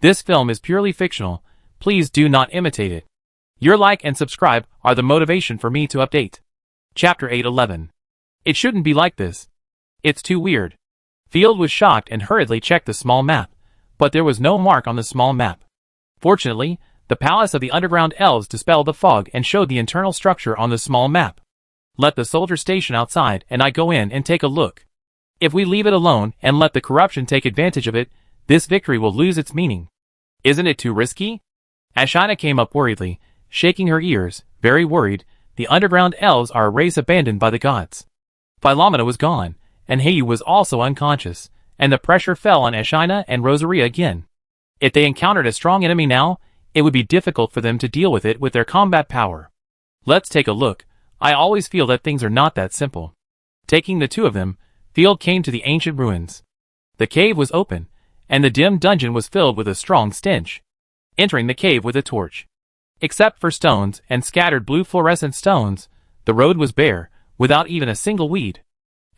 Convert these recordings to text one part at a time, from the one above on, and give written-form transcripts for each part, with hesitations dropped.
This film is purely fictional. Please do not imitate it. Your like and subscribe are the motivation for me to update. Chapter 811. It shouldn't be like this. It's too weird. Field was shocked and hurriedly checked the small map, but there was no mark on the small map. Fortunately, the palace of the underground elves dispelled the fog and showed the internal structure on the small map. Let the soldier station outside and I go in and take a look. If we leave it alone and let the corruption take advantage of it, this victory will lose its meaning. Isn't it too risky? Ashina came up worriedly, shaking her ears, very worried. The underground elves are a race abandoned by the gods. Philomena was gone, and Heiyu was also unconscious, and the pressure fell on Ashina and Rosaria again. If they encountered a strong enemy now, it would be difficult for them to deal with it with their combat power. Let's take a look. I always feel that things are not that simple. Taking the two of them, Field came to the ancient ruins. The cave was open, and the dim dungeon was filled with a strong stench. Entering the cave with a torch. Except for stones and scattered blue fluorescent stones, the road was bare, without even a single weed.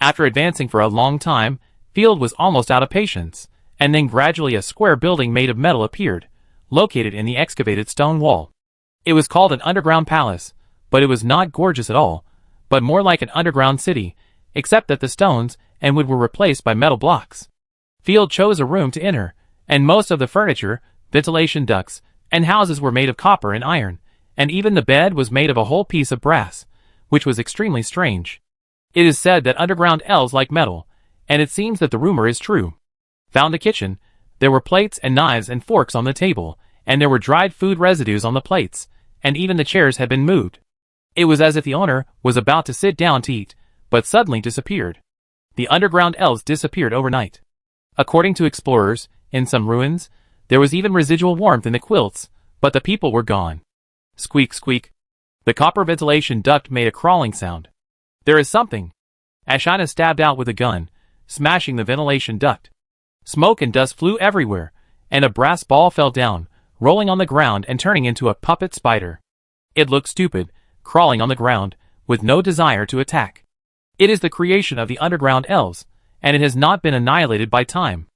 After advancing for a long time, Field was almost out of patience, and then gradually a square building made of metal appeared, located in the excavated stone wall. It was called an underground palace, but it was not gorgeous at all, but more like an underground city, except that the stones and wood were replaced by metal blocks. Field chose a room to enter, and most of the furniture, ventilation ducts, and houses were made of copper and iron, and even the bed was made of a whole piece of brass, which was extremely strange. It is said that underground elves like metal, and it seems that the rumor is true. Found the kitchen. There were plates and knives and forks on the table, and there were dried food residues on the plates, and even the chairs had been moved. It was as if the owner was about to sit down to eat, but suddenly disappeared. The underground elves disappeared overnight. According to explorers, in some ruins, there was even residual warmth in the quilts, but the people were gone. Squeak, squeak. The copper ventilation duct made a crawling sound. There is something. Ashina stabbed out with a gun, smashing the ventilation duct. Smoke and dust flew everywhere, and a brass ball fell down, rolling on the ground and turning into a puppet spider. It looked stupid, crawling on the ground, with no desire to attack. It is the creation of the underground elves, and it has not been annihilated by time.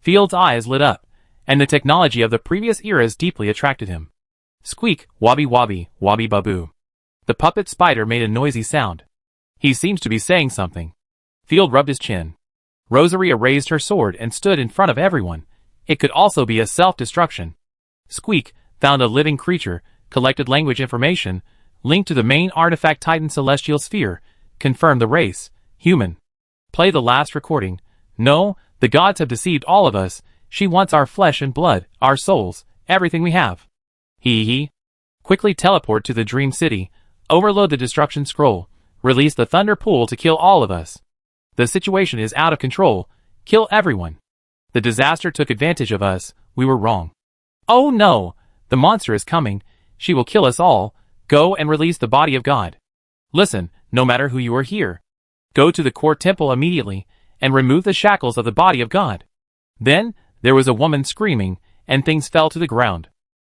Field's eyes lit up, and the technology of the previous eras deeply attracted him. Squeak, wobby wobby, wobby baboo. The puppet spider made a noisy sound. He seems to be saying something. Field rubbed his chin. Rosaria raised her sword and stood in front of everyone. It could also be a self-destruction. Squeak found a living creature, collected language information, linked to the main artifact Titan Celestial Sphere, confirmed the race, human. Play the last recording. No, the gods have deceived all of us. She wants our flesh and blood, our souls, everything we have. Hee. Quickly teleport to the Dream City, overload the destruction scroll, release the thunder pool to kill all of us. The situation is out of control. Kill everyone. The disaster took advantage of us. We were wrong. Oh no! The monster is coming. She will kill us all. Go and release the body of God. Listen, no matter who you are here. Go to the core temple immediately, and remove the shackles of the body of God. Then, there was a woman screaming, and things fell to the ground.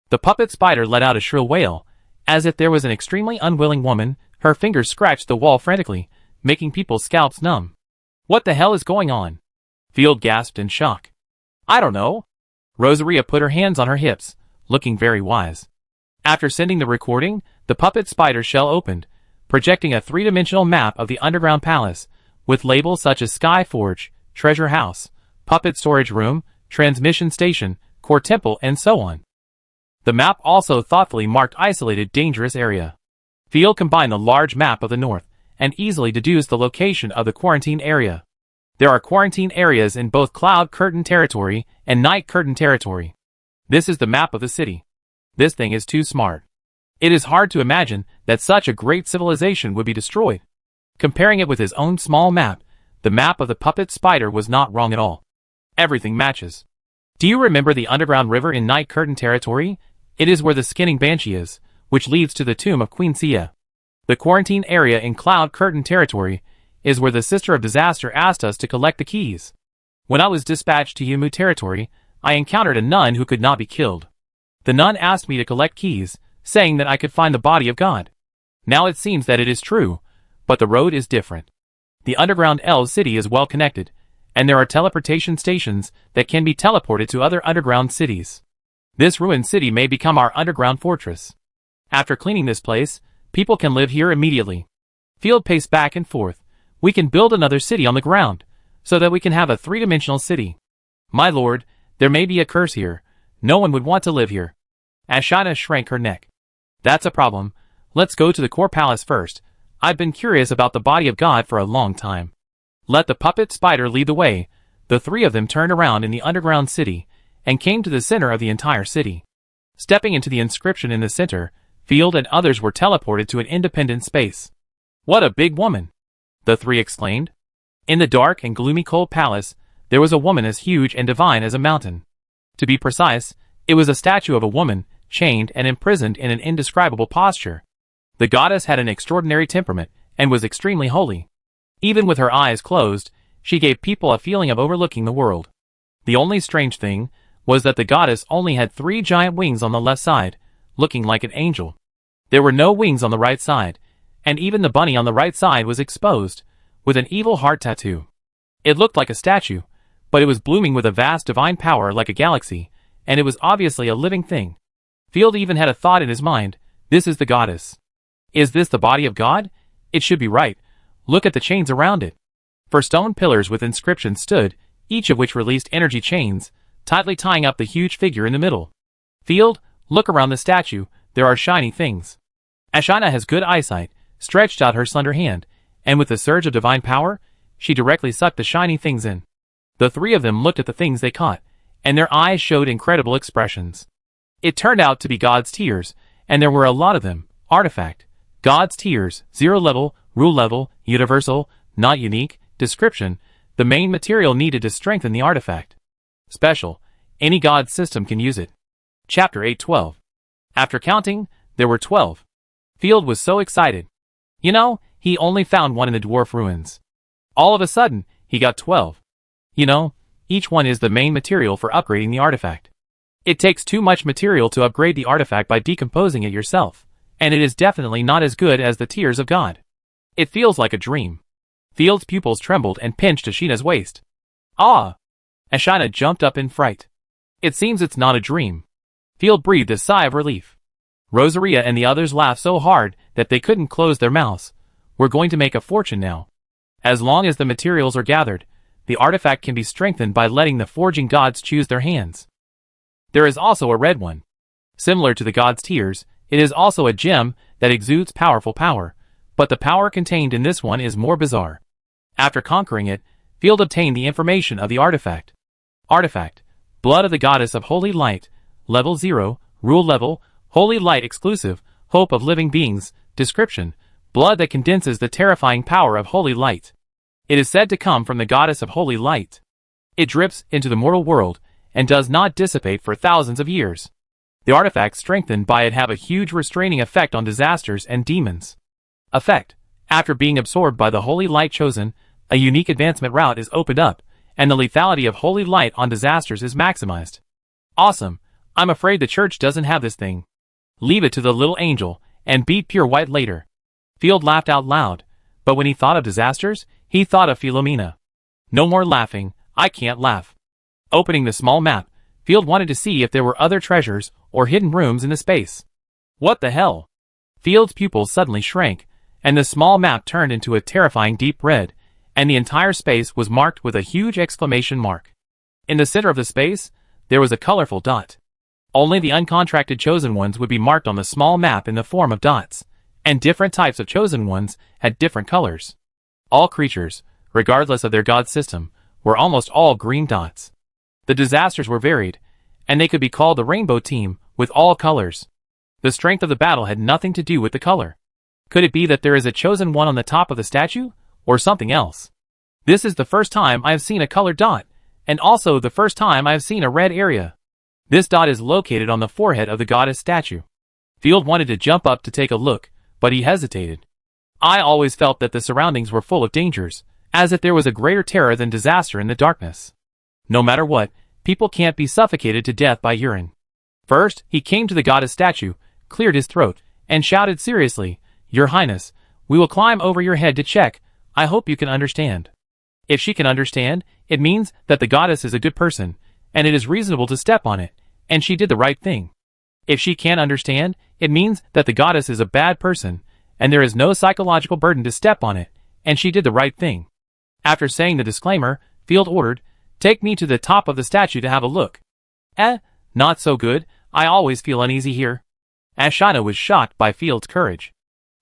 The puppet spider let out a shrill wail, as if there was an extremely unwilling woman. Her fingers scratched the wall frantically, making people's scalps numb. What the hell is going on? Field gasped in shock. I don't know. Rosaria put her hands on her hips, looking very wise. After sending the recording, the puppet spider shell opened, projecting a three-dimensional map of the underground palace, with labels such as Sky Forge, Treasure House, Puppet Storage Room, Transmission Station, Core Temple, and so on. The map also thoughtfully marked isolated dangerous area. Field combined the large map of the north, and easily deduced the location of the quarantine area. There are quarantine areas in both Cloud Curtain territory and Night Curtain territory. This is the map of the city. This thing is too smart. It is hard to imagine that such a great civilization would be destroyed. Comparing it with his own small map, the map of the puppet spider was not wrong at all. Everything matches. Do you remember the underground river in Night Curtain territory? It is where the skinning banshee is, which leads to the tomb of Queen Sia. The quarantine area in Cloud Curtain territory is where the Sister of Disaster asked us to collect the keys. When I was dispatched to Yumu territory, I encountered a nun who could not be killed. The nun asked me to collect keys, saying that I could find the body of God. Now it seems that it is true, but the road is different. The underground Elves city is well connected, and there are teleportation stations that can be teleported to other underground cities. This ruined city may become our underground fortress. After cleaning this place, people can live here immediately. Field paced back and forth. We can build another city on the ground, so that we can have a three-dimensional city. My lord, there may be a curse here. No one would want to live here. Ashina shrank her neck. That's a problem. Let's go to the core palace first. I've been curious about the body of God for a long time. Let the puppet spider lead the way. The three of them turned around in the underground city, and came to the center of the entire city. Stepping into the inscription in the center, Field and others were teleported to an independent space. What a big woman! The three exclaimed. In the dark and gloomy cold palace, there was a woman as huge and divine as a mountain. To be precise, it was a statue of a woman, chained and imprisoned in an indescribable posture. The goddess had an extraordinary temperament, and was extremely holy. Even with her eyes closed, she gave people a feeling of overlooking the world. The only strange thing was that the goddess only had 3 giant wings on the left side, looking like an angel. There were no wings on the right side, and even the bunny on the right side was exposed, with an evil heart tattoo. It looked like a statue, but it was blooming with a vast divine power like a galaxy, and it was obviously a living thing. Field even had a thought in his mind, this is the goddess. Is this the body of God? It should be right. Look at the chains around it. 4 stone pillars with inscriptions stood, each of which released energy chains, tightly tying up the huge figure in the middle. Field, look around the statue, there are shiny things. Ashina has good eyesight, stretched out her slender hand, and with a surge of divine power, she directly sucked the shiny things in. The 3 of them looked at the things they caught, and their eyes showed incredible expressions. It turned out to be God's tears, and there were a lot of them. Artifact. God's tears, 0 level, rule level, universal, not unique, description, the main material needed to strengthen the artifact. Special. Any god system can use it. Chapter 812. After counting, there were 12. Field was so excited. You know, he only found one in the dwarf ruins. All of a sudden, he got 12. You know, each one is the main material for upgrading the artifact. It takes too much material to upgrade the artifact by decomposing it yourself, and it is definitely not as good as the tears of God. It feels like a dream. Field's pupils trembled and pinched Ashina's waist. Ah! Ashina jumped up in fright. It seems it's not a dream. Field breathed a sigh of relief. Rosaria and the others laughed so hard that they couldn't close their mouths. We're going to make a fortune now. As long as the materials are gathered, the artifact can be strengthened by letting the forging gods choose their hands. There is also a red one. Similar to the god's tears, it is also a gem that exudes powerful power, but the power contained in this one is more bizarre. After conquering it, Field obtained the information of the artifact. Artifact. Blood of the Goddess of Holy Light. Level 0. Rule level. Holy Light exclusive. Hope of living beings. Description. Blood that condenses the terrifying power of Holy Light. It is said to come from the Goddess of Holy Light. It drips into the mortal world, and does not dissipate for thousands of years. The artifacts strengthened by it have a huge restraining effect on disasters and demons. Effect. After being absorbed by the Holy Light chosen, a unique advancement route is opened up, and the lethality of Holy Light on disasters is maximized. Awesome. I'm afraid the church doesn't have this thing. Leave it to the little angel, and beat pure white later. Field laughed out loud, but when he thought of disasters, he thought of Philomena. No more laughing, I can't laugh. Opening the small map, Field wanted to see if there were other treasures or hidden rooms in the space. What the hell? Field's pupils suddenly shrank, and the small map turned into a terrifying deep red, and the entire space was marked with a huge exclamation mark. In the center of the space, there was a colorful dot. Only the uncontracted chosen ones would be marked on the small map in the form of dots, and different types of chosen ones had different colors. All creatures, regardless of their god system, were almost all green dots. The disasters were varied, and they could be called the Rainbow Team, with all colors. The strength of the battle had nothing to do with the color. Could it be that there is a chosen one on the top of the statue, or something else? This is the first time I have seen a colored dot, and also the first time I have seen a red area. This dot is located on the forehead of the goddess statue. Field wanted to jump up to take a look, but he hesitated. I always felt that the surroundings were full of dangers, as if there was a greater terror than disaster in the darkness. No matter what, people can't be suffocated to death by urine. First, he came to the goddess statue, cleared his throat, and shouted seriously, "Your Highness, we will climb over your head to check. I hope you can understand." If she can understand, it means that the goddess is a good person, and it is reasonable to step on it, and she did the right thing. If she can't understand, it means that the goddess is a bad person, and there is no psychological burden to step on it, and she did the right thing. After saying the disclaimer, Field ordered, "Take me to the top of the statue to have a look." Not so good, I always feel uneasy here. Ashina was shocked by Field's courage.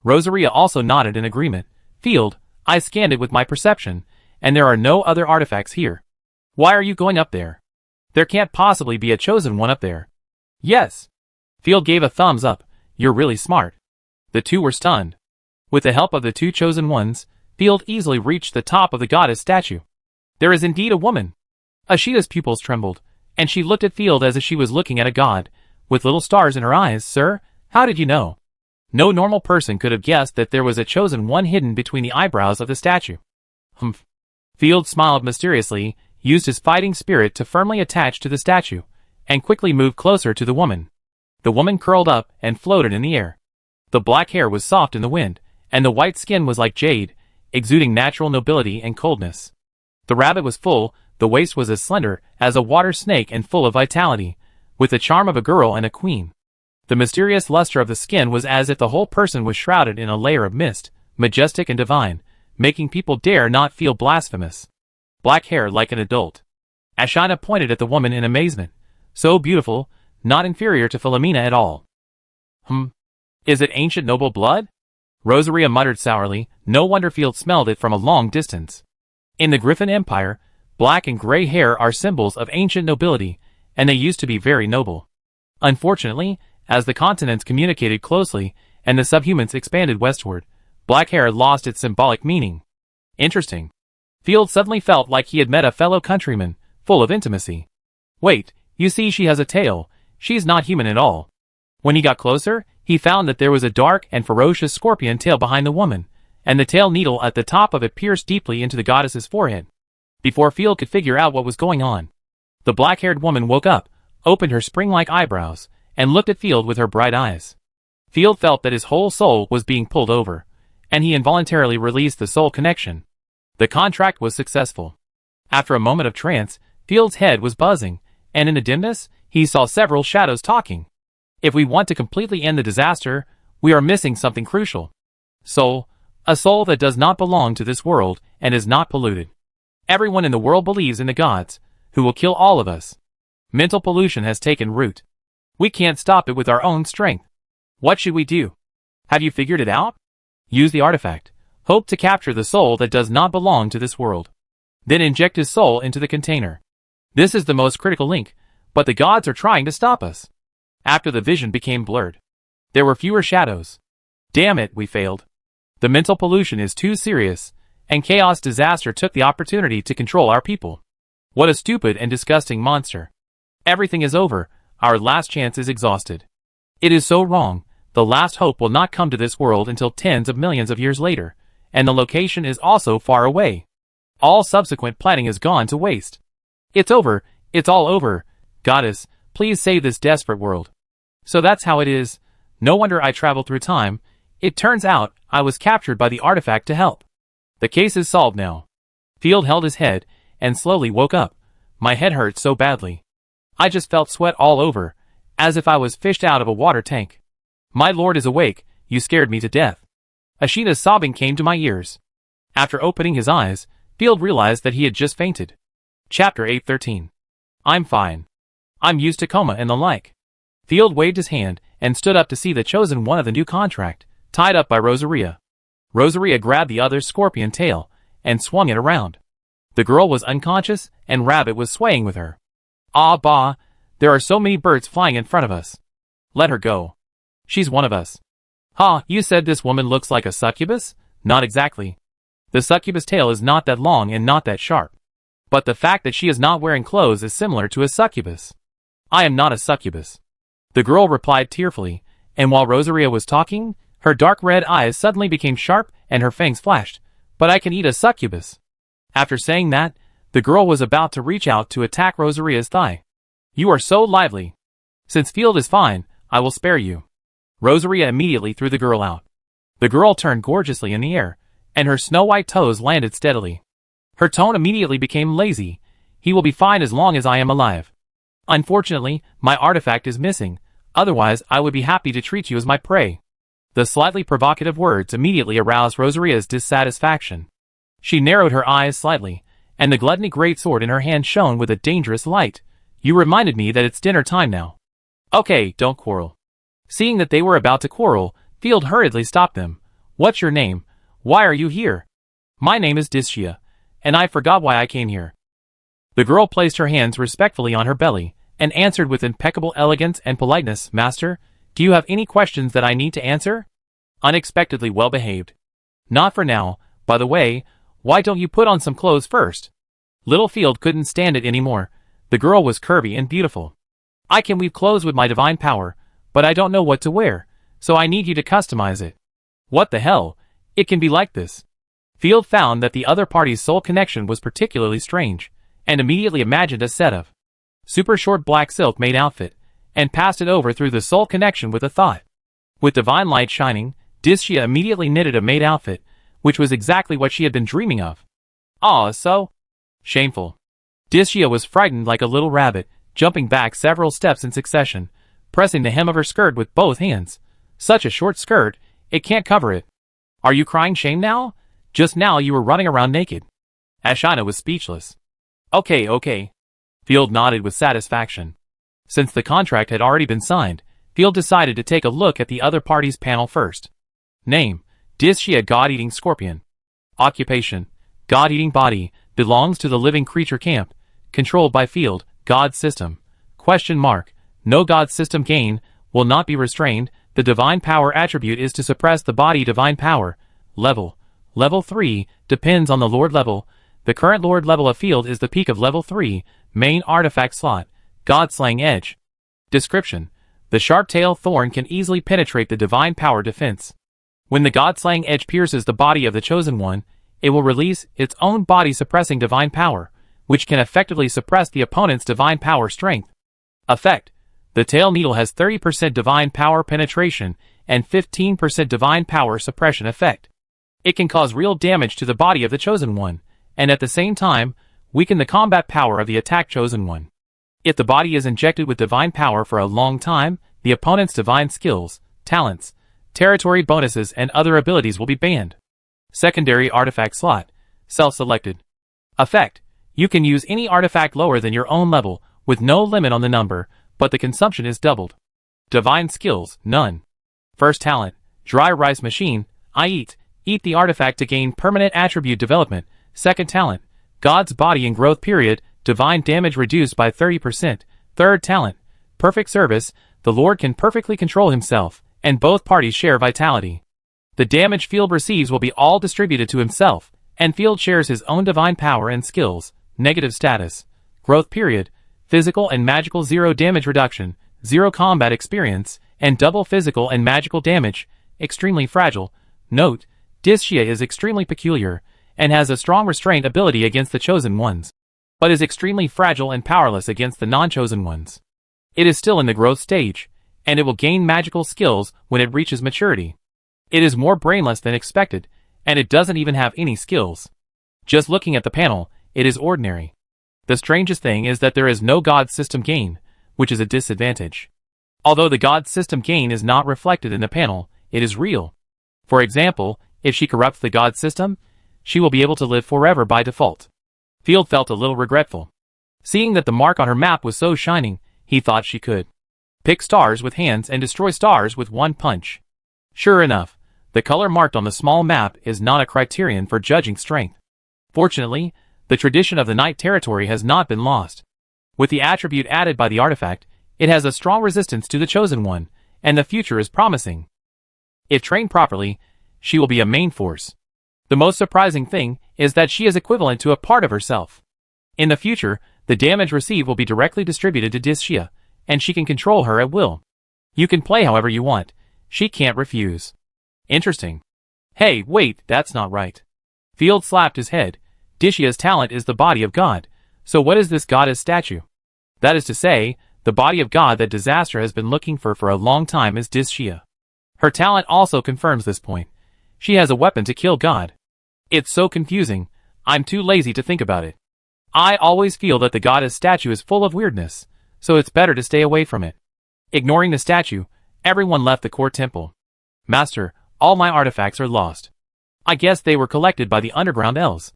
Rosaria also nodded in agreement. "Field, I scanned it with my perception, and there are no other artifacts here. Why are you going up there? There can't possibly be a chosen one up there." "Yes." Field gave a thumbs up. "You're really smart." The two were stunned. With the help of the two chosen ones, Field easily reached the top of the goddess statue. There is indeed a woman. Ashita's pupils trembled, and she looked at Field as if she was looking at a god, with little stars in her eyes. "Sir, how did you know?" No normal person could have guessed that there was a chosen one hidden between the eyebrows of the statue. Humph. Field smiled mysteriously, used his fighting spirit to firmly attach to the statue, and quickly moved closer to the woman. The woman curled up and floated in the air. The black hair was soft in the wind, and the white skin was like jade, exuding natural nobility and coldness. The rabbit was full, the waist was as slender as a water snake and full of vitality, with the charm of a girl and a queen. The mysterious luster of the skin was as if the whole person was shrouded in a layer of mist, majestic and divine, making people dare not feel blasphemous. Black hair like an adult. Ashina pointed at the woman in amazement. So beautiful, not inferior to Philomena at all. Is it ancient noble blood? Rosaria muttered sourly. No wonder Field smelled it from a long distance. In the Griffin Empire, black and gray hair are symbols of ancient nobility, and they used to be very noble. Unfortunately, as the continents communicated closely and the subhumans expanded westward, black hair lost its symbolic meaning. Interesting. Field suddenly felt like he had met a fellow countryman, full of intimacy. Wait, you see she has a tail, she's not human at all. When he got closer, he found that there was a dark and ferocious scorpion tail behind the woman, and the tail needle at the top of it pierced deeply into the goddess's forehead. Before Field could figure out what was going on, the black-haired woman woke up, opened her spring-like eyebrows, and looked at Field with her bright eyes. Field felt that his whole soul was being pulled over, and he involuntarily released the soul connection. The contract was successful. After a moment of trance, Field's head was buzzing, and in the dimness, he saw several shadows talking. If we want to completely end the disaster, we are missing something crucial. Soul. A soul that does not belong to this world and is not polluted. Everyone in the world believes in the gods, who will kill all of us. Mental pollution has taken root. We can't stop it with our own strength. What should we do? Have you figured it out? Use the artifact. Hope to capture the soul that does not belong to this world. Then inject his soul into the container. This is the most critical link, but the gods are trying to stop us. After the vision became blurred, there were fewer shadows. Damn it, we failed. The mental pollution is too serious, and chaos disaster took the opportunity to control our people. What a stupid and disgusting monster. Everything is over, our last chance is exhausted. It is so wrong, the last hope will not come to this world until tens of millions of years later, and the location is also far away. All subsequent planning has gone to waste. It's over, it's all over. Goddess, please save this desperate world. So that's how it is. No wonder I traveled through time. It turns out, I was captured by the artifact to help. The case is solved now. Field held his head, and slowly woke up. My head hurt so badly. I just felt sweat all over, as if I was fished out of a water tank. My lord is awake, you scared me to death. Ashina's sobbing came to my ears. After opening his eyes, Field realized that he had just fainted. Chapter 8:13. I'm fine. I'm used to coma and the like. Field waved his hand, and stood up to see the chosen one of the new contract, tied up by Rosaria. Rosaria grabbed the other's scorpion tail, and swung it around. The girl was unconscious, and Rabbit was swaying with her. Ah bah, there are so many birds flying in front of us. Let her go. She's one of us. Ha, you said this woman looks like a succubus? Not exactly. The succubus tail is not that long and not that sharp. But the fact that she is not wearing clothes is similar to a succubus. I am not a succubus. The girl replied tearfully, and while Rosaria was talking, her dark red eyes suddenly became sharp and her fangs flashed. But I can eat a succubus. After saying that, the girl was about to reach out to attack Rosaria's thigh. You are so lively. Since Field is fine, I will spare you. Rosaria immediately threw the girl out. The girl turned gorgeously in the air, and her snow-white toes landed steadily. Her tone immediately became lazy. He will be fine as long as I am alive. Unfortunately, my artifact is missing, otherwise I would be happy to treat you as my prey. The slightly provocative words immediately aroused Rosaria's dissatisfaction. She narrowed her eyes slightly, and the gluttony greatsword in her hand shone with a dangerous light. You reminded me that it's dinner time now. Okay, don't quarrel. Seeing that they were about to quarrel, Field hurriedly stopped them. What's your name? Why are you here? My name is Dischia, and I forgot why I came here. The girl placed her hands respectfully on her belly, and answered with impeccable elegance and politeness, Master, do you have any questions that I need to answer? Unexpectedly well behaved. Not for now. By the way, why don't you put on some clothes first? Little Field couldn't stand it anymore. The girl was curvy and beautiful. I can weave clothes with my divine power, but I don't know what to wear, so I need you to customize it. What the hell? It can be like this. Field found that the other party's soul connection was particularly strange, and immediately imagined a set of super short black silk made outfit, and passed it over through the soul connection with a thought. With divine light shining, Dischia immediately knitted a maid outfit, which was exactly what she had been dreaming of. So? Shameful. Dischia was frightened like a little rabbit, jumping back several steps in succession, pressing the hem of her skirt with both hands. Such a short skirt, it can't cover it. Are you crying shame now? Just now you were running around naked. Ashina was speechless. Okay. Field nodded with satisfaction. Since the contract had already been signed, Field decided to take a look at the other party's panel first. Name, Dischia God-Eating Scorpion. Occupation, God-Eating Body, belongs to the Living Creature Camp, controlled by Field, God System. No God System gain, will not be restrained, the Divine Power attribute is to suppress the body Divine Power. Level 3, depends on the Lord level. The current Lord level of Field is the peak of level 3, main artifact slot, God-Slaying Edge. Description, the sharp tail thorn can easily penetrate the Divine Power defense. When the God-Slaying Edge pierces the body of the Chosen One, it will release its own body-suppressing Divine Power, which can effectively suppress the opponent's Divine Power strength. Effect, the tail needle has 30% Divine Power penetration and 15% Divine Power suppression effect. It can cause real damage to the body of the Chosen One, and at the same time, weaken the combat power of the attacked Chosen One. If the body is injected with Divine Power for a long time, the opponent's divine skills, talents, territory bonuses and other abilities will be banned. Secondary artifact slot, self-selected. Effect, you can use any artifact lower than your own level, with no limit on the number, but the consumption is doubled. Divine skills, none. First talent, dry rice machine, I eat the artifact to gain permanent attribute development. Second talent, God's body in growth period, divine damage reduced by 30%. Third talent, perfect service, the Lord can perfectly control himself, and both parties share vitality. The damage Field receives will be all distributed to himself, and Field shares his own divine power and skills. Negative status, growth period, physical and magical 0 damage reduction, 0 combat experience, and double physical and magical damage, extremely fragile. Note, Dischia is extremely peculiar, and has a strong restraint ability against the Chosen Ones, but is extremely fragile and powerless against the non-Chosen Ones. It is still in the growth stage, and it will gain magical skills when it reaches maturity. It is more brainless than expected, and it doesn't even have any skills. Just looking at the panel, it is ordinary. The strangest thing is that there is no God System gain, which is a disadvantage. Although the God System gain is not reflected in the panel, it is real. For example, if she corrupts the God System, she will be able to live forever by default. Field felt a little regretful. Seeing that the mark on her map was so shining, he thought she could pick stars with hands and destroy stars with one punch. Sure enough, the color marked on the small map is not a criterion for judging strength. Fortunately, the tradition of the Night Territory has not been lost. With the attribute added by the artifact, it has a strong resistance to the Chosen One, and the future is promising. If trained properly, she will be a main force. The most surprising thing is that she is equivalent to a part of herself. In the future, the damage received will be directly distributed to Dischia, and she can control her at will. You can play however you want. She can't refuse. Interesting. Hey, wait, that's not right. Field slapped his head. Dishia's talent is the body of God, so what is this goddess statue? That is to say, the body of God that Disaster has been looking for a long time is Dischia. Her talent also confirms this point. She has a weapon to kill God. It's so confusing, I'm too lazy to think about it. I always feel that the goddess statue is full of weirdness, so it's better to stay away from it. Ignoring the statue, everyone left the core temple. Master, all my artifacts are lost. I guess they were collected by the underground elves.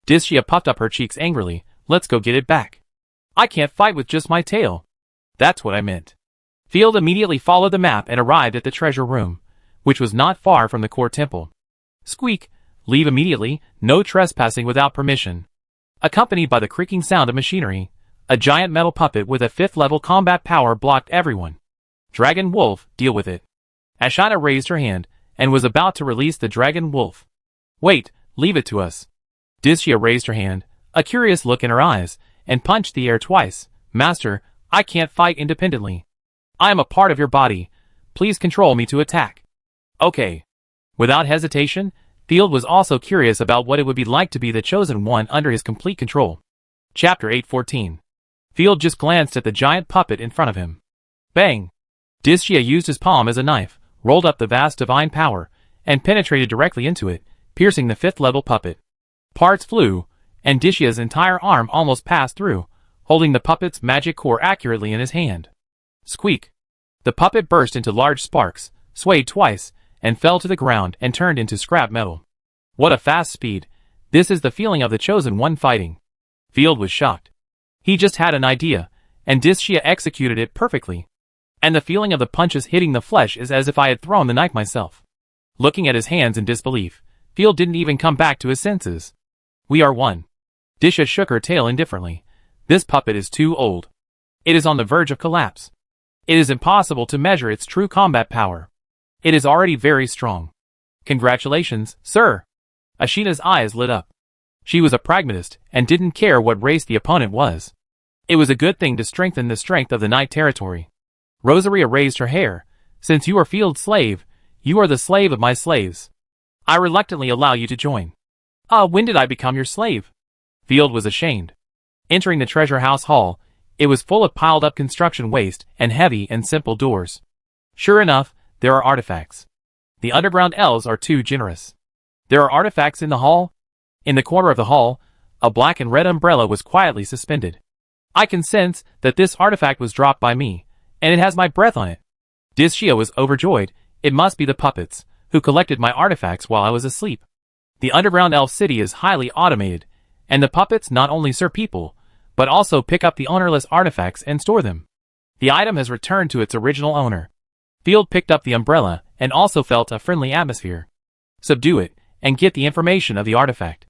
Dishia puffed up her cheeks angrily. Let's go get it back. I can't fight with just my tail. That's what I meant. Field immediately followed the map and arrived at the treasure room, which was not far from the core temple. Squeak, leave immediately, no trespassing without permission. Accompanied by the creaking sound of machinery, a giant metal puppet with a 5th level combat power blocked everyone. Dragon Wolf, deal with it. Ashina raised her hand and was about to release the Dragon Wolf. Wait, leave it to us. Dishia raised her hand, a curious look in her eyes, and punched the air twice. Master, I can't fight independently. I am a part of your body. Please control me to attack. Okay. Without hesitation, Field was also curious about what it would be like to be the chosen one under his complete control. Chapter 814. Field just glanced at the giant puppet in front of him. Bang! Dishia used his palm as a knife, rolled up the vast divine power, and penetrated directly into it, piercing the 5th level puppet. Parts flew, and Dishia's entire arm almost passed through, holding the puppet's magic core accurately in his hand. Squeak! The puppet burst into large sparks, swayed twice, and fell to the ground and turned into scrap metal. What a fast speed! This is the feeling of the chosen one fighting. Field was shocked. He just had an idea, and Dishia executed it perfectly. And the feeling of the punches hitting the flesh is as if I had thrown the knife myself. Looking at his hands in disbelief, Field didn't even come back to his senses. We are one. Dishia shook her tail indifferently. This puppet is too old. It is on the verge of collapse. It is impossible to measure its true combat power. It is already very strong. Congratulations, sir. Ashina's eyes lit up. She was a pragmatist and didn't care what race the opponent was. It was a good thing to strengthen the strength of the Night Territory. Rosaria raised her hair. Since you are Field's slave, you are the slave of my slaves. I reluctantly allow you to join. When did I become your slave? Field was ashamed. Entering the treasure house hall, it was full of piled up construction waste and heavy and simple doors. Sure enough, there are artifacts. The underground elves are too generous. There are artifacts in the hall? In the corner of the hall, a black and red umbrella was quietly suspended. I can sense that this artifact was dropped by me, and it has my breath on it. Dishia was overjoyed. It must be the puppets, who collected my artifacts while I was asleep. The underground elf city is highly automated, and the puppets not only serve people, but also pick up the ownerless artifacts and store them. The item has returned to its original owner. Field picked up the umbrella and also felt a friendly atmosphere. Subdue it, and get the information of the artifact.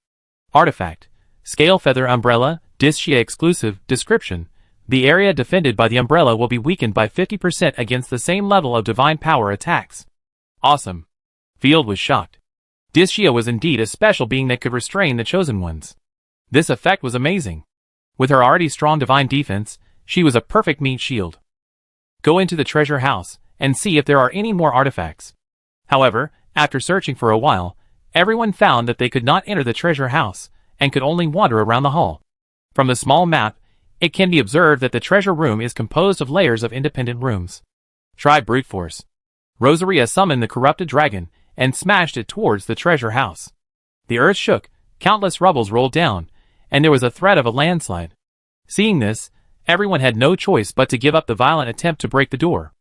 Artifact. Scale Feather Umbrella, Dishia exclusive, description. The area defended by the umbrella will be weakened by 50% against the same level of divine power attacks. Awesome. Field was shocked. Dishia was indeed a special being that could restrain the chosen ones. This effect was amazing. With her already strong divine defense, she was a perfect meat shield. Go into the treasure house and see if there are any more artifacts. However, after searching for a while, everyone found that they could not enter the treasure house and could only wander around the hall. From the small map, it can be observed that the treasure room is composed of layers of independent rooms. Try brute force. Rosaria summoned the corrupted dragon and smashed it towards the treasure house. The earth shook, countless rubbles rolled down, and there was a threat of a landslide. Seeing this, everyone had no choice but to give up the violent attempt to break the door.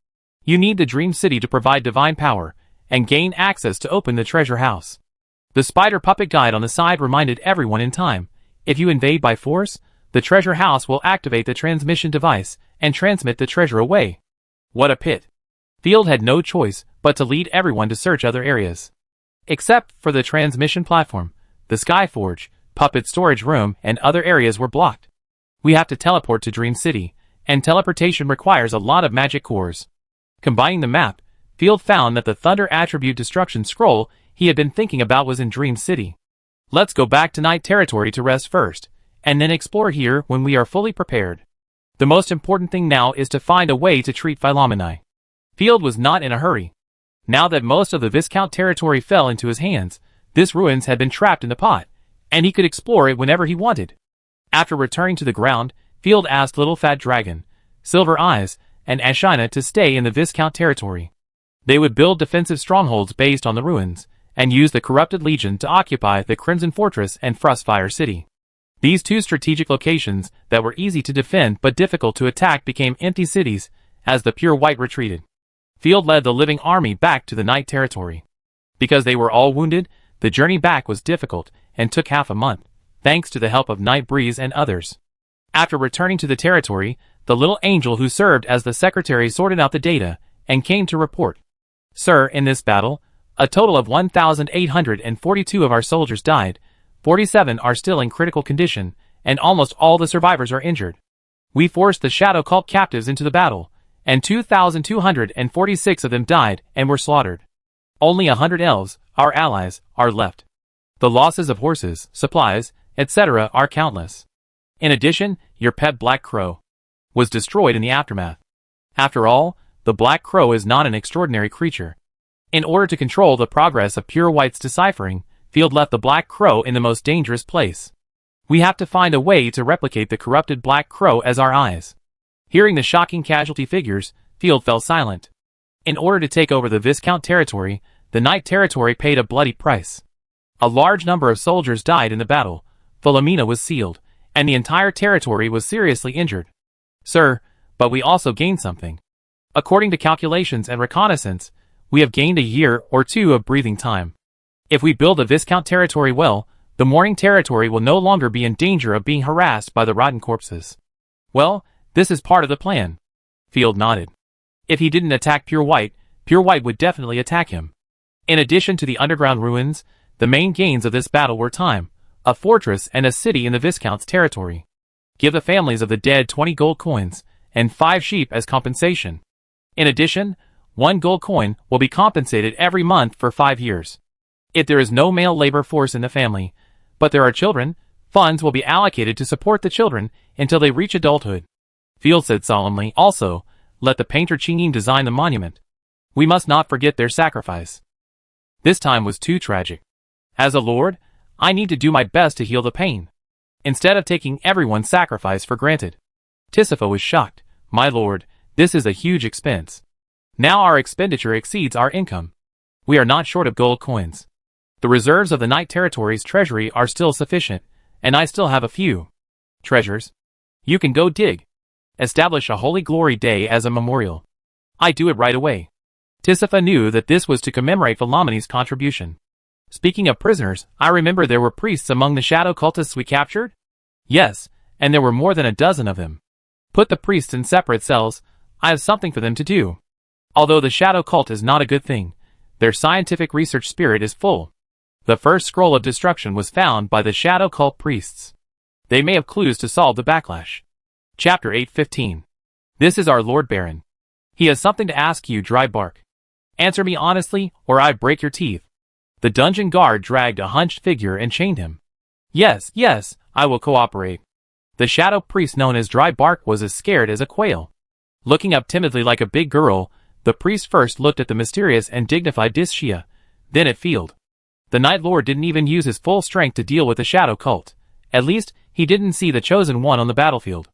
You need the Dream City to provide divine power and gain access to open the treasure house. The spider puppet guide on the side reminded everyone in time. If you invade by force, the treasure house will activate the transmission device and transmit the treasure away. What a pit. Field had no choice but to lead everyone to search other areas. Except for the transmission platform, the Skyforge, puppet storage room, and other areas were blocked. We have to teleport to Dream City, and teleportation requires a lot of magic cores. Combining the map, Field found that the Thunder Attribute Destruction Scroll he had been thinking about was in Dream City. Let's go back to Night Territory to rest first, and then explore here when we are fully prepared. The most important thing now is to find a way to treat Philomeni. Field was not in a hurry. Now that most of the Viscount territory fell into his hands, this ruins had been trapped in the pot, and he could explore it whenever he wanted. After returning to the ground, Field asked Little Fat Dragon, Silver Eyes, and Ashina to stay in the Viscount territory. They would build defensive strongholds based on the ruins, and use the Corrupted Legion to occupy the Crimson Fortress and Frostfire City. These two strategic locations that were easy to defend but difficult to attack became empty cities as the pure white retreated. Field led the living army back to the night territory. Because they were all wounded, the journey back was difficult and took half a month, thanks to the help of Night Breeze and others. After returning to the territory, the little angel who served as the secretary sorted out the data and came to report. Sir, in this battle, a total of 1,842 of our soldiers died, 47 are still in critical condition, and almost all the survivors are injured. We forced the Shadow Cult captives into the battle, and 2,246 of them died and were slaughtered. Only 100 elves, our allies, are left. The losses of horses, supplies, etc. are countless. In addition, your pet Black Crow was destroyed in the aftermath. After all, the Black Crow is not an extraordinary creature. In order to control the progress of Pure White's deciphering, Field left the Black Crow in the most dangerous place. We have to find a way to replicate the corrupted Black Crow as our eyes. Hearing the shocking casualty figures, Field fell silent. In order to take over the Viscount territory, the Night territory paid a bloody price. A large number of soldiers died in the battle, Philomena was sealed, and the entire territory was seriously injured. Sir, but we also gained something. According to calculations and reconnaissance, we have gained a year or two of breathing time. If we build the Viscount territory well, the Morning territory will no longer be in danger of being harassed by the rotten corpses. Well, this is part of the plan. Field nodded. If he didn't attack Pure White would definitely attack him. In addition to the underground ruins, the main gains of this battle were time, a fortress and a city in the Viscount's territory. Give the families of the dead 20 gold coins, and 5 sheep as compensation. In addition, 1 gold coin will be compensated every month for 5 years. If there is no male labor force in the family, but there are children, funds will be allocated to support the children until they reach adulthood. Field said solemnly, also, let the painter Chinging design the monument. We must not forget their sacrifice. This time was too tragic. As a lord, I need to do my best to heal the pain, instead of taking everyone's sacrifice for granted. Tisifa was shocked. My lord, this is a huge expense. Now our expenditure exceeds our income. We are not short of gold coins. The reserves of the Night territory's treasury are still sufficient, and I still have a few treasures. You can go dig. Establish a Holy Glory Day as a memorial. I do it right away. Tisifa knew that this was to commemorate Philomene's contribution. Speaking of prisoners, I remember there were priests among the shadow cultists we captured? Yes, and there were more than a dozen of them. Put the priests in separate cells. I have something for them to do. Although the shadow cult is not a good thing, their scientific research spirit is full. The first scroll of destruction was found by the shadow cult priests. They may have clues to solve the backlash. Chapter 8:15. This is our Lord Baron. He has something to ask you, Dry Bark. Answer me honestly, or I break your teeth. The dungeon guard dragged a hunched figure and chained him. Yes, I will cooperate. The shadow priest known as Dry Bark was as scared as a quail. Looking up timidly like a big girl, the priest first looked at the mysterious and dignified Discia, then at Field. The Night Lord didn't even use his full strength to deal with the shadow cult. At least, he didn't see the chosen one on the battlefield.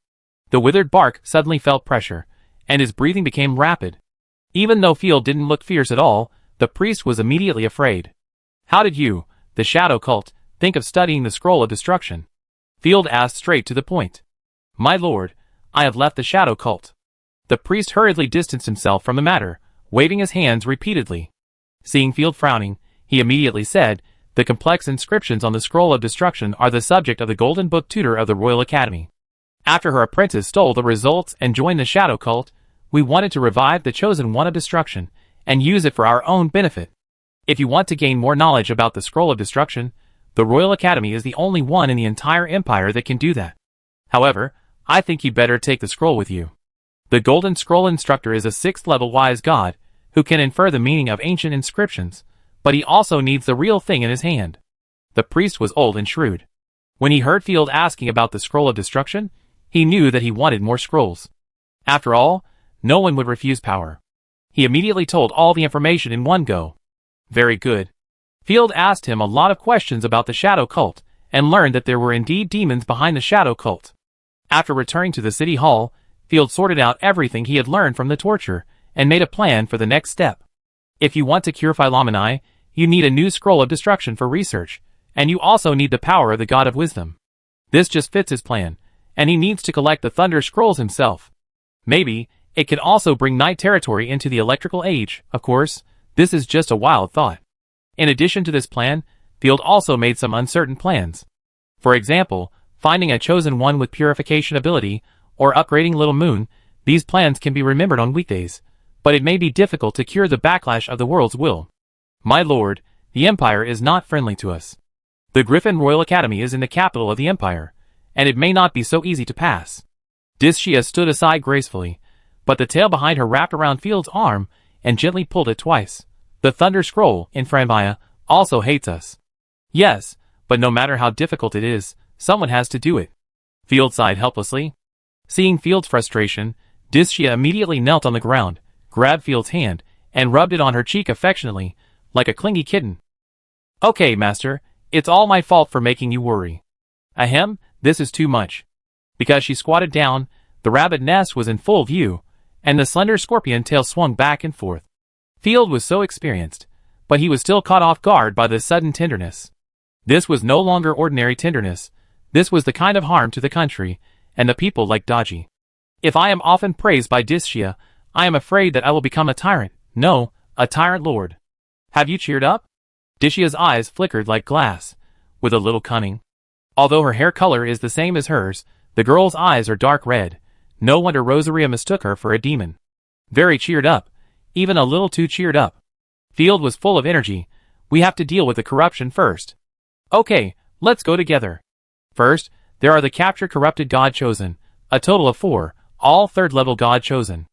The withered bark suddenly felt pressure, and his breathing became rapid. Even though Field didn't look fierce at all, the priest was immediately afraid. How did you, the shadow cult, think of studying the scroll of destruction? Field asked straight to the point. My lord, I have left the shadow cult. The priest hurriedly distanced himself from the matter, waving his hands repeatedly. Seeing Field frowning, he immediately said, the complex inscriptions on the scroll of destruction are the subject of the golden book tutor of the Royal Academy. After her apprentice stole the results and joined the shadow cult, we wanted to revive the chosen one of destruction, and use it for our own benefit. If you want to gain more knowledge about the scroll of destruction, the Royal Academy is the only one in the entire empire that can do that. However, I think you better take the scroll with you. The Golden Scroll Instructor is a 6th-level wise god, who can infer the meaning of ancient inscriptions, but he also needs the real thing in his hand. The priest was old and shrewd. When he heard Field asking about the scroll of destruction, he knew that he wanted more scrolls. After all, no one would refuse power. He immediately told all the information in one go. Very good. Field asked him a lot of questions about the shadow cult, and learned that there were indeed demons behind the shadow cult. After returning to the city hall, Field sorted out everything he had learned from the torture, and made a plan for the next step. If you want to cure Philomene, you need a new scroll of destruction for research, and you also need the power of the God of Wisdom. This just fits his plan, and he needs to collect the Thunder Scrolls himself. Maybe it can also bring Night territory into the Electrical Age. Of course, this is just a wild thought. In addition to this plan, Field also made some uncertain plans. For example, finding a chosen one with purification ability, or upgrading Little Moon. These plans can be remembered on weekdays, but it may be difficult to cure the backlash of the world's will. My lord, the Empire is not friendly to us. The Griffin Royal Academy is in the capital of the Empire, and it may not be so easy to pass. Discia stood aside gracefully, but the tail behind her wrapped around Field's arm and gently pulled it twice. The Thunder Scroll, in Franvia, also hates us. Yes, but no matter how difficult it is, someone has to do it. Field sighed helplessly. Seeing Field's frustration, Discia immediately knelt on the ground, grabbed Field's hand, and rubbed it on her cheek affectionately, like a clingy kitten. Okay, master, it's all my fault for making you worry. Ahem, this is too much. Because she squatted down, the rabbit nest was in full view, and the slender scorpion tail swung back and forth. Field was so experienced, but he was still caught off guard by this sudden tenderness. This was no longer ordinary tenderness. This was the kind of harm to the country, and the people like Dodgy. If I am often praised by Discia, I am afraid that I will become a tyrant. No, a tyrant lord. Have you cheered up? Discia's eyes flickered like glass, with a little cunning. Although her hair color is the same as hers, the girl's eyes are dark red. No wonder Rosaria mistook her for a demon. Very cheered up, even a little too cheered up. Field was full of energy. We have to deal with the corruption first. Okay, let's go together. First, there are the captured corrupted God Chosen, a total of 4, all third-level God Chosen.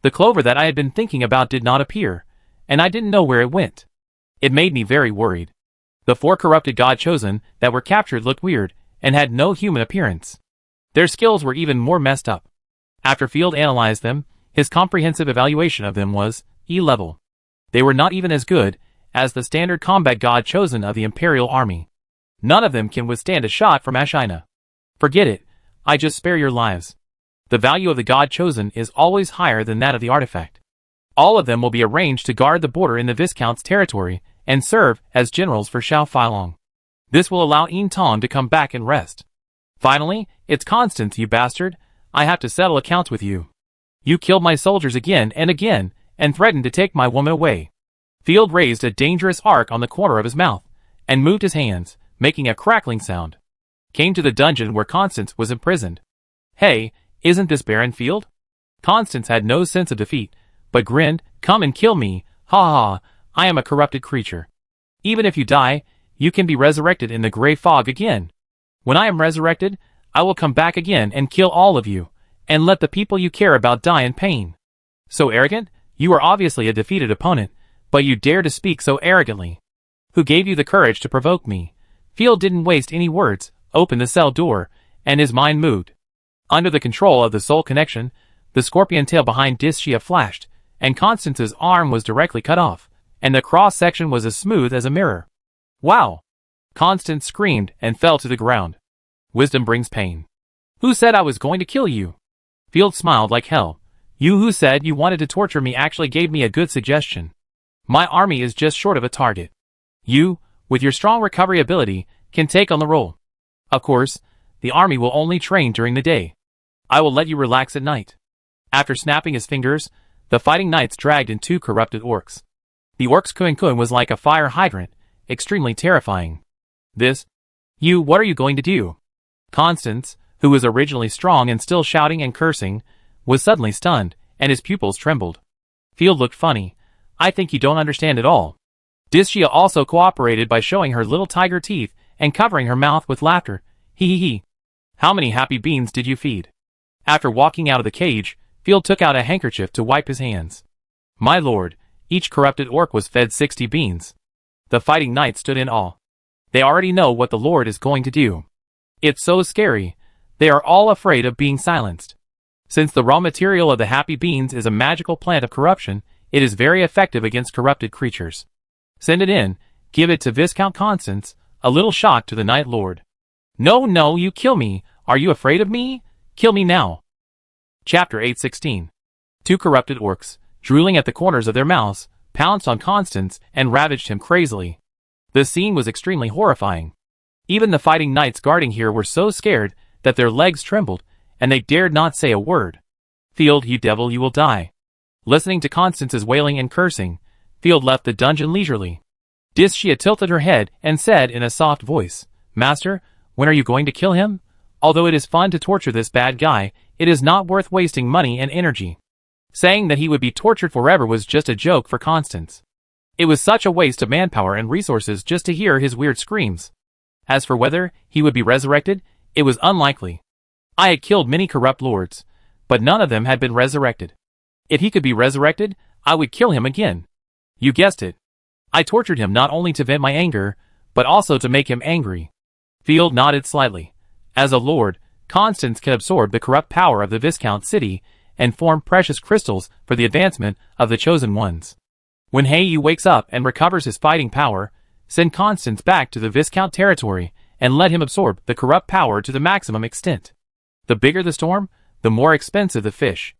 The clover that I had been thinking about did not appear, and I didn't know where it went. It made me very worried. The 4 corrupted God Chosen that were captured looked weird, and had no human appearance. Their skills were even more messed up. After Field analyzed them, his comprehensive evaluation of them was E-level. They were not even as good as the standard combat God Chosen of the Imperial Army. None of them can withstand a shot from Ashina. Forget it, I just spare your lives. The value of the God Chosen is always higher than that of the artifact. All of them will be arranged to guard the border in the Viscount's territory and serve as generals for Xiao Feilong. This will allow Yin Tong to come back and rest. Finally, it's Constance, you bastard. I have to settle accounts with you. You killed my soldiers again and threatened to take my woman away. Field raised a dangerous arc on the corner of his mouth and moved his hands, making a crackling sound. Came to the dungeon where Constance was imprisoned. Hey, isn't this Baron Field? Constance had no sense of defeat, but grinned. Come and kill me, ha ha, I am a corrupted creature. Even if you die, you can be resurrected in the gray fog again. When I am resurrected, I will come back again and kill all of you, and let the people you care about die in pain. So arrogant? You are obviously a defeated opponent, but you dare to speak so arrogantly. Who gave you the courage to provoke me? Field didn't waste any words, opened the cell door, and his mind moved. Under the control of the soul connection, the scorpion tail behind Discia flashed, and Constance's arm was directly cut off, and the cross-section was as smooth as a mirror. Wow! Constance screamed and fell to the ground. Wisdom brings pain. Who said I was going to kill you? Field smiled like hell. You who said you wanted to torture me actually gave me a good suggestion. My army is just short of a target. You, with your strong recovery ability, can take on the role. Of course, the army will only train during the day. I will let you relax at night. After snapping his fingers, the fighting knights dragged in 2 corrupted orcs. The orc's kun was like a fire hydrant, extremely terrifying. What are you going to do? Constance, who was originally strong and still shouting and cursing, was suddenly stunned, and his pupils trembled. Field looked funny. I think you don't understand at all. Discia also cooperated by showing her little tiger teeth and covering her mouth with laughter. Hee. How many happy beans did you feed? After walking out of the cage, Field took out a handkerchief to wipe his hands. My lord, each corrupted orc was fed 60 beans. The fighting knights stood in awe. They already know what the lord is going to do. It's so scary. They are all afraid of being silenced. Since the raw material of the happy beans is a magical plant of corruption, it is very effective against corrupted creatures. Send it in, give it to Viscount Constance, a little shock to the Night Lord. No, you kill me. Are you afraid of me? Kill me now. Chapter 816. 2 corrupted orcs, drooling at the corners of their mouths, pounced on Constance and ravaged him crazily. The scene was extremely horrifying. Even the fighting knights guarding here were so scared that their legs trembled, and they dared not say a word. Field, you devil, you will die. Listening to Constance's wailing and cursing, Field left the dungeon leisurely. Dischia tilted her head and said in a soft voice, Master, when are you going to kill him? Although it is fun to torture this bad guy, it is not worth wasting money and energy. Saying that he would be tortured forever was just a joke for Constance. It was such a waste of manpower and resources just to hear his weird screams. As for whether he would be resurrected, it was unlikely. I had killed many corrupt lords, but none of them had been resurrected. If he could be resurrected, I would kill him again. You guessed it. I tortured him not only to vent my anger, but also to make him angry. Field nodded slightly. As a lord, Constance can absorb the corrupt power of the Viscount city and form precious crystals for the advancement of the chosen ones. When Heiyu wakes up and recovers his fighting power, send Constance back to the Viscount territory and let him absorb the corrupt power to the maximum extent. The bigger the storm, the more expensive the fish.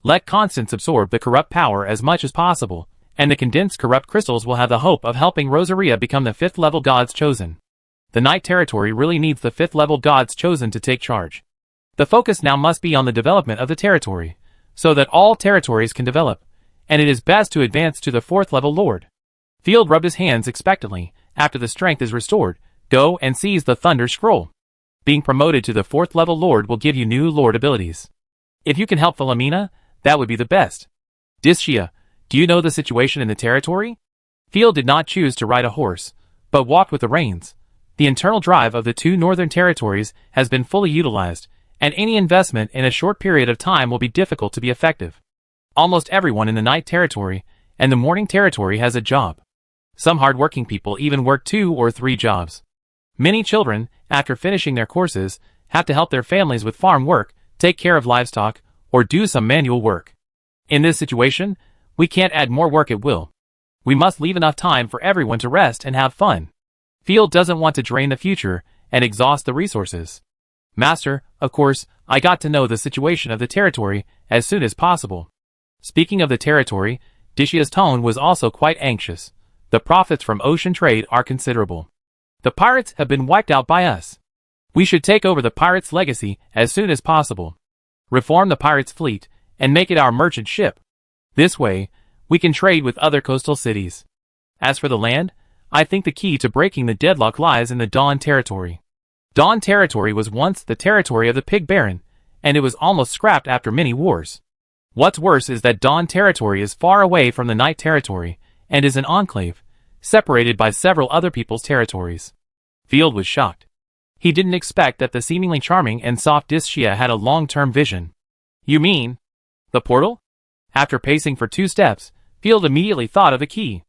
Let Constance absorb the corrupt power as much as possible, and the condensed corrupt crystals will have the hope of helping Rosaria become the 5th level God's Chosen. The Knight territory really needs the 5th level God's Chosen to take charge. The focus now must be on the development of the territory, so that all territories can develop, and it is best to advance to the 4th level Lord. Field rubbed his hands expectantly. After the strength is restored, go and seize the Thunder Scroll. Being promoted to the 4th level Lord will give you new Lord abilities. If you can help Philomena, that would be the best. Dischia, do you know the situation in the territory? Field did not choose to ride a horse, but walked with the reins. The internal drive of the 2 northern territories has been fully utilized, and any investment in a short period of time will be difficult to be effective. Almost everyone in the Night territory and the Morning territory has a job. Some hard-working people even work 2 or 3 jobs. Many children, after finishing their courses, have to help their families with farm work, take care of livestock, or do some manual work. In this situation, we can't add more work at will. We must leave enough time for everyone to rest and have fun. Field doesn't want to drain the future and exhaust the resources. Master, of course, I got to know the situation of the territory as soon as possible. Speaking of the territory, Dishia's tone was also quite anxious. The profits from ocean trade are considerable. The pirates have been wiped out by us. We should take over the pirates' legacy as soon as possible. Reform the pirates' fleet and make it our merchant ship. This way, we can trade with other coastal cities. As for the land, I think the key to breaking the deadlock lies in the Dawn territory. Dawn territory was once the territory of the Pig Baron, and it was almost scrapped after many wars. What's worse is that Dawn territory is far away from the Night territory, and is an enclave, separated by several other people's territories. Field was shocked. He didn't expect that the seemingly charming and soft Dischia had a long-term vision. You mean the portal? After pacing for 2 steps, Field immediately thought of a key.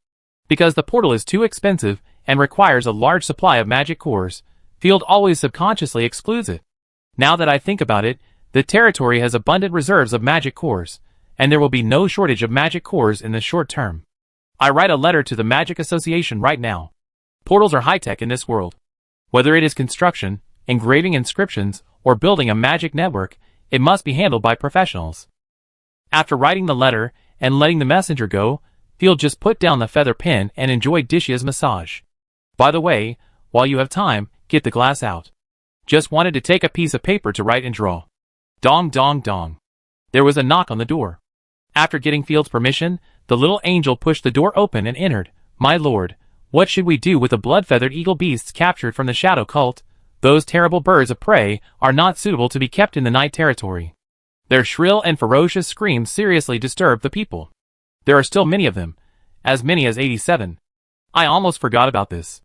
Because the portal is too expensive and requires a large supply of magic cores, Field always subconsciously excludes it. Now that I think about it, the territory has abundant reserves of magic cores, and there will be no shortage of magic cores in the short term. I write a letter to the Magic Association right now. Portals are high-tech in this world. Whether it is construction, engraving inscriptions, or building a magic network, it must be handled by professionals. After writing the letter and letting the messenger go, Field just put down the feather pen and enjoyed Dishia's massage. By the way, while you have time, get the glass out. Just wanted to take a piece of paper to write and draw. Dong dong dong. There was a knock on the door. After getting Field's permission, the little angel pushed the door open and entered. My lord, what should we do with the blood-feathered eagle beasts captured from the Shadow Cult? Those terrible birds of prey are not suitable to be kept in the Night territory. Their shrill and ferocious screams seriously disturb the people. There are still many of them, as many as 87. I almost forgot about this.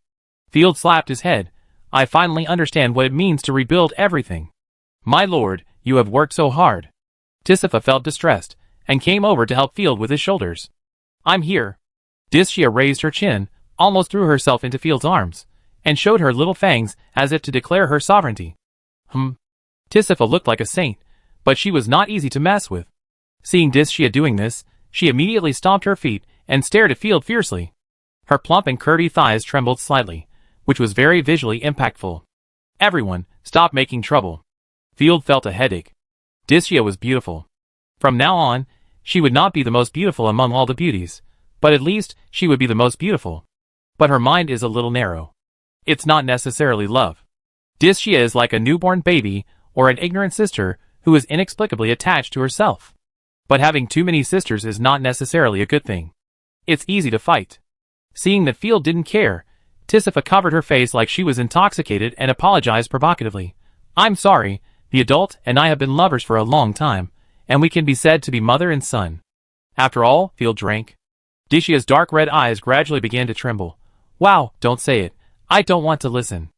Field slapped his head. I finally understand what it means to rebuild everything. My lord, you have worked so hard. Tisifa felt distressed, and came over to help Field with his shoulders. I'm here. Dischia raised her chin, almost threw herself into Field's arms, and showed her little fangs as if to declare her sovereignty. Tisifa looked like a saint, but she was not easy to mess with. Seeing Dischia doing this, she immediately stomped her feet and stared at Field fiercely. Her plump and curvy thighs trembled slightly, which was very visually impactful. Everyone, stop making trouble. Field felt a headache. Dischia was beautiful. From now on, she would not be the most beautiful among all the beauties, but at least she would be the most beautiful. But her mind is a little narrow. It's not necessarily love. She is like a newborn baby or an ignorant sister who is inexplicably attached to herself. But having too many sisters is not necessarily a good thing. It's easy to fight. Seeing that Field didn't care, Tisifa covered her face like she was intoxicated and apologized provocatively. I'm sorry, the adult and I have been lovers for a long time, and we can be said to be mother and son. After all, Field drank. Dishia's dark red eyes gradually began to tremble. Wow, don't say it. I don't want to listen.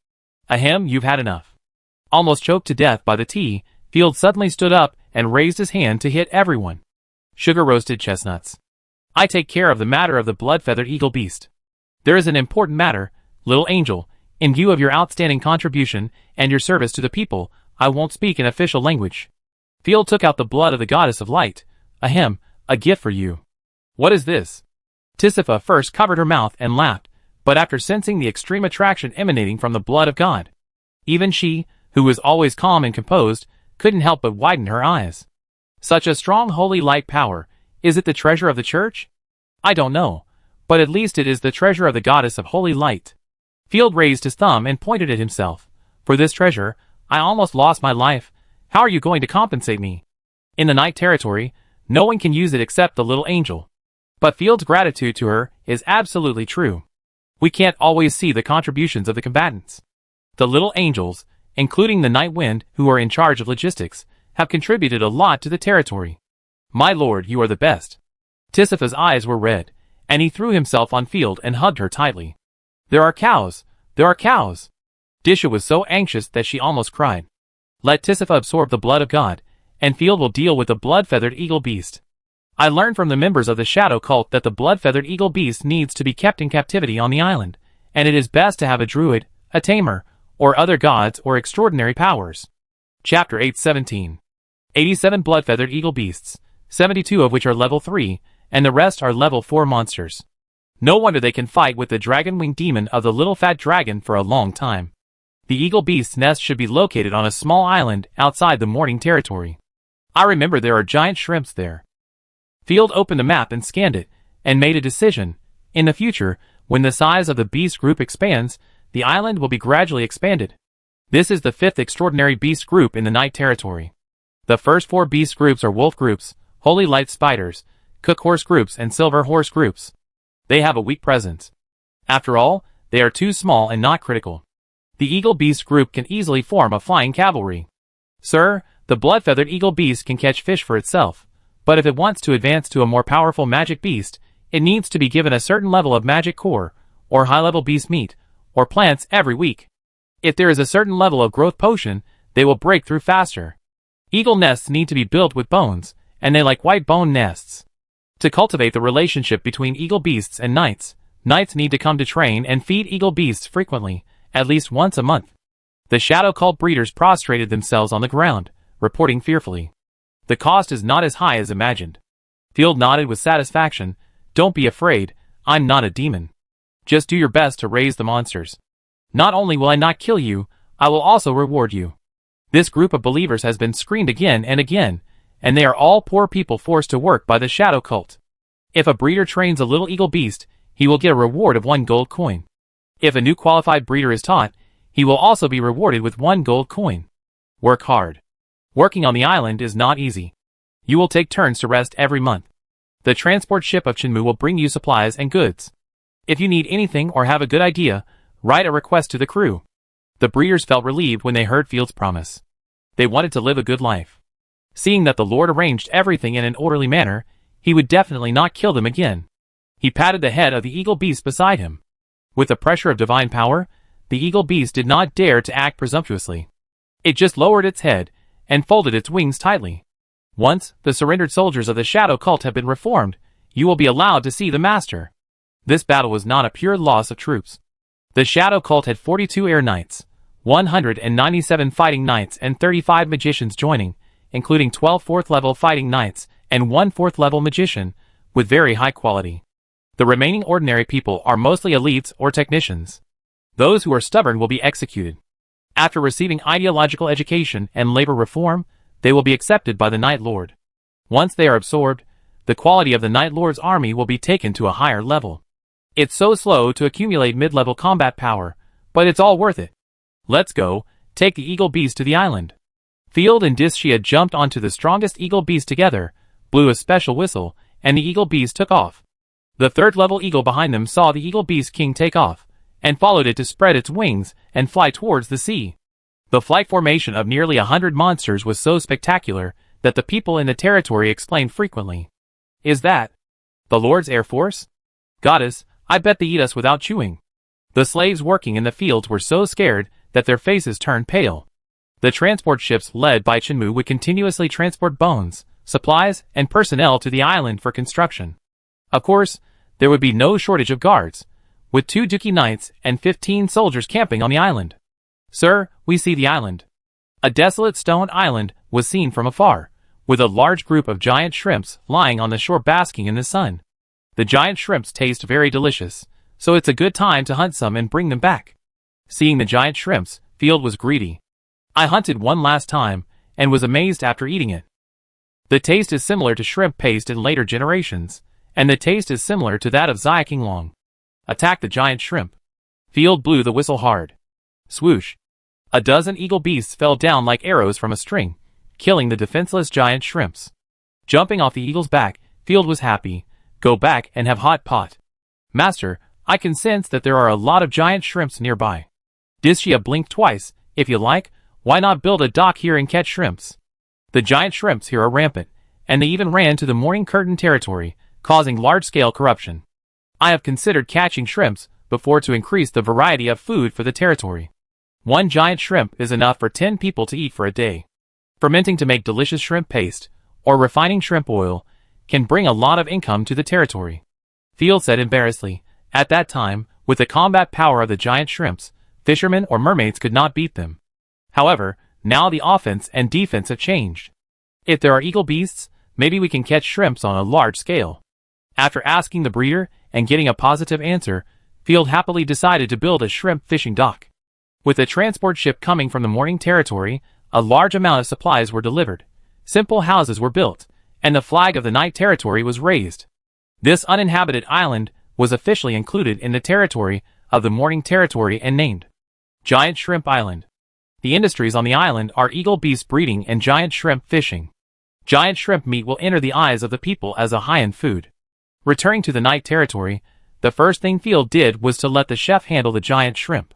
Ahem, you've had enough. Almost choked to death by the tea, Field suddenly stood up and raised his hand to hit everyone. Sugar roasted chestnuts. I take care of the matter of the blood-feathered eagle beast. There is an important matter, little angel. In view of your outstanding contribution and your service to the people, I won't speak in official language. Field took out the blood of the goddess of light. Ahem, a gift for you. What is this? Tisifa first covered her mouth and laughed, but after sensing the extreme attraction emanating from the blood of God, even she, who was always calm and composed, couldn't help but widen her eyes. Such a strong holy light power, is it the treasure of the church? I don't know, but at least it is the treasure of the goddess of holy light. Field raised his thumb and pointed at himself. For this treasure, I almost lost my life. How are you going to compensate me? In the night territory, no one can use it except the little angel. But Field's gratitude to her is absolutely true. We can't always see the contributions of the combatants. The little angels, including the night wind who are in charge of logistics, have contributed a lot to the territory. My lord, you are the best. Tisifa's eyes were red, and he threw himself on Field and hugged her tightly. There are cows! There are cows! Disha was so anxious that she almost cried. Let Tisifa absorb the blood of God, and Field will deal with the blood-feathered eagle beast. I learned from the members of the Shadow Cult that the blood-feathered eagle beast needs to be kept in captivity on the island, and it is best to have a druid, a tamer, or other gods or extraordinary powers. Chapter 817. 87 blood-feathered eagle beasts, 72 of which are level 3, and the rest are level 4 monsters. No wonder they can fight with the dragon-winged demon of the little fat dragon for a long time. The eagle beast's nest should be located on a small island outside the Morning Territory. I remember there are giant shrimps there. Field opened a map and scanned it, and made a decision. In the future, when the size of the beast group expands, the island will be gradually expanded. This is the 5th extraordinary beast group in the Night Territory. The first 4 beast groups are wolf groups, holy light spiders, cook horse groups, and silver horse groups. They have a weak presence. After all, they are too small and not critical. The eagle beast group can easily form a flying cavalry. Sir, the blood-feathered eagle beast can catch fish for itself, but if it wants to advance to a more powerful magic beast, it needs to be given a certain level of magic core, or high-level beast meat, or plants every week. If there is a certain level of growth potion, they will break through faster. Eagle nests need to be built with bones, and they like white bone nests. To cultivate the relationship between eagle beasts and knights, knights need to come to train and feed eagle beasts frequently, at least once a month. The Shadow Cult breeders prostrated themselves on the ground, reporting fearfully. The cost is not as high as imagined. Field nodded with satisfaction. Don't be afraid, I'm not a demon. Just do your best to raise the monsters. Not only will I not kill you, I will also reward you. This group of believers has been screened again and again, and they are all poor people forced to work by the Shadow Cult. If a breeder trains a little eagle beast, he will get a reward of 1 gold coin. If a new qualified breeder is taught, he will also be rewarded with 1 gold coin. Work hard. Working on the island is not easy. You will take turns to rest every month. The transport ship of Chinmu will bring you supplies and goods. If you need anything or have a good idea, write a request to the crew. The breeders felt relieved when they heard Field's promise. They wanted to live a good life. Seeing that the Lord arranged everything in an orderly manner, he would definitely not kill them again. He patted the head of the eagle beast beside him. With the pressure of divine power, the eagle beast did not dare to act presumptuously. It just lowered its head and folded its wings tightly. Once the surrendered soldiers of the Shadow Cult have been reformed, you will be allowed to see the master. This battle was not a pure loss of troops. The Shadow Cult had 42 air knights, 197 fighting knights and 35 magicians joining, including 12 4th-level fighting knights and 1 4th-level magician, with very high quality. The remaining ordinary people are mostly elites or technicians. Those who are stubborn will be executed. After receiving ideological education and labor reform, they will be accepted by the Night Lord. Once they are absorbed, the quality of the Night Lord's army will be taken to a higher level. It's so slow to accumulate mid-level combat power, But it's all worth it. Let's go, take the eagle bees to the island. Field and Dischia jumped onto the strongest eagle bees together, blew a special whistle, and the eagle bees took off. The third-level eagle behind them saw the eagle bees king take off, and followed it to spread its wings and fly towards the sea. The flight formation of nearly 100 monsters was so spectacular that the people in the territory explained frequently. Is that the Lord's Air Force? Goddess, I bet they eat us without chewing. The slaves working in the fields were so scared that their faces turned pale. The transport ships led by Chinmu would continuously transport bones, supplies, and personnel to the island for construction. Of course, there would be no shortage of guards, with 2 Dookie Knights and 15 soldiers camping on the island. Sir, we see the island. A desolate stone island was seen from afar, with a large group of giant shrimps lying on the shore basking in the sun. The giant shrimps taste very delicious, so it's a good time to hunt some and bring them back. Seeing the giant shrimps, Field was greedy. I hunted one last time, and was amazed after eating it. The taste is similar to shrimp paste in later generations, and the taste is similar to that of Xiaking Long. Attack the giant shrimp. Field blew the whistle hard. Swoosh. A dozen eagle beasts fell down like arrows from a string, killing the defenseless giant shrimps. Jumping off the eagle's back, Field was happy. Go back and have hot pot. Master, I can sense that there are a lot of giant shrimps nearby. Dischia blinked twice. If you like, why not build a dock here and catch shrimps? The giant shrimps here are rampant, and they even ran to the Morning Curtain territory, causing large-scale corruption. I have considered catching shrimps before to increase the variety of food for the territory. 1 giant shrimp is enough for 10 people to eat for a day. Fermenting to make delicious shrimp paste, or refining shrimp oil, can bring a lot of income to the territory. Field said embarrassedly. At that time, with the combat power of the giant shrimps, fishermen or mermaids could not beat them. However, now the offense and defense have changed. If there are eagle beasts, maybe we can catch shrimps on a large scale. After asking the breeder and getting a positive answer, Field happily decided to build a shrimp fishing dock. With a transport ship coming from the Morning Territory, a large amount of supplies were delivered. Simple houses were built, and the flag of the Night Territory was raised. This uninhabited island was officially included in the territory of the Morning Territory and named Giant Shrimp Island. The industries on the island are eagle beast breeding and giant shrimp fishing. Giant shrimp meat will enter the eyes of the people as a high-end food. Returning to the Night Territory, the first thing Field did was to let the chef handle the giant shrimp.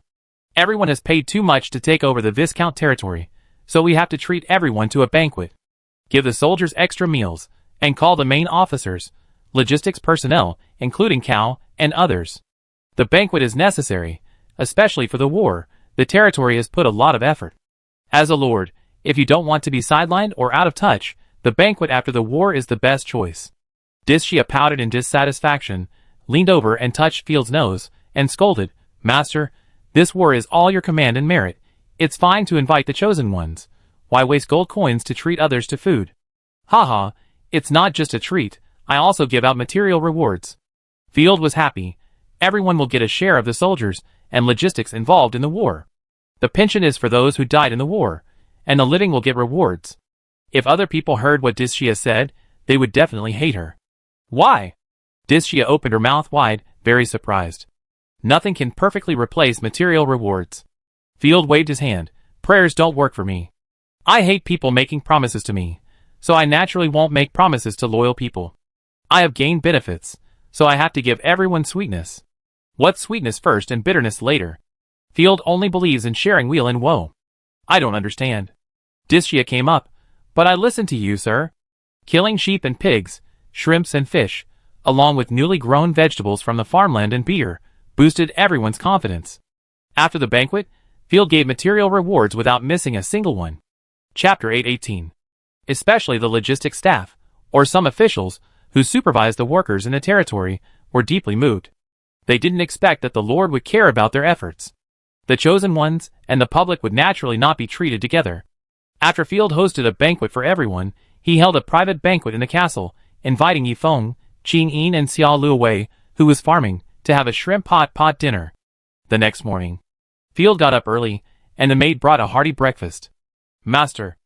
Everyone has paid too much to take over the Viscount territory, so we have to treat everyone to a banquet. Give the soldiers extra meals, and call the main officers, logistics personnel, including Cal, and others. The banquet is necessary, especially for the war. The territory has put a lot of effort. As a lord, if you don't want to be sidelined or out of touch, the banquet after the war is the best choice. Dischia pouted in dissatisfaction, leaned over and touched Field's nose, and scolded, Master, this war is all your command and merit. It's fine to invite the chosen ones. Why waste gold coins to treat others to food? Haha, it's not just a treat, I also give out material rewards. Field was happy. Everyone will get a share of the soldiers and logistics involved in the war. The pension is for those who died in the war, and the living will get rewards. If other people heard what Dischia said, they would definitely hate her. Why? Dischia opened her mouth wide, very surprised. Nothing can perfectly replace material rewards. Field waved his hand. Prayers don't work for me. I hate people making promises to me, so I naturally won't make promises to loyal people. I have gained benefits, so I have to give everyone sweetness. What's sweetness first and bitterness later? Field only believes in sharing weal and woe. I don't understand. Dischia came up. But I listen to you, sir. Killing sheep and pigs, shrimps and fish, along with newly grown vegetables from the farmland and beer, boosted everyone's confidence. After the banquet, Field gave material rewards without missing a single one. Chapter 818. Especially the logistics staff, or some officials, who supervised the workers in the territory, were deeply moved. They didn't expect that the Lord would care about their efforts. The chosen ones and the public would naturally not be treated together. After Field hosted a banquet for everyone, he held a private banquet in the castle, inviting Yifeng, Qing Yin and Xiao Luowei, who was farming, to have a shrimp hot pot dinner. The next morning, Field got up early, and the maid brought a hearty breakfast. Master.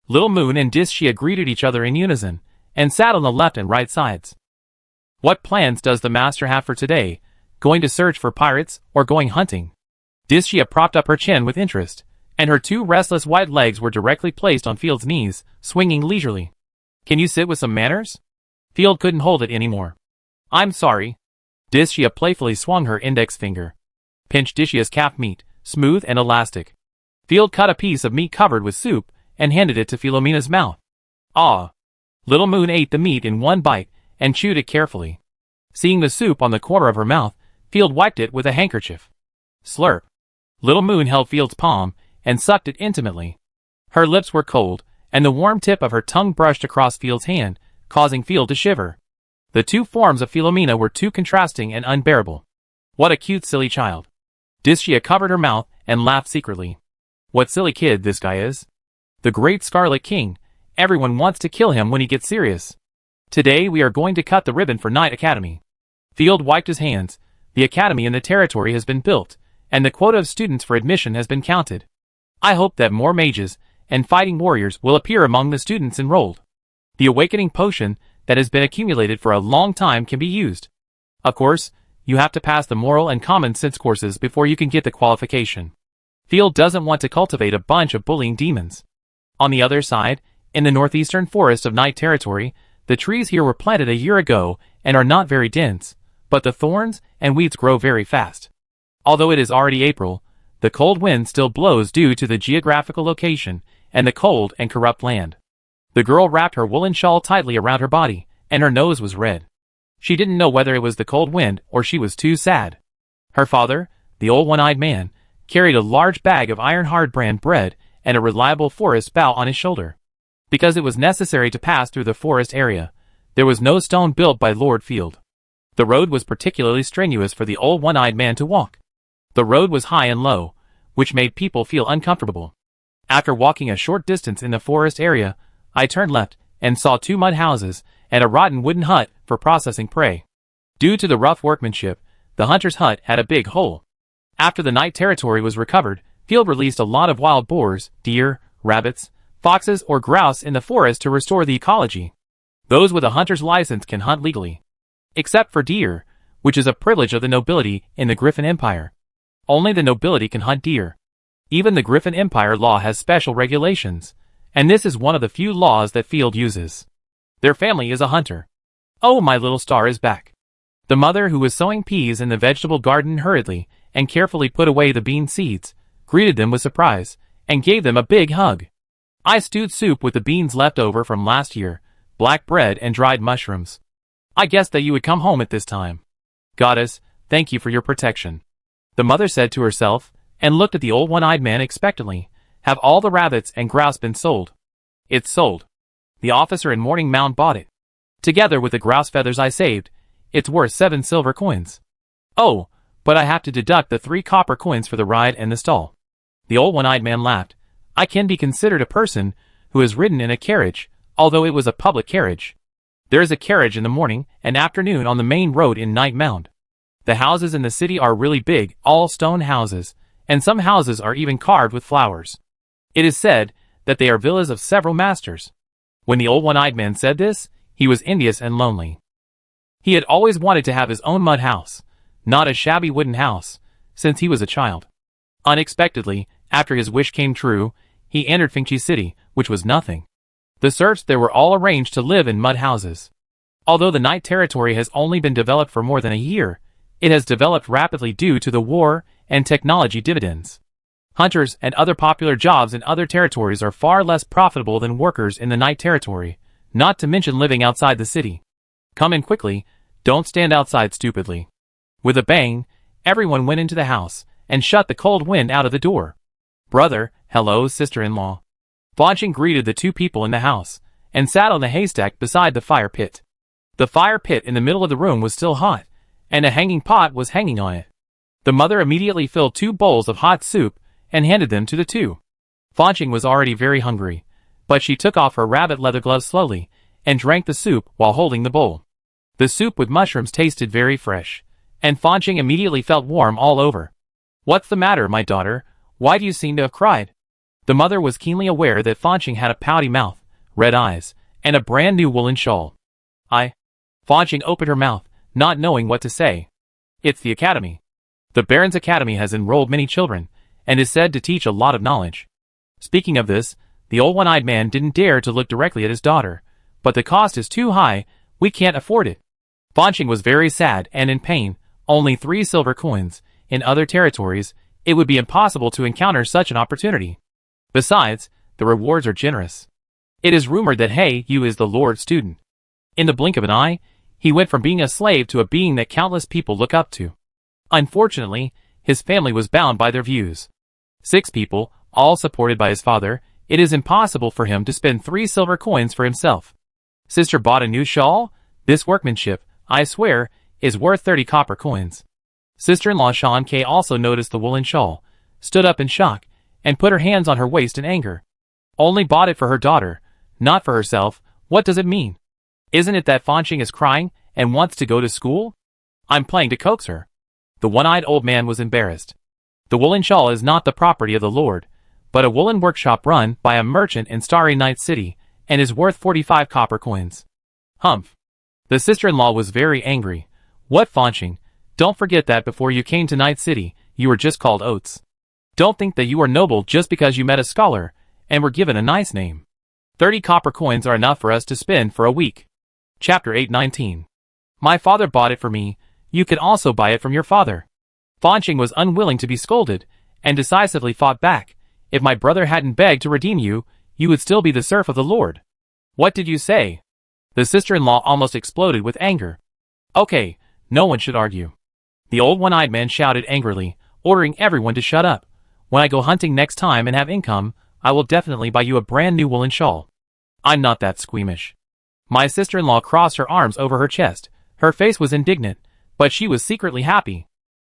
Little Moon and Dischia greeted each other in unison, and sat on the left and right sides. What plans does the master have for today? Going to search for pirates, or going hunting? Discia propped up her chin with interest, and her two restless white legs were directly placed on Field's knees, swinging leisurely. Can you sit with some manners? Field couldn't hold it anymore. I'm sorry. Discia playfully swung her index finger. Pinched Discia's calf meat, smooth and elastic. Field cut a piece of meat covered with soup and handed it to Philomena's mouth. Ah! Little Moon ate the meat in one bite and chewed it carefully. Seeing the soup on the corner of her mouth, Field wiped it with a handkerchief. Slurp. Little Moon held Field's palm and sucked it intimately. Her lips were cold, and the warm tip of her tongue brushed across Field's hand, causing Field to shiver. The two forms of Philomena were too contrasting and unbearable. What a cute silly child. Discia covered her mouth and laughed secretly. What silly kid this guy is. The great Scarlet King. Everyone wants to kill him when he gets serious. Today we are going to cut the ribbon for Knight Academy. Field wiped his hands. The academy in the territory has been built, and the quota of students for admission has been counted. I hope that more mages and fighting warriors will appear among the students enrolled. The awakening potion that has been accumulated for a long time can be used. Of course, you have to pass the moral and common sense courses before you can get the qualification. Field doesn't want to cultivate a bunch of bullying demons. On the other side, in the northeastern forest of Knight territory, the trees here were planted a year ago and are not very dense, but the thorns and weeds grow very fast. Although it is already April, the cold wind still blows due to the geographical location and the cold and corrupt land. The girl wrapped her woolen shawl tightly around her body, and her nose was red. She didn't know whether it was the cold wind or she was too sad. Her father, the old one-eyed man, carried a large bag of iron-hard brand bread and a reliable forest bough on his shoulder. Because it was necessary to pass through the forest area, there was no stone built by Lord Field. The road was particularly strenuous for the old one-eyed man to walk. The road was high and low, which made people feel uncomfortable. After walking a short distance in the forest area, I turned left and saw two mud houses and a rotten wooden hut for processing prey. Due to the rough workmanship, the hunter's hut had a big hole. After the Knight territory was recovered, Field released a lot of wild boars, deer, rabbits, foxes or grouse in the forest to restore the ecology. Those with a hunter's license can hunt legally. Except for deer, which is a privilege of the nobility in the Griffin Empire. Only the nobility can hunt deer. Even the Griffin Empire law has special regulations, and this is one of the few laws that Field uses. Their family is a hunter. Oh, my little star is back. The mother, who was sowing peas in the vegetable garden hurriedly and carefully put away the bean seeds, greeted them with surprise and gave them a big hug. I stewed soup with the beans left over from last year, black bread and dried mushrooms. I guessed that you would come home at this time. Goddess, thank you for your protection. The mother said to herself, and looked at the old one-eyed man expectantly. Have all the rabbits and grouse been sold? It's sold. The officer in Morning Mound bought it. Together with the grouse feathers I saved, it's worth 7 silver coins. Oh, but I have to deduct the 3 copper coins for the ride and the stall. The old one-eyed man laughed. I can be considered a person who has ridden in a carriage, although it was a public carriage. There is a carriage in the morning and afternoon on the main road in Knight Mound. The houses in the city are really big, all stone houses, and some houses are even carved with flowers. It is said that they are villas of several masters. When the old one-eyed man said this, he was envious and lonely. He had always wanted to have his own mud house, not a shabby wooden house, since he was a child. Unexpectedly, after his wish came true, he entered Fingchi City, which was nothing. The serfs there were all arranged to live in mud houses. Although the Knight territory has only been developed for more than a year, it has developed rapidly due to the war and technology dividends. Hunters and other popular jobs in other territories are far less profitable than workers in the Knight territory, not to mention living outside the city. Come in quickly, don't stand outside stupidly. With a bang, everyone went into the house and shut the cold wind out of the door. Brother, hello, sister-in-law. Fancheng greeted the two people in the house and sat on the haystack beside the fire pit. The fire pit in the middle of the room was still hot, and a hanging pot was hanging on it. The mother immediately filled 2 bowls of hot soup and handed them to the two. Fancheng was already very hungry, but she took off her rabbit leather gloves slowly and drank the soup while holding the bowl. The soup with mushrooms tasted very fresh, and Fancheng immediately felt warm all over. What's the matter, my daughter? Why do you seem to have cried? The mother was keenly aware that Fancheng had a pouty mouth, red eyes, and a brand new woolen shawl. Fancheng opened her mouth, not knowing what to say. It's the academy. The Baron's Academy has enrolled many children, and is said to teach a lot of knowledge. Speaking of this, the old one-eyed man didn't dare to look directly at his daughter, but the cost is too high, we can't afford it. Fanqing was very sad and in pain, only 3 silver coins. In other territories, it would be impossible to encounter such an opportunity. Besides, the rewards are generous. It is rumored that He Yu is the Lord's student. In the blink of an eye, he went from being a slave to a being that countless people look up to. Unfortunately, his family was bound by their views. 6 people, all supported by his father, it is impossible for him to spend 3 silver coins for himself. Sister bought a new shawl? This workmanship, I swear, is worth 30 copper coins. Sister-in-law Shan Ke also noticed the woolen shawl, stood up in shock, and put her hands on her waist in anger. Only bought it for her daughter, not for herself. What does it mean? Isn't it that Fanqing is crying and wants to go to school? I'm playing to coax her. The one-eyed old man was embarrassed. The woolen shawl is not the property of the Lord, but a woolen workshop run by a merchant in Starry Night City, and is worth 45 copper coins. Humph. The sister-in-law was very angry. What, Fanqing? Don't forget that before you came to Night City, you were just called Oats. Don't think that you are noble just because you met a scholar, and were given a nice name. 30 copper coins are enough for us to spend for a week. Chapter 8:19. My father bought it for me, you can also buy it from your father. Fanqing was unwilling to be scolded, and decisively fought back. If my brother hadn't begged to redeem you, you would still be the serf of the Lord. What did you say? The sister-in-law almost exploded with anger. Okay, no one should argue. The old one-eyed man shouted angrily, ordering everyone to shut up. When I go hunting next time and have income, I will definitely buy you a brand new woolen shawl. I'm not that squeamish. My sister-in-law crossed her arms over her chest. Her face was indignant, but she was secretly happy.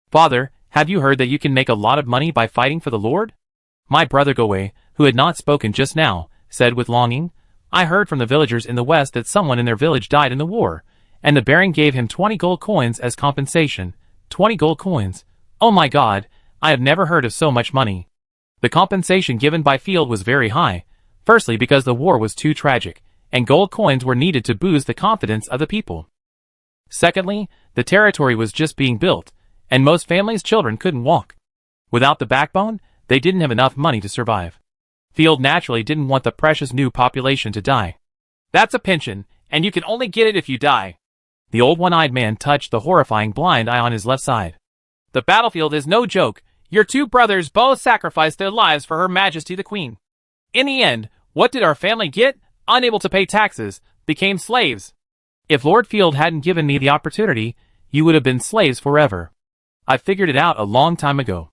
Father, have you heard that you can make a lot of money by fighting for the Lord? My brother Goei, who had not spoken just now, said with longing. I heard from the villagers in the west that someone in their village died in the war, and the Baron gave him 20 gold coins as compensation. 20 gold coins. Oh my God, I have never heard of so much money. The compensation given by Field was very high, firstly because the war was too tragic, and gold coins were needed to boost the confidence of the people. Secondly, the territory was just being built, and most families' children couldn't walk. Without the backbone, they didn't have enough money to survive. Field naturally didn't want the precious new population to die. That's a pension, and you can only get it if you die. The old one-eyed man touched the horrifying blind eye on his left side. The battlefield is no joke. Your 2 brothers both sacrificed their lives for Her Majesty the Queen. In the end, what did our family get? Unable to pay taxes, became slaves. If Lord Field hadn't given me the opportunity, you would have been slaves forever. I figured it out a long time ago.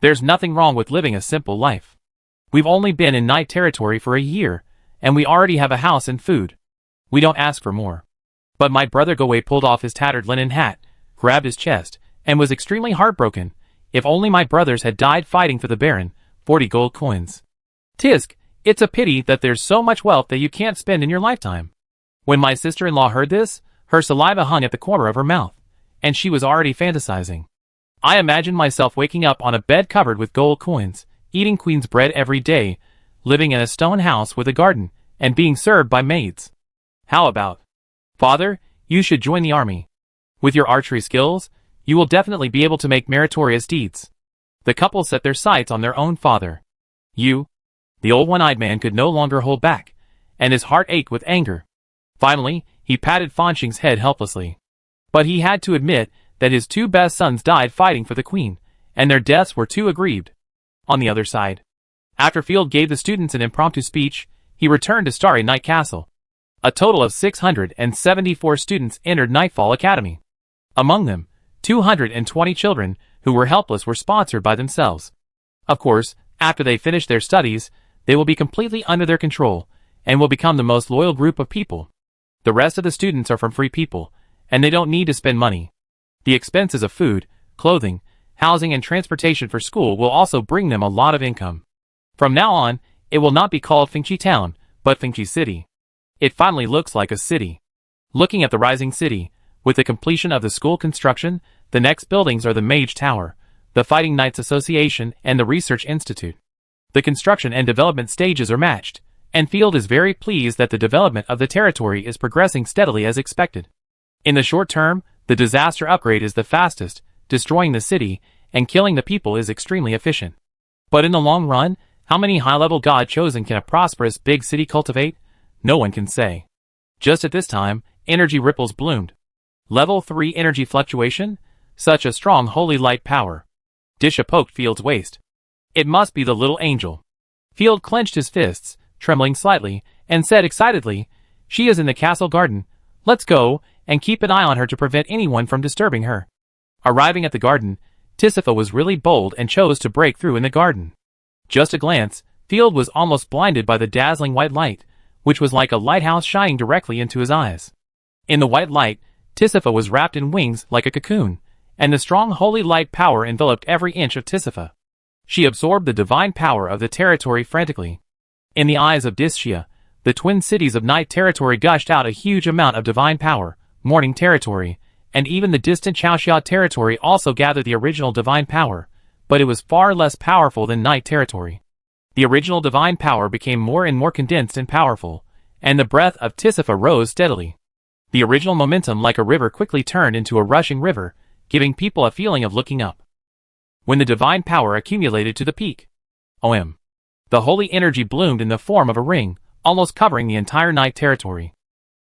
There's nothing wrong with living a simple life. We've only been in night territory for a year, and we already have a house and food. We don't ask for more. But my brother Goei pulled off his tattered linen hat, grabbed his chest, and was extremely heartbroken. If only my brothers had died fighting for the Baron. 40 gold coins. Tisk, it's a pity that there's so much wealth that you can't spend in your lifetime. When my sister-in-law heard this, her saliva hung at the corner of her mouth, and she was already fantasizing. I imagined myself waking up on a bed covered with gold coins, eating queen's bread every day, living in a stone house with a garden, and being served by maids. How about? Father, you should join the army. With your archery skills, you will definitely be able to make meritorious deeds. The couple set their sights on their own father. You? The old one-eyed man could no longer hold back, and his heart ached with anger. Finally, he patted Fanqing's head helplessly. But he had to admit that his 2 best sons died fighting for the queen, and their deaths were too aggrieved. On the other side, after Field gave the students an impromptu speech, he returned to Starry Night Castle. A total of 674 students entered Nightfall Academy. Among them, 220 children who were helpless were sponsored by themselves. Of course, after they finish their studies, they will be completely under their control, and will become the most loyal group of people. The rest of the students are from free people, and they don't need to spend money. The expenses of food, clothing, housing and transportation for school will also bring them a lot of income. From now on, it will not be called Fengqi Town, but Fengqi City. It finally looks like a city. Looking at the rising city, with the completion of the school construction, the next buildings are the Mage Tower, the Fighting Knights Association, and the Research Institute. The construction and development stages are matched, and Field is very pleased that the development of the territory is progressing steadily as expected. In the short term, the disaster upgrade is the fastest, destroying the city, and killing the people is extremely efficient. But in the long run, how many high-level God-chosen can a prosperous big city cultivate? No one can say. Just at this time, energy ripples bloomed. Level 3 energy fluctuation? Such a strong holy light power. Disha poked Field's waist. It must be the little angel. Field clenched his fists, trembling slightly, and said excitedly, "She is in the castle garden. Let's go, and keep an eye on her to prevent anyone from disturbing her." Arriving at the garden, Tisifa was really bold and chose to break through in the garden. Just a glance, Field was almost blinded by the dazzling white light, which was like a lighthouse shining directly into his eyes. In the white light, Tisifa was wrapped in wings like a cocoon, and the strong holy light power enveloped every inch of Tisifa. She absorbed the divine power of the territory frantically. In the eyes of Dishia, the twin cities of night territory gushed out a huge amount of divine power. Morning territory, and even the distant Chaoxia territory also gathered the original divine power, but it was far less powerful than night territory. The original divine power became more and more condensed and powerful, and the breath of Tisifa rose steadily. The original momentum like a river quickly turned into a rushing river, giving people a feeling of looking up. When the divine power accumulated to the peak, the holy energy bloomed in the form of a ring, almost covering the entire night territory.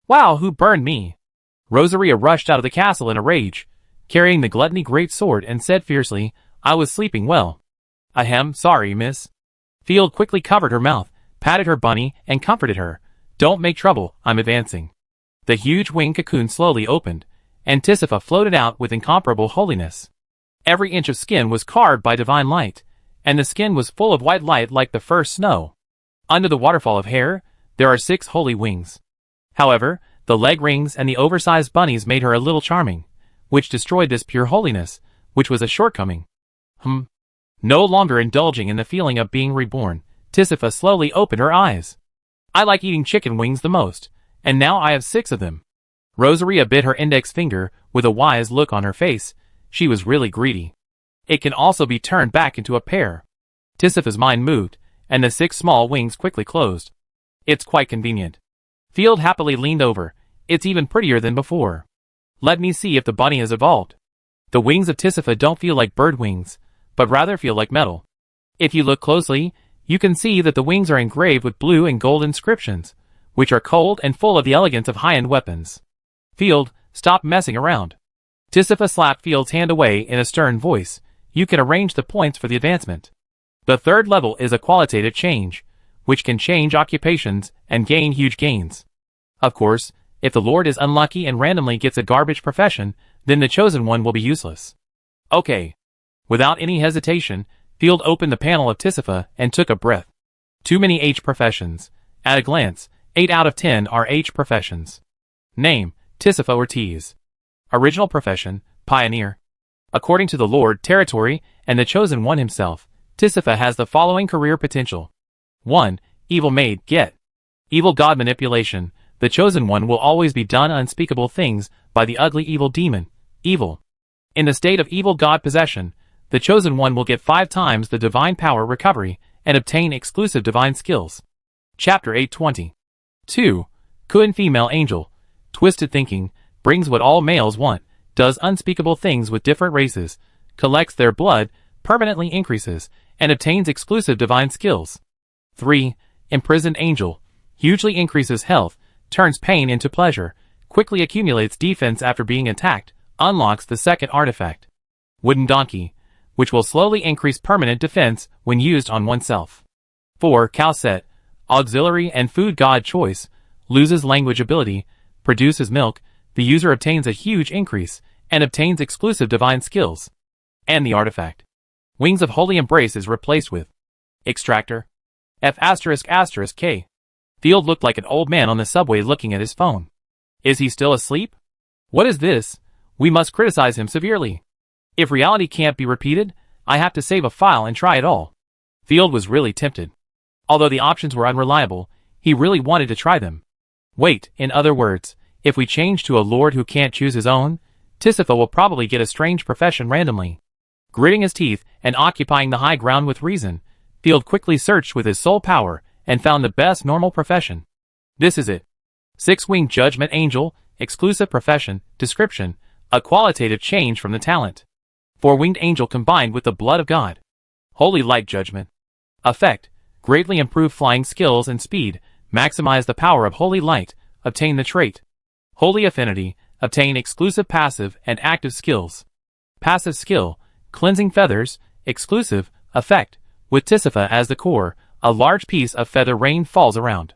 "Wow, who burned me?" Rosaria rushed out of the castle in a rage, carrying the gluttony great sword, and said fiercely, "I was sleeping well." "Ahem, sorry, miss." Field quickly covered her mouth, patted her bunny, and comforted her. "Don't make trouble, I'm advancing." The huge wing cocoon slowly opened, and Tisifa floated out with incomparable holiness. Every inch of skin was carved by divine light, and the skin was full of white light like the first snow. Under the waterfall of hair, there are 6 holy wings. However, the leg rings and the oversized bunnies made her a little charming, which destroyed this pure holiness, which was a shortcoming. No longer indulging in the feeling of being reborn, Tisifa slowly opened her eyes. "I like eating chicken wings the most, and now I have 6 of them." Rosaria bit her index finger with a wise look on her face. She was really greedy. It can also be turned back into a pear. Tisifa's mind moved, and the 6 small wings quickly closed. "It's quite convenient." Field happily leaned over. "It's even prettier than before. Let me see if the bunny has evolved." The wings of Tisifa don't feel like bird wings, but rather feel like metal. If you look closely, you can see that the wings are engraved with blue and gold inscriptions, which are cold and full of the elegance of high-end weapons. "Field, stop messing around." Tisifa slapped Field's hand away in a stern voice. "You can arrange the points for the advancement. The 3rd level is a qualitative change, which can change occupations and gain huge gains. Of course, if the Lord is unlucky and randomly gets a garbage profession, then the chosen one will be useless." "Okay." Without any hesitation, Field opened the panel of Tisifa and took a breath. Too many H professions. At a glance, 8 out of 10 are H professions. Name, Tisifa Ortiz. Original profession, Pioneer. According to the Lord, Territory, and the Chosen One himself, Tisifa has the following career potential. 1. Evil Maid, get. Evil God manipulation. The Chosen One will always be done unspeakable things by the ugly evil demon, evil. In the state of evil God possession, the Chosen One will get 5 times the divine power recovery and obtain exclusive divine skills. Chapter 820. 2. Kun Female Angel. Twisted thinking, brings what all males want, does unspeakable things with different races, collects their blood, permanently increases, and obtains exclusive divine skills. 3. Imprisoned Angel. Hugely increases health, turns pain into pleasure, quickly accumulates defense after being attacked, unlocks the 2nd artifact. Wooden Donkey, which will slowly increase permanent defense when used on oneself. 4. Cowset. Auxiliary and food god choice, loses language ability, produces milk, the user obtains a huge increase, and obtains exclusive divine skills. And the artifact. Wings of Holy Embrace is replaced with Extractor. F***K. Field looked like an old man on the subway looking at his phone. Is he still asleep? What is this? We must criticize him severely. If reality can't be repeated, I have to save a file and try it all. Field was really tempted. Although the options were unreliable, he really wanted to try them. Wait, in other words, if we change to a lord who can't choose his own, Tisifa will probably get a strange profession randomly. Gritting his teeth and occupying the high ground with reason, Field quickly searched with his soul power and found the best normal profession. This is it. 6-Winged Judgment Angel, exclusive profession, description, a qualitative change from the talent. Four-winged angel combined with the blood of God. Holy light judgment. Effect. Greatly improve flying skills and speed. Maximize the power of holy light. Obtain the trait. Holy affinity. Obtain exclusive passive and active skills. Passive skill. Cleansing feathers. Exclusive. Effect. With Tisifa as the core, a large piece of feather rain falls around.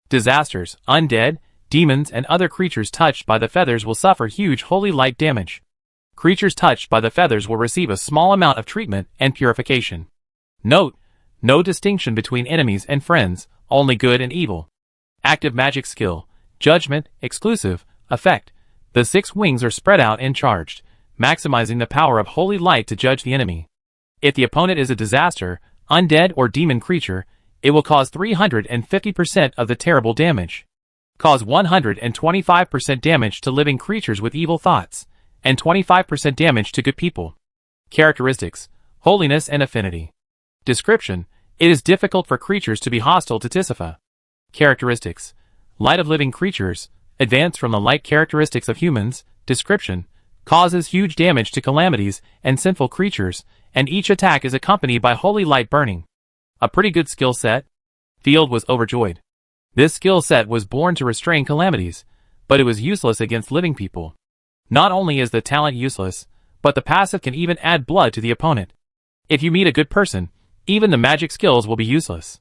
Disasters. Undead, demons and other creatures touched by the feathers will suffer huge holy light damage. Creatures touched by the feathers will receive a small amount of treatment and purification. Note: no distinction between enemies and friends, only good and evil. Active magic skill. Judgment. Exclusive. Effect. The 6 wings are spread out and charged, maximizing the power of holy light to judge the enemy. If the opponent is a disaster, undead or demon creature, it will cause 350% of the terrible damage. Cause 125% damage to living creatures with evil thoughts, and 25% damage to good people. Characteristics: holiness and affinity. Description: it is difficult for creatures to be hostile to Tisifa. Characteristics: light of living creatures, advance from the light characteristics of humans. Description: causes huge damage to calamities and sinful creatures, and each attack is accompanied by holy light burning. A pretty good skill set. Field was overjoyed. This skill set was born to restrain calamities, but it was useless against living people. Not only is the talent useless, but the passive can even add blood to the opponent. If you meet a good person, even the magic skills will be useless.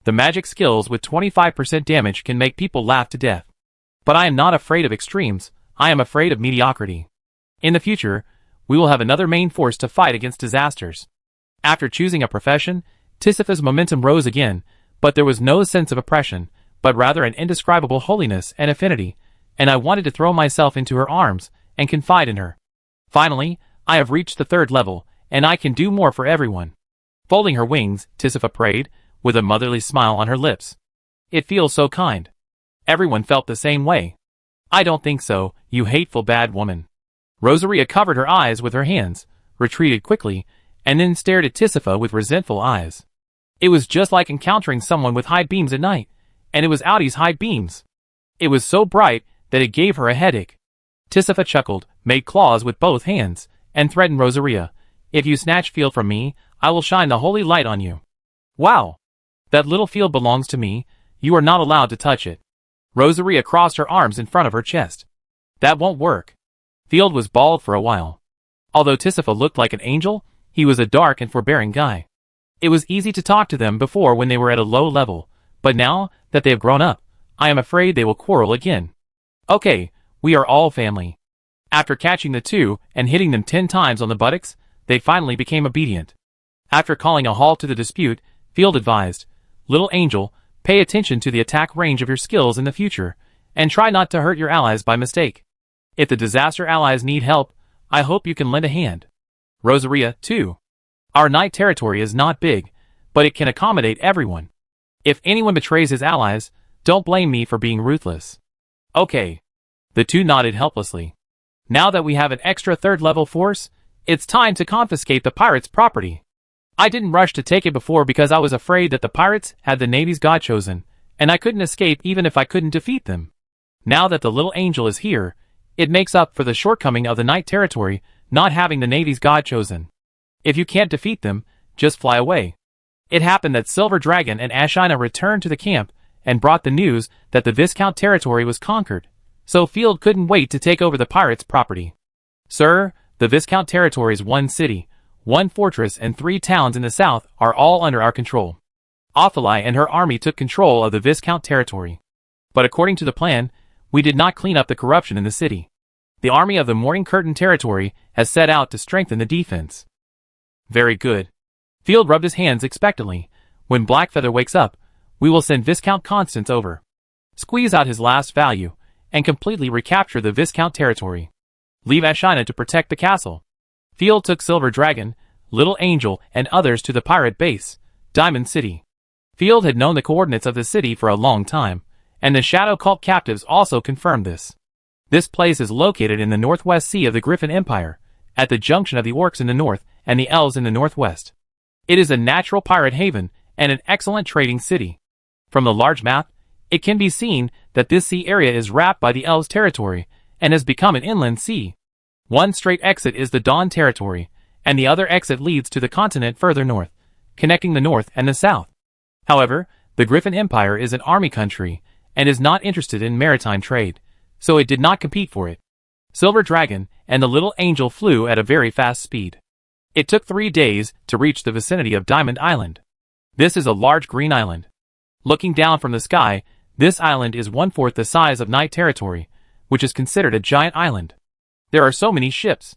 The magic skills with 25% damage can make people laugh to death. But I am not afraid of extremes, I am afraid of mediocrity. In the future, we will have another main force to fight against disasters. After choosing a profession, Tisifa's momentum rose again, but there was no sense of oppression, but rather an indescribable holiness and affinity, and I wanted to throw myself into her arms and confide in her. Finally, I have reached the 3rd level, and I can do more for everyone. Folding her wings, Tisifa prayed, with a motherly smile on her lips. It feels so kind. Everyone felt the same way. I don't think so, you hateful bad woman. Rosaria covered her eyes with her hands, retreated quickly, and then stared at Tisifa with resentful eyes. It was just like encountering someone with high beams at night, and it was Audie's high beams. It was so bright that it gave her a headache. Tisifa chuckled, made claws with both hands, and threatened Rosaria. If you snatch Field from me, I will shine the holy light on you. Wow! That little field belongs to me, you are not allowed to touch it. Rosaria crossed her arms in front of her chest. That won't work. Field was bald for a while. Although Tisifa looked like an angel, he was a dark and forbearing guy. It was easy to talk to them before when they were at a low level, but now that they have grown up, I am afraid they will quarrel again. Okay, we are all family. After catching the two and hitting them 10 times on the buttocks, they finally became obedient. After calling a halt to the dispute, Field advised, Little Angel, pay attention to the attack range of your skills in the future, and try not to hurt your allies by mistake. If the disaster allies need help, I hope you can lend a hand. Rosaria, too. Our night territory is not big, but it can accommodate everyone. If anyone betrays his allies, don't blame me for being ruthless. Okay. The two nodded helplessly. Now that we have an extra 3rd level force, it's time to confiscate the pirates' property. I didn't rush to take it before because I was afraid that the pirates had the Navy's God chosen, and I couldn't escape even if I couldn't defeat them. Now that the little angel is here, it makes up for the shortcoming of the night territory not having the Navy's God chosen. If you can't defeat them, just fly away. It happened that Silver Dragon and Ashina returned to the camp and brought the news that the Viscount territory was conquered, so Field couldn't wait to take over the pirates' property. Sir, the Viscount territory's 1 city, 1 fortress and 3 towns in the south are all under our control. Ophelai and her army took control of the Viscount territory. But according to the plan, we did not clean up the corruption in the city. The army of the Morning Curtain territory has set out to strengthen the defense. Very good. Field rubbed his hands expectantly. When Blackfeather wakes up, we will send Viscount Constance over. Squeeze out his last value, and completely recapture the Viscount territory. Leave Ashina to protect the castle. Field took Silver Dragon, Little Angel, and others to the pirate base, Diamond City. Field had known the coordinates of the city for a long time, and the Shadow Cult captives also confirmed this. This place is located in the northwest sea of the Griffin Empire, at the junction of the Orcs in the north and the Elves in the northwest. It is a natural pirate haven and an excellent trading city. From the large map, it can be seen that this sea area is wrapped by the Elves' territory and has become an inland sea. One straight exit is the Dawn territory, and the other exit leads to the continent further north, connecting the north and the south. However, the Griffin Empire is an army country, and is not interested in maritime trade, so it did not compete for it. Silver Dragon and the little angel flew at a very fast speed. It took 3 days to reach the vicinity of Diamond Island. This is a large green island. Looking down from the sky, this island is 1/4 the size of Night Territory, which is considered a giant island. There are so many ships.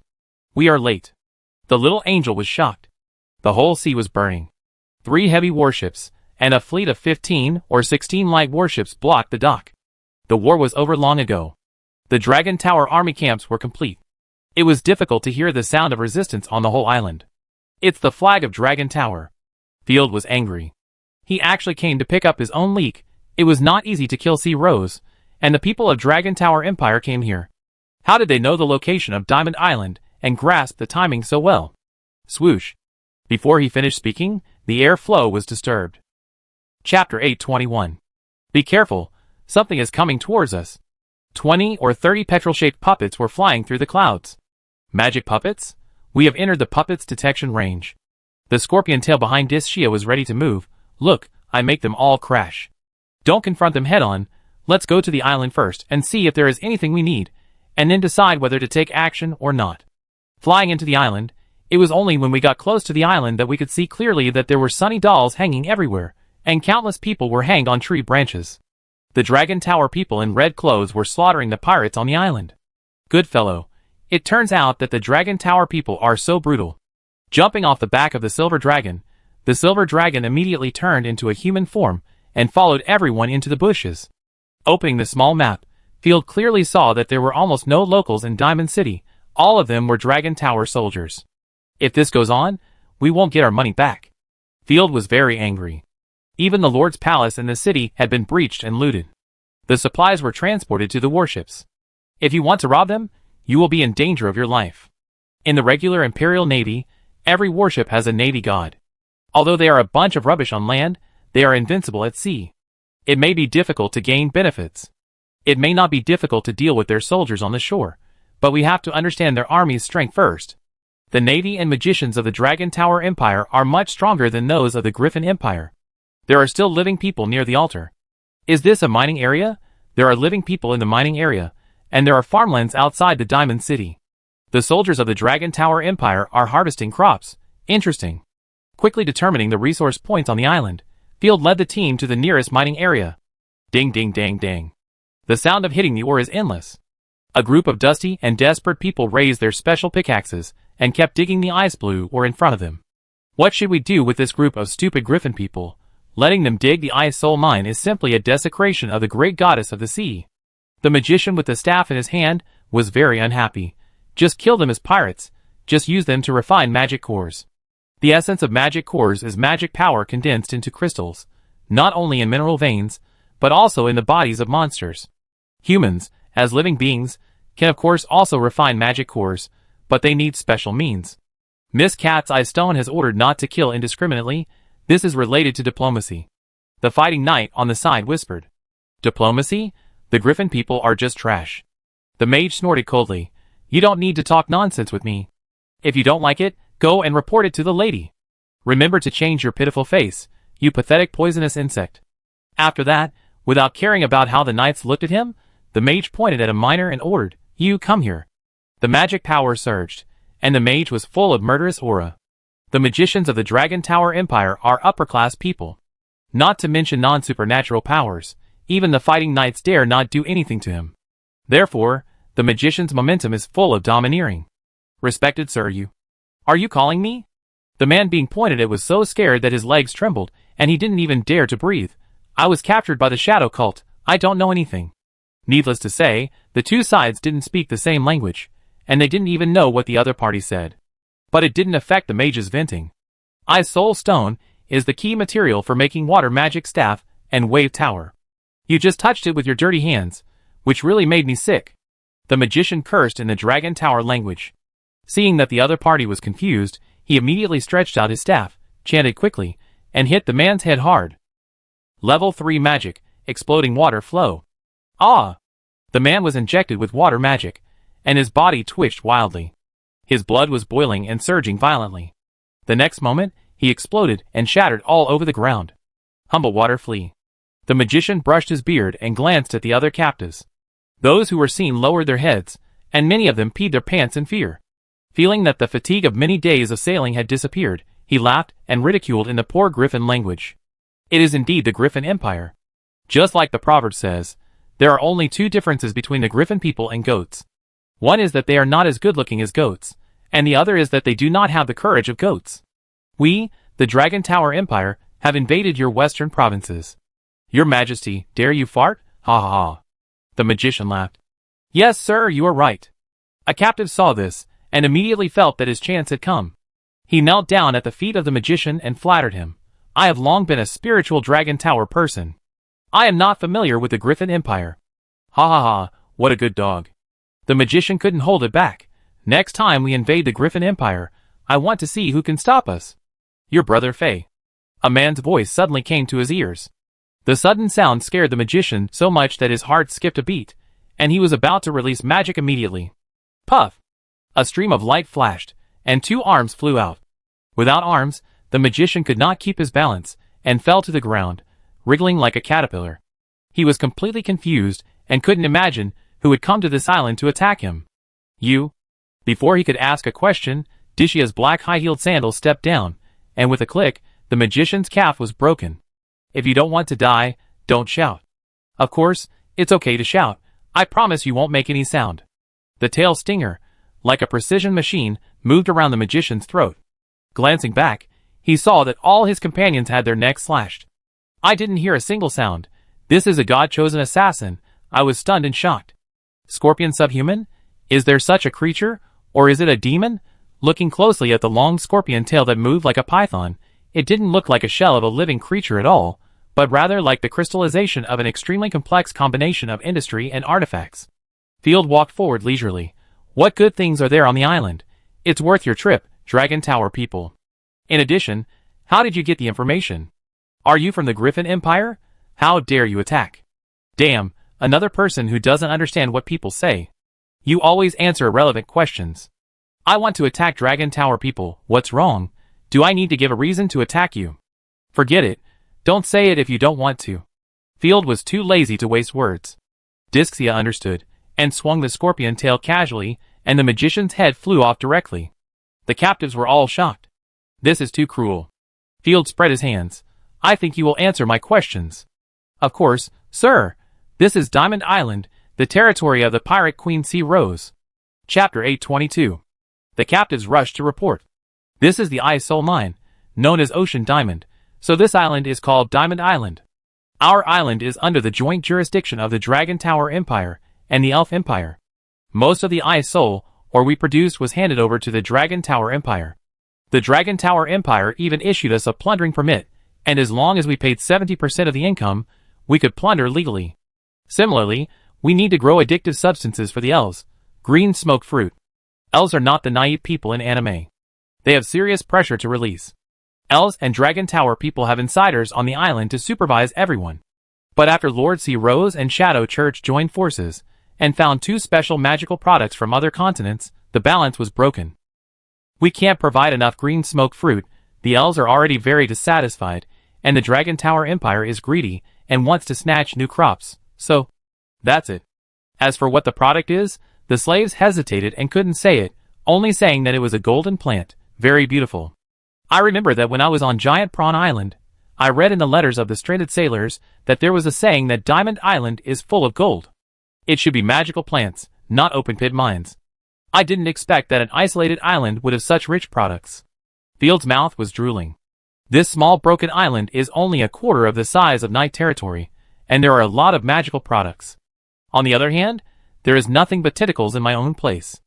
We are late. The little angel was shocked. The whole sea was burning. 3 heavy warships, and a fleet of 15 or 16 light warships blocked the dock. The war was over long ago. The Dragon Tower army camps were complete. It was difficult to hear the sound of resistance on the whole island. It's the flag of Dragon Tower. Field was angry. He actually came to pick up his own leak. It was not easy to kill Sea Rose, and the people of Dragon Tower Empire came here. How did they know the location of Diamond Island and grasp the timing so well? Swoosh. Before he finished speaking, the air flow was disturbed. Chapter 821. Be careful, something is coming towards us. 20 or 30 petrol-shaped puppets were flying through the clouds. Magic puppets? We have entered the puppets' detection range. The scorpion tail behind Dischia was ready to move. Look, I make them all crash. Don't confront them head-on. Let's go to the island first and see if there is anything we need, and then decide whether to take action or not. Flying into the island, it was only when we got close to the island that we could see clearly that there were sunny dolls hanging everywhere, and countless people were hanged on tree branches. The Dragon Tower people in red clothes were slaughtering the pirates on the island. Good fellow. It turns out that the Dragon Tower people are so brutal. Jumping off the back of the Silver Dragon immediately turned into a human form and followed everyone into the bushes. Opening the small map, Field clearly saw that there were almost no locals in Diamond City. All of them were Dragon Tower soldiers. If this goes on, we won't get our money back. Field was very angry. Even the Lord's palace and the city had been breached and looted. The supplies were transported to the warships. If you want to rob them, you will be in danger of your life. In the regular Imperial Navy, every warship has a navy god. Although they are a bunch of rubbish on land, they are invincible at sea. It may be difficult to gain benefits. It may not be difficult to deal with their soldiers on the shore, but we have to understand their army's strength first. The navy and magicians of the Dragon Tower Empire are much stronger than those of the Griffin Empire. There are still living people near the altar. Is this a mining area? There are living people in the mining area, and there are farmlands outside the Diamond City. The soldiers of the Dragon Tower Empire are harvesting crops. Interesting. Quickly determining the resource points on the island, Field led the team to the nearest mining area. Ding ding dang dang. The sound of hitting the ore is endless. A group of dusty and desperate people raised their special pickaxes and kept digging the ice blue ore in front of them. What should we do with this group of stupid Griffin people? Letting them dig the ice soul mine is simply a desecration of the great goddess of the sea. The magician with the staff in his hand was very unhappy. Just kill them as pirates. Just use them to refine magic cores. The essence of magic cores is magic power condensed into crystals, not only in mineral veins, but also in the bodies of monsters. Humans, as living beings, can of course also refine magic cores, but they need special means. Miss Cat's Eye Stone has ordered not to kill indiscriminately. This is related to diplomacy. The fighting knight on the side whispered. Diplomacy? The Griffin people are just trash. The mage snorted coldly. You don't need to talk nonsense with me. If you don't like it, go and report it to the lady. Remember to change your pitiful face, you pathetic poisonous insect. After that, without caring about how the knights looked at him, the mage pointed at a miner and ordered, You come here. The magic power surged, and the mage was full of murderous aura. The magicians of the Dragon Tower Empire are upper-class people. Not to mention non-supernatural powers, even the fighting knights dare not do anything to him. Therefore, the magician's momentum is full of domineering. Respected sir, Are you calling me? The man being pointed at was so scared that his legs trembled, and he didn't even dare to breathe. I was captured by the shadow cult. I don't know anything. Needless to say, the two sides didn't speak the same language, and they didn't even know what the other party said. But it didn't affect the mage's venting. Ice Soul Stone is the key material for making water magic staff and wave tower. You just touched it with your dirty hands, which really made me sick. The magician cursed in the Dragon Tower language. Seeing that the other party was confused, he immediately stretched out his staff, chanted quickly, and hit the man's head hard. Level 3 magic, exploding water flow. Ah! The man was injected with water magic, and his body twitched wildly. His blood was boiling and surging violently. The next moment, he exploded and shattered all over the ground. Humble water flee. The magician brushed his beard and glanced at the other captives. Those who were seen lowered their heads, and many of them peed their pants in fear. Feeling that the fatigue of many days of sailing had disappeared, he laughed and ridiculed in the poor Griffin language. It is indeed the Griffin Empire. Just like the proverb says, there are only two differences between the Griffin people and goats. One is that they are not as good-looking as goats, and the other is that they do not have the courage of goats. We, the Dragon Tower Empire, have invaded your western provinces. Your Majesty, dare you fart? Ha ha ha. The magician laughed. Yes, sir, you are right. A captive saw this, and immediately felt that his chance had come. He knelt down at the feet of the magician and flattered him. I have long been a spiritual Dragon Tower person. I am not familiar with the Griffin Empire. Ha ha ha, what a good dog. The magician couldn't hold it back. Next time we invade the Griffin Empire, I want to see who can stop us. Your brother Faye. A man's voice suddenly came to his ears. The sudden sound scared the magician so much that his heart skipped a beat, and he was about to release magic immediately. Puff! A stream of light flashed, and 2 arms flew out. Without arms, the magician could not keep his balance, and fell to the ground, wriggling like a caterpillar. He was completely confused, and couldn't imagine who had come to this island to attack him. You? Before he could ask a question, Dishia's black high-heeled sandal stepped down, and with a click, the magician's calf was broken. If you don't want to die, don't shout. Of course, it's okay to shout. I promise you won't make any sound. The tail stinger, like a precision machine, moved around the magician's throat. Glancing back, he saw that all his companions had their necks slashed. I didn't hear a single sound. This is a god-chosen assassin. I was stunned and shocked. Scorpion subhuman? Is there such a creature, or is it a demon? Looking closely at the long scorpion tail that moved like a python, it didn't look like a shell of a living creature at all, but rather like the crystallization of an extremely complex combination of industry and artifacts. Field walked forward leisurely. What good things are there on the island? It's worth your trip, Dragon Tower people. In addition, how did you get the information? Are you from the Griffin Empire? How dare you attack? Damn, another person who doesn't understand what people say. You always answer irrelevant questions. I want to attack Dragon Tower people. What's wrong? Do I need to give a reason to attack you? Forget it. Don't say it if you don't want to. Field was too lazy to waste words. Dixia understood, and swung the scorpion tail casually, and the magician's head flew off directly. The captives were all shocked. This is too cruel. Field spread his hands. I think you will answer my questions. Of course, sir. This is Diamond Island, the territory of the pirate Queen Sea Rose. Chapter 822. The captives rushed to report. This is the Soul Mine, known as Ocean Diamond, so this island is called Diamond Island. Our island is under the joint jurisdiction of the Dragon Tower Empire and the Elf Empire. Most of the Soul, or we produced, was handed over to the Dragon Tower Empire. The Dragon Tower Empire even issued us a plundering permit, and as long as we paid 70% of the income, we could plunder legally. Similarly, we need to grow addictive substances for the elves. Green smoked fruit. Elves are not the naive people in anime. They have serious pressure to release. Elves and Dragon Tower people have insiders on the island to supervise everyone. But after Lord Sea Rose and Shadow Church joined forces, and found 2 special magical products from other continents, the balance was broken. We can't provide enough green smoked fruit, the elves are already very dissatisfied, and the Dragon Tower Empire is greedy and wants to snatch new crops, so that's it. As for what the product is, the slaves hesitated and couldn't say it, only saying that it was a golden plant, very beautiful. I remember that when I was on Giant Prawn Island, I read in the letters of the stranded sailors that there was a saying that Diamond Island is full of gold. It should be magical plants, not open-pit mines. I didn't expect that an isolated island would have such rich products. Field's mouth was drooling. This small broken island is only a quarter of the size of Night Territory, and there are a lot of magical products. On the other hand, there is nothing but tentacles in my own place.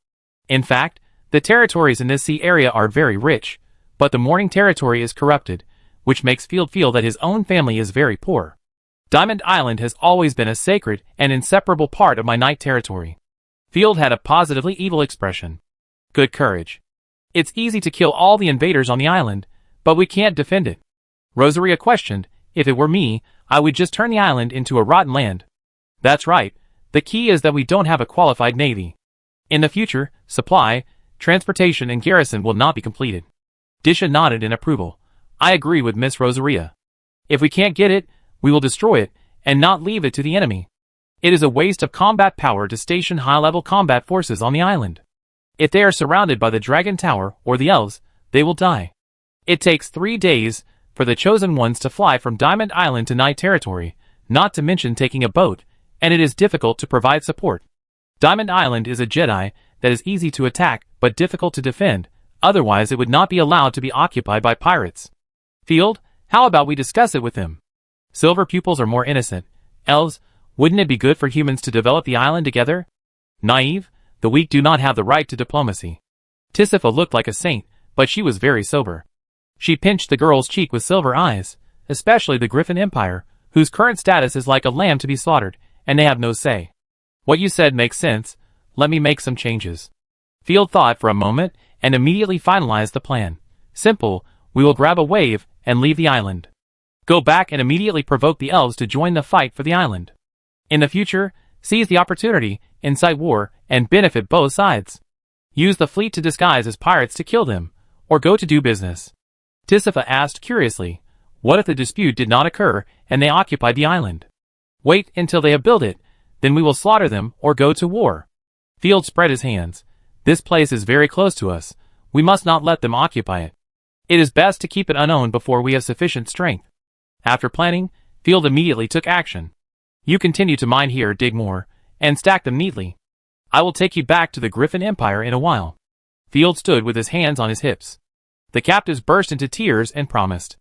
In fact, the territories in this sea area are very rich, but the Morning Territory is corrupted, which makes Field feel that his own family is very poor. Diamond Island has always been a sacred and inseparable part of my Night Territory. Field had a positively evil expression. Good courage. It's easy to kill all the invaders on the island, but we can't defend it. Rosaria questioned, if it were me, I would just turn the island into a rotten land. That's right, the key is that we don't have a qualified navy. In the future, supply, transportation and garrison will not be completed. Disha nodded in approval. I agree with Miss Rosaria. If we can't get it, we will destroy it, and not leave it to the enemy. It is a waste of combat power to station high-level combat forces on the island. If they are surrounded by the Dragon Tower or the elves, they will die. It takes 3 days for the chosen ones to fly from Diamond Island to Night Territory, not to mention taking a boat, and it is difficult to provide support. Diamond Island is a Jedi that is easy to attack but difficult to defend, otherwise it would not be allowed to be occupied by pirates. Field, how about we discuss it with them? Silver pupils are more innocent. Elves, wouldn't it be good for humans to develop the island together? Naive, the weak do not have the right to diplomacy. Tisifa looked like a saint, but she was very sober. She pinched the girl's cheek with silver eyes, especially the Griffin Empire, whose current status is like a lamb to be slaughtered, and they have no say. What you said makes sense. Let me make some changes. Field thought for a moment, and immediately finalized the plan. Simple, we will grab a wave and leave the island. Go back and immediately provoke the elves to join the fight for the island. In the future, seize the opportunity, incite war, and benefit both sides. Use the fleet to disguise as pirates to kill them, or go to do business. Tisifa asked curiously, what if the dispute did not occur and they occupied the island? Wait until they have built it, then we will slaughter them or go to war. Field spread his hands. This place is very close to us. We must not let them occupy it. It is best to keep it unowned before we have sufficient strength. After planning, Field immediately took action. You continue to mine here, dig more, and stack them neatly. I will take you back to the Griffin Empire in a while. Field stood with his hands on his hips. The captives burst into tears and promised.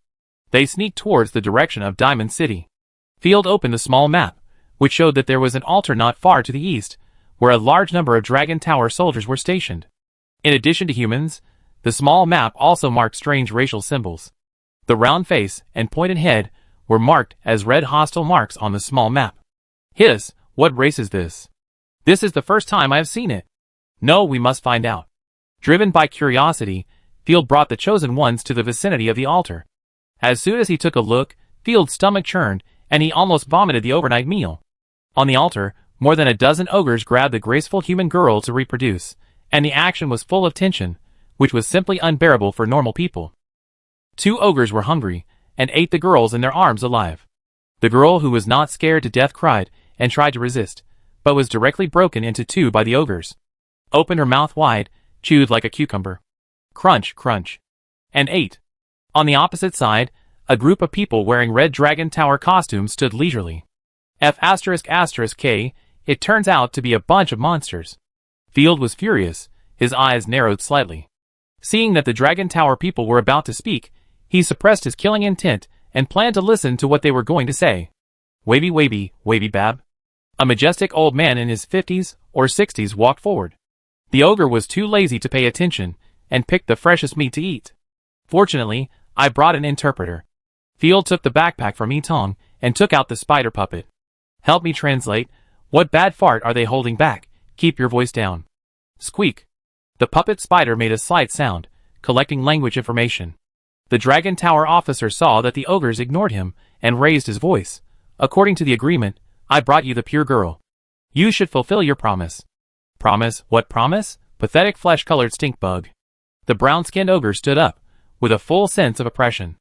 They sneaked towards the direction of Diamond City. Field opened a small map, which showed that there was an altar not far to the east, where a large number of Dragon Tower soldiers were stationed. In addition to humans, the small map also marked strange racial symbols. The round face and pointed head were marked as red hostile marks on the small map. Hiss, what race is this? This is the first time I have seen it. No, we must find out. Driven by curiosity, Field brought the chosen ones to the vicinity of the altar. As soon as he took a look, Field's stomach churned, and he almost vomited the overnight meal. On the altar, more than a dozen ogres grabbed the graceful human girl to reproduce, and the action was full of tension, which was simply unbearable for normal people. 2 ogres were hungry, and ate the girls in their arms alive. The girl who was not scared to death cried, and tried to resist, but was directly broken into 2 by the ogres. Opened her mouth wide, chewed like a cucumber. Crunch, crunch. And ate. On the opposite side, a group of people wearing red Dragon Tower costumes stood leisurely. F***K, it turns out to be a bunch of monsters. Field was furious, his eyes narrowed slightly. Seeing that the Dragon Tower people were about to speak, he suppressed his killing intent and planned to listen to what they were going to say. Wavy wavy, wavy bab. A majestic old man in his 50s or 60s walked forward. The ogre was too lazy to pay attention and picked the freshest meat to eat. Fortunately, I brought an interpreter. Field took the backpack from Etong and took out the spider puppet. Help me translate. What bad fart are they holding back? Keep your voice down. Squeak. The puppet spider made a slight sound, collecting language information. The Dragon Tower officer saw that the ogres ignored him and raised his voice. According to the agreement, I brought you the pure girl. You should fulfill your promise. Promise? What promise? Pathetic flesh-colored stink bug. The brown-skinned ogre stood up, with a full sense of oppression.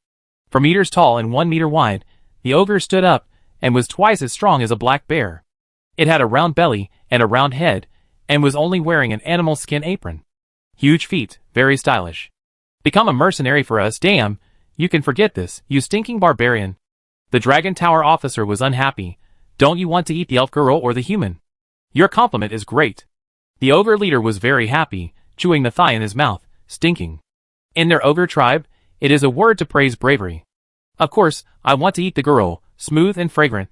4 meters tall and 1 meter wide, the ogre stood up and was twice as strong as a black bear. It had a round belly and a round head, and was only wearing an animal skin apron. Huge feet, very stylish. Become a mercenary for us, damn, you can forget this, you stinking barbarian. The Dragon Tower officer was unhappy. Don't you want to eat the elf girl or the human? Your compliment is great. The ogre leader was very happy, chewing the thigh in his mouth, stinking. In their ogre tribe, it is a word to praise bravery. Of course, I want to eat the girl, smooth and fragrant.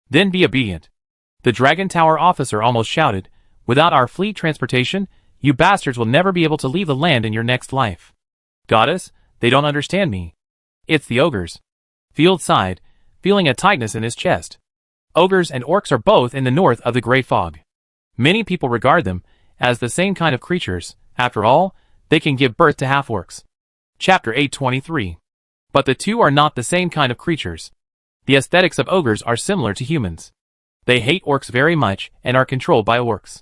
Then be obedient. The Dragon Tower officer almost shouted, without our fleet transportation, you bastards will never be able to leave the land in your next life. Goddess, they don't understand me. It's the ogres. Field sighed, feeling a tightness in his chest. Ogres and orcs are both in the north of the Great Fog. Many people regard them as the same kind of creatures. After all, they can give birth to half-orcs. Chapter 823. But the two are not the same kind of creatures. The aesthetics of ogres are similar to humans. They hate orcs very much and are controlled by orcs.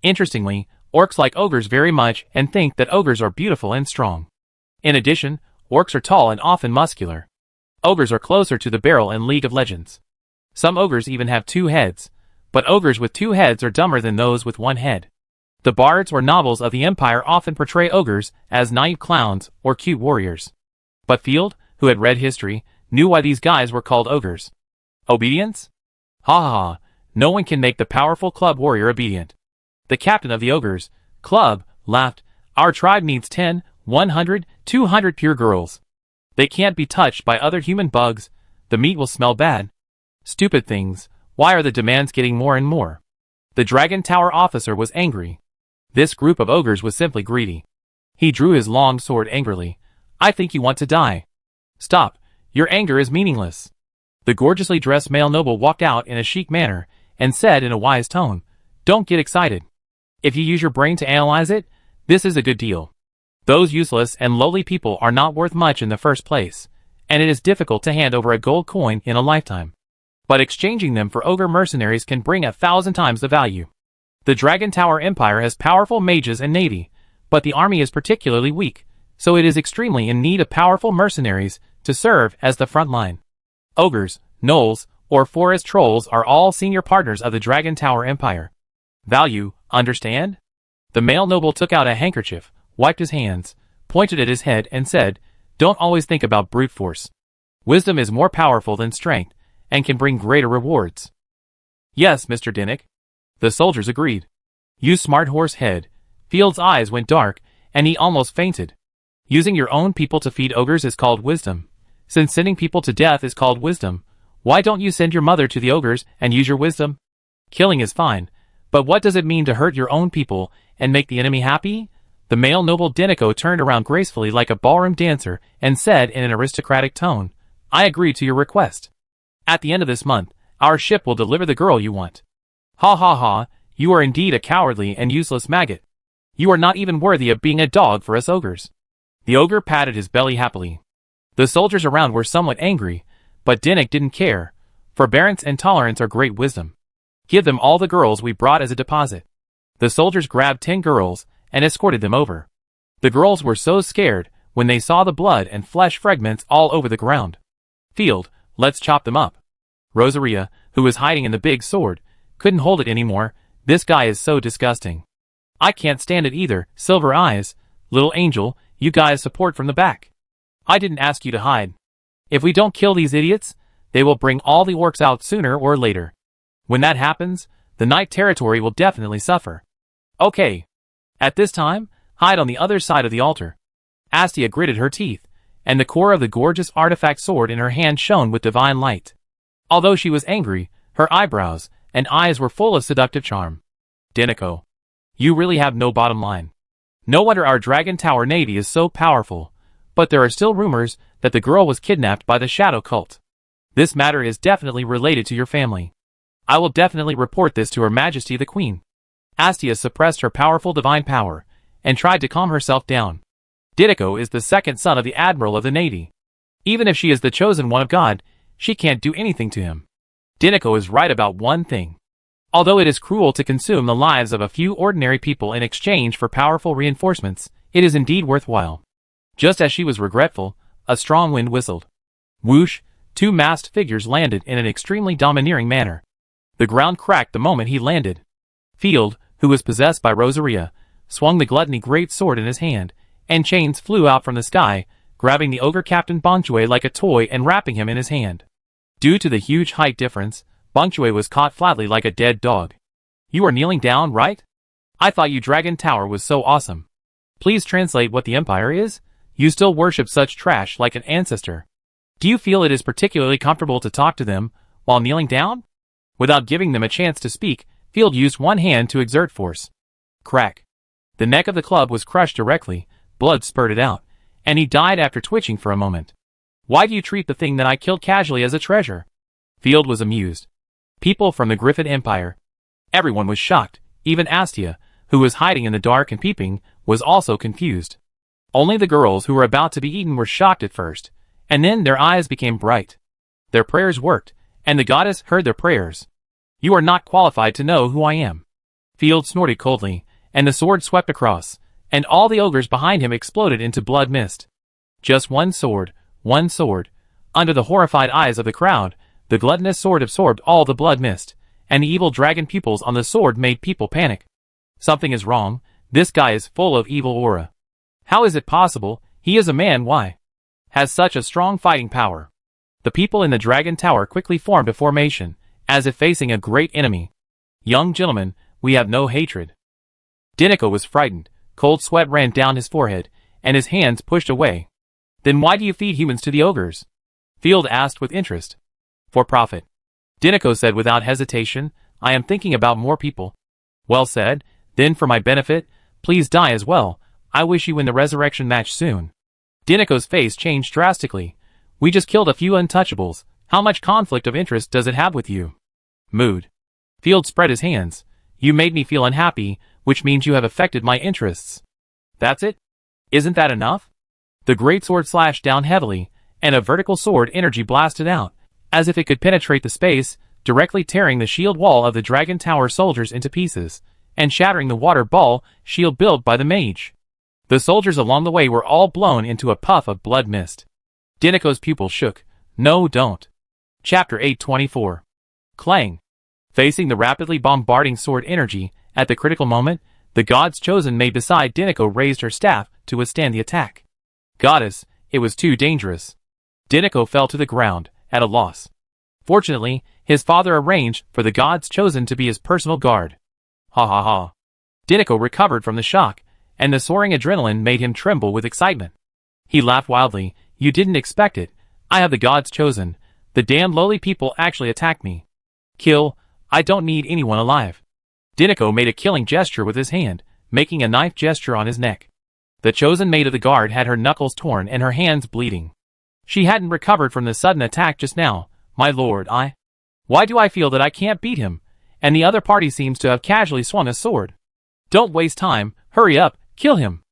Interestingly, Orcs like ogres very much and think that ogres are beautiful and strong. In addition, orcs are tall and often muscular. Ogres are closer to the barrel in League of Legends. Some ogres even have 2 heads, but ogres with 2 heads are dumber than those with 1 head. The bards or nobles of the Empire often portray ogres as naive clowns or cute warriors. But Field, who had read history, knew why these guys were called ogres. Obedience? Ha ha ha, no one can make the powerful club warrior obedient. The captain of the ogres, club, laughed, our tribe needs 10, 100, 200 pure girls. They can't be touched by other human bugs, the meat will smell bad. Stupid things, why are the demands getting more and more? The Dragon Tower officer was angry. This group of ogres was simply greedy. He drew his long sword angrily. I think you want to die. Stop, your anger is meaningless. The gorgeously dressed male noble walked out in a chic manner and said in a wise tone, don't get excited. If you use your brain to analyze it, this is a good deal. Those useless and lowly people are not worth much in the first place, and it is difficult to hand over a gold coin in a lifetime. But exchanging them for ogre mercenaries can bring 1,000 times the value. The Dragon Tower Empire has powerful mages and navy, but the army is particularly weak, so it is extremely in need of powerful mercenaries to serve as the front line. Ogres, gnolls, or forest trolls are all senior partners of the Dragon Tower Empire. Value, understand? The male noble took out a handkerchief, wiped his hands, pointed at his head and said, don't always think about brute force. Wisdom is more powerful than strength, and can bring greater rewards. Yes, Mr. Dinnick. The soldiers agreed. You smart horse head. Field's eyes went dark, and he almost fainted. Using your own people to feed ogres is called wisdom. Since sending people to death is called wisdom, why don't you send your mother to the ogres and use your wisdom? Killing is fine, but what does it mean to hurt your own people and make the enemy happy? The male noble Denico turned around gracefully like a ballroom dancer and said in an aristocratic tone, I agree to your request. At the end of this month, our ship will deliver the girl you want. Ha ha ha, you are indeed a cowardly and useless maggot. You are not even worthy of being a dog for us ogres. The ogre patted his belly happily. The soldiers around were somewhat angry, but Dinnick didn't care. Forbearance and tolerance are great wisdom. Give them all the girls we brought as a deposit. The soldiers grabbed 10 girls and escorted them over. The girls were so scared when they saw the blood and flesh fragments all over the ground. Field, let's chop them up. Rosaria, who was hiding in the big sword, couldn't hold it anymore. This guy is so disgusting. I can't stand it either. Silver Eyes, little angel, you guys support from the back. I didn't ask you to hide. If we don't kill these idiots, they will bring all the orcs out sooner or later. When that happens, the Night Territory will definitely suffer. Okay. At this time, hide on the other side of the altar. Astia gritted her teeth, and the core of the gorgeous artifact sword in her hand shone with divine light. Although she was angry, her eyebrows and eyes were full of seductive charm. Denico, you really have no bottom line. No wonder our Dragon Tower Navy is so powerful, but there are still rumors that the girl was kidnapped by the Shadow Cult. This matter is definitely related to your family. I will definitely report this to Her Majesty the Queen. Astia suppressed her powerful divine power, and tried to calm herself down. Didiko is the second son of the Admiral of the Navy. Even if she is the chosen one of God, she can't do anything to him. Didiko is right about one thing. Although it is cruel to consume the lives of a few ordinary people in exchange for powerful reinforcements, it is indeed worthwhile. Just as she was regretful, a strong wind whistled. Whoosh, 2 masked figures landed in an extremely domineering manner. The ground cracked the moment he landed. Field, who was possessed by Rosaria, swung the gluttony great sword in his hand, and chains flew out from the sky, grabbing the ogre Captain Bongchue like a toy and wrapping him in his hand. Due to the huge height difference, Bongchue was caught flatly like a dead dog. You are kneeling down, right? I thought you Dragon Tower was so awesome. Please translate what the Empire is? You still worship such trash like an ancestor. Do you feel it is particularly comfortable to talk to them while kneeling down? Without giving them a chance to speak, Field used one hand to exert force. Crack. The neck of the club was crushed directly, blood spurted out, and he died after twitching for a moment. Why do you treat the thing that I killed casually as a treasure? Field was amused. People from the Griffin Empire. Everyone was shocked, even Astia, who was hiding in the dark and peeping, was also confused. Only the girls who were about to be eaten were shocked at first, and then their eyes became bright. Their prayers worked, and the goddess heard their prayers. You are not qualified to know who I am. Field snorted coldly, and the sword swept across, and all the ogres behind him exploded into blood mist. Just one sword, one sword. Under the horrified eyes of the crowd, the gluttonous sword absorbed all the blood mist, and the evil dragon pupils on the sword made people panic. Something is wrong. This guy is full of evil aura. How is it possible? He is a man, why? Has such a strong fighting power. The people in the dragon tower quickly formed a formation, as if facing a great enemy. Young gentlemen, we have no hatred. Dinoco was frightened. Cold sweat ran down his forehead, and his hands pushed away. Then why do you feed humans to the ogres? Field asked with interest. For profit. Dinoco said without hesitation, I am thinking about more people. Well said, then for my benefit, please die as well. I wish you win the resurrection match soon. Dinoco's face changed drastically. We just killed a few untouchables. How much conflict of interest does it have with you? Mood. Field spread his hands. You made me feel unhappy, which means you have affected my interests. That's it? Isn't that enough? The great sword slashed down heavily, and a vertical sword energy blasted out, as if it could penetrate the space, directly tearing the shield wall of the dragon tower soldiers into pieces, and shattering the water ball shield built by the mage. The soldiers along the way were all blown into a puff of blood mist. Dinoco's pupils shook. No, don't. Chapter 824. Clang. Facing the rapidly bombarding sword energy, at the critical moment, the gods chosen made beside Dinoco raised her staff to withstand the attack. Goddess, it was too dangerous. Dinoco fell to the ground, at a loss. Fortunately, his father arranged for the gods chosen to be his personal guard. Ha ha ha. Dinoco recovered from the shock, and the soaring adrenaline made him tremble with excitement. He laughed wildly. You didn't expect it. I have the gods chosen. The damn lowly people actually attacked me. Kill. I don't need anyone alive. Dinoco made a killing gesture with his hand, making a knife gesture on his neck. The chosen maid of the guard had her knuckles torn and her hands bleeding. She hadn't recovered from the sudden attack just now. My lord, Why do I feel that I can't beat him? And the other party seems to have casually swung a sword. Don't waste time. Hurry up. Kill him.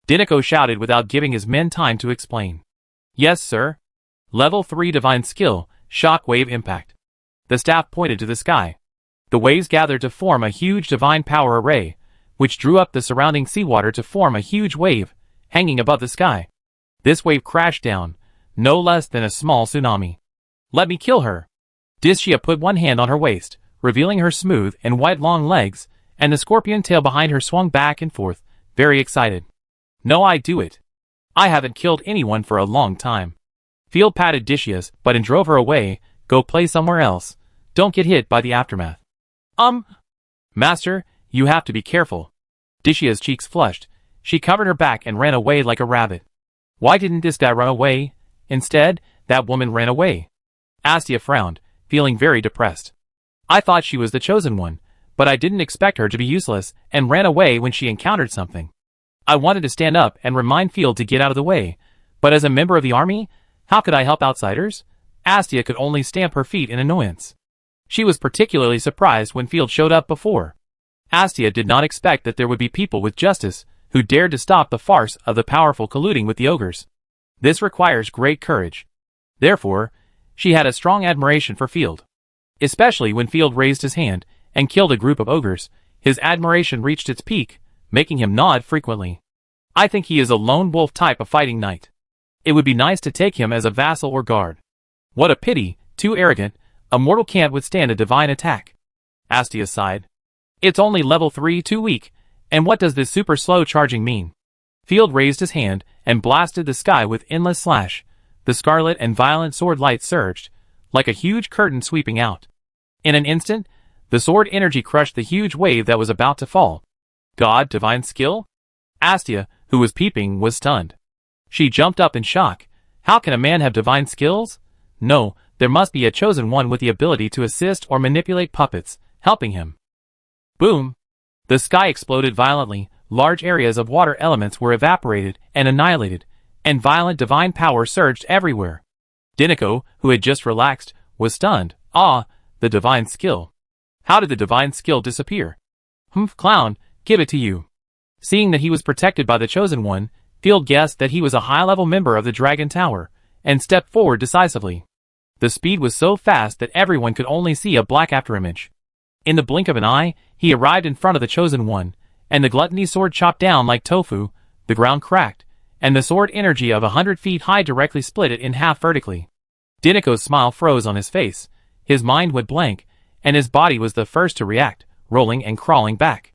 Dinoco shouted without giving his men time to explain. Yes, sir. Level 3 divine skill, shock wave impact. The staff pointed to the sky. The waves gathered to form a huge divine power array, which drew up the surrounding seawater to form a huge wave, hanging above the sky. This wave crashed down, no less than a small tsunami. Let me kill her. Dischia put one hand on her waist, revealing her smooth and white long legs, and the scorpion tail behind her swung back and forth, very excited. No, I do it. I haven't killed anyone for a long time. Field patted Dischia's butt and drove her away. Go play somewhere else. Don't get hit by the aftermath. Master, you have to be careful. Dischia's cheeks flushed. She covered her back and ran away like a rabbit. Why didn't this guy run away? Instead, that woman ran away. Astia frowned, feeling very depressed. I thought she was the chosen one, but I didn't expect her to be useless and ran away when she encountered something. I wanted to stand up and remind Field to get out of the way, but as a member of the army, how could I help outsiders? Astia could only stamp her feet in annoyance. She was particularly surprised when Field showed up before. Astia did not expect that there would be people with justice who dared to stop the farce of the powerful colluding with the ogres. This requires great courage. Therefore, she had a strong admiration for Field. Especially when Field raised his hand and killed a group of ogres, his admiration reached its peak, making him nod frequently. I think he is a lone wolf type of fighting knight. It would be nice to take him as a vassal or guard. What a pity, too arrogant, a mortal can't withstand a divine attack. Astia sighed. It's only level 3, too weak, and what does this super slow charging mean? Field raised his hand and blasted the sky with endless slash. The scarlet and violent sword light surged, like a huge curtain sweeping out. In an instant, the sword energy crushed the huge wave that was about to fall. God, divine skill? Astia, who was peeping, was stunned. She jumped up in shock. How can a man have divine skills? No, there must be a chosen one with the ability to assist or manipulate puppets, helping him. Boom! The sky exploded violently, large areas of water elements were evaporated and annihilated, and violent divine power surged everywhere. Dinoco, who had just relaxed, was stunned. Ah, the divine skill. How did the divine skill disappear? Clown, give it to you. Seeing that he was protected by the chosen one, Field guessed that he was a high-level member of the Dragon Tower, and stepped forward decisively. The speed was so fast that everyone could only see a black afterimage. In the blink of an eye, he arrived in front of the chosen one, and the gluttony sword chopped down like tofu, the ground cracked, and the sword energy of 100 feet high directly split it in half vertically. Dinoco's smile froze on his face, his mind went blank, and his body was the first to react, rolling and crawling back.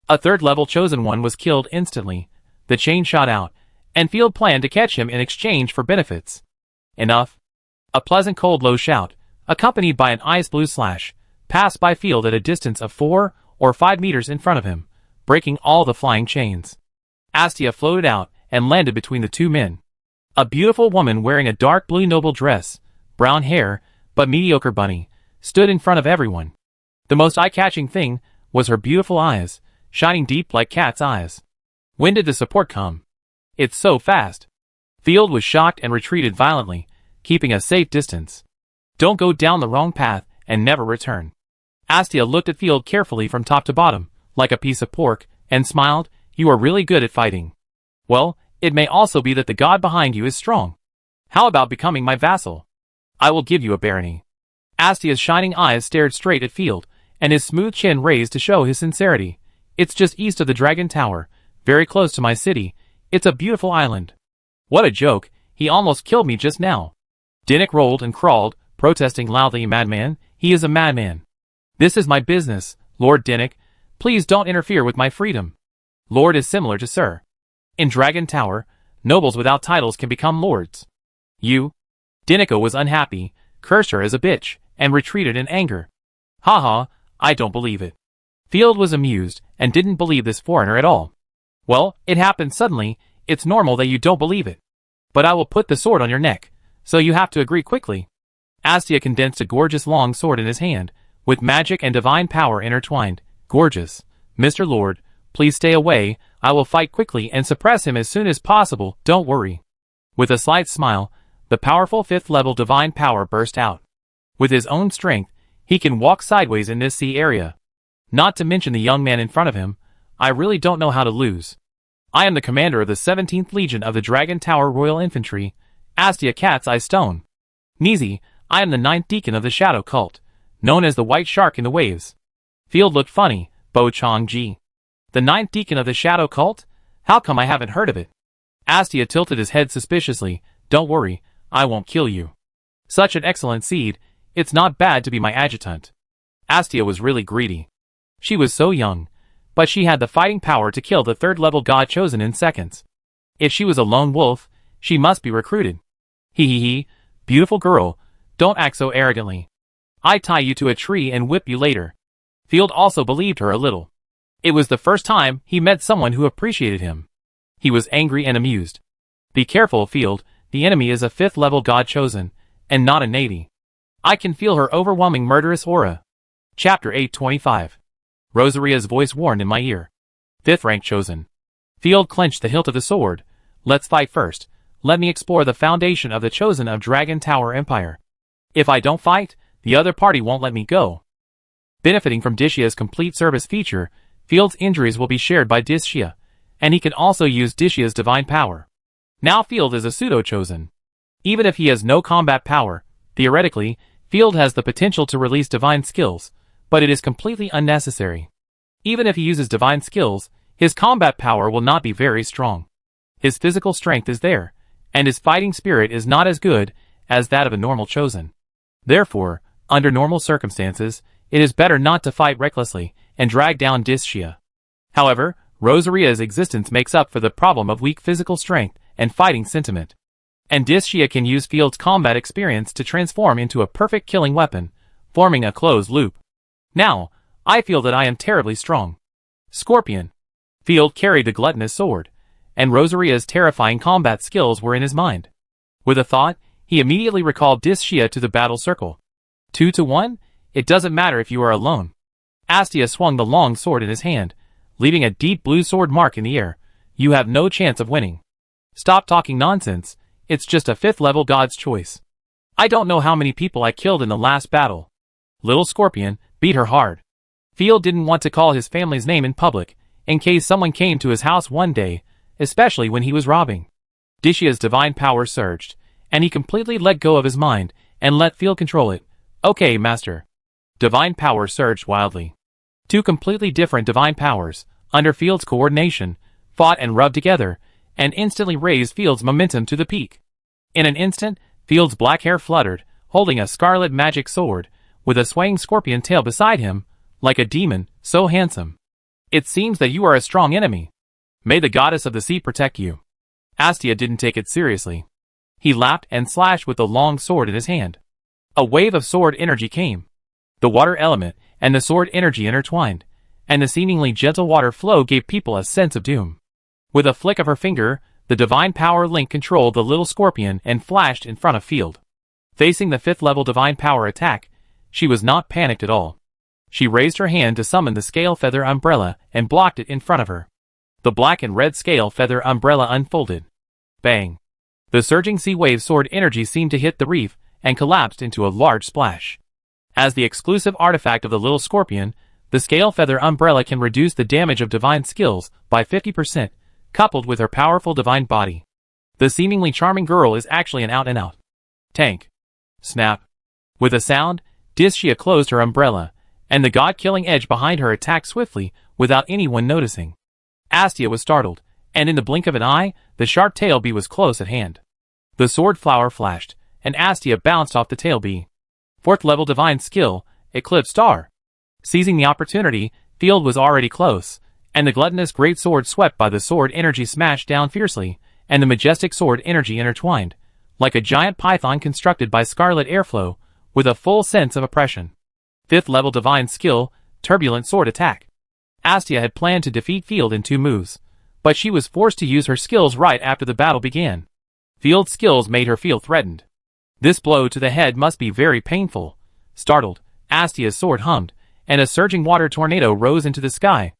A third-level chosen one was killed instantly, the chain shot out, and Field planned to catch him in exchange for benefits. Enough. A pleasant cold low shout, accompanied by an ice blue slash, passed by Field at a distance of 4 or 5 meters in front of him, breaking all the flying chains. Astia floated out and landed between the two men. A beautiful woman wearing a dark blue noble dress, brown hair, but mediocre bunny, stood in front of everyone. The most eye-catching thing was her beautiful eyes, shining deep like cat's eyes. When did the support come? It's so fast. Field was shocked and retreated violently, keeping a safe distance. Don't go down the wrong path and never return. Astia looked at Field carefully from top to bottom, like a piece of pork, and smiled. You are really good at fighting. Well, it may also be that the god behind you is strong. How about becoming my vassal? I will give you a barony. Astia's shining eyes stared straight at Field, and his smooth chin raised to show his sincerity. It's just east of the Dragon Tower, very close to my city. It's a beautiful island. What a joke, he almost killed me just now. Dinnick rolled and crawled, protesting loudly. Madman, he is a madman. This is my business, Lord Dinnick. Please don't interfere with my freedom. Lord is similar to Sir. In Dragon Tower, nobles without titles can become lords. You? Dinoco was unhappy, cursed her as a bitch, and retreated in anger. Haha, I don't believe it. Field was amused, and didn't believe this foreigner at all. Well, it happened suddenly, it's normal that you don't believe it. But I will put the sword on your neck, so you have to agree quickly. Astia condensed a gorgeous long sword in his hand, with magic and divine power intertwined. Gorgeous. Mr. Lord, please stay away, I will fight quickly and suppress him as soon as possible, don't worry. With a slight smile, the powerful 5th-level divine power burst out. With his own strength, he can walk sideways in this sea area. Not to mention the young man in front of him, I really don't know how to lose. I am the commander of the 17th Legion of the Dragon Tower Royal Infantry, Astia Cat's Eye Stone. Neezy, I am the 9th Deacon of the Shadow Cult, known as the White Shark in the Waves. Field looked funny, Bo Chong Ji. The 9th Deacon of the Shadow Cult? How come I haven't heard of it? Astia tilted his head suspiciously. Don't worry, I won't kill you. Such an excellent seed, it's not bad to be my adjutant. Astia was really greedy. She was so young, but she had the fighting power to kill the 3rd-level god chosen in seconds. If she was a lone wolf, she must be recruited. Hee, beautiful girl, don't act so arrogantly. I tie you to a tree and whip you later. Field also believed her a little. It was the first time he met someone who appreciated him. He was angry and amused. Be careful, Field, the enemy is a 5th-level god chosen, and not a Nady. I can feel her overwhelming murderous aura. Chapter 825. Rosaria's voice warned in my ear. 5th rank chosen. Field clenched the hilt of the sword. Let's fight first. Let me explore the foundation of the chosen of Dragon Tower Empire. If I don't fight, the other party won't let me go. Benefiting from Dishia's complete service feature, Field's injuries will be shared by Dishia, and he can also use Dishia's divine power. Now Field is a pseudo-chosen. Even if he has no combat power, theoretically, Field has the potential to release divine skills, but it is completely unnecessary. Even if he uses divine skills, his combat power will not be very strong. His physical strength is there, and his fighting spirit is not as good as that of a normal chosen. Therefore, under normal circumstances, it is better not to fight recklessly and drag down Dishia. However, Rosaria's existence makes up for the problem of weak physical strength and fighting sentiment. And Dishia can use Field's combat experience to transform into a perfect killing weapon, forming a closed loop. Now, I feel that I am terribly strong. Scorpion. Field carried the gluttonous sword, and Rosaria's terrifying combat skills were in his mind. With a thought, he immediately recalled Dishia to the battle circle. 2 to 1? It doesn't matter if you are alone. Astia swung the long sword in his hand, leaving a deep blue sword mark in the air. You have no chance of winning. Stop talking nonsense, it's just a 5th-level god's choice. I don't know how many people I killed in the last battle. Little Scorpion, beat her hard. Field didn't want to call his family's name in public, in case someone came to his house one day, especially when he was robbing. Dishia's divine power surged, and he completely let go of his mind, and let Field control it. Okay, master. Divine power surged wildly. 2 completely different divine powers, under Field's coordination, fought and rubbed together, and instantly raised Field's momentum to the peak. In an instant, Field's black hair fluttered, holding a scarlet magic sword, with a swaying scorpion tail beside him, like a demon, so handsome. It seems that you are a strong enemy. May the goddess of the sea protect you. Astia didn't take it seriously. He laughed and slashed with the long sword in his hand. A wave of sword energy came. The water element and the sword energy intertwined, and the seemingly gentle water flow gave people a sense of doom. With a flick of her finger, the divine power link controlled the little scorpion and flashed in front of Field. Facing the 5th level divine power attack, she was not panicked at all. She raised her hand to summon the scale feather umbrella and blocked it in front of her. The black and red scale feather umbrella unfolded. Bang! The surging sea wave sword energy seemed to hit the reef and collapsed into a large splash. As the exclusive artifact of the little scorpion, the scale feather umbrella can reduce the damage of divine skills by 50%, coupled with her powerful divine body. The seemingly charming girl is actually an out-and-out tank. Snap! With a sound, Dishia closed her umbrella, and the god-killing edge behind her attacked swiftly without anyone noticing. Astia was startled, and in the blink of an eye, the sharp tail bee was close at hand. The sword flower flashed, and Astia bounced off the tail bee. 4th level divine skill, Eclipse Star. Seizing the opportunity, Field was already close, and the gluttonous great sword swept by the sword energy smashed down fiercely, and the majestic sword energy intertwined, like a giant python constructed by scarlet airflow, with a full sense of oppression. 5th level divine skill, Turbulent Sword Attack. Astia had planned to defeat Field in 2 moves, but she was forced to use her skills right after the battle began. Field's skills made her feel threatened. This blow to the head must be very painful. Startled, Astia's sword hummed, and a surging water tornado rose into the sky.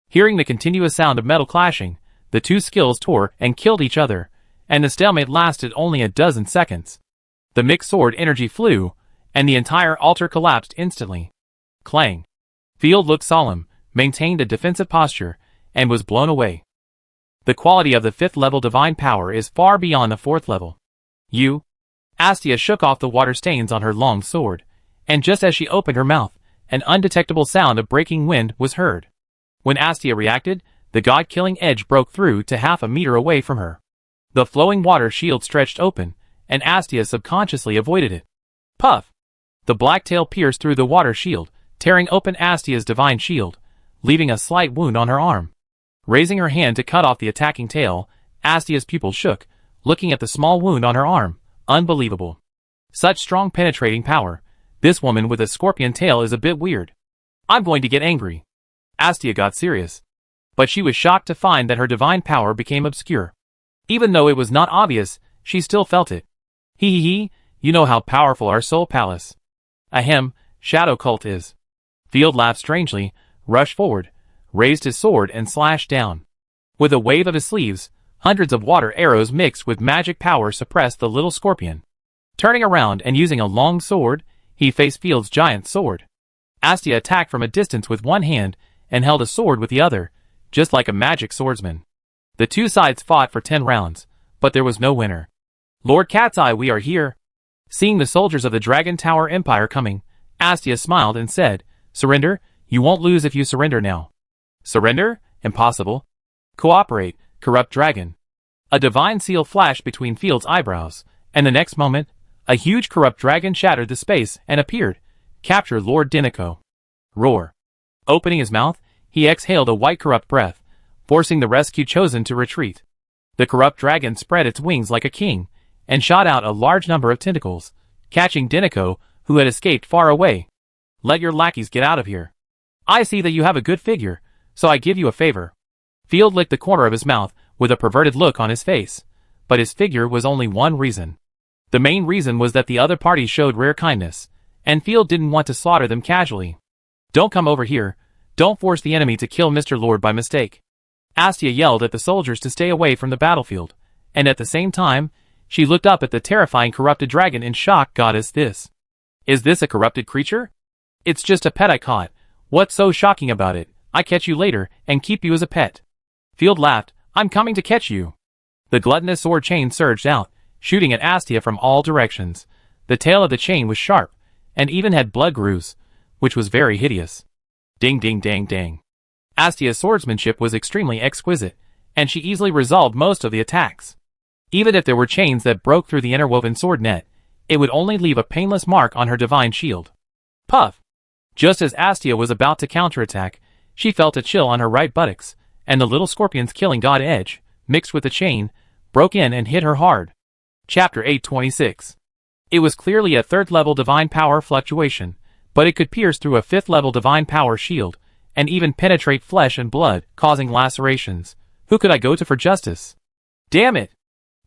Hearing the continuous sound of metal clashing, the 2 skills tore and killed each other, and the stalemate lasted only a dozen seconds. The mixed sword energy flew, and the entire altar collapsed instantly. Clang! Field looked solemn, maintained a defensive posture, and was blown away. The quality of the 5th level divine power is far beyond the 4th level. Astia shook off the water stains on her long sword, and just as she opened her mouth, an undetectable sound of breaking wind was heard. When Astia reacted, the god-killing edge broke through to half a meter away from her. The flowing water shield stretched open, and Astia subconsciously avoided it. Puff! The black tail pierced through the water shield, tearing open Astia's divine shield, leaving a slight wound on her arm. Raising her hand to cut off the attacking tail, Astia's pupils shook, looking at the small wound on her arm. Unbelievable. Such strong penetrating power. This woman with a scorpion tail is a bit weird. I'm going to get angry. Astia got serious. But she was shocked to find that her divine power became obscure. Even though it was not obvious, she still felt it. Hee, you know how powerful our soul palace. Ahem, shadow cult is. Field laughed strangely, rushed forward, raised his sword and slashed down. With a wave of his sleeves, hundreds of water arrows mixed with magic power suppressed the little scorpion. Turning around and using a long sword, he faced Field's giant sword. Astia attacked from a distance with one hand and held a sword with the other, just like a magic swordsman. The 2 sides fought for 10 rounds, but there was no winner. Lord Cat's Eye, we are here. Seeing the soldiers of the Dragon Tower Empire coming, Astia smiled and said, Surrender? You won't lose if you surrender now. Surrender? Impossible. Cooperate, corrupt dragon. A divine seal flashed between Field's eyebrows, and the next moment, a huge corrupt dragon shattered the space and appeared. Capture Lord Dinico. Roar. Opening his mouth, he exhaled a white corrupt breath, forcing the rescue chosen to retreat. The corrupt dragon spread its wings like a king, and shot out a large number of tentacles, catching Dinico, who had escaped far away. Let your lackeys get out of here. I see that you have a good figure, so I give you a favor. Field licked the corner of his mouth with a perverted look on his face, but his figure was only one reason. The main reason was that the other party showed rare kindness, and Field didn't want to slaughter them casually. Don't come over here. Don't force the enemy to kill Mr. Lord by mistake. Astia yelled at the soldiers to stay away from the battlefield, and at the same time, she looked up at the terrifying corrupted dragon in shock. Goddess, this. Is this a corrupted creature? It's just a pet I caught. What's so shocking about it? I catch you later, and keep you as a pet. Field laughed. I'm coming to catch you. The gluttonous sword chain surged out, shooting at Astia from all directions. The tail of the chain was sharp, and even had blood grooves, which was very hideous. Ding ding dang dang. Astia's swordsmanship was extremely exquisite, and she easily resolved most of the attacks. Even if there were chains that broke through the interwoven sword net, it would only leave a painless mark on her divine shield. Puff! Just as Astia was about to counterattack, she felt a chill on her right buttocks, and the little scorpion's killing god edge, mixed with the chain, broke in and hit her hard. Chapter 826. It was clearly a third-level divine power fluctuation, but it could pierce through a fifth-level divine power shield, and even penetrate flesh and blood, causing lacerations. Who could I go to for justice? Damn it!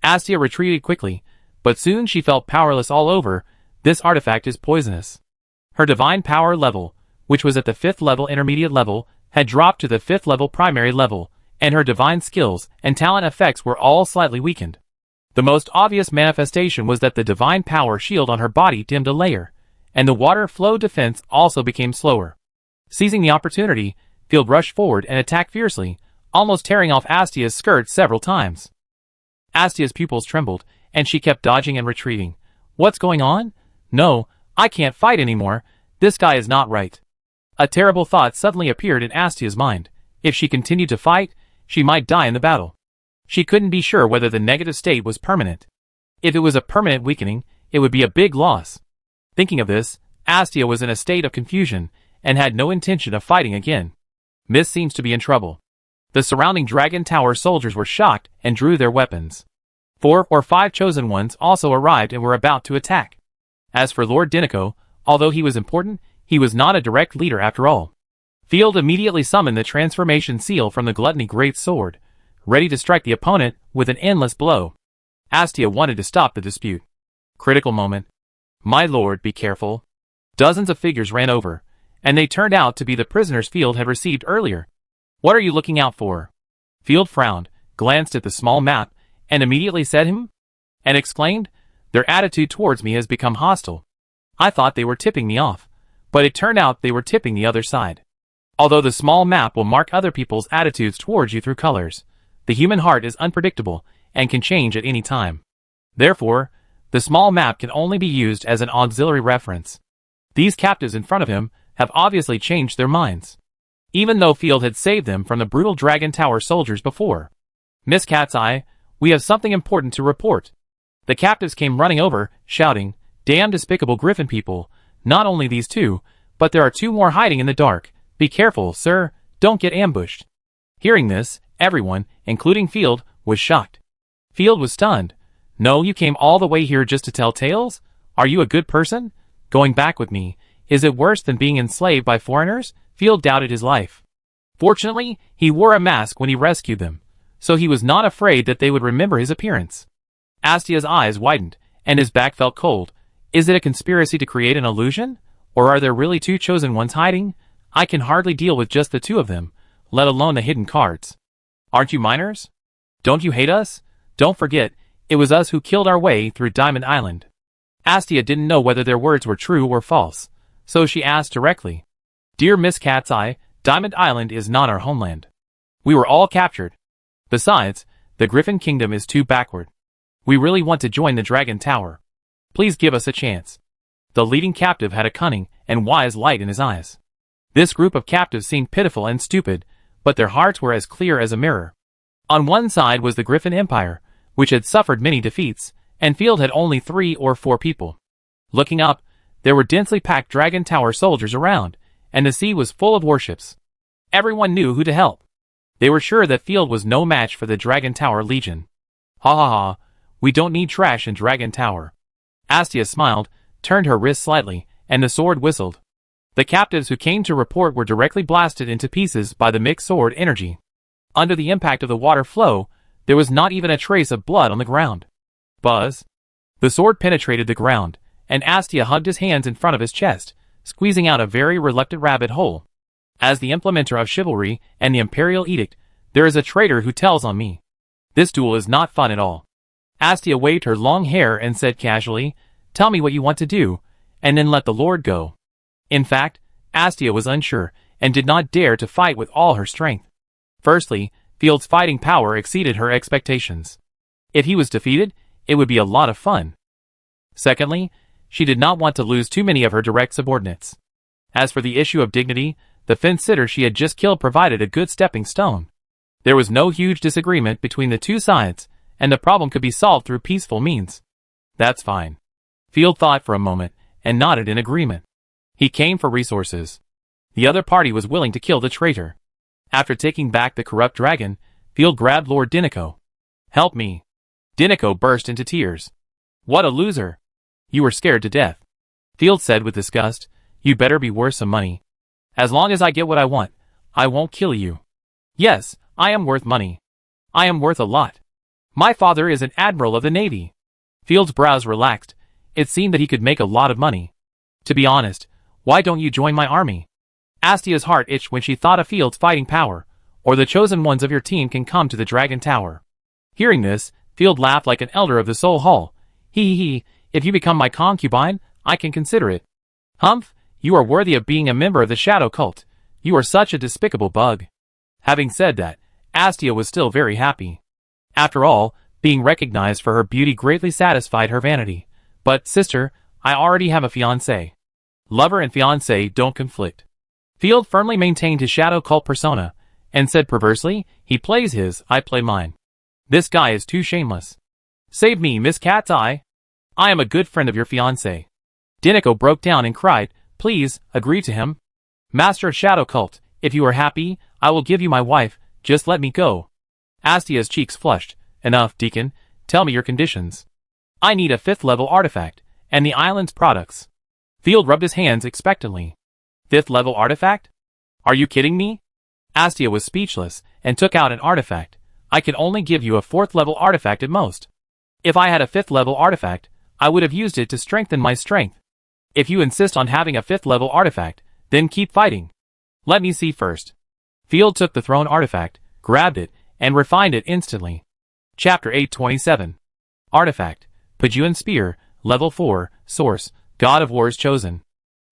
Astia retreated quickly, but soon she felt powerless all over. This artifact is poisonous. Her divine power level, which was at the 5th level intermediate level, had dropped to the 5th level primary level, and her divine skills and talent effects were all slightly weakened. The most obvious manifestation was that the divine power shield on her body dimmed a layer, and the water flow defense also became slower. Seizing the opportunity, Field rushed forward and attacked fiercely, almost tearing off Astia's skirt several times. Astia's pupils trembled, and she kept dodging and retreating. What's going on? No, I can't fight anymore. This guy is not right. A terrible thought suddenly appeared in Astia's mind. If she continued to fight, she might die in the battle. She couldn't be sure whether the negative state was permanent. If it was a permanent weakening, it would be a big loss. Thinking of this, Astia was in a state of confusion, and had no intention of fighting again. Miss seems to be in trouble. The surrounding Dragon Tower soldiers were shocked and drew their weapons. 4 or 5 chosen ones also arrived and were about to attack. As for Lord Dinoco, although he was important, he was not a direct leader after all. Field immediately summoned the transformation seal from the Gluttony Great Sword, ready to strike the opponent with an endless blow. Astia wanted to stop the dispute. Critical moment. My lord, be careful. Dozens of figures ran over, and they turned out to be the prisoners Field had received earlier. What are you looking out for? Field frowned, glanced at the small map, and immediately said and exclaimed, their attitude towards me has become hostile. I thought they were tipping me off, but it turned out they were tipping the other side. Although the small map will mark other people's attitudes towards you through colors, the human heart is unpredictable and can change at any time. Therefore, the small map can only be used as an auxiliary reference. These captives in front of him have obviously changed their minds. Even though Field had saved them from the brutal Dragon Tower soldiers before. Miss Cat's Eye, we have something important to report. The captives came running over, shouting, damn despicable griffin people, not only these 2, but there are 2 more hiding in the dark. Be careful, sir, don't get ambushed. Hearing this, everyone, including Field, was shocked. Field was stunned. No, you came all the way here just to tell tales? Are you a good person? Going back with me, is it worse than being enslaved by foreigners? Field doubted his life. Fortunately, he wore a mask when he rescued them, so he was not afraid that they would remember his appearance. Astia's eyes widened, and his back felt cold. Is it a conspiracy to create an illusion? Or are there really 2 chosen ones hiding? I can hardly deal with just the 2 of them, let alone the hidden cards. Aren't you minors? Don't you hate us? Don't forget, it was us who killed our way through Diamond Island. Astia didn't know whether their words were true or false, so she asked directly. Dear Miss Cat's Eye, Diamond Island is not our homeland. We were all captured. Besides, the Griffin Kingdom is too backward. We really want to join the Dragon Tower. Please give us a chance. The leading captive had a cunning and wise light in his eyes. This group of captives seemed pitiful and stupid, but their hearts were as clear as a mirror. On one side was the Griffin Empire, which had suffered many defeats, and Field had only 3 or 4 people. Looking up, there were densely packed Dragon Tower soldiers around, and the sea was full of warships. Everyone knew who to help. They were sure that Field was no match for the Dragon Tower Legion. Ha ha ha, we don't need trash in Dragon Tower. Astia smiled, turned her wrist slightly, and the sword whistled. The captives who came to report were directly blasted into pieces by the mixed sword energy. Under the impact of the water flow, there was not even a trace of blood on the ground. Buzz. The sword penetrated the ground, and Astia hugged his hands in front of his chest, squeezing out a very reluctant rabbit hole. As the implementer of chivalry and the Imperial Edict, there is a traitor who tells on me. This duel is not fun at all. Astia waved her long hair and said casually, tell me what you want to do, and then let the Lord go. In fact, Astia was unsure, and did not dare to fight with all her strength. Firstly, Field's fighting power exceeded her expectations. If he was defeated, it would be a lot of fun. Secondly, she did not want to lose too many of her direct subordinates. As for the issue of dignity, The fence-sitter she had just killed provided a good stepping stone. There was no huge disagreement between the two sides, and the problem could be solved through peaceful means. That's fine. Field thought for a moment, and nodded in agreement. He came for resources. The other party was willing to kill the traitor. After taking back the corrupt dragon, Field grabbed Lord Dinoco. Help me. Dinoco burst into tears. What a loser. You were scared to death. Field said with disgust, you better be worth some money. As long as I get what I want, I won't kill you. Yes, I am worth money. I am worth a lot. My father is an admiral of the Navy. Field's brows relaxed. It seemed that he could make a lot of money. To be honest, why don't you join my army? Astia's heart itched when she thought of Field's fighting power, or the chosen ones of your team can come to the Dragon Tower. Hearing this, Field laughed like an elder of the Soul Hall. He, if you become my concubine, I can consider it. Humph, you are worthy of being a member of the Shadow Cult. You are such a despicable bug. Having said that, Astia was still very happy. After all, being recognized for her beauty greatly satisfied her vanity. But, sister, I already have a fiancé. Lover and fiancé don't conflict. Field firmly maintained his Shadow Cult persona, and said perversely, he plays his, I play mine. This guy is too shameless. Save me, Miss Cat's Eye. I am a good friend of your fiancé. Dinoco broke down and cried, please, agree to him. Master of Shadow Cult, if you are happy, I will give you my wife, just let me go. Astia's cheeks flushed. Enough, Deacon, tell me your conditions. I need a 5th level artifact, and the island's products. Field rubbed his hands expectantly. 5th level artifact? Are you kidding me? Astia was speechless, and took out an artifact. I can only give you a 4th level artifact at most. If I had a 5th level artifact, I would have used it to strengthen my strength. If you insist on having a 5th level artifact, then keep fighting. Let me see first. Field took the thrown artifact, grabbed it, and refined it instantly. Chapter 827. Artifact. Pajuan Spear, Level 4, Source, God of War's Chosen.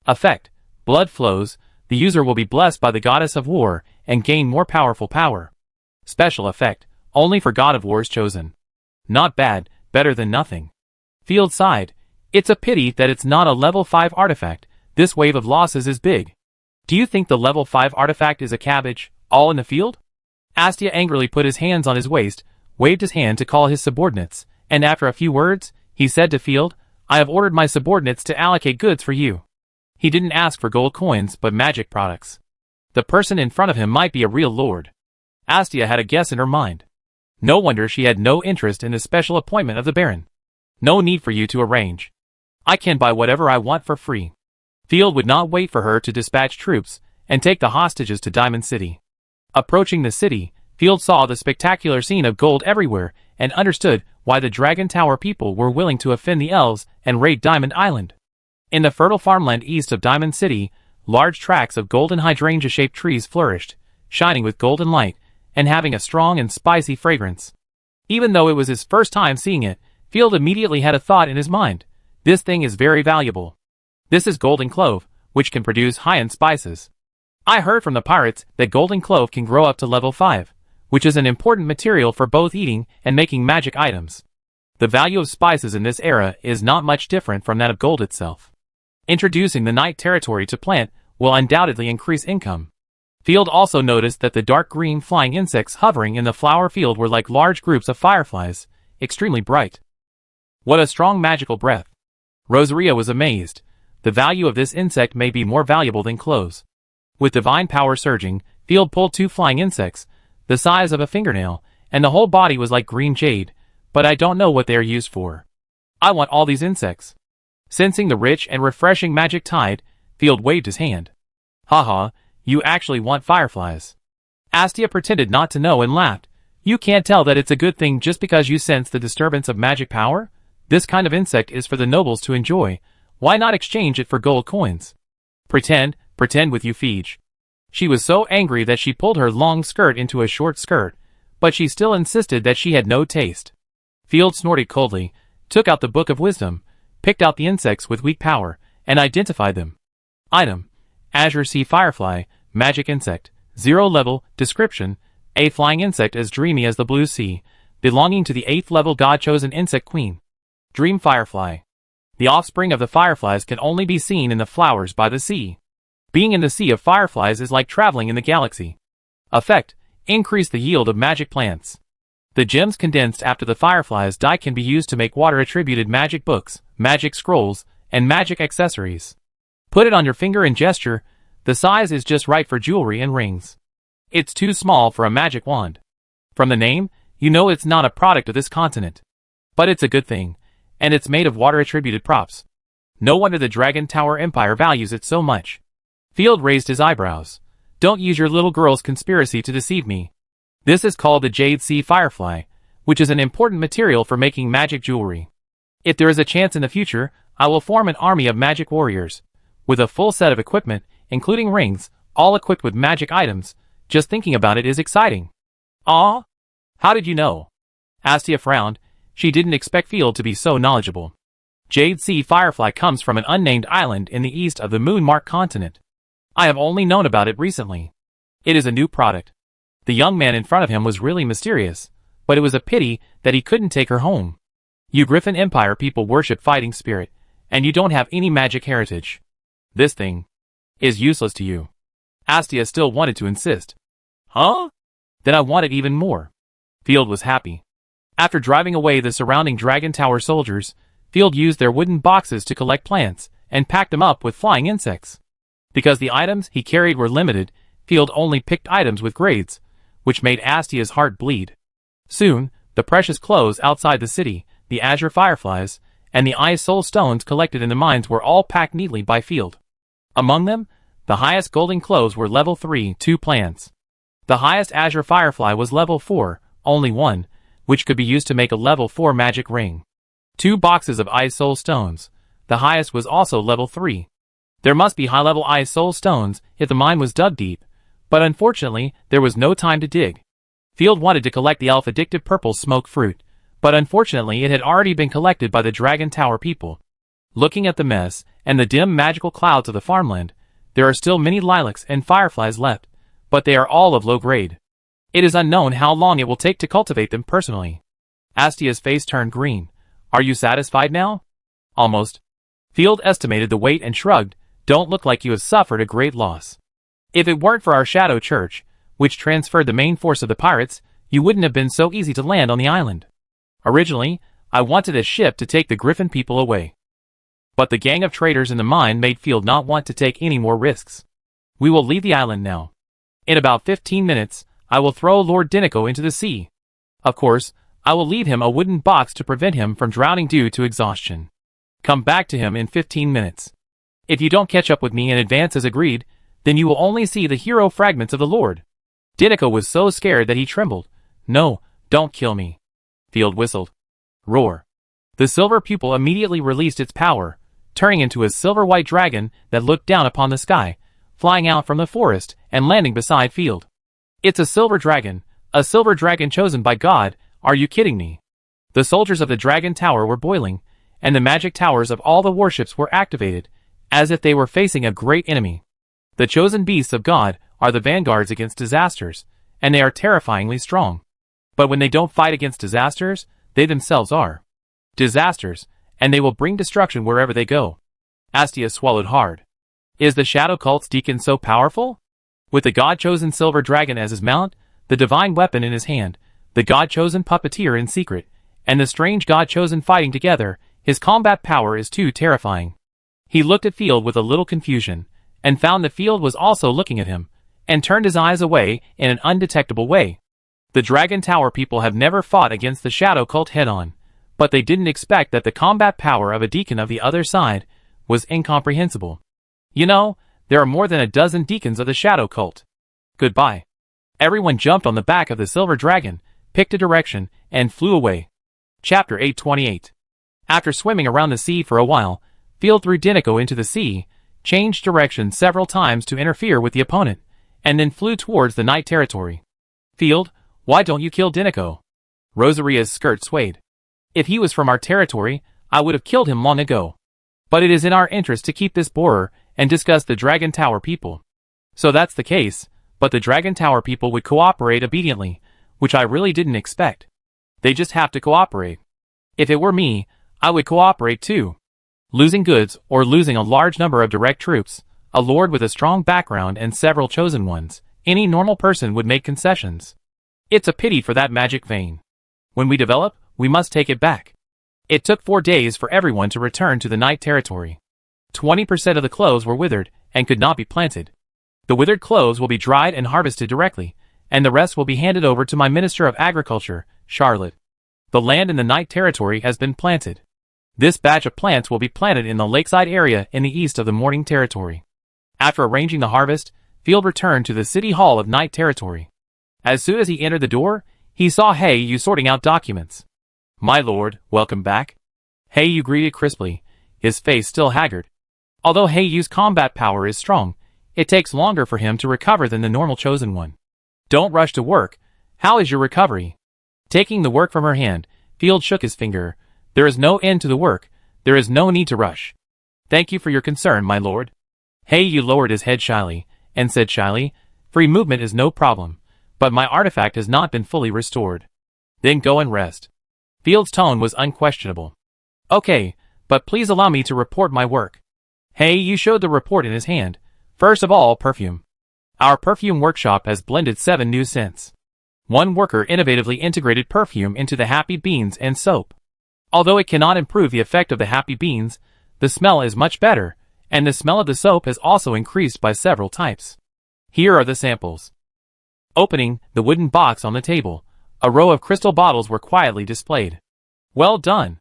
Effect. Blood flows, the user will be blessed by the Goddess of War, and gain more powerful power. Special effect, only for God of War's Chosen. Not bad, better than nothing. Field sighed. It's a pity that it's not a level 5 artifact, this wave of losses is big. Do you think the level 5 artifact is a cabbage, all in the field? Astia angrily put his hands on his waist, waved his hand to call his subordinates, and after a few words, he said to Field, I have ordered my subordinates to allocate goods for you. He didn't ask for gold coins but magic products. The person in front of him might be a real lord. Astia had a guess in her mind. No wonder she had no interest in the special appointment of the Baron. No need for you to arrange. I can buy whatever I want for free. Field would not wait for her to dispatch troops and take the hostages to Diamond City. Approaching the city, Field saw the spectacular scene of gold everywhere and understood why the Dragon Tower people were willing to offend the elves and raid Diamond Island. In the fertile farmland east of Diamond City, large tracts of golden hydrangea-shaped trees flourished, shining with golden light and having a strong and spicy fragrance. Even though it was his first time seeing it, Field immediately had a thought in his mind. This thing is very valuable. This is golden clove, which can produce high-end spices. I heard from the pirates that golden clove can grow up to level 5, which is an important material for both eating and making magic items. The value of spices in this era is not much different from that of gold itself. Introducing the night territory to plant will undoubtedly increase income. Field also noticed that the dark green flying insects hovering in the flower field were like large groups of fireflies, extremely bright. What a strong magical breath. Rosaria was amazed. The value of this insect may be more valuable than clothes. With divine power surging, Field pulled 2 flying insects, the size of a fingernail, and the whole body was like green jade, but I don't know what they are used for. I want all these insects. Sensing the rich and refreshing magic tide, Field waved his hand. Haha, you actually want fireflies. Astia pretended not to know and laughed. You can't tell that it's a good thing just because you sense the disturbance of magic power? This kind of insect is for the nobles to enjoy. Why not exchange it for gold coins? Pretend with you, Fij. She was so angry that she pulled her long skirt into a short skirt, but she still insisted that she had no taste. Field snorted coldly, took out the Book of Wisdom, picked out the insects with weak power, and identified them. Item: Azure Sea Firefly, Magic Insect, 0 level, description, a flying insect as dreamy as the blue sea, belonging to the 8th level God-chosen insect queen. Dream Firefly. The offspring of the fireflies can only be seen in the flowers by the sea. Being in the sea of fireflies is like traveling in the galaxy. Effect: increase the yield of magic plants. The gems condensed after the fireflies die can be used to make water-attributed magic books, magic scrolls, and magic accessories. Put it on your finger and gesture. The size is just right for jewelry and rings. It's too small for a magic wand. From the name, you know it's not a product of this continent. But it's a good thing, and it's made of water-attributed props. No wonder the Dragon Tower Empire values it so much. Field raised his eyebrows. Don't use your little girl's conspiracy to deceive me. This is called the Jade Sea Firefly, which is an important material for making magic jewelry. If there is a chance in the future, I will form an army of magic warriors, with a full set of equipment, including rings, all equipped with magic items. Just thinking about it is exciting. Ah? How did you know? Astia frowned. She didn't expect Field to be so knowledgeable. Jade Sea Firefly comes from an unnamed island in the east of the Moonmark continent. I have only known about it recently. It is a new product. The young man in front of him was really mysterious, but it was a pity that he couldn't take her home. You Griffin Empire people worship fighting spirit, and you don't have any magic heritage. This thing is useless to you. Astia still wanted to insist. Huh? Then I want it even more. Field was happy. After driving away the surrounding Dragon Tower soldiers, Field used their wooden boxes to collect plants and pack them up with flying insects. Because the items he carried were limited, Field only picked items with grades, which made Astia's heart bleed. Soon, the precious clothes outside the city, the azure fireflies, and the ice soul stones collected in the mines were all packed neatly by Field. Among them, the highest golden clothes were level 3, 2 plants. The highest azure firefly was level 4, only one, which could be used to make a level 4 magic ring. 2 boxes of ice soul stones. The highest was also level 3. There must be high-level ice soul stones if the mine was dug deep, but unfortunately, there was no time to dig. Field wanted to collect the elf-addictive purple smoke fruit, but unfortunately it had already been collected by the Dragon Tower people. Looking at the mess, and the dim magical clouds of the farmland, there are still many lilacs and fireflies left, but they are all of low grade. It is unknown how long it will take to cultivate them personally. Astia's face turned green. Are you satisfied now? Almost. Field estimated the weight and shrugged. Don't look like you have suffered a great loss. If it weren't for our Shadow Church, which transferred the main force of the pirates, you wouldn't have been so easy to land on the island. Originally, I wanted a ship to take the Griffin people away. But the gang of traitors in the mine made Field not want to take any more risks. We will leave the island now. In about 15 minutes, I will throw Lord Dinico into the sea. Of course, I will leave him a wooden box to prevent him from drowning due to exhaustion. Come back to him in 15 minutes. If you don't catch up with me in advance as agreed, then you will only see the hero fragments of the Lord. Dinico was so scared that he trembled. No, don't kill me. Field whistled. Roar. The silver pupil immediately released its power, turning into a silver-white dragon that looked down upon the sky, flying out from the forest and landing beside Field. It's a silver dragon chosen by God. Are you kidding me? The soldiers of the Dragon Tower were boiling, and the magic towers of all the warships were activated, as if they were facing a great enemy. The chosen beasts of God are the vanguards against disasters, and they are terrifyingly strong. But when they don't fight against disasters, they themselves are disasters, and they will bring destruction wherever they go. Astia swallowed hard. Is the Shadow Cult's deacon so powerful? With the God-chosen silver dragon as his mount, the divine weapon in his hand, the God-chosen puppeteer in secret, and the strange God-chosen fighting together, his combat power is too terrifying. He looked at Field with a little confusion, and found that Field was also looking at him, and turned his eyes away in an undetectable way. The Dragon Tower people have never fought against the Shadow Cult head-on, but they didn't expect that the combat power of a deacon of the other side was incomprehensible. You know, there are more than a dozen deacons of the Shadow Cult. Goodbye. Everyone jumped on the back of the silver dragon, picked a direction, and flew away. Chapter 828. After swimming around the sea for a while, Field threw Dinico into the sea, changed direction several times to interfere with the opponent, and then flew towards the night territory. Field, why don't you kill Dinico? Rosaria's skirt swayed. If he was from our territory, I would have killed him long ago. But it is in our interest to keep this borer and discuss the Dragon Tower people. So that's the case, but the Dragon Tower people would cooperate obediently, which I really didn't expect. They just have to cooperate. If it were me, I would cooperate too. Losing goods or losing a large number of direct troops, A lord with a strong background and several chosen ones. Any normal person would make concessions. It's a pity for that magic vein. When we develop, we must take it back. It took 4 days for everyone to return to the Night Territory. 20% of the cloves were withered and could not be planted. The withered cloves will be dried and harvested directly, and the rest will be handed over to my Minister of Agriculture, Charlotte. The land in the Night Territory has been planted. This batch of plants will be planted in the lakeside area in the east of the Morning Territory. After arranging the harvest, Field returned to the City Hall of Night Territory. As soon as he entered the door, he saw Yu sorting out documents. "My lord, welcome back." Yu greeted crisply, his face still haggard. Although Yu's combat power is strong, it takes longer for him to recover than the normal chosen one. "Don't rush to work. How is your recovery?" Taking the work from her hand, Field shook his finger. "There is no end to the work. There is no need to rush." "Thank you for your concern, my lord." Yu lowered his head shyly, and said shyly, "Free movement is no problem, but my artifact has not been fully restored." "Then go and rest." Field's tone was unquestionable. "Okay, but please allow me to report my work." Yu showed the report in his hand. "First of all, perfume. Our perfume workshop has blended 7 new scents. One worker innovatively integrated perfume into the happy beans and soap. Although it cannot improve the effect of the happy beans, the smell is much better, and the smell of the soap has also increased by several types. Here are the samples." Opening the wooden box on the table, a row of crystal bottles were quietly displayed. "Well done."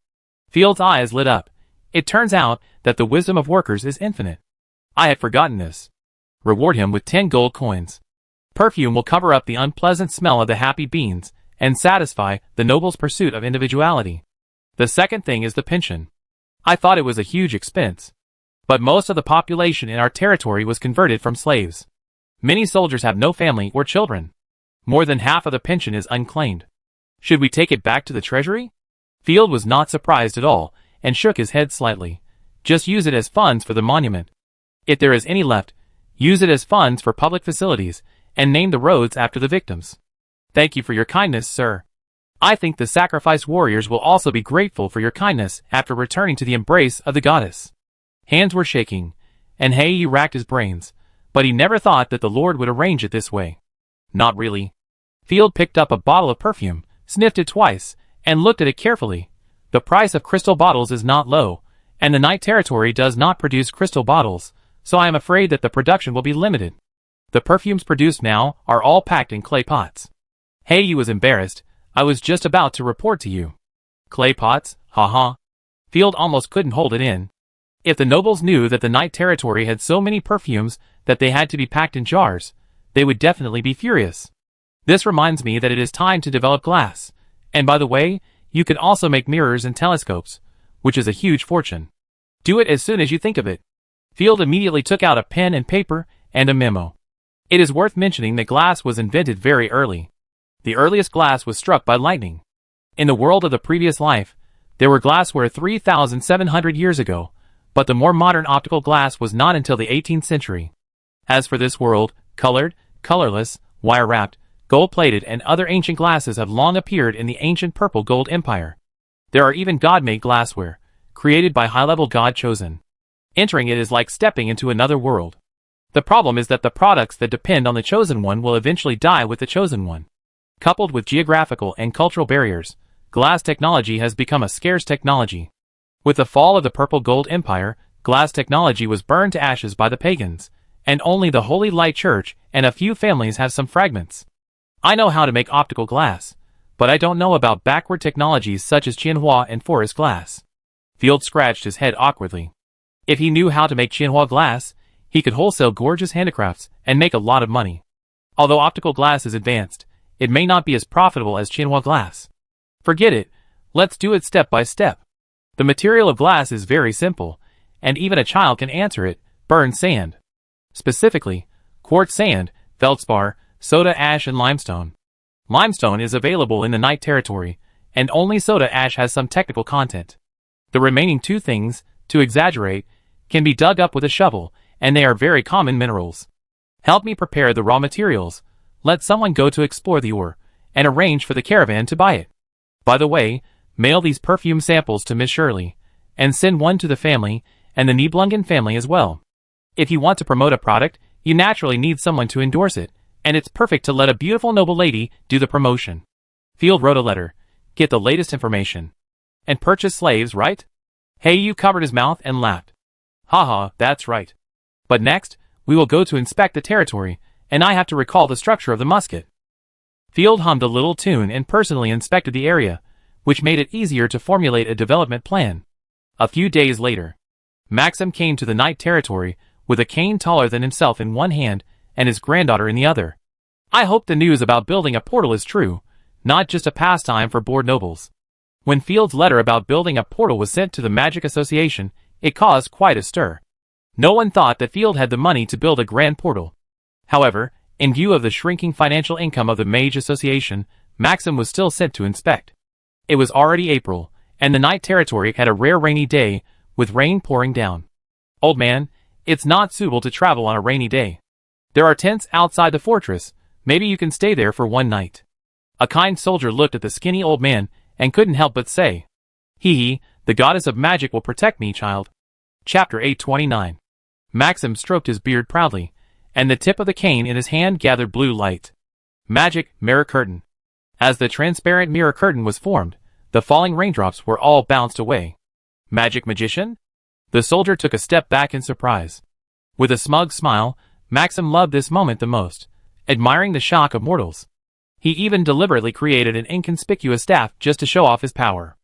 Field's eyes lit up. It turns out that the wisdom of workers is infinite. I had forgotten this. Reward him with 10 gold coins. Perfume will cover up the unpleasant smell of the happy beans and satisfy the noble's pursuit of individuality. The second thing is the pension. I thought it was a huge expense. But most of the population in our territory was converted from slaves. Many soldiers have no family or children. More than half of the pension is unclaimed. Should we take it back to the treasury? Field was not surprised at all, and shook his head slightly. Just use it as funds for the monument. If there is any left, use it as funds for public facilities, and name the roads after the victims. Thank you for your kindness, sir. I think the sacrifice warriors will also be grateful for your kindness after returning to the embrace of the goddess. Hands were shaking, and Yu racked his brains, but he never thought that the Lord would arrange it this way. Not really. Field picked up a bottle of perfume, sniffed it twice, and looked at it carefully. The price of crystal bottles is not low, and the Night Territory does not produce crystal bottles, so I am afraid that the production will be limited. The perfumes produced now are all packed in clay pots. Yu was embarrassed. I was just about to report to you. Clay pots? Haha. Field almost couldn't hold it in. If the nobles knew that the Night Territory had so many perfumes that they had to be packed in jars, they would definitely be furious. This reminds me that it is time to develop glass. And by the way, you can also make mirrors and telescopes, which is a huge fortune. Do it as soon as you think of it. Field immediately took out a pen and paper and a memo. It is worth mentioning that glass was invented very early. The earliest glass was struck by lightning. In the world of the previous life, there were glassware 3,700 years ago, but the more modern optical glass was not until the 18th century. As for this world, colored, colorless, wire-wrapped, gold-plated and other ancient glasses have long appeared in the ancient purple gold empire. There are even god-made glassware, created by high-level god-chosen. Entering it is like stepping into another world. The problem is that the products that depend on the chosen one will eventually die with the chosen one. Coupled with geographical and cultural barriers, glass technology has become a scarce technology. With the fall of the Purple Gold Empire, glass technology was burned to ashes by the pagans, and only the Holy Light Church and a few families have some fragments. I know how to make optical glass, but I don't know about backward technologies such as Qianhua and forest glass. Field scratched his head awkwardly. If he knew how to make Qianhua glass, he could wholesale gorgeous handicrafts and make a lot of money. Although optical glass is advanced, it may not be as profitable as Qianhua glass. Forget it, let's do it step by step. The material of glass is very simple, and even a child can answer it: burn sand. Specifically, quartz sand, feldspar, soda ash and limestone. Limestone is available in the Night Territory, and only soda ash has some technical content. The remaining two things, to exaggerate, can be dug up with a shovel, and they are very common minerals. Help me prepare the raw materials, let someone go to explore the ore, and arrange for the caravan to buy it. By the way, mail these perfume samples to Miss Shirley, and send one to the family, and the Nibelungen family as well. If you want to promote a product, you naturally need someone to endorse it, and it's perfect to let a beautiful noble lady do the promotion. Field wrote a letter. Get the latest information. And purchase slaves, right? Hayu covered his mouth and laughed. Haha, that's right. But next, we will go to inspect the territory, and I have to recall the structure of the musket. Field hummed a little tune and personally inspected the area, which made it easier to formulate a development plan. A few days later, Maxim came to the night territory with a cane taller than himself in one hand and his granddaughter in the other. I hope the news about building a portal is true, not just a pastime for bored nobles. When Field's letter about building a portal was sent to the Magic Association, it caused quite a stir. No one thought that Field had the money to build a grand portal. However, in view of the shrinking financial income of the Mage Association, Maxim was still sent to inspect. It was already April, and the night territory had a rare rainy day, with rain pouring down. Old man, it's not suitable to travel on a rainy day. There are tents outside the fortress, maybe you can stay there for one night. A kind soldier looked at the skinny old man and couldn't help but say, Hee, the goddess of magic will protect me, child. Chapter 829. Maxim stroked his beard proudly, and the tip of the cane in his hand gathered blue light. Magic mirror curtain. As the transparent mirror curtain was formed, the falling raindrops were all bounced away. Magic magician? The soldier took a step back in surprise. With a smug smile, Maxim loved this moment the most, admiring the shock of mortals. He even deliberately created an inconspicuous staff just to show off his power.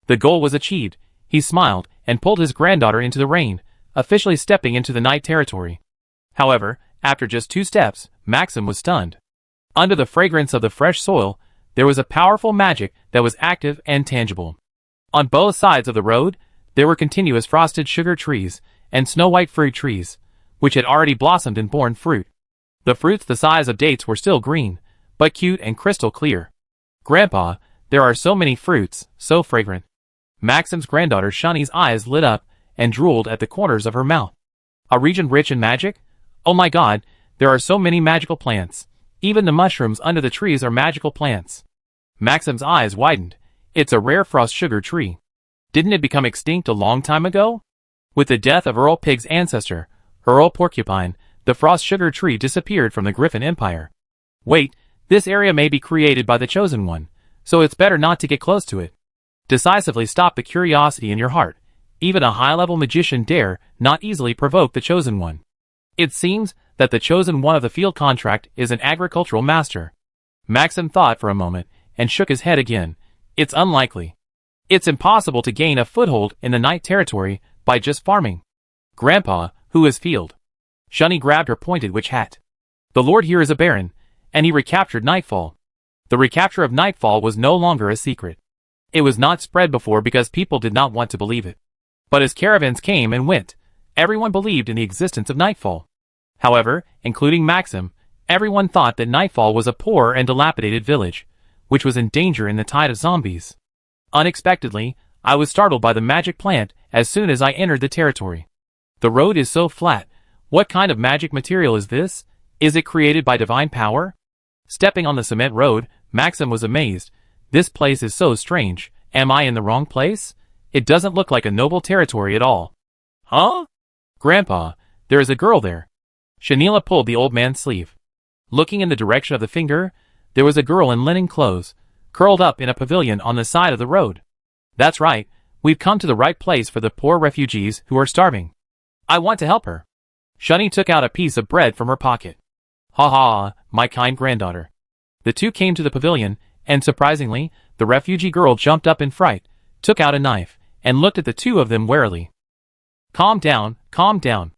The goal was achieved. He smiled and pulled his granddaughter into the rain, officially stepping into the night territory. However, after just 2 steps, Maxim was stunned. Under the fragrance of the fresh soil, there was a powerful magic that was active and tangible. On both sides of the road, there were continuous frosted sugar trees and snow-white fruit trees, which had already blossomed and borne fruit. The fruits the size of dates were still green, but cute and crystal clear. Grandpa, there are so many fruits, so fragrant. Maxim's granddaughter Shani's eyes lit up and drooled at the corners of her mouth. A region rich in magic? Oh my god, there are so many magical plants. Even the mushrooms under the trees are magical plants. Maxim's eyes widened. It's a rare frost sugar tree. Didn't it become extinct a long time ago? With the death of Earl Pig's ancestor, Earl Porcupine, the frost sugar tree disappeared from the Griffin Empire. Wait, this area may be created by the Chosen One, so it's better not to get close to it. Decisively stop the curiosity in your heart. Even a high-level magician dare not easily provoke the Chosen One. It seems that the Chosen One of the field contract is an agricultural master. Maxim thought for a moment and shook his head again. It's unlikely. It's impossible to gain a foothold in the night territory by just farming. Grandpa, who is Field? Shani grabbed her pointed witch hat. The Lord here is a baron, and he recaptured Nightfall. The recapture of Nightfall was no longer a secret. It was not spread before because people did not want to believe it. But as caravans came and went, everyone believed in the existence of Nightfall. However, including Maxim, everyone thought that Nightfall was a poor and dilapidated village, which was in danger in the tide of zombies. Unexpectedly, I was startled by the magic plant as soon as I entered the territory. The road is so flat. What kind of magic material is this? Is it created by divine power? Stepping on the cement road, Maxim was amazed. This place is so strange. Am I in the wrong place? It doesn't look like a noble territory at all. Huh? Grandpa, there is a girl there. Shanila pulled the old man's sleeve. Looking in the direction of the finger, there was a girl in linen clothes, curled up in a pavilion on the side of the road. That's right, we've come to the right place for the poor refugees who are starving. I want to help her. Shani took out a piece of bread from her pocket. Ha ha, my kind granddaughter. The two came to the pavilion, and surprisingly, the refugee girl jumped up in fright, took out a knife, and looked at the two of them warily. Calm down, calm down.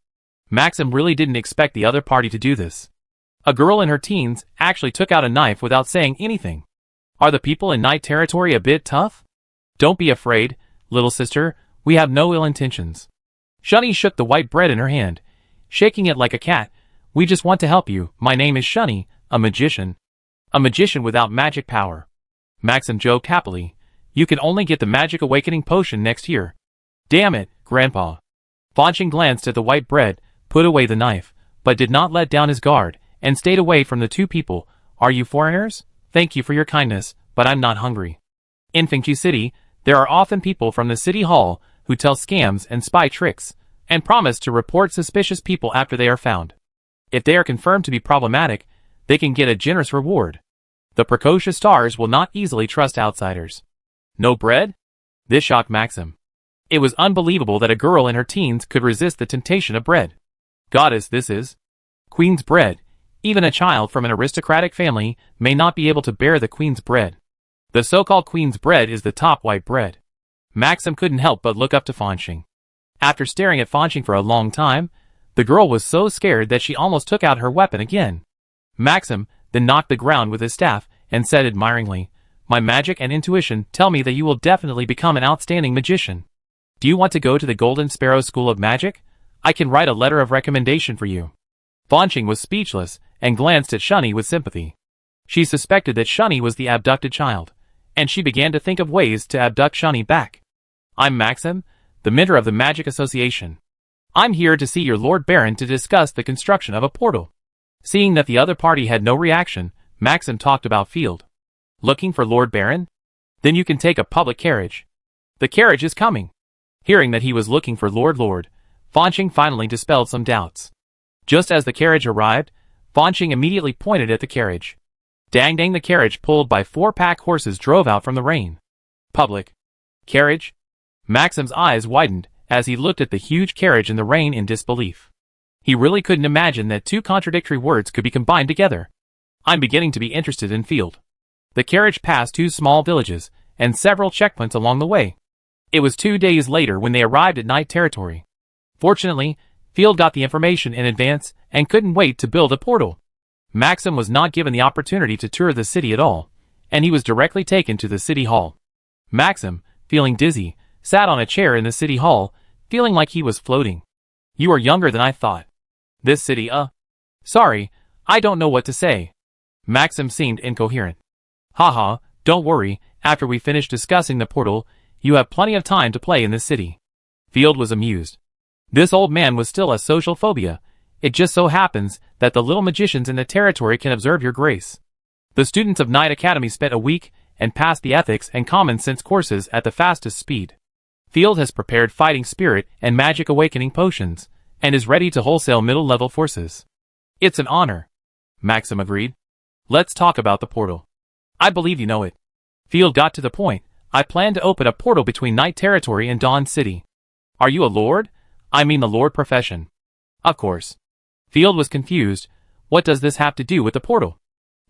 Maxim really didn't expect the other party to do this. A girl in her teens actually took out a knife without saying anything. Are the people in night territory a bit tough? Don't be afraid, little sister, we have no ill intentions. Shani shook the white bread in her hand, shaking it like a cat. We just want to help you. My name is Shani, a magician. A magician without magic power. Maxim joked happily. You can only get the magic awakening potion next year. Damn it, Grandpa. Fanshin glanced at the white bread, put away the knife, but did not let down his guard, and stayed away from the two people. Are you foreigners? Thank you for your kindness, but I'm not hungry. In Fengchi City, there are often people from the city hall who tell scams and spy tricks, and promised to report suspicious people after they are found. If they are confirmed to be problematic, they can get a generous reward. The precocious stars will not easily trust outsiders. No bread? This shocked Maxim. It was unbelievable that a girl in her teens could resist the temptation of bread. Goddess, this is Queen's bread. Even a child from an aristocratic family may not be able to bear the Queen's bread. The so-called Queen's bread is the top white bread. Maxim couldn't help but look up to Fanxing. After staring at Fanxing for a long time, the girl was so scared that she almost took out her weapon again. Maxim then knocked the ground with his staff and said admiringly, "My magic and intuition tell me that you will definitely become an outstanding magician. Do you want to go to the Golden Sparrow School of Magic? I can write a letter of recommendation for you." Fanxing was speechless and glanced at Shunny with sympathy. She suspected that Shunny was the abducted child, and she began to think of ways to abduct Shunny back. "I'm Maxim, the mentor of the Magic Association. I'm here to see your Lord Baron to discuss the construction of a portal." Seeing that the other party had no reaction, Maxim talked about Field. "Looking for Lord Baron? Then you can take a public carriage. The carriage is coming." Hearing that he was looking for Lord, Fanxing finally dispelled some doubts. Just as the carriage arrived, Fanxing immediately pointed at the carriage. Dang, the carriage pulled by 4 pack horses drove out from the rain. Public carriage? Maxim's eyes widened as he looked at the huge carriage in the rain in disbelief. He really couldn't imagine that 2 contradictory words could be combined together. "I'm beginning to be interested in Field." The carriage passed 2 small villages and several checkpoints along the way. It was 2 days later when they arrived at Night Territory. Fortunately, Field got the information in advance and couldn't wait to build a portal. Maxim was not given the opportunity to tour the city at all, and he was directly taken to the city hall. Maxim, feeling dizzy, sat on a chair in the city hall, feeling like he was floating. "You are younger than I thought. This city, Sorry, I don't know what to say." Maxim seemed incoherent. "Haha, don't worry, after we finish discussing the portal, you have plenty of time to play in this city." Field was amused. This old man was still a social phobia. It just so happens that the little magicians in the territory can observe your grace. The students of Night Academy spent a week and passed the ethics and common sense courses at the fastest speed. Field has prepared fighting spirit and magic awakening potions, and is ready to wholesale middle-level forces. "It's an honor," Maxim agreed. "Let's talk about the portal. I believe you know it." Field got to the point. "I plan to open a portal between Night Territory and Dawn City." "Are you a lord? I mean the lord profession." "Of course." Field was confused. "What does this have to do with the portal?"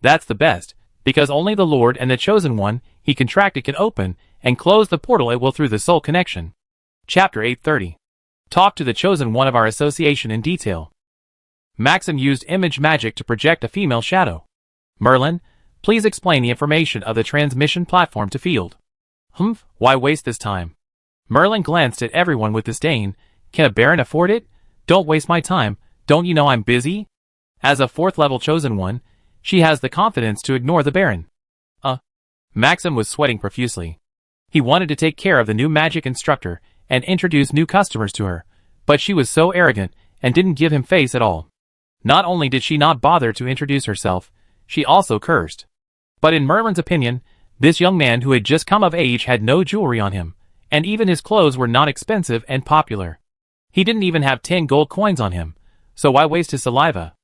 "That's the best, because only the lord and the chosen one he contracted can open and close the portal it will through the soul connection. Chapter 830. Talk to the chosen one of our association in detail. Maxim used image magic to project a female shadow. "Merlin, please explain the information of the transmission platform to Field." "Humph, why waste this time?" Merlin glanced at everyone with disdain. "Can a baron afford it? Don't waste my time, don't you know I'm busy?" As a 4th level chosen one, she has the confidence to ignore the baron. Maxim was sweating profusely. He wanted to take care of the new magic instructor and introduce new customers to her, but she was so arrogant and didn't give him face at all. Not only did she not bother to introduce herself, she also cursed. But in Merlin's opinion, this young man who had just come of age had no jewelry on him, and even his clothes were not expensive and popular. He didn't even have 10 gold coins on him, so why waste his saliva?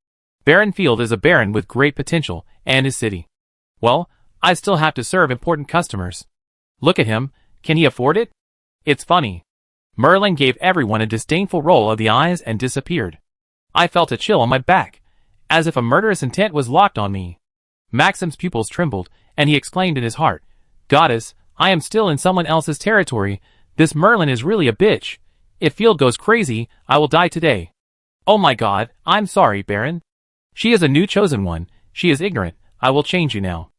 Baron Field is a baron with great potential, and his city. Well, I still have to serve important customers. Look at him, can he afford it? It's funny. Merlin gave everyone a disdainful roll of the eyes and disappeared. I felt a chill on my back, as if a murderous intent was locked on me. Maxim's pupils trembled, and he exclaimed in his heart, "Goddess, I am still in someone else's territory. This Merlin is really a bitch. If Field goes crazy, I will die today." "Oh my god, I'm sorry, Baron. She is a new chosen one. She is ignorant. I will change you now."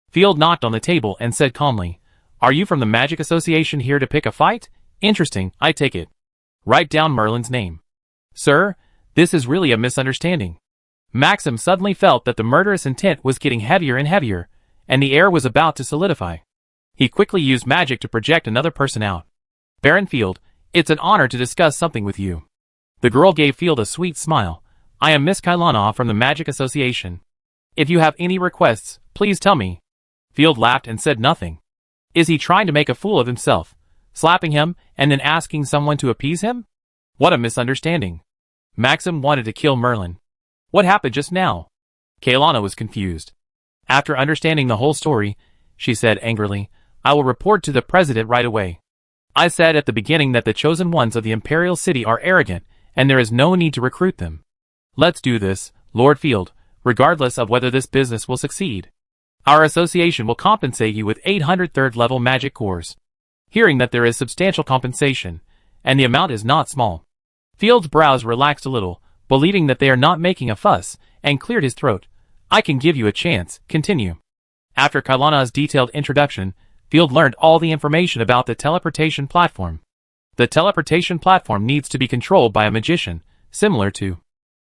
Field knocked on the table and said calmly, "Are you from the Magic Association here to pick a fight? Interesting, I take it. Write down Merlin's name." "Sir, this is really a misunderstanding." Maxim suddenly felt that the murderous intent was getting heavier and heavier, and the air was about to solidify. He quickly used magic to project another person out. "Baron Field, it's an honor to discuss something with you." The girl gave Field a sweet smile. "I am Miss Kailana from the Magic Association. If you have any requests, please tell me." Field laughed and said nothing. Is he trying to make a fool of himself, slapping him and then asking someone to appease him? What a misunderstanding. Maxim wanted to kill Merlin. What happened just now? Kaylana was confused. After understanding the whole story, she said angrily, I will report to the president right away. I said at the beginning that the chosen ones of the Imperial City are arrogant, and there is no need to recruit them. Let's do this, Lord Field, regardless of whether this business will succeed. Our association will compensate you with 800 third-level magic cores. Hearing that there is substantial compensation, and the amount is not small. Field's brows relaxed a little, believing that they are not making a fuss, and cleared his throat. I can give you a chance, continue. After Kaylana's detailed introduction, Field learned all the information about the teleportation platform. The teleportation platform needs to be controlled by a magician, similar to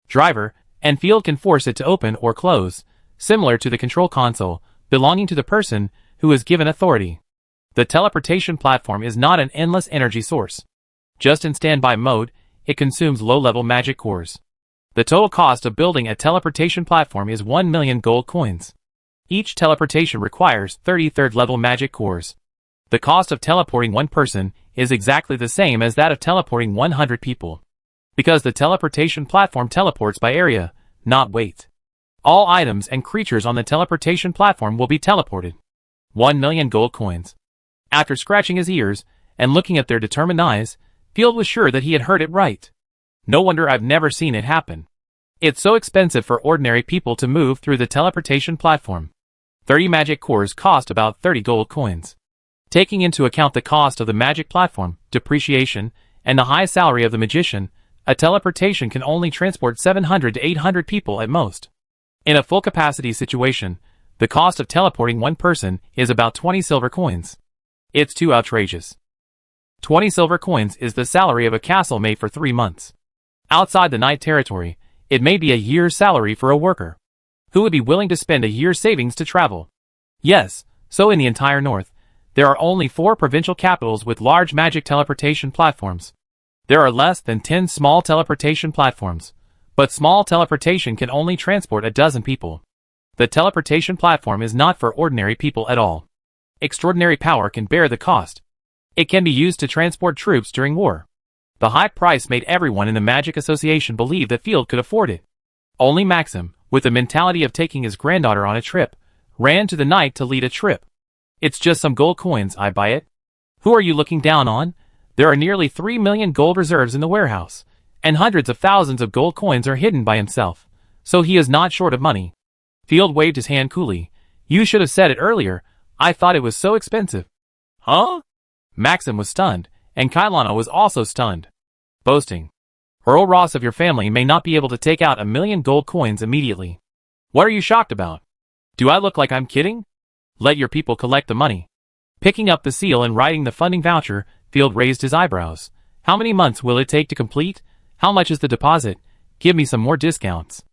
Driver, and Field can force it to open or close, similar to the control console, belonging to the person who is given authority. The teleportation platform is not an endless energy source. Just in standby mode, it consumes low-level magic cores. The total cost of building a teleportation platform is 1 million gold coins. Each teleportation requires 30 third-level magic cores. The cost of teleporting one person is exactly the same as that of teleporting 100 people. Because the teleportation platform teleports by area, not weight. All items and creatures on the teleportation platform will be teleported. 1 million gold coins. After scratching his ears and looking at their determined eyes, Field was sure that he had heard it right. No wonder I've never seen it happen. It's so expensive for ordinary people to move through the teleportation platform. 30 magic cores cost about 30 gold coins. Taking into account the cost of the magic platform, depreciation, and the high salary of the magician, a teleportation can only transport 700 to 800 people at most. In a full capacity situation, the cost of teleporting one person is about 20 silver coins. It's too outrageous. 20 silver coins is the salary of a castle mate for 3 months. Outside the Night Territory, it may be a year's salary for a worker. Who would be willing to spend a year's savings to travel? Yes, so in the entire north, there are only 4 provincial capitals with large magic teleportation platforms. There are less than 10 small teleportation platforms, but small teleportation can only transport a dozen people. The teleportation platform is not for ordinary people at all. Extraordinary power can bear the cost. It can be used to transport troops during war. The high price made everyone in the Magic Association believe that Field could afford it. Only Maxim, with the mentality of taking his granddaughter on a trip, ran to the knight to lead a trip. It's just some gold coins, I buy it. Who are you looking down on? There are nearly 3 million gold reserves in the warehouse, and hundreds of thousands of gold coins are hidden by himself, so he is not short of money. Field waved his hand coolly. You should have said it earlier, I thought it was so expensive. Huh? Maxim was stunned, and Kaylana was also stunned. Boasting. Earl Ross of your family may not be able to take out 1 million gold coins immediately. What are you shocked about? Do I look like I'm kidding? Let your people collect the money. Picking up the seal and writing the funding voucher, Field raised his eyebrows. How many months will it take to complete? How much is the deposit? Give me some more discounts.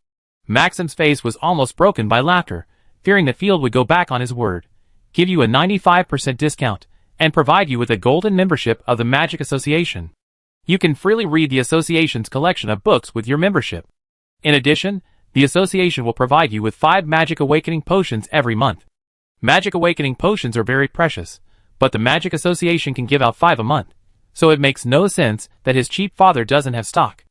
Maxim's face was almost broken by laughter, fearing that Field would go back on his word. Give you a 95% discount, and provide you with a golden membership of the Magic Association. You can freely read the association's collection of books with your membership. In addition, the association will provide you with 5 Magic Awakening potions every month. Magic Awakening potions are very precious, but the Magic Association can give out 5 a month, so it makes no sense that his cheap father doesn't have stock.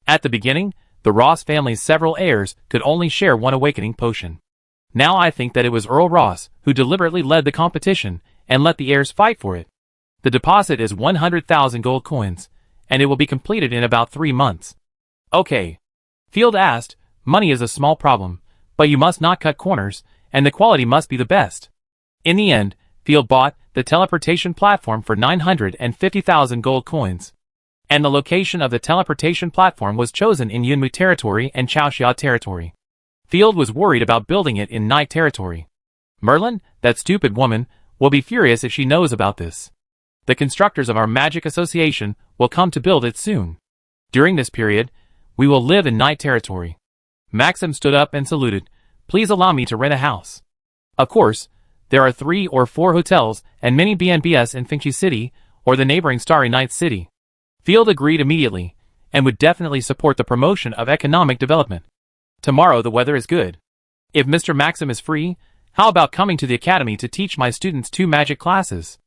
At the beginning, the Ross family's several heirs could only share 1 Awakening potion. Now I think that it was Earl Ross who deliberately led the competition and let the heirs fight for it. The deposit is 100,000 gold coins, and it will be completed in about 3 months. Okay. Field asked, money is a small problem, but you must not cut corners, and the quality must be the best. In the end, Field bought the teleportation platform for 950,000 gold coins. And the location of the teleportation platform was chosen in Yunmu territory and Chaoxia territory. Field was worried about building it in Night territory. Merlin, that stupid woman, will be furious if she knows about this. The constructors of our Magic Association will come to build it soon. During this period, we will live in Night territory. Maxim stood up and saluted. Please allow me to rent a house. Of course, there are 3 or 4 hotels and many B&Bs in Fengchi City or the neighboring Starry Night City. Field agreed immediately, and would definitely support the promotion of economic development. Tomorrow the weather is good. If Mr. Maxim is free, how about coming to the academy to teach my students 2 magic classes?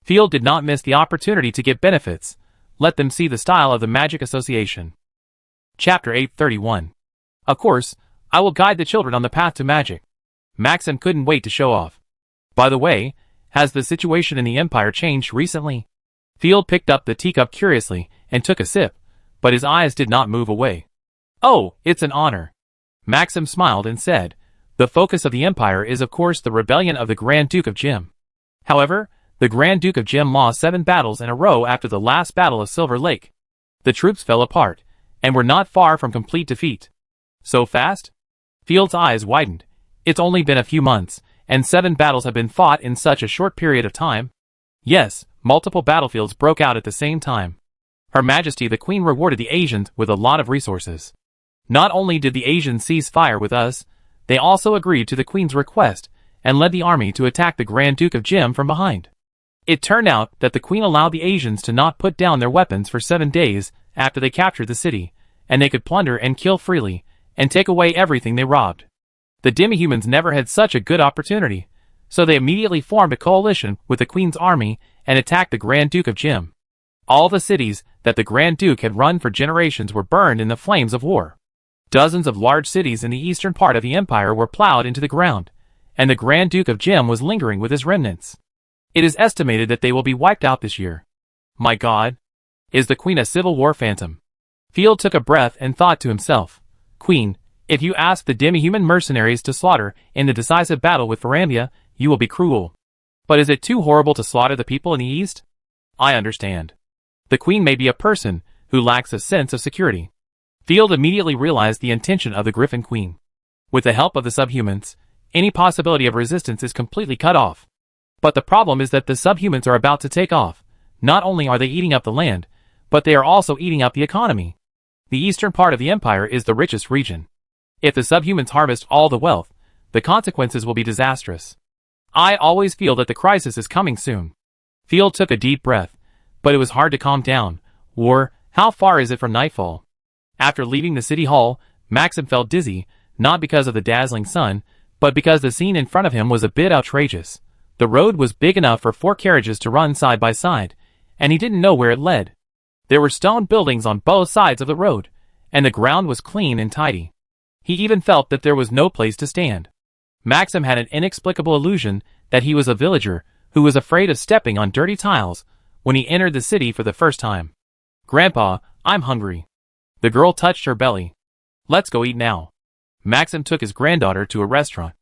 Field did not miss the opportunity to get benefits, let them see the style of the Magic Association. Chapter 831. Of course, I will guide the children on the path to magic. Maxim couldn't wait to show off. By the way, has the situation in the Empire changed recently? Field picked up the teacup curiously and took a sip, but his eyes did not move away. Oh, it's an honor. Maxim smiled and said, the focus of the Empire is of course the rebellion of the Grand Duke of Jim. However, the Grand Duke of Jim lost 7 battles in a row after the last battle of Silver Lake. The troops fell apart, and were not far from complete defeat. So fast? Field's eyes widened. It's only been a few months, and 7 battles have been fought in such a short period of time? Yes, multiple battlefields broke out at the same time. Her Majesty the Queen rewarded the Asians with a lot of resources. Not only did the Asians cease fire with us, they also agreed to the Queen's request, and led the army to attack the Grand Duke of Jim from behind. It turned out that the Queen allowed the Asians to not put down their weapons for 7 days after they captured the city, and they could plunder and kill freely, and take away everything they robbed. The demi-humans never had such a good opportunity, so they immediately formed a coalition with the Queen's army and attacked the Grand Duke of Jim. All the cities that the Grand Duke had run for generations were burned in the flames of war. Dozens of large cities in the eastern part of the Empire were plowed into the ground, and the Grand Duke of Jim was lingering with his remnants. It is estimated that they will be wiped out this year. My God! Is the Queen a civil war phantom? Field took a breath and thought to himself, Queen, if you ask the demi-human mercenaries to slaughter in the decisive battle with Farambia, you will be cruel. But is it too horrible to slaughter the people in the East? I understand. The Queen may be a person who lacks a sense of security. Field immediately realized the intention of the Griffin Queen. With the help of the subhumans, any possibility of resistance is completely cut off. But the problem is that the subhumans are about to take off. Not only are they eating up the land, but they are also eating up the economy. The eastern part of the Empire is the richest region. If the subhumans harvest all the wealth, the consequences will be disastrous. I always feel that the crisis is coming soon. Field took a deep breath, but it was hard to calm down. War, how far is it from nightfall? After leaving the city hall, Maxim felt dizzy, not because of the dazzling sun, but because the scene in front of him was a bit outrageous. The road was big enough for 4 carriages to run side by side, and he didn't know where it led. There were stone buildings on both sides of the road, and the ground was clean and tidy. He even felt that there was no place to stand. Maxim had an inexplicable illusion that he was a villager who was afraid of stepping on dirty tiles when he entered the city for the first time. Grandpa, I'm hungry. The girl touched her belly. Let's go eat now. Maxim took his granddaughter to a restaurant.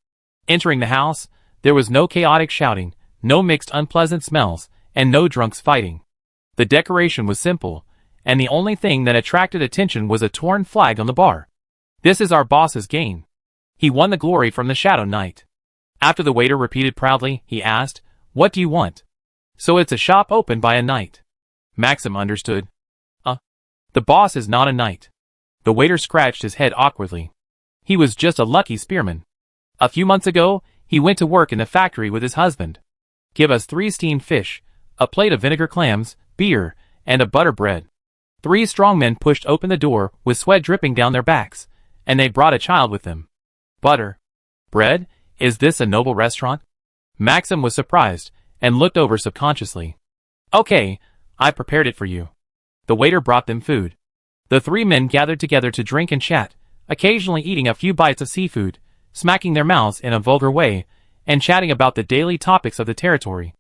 Entering the house, there was no chaotic shouting, no mixed unpleasant smells, and no drunks fighting. The decoration was simple, and the only thing that attracted attention was a torn flag on the bar. This is our boss's gain. He won the glory from the Shadow Knight. After the waiter repeated proudly, he asked, what do you want? So it's a shop opened by a knight. Maxim understood. The boss is not a knight. The waiter scratched his head awkwardly. He was just a lucky spearman. A few months ago, he went to work in the factory with his husband. Give us 3 steamed fish, a plate of vinegar clams, beer, and a butter bread. 3 strong men pushed open the door with sweat dripping down their backs, and they brought a child with them. Butter. Bread? Is this a noble restaurant? Maxim was surprised, and looked over subconsciously. Okay, I prepared it for you. The waiter brought them food. The 3 men gathered together to drink and chat, occasionally eating a few bites of seafood, smacking their mouths in a vulgar way, and chatting about the daily topics of the territory.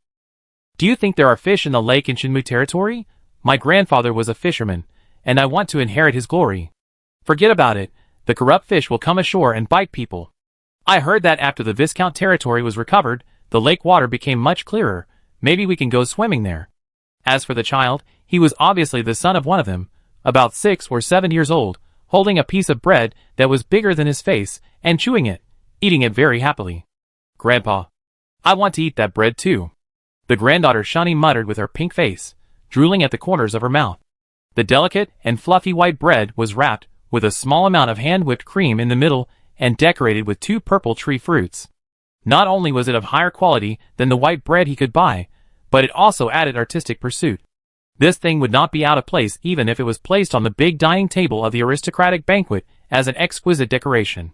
Do you think there are fish in the lake in Shinmu territory? My grandfather was a fisherman, and I want to inherit his glory. Forget about it, the corrupt fish will come ashore and bite people. I heard that after the Viscount territory was recovered, the lake water became much clearer. Maybe we can go swimming there. As for the child, he was obviously the son of one of them, about 6 or 7 years old, holding a piece of bread that was bigger than his face, and chewing it, eating it very happily. Grandpa, I want to eat that bread too. The granddaughter Shani muttered with her pink face, drooling at the corners of her mouth. The delicate and fluffy white bread was wrapped with a small amount of hand-whipped cream in the middle and decorated with 2 purple tree fruits. Not only was it of higher quality than the white bread he could buy, but it also added artistic pursuit. This thing would not be out of place even if it was placed on the big dining table of the aristocratic banquet as an exquisite decoration.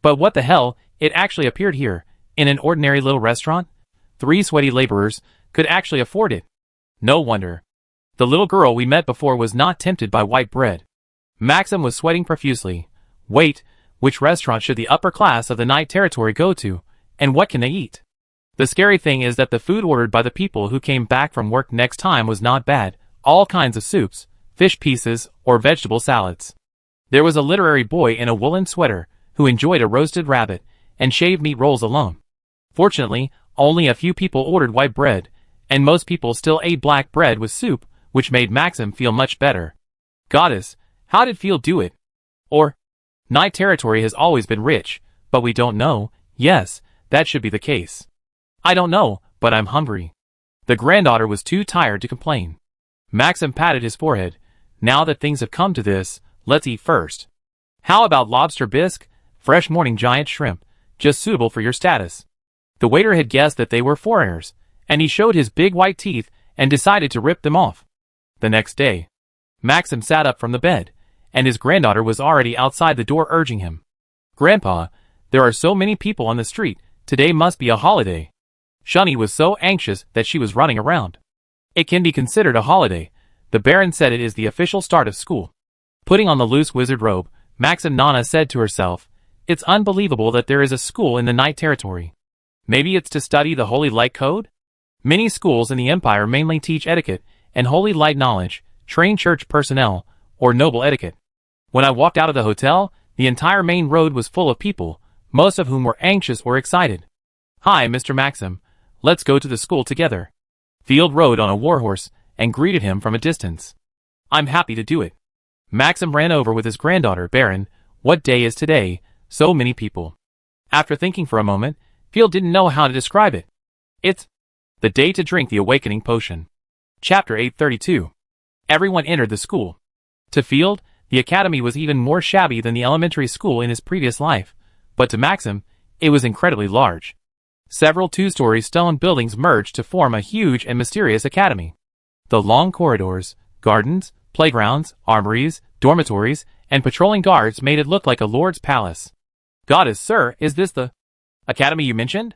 But what the hell, it actually appeared here, in an ordinary little restaurant? 3 sweaty laborers could actually afford it. No wonder. The little girl we met before was not tempted by white bread. Maxim was sweating profusely. Wait, which restaurant should the upper class of the Night Territory go to, and what can they eat? The scary thing is that the food ordered by the people who came back from work next time was not bad, all kinds of soups, fish pieces, or vegetable salads. There was a literary boy in a woolen sweater, who enjoyed a roasted rabbit, and shaved meat rolls alone. Fortunately, only a few people ordered white bread, and most people still ate black bread with soup, which made Maxim feel much better. Goddess, how did Field do it? Or, Night Territory has always been rich, but we don't know. Yes, that should be the case. I don't know, but I'm hungry. The granddaughter was too tired to complain. Maxim patted his forehead. Now that things have come to this, let's eat first. How about lobster bisque, fresh morning giant shrimp, just suitable for your status? The waiter had guessed that they were foreigners, and he showed his big white teeth and decided to rip them off. The next day, Maxim sat up from the bed, and his granddaughter was already outside the door urging him. Grandpa, there are so many people on the street, today must be a holiday. Shunny was so anxious that she was running around. It can be considered a holiday. The Baron said it is the official start of school. Putting on the loose wizard robe, Maxim Nana said to herself, it's unbelievable that there is a school in the Night Territory. Maybe it's to study the Holy Light Code? Many schools in the Empire mainly teach etiquette and Holy Light knowledge, train church personnel, or noble etiquette. When I walked out of the hotel, the entire main road was full of people, most of whom were anxious or excited. Hi, Mr. Maxim. Let's go to the school together. Field rode on a warhorse and greeted him from a distance. I'm happy to do it. Maxim ran over with his granddaughter. Baron, what day is today? So many people. After thinking for a moment, Field didn't know how to describe it. It's the day to drink the awakening potion. Chapter 832. Everyone entered the school. To Field, the academy was even more shabby than the elementary school in his previous life, but to Maxim, it was incredibly large. Several two-story stone buildings merged to form a huge and mysterious academy. The long corridors, gardens, playgrounds, armories, dormitories, and patrolling guards made it look like a lord's palace. Goddess, sir, is this the academy you mentioned?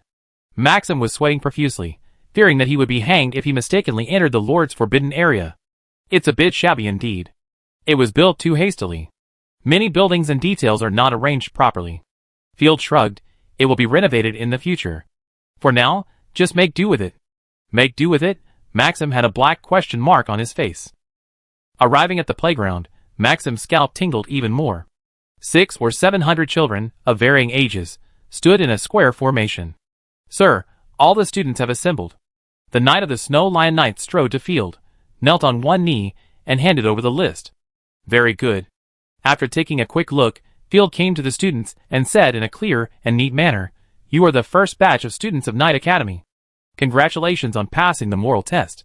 Maxim was sweating profusely, fearing that he would be hanged if he mistakenly entered the lord's forbidden area. It's a bit shabby indeed. It was built too hastily. Many buildings and details are not arranged properly. Field shrugged. It will be renovated in the future. For now, just make do with it. Make do with it? Maxim had a black question mark on his face. Arriving at the playground, Maxim's scalp tingled even more. 600 or 700 children, of varying ages, stood in a square formation. Sir, all the students have assembled. The Knight of the Snow Lion Knight strode to Field, knelt on one knee, and handed over the list. Very good. After taking a quick look, Field came to the students and said in a clear and neat manner, you are the first batch of students of Night Academy. Congratulations on passing the moral test.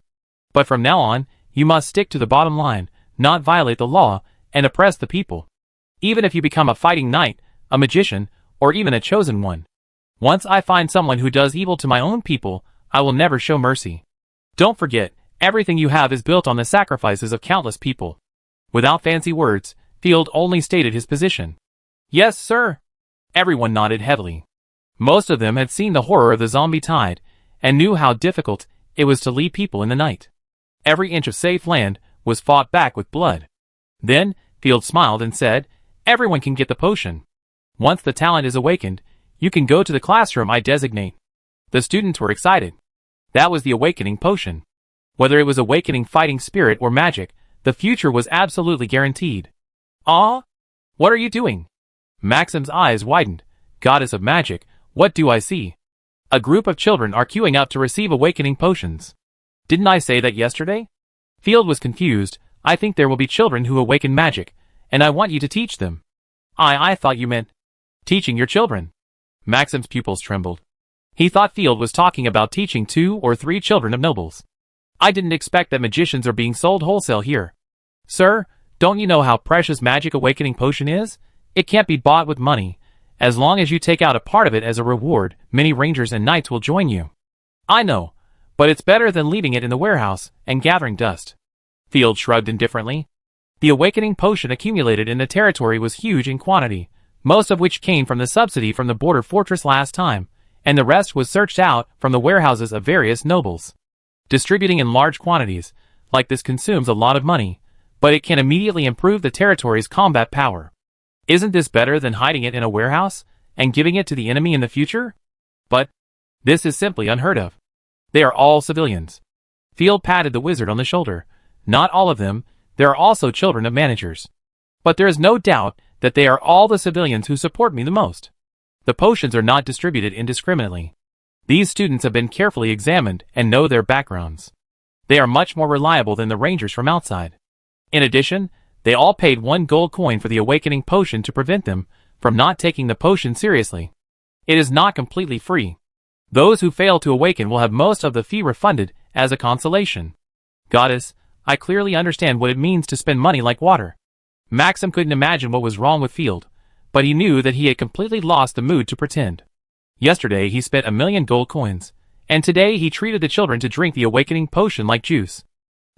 But from now on, you must stick to the bottom line, not violate the law, and oppress the people. Even if you become a fighting knight, a magician, or even a chosen one. Once I find someone who does evil to my own people, I will never show mercy. Don't forget, everything you have is built on the sacrifices of countless people. Without fancy words, Field only stated his position. Yes, sir. Everyone nodded heavily. Most of them had seen the horror of the zombie tide, and knew how difficult it was to lead people in the night. Every inch of safe land was fought back with blood. Then, Field smiled and said, everyone can get the potion. Once the talent is awakened, you can go to the classroom I designate. The students were excited. That was the awakening potion. Whether it was awakening fighting spirit or magic, the future was absolutely guaranteed. Ah? What are you doing? Maxim's eyes widened. Goddess of magic, what do I see? A group of children are queuing up to receive awakening potions. Didn't I say that yesterday? Field was confused. I think there will be children who awaken magic, and I want you to teach them. I thought you meant teaching your children. Maxim's pupils trembled. He thought Field was talking about teaching 2 or 3 children of nobles. I didn't expect that magicians are being sold wholesale here. Sir, don't you know how precious magic awakening potion is? It can't be bought with money. As long as you take out a part of it as a reward, many rangers and knights will join you. I know, but it's better than leaving it in the warehouse and gathering dust. Field shrugged indifferently. The awakening potion accumulated in the territory was huge in quantity, most of which came from the subsidy from the border fortress last time, and the rest was searched out from the warehouses of various nobles. Distributing in large quantities, Like this consumes a lot of money, but it can immediately improve the territory's combat power. Isn't this better than hiding it in a warehouse and giving it to the enemy in the future? But this is simply unheard of. They are all civilians. Field patted the wizard on the shoulder. Not all of them, there are also children of managers. But there is no doubt that they are all the civilians who support me the most. The potions are not distributed indiscriminately. These students have been carefully examined and know their backgrounds. They are much more reliable than the rangers from outside. In addition, they all paid 1 gold coin for the awakening potion to prevent them from not taking the potion seriously. It is not completely free. Those who fail to awaken will have most of the fee refunded as a consolation. Goddess, I clearly understand what it means to spend money like water. Maxim couldn't imagine what was wrong with Field, but he knew that he had completely lost the mood to pretend. Yesterday he spent 1,000,000 gold coins, and today he treated the children to drink the awakening potion like juice.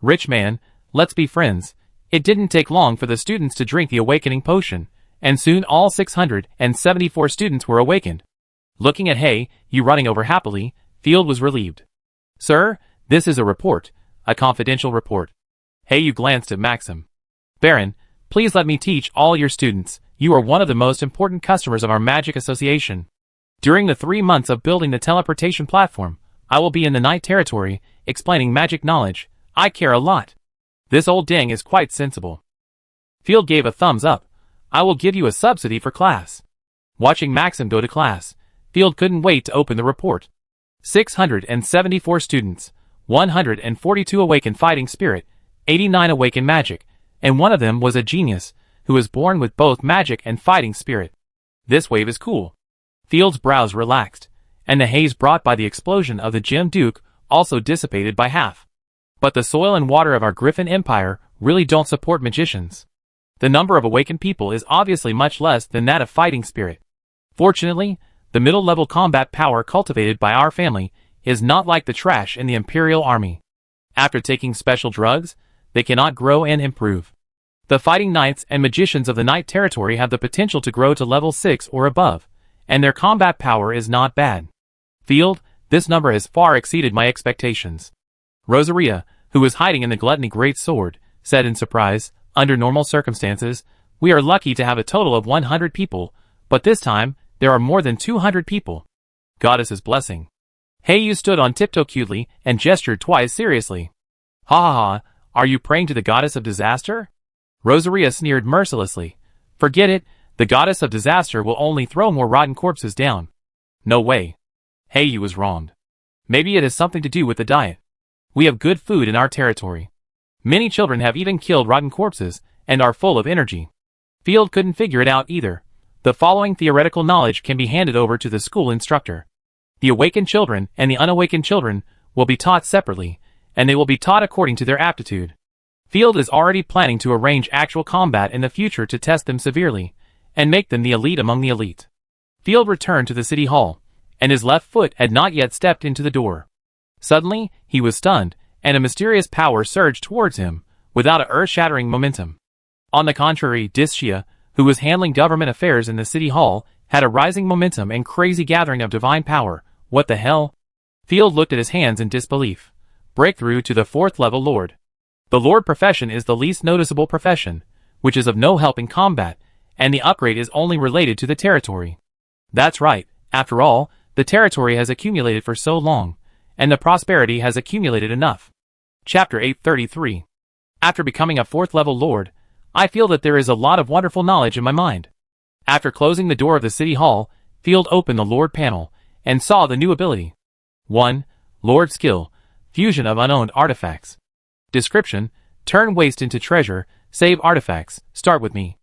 Rich man, let's be friends. It didn't take long for the students to drink the awakening potion, and soon all 674 students were awakened. Looking at Hay, you running over happily, Field was relieved. Sir, this is a report, a confidential report. Hay, you glanced at Maxim. Baron, please let me teach all your students. You are one of the most important customers of our magic association. During the 3 months of building the teleportation platform, I will be in the night territory, explaining magic knowledge. I care a lot. This old ding is quite sensible. Field gave a thumbs up. I will give you a subsidy for class. Watching Maxim go to class, Field couldn't wait to open the report. 674 students, 142 awakened fighting spirit, 89 awakened magic, and one of them was a genius, who was born with both magic and fighting spirit. This wave is cool. Field's brows relaxed, and the haze brought by the explosion of the Gem Duke also dissipated by half. But the soil and water of our Griffin Empire really don't support magicians. The number of awakened people is obviously much less than that of fighting spirit. Fortunately, the middle-level combat power cultivated by our family is not like the trash in the Imperial Army. After taking special drugs, they cannot grow and improve. The fighting knights and magicians of the night territory have the potential to grow to level 6 or above, and their combat power is not bad. Field, this number has far exceeded my expectations. Rosaria, who was hiding in the Gluttony Great Sword, said in surprise, under normal circumstances, we are lucky to have a total of 100 people, but this time, there are more than 200 people. Goddess's blessing. Heiyu stood on tiptoe cutely and gestured twice seriously. Ha ha ha, are you praying to the goddess of disaster? Rosaria sneered mercilessly. Forget it, the goddess of disaster will only throw more rotten corpses down. No way. Heiyu was wronged. Maybe it has something to do with the diet. We have good food in our territory. Many children have even killed rotten corpses and are full of energy. Field couldn't figure it out either. The following theoretical knowledge can be handed over to the school instructor. The awakened children and the unawakened children will be taught separately, and they will be taught according to their aptitude. Field is already planning to arrange actual combat in the future to test them severely, and make them the elite among the elite. Field returned to the city hall, and his left foot had not yet stepped into the door. Suddenly, he was stunned, and a mysterious power surged towards him, without a earth-shattering momentum. On the contrary, Discia, who was handling government affairs in the city hall, had a rising momentum and crazy gathering of divine power. What the hell? Field looked at his hands in disbelief. Breakthrough to the 4th level Lord. The Lord profession is the least noticeable profession, which is of no help in combat, and the upgrade is only related to the territory. That's right, after all, the territory has accumulated for so long, and the prosperity has accumulated enough. Chapter 833. After becoming a 4th level Lord, I feel that there is a lot of wonderful knowledge in my mind. After closing the door of the city hall, Field opened the Lord panel, and saw the new ability. 1. Lord Skill, Fusion of Unowned Artifacts. Description, turn waste into treasure, save artifacts, start with me.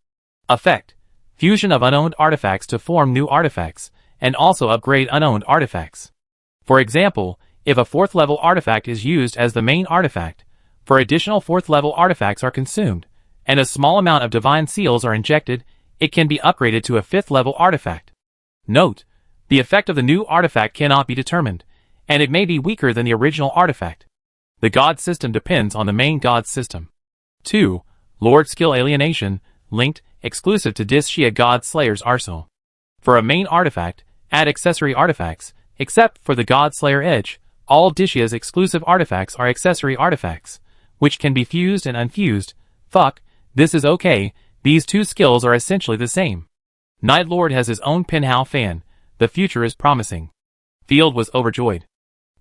Effect, fusion of unowned artifacts to form new artifacts, and also upgrade unowned artifacts. For example, if a 4th level artifact is used as the main artifact, for additional 4th level artifacts are consumed, and a small amount of divine seals are injected, it can be upgraded to a 5th level artifact. Note, the effect of the new artifact cannot be determined, and it may be weaker than the original artifact. The god system depends on the main god system. 2. Lord Skill Alienation, linked, exclusive to Discia God Slayer's Arsenal. For a main artifact, add accessory artifacts, except for the God Slayer Edge. All Discia's exclusive artifacts are accessory artifacts, which can be fused and unfused. Fuck, this is okay, these two skills are essentially the same. Night Lord has his own pinhole fan, the future is promising. Field was overjoyed.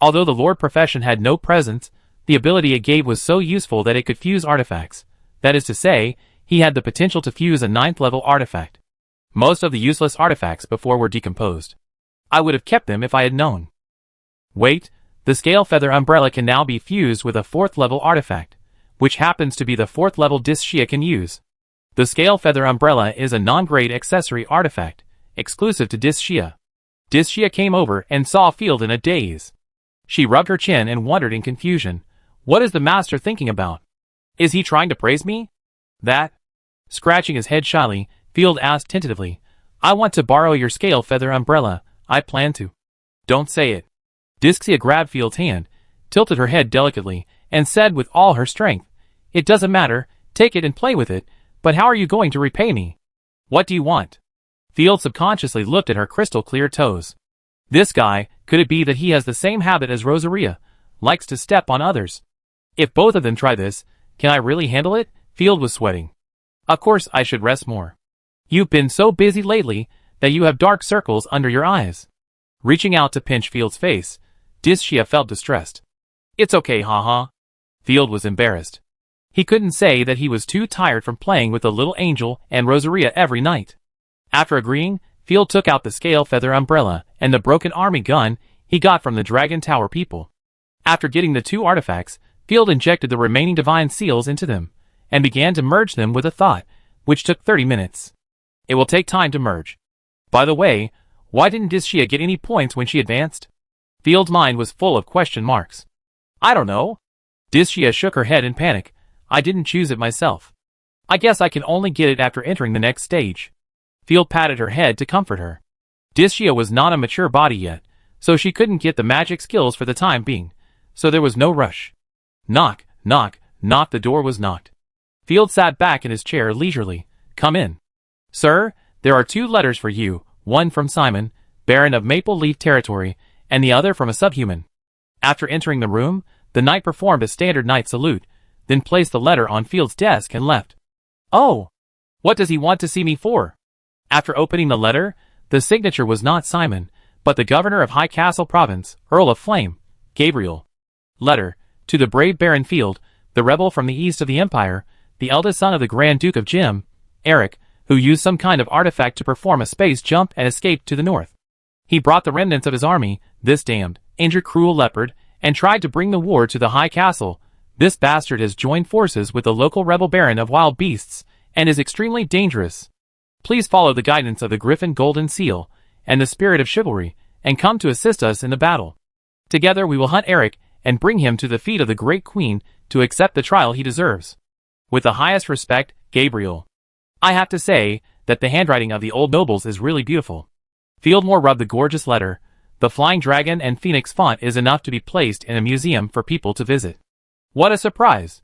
Although the Lord profession had no presence, the ability it gave was so useful that it could fuse artifacts. That is to say, he had the potential to fuse a 9th level artifact. Most of the useless artifacts before were decomposed. I would have kept them if I had known. Wait, the Scale Feather Umbrella can now be fused with a 4th level artifact, which happens to be the 4th level Disc can use. The Scale Feather Umbrella is a non-grade accessory artifact, exclusive to Disc. Disc came over and saw Field in a daze. She rubbed her chin and wondered in confusion, what is the master thinking about? Is he trying to praise me? That? Scratching his head shyly, Field asked tentatively, I want to borrow your Scale Feather Umbrella, I plan to. Don't say it. Discia grabbed Field's hand, tilted her head delicately, and said with all her strength, it doesn't matter, take it and play with it, but how are you going to repay me? What do you want? Field subconsciously looked at her crystal-clear toes. This guy, could it be that he has the same habit as Rosaria, likes to step on others? If both of them try this, can I really handle it? Field was sweating. Of course I should rest more. You've been so busy lately that you have dark circles under your eyes. Reaching out to pinch Field's face, Discia felt distressed. It's okay, haha. Field was embarrassed. He couldn't say that he was too tired from playing with the little angel and Rosaria every night. After agreeing, Field took out the Scale Feather Umbrella and the broken army gun he got from the Dragon Tower people. After getting the two artifacts, Field injected the remaining divine seals into them, and began to merge them with a thought, which took 30 minutes. It will take time to merge. By the way, why didn't Discia get any points when she advanced? Field's mind was full of question marks. I don't know. Discia shook her head in panic. I didn't choose it myself. I guess I can only get it after entering the next stage. Field patted her head to comfort her. Discia was not a mature body yet, so she couldn't get the magic skills for the time being, so there was no rush. Knock, knock, knock. The door was knocked. Field sat back in his chair leisurely. Come in. Sir, there are 2 letters for you, one from Simon, Baron of Maple Leaf Territory, and the other from a subhuman. After entering the room, the knight performed a standard knight salute, then placed the letter on Field's desk and left. Oh! What does he want to see me for? After opening the letter, the signature was not Simon, but the governor of High Castle Province, Earl of Flame, Gabriel. Letter, to the brave Baron Field, the rebel from the east of the Empire, the eldest son of the Grand Duke of Jim, Eric, who used some kind of artifact to perform a space jump and escaped to the north. He brought the remnants of his army, this damned, injured cruel leopard, and tried to bring the war to the High Castle. This bastard has joined forces with the local rebel Baron of Wild Beasts, and is extremely dangerous. Please follow the guidance of the Griffin Golden Seal, and the Spirit of Chivalry, and come to assist us in the battle. Together we will hunt Eric, and bring him to the feet of the Great Queen, to accept the trial he deserves. With the highest respect, Gabriel. I have to say, that the handwriting of the old nobles is really beautiful. Fieldmore rubbed the gorgeous letter. The flying dragon and phoenix font is enough to be placed in a museum for people to visit. What a surprise!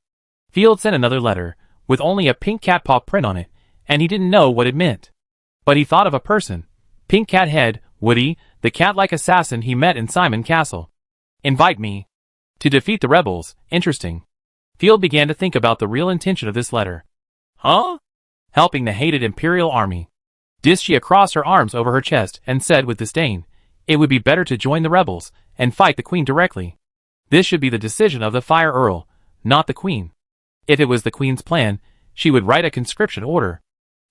Field sent another letter, with only a pink cat paw print on it, and he didn't know what it meant. But he thought of a person. Pink Cat Head, Woody, the cat-like assassin he met in Simon Castle. Invite me. To defeat the rebels, interesting. Field began to think about the real intention of this letter. Huh? Helping the hated Imperial Army. Discia crossed her arms over her chest and said with disdain, it would be better to join the rebels, and fight the Queen directly. This should be the decision of the Fire Earl, not the Queen. If it was the Queen's plan, she would write a conscription order.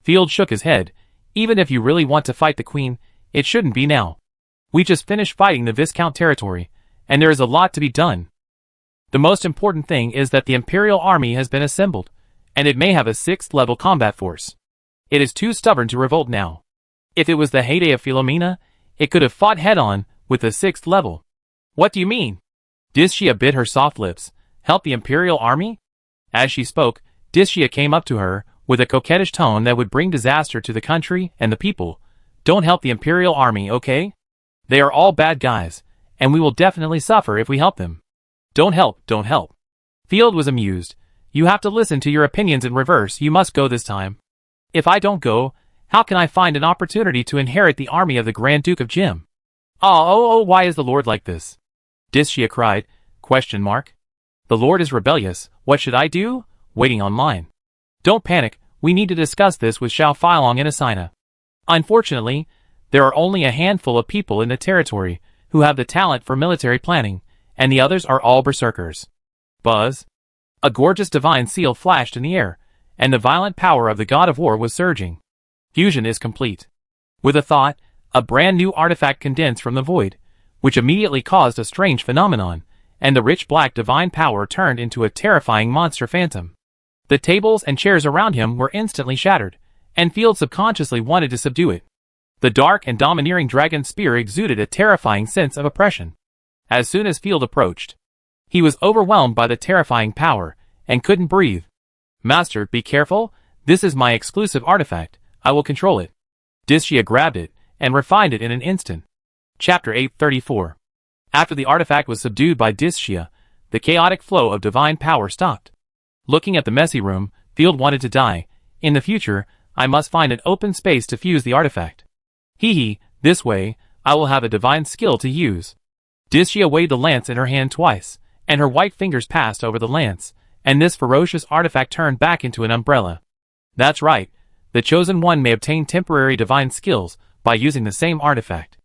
Field shook his head. Even if you really want to fight the Queen, it shouldn't be now. We just finished fighting the Viscount territory, and there is a lot to be done. The most important thing is that the Imperial Army has been assembled, and it may have a 6th level combat force. It is too stubborn to revolt now. If it was the heyday of Philomena, it could have fought head-on with the 6th level. What do you mean? Discia bit her soft lips. Help the Imperial Army? As she spoke, Discia came up to her, with a coquettish tone that would bring disaster to the country and the people. Don't help the Imperial Army, okay? They are all bad guys, and we will definitely suffer if we help them. Don't help, don't help. Field was amused. You have to listen to your opinions in reverse. You must go this time. If I don't go, how can I find an opportunity to inherit the army of the Grand Duke of Jim? Oh, why is the Lord like this? Discia cried, question mark. The Lord is rebellious. What should I do? Waiting online. Don't panic, we need to discuss this with Xiao Feilong and Asina. Unfortunately, there are only a handful of people in the territory who have the talent for military planning, and the others are all berserkers. Buzz. A gorgeous divine seal flashed in the air, and the violent power of the god of war was surging. Fusion is complete. With a thought, a brand new artifact condensed from the void, which immediately caused a strange phenomenon, and the rich black divine power turned into a terrifying monster phantom. The tables and chairs around him were instantly shattered, and Field subconsciously wanted to subdue it. The dark and domineering dragon spear exuded a terrifying sense of oppression. As soon as Field approached, he was overwhelmed by the terrifying power, and couldn't breathe. Master, be careful, this is my exclusive artifact, I will control it. Dishia grabbed it, and refined it in an instant. Chapter 834. After the artifact was subdued by Dishia, the chaotic flow of divine power stopped. Looking at the messy room, Field wanted to die. In the future, I must find an open space to fuse the artifact. This way, I will have a divine skill to use. Dishia weighed the lance in her hand twice, and her white fingers passed over the lance, and this ferocious artifact turned back into an umbrella. That's right, the Chosen One may obtain temporary divine skills by using the same artifact.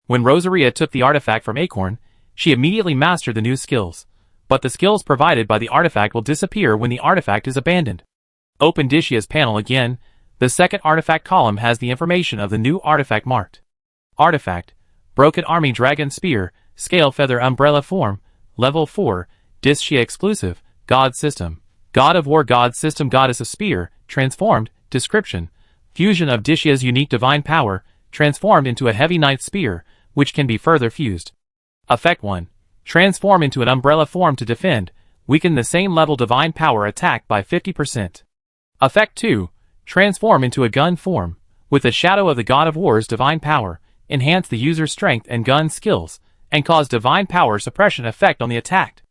When Rosaria took the artifact from Acorn, she immediately mastered the new skills, but the skills provided by the artifact will disappear when the artifact is abandoned. Open Dishia's panel again. The second artifact column has the information of the new artifact marked. Artifact, Broken Army Dragon Spear, Scale Feather Umbrella Form, Level 4, Dishia Exclusive, God System, God of War God System Goddess of Spear, Transformed, Description, Fusion of Dishia's unique divine power, transformed into a heavy knight spear, which can be further fused. Effect 1. Transform into an umbrella form to defend, weaken the same level divine power attack by 50%. Effect 2. Transform into a gun form, with the shadow of the God of War's divine power, enhance the user's strength and gun skills, and cause divine power suppression effect on the attacked.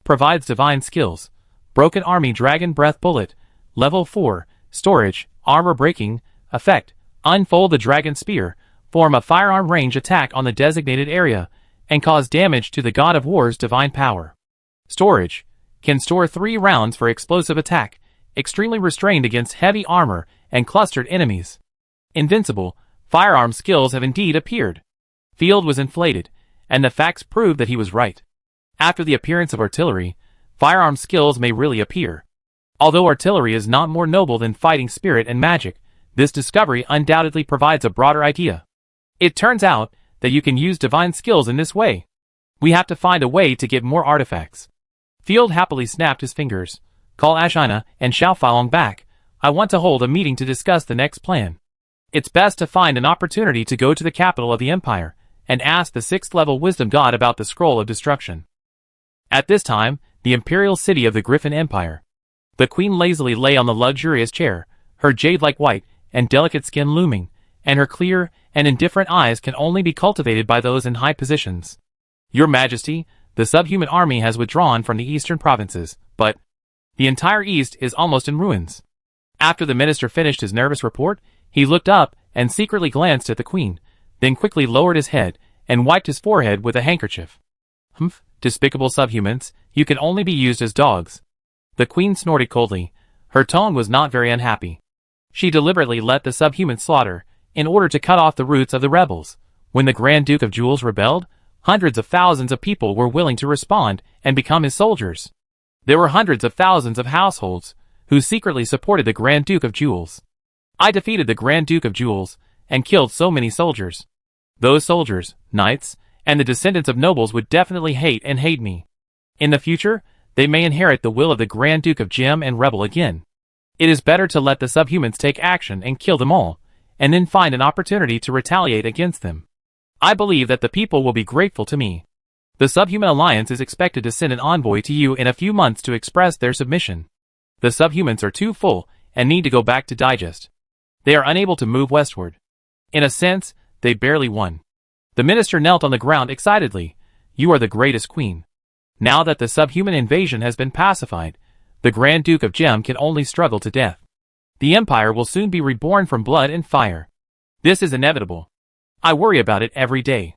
Provides divine skills. Broken Army Dragon Breath Bullet, Level 4, Storage, Armor Breaking, Effect. Unfold the Dragon Spear, form a firearm range attack on the designated area, and cause damage to the God of War's divine power. Storage. Can store 3 rounds for explosive attack, extremely restrained against heavy armor and clustered enemies. Invincible. Firearm skills have indeed appeared. Field was inflated, and the facts proved that he was right. After the appearance of artillery, firearm skills may really appear. Although artillery is not more noble than fighting spirit and magic, this discovery undoubtedly provides a broader idea. It turns out that you can use divine skills in this way. We have to find a way to get more artifacts. Field happily snapped his fingers. Call Ashina and Xiao Feilong back. I want to hold a meeting to discuss the next plan. It's best to find an opportunity to go to the capital of the Empire and ask the 6th level wisdom god about the Scroll of Destruction. At this time, the imperial city of the Griffin Empire. The queen lazily lay on the luxurious chair, her jade-like white and delicate skin looming, and her clear and indifferent eyes can only be cultivated by those in high positions. Your Majesty, the subhuman army has withdrawn from the eastern provinces, but the entire east is almost in ruins. After the minister finished his nervous report, he looked up and secretly glanced at the queen, then quickly lowered his head and wiped his forehead with a handkerchief. Humph, despicable subhumans, you can only be used as dogs. The queen snorted coldly. Her tone was not very unhappy. She deliberately let the subhumans slaughter, in order to cut off the roots of the rebels. When the Grand Duke of Jewels rebelled, hundreds of thousands of people were willing to respond and become his soldiers. There were hundreds of thousands of households who secretly supported the Grand Duke of Jewels. I defeated the Grand Duke of Jewels and killed so many soldiers. Those soldiers, knights, and the descendants of nobles would definitely hate me. In the future, they may inherit the will of the Grand Duke of Gem and rebel again. It is better to let the subhumans take action and kill them all, and then find an opportunity to retaliate against them. I believe that the people will be grateful to me. The Subhuman Alliance is expected to send an envoy to you in a few months to express their submission. The subhumans are too full and need to go back to digest. They are unable to move westward. In a sense, they barely won. The minister knelt on the ground excitedly. You are the greatest queen. Now that the subhuman invasion has been pacified, the Grand Duke of Gem can only struggle to death. The Empire will soon be reborn from blood and fire. This is inevitable. I worry about it every day.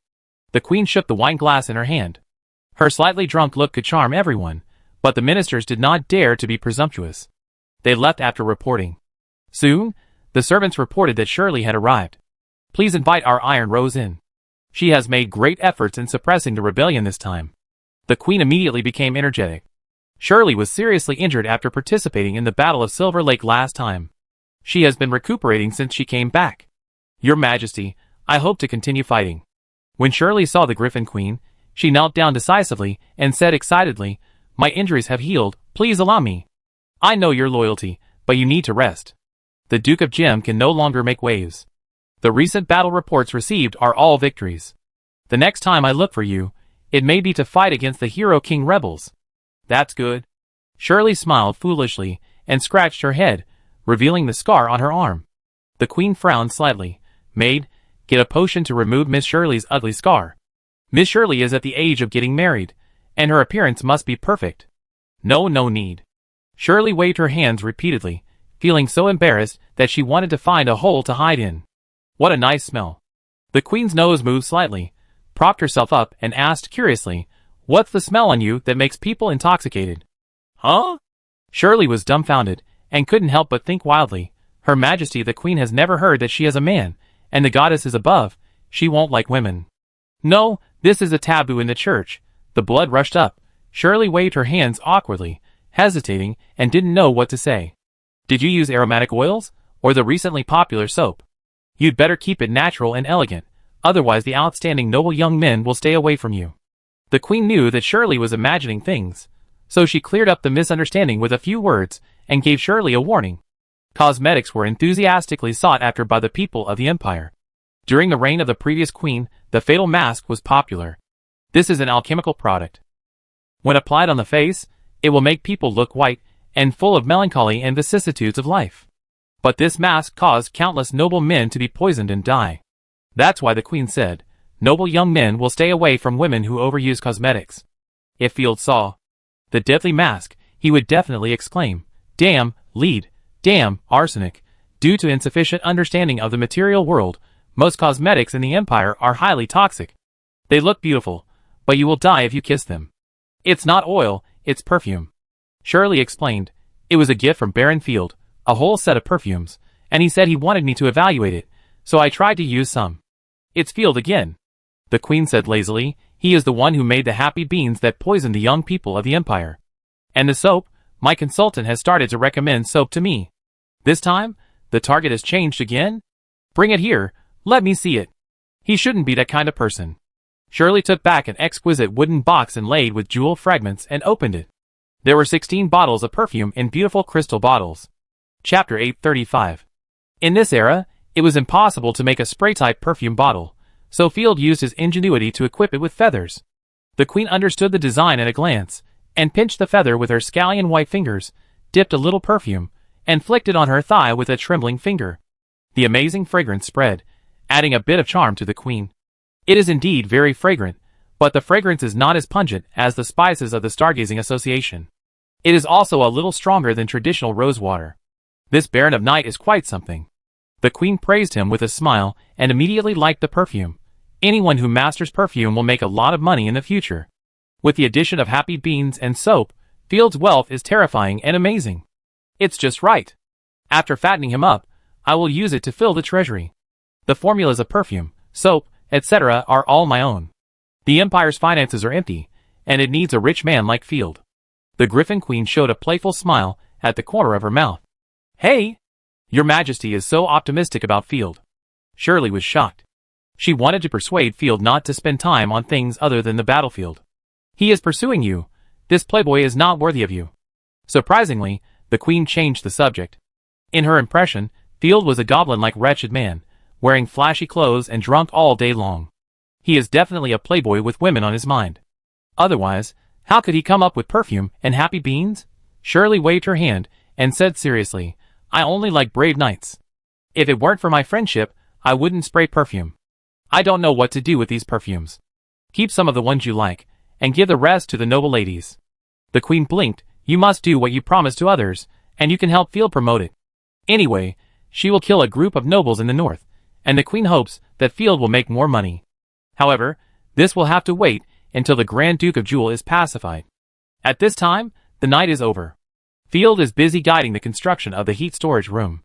The queen shook the wine glass in her hand. Her slightly drunk look could charm everyone, But the ministers did not dare to be presumptuous. They left after reporting. Soon, the servants reported that Shirley had arrived. Please invite our Iron Rose in. She has made great efforts in suppressing the rebellion this time. The queen immediately became energetic. Shirley was seriously injured after participating in the Battle of Silver Lake last time. She has been recuperating since she came back. Your Majesty, I hope to continue fighting. When Shirley saw the Griffin Queen, she knelt down decisively and said excitedly, My injuries have healed, please allow me. I know your loyalty, but you need to rest. The Duke of Gem can no longer make waves. The recent battle reports received are all victories. The next time I look for you, it may be to fight against the Hero King rebels. That's good. Shirley smiled foolishly and scratched her head, revealing the scar on her arm. The queen frowned slightly. Maid, get a potion to remove Miss Shirley's ugly scar. Miss Shirley is at the age of getting married, and her appearance must be perfect. No need. Shirley waved her hands repeatedly, feeling so embarrassed that she wanted to find a hole to hide in. What a nice smell. The queen's nose moved slightly, propped herself up and asked curiously, What's the smell on you that makes people intoxicated? Huh? Shirley was dumbfounded, and couldn't help but think wildly, Her Majesty the Queen has never heard that she is a man, and the goddess is above, she won't like women. No, this is a taboo in the church. The blood rushed up. Shirley waved her hands awkwardly, hesitating, and didn't know what to say. Did you use aromatic oils, or the recently popular soap? You'd better keep it natural and elegant, otherwise the outstanding noble young men will stay away from you. The queen knew that Shirley was imagining things, so she cleared up the misunderstanding with a few words, and gave Shirley a warning. Cosmetics were enthusiastically sought after by the people of the empire. During the reign of the previous queen, the fatal mask was popular. This is an alchemical product. When applied on the face, it will make people look white and full of melancholy and vicissitudes of life. But this mask caused countless noble men to be poisoned and die. That's why the queen said, Noble young men will stay away from women who overuse cosmetics. If Field saw the deadly mask, he would definitely exclaim, Damn, lead, damn, arsenic. Due to insufficient understanding of the material world, most cosmetics in the empire are highly toxic. They look beautiful, but you will die if you kiss them. It's not oil, it's perfume. Shirley explained, It was a gift from Baron Field, a whole set of perfumes, and he said he wanted me to evaluate it, so I tried to use some. It's Field again. The queen said lazily, He is the one who made the happy beans that poisoned the young people of the empire. And the soap, my consultant has started to recommend soap to me. This time, the target has changed again? Bring it here, let me see it. He shouldn't be that kind of person. Shirley took back an exquisite wooden box inlaid with jewel fragments and opened it. There were 16 bottles of perfume in beautiful crystal bottles. Chapter 835. In this era, it was impossible to make a spray-type perfume bottle, so Field used his ingenuity to equip it with feathers. The queen understood the design at a glance, and pinched the feather with her scallion white fingers, dipped a little perfume, and flicked it on her thigh with a trembling finger. The amazing fragrance spread, adding a bit of charm to the queen. It is indeed very fragrant, but the fragrance is not as pungent as the spices of the Stargazing Association. It is also a little stronger than traditional rosewater. This Baron of Night is quite something. The queen praised him with a smile and immediately liked the perfume. Anyone who masters perfume will make a lot of money in the future. With the addition of happy beans and soap, Field's wealth is terrifying and amazing. It's just right. After fattening him up, I will use it to fill the treasury. The formulas of perfume, soap, etc. are all my own. The empire's finances are empty, and it needs a rich man like Field. The Griffin Queen showed a playful smile at the corner of her mouth. Hey! Your Majesty is so optimistic about Field. Shirley was shocked. She wanted to persuade Field not to spend time on things other than the battlefield. He is pursuing you. This playboy is not worthy of you. Surprisingly, the queen changed the subject. In her impression, Field was a goblin-like wretched man, wearing flashy clothes and drunk all day long. He is definitely a playboy with women on his mind. Otherwise, how could he come up with perfume and happy beans? Shirley waved her hand and said seriously, I only like brave knights. If it weren't for my friendship, I wouldn't spray perfume. I don't know what to do with these perfumes. Keep some of the ones you like, and give the rest to the noble ladies. The queen blinked. You must do what you promise to others, and you can help Field promote it. Anyway, she will kill a group of nobles in the north, and the queen hopes that Field will make more money. However, this will have to wait until the Grand Duke of Jewel is pacified. At this time, The night is over. Field is busy guiding the construction of the heat storage room.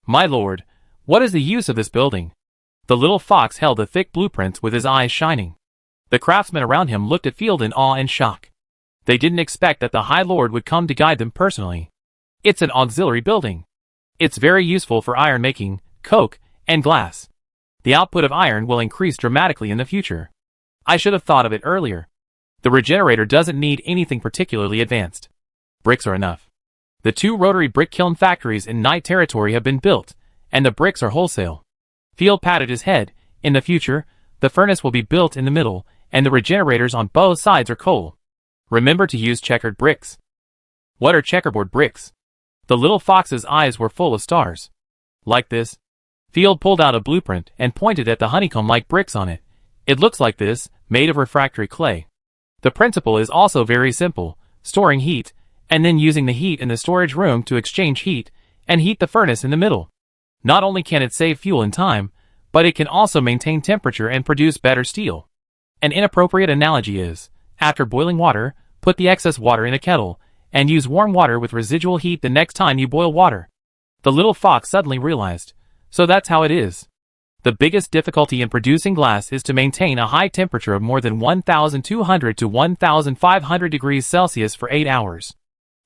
My lord, what is the use of this building? The little fox held the thick blueprints with his eyes shining. The craftsmen around him looked at Field in awe and shock. They didn't expect that the High Lord would come to guide them personally. It's an auxiliary building. It's very useful for iron making, coke, and glass. The output of iron will increase dramatically in the future. I should have thought of it earlier. The regenerator doesn't need anything particularly advanced. Bricks are enough. The 2 rotary brick kiln factories in Night Territory have been built, and the bricks are wholesale. Field patted his head. In the future, the furnace will be built in the middle, and the regenerators on both sides are coal. Remember to use checkered bricks. What are checkerboard bricks? The little fox's eyes were full of stars. Like this? Field pulled out a blueprint and pointed at the honeycomb-like bricks on it. It looks like this, made of refractory clay. The principle is also very simple, storing heat, and then using the heat in the storage room to exchange heat, and heat the furnace in the middle. Not only can it save fuel and time, but it can also maintain temperature and produce better steel. An inappropriate analogy is, after boiling water, put the excess water in a kettle, and use warm water with residual heat the next time you boil water. The little fox suddenly realized, so that's how it is. The biggest difficulty in producing glass is to maintain a high temperature of more than 1,200 to 1,500 degrees Celsius for 8 hours.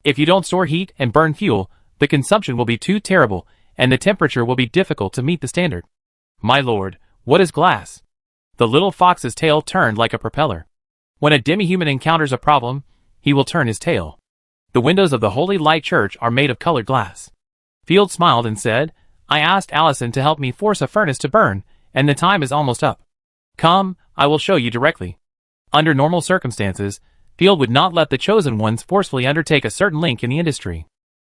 If you don't store heat and burn fuel, the consumption will be too terrible, and the temperature will be difficult to meet the standard. My lord, what is glass? The little fox's tail turned like a propeller. When a demi-human encounters a problem, he will turn his tail. The windows of the Holy Light Church are made of colored glass. Field smiled and said, I asked Allison to help me force a furnace to burn, and the time is almost up. Come, I will show you directly. Under normal circumstances, Field would not let the chosen ones forcefully undertake a certain link in the industry.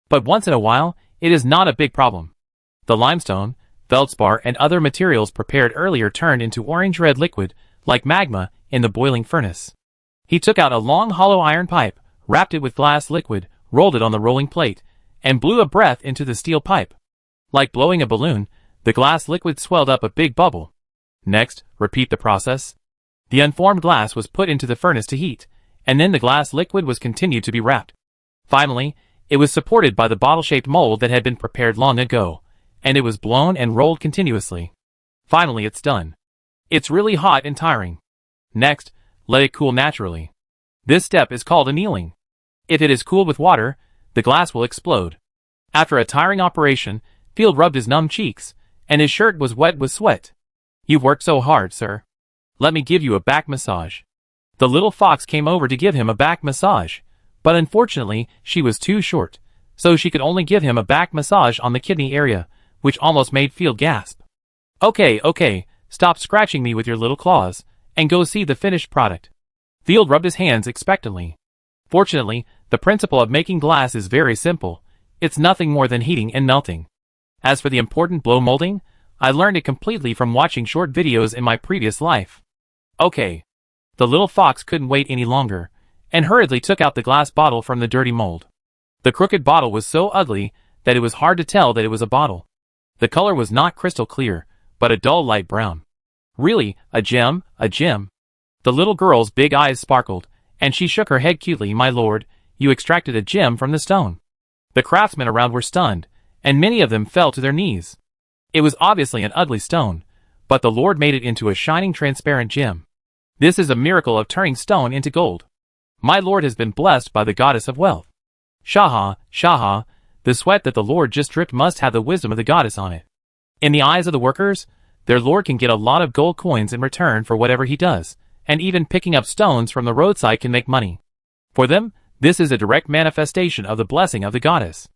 But once in a while, it is not a big problem. The limestone, feldspar, and other materials prepared earlier turned into orange-red liquid, like magma, in the boiling furnace. He took out a long hollow iron pipe, wrapped it with glass liquid, rolled it on the rolling plate, and blew a breath into the steel pipe. Like blowing a balloon, the glass liquid swelled up a big bubble. Next, repeat the process. The unformed glass was put into the furnace to heat, and then the glass liquid was continued to be wrapped. Finally, it was supported by the bottle-shaped mold that had been prepared long ago, and it was blown and rolled continuously. Finally, it's done. It's really hot and tiring. Next, let it cool naturally. This step is called annealing. If it is cooled with water, the glass will explode. After a tiring operation, Field rubbed his numb cheeks, and his shirt was wet with sweat. You've worked so hard, sir. Let me give you a back massage. The little fox came over to give him a back massage, but unfortunately, she was too short, so she could only give him a back massage on the kidney area, which almost made Field gasp. Okay, stop scratching me with your little claws, and go see the finished product. Field rubbed his hands expectantly. Fortunately, the principle of making glass is very simple. It's nothing more than heating and melting. As for the important blow molding, I learned it completely from watching short videos in my previous life. Okay. The little fox couldn't wait any longer, and hurriedly took out the glass bottle from the dirty mold. The crooked bottle was so ugly that it was hard to tell that it was a bottle. The color was not crystal clear, but a dull light brown. Really, a gem, a gem. The little girl's big eyes sparkled, and she shook her head cutely. My lord, you extracted a gem from the stone. The craftsmen around were stunned, and many of them fell to their knees. It was obviously an ugly stone, but the Lord made it into a shining transparent gem. This is a miracle of turning stone into gold. My lord has been blessed by the goddess of wealth. Shaha, Shaha, the sweat that the Lord just dripped must have the wisdom of the goddess on it. In the eyes of the workers, their lord can get a lot of gold coins in return for whatever he does, and even picking up stones from the roadside can make money. For them, this is a direct manifestation of the blessing of the goddess.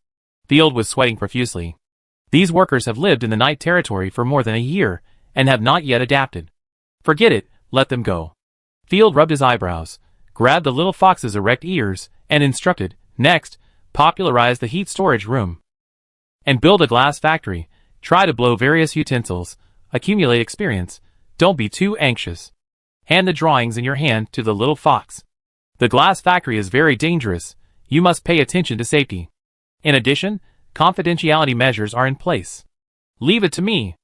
Field was sweating profusely. These workers have lived in the Night Territory for more than a year, and have not yet adapted. Forget it, let them go. Field rubbed his eyebrows, grabbed the little fox's erect ears, and instructed, next, popularize the heat storage room. And build a glass factory, try to blow various utensils, accumulate experience, don't be too anxious. Hand the drawings in your hand to the little fox. The glass factory is very dangerous, you must pay attention to safety. In addition, confidentiality measures are in place. Leave it to me.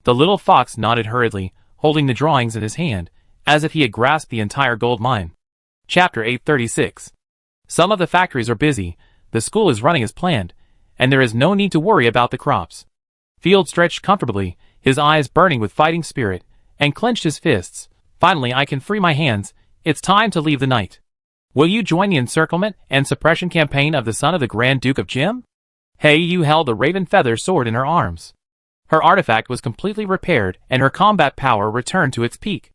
The little fox nodded hurriedly, holding the drawings in his hand, as if he had grasped the entire gold mine. Chapter 836. Some of the factories are busy, the school is running as planned, and there is no need to worry about the crops. Field stretched comfortably, his eyes burning with fighting spirit, and clenched his fists. Finally, I can free my hands. It's time to leave the night. Will you join the encirclement and suppression campaign of the son of the Grand Duke of Jim? Hey, you held the raven feather sword in her arms. Her artifact was completely repaired and her combat power returned to its peak.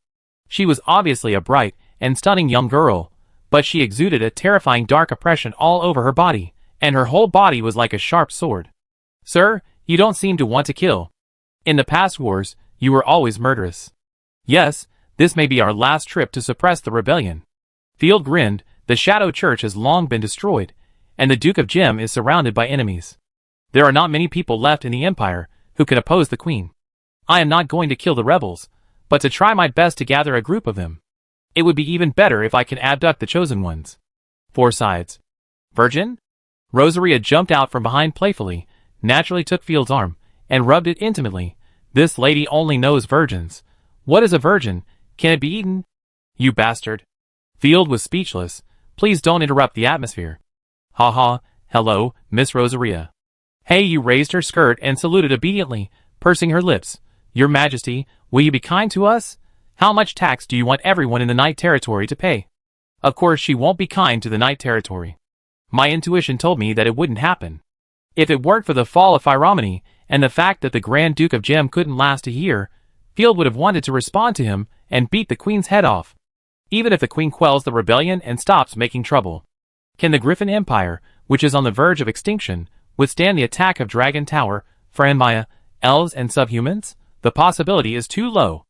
She was obviously a bright and stunning young girl, but she exuded a terrifying dark oppression all over her body, and her whole body was like a sharp sword. Sir, you don't seem to want to kill. In the past wars, you were always murderous. Yes, this may be our last trip to suppress the rebellion. Field grinned. The Shadow Church has long been destroyed, and the Duke of Jim is surrounded by enemies. There are not many people left in the Empire who can oppose the Queen. I am not going to kill the rebels, but to try my best to gather a group of them. It would be even better if I can abduct the chosen ones. 4 sides. Virgin? Rosaria jumped out from behind playfully, naturally took Field's arm, and rubbed it intimately. This lady only knows virgins. What is a virgin? Can it be eaten? You bastard. Field was speechless. Please don't interrupt the atmosphere. Ha ha, hello, Miss Rosaria. Hey, you raised her skirt and saluted obediently, pursing her lips. Your Majesty, will you be kind to us? How much tax do you want everyone in the Night Territory to pay? Of course she won't be kind to the Night Territory. My intuition told me that it wouldn't happen. If it weren't for the fall of Phiromony and the fact that the Grand Duke of Jim couldn't last a year, Field would have wanted to respond to him and beat the Queen's head off. Even if the Queen quells the rebellion and stops making trouble. Can the Griffin Empire, which is on the verge of extinction, withstand the attack of Dragon Tower, Franmaya, elves and subhumans? The possibility is too low.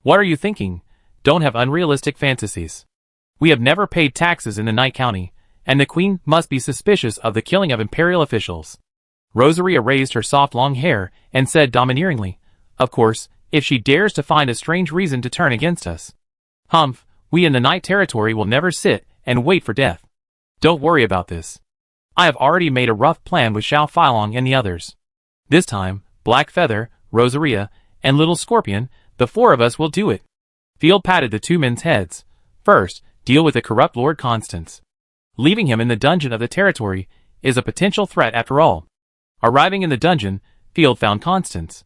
What are you thinking? Don't have unrealistic fantasies. We have never paid taxes in the Night County, and the Queen must be suspicious of the killing of Imperial officials. Rosaria raised her soft long hair and said domineeringly, Of course, if she dares to find a strange reason to turn against us. Humph. We in the Night Territory will never sit and wait for death. Don't worry about this. I have already made a rough plan with Xiao Filong and the others. This time, Black Feather, Rosaria, and Little Scorpion, the 4 of us will do it. Field patted the 2 men's heads. First, deal with the corrupt Lord Constance. Leaving him in the dungeon of the territory is a potential threat after all. Arriving in the dungeon, Field found Constance.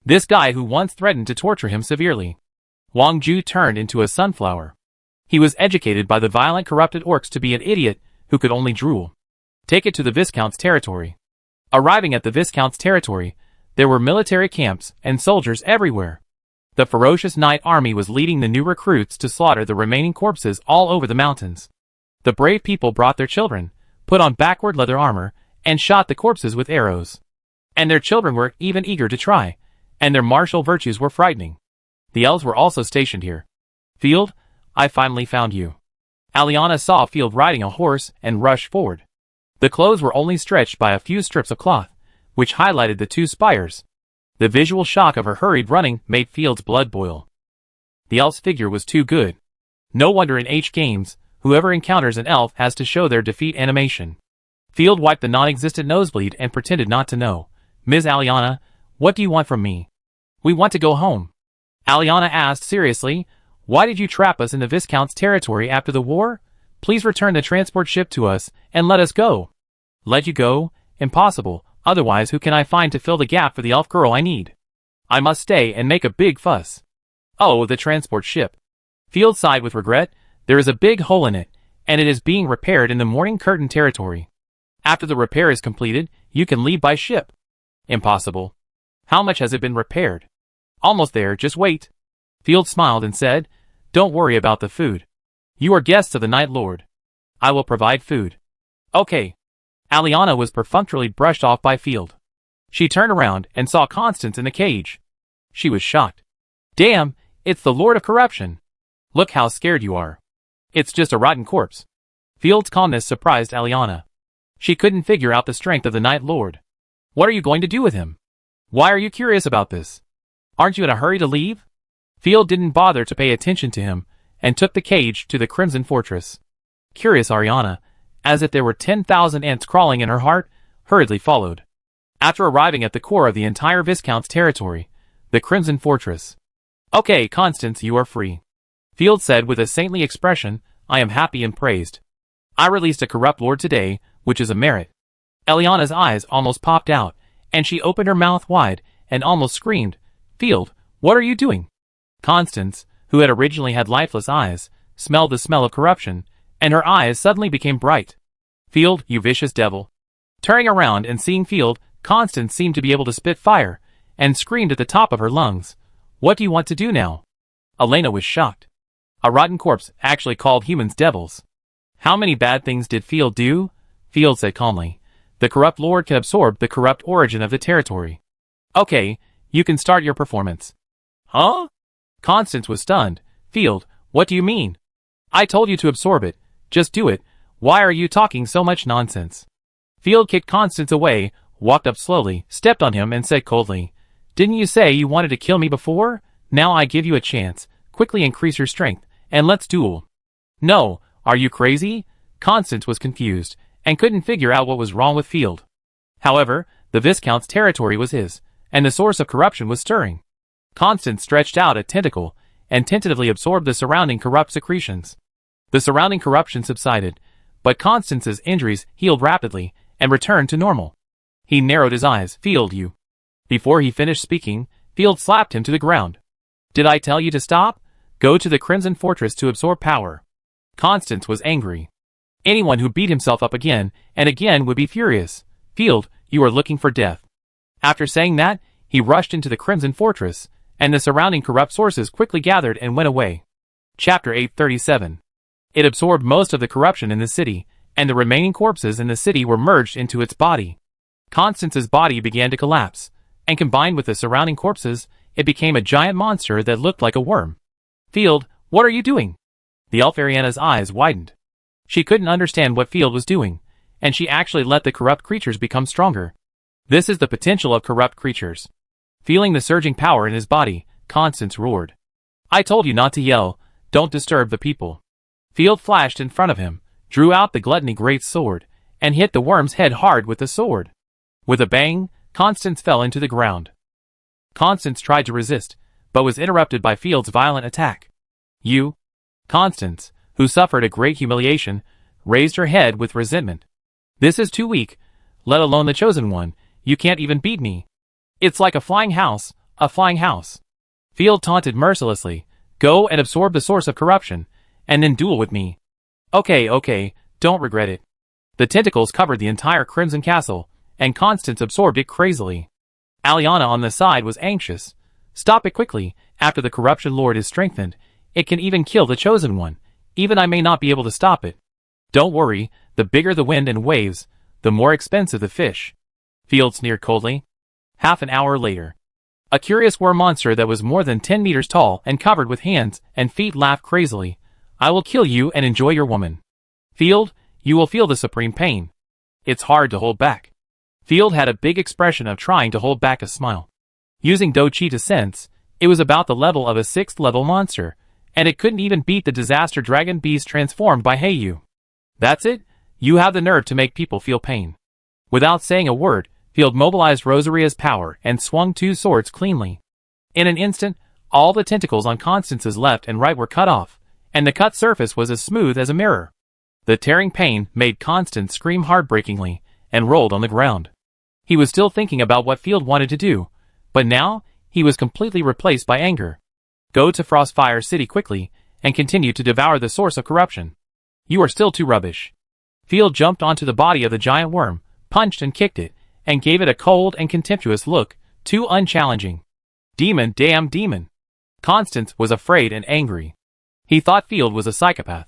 This guy who once threatened to torture him severely. Wang Ju turned into a sunflower. He was educated by the violent corrupted orcs to be an idiot who could only drool. Take it to the Viscount's territory. Arriving at the Viscount's territory, there were military camps and soldiers everywhere. The ferocious Night Army was leading the new recruits to slaughter the remaining corpses all over the mountains. The brave people brought their children, put on backward leather armor, and shot the corpses with arrows. And their children were even eager to try, and their martial virtues were frightening. The elves were also stationed here. Field, I finally found you. Aliana saw Field riding a horse and rushed forward. The clothes were only stretched by a few strips of cloth, which highlighted the 2 spires. The visual shock of her hurried running made Field's blood boil. The elf's figure was too good. No wonder in H games, whoever encounters an elf has to show their defeat animation. Field wiped the non-existent nosebleed and pretended not to know. Ms. Aliana, what do you want from me? We want to go home. Aliana asked seriously, Why did you trap us in the Viscount's territory after the war? Please return the transport ship to us and let us go. Let you go? Impossible, otherwise who can I find to fill the gap for the elf girl I need? I must stay and make a big fuss. Oh, the transport ship. Field sighed with regret. There is a big hole in it, and it is being repaired in the Morning Curtain territory. After the repair is completed, you can leave by ship. Impossible. How much has it been repaired? Almost there, just wait. Field smiled and said, Don't worry about the food. You are guests of the Night Lord. I will provide food. Okay. Aliana was perfunctorily brushed off by Field. She turned around and saw Constance in the cage. She was shocked. Damn, it's the Lord of Corruption. Look how scared you are. It's just a rotten corpse. Field's calmness surprised Aliana. She couldn't figure out the strength of the Night Lord. What are you going to do with him? Why are you curious about this? Aren't you in a hurry to leave? Field didn't bother to pay attention to him, and took the cage to the Crimson Fortress. Curious Ariana, as if there were 10,000 ants crawling in her heart, hurriedly followed. After arriving at the core of the entire Viscount's territory, the Crimson Fortress. Okay, Constance, you are free. Field said with a saintly expression, I am happy and praised. I released a corrupt lord today, which is a merit. Eliana's eyes almost popped out, and she opened her mouth wide and almost screamed, Field, what are you doing? Constance, who had originally had lifeless eyes, smelled the smell of corruption, and her eyes suddenly became bright. Field, you vicious devil. Turning around and seeing Field, Constance seemed to be able to spit fire, and screamed at the top of her lungs. What do you want to do now? Elena was shocked. A rotten corpse actually called humans devils. How many bad things did Field do? Field said calmly. The corrupt lord can absorb the corrupt origin of the territory. Okay, you can start your performance. Huh? Constance was stunned. Field, what do you mean? I told you to absorb it. Just do it. Why are you talking so much nonsense? Field kicked Constance away, walked up slowly, stepped on him and said coldly, Didn't you say you wanted to kill me before? Now I give you a chance. Quickly increase your strength, and let's duel. No, are you crazy? Constance was confused, and couldn't figure out what was wrong with Field. However, the Viscount's territory was his, and the source of corruption was stirring. Constance stretched out a tentacle, and tentatively absorbed the surrounding corrupt secretions. The surrounding corruption subsided, but Constance's injuries healed rapidly, and returned to normal. He narrowed his eyes. Field, you. Before he finished speaking, Field slapped him to the ground. Did I tell you to stop? Go to the Crimson Fortress to absorb power. Constance was angry. Anyone who beat himself up again and again would be furious. Field, you are looking for death. After saying that, he rushed into the Crimson Fortress, and the surrounding corrupt sources quickly gathered and went away. Chapter 837. It absorbed most of the corruption in the city, and the remaining corpses in the city were merged into its body. Constance's body began to collapse, and combined with the surrounding corpses, it became a giant monster that looked like a worm. Field, what are you doing? The elf Ariana's eyes widened. She couldn't understand what Field was doing, and she actually let the corrupt creatures become stronger. This is the potential of corrupt creatures. Feeling the surging power in his body, Constance roared. I told you not to yell, don't disturb the people. Field flashed in front of him, drew out the gluttony great sword, and hit the worm's head hard with the sword. With a bang, Constance fell into the ground. Constance tried to resist, but was interrupted by Field's violent attack. You? Constance, who suffered a great humiliation, raised her head with resentment. This is too weak, let alone the chosen one, you can't even beat me. It's like a flying house, a flying house. Field taunted mercilessly, go and absorb the source of corruption, and then duel with me. Okay, don't regret it. The tentacles covered the entire Crimson Castle, and Constance absorbed it crazily. Aliana on the side was anxious. Stop it quickly, after the corruption lord is strengthened, it can even kill the chosen one. Even I may not be able to stop it. Don't worry, the bigger the wind and waves, the more expensive the fish. Field sneered coldly. Half an hour later. A curious worm monster that was more than 10 meters tall and covered with hands and feet laughed crazily. I will kill you and enjoy your woman. Field, you will feel the supreme pain. It's hard to hold back. Field had a big expression of trying to hold back a smile. Using Do Chi to sense, it was about the level of a 6th level monster, and it couldn't even beat the disaster dragon beast transformed by Heiyu. That's it? You have the nerve to make people feel pain. Without saying a word, Field mobilized Rosaria's power and swung 2 swords cleanly. In an instant, all the tentacles on Constance's left and right were cut off, and the cut surface was as smooth as a mirror. The tearing pain made Constance scream heartbreakingly, and rolled on the ground. He was still thinking about what Field wanted to do, but now, he was completely replaced by anger. Go to Frostfire City quickly, and continue to devour the source of corruption. You are still too rubbish. Field jumped onto the body of the giant worm, punched and kicked it, and gave it a cold and contemptuous look, too unchallenging. Demon, damn demon. Constance was afraid and angry. He thought Field was a psychopath.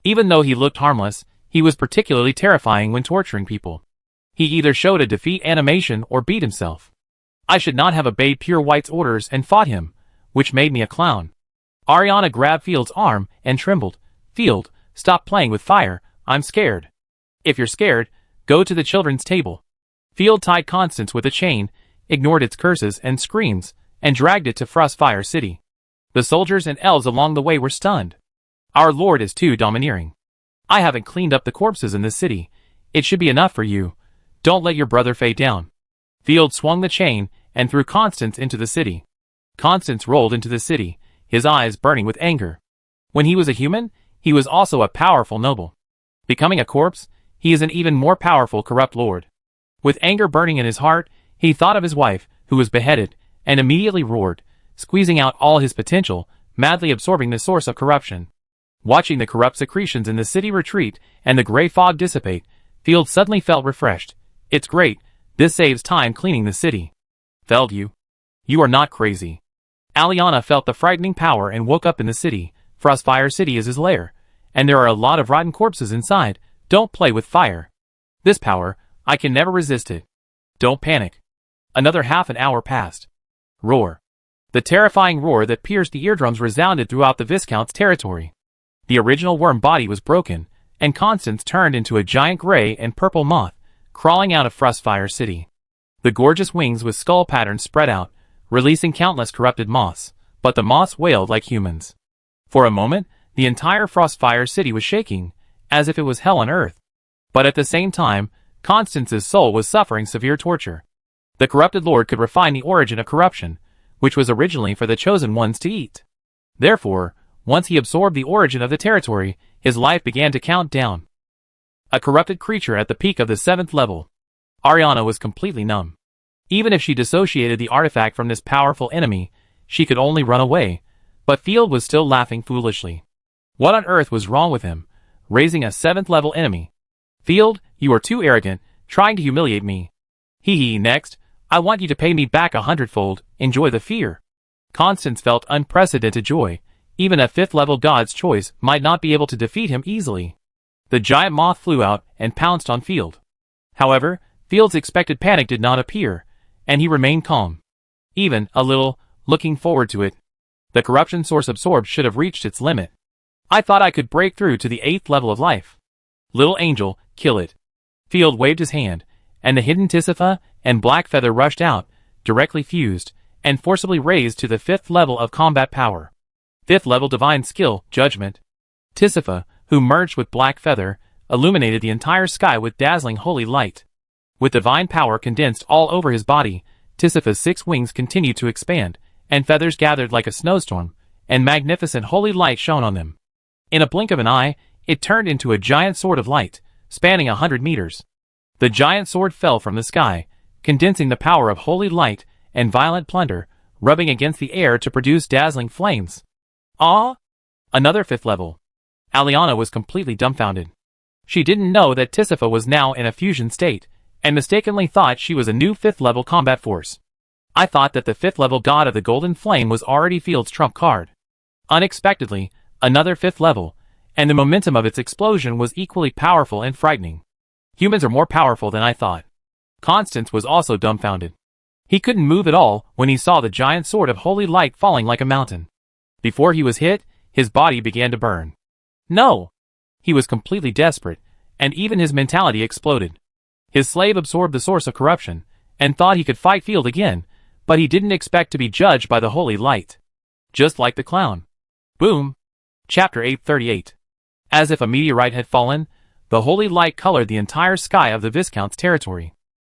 Even though he looked harmless, he was particularly terrifying when torturing people. He either showed a defeat animation or beat himself. I should not have obeyed Pure White's orders and fought him, which made me a clown. Ariana grabbed Field's arm and trembled. Field, stop playing with fire, I'm scared. If you're scared, go to the children's table. Field tied Constance with a chain, ignored its curses and screams, and dragged it to Frostfire City. The soldiers and elves along the way were stunned. Our lord is too domineering. I haven't cleaned up the corpses in this city. It should be enough for you. Don't let your brother fade down. Field swung the chain and threw Constance into the city. Constance rolled into the city, his eyes burning with anger. When he was a human, he was also a powerful noble. Becoming a corpse, he is an even more powerful corrupt lord. With anger burning in his heart, he thought of his wife, who was beheaded, and immediately roared, squeezing out all his potential, madly absorbing the source of corruption. Watching the corrupt secretions in the city retreat and the gray fog dissipate, Field suddenly felt refreshed. It's great, this saves time cleaning the city. Feld you. You are not crazy. Aliana felt the frightening power and woke up in the city. Frostfire City is his lair, and there are a lot of rotten corpses inside. Don't play with fire. This power, I can never resist it. Don't panic. Another half an hour passed. Roar. The terrifying roar that pierced the eardrums resounded throughout the Viscount's territory. The original worm body was broken, and Constance turned into a giant gray and purple moth, crawling out of Frostfire City. The gorgeous wings with skull patterns spread out, releasing countless corrupted moths, but the moths wailed like humans. For a moment, the entire Frostfire City was shaking, as if it was hell on earth. But at the same time, Constance's soul was suffering severe torture. The corrupted lord could refine the origin of corruption, which was originally for the chosen ones to eat. Therefore, once he absorbed the origin of the territory, his life began to count down. A corrupted creature at the peak of the 7th level. Ariana was completely numb. Even if she dissociated the artifact from this powerful enemy, she could only run away, but Field was still laughing foolishly. What on earth was wrong with him, raising a 7th level enemy? Field, you are too arrogant, trying to humiliate me. Hee hee, next, I want you to pay me back 100-fold, enjoy the fear. Constance felt unprecedented joy. Even a 5th level god's choice might not be able to defeat him easily. The giant moth flew out and pounced on Field. However, Field's expected panic did not appear, and he remained calm. Even, a little, looking forward to it. The corruption source absorbed should have reached its limit. I thought I could break through to the 8th level of life. Little angel, kill it. Field waved his hand, and the hidden Tisifa and Blackfeather rushed out, directly fused, and forcibly raised to the 5th level of combat power. 5th level divine skill, judgment. Tisifa, who merged with Blackfeather, illuminated the entire sky with dazzling holy light. With divine power condensed all over his body, Tisifa's 6 wings continued to expand, and feathers gathered like a snowstorm, and magnificent holy light shone on them. In a blink of an eye, it turned into a giant sword of light, spanning 100 meters. The giant sword fell from the sky, condensing the power of holy light and violent plunder, rubbing against the air to produce dazzling flames. Ah! Another 5th level. Aliana was completely dumbfounded. She didn't know that Tisifa was now in a fusion state, and mistakenly thought she was a new 5th level combat force. I thought that the 5th level god of the Golden Flame was already Field's trump card. Unexpectedly, another 5th level, and the momentum of its explosion was equally powerful and frightening. Humans are more powerful than I thought. Constance was also dumbfounded. He couldn't move at all when he saw the giant sword of holy light falling like a mountain. Before he was hit, his body began to burn. No! He was completely desperate, and even his mentality exploded. His slave absorbed the source of corruption, and thought he could fight Field again, but he didn't expect to be judged by the holy light. Just like the clown. Boom! Chapter 838. As if a meteorite had fallen, the holy light colored the entire sky of the Viscount's territory.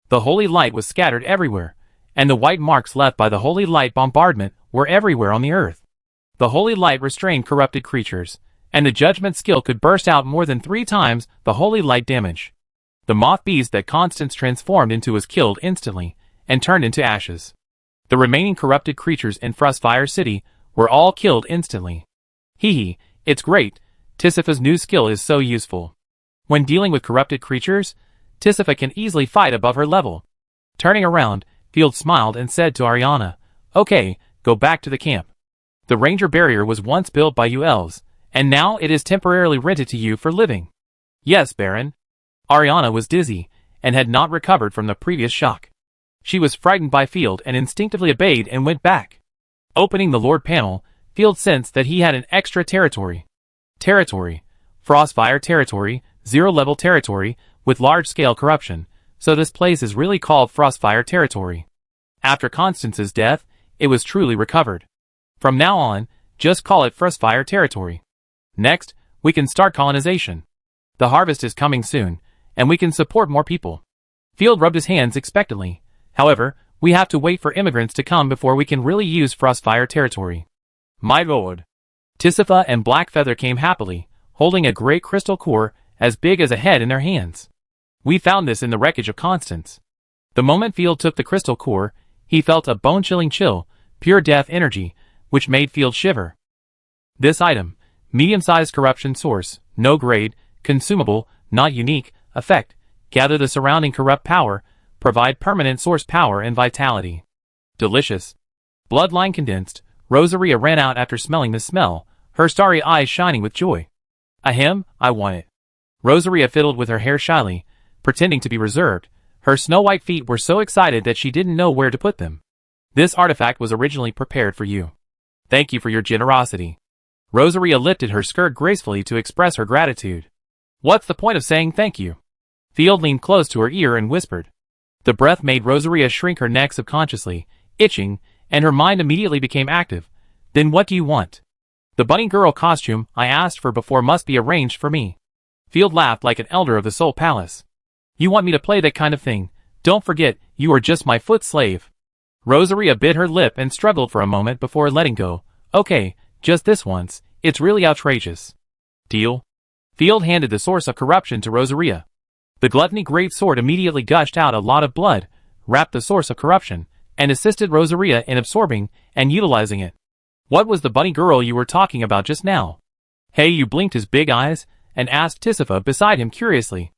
The holy light was scattered everywhere, and the white marks left by the holy light bombardment were everywhere on the earth. The holy light restrained corrupted creatures, and the judgment skill could burst out more than 3 times the holy light damage. The moth beast that Constance transformed into was killed instantly, and turned into ashes. The remaining corrupted creatures in Frostfire City were all killed instantly. Hee hee, it's great, Tisifa's new skill is so useful. When dealing with corrupted creatures, Tisifa can easily fight above her level. Turning around, Field smiled and said to Ariana, Okay, go back to the camp. The ranger barrier was once built by you elves, and now it is temporarily rented to you for living. Yes, Baron. Ariana was dizzy, and had not recovered from the previous shock. She was frightened by Field and instinctively obeyed and went back. Opening the Lord panel, Field sensed that he had an extra territory. Territory. Frostfire territory, 0-level territory, with large-scale corruption, so this place is really called Frostfire territory. After Constance's death, it was truly recovered. From now on, just call it Frostfire territory. Next, we can start colonization. The harvest is coming soon, and we can support more people. Field rubbed his hands expectantly. However, we have to wait for immigrants to come before we can really use Frostfire territory. My lord. Tisifa and Blackfeather came happily, holding a great crystal core as big as a head in their hands. We found this in the wreckage of Constance. The moment Field took the crystal core, he felt a bone-chilling chill, pure death energy, which made Field shiver. This item, medium-sized corruption source, no grade, consumable, not unique, effect, gather the surrounding corrupt power, provide permanent source power and vitality. Delicious. Bloodline condensed, Rosaria ran out after smelling the smell, her starry eyes shining with joy. Ahem, I want it. Rosaria fiddled with her hair shyly, pretending to be reserved. Her snow-white feet were so excited that she didn't know where to put them. This artifact was originally prepared for you. Thank you for your generosity. Rosaria lifted her skirt gracefully to express her gratitude. What's the point of saying thank you? Field leaned close to her ear and whispered. The breath made Rosaria shrink her neck subconsciously, itching, and her mind immediately became active. Then what do you want? The bunny girl costume I asked for before must be arranged for me. Field laughed like an elder of the Soul Palace. You want me to play that kind of thing? Don't forget, you are just my foot slave. Rosaria bit her lip and struggled for a moment before letting go. Okay, just this once, it's really outrageous. Deal? Field handed the source of corruption to Rosaria. The gluttony great sword immediately gushed out a lot of blood, wrapped the source of corruption, and assisted Rosaria in absorbing and utilizing it. What was the bunny girl you were talking about just now? Hey, you blinked his big eyes, and asked Tisifa beside him curiously.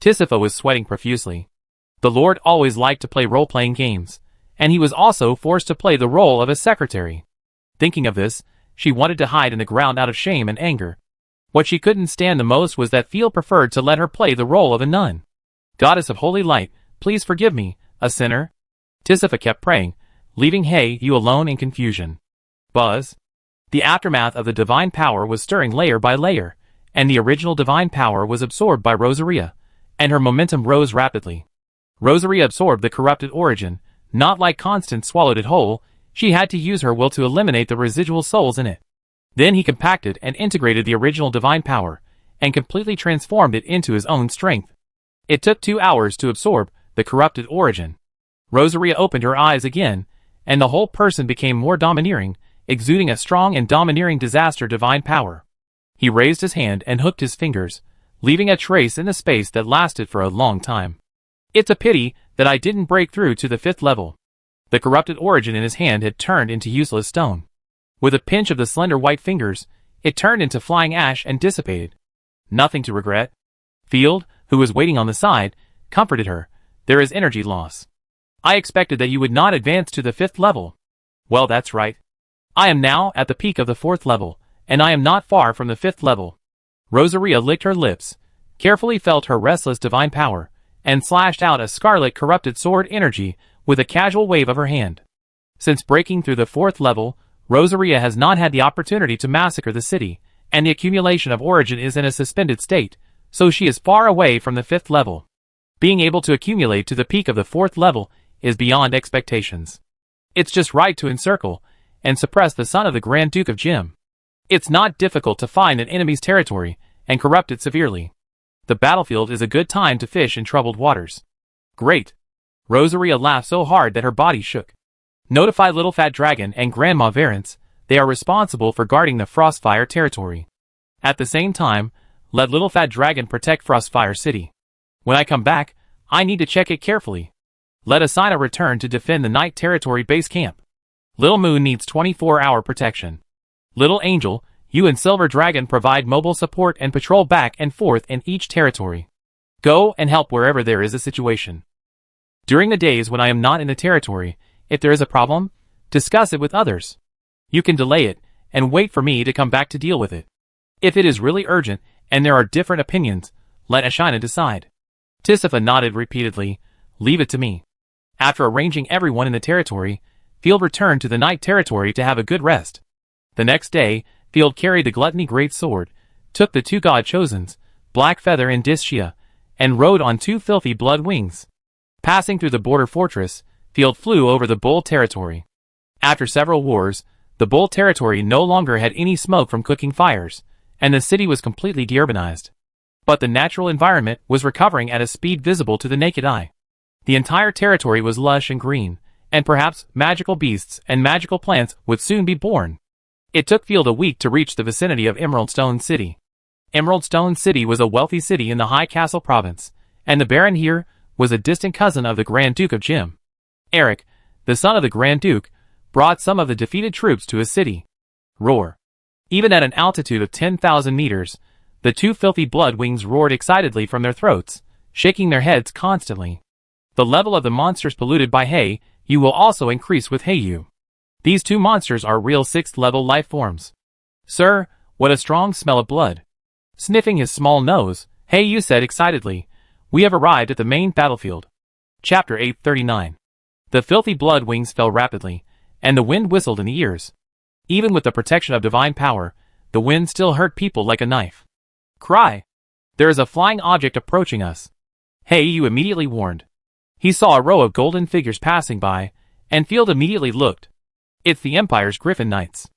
Tisifa was sweating profusely. The Lord always liked to play role-playing games, and he was also forced to play the role of a secretary. Thinking of this, she wanted to hide in the ground out of shame and anger. What she couldn't stand the most was that Field preferred to let her play the role of a nun. Goddess of holy light, please forgive me, a sinner. Tisifa kept praying, leaving you alone in confusion. Buzz. The aftermath of the divine power was stirring layer by layer, and the original divine power was absorbed by Rosaria, and her momentum rose rapidly. Rosaria absorbed the corrupted origin, not like Constance swallowed it whole, she had to use her will to eliminate the residual souls in it. Then he compacted and integrated the original divine power, and completely transformed it into his own strength. It took 2 hours to absorb the corrupted origin. Rosaria opened her eyes again, and the whole person became more domineering, exuding a strong and domineering disaster divine power. He raised his hand and hooked his fingers, leaving a trace in the space that lasted for a long time. It's a pity that I didn't break through to the 5th level. The corrupted origin in his hand had turned into useless stone. With a pinch of the slender white fingers, it turned into flying ash and dissipated. Nothing to regret. Field, who was waiting on the side, comforted her. There is energy loss. I expected that you would not advance to the 5th level. Well, that's right. I am now at the peak of the 4th level, and I am not far from the 5th level. Rosaria licked her lips, carefully felt her restless divine power, and slashed out a scarlet corrupted sword energy with a casual wave of her hand. Since breaking through the 4th level, Rosaria has not had the opportunity to massacre the city, and the accumulation of origin is in a suspended state, so she is far away from the 5th level. Being able to accumulate to the peak of the 4th level is beyond expectations. It's just right to encircle and suppress the son of the Grand Duke of Jim. It's not difficult to find an enemy's territory and corrupt it severely. The battlefield is a good time to fish in troubled waters. Great. Rosaria laughed so hard that her body shook. Notify Little Fat Dragon and Grandma Varence, they are responsible for guarding the Frostfire territory. At the same time, let Little Fat Dragon protect Frostfire City. When I come back, I need to check it carefully. Let Asina return to defend the Night Territory base camp. Little Moon needs 24-hour protection. Little Angel, you and Silver Dragon provide mobile support and patrol back and forth in each territory. Go and help wherever there is a situation. During the days when I am not in the territory, if there is a problem, discuss it with others. You can delay it, and wait for me to come back to deal with it. If it is really urgent, and there are different opinions, let Ashina decide. Tisifa nodded repeatedly. Leave it to me. After arranging everyone in the territory, Field returned to the Night Territory to have a good rest. The next day, Field carried the Gluttony Great Sword, took the 2 God Chosens, Black Feather and Discia, and rode on 2 filthy blood wings. Passing through the border fortress, Field flew over the Bull Territory. After several wars, the Bull Territory no longer had any smoke from cooking fires, and the city was completely deurbanized. But the natural environment was recovering at a speed visible to the naked eye. The entire territory was lush and green, and perhaps magical beasts and magical plants would soon be born. It took Field a week to reach the vicinity of Emerald Stone City. Emerald Stone City was a wealthy city in the High Castle province, and the Baron here was a distant cousin of the Grand Duke of Jim. Eric, the son of the Grand Duke, brought some of the defeated troops to his city. Roar. Even at an altitude of 10,000 meters, the two filthy bloodwings roared excitedly from their throats, shaking their heads constantly. The level of the monsters polluted by Hey-You will also increase with Hey-You. These two monsters are real 6th level life forms. Sir, what a strong smell of blood. Sniffing his small nose, Hey-You said excitedly, we have arrived at the main battlefield. Chapter 839. The filthy bloodwings fell rapidly, and the wind whistled in the ears. Even with the protection of divine power, the wind still hurt people like a knife. Cry! There is a flying object approaching us. Hey-You immediately warned. He saw a row of golden figures passing by, and Field immediately looked. It's the Empire's Griffin Knights.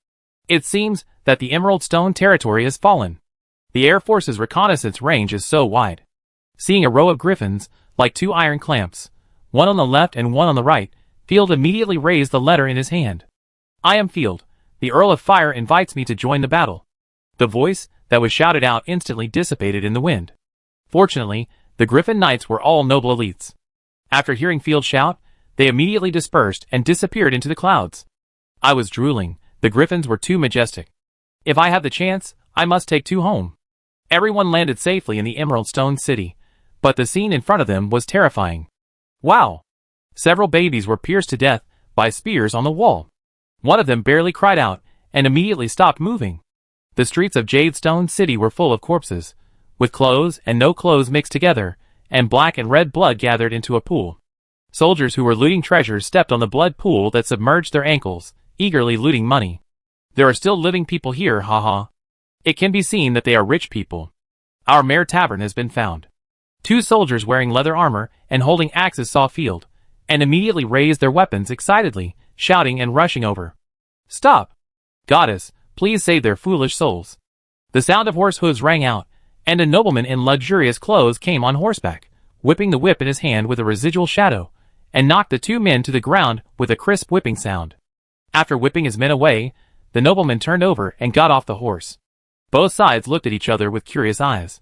It seems that the Emerald Stone territory has fallen. The Air Force's reconnaissance range is so wide. Seeing a row of griffins, like two iron clamps, one on the left and one on the right, Field immediately raised the letter in his hand. I am Field. The Earl of Fire invites me to join the battle. The voice that was shouted out instantly dissipated in the wind. Fortunately, the Griffin Knights were all noble elites. After hearing Field shout, they immediately dispersed and disappeared into the clouds. I was drooling. The griffins were too majestic. If I have the chance, I must take two home. Everyone landed safely in the Emerald Stone City, but the scene in front of them was terrifying. Wow! Several babies were pierced to death by spears on the wall. One of them barely cried out and immediately stopped moving. The streets of Jade Stone City were full of corpses, with clothes and no clothes mixed together, and black and red blood gathered into a pool. Soldiers who were looting treasures stepped on the blood pool that submerged their ankles, eagerly looting money. There are still living people here, haha. It can be seen that they are rich people. Our Mare Tavern has been found. Two soldiers wearing leather armor and holding axes saw Field, and immediately raised their weapons excitedly, shouting and rushing over. Stop! Goddess, please save their foolish souls. The sound of horse hooves rang out, and a nobleman in luxurious clothes came on horseback, whipping the whip in his hand with a residual shadow, and knocked the two men to the ground with a crisp whipping sound. After whipping his men away, the nobleman turned over and got off the horse. Both sides looked at each other with curious eyes.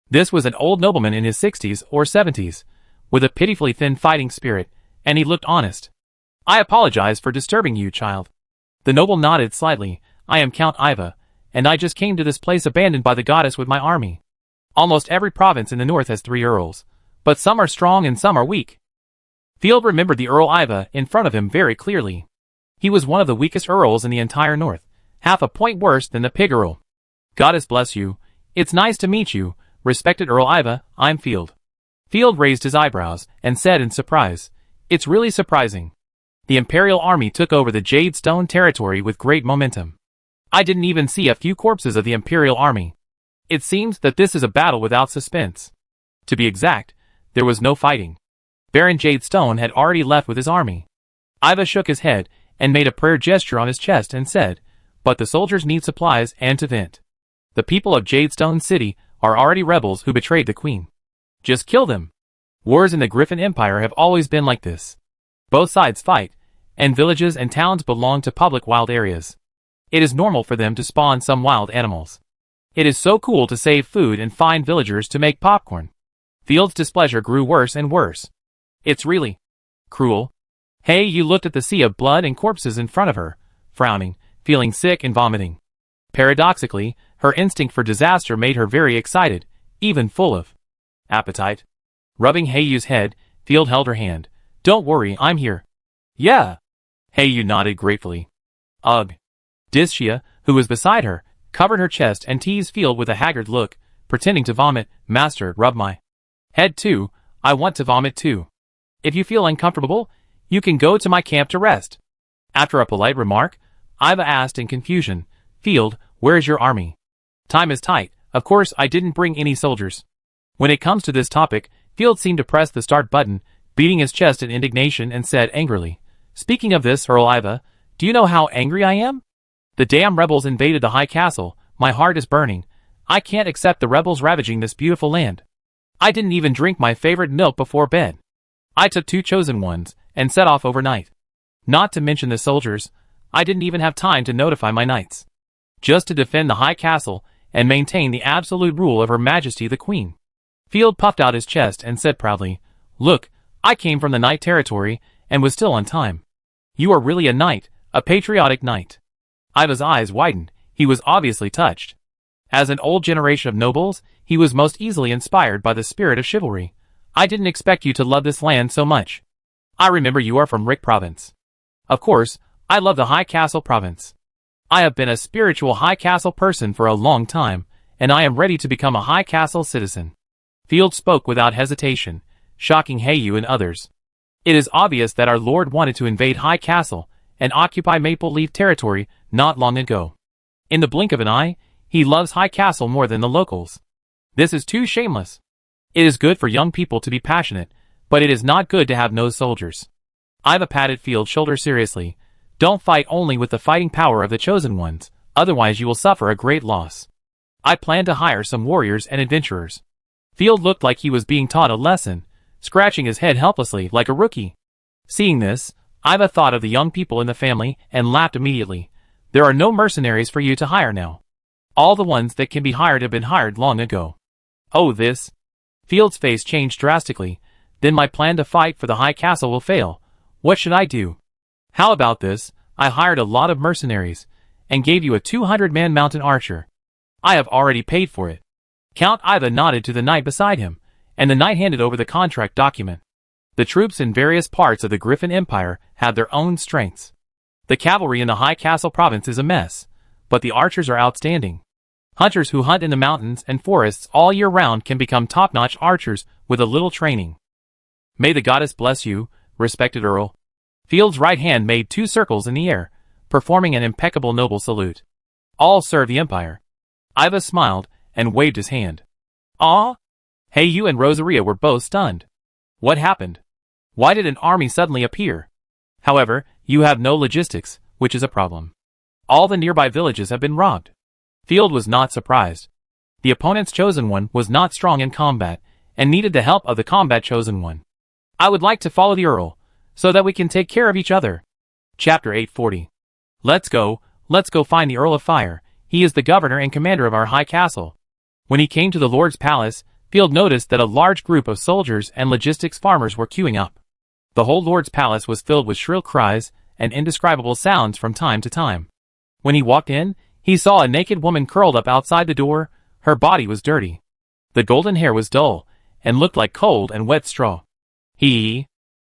This was an old nobleman in his 60s or 70s, with a pitifully thin fighting spirit, and he looked honest. I apologize for disturbing you, child. The noble nodded slightly. I am Count Iva, and I just came to this place abandoned by the goddess with my army. Almost every province in the north has 3 earls, but some are strong and some are weak. Field remembered the Earl Iva in front of him very clearly. He was one of the weakest earls in the entire north, half a point worse than the pig earl. Goddess bless you. It's nice to meet you, respected Earl Iva. I'm Field. Field raised his eyebrows and said in surprise, it's really surprising. The Imperial Army took over the Jade Stone territory with great momentum. I didn't even see a few corpses of the Imperial Army. It seems that this is a battle without suspense. To be exact, there was no fighting. Baron Jade Stone had already left with his army. Iva shook his head and made a prayer gesture on his chest and said, but the soldiers need supplies and to vent. The people of Jade Stone City are already rebels who betrayed the queen. Just kill them. Wars in the Griffin Empire have always been like this. Both sides fight, and villages and towns belong to public wild areas. It is normal for them to spawn some wild animals. It is so cool to save food and find villagers to make popcorn. Field's displeasure grew worse and worse. It's really cruel. Hey-You looked at the sea of blood and corpses in front of her, frowning, feeling sick and vomiting. Paradoxically, her instinct for disaster made her very excited, even full of appetite. Rubbing Hey-Yu's head, Field held her hand. Don't worry, I'm here. Yeah. Hey-You nodded gratefully. Ugh. Discia, who was beside her, covered her chest and teased Field with a haggard look, pretending to vomit. Master, rub my head too. I want to vomit too. If you feel uncomfortable, you can go to my camp to rest. After a polite remark, Iva asked in confusion, Field, where's your army? Time is tight. Of course I didn't bring any soldiers. When it comes to this topic, Field seemed to press the start button, beating his chest in indignation and said angrily, speaking of this, Earl Iva, do you know how angry I am? The damn rebels invaded the high castle. My heart is burning. I can't accept the rebels ravaging this beautiful land. I didn't even drink my favorite milk before bed. I took 2 chosen ones and set off overnight. Not to mention the soldiers, I didn't even have time to notify my knights. Just to defend the high castle and maintain the absolute rule of Her Majesty the Queen. Field puffed out his chest and said proudly, "Look, I came from the Knight territory, and was still on time. You are really a knight, a patriotic knight." Iva's eyes widened. He was obviously touched. As an old generation of nobles, he was most easily inspired by the spirit of chivalry. "I didn't expect you to love this land so much. I remember you are from Rick Province." "Of course, I love the High Castle Province. I have been a spiritual High Castle person for a long time, and I am ready to become a High Castle citizen." Field spoke without hesitation, shocking Hayu and others. "It is obvious that our lord wanted to invade High Castle and occupy Maple Leaf territory not long ago. In the blink of an eye, he loves High Castle more than the locals. This is too shameless. It is good for young people to be passionate, but it is not good to have no soldiers." Iva patted Field's shoulder seriously. "Don't fight only with the fighting power of the chosen ones, otherwise you will suffer a great loss. I plan to hire some warriors and adventurers." Field looked like he was being taught a lesson, scratching his head helplessly like a rookie. Seeing this, Iva thought of the young people in the family and laughed immediately. "There are no mercenaries for you to hire now. All the ones that can be hired have been hired long ago." "Oh, this?" Field's face changed drastically. "Then my plan to fight for the High Castle will fail. What should I do? How about this? I hired a lot of mercenaries, and gave you a 200-man mountain archer. I have already paid for it." Count Iva nodded to the knight beside him, and the knight handed over the contract document. The troops in various parts of the Griffin Empire have their own strengths. The cavalry in the High Castle Province is a mess, but the archers are outstanding. Hunters who hunt in the mountains and forests all year round can become top-notch archers with a little training. "May the goddess bless you, respected Earl." Field's right hand made 2 circles in the air, performing an impeccable noble salute. "All serve the Empire." Iva smiled and waved his hand. "Ah?" Hayu and Rosaria were both stunned. What happened? Why did an army suddenly appear? However, you have no logistics, which is a problem. All the nearby villages have been robbed. Field was not surprised. The opponent's chosen one was not strong in combat, and needed the help of the combat chosen one. "I would like to follow the Earl, so that we can take care of each other." Chapter 840. Let's go find the Earl of Fire. He is the governor and commander of our High Castle." When he came to the Lord's Palace, Field noticed that a large group of soldiers and logistics farmers were queuing up. The whole Lord's Palace was filled with shrill cries and indescribable sounds from time to time. When he walked in, he saw a naked woman curled up outside the door. Her body was dirty. The golden hair was dull, and looked like cold and wet straw. The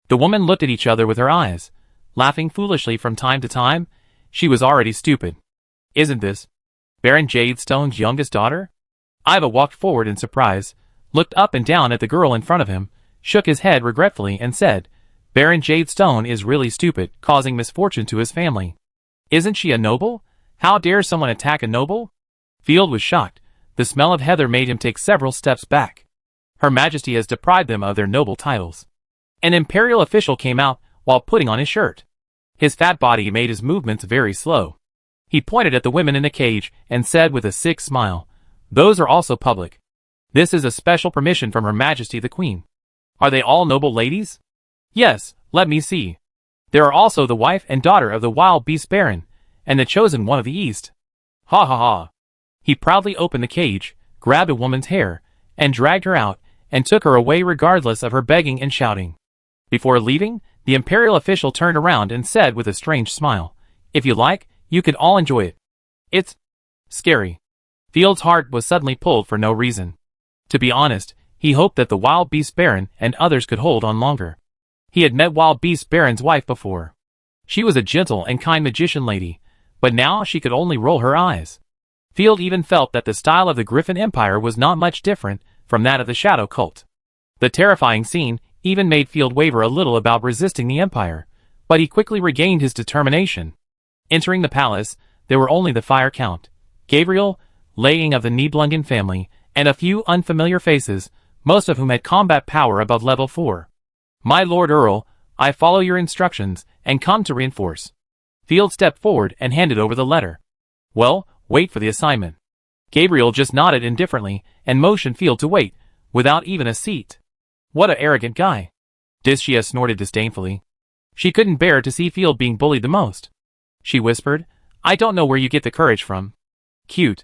woman looked at each other with her eyes, laughing foolishly from time to time. She was already stupid. "Isn't this Baron Jadestone's youngest daughter?" Iva walked forward in surprise, looked up and down at the girl in front of him, shook his head regretfully and said, "Baron Jadestone is really stupid, causing misfortune to his family." "Isn't she a noble? How dare someone attack a noble?" Field was shocked. The smell of heather made him take several steps back. "Her Majesty has deprived them of their noble titles." An imperial official came out while putting on his shirt. His fat body made his movements very slow. He pointed at the women in the cage and said with a sick smile, "Those are also public. This is a special permission from Her Majesty the Queen." "Are they all noble ladies?" "Yes, let me see. There are also the wife and daughter of the Wild Beast Baron, and the chosen one of the East." Ha ha ha. He proudly opened the cage, grabbed a woman's hair, and dragged her out, and took her away regardless of her begging and shouting. Before leaving, the imperial official turned around and said with a strange smile, "If you like, you can all enjoy it. It's scary." Field's heart was suddenly pulled for no reason. To be honest, he hoped that the Wild Beast Baron and others could hold on longer. He had met Wild Beast Baron's wife before. She was a gentle and kind magician lady, but now she could only roll her eyes. Field even felt that the style of the Griffin Empire was not much different from that of the Shadow Cult. The terrifying scene even made Field waver a little about resisting the Empire, but he quickly regained his determination. Entering the palace, there were only the Fire Count, Gabriel, Laying of the Nibelungen family, and a few unfamiliar faces, most of whom had combat power above level 4. "My Lord Earl, I follow your instructions, and come to reinforce." Field stepped forward and handed over the letter. "Well, wait for the assignment." Gabriel just nodded indifferently, and motioned Field to wait, without even a seat. "What a arrogant guy." Discia snorted disdainfully. She couldn't bear to see Field being bullied the most. She whispered, "I don't know where you get the courage from." "Cute."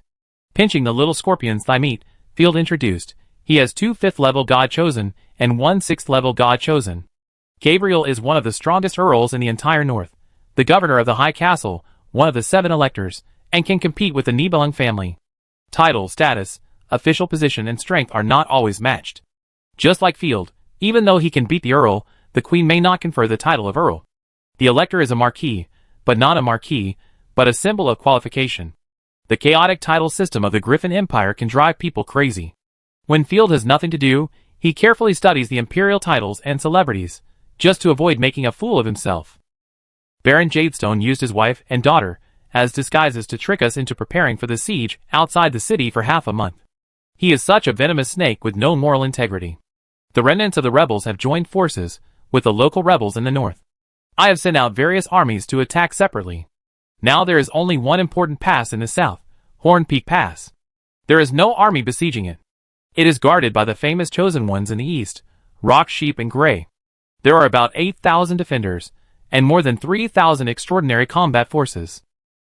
Pinching the little scorpion's thigh meat, Field introduced, he has 2 5th-level God Chosen and 1 6th-level God Chosen. Gabriel is one of the strongest earls in the entire north, the governor of the High Castle, one of the 7 electors, and can compete with the Nibelung family. Title, status, official position and strength are not always matched. Just like Field, even though he can beat the Earl, the Queen may not confer the title of Earl. The Elector is a Marquis, but not a Marquis, but a symbol of qualification. The chaotic title system of the Griffin Empire can drive people crazy. When Field has nothing to do, he carefully studies the imperial titles and celebrities, just to avoid making a fool of himself. Baron Jadestone used his wife and daughter as disguises to trick us into preparing for the siege outside the city for half a month. He is such a venomous snake with no moral integrity. The remnants of the rebels have joined forces with the local rebels in the north. I have sent out various armies to attack separately. Now there is only one important pass in the south, Horn Peak Pass. There is no army besieging it. It is guarded by the famous chosen ones in the east, Rock, Sheep, and Grey. There are about 8,000 defenders, and more than 3,000 extraordinary combat forces.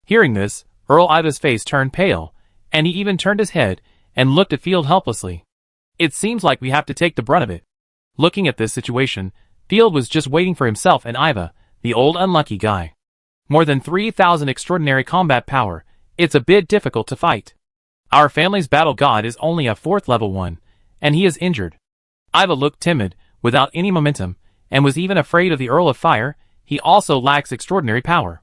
Hearing this, Earl Iva's face turned pale, and he even turned his head and looked at Field helplessly. It seems like we have to take the brunt of it. Looking at this situation, Field was just waiting for himself and Iva, the old unlucky guy. More than 3,000 extraordinary combat power, it's a bit difficult to fight. Our family's battle god is only a 4th level one, and he is injured. Iva looked timid, without any momentum, and was even afraid of the Earl of Fire. He also lacks extraordinary power.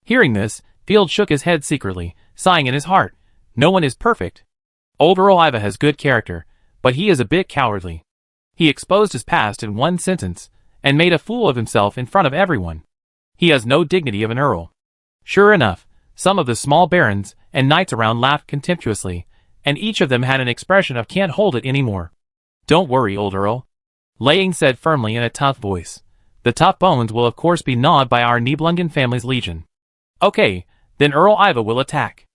Hearing this, Field shook his head secretly, sighing in his heart. No one is perfect. Old Earl Iva has good character, but he is a bit cowardly. He exposed his past in one sentence, and made a fool of himself in front of everyone. He has no dignity of an earl. Sure enough, some of the small barons and knights around laughed contemptuously, and each of them had an expression of can't hold it anymore. Don't worry, old Earl, Laying said firmly in a tough voice. The tough bones will of course be gnawed by our Nibelungen family's legion. Okay, then Earl Iva will attack.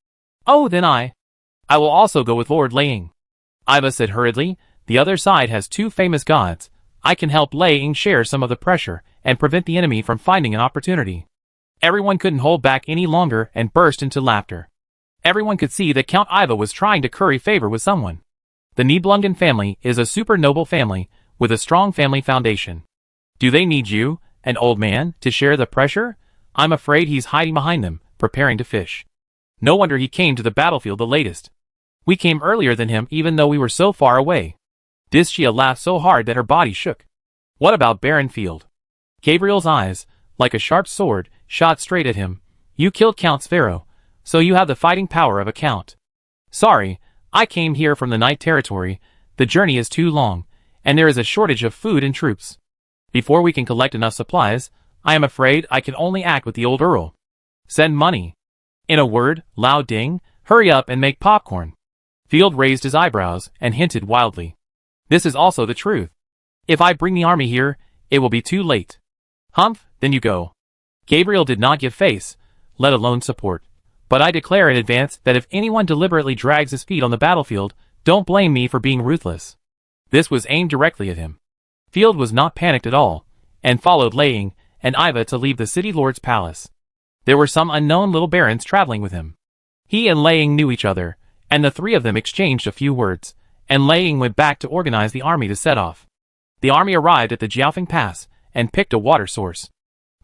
Oh, then I will also go with Lord Laying. Iva said hurriedly, the other side has 2 famous gods. I can help Laying share some of the pressure and prevent the enemy from finding an opportunity. Everyone couldn't hold back any longer and burst into laughter. Everyone could see that Count Iva was trying to curry favor with someone. The Nibelungen family is a super noble family with a strong family foundation. Do they need you, an old man, to share the pressure? I'm afraid he's hiding behind them, preparing to fish. No wonder he came to the battlefield the latest. We came earlier than him even though we were so far away. Discia laughed so hard that her body shook. What about Baron Field? Gabriel's eyes, like a sharp sword, shot straight at him. You killed Count Sverro, so you have the fighting power of a count. Sorry, I came here from the Night Territory. The journey is too long, and there is a shortage of food and troops. Before we can collect enough supplies, I am afraid I can only act with the old Earl. Send money. In a word, Lao Ding, hurry up and make popcorn. Field raised his eyebrows and hinted wildly. This is also the truth. If I bring the army here, it will be too late. Humph, then you go. Gabriel did not give face, let alone support. But I declare in advance that if anyone deliberately drags his feet on the battlefield, don't blame me for being ruthless. This was aimed directly at him. Field was not panicked at all, and followed Laying and Iva to leave the city lord's palace. There were some unknown little barons traveling with him. He and Laying knew each other, and the 3 of them exchanged a few words, and Laying went back to organize the army to set off. The army arrived at the Jiaofeng Pass, and picked a water source.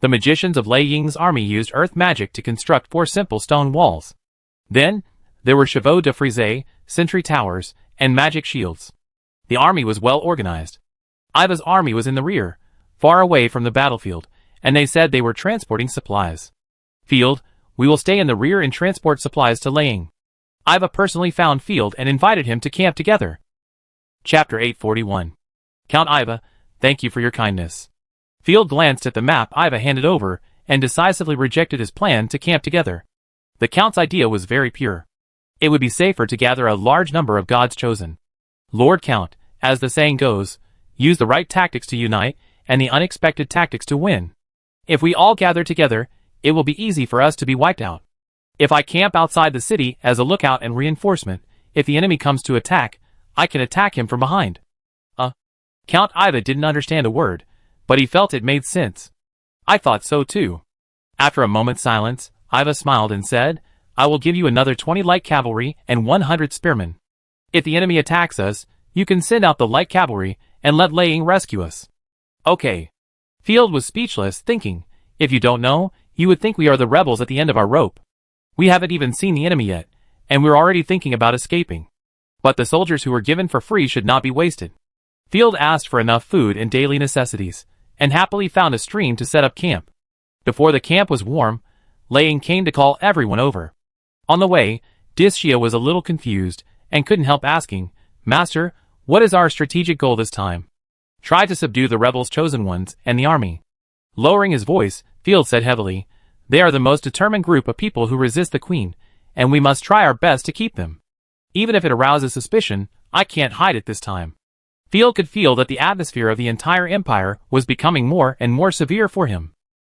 The magicians of Laying's army used earth magic to construct 4 simple stone walls. Then, there were chevaux de frise, sentry towers, and magic shields. The army was well organized. Iva's army was in the rear, far away from the battlefield, and they said they were transporting supplies. Field, we will stay in the rear and transport supplies to Laying. Iva personally found Field and invited him to camp together. Chapter 841. Count Iva, thank you for your kindness. Field glanced at the map Iva handed over and decisively rejected his plan to camp together. The Count's idea was very pure. It would be safer to gather a large number of gods chosen. Lord Count, as the saying goes, use the right tactics to unite and the unexpected tactics to win. If we all gather together, it will be easy for us to be wiped out. If I camp outside the city as a lookout and reinforcement, if the enemy comes to attack, I can attack him from behind. Count Iva didn't understand a word, but he felt it made sense. I thought so too. After a moment's silence, Iva smiled and said, I will give you another 20 light cavalry and 100 spearmen. If the enemy attacks us, you can send out the light cavalry and let Lei Ying rescue us. Okay. Field was speechless, thinking, if you don't know, you would think we are the rebels at the end of our rope. We haven't even seen the enemy yet, and we're already thinking about escaping. But the soldiers who were given for free should not be wasted. Field asked for enough food and daily necessities, and happily found a stream to set up camp. Before the camp was warm, Lei Ying came to call everyone over. On the way, Dixia was a little confused, and couldn't help asking, Master, what is our strategic goal this time? Try to subdue the rebels' chosen ones and the army. Lowering his voice, Field said heavily, they are the most determined group of people who resist the Queen, and we must try our best to keep them. Even if it arouses suspicion, I can't hide it this time. Field could feel that the atmosphere of the entire empire was becoming more and more severe for him.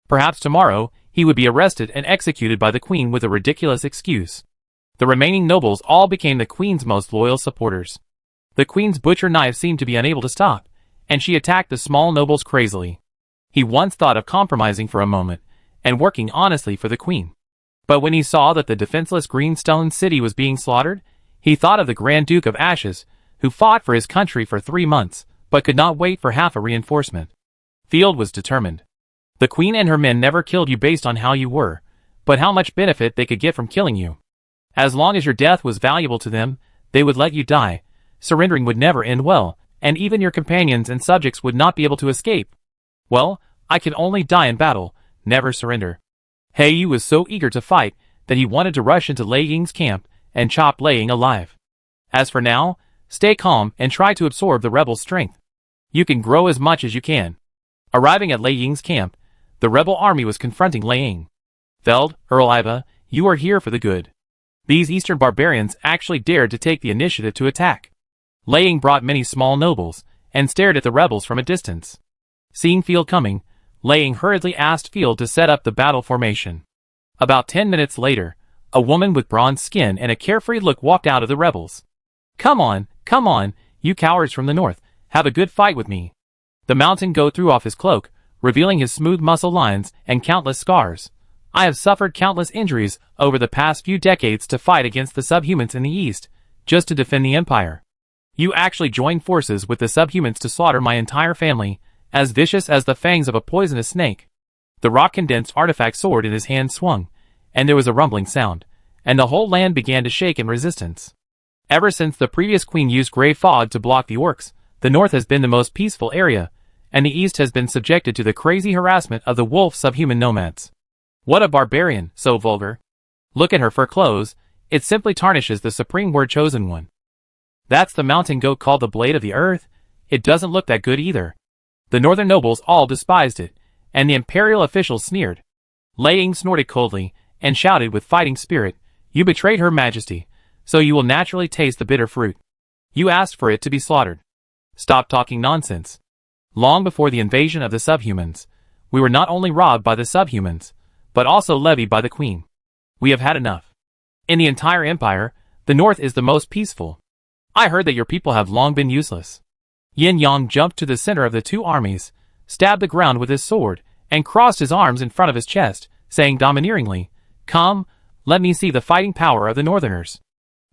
Perhaps tomorrow, he would be arrested and executed by the Queen with a ridiculous excuse. The remaining nobles all became the Queen's most loyal supporters. The Queen's butcher knife seemed to be unable to stop, and she attacked the small nobles crazily. He once thought of compromising for a moment, and working honestly for the Queen. But when he saw that the defenseless Greenstone city was being slaughtered, he thought of the Grand Duke of Ashes, who fought for his country for 3 months, but could not wait for half a reinforcement. Field was determined. The Queen and her men never killed you based on how you were, but how much benefit they could get from killing you. As long as your death was valuable to them, they would let you die. Surrendering would never end well, and even your companions and subjects would not be able to escape. Well, I can only die in battle, never surrender. He Yu was so eager to fight that he wanted to rush into Lei Ying's camp and chop Lei Ying alive. As for now, stay calm and try to absorb the rebels' strength. You can grow as much as you can. Arriving at Lei Ying's camp, the rebel army was confronting Lei Ying. Feld, Earl Iva, you are here for the good. These eastern barbarians actually dared to take the initiative to attack. Lei Ying brought many small nobles, and stared at the rebels from a distance. Seeing Field coming, Lei Ying hurriedly asked Field to set up the battle formation. About 10 minutes later, a woman with bronze skin and a carefree look walked out of the rebels. Come on, you cowards from the north, have a good fight with me. The mountain goat threw off his cloak, revealing his smooth muscle lines and countless scars. I have suffered countless injuries over the past few decades to fight against the subhumans in the east, just to defend the empire. You actually joined forces with the subhumans to slaughter my entire family, as vicious as the fangs of a poisonous snake. The rock-condensed artifact sword in his hand swung, and there was a rumbling sound, and the whole land began to shake in resistance. Ever since the previous queen used grey fog to block the orcs, the north has been the most peaceful area, and the east has been subjected to the crazy harassment of the wolf subhuman nomads. What a barbarian, so vulgar. Look at her fur clothes, it simply tarnishes the supreme word chosen one. That's the mountain goat called the Blade of the Earth? It doesn't look that good either. The northern nobles all despised it, and the imperial officials sneered. Lei Ying snorted coldly, and shouted with fighting spirit, you betrayed her majesty, so you will naturally taste the bitter fruit. You asked for it to be slaughtered. Stop talking nonsense. Long before the invasion of the subhumans, we were not only robbed by the subhumans, but also levied by the Queen. We have had enough. In the entire empire, the north is the most peaceful. I heard that your people have long been useless. Yin Yang jumped to the center of the two armies, stabbed the ground with his sword, and crossed his arms in front of his chest, saying domineeringly, come, let me see the fighting power of the northerners.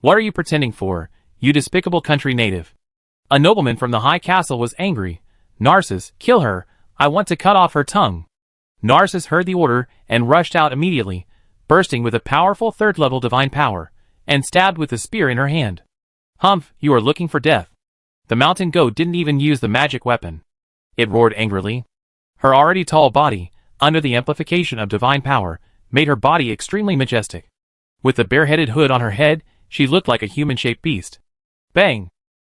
What are you pretending for, you despicable country native? A nobleman from the high castle was angry. Narcissus, kill her, I want to cut off her tongue. Narcissus heard the order and rushed out immediately, bursting with a powerful third-level divine power, and stabbed with the spear in her hand. Humph, you are looking for death. The mountain goat didn't even use the magic weapon. It roared angrily. Her already tall body, under the amplification of divine power, made her body extremely majestic. With the bareheaded hood on her head, she looked like a human-shaped beast. Bang!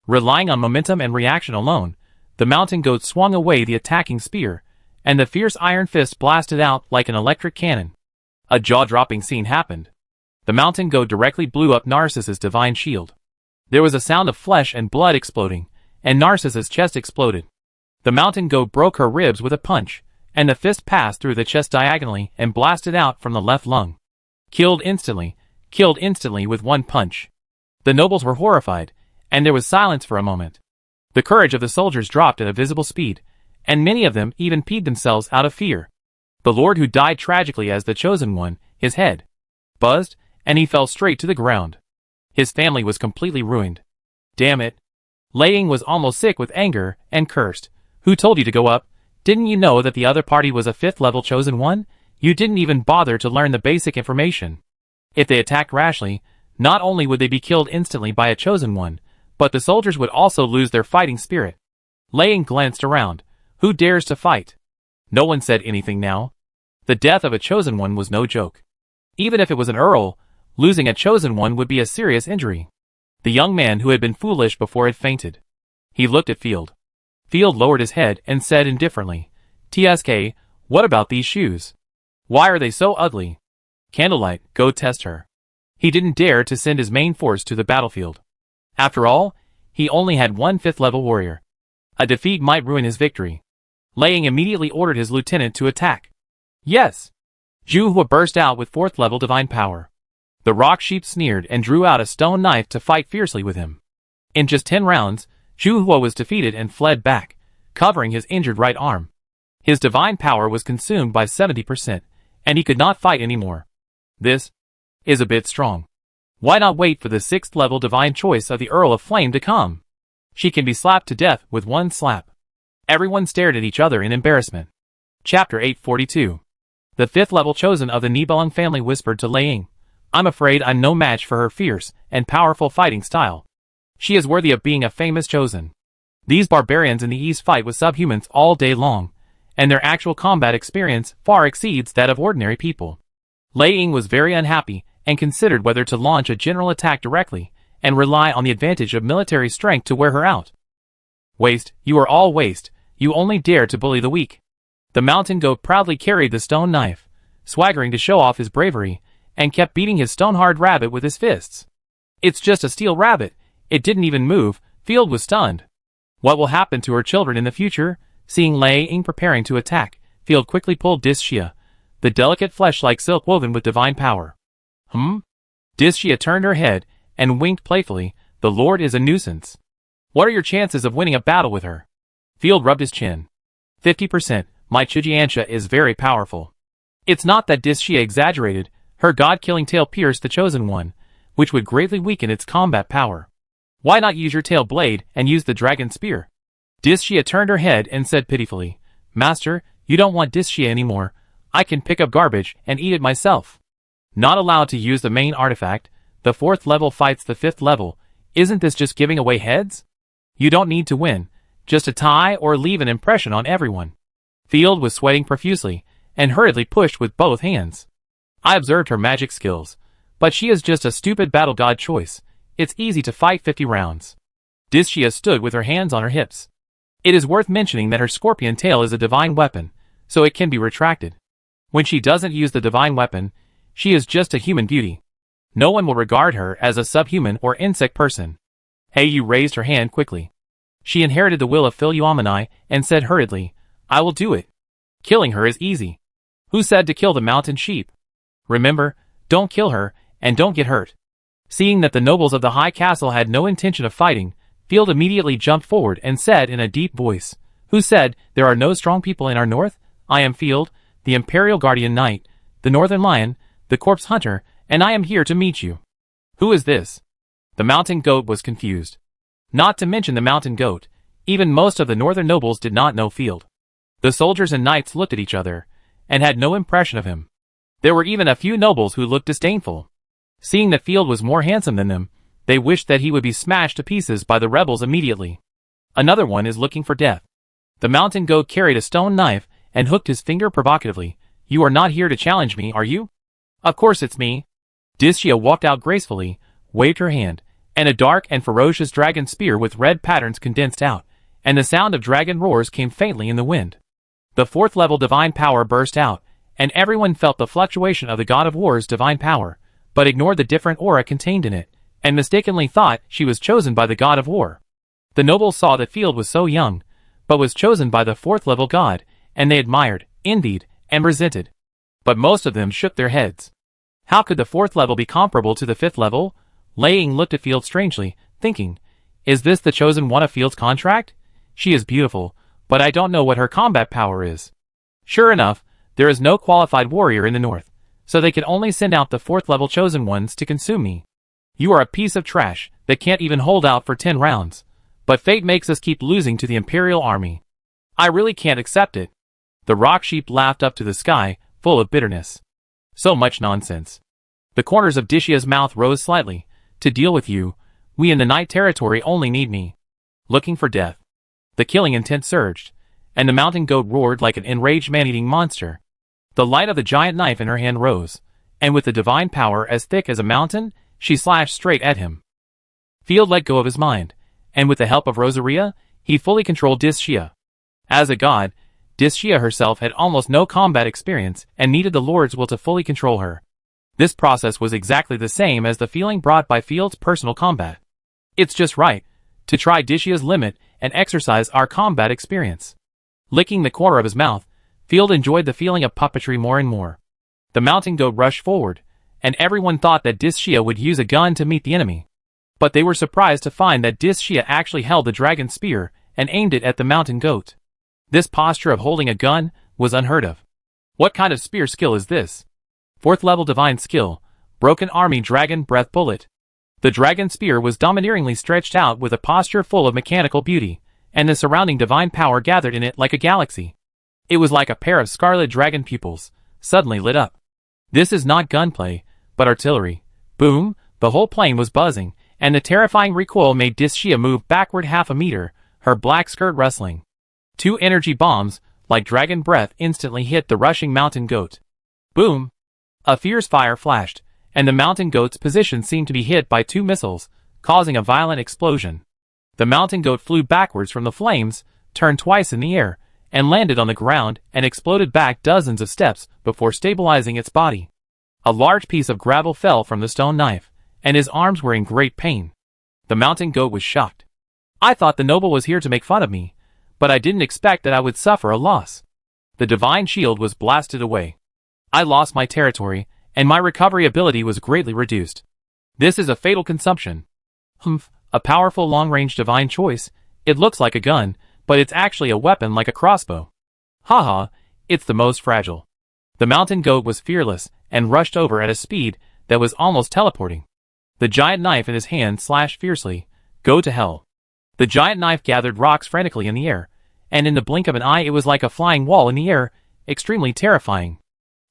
Relying on momentum and reaction alone, the mountain goat swung away the attacking spear, and the fierce iron fist blasted out like an electric cannon. A jaw-dropping scene happened. The mountain goat directly blew up Narcissus's divine shield. There was a sound of flesh and blood exploding, and Narcissus's chest exploded. The mountain goat broke her ribs with a punch, and the fist passed through the chest diagonally and blasted out from the left lung. Killed instantly with one punch. The nobles were horrified, and there was silence for a moment. The courage of the soldiers dropped at a visible speed, and many of them even peed themselves out of fear. The lord who died tragically as the chosen one, his head buzzed, and he fell straight to the ground. His family was completely ruined. Damn it. Lei Ying was almost sick with anger and cursed. Who told you to go up? Didn't you know that the other party was a 5th level chosen one? You didn't even bother to learn the basic information. If they attacked rashly, not only would they be killed instantly by a chosen one, but the soldiers would also lose their fighting spirit. Lei Ying glanced around. Who dares to fight? No one said anything now. The death of a chosen one was no joke. Even if it was an earl, losing a chosen one would be a serious injury. The young man who had been foolish before had fainted. He looked at Field. Field lowered his head and said indifferently, "TSK, what about these shoes? Why are they so ugly? Candlelight, go test her." He didn't dare to send his main force to the battlefield. After all, he only had one 5th level warrior. A defeat might ruin his victory. Lei Ying immediately ordered his lieutenant to attack. Yes! Zhu Hua burst out with 4th level divine power. The rock sheep sneered and drew out a stone knife to fight fiercely with him. In just 10 rounds, Zhu Hua was defeated and fled back, covering his injured right arm. His divine power was consumed by 70%, and he could not fight anymore. This is a bit strong. Why not wait for the 6th level divine choice of the Earl of Flame to come? She can be slapped to death with one slap. Everyone stared at each other in embarrassment. Chapter 842. The 5th level chosen of the Nibelung family whispered to Lei Ying, "I'm afraid I'm no match for her fierce and powerful fighting style. She is worthy of being a famous chosen. These barbarians in the East fight with subhumans all day long, and their actual combat experience far exceeds that of ordinary people." Lei Ying was very unhappy and considered whether to launch a general attack directly and rely on the advantage of military strength to wear her out. "Waste, you are all waste, you only dare to bully the weak." The mountain goat proudly carried the stone knife, swaggering to show off his bravery, and kept beating his stone-hard rabbit with his fists. "It's just a steel rabbit, it didn't even move." Field was stunned. What will happen to her children in the future? Seeing Lei Ying preparing to attack, Field quickly pulled Dis-Shia, the delicate flesh like silk woven with divine power. Dis-Shia turned her head and winked playfully. "The Lord is a nuisance. What are your chances of winning a battle with her?" Field rubbed his chin. 50%, my Chujiansha is very powerful. It's not that Dis-Shia exaggerated, her god-killing tail pierced the chosen one, which would greatly weaken its combat power. Why not use your tail blade and use the dragon spear? Dis-Shia turned her head and said pitifully, "Master, you don't want Dis-Shia anymore. I can pick up garbage and eat it myself." Not allowed to use the main artifact, the 4th level fights the 5th level. Isn't this just giving away heads? You don't need to win, just to tie or leave an impression on everyone. Field was sweating profusely and hurriedly pushed with both hands. I observed her magic skills, but she is just a stupid battle god choice. It's easy to fight 50 rounds. Dis-Shia stood with her hands on her hips. It is worth mentioning that her scorpion tail is a divine weapon, so it can be retracted. When she doesn't use the divine weapon, she is just a human beauty. No one will regard her as a subhuman or insect person. Heiyu raised her hand quickly. She inherited the will of Philuamani and said hurriedly, "I will do it. Killing her is easy. Who said to kill the mountain sheep? Remember, don't kill her, and don't get hurt." Seeing that the nobles of the high castle had no intention of fighting, Field immediately jumped forward and said in a deep voice, "Who said there are no strong people in our north? I am Field, the Imperial Guardian Knight, the Northern Lion, the Corpse Hunter, and I am here to meet you." "Who is this?" The mountain goat was confused. Not to mention the mountain goat, even most of the northern nobles did not know Field. The soldiers and knights looked at each other, and had no impression of him. There were even a few nobles who looked disdainful. Seeing that Field was more handsome than them, they wished that he would be smashed to pieces by the rebels immediately. Another one is looking for death. The mountain goat carried a stone knife and hooked his finger provocatively. "You are not here to challenge me, are you?" "Of course it's me." Dis-Shia walked out gracefully, waved her hand, and a dark and ferocious dragon spear with red patterns condensed out, and the sound of dragon roars came faintly in the wind. The 4th level divine power burst out, and everyone felt the fluctuation of the god of war's divine power, but ignored the different aura contained in it, and mistakenly thought she was chosen by the god of war. The nobles saw that Field was so young, but was chosen by the 4th level god, and they admired, envied, and resented. But most of them shook their heads. How could the 4th level be comparable to the 5th level? Lei Ying looked at Field strangely, thinking, is this the chosen one of Field's contract? She is beautiful, but I don't know what her combat power is. Sure enough, there is no qualified warrior in the north, so they could only send out the 4th level chosen ones to consume me. You are a piece of trash that can't even hold out for 10 rounds. But fate makes us keep losing to the Imperial Army. I really can't accept it. The rock sheep laughed up to the sky, full of bitterness. So much nonsense. The corners of Dishia's mouth rose slightly. To deal with you, we in the Night Territory only need me. Looking for death. The killing intent surged, and the mountain goat roared like an enraged man-eating monster. The light of the giant knife in her hand rose, and with the divine power as thick as a mountain, she slashed straight at him. Field let go of his mind, and with the help of Rosaria, he fully controlled Dishia. As a god, Dishia herself had almost no combat experience and needed the Lord's will to fully control her. This process was exactly the same as the feeling brought by Field's personal combat. It's just right to try Dishia's limit and exercise our combat experience. Licking the corner of his mouth, Field enjoyed the feeling of puppetry more and more. The mountain goat rushed forward, and everyone thought that Dishia would use a gun to meet the enemy. But they were surprised to find that Dishia actually held the dragon spear and aimed it at the mountain goat. This posture of holding a gun was unheard of. What kind of spear skill is this? 4th level divine skill, Broken Army Dragon Breath Bullet. The dragon spear was domineeringly stretched out with a posture full of mechanical beauty, and the surrounding divine power gathered in it like a galaxy. It was like a pair of scarlet dragon pupils, suddenly lit up. This is not gunplay, but artillery. Boom, the whole plane was buzzing, and the terrifying recoil made Dishia move backward half a meter, her black skirt rustling. 2 energy bombs, like dragon breath, instantly hit the rushing mountain goat. Boom! A fierce fire flashed, and the mountain goat's position seemed to be hit by 2 missiles, causing a violent explosion. The mountain goat flew backwards from the flames, turned twice in the air, and landed on the ground and exploded back dozens of steps before stabilizing its body. A large piece of gravel fell from the stone knife, and his arms were in great pain. The mountain goat was shocked. I thought the noble was here to make fun of me, but I didn't expect that I would suffer a loss. The divine shield was blasted away. I lost my territory, and my recovery ability was greatly reduced. This is a fatal consumption. Humph, a powerful long-range divine choice. It looks like a gun, but it's actually a weapon like a crossbow. Haha, it's the most fragile. The mountain goat was fearless, and rushed over at a speed that was almost teleporting. The giant knife in his hand slashed fiercely. Go to hell. The giant knife gathered rocks frantically in the air, and in the blink of an eye it was like a flying wall in the air, extremely terrifying.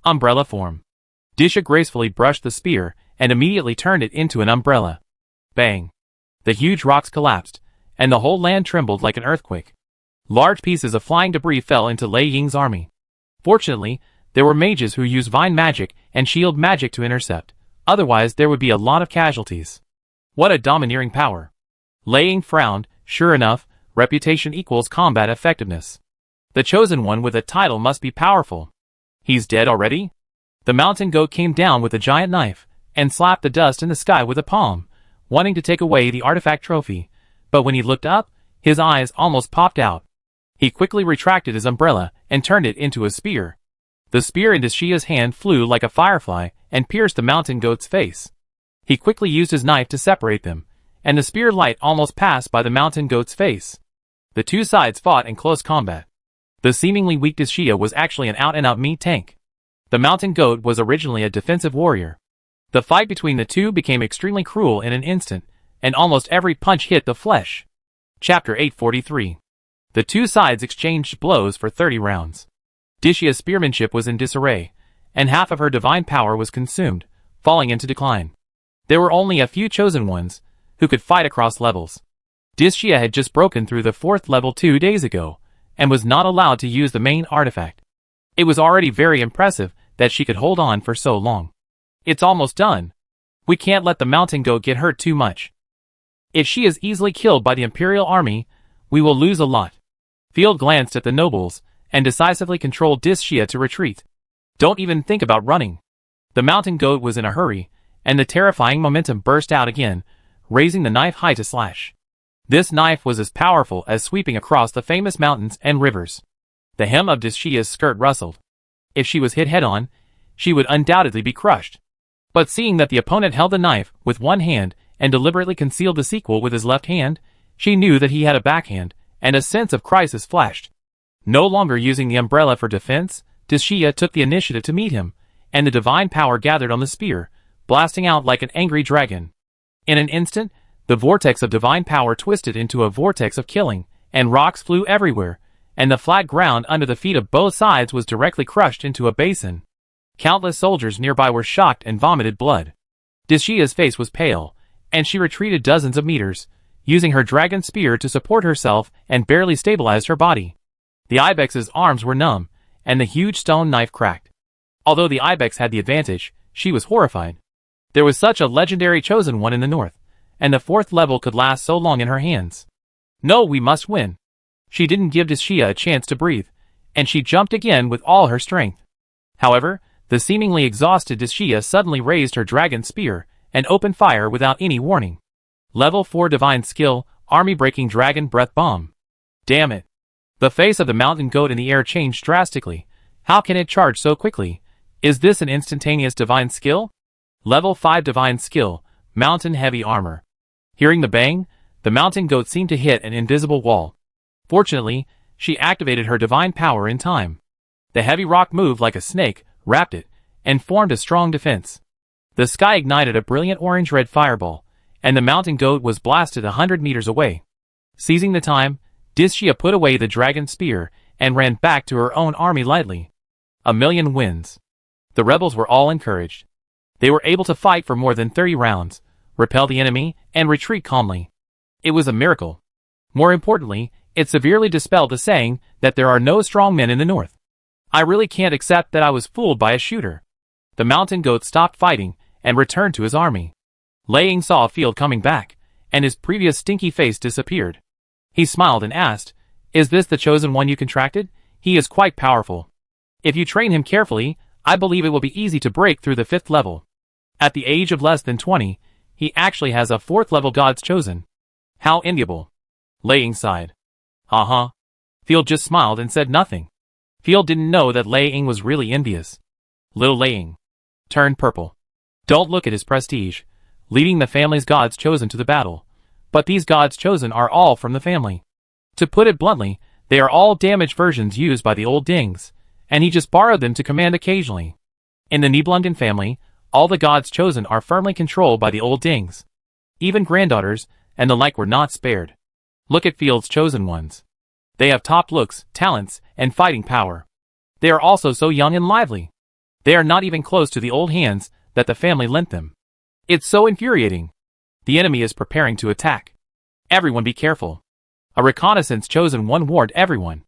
Umbrella form. Disha gracefully brushed the spear, and immediately turned it into an umbrella. Bang. The huge rocks collapsed, and the whole land trembled like an earthquake. Large pieces of flying debris fell into Lei Ying's army. Fortunately, there were mages who used vine magic and shield magic to intercept. Otherwise there would be a lot of casualties. What a domineering power. Lei Ying frowned. Sure enough, reputation equals combat effectiveness. The chosen one with a title must be powerful. He's dead already? The mountain goat came down with a giant knife, and slapped the dust in the sky with a palm, wanting to take away the artifact trophy, but when he looked up, his eyes almost popped out. He quickly retracted his umbrella, and turned it into a spear. The spear in Dishia's hand flew like a firefly, and pierced the mountain goat's face. He quickly used his knife to separate them, and the spear light almost passed by the mountain goat's face. The 2 sides fought in close combat. The seemingly weak Dishia was actually an out-and-out meat tank. The mountain goat was originally a defensive warrior. The fight between the 2 became extremely cruel in an instant, and almost every punch hit the flesh. Chapter 843. The 2 sides exchanged blows for 30 rounds. Dishia's spearmanship was in disarray, and half of her divine power was consumed, falling into decline. There were only a few chosen ones who could fight across levels. Dishia had just broken through the 4th level 2 days ago, and was not allowed to use the main artifact. It was already very impressive that she could hold on for so long. It's almost done. We can't let the mountain goat get hurt too much. If she is easily killed by the Imperial Army, we will lose a lot. Field glanced at the nobles, and decisively controlled Dishia to retreat. Don't even think about running. The mountain goat was in a hurry, and the terrifying momentum burst out again, raising the knife high to slash. This knife was as powerful as sweeping across the famous mountains and rivers. The hem of Dishia's skirt rustled. If she was hit head-on, she would undoubtedly be crushed. But seeing that the opponent held the knife with one hand and deliberately concealed the sequel with his left hand, she knew that he had a backhand, and a sense of crisis flashed. No longer using the umbrella for defense, Dishia took the initiative to meet him, and the divine power gathered on the spear, blasting out like an angry dragon. In an instant, the vortex of divine power twisted into a vortex of killing, and rocks flew everywhere, and the flat ground under the feet of both sides was directly crushed into a basin. Countless soldiers nearby were shocked and vomited blood. Dishia's face was pale, and she retreated dozens of meters, using her dragon spear to support herself and barely stabilized her body. The ibex's arms were numb, and the huge stone knife cracked. Although the ibex had the advantage, she was horrified. There was such a legendary chosen one in the north, and the 4th level could last so long in her hands. No, we must win. She didn't give Dishia a chance to breathe, and she jumped again with all her strength. However, the seemingly exhausted Dishia suddenly raised her dragon spear and opened fire without any warning. Level 4 Divine Skill, Army-Breaking Dragon Breath Bomb. Damn it. The face of the mountain goat in the air changed drastically. How can it charge so quickly? Is this an instantaneous divine skill? Level 5 Divine Skill, Mountain Heavy Armor. Hearing the bang, the mountain goat seemed to hit an invisible wall. Fortunately, she activated her divine power in time. The heavy rock moved like a snake, wrapped it, and formed a strong defense. The sky ignited a brilliant orange-red fireball, and the mountain goat was blasted 100 meters away. Seizing the time, Dishia put away the dragon spear and ran back to her own army lightly. A million wins. The rebels were all encouraged. They were able to fight for more than 30 rounds, repel the enemy, and retreat calmly. It was a miracle. More importantly, it severely dispelled the saying that there are no strong men in the north. I really can't accept that I was fooled by a shooter. The mountain goat stopped fighting and returned to his army. Lei Ying saw Field coming back, and his previous stinky face disappeared. He smiled and asked, "Is this the chosen one you contracted? He is quite powerful. If you train him carefully, I believe it will be easy to break through the 5th level. At the age of less than 20, he actually has a 4th level God's chosen. How enviable." Lei Ying sighed. Uh-huh. Field just smiled and said nothing. Field didn't know that Lei Ying was really envious. Little Lei Ying turned purple. Don't look at his prestige, leading the family's gods chosen to the battle. But these gods chosen are all from the family. To put it bluntly, they are all damaged versions used by the old Dings, and he just borrowed them to command occasionally. In the Nibelungen family, all the gods chosen are firmly controlled by the old Dings. Even granddaughters and the like were not spared. Look at Field's chosen ones. They have top looks, talents, and fighting power. They are also so young and lively. They are not even close to the old hands that the family lent them. It's so infuriating. The enemy is preparing to attack. Everyone be careful. A reconnaissance chosen one warned everyone.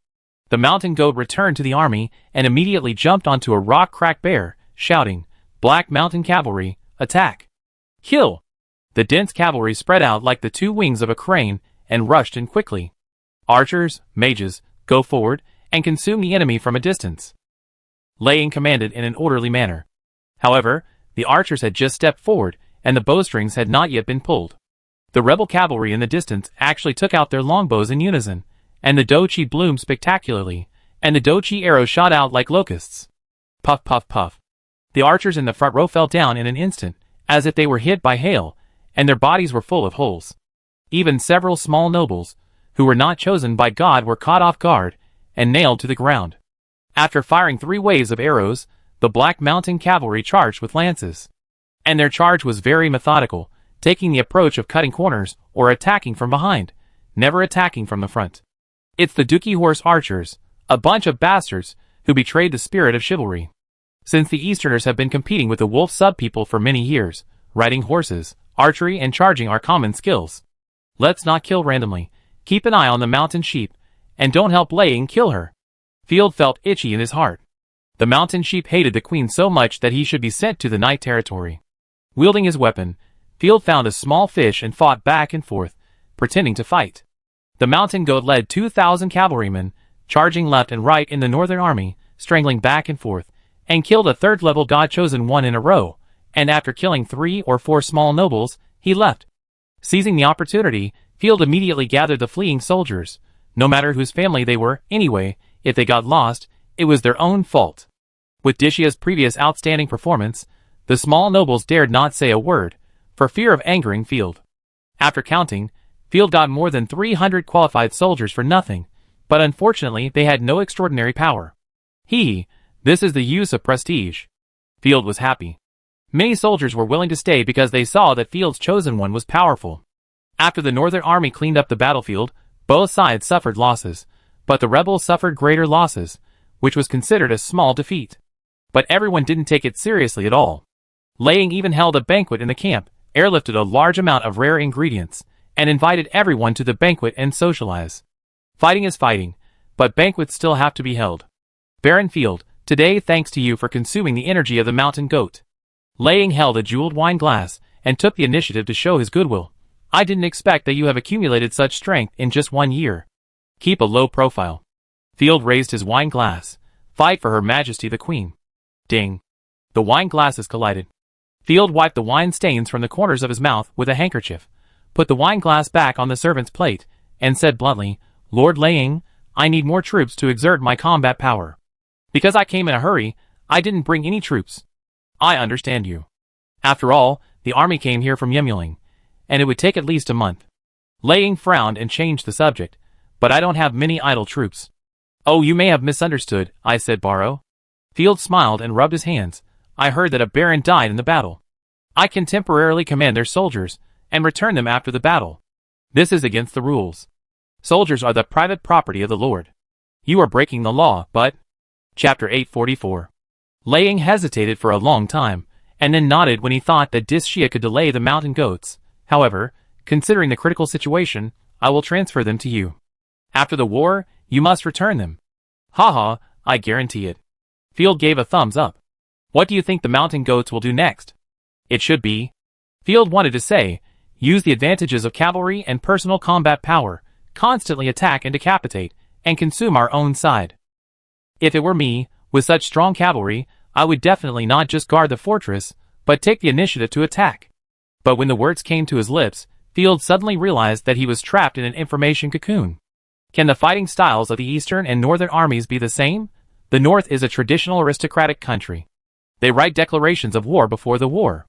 The mountain goat returned to the army and immediately jumped onto a rock-cracked bear, shouting, "Black Mountain Cavalry, attack! Kill!" The dense cavalry spread out like the 2 wings of a crane and rushed in quickly. Archers, mages, go forward and consume the enemy from a distance. Lei Ying commanded in an orderly manner. However, the archers had just stepped forward and the bowstrings had not yet been pulled. The rebel cavalry in the distance actually took out their longbows in unison, and the dochi bloomed spectacularly, and the dochi arrows shot out like locusts. Puff, puff, puff. The archers in the front row fell down in an instant, as if they were hit by hail, and their bodies were full of holes. Even several small nobles, who were not chosen by God, were caught off guard and nailed to the ground. After firing 3 waves of arrows, the Black Mountain Cavalry charged with lances. And their charge was very methodical, taking the approach of cutting corners or attacking from behind, never attacking from the front. It's the Dookie Horse Archers, a bunch of bastards who betrayed the spirit of chivalry. Since the Easterners have been competing with the wolf sub-people for many years, riding horses, archery and charging are common skills. Let's not kill randomly, keep an eye on the mountain sheep, and don't help Lei Ying kill her. Field felt itchy in his heart. The mountain sheep hated the queen so much that he should be sent to the night territory. Wielding his weapon, Field found a small fish and fought back and forth, pretending to fight. The mountain goat led 2,000 cavalrymen, charging left and right in the northern army, strangling back and forth, and killed a 3rd level god-chosen one in a row, and after killing 3 or 4 small nobles, he left. Seizing the opportunity, Field immediately gathered the fleeing soldiers. No matter whose family they were, anyway, if they got lost, it was their own fault. With Dishia's previous outstanding performance, the small nobles dared not say a word, for fear of angering Field. After counting, Field got more than 300 qualified soldiers for nothing, but unfortunately they had no extraordinary power. This is the use of prestige. Field was happy. Many soldiers were willing to stay because they saw that Field's chosen one was powerful. After the Northern Army cleaned up the battlefield, both sides suffered losses, but the rebels suffered greater losses, which was considered a small defeat. But everyone didn't take it seriously at all. Laying even held a banquet in the camp, airlifted a large amount of rare ingredients, and invited everyone to the banquet and socialize. Fighting is fighting, but banquets still have to be held. Baron Field, today thanks to you for consuming the energy of the mountain goat. Laying held a jeweled wine glass, and took the initiative to show his goodwill. I didn't expect that you have accumulated such strength in just 1 year. Keep a low profile. Field raised his wine glass. Fight for Her Majesty the Queen. Ding. The wine glasses collided. Field wiped the wine stains from the corners of his mouth with a handkerchief, put the wine glass back on the servant's plate, and said bluntly, Lord Laying, I need more troops to exert my combat power. Because I came in a hurry, I didn't bring any troops. I understand you. After all, the army came here from Yemuling, and it would take at least a month. Laying frowned and changed the subject, but I don't have many idle troops. Oh, you may have misunderstood, I said Barrow. Field smiled and rubbed his hands. I heard that a baron died in the battle. I can temporarily command their soldiers, and return them after the battle. This is against the rules. Soldiers are the private property of the Lord. You are breaking the law, but... Chapter 844. Laying hesitated for a long time, and then nodded when he thought that Dishia could delay the mountain goats. However, considering the critical situation, I will transfer them to you. After the war, you must return them. Haha, I guarantee it. Field gave a thumbs up. What do you think the mountain goats will do next? It should be. Field wanted to say, use the advantages of cavalry and personal combat power, constantly attack and decapitate, and consume our own side. If it were me, with such strong cavalry, I would definitely not just guard the fortress, but take the initiative to attack. But when the words came to his lips, Field suddenly realized that he was trapped in an information cocoon. Can the fighting styles of the Eastern and Northern armies be the same? The North is a traditional aristocratic country. They write declarations of war before the war.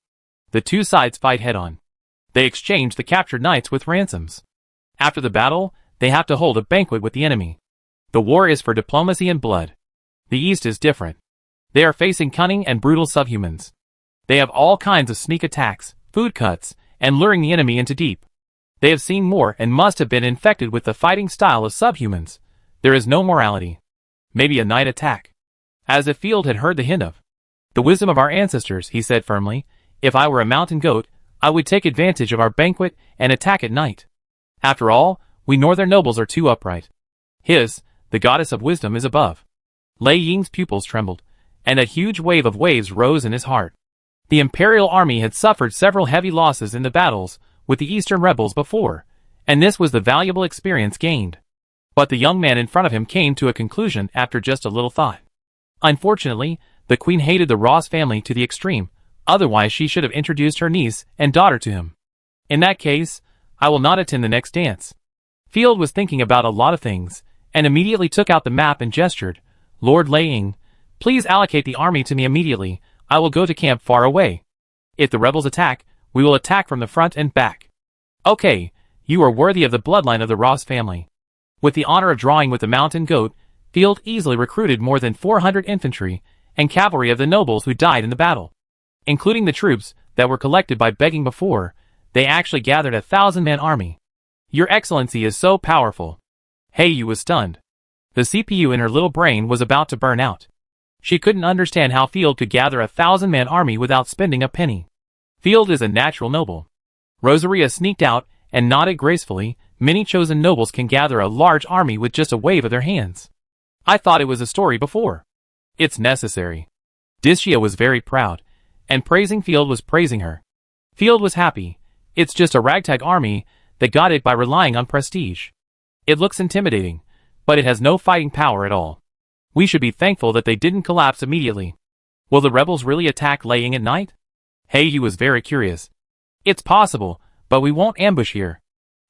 The two sides fight head-on. They exchange the captured knights with ransoms. After the battle, they have to hold a banquet with the enemy. The war is for diplomacy and blood. The East is different. They are facing cunning and brutal subhumans. They have all kinds of sneak attacks, food cuts, and luring the enemy into deep. They have seen more and must have been infected with the fighting style of subhumans. There is no morality. Maybe a night attack. As if Field had heard the hint of. The wisdom of our ancestors, he said firmly. If I were a mountain goat, I would take advantage of our banquet and attack at night. After all, we northern nobles are too upright. His, the goddess of wisdom, is above. Lei Ying's pupils trembled, and a huge wave of waves rose in his heart. The imperial army had suffered several heavy losses in the battles with the eastern rebels before, and this was the valuable experience gained. But the young man in front of him came to a conclusion after just a little thought. Unfortunately, the queen hated the Ross family to the extreme, otherwise she should have introduced her niece and daughter to him. In that case, I will not attend the next dance. Field was thinking about a lot of things, and immediately took out the map and gestured, Lord Laying, please allocate the army to me immediately. I will go to camp far away. If the rebels attack, we will attack from the front and back. Okay, you are worthy of the bloodline of the Ross family. With the honor of drawing with the mountain goat, Field easily recruited more than 400 infantry and cavalry of the nobles who died in the battle. Including the troops that were collected by begging before, they actually gathered a 1,000-man army. Your Excellency is so powerful. Heiyu was stunned. The CPU in her little brain was about to burn out. She couldn't understand how Field could gather a 1,000-man army without spending a penny. Field is a natural noble. Rosaria sneaked out and nodded gracefully. Many chosen nobles can gather a large army with just a wave of their hands. I thought it was a story before. It's necessary. Dishia was very proud, and praising Field was praising her. Field was happy. It's just a ragtag army that got it by relying on prestige. It looks intimidating, but it has no fighting power at all. We should be thankful that they didn't collapse immediately. Will the rebels really attack Laying at night? Heiyu was very curious. It's possible, but we won't ambush here.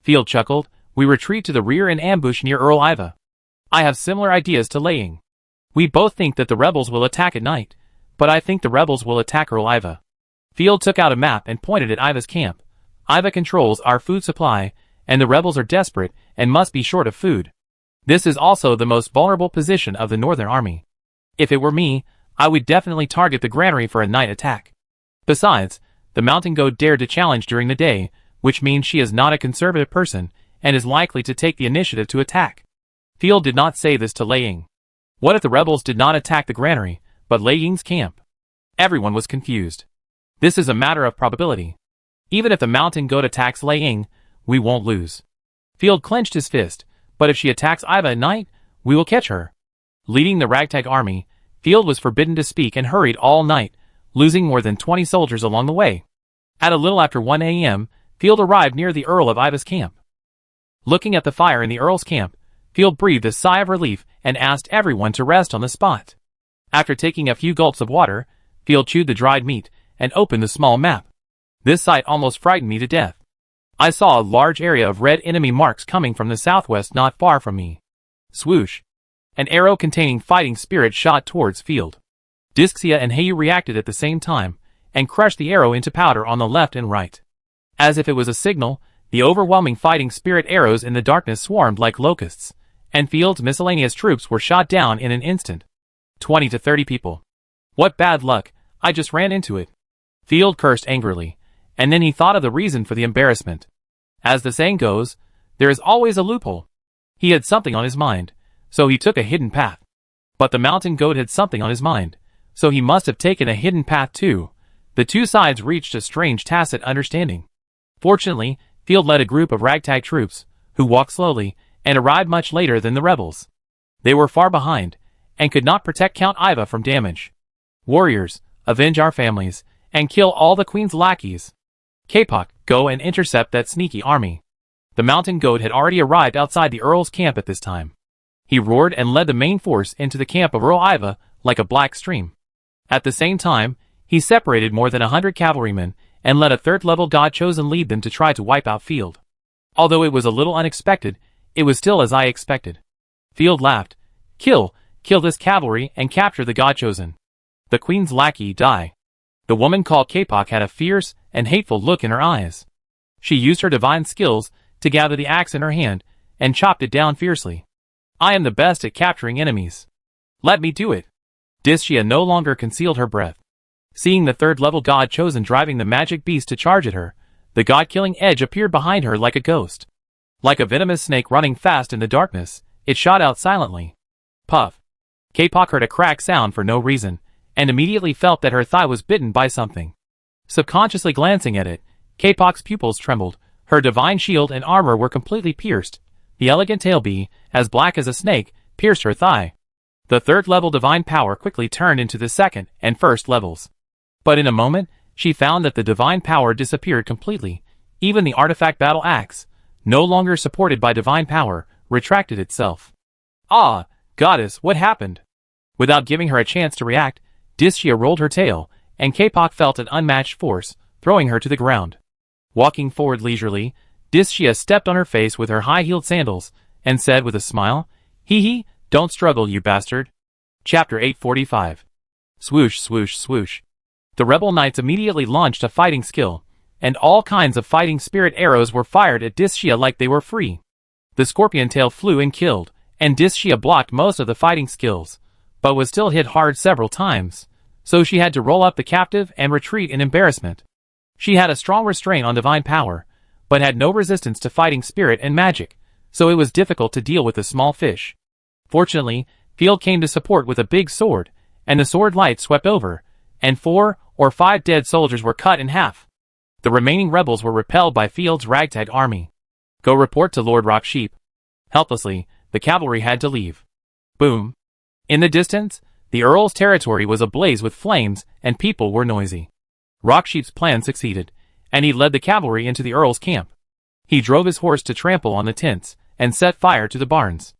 Field chuckled. We retreat to the rear and ambush near Earl Iva. I have similar ideas to Laying. We both think that the rebels will attack at night, but I think the rebels will attack Earl Iva. Field took out a map and pointed at Iva's camp. Iva controls our food supply, and the rebels are desperate and must be short of food. This is also the most vulnerable position of the Northern Army. If it were me, I would definitely target the granary for a night attack. Besides, the mountain goat dared to challenge during the day, which means she is not a conservative person, and is likely to take the initiative to attack. Field did not say this to Lei Ying. What if the rebels did not attack the granary, but Lei Ying's camp? Everyone was confused. This is a matter of probability. Even if the mountain goat attacks Lei Ying, we won't lose. Field clenched his fist, but if she attacks Iva at night, we will catch her. Leading the ragtag army, Field was forbidden to speak and hurried all night, losing more than 20 soldiers along the way. At a little after 1 a.m., Field arrived near the Earl of Iva's camp. Looking at the fire in the Earl's camp, Field breathed a sigh of relief and asked everyone to rest on the spot. After taking a few gulps of water, Field chewed the dried meat and opened the small map. This sight almost frightened me to death. I saw a large area of red enemy marks coming from the southwest not far from me. Swoosh! An arrow containing fighting spirit shot towards Field. Dixia and Heiyu reacted at the same time, and crushed the arrow into powder on the left and right. As if it was a signal, the overwhelming fighting spirit arrows in the darkness swarmed like locusts, and Field's miscellaneous troops were shot down in an instant. 20 to 30 people. What bad luck, I just ran into it. Field cursed angrily, and then he thought of the reason for the embarrassment. As the saying goes, there is always a loophole. He had something on his mind, so he took a hidden path. But the mountain goat had something on his mind, so he must have taken a hidden path too. The two sides reached a strange tacit understanding. Fortunately, Field led a group of ragtag troops, who walked slowly, and arrived much later than the rebels. They were far behind, and could not protect Count Iva from damage. Warriors, avenge our families, and kill all the queen's lackeys. K-Pak, go and intercept that sneaky army. The mountain goat had already arrived outside the Earl's camp at this time. He roared and led the main force into the camp of Earl Iva like a black stream. At the same time, he separated more than 100 cavalrymen and let a third-level god-chosen lead them to try to wipe out Field. Although it was a little unexpected, it was still as I expected. Field laughed. Kill this cavalry and capture the god-chosen. The queen's lackey die. The woman called K-Pak had a fierce and hateful look in her eyes. She used her divine skills to gather the axe in her hand and chopped it down fiercely. I am the best at capturing enemies. Let me do it. Dixia no longer concealed her breath. Seeing the third-level god-chosen driving the magic beast to charge at her, the god-killing edge appeared behind her like a ghost. Like a venomous snake running fast in the darkness, it shot out silently. Puff. K-Pak heard a crack sound for no reason, and immediately felt that her thigh was bitten by something. Subconsciously glancing at it, K-Pak's pupils trembled, her divine shield and armor were completely pierced. The elegant tail bee, as black as a snake, pierced her thigh. The third-level divine power quickly turned into the second and first levels. But in a moment, she found that the divine power disappeared completely. Even the artifact battle axe, no longer supported by divine power, retracted itself. Ah, goddess, what happened? Without giving her a chance to react, Dixia rolled her tail, and K-Pak felt an unmatched force, throwing her to the ground. Walking forward leisurely, Dixia stepped on her face with her high-heeled sandals, and said with a smile, "Hee hee, don't struggle, you bastard." Chapter 845. Swoosh, swoosh, swoosh. The rebel knights immediately launched a fighting skill, and all kinds of fighting spirit arrows were fired at Dixia like they were free. The scorpion tail flew and killed, and Dixia blocked most of the fighting skills, but was still hit hard several times, so she had to roll up the captive and retreat in embarrassment. She had a strong restraint on divine power, but had no resistance to fighting spirit and magic, so it was difficult to deal with the small fish. Fortunately, Field came to support with a big sword, and the sword light swept over, and 4 or 5 dead soldiers were cut in half. The remaining rebels were repelled by Field's ragtag army. Go report to Lord Rock Sheep. Helplessly, the cavalry had to leave. Boom. In the distance, the Earl's territory was ablaze with flames, and people were noisy. Rock Sheep's plan succeeded, and he led the cavalry into the Earl's camp. He drove his horse to trample on the tents, and set fire to the barns.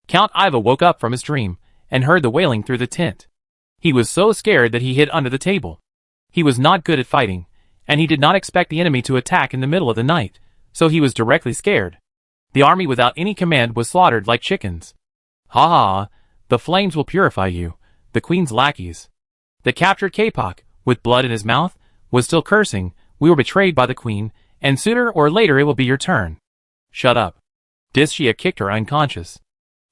Count Iva woke up from his dream, and heard the wailing through the tent. He was so scared that he hid under the table. He was not good at fighting, and he did not expect the enemy to attack in the middle of the night, so he was directly scared. The army without any command was slaughtered like chickens. Ha ha, the flames will purify you, the queen's lackeys. The captured K-Pak, with blood in his mouth, was still cursing, "We were betrayed by the queen, and sooner or later it will be your turn." Shut up. Dixia kicked her unconscious.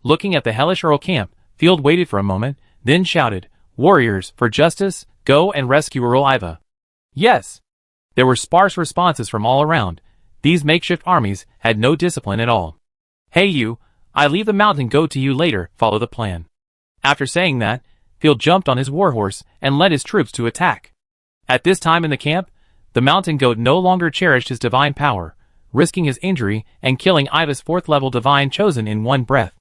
Looking at the hellish Earl camp, Field waited for a moment, then shouted, Warriors, for justice, go and rescue rural Iva. Yes. There were sparse responses from all around. These makeshift armies had no discipline at all. Hey you, I leave the mountain goat to you later, follow the plan. After saying that, Field jumped on his warhorse and led his troops to attack. At this time in the camp, the mountain goat no longer cherished his divine power, risking his injury and killing Iva's 4th level divine chosen in one breath.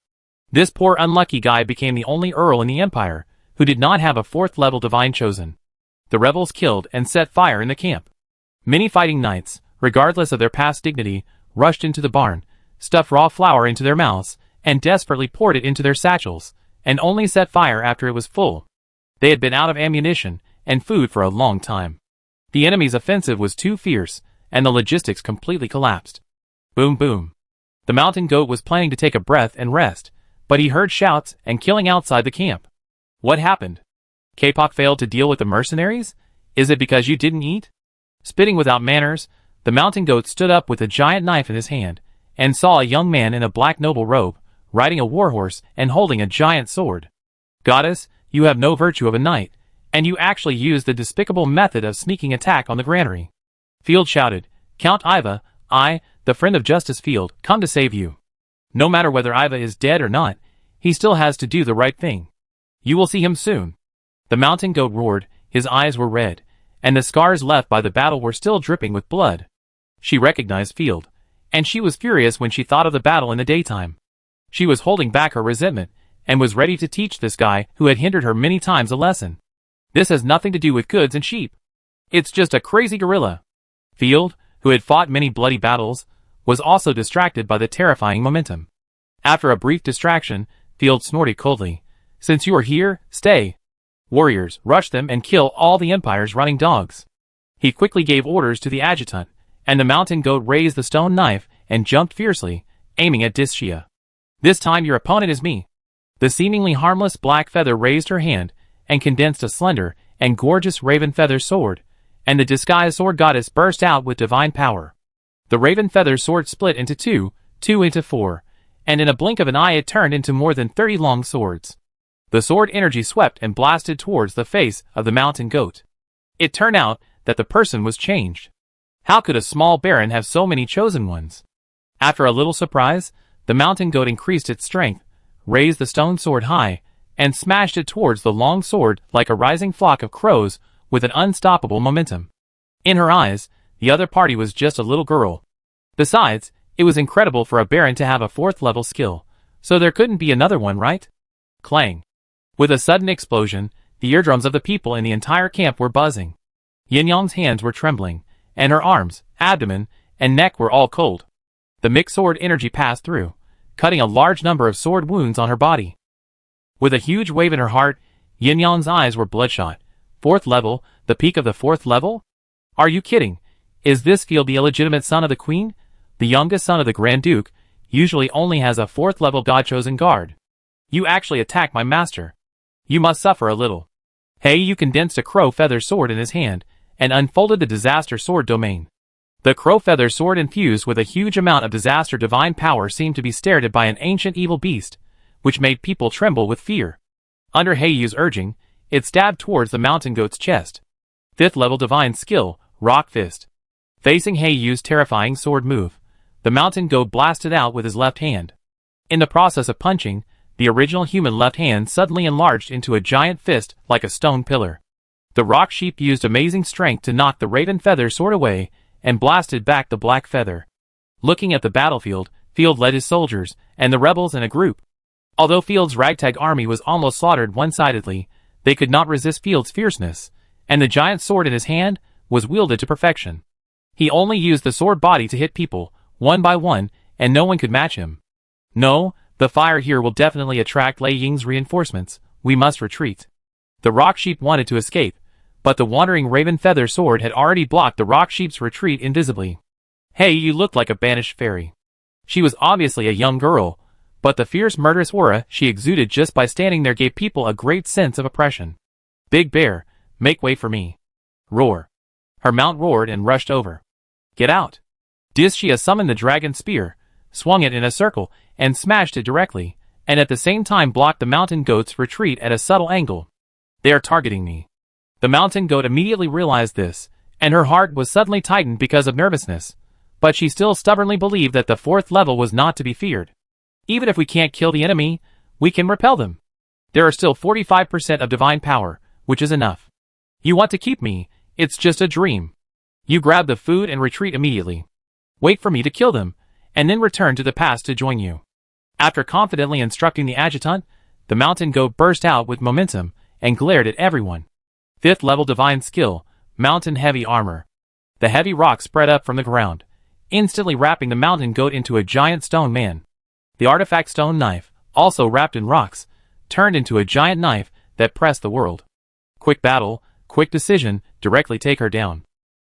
This poor unlucky guy became the only Earl in the Empire who did not have a 4th level divine chosen. The rebels killed and set fire in the camp. Many fighting knights, regardless of their past dignity, rushed into the barn, stuffed raw flour into their mouths, and desperately poured it into their satchels, and only set fire after it was full. They had been out of ammunition and food for a long time. The enemy's offensive was too fierce, and the logistics completely collapsed. Boom boom. The mountain goat was planning to take a breath and rest, but he heard shouts and killing outside the camp. What happened? K-pop failed to deal with the mercenaries? Is it because you didn't eat? Spitting without manners, the mountain goat stood up with a giant knife in his hand, and saw a young man in a black noble robe, riding a warhorse and holding a giant sword. Goddess, you have no virtue of a knight, and you actually used the despicable method of sneaking attack on the granary. Field shouted, Count Iva, I, the friend of Justice Field, come to save you. No matter whether Iva is dead or not, he still has to do the right thing. You will see him soon. The mountain goat roared, his eyes were red, and the scars left by the battle were still dripping with blood. She recognized Field, and she was furious when she thought of the battle in the daytime. She was holding back her resentment, and was ready to teach this guy who had hindered her many times a lesson. This has nothing to do with goods and sheep. It's just a crazy gorilla. Field, who had fought many bloody battles, was also distracted by the terrifying momentum. After a brief distraction, Field snorted coldly, Since you are here, stay. Warriors, rush them and kill all the Empire's running dogs. He quickly gave orders to the adjutant, and the mountain goat raised the stone knife and jumped fiercely, aiming at Dischia. This time your opponent is me. The seemingly harmless black feather raised her hand and condensed a slender and gorgeous raven feather sword, and the disguised sword goddess burst out with divine power. The raven feather sword split into two into 4, and in a blink of an eye it turned into more than 30 long swords. The sword energy swept and blasted towards the face of the mountain goat. It turned out that the person was changed. How could a small baron have so many chosen ones? After a little surprise, the mountain goat increased its strength, raised the stone sword high, and smashed it towards the long sword like a rising flock of crows with an unstoppable momentum. In her eyes, the other party was just a little girl. Besides, it was incredible for a baron to have a 4th level skill, so there couldn't be another one, right? Clang. With a sudden explosion, the eardrums of the people in the entire camp were buzzing. Yin-Yang's hands were trembling, and her arms, abdomen, and neck were all cold. The mixed sword energy passed through, cutting a large number of sword wounds on her body. With a huge wave in her heart, Yin-Yang's eyes were bloodshot. 4th level, the peak of the 4th level? Are you kidding? Is this Field the illegitimate son of the queen? The youngest son of the Grand Duke usually only has a 4th level god-chosen guard. You actually attacked my master. You must suffer a little. Hey, you condensed a crow feather sword in his hand, and unfolded the disaster sword domain. The crow feather sword infused with a huge amount of disaster divine power seemed to be stared at by an ancient evil beast, which made people tremble with fear. Under Heiyu's urging, it stabbed towards the mountain goat's chest. 5th level divine skill, Rock Fist. Facing Heiyu's terrifying sword move, the mountain goat blasted out with his left hand. In the process of punching, the original human left hand suddenly enlarged into a giant fist like a stone pillar. The rock sheep used amazing strength to knock the raven feather sword away and blasted back the black feather. Looking at the battlefield, Field led his soldiers and the rebels in a group. Although Field's ragtag army was almost slaughtered one-sidedly, they could not resist Field's fierceness, and the giant sword in his hand was wielded to perfection. He only used the sword body to hit people, one by one, and no one could match him. No, the fire here will definitely attract Lei Ying's reinforcements. We must retreat. The rock sheep wanted to escape, but the wandering raven feather sword had already blocked the rock sheep's retreat invisibly. Hey, you look like a banished fairy. She was obviously a young girl, but the fierce murderous aura she exuded just by standing there gave people a great sense of oppression. Big bear, make way for me. Roar. Her mount roared and rushed over. Get out. Dischia summoned the dragon spear, swung it in a circle, and smashed it directly, and at the same time blocked the mountain goat's retreat at a subtle angle. They are targeting me. The mountain goat immediately realized this, and her heart was suddenly tightened because of nervousness, but she still stubbornly believed that the 4th level was not to be feared. Even if we can't kill the enemy, we can repel them. There are still 45% of divine power, which is enough. You want to keep me, it's just a dream. You grab the food and retreat immediately. Wait for me to kill them, and then return to the past to join you. After confidently instructing the adjutant, the mountain goat burst out with momentum and glared at everyone. 5th level divine skill, mountain heavy armor. The heavy rock spread up from the ground, instantly wrapping the mountain goat into a giant stone man. The artifact stone knife, also wrapped in rocks, turned into a giant knife that pressed the world. Quick battle, quick decision, directly take her down.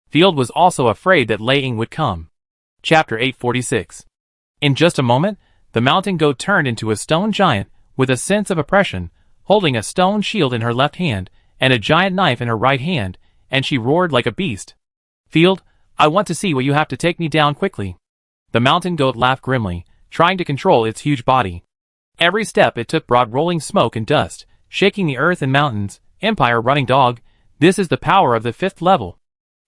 Field was also afraid that Lei Ying would come. Chapter 846. In just a moment, the mountain goat turned into a stone giant with a sense of oppression, holding a stone shield in her left hand and a giant knife in her right hand, and she roared like a beast. Field, I want to see what you have to take me down quickly. The mountain goat laughed grimly, trying to control its huge body. Every step it took brought rolling smoke and dust, shaking the earth and mountains. Empire running dog, this is the power of the 5th level.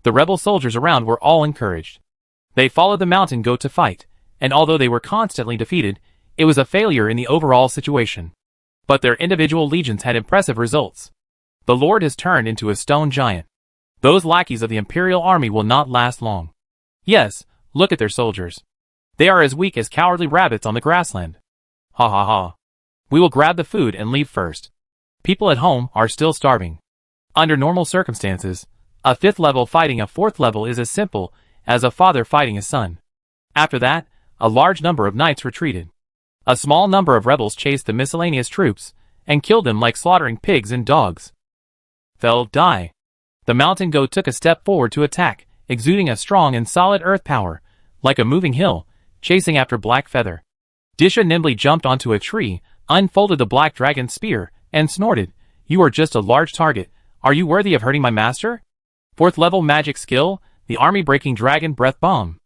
The rebel soldiers around were all encouraged. They followed the mountain goat to fight, and although they were constantly defeated, it was a failure in the overall situation. But their individual legions had impressive results. The Lord has turned into a stone giant. Those lackeys of the Imperial army will not last long. Yes, look at their soldiers. They are as weak as cowardly rabbits on the grassland. Ha ha ha. We will grab the food and leave first. People at home are still starving. Under normal circumstances, a 5th level fighting a 4th level is as simple as a father fighting a son. After that, a large number of knights retreated. A small number of rebels chased the miscellaneous troops and killed them like slaughtering pigs and dogs. Die. The mountain goat took a step forward to attack, exuding a strong and solid earth power, like a moving hill, chasing after Black Feather. Disha nimbly jumped onto a tree, unfolded the black dragon spear, and snorted, "You are just a large target. Are you worthy of hurting my master?" 4th level magic skill, the army-breaking dragon breath bomb.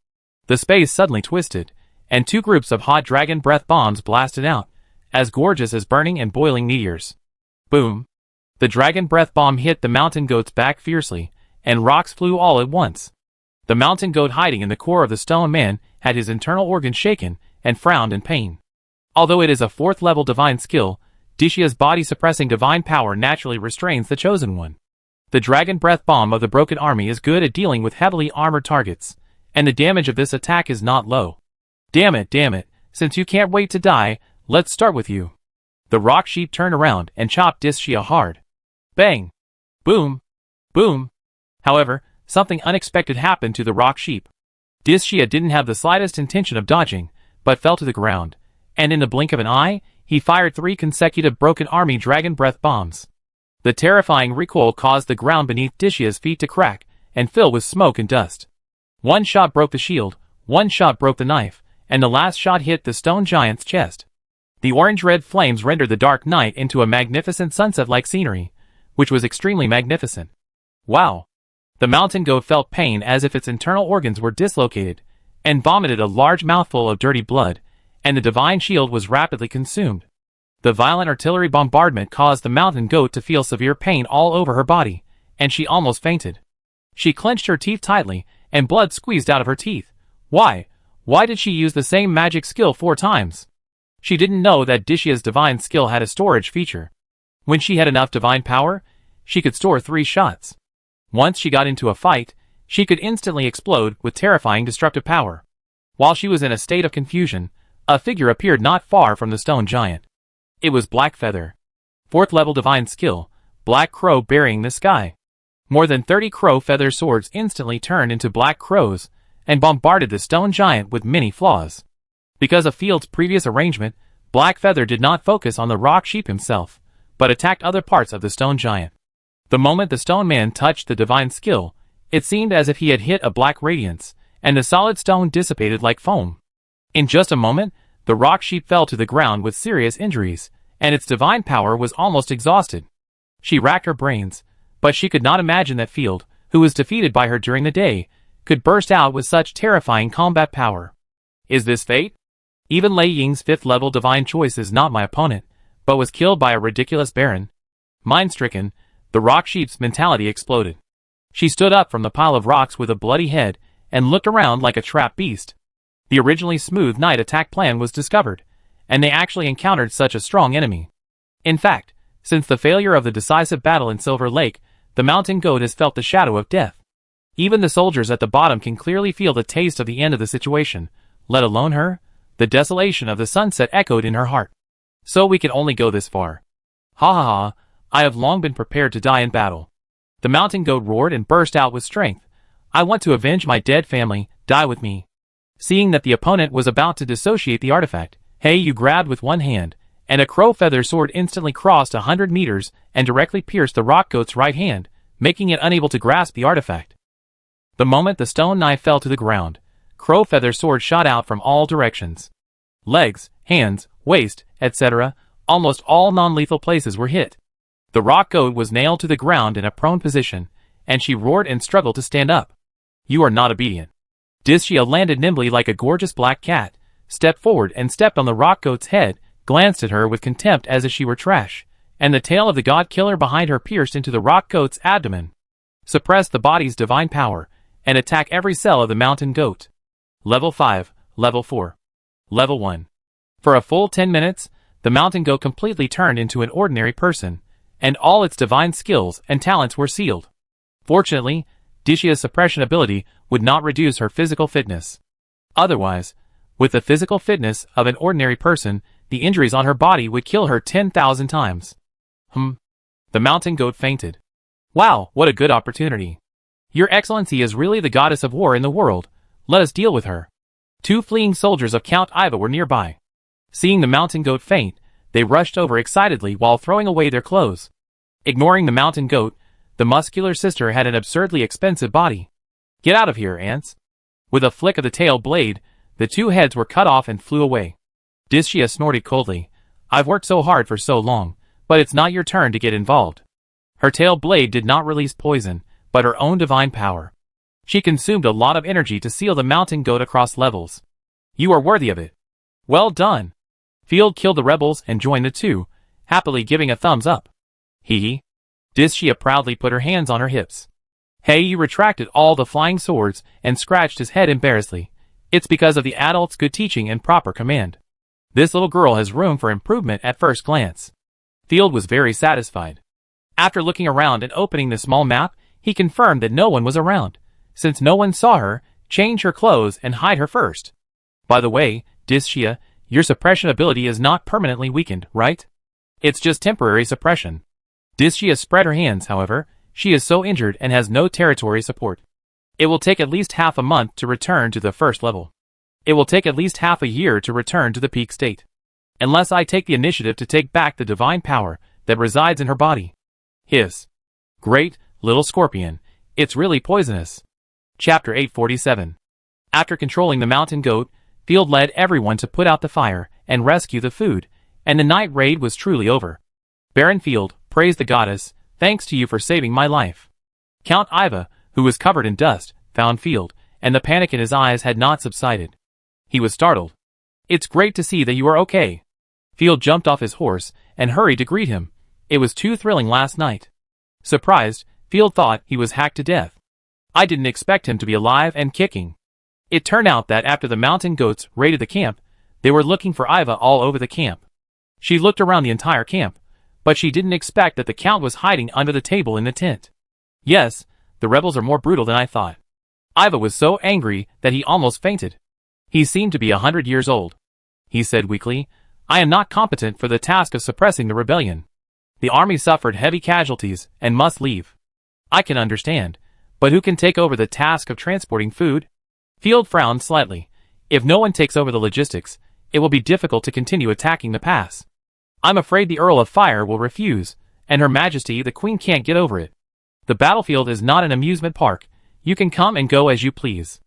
The space suddenly twisted, and 2 groups of hot dragon breath bombs blasted out, as gorgeous as burning and boiling meteors. Boom! The dragon breath bomb hit the mountain goat's back fiercely, and rocks flew all at once. The mountain goat hiding in the core of the stone man had his internal organs shaken and frowned in pain. Although it is a 4th level divine skill, Dishia's body-suppressing divine power naturally restrains the chosen one. The dragon breath bomb of the broken army is good at dealing with heavily armored targets, and the damage of this attack is not low. Damn it, since you can't wait to die, let's start with you. The rock sheep turned around and chopped Dishia hard. Bang! Boom! Boom! However, something unexpected happened to the rock sheep. Dishia didn't have the slightest intention of dodging, but fell to the ground, and in the blink of an eye, he fired 3 consecutive broken army dragon breath bombs. The terrifying recoil caused the ground beneath Dishia's feet to crack and fill with smoke and dust. One shot broke the shield, one shot broke the knife, and the last shot hit the stone giant's chest. The orange-red flames rendered the dark night into a magnificent sunset-like scenery, which was extremely magnificent. Wow! The mountain goat felt pain as if its internal organs were dislocated, and vomited a large mouthful of dirty blood, and the divine shield was rapidly consumed. The violent artillery bombardment caused the mountain goat to feel severe pain all over her body, and she almost fainted. She clenched her teeth tightly, and blood squeezed out of her teeth. Why? Why did she use the same magic skill 4 times? She didn't know that Dishia's divine skill had a storage feature. When she had enough divine power, she could store 3 shots. Once she got into a fight, she could instantly explode with terrifying destructive power. While she was in a state of confusion, a figure appeared not far from the stone giant. It was Black Feather. 4th level divine skill, Black Crow burying the sky. More than 30 crow feather swords instantly turned into black crows, and bombarded the stone giant with many flaws. Because of Field's previous arrangement, Black Feather did not focus on the rock sheep himself, but attacked other parts of the stone giant. The moment the stone man touched the divine skill, it seemed as if he had hit a black radiance, and the solid stone dissipated like foam. In just a moment, the rock sheep fell to the ground with serious injuries, and its divine power was almost exhausted. She racked her brains, but she could not imagine that Field, who was defeated by her during the day, could burst out with such terrifying combat power. Is this fate? Even Lei Ying's 5th level divine choice is not my opponent, but was killed by a ridiculous baron. Mind-stricken, The rock sheep's mentality exploded. She stood up from the pile of rocks with a bloody head and looked around like a trapped beast. The originally smooth night attack plan was discovered, and they actually encountered such a strong enemy. In fact, since the failure of the decisive battle in Silver Lake, the mountain goat has felt the shadow of death. Even the soldiers at the bottom can clearly feel the taste of the end of the situation, let alone her. The desolation of the sunset echoed in her heart. So we can only go this far. Ha ha ha, I have long been prepared to die in battle. The mountain goat roared and burst out with strength. I want to avenge my dead family, die with me. Seeing that the opponent was about to dissociate the artifact, you grabbed with one hand, and a crow feather sword instantly crossed 100 meters and directly pierced the rock goat's right hand, making it unable to grasp the artifact. The moment the stone knife fell to the ground, crow feather sword shot out from all directions. Legs, hands, waist, etc., almost all non-lethal places were hit. The rock goat was nailed to the ground in a prone position, and she roared and struggled to stand up. You are not obedient. Dischia landed nimbly like a gorgeous black cat, stepped forward and stepped on the rock goat's head, glanced at her with contempt as if she were trash, and the tail of the god killer behind her pierced into the rock goat's abdomen. Suppress the body's divine power, and attack every cell of the mountain goat. Level 5, Level 4. Level 1. For a full 10 minutes, the mountain goat completely turned into an ordinary person, and all its divine skills and talents were sealed. Fortunately, Dishia's suppression ability would not reduce her physical fitness. Otherwise, with the physical fitness of an ordinary person, the injuries on her body would kill her 10,000 times. The mountain goat fainted. Wow, what a good opportunity. Your Excellency is really the goddess of war in the world. Let us deal with her. 2 fleeing soldiers of Count Iva were nearby. Seeing the mountain goat faint, they rushed over excitedly while throwing away their clothes. Ignoring the mountain goat, the muscular sister had an absurdly expensive body. Get out of here, ants. With a flick of the tail blade, the 2 heads were cut off and flew away. Dischia snorted coldly. I've worked so hard for so long, but it's not your turn to get involved. Her tail blade did not release poison, but her own divine power. She consumed a lot of energy to seal the mountain goat across levels. You are worthy of it. Well done. Field killed the rebels and joined the 2, happily giving a thumbs up. Hee hee. Dischia proudly put her hands on her hips. You retracted all the flying swords and scratched his head embarrassedly. It's because of the adult's good teaching and proper command. This little girl has room for improvement at first glance. Field was very satisfied. After looking around and opening the small map, he confirmed that no one was around. Since no one saw her, change her clothes and hide her first. By the way, Dischia, your suppression ability is not permanently weakened, right? It's just temporary suppression. Dischia spread her hands, however. She is so injured and has no territory support. It will take at least half a month to return to the first level. It will take at least half a year to return to the peak state. Unless I take the initiative to take back the divine power that resides in her body. Hiss. Great, little scorpion. It's really poisonous. Chapter 847. After controlling the mountain goat, Field led everyone to put out the fire and rescue the food, and the night raid was truly over. Baron Field, praise the goddess, thanks to you for saving my life. Count Iva, who was covered in dust, found Field, and the panic in his eyes had not subsided. He was startled. It's great to see that you are okay. Field jumped off his horse and hurried to greet him. It was too thrilling last night. Surprised, Field thought he was hacked to death. I didn't expect him to be alive and kicking. It turned out that after the mountain goats raided the camp, they were looking for Iva all over the camp. She looked around the entire camp, but she didn't expect that the Count was hiding under the table in the tent. Yes, the rebels are more brutal than I thought. Iva was so angry that he almost fainted. He seemed to be 100 years old. He said weakly, I am not competent for the task of suppressing the rebellion. The army suffered heavy casualties and must leave. I can understand, but who can take over the task of transporting food? Field frowned slightly. If no one takes over the logistics, it will be difficult to continue attacking the pass. I'm afraid the Earl of Fire will refuse, and Her Majesty the Queen can't get over it. The battlefield is not an amusement park. You can come and go as you please.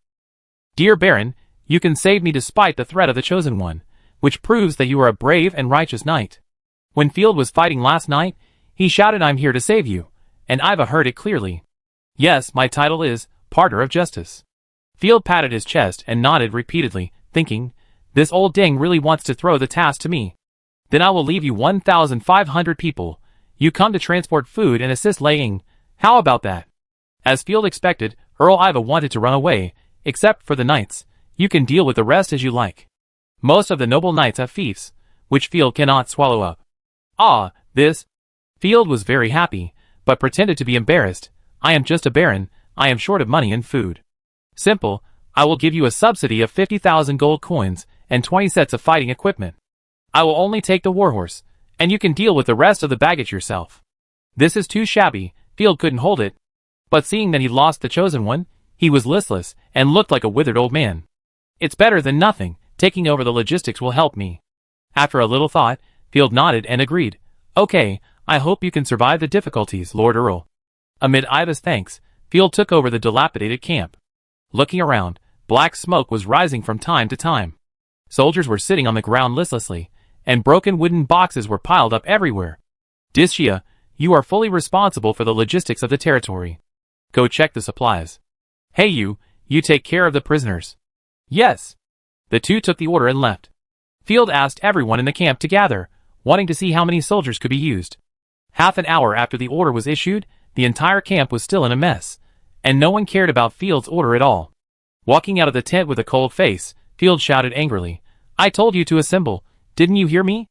Dear Baron, you can save me despite the threat of the Chosen One, which proves that you are a brave and righteous knight. When Field was fighting last night, he shouted, I'm here to save you, and Iva heard it clearly. Yes, my title is Parter of Justice. Field patted his chest and nodded repeatedly, thinking, this old ding really wants to throw the task to me. Then I will leave you 1,500 people. You come to transport food and assist laying. How about that? As Field expected, Earl Iva wanted to run away, except for the knights. You can deal with the rest as you like. Most of the noble knights have fiefs, which Field cannot swallow up. Ah, this. Field was very happy, but pretended to be embarrassed. I am just a baron, I am short of money and food. Simple, I will give you a subsidy of 50,000 gold coins and 20 sets of fighting equipment. I will only take the warhorse, and you can deal with the rest of the baggage yourself. This is too shabby, Field couldn't hold it. But seeing that he lost the chosen one, he was listless and looked like a withered old man. It's better than nothing, taking over the logistics will help me. After a little thought, Field nodded and agreed. Okay, I hope you can survive the difficulties, Lord Earl. Amid Iva's thanks, Field took over the dilapidated camp. Looking around, black smoke was rising from time to time. Soldiers were sitting on the ground listlessly, and broken wooden boxes were piled up everywhere. Dishia, you are fully responsible for the logistics of the territory. Go check the supplies. Hey you take care of the prisoners. Yes. The two took the order and left. Field asked everyone in the camp to gather, wanting to see how many soldiers could be used. Half an hour after the order was issued, the entire camp was still in a mess, and no one cared about Field's order at all. Walking out of the tent with a cold face, Field shouted angrily, I told you to assemble, didn't you hear me?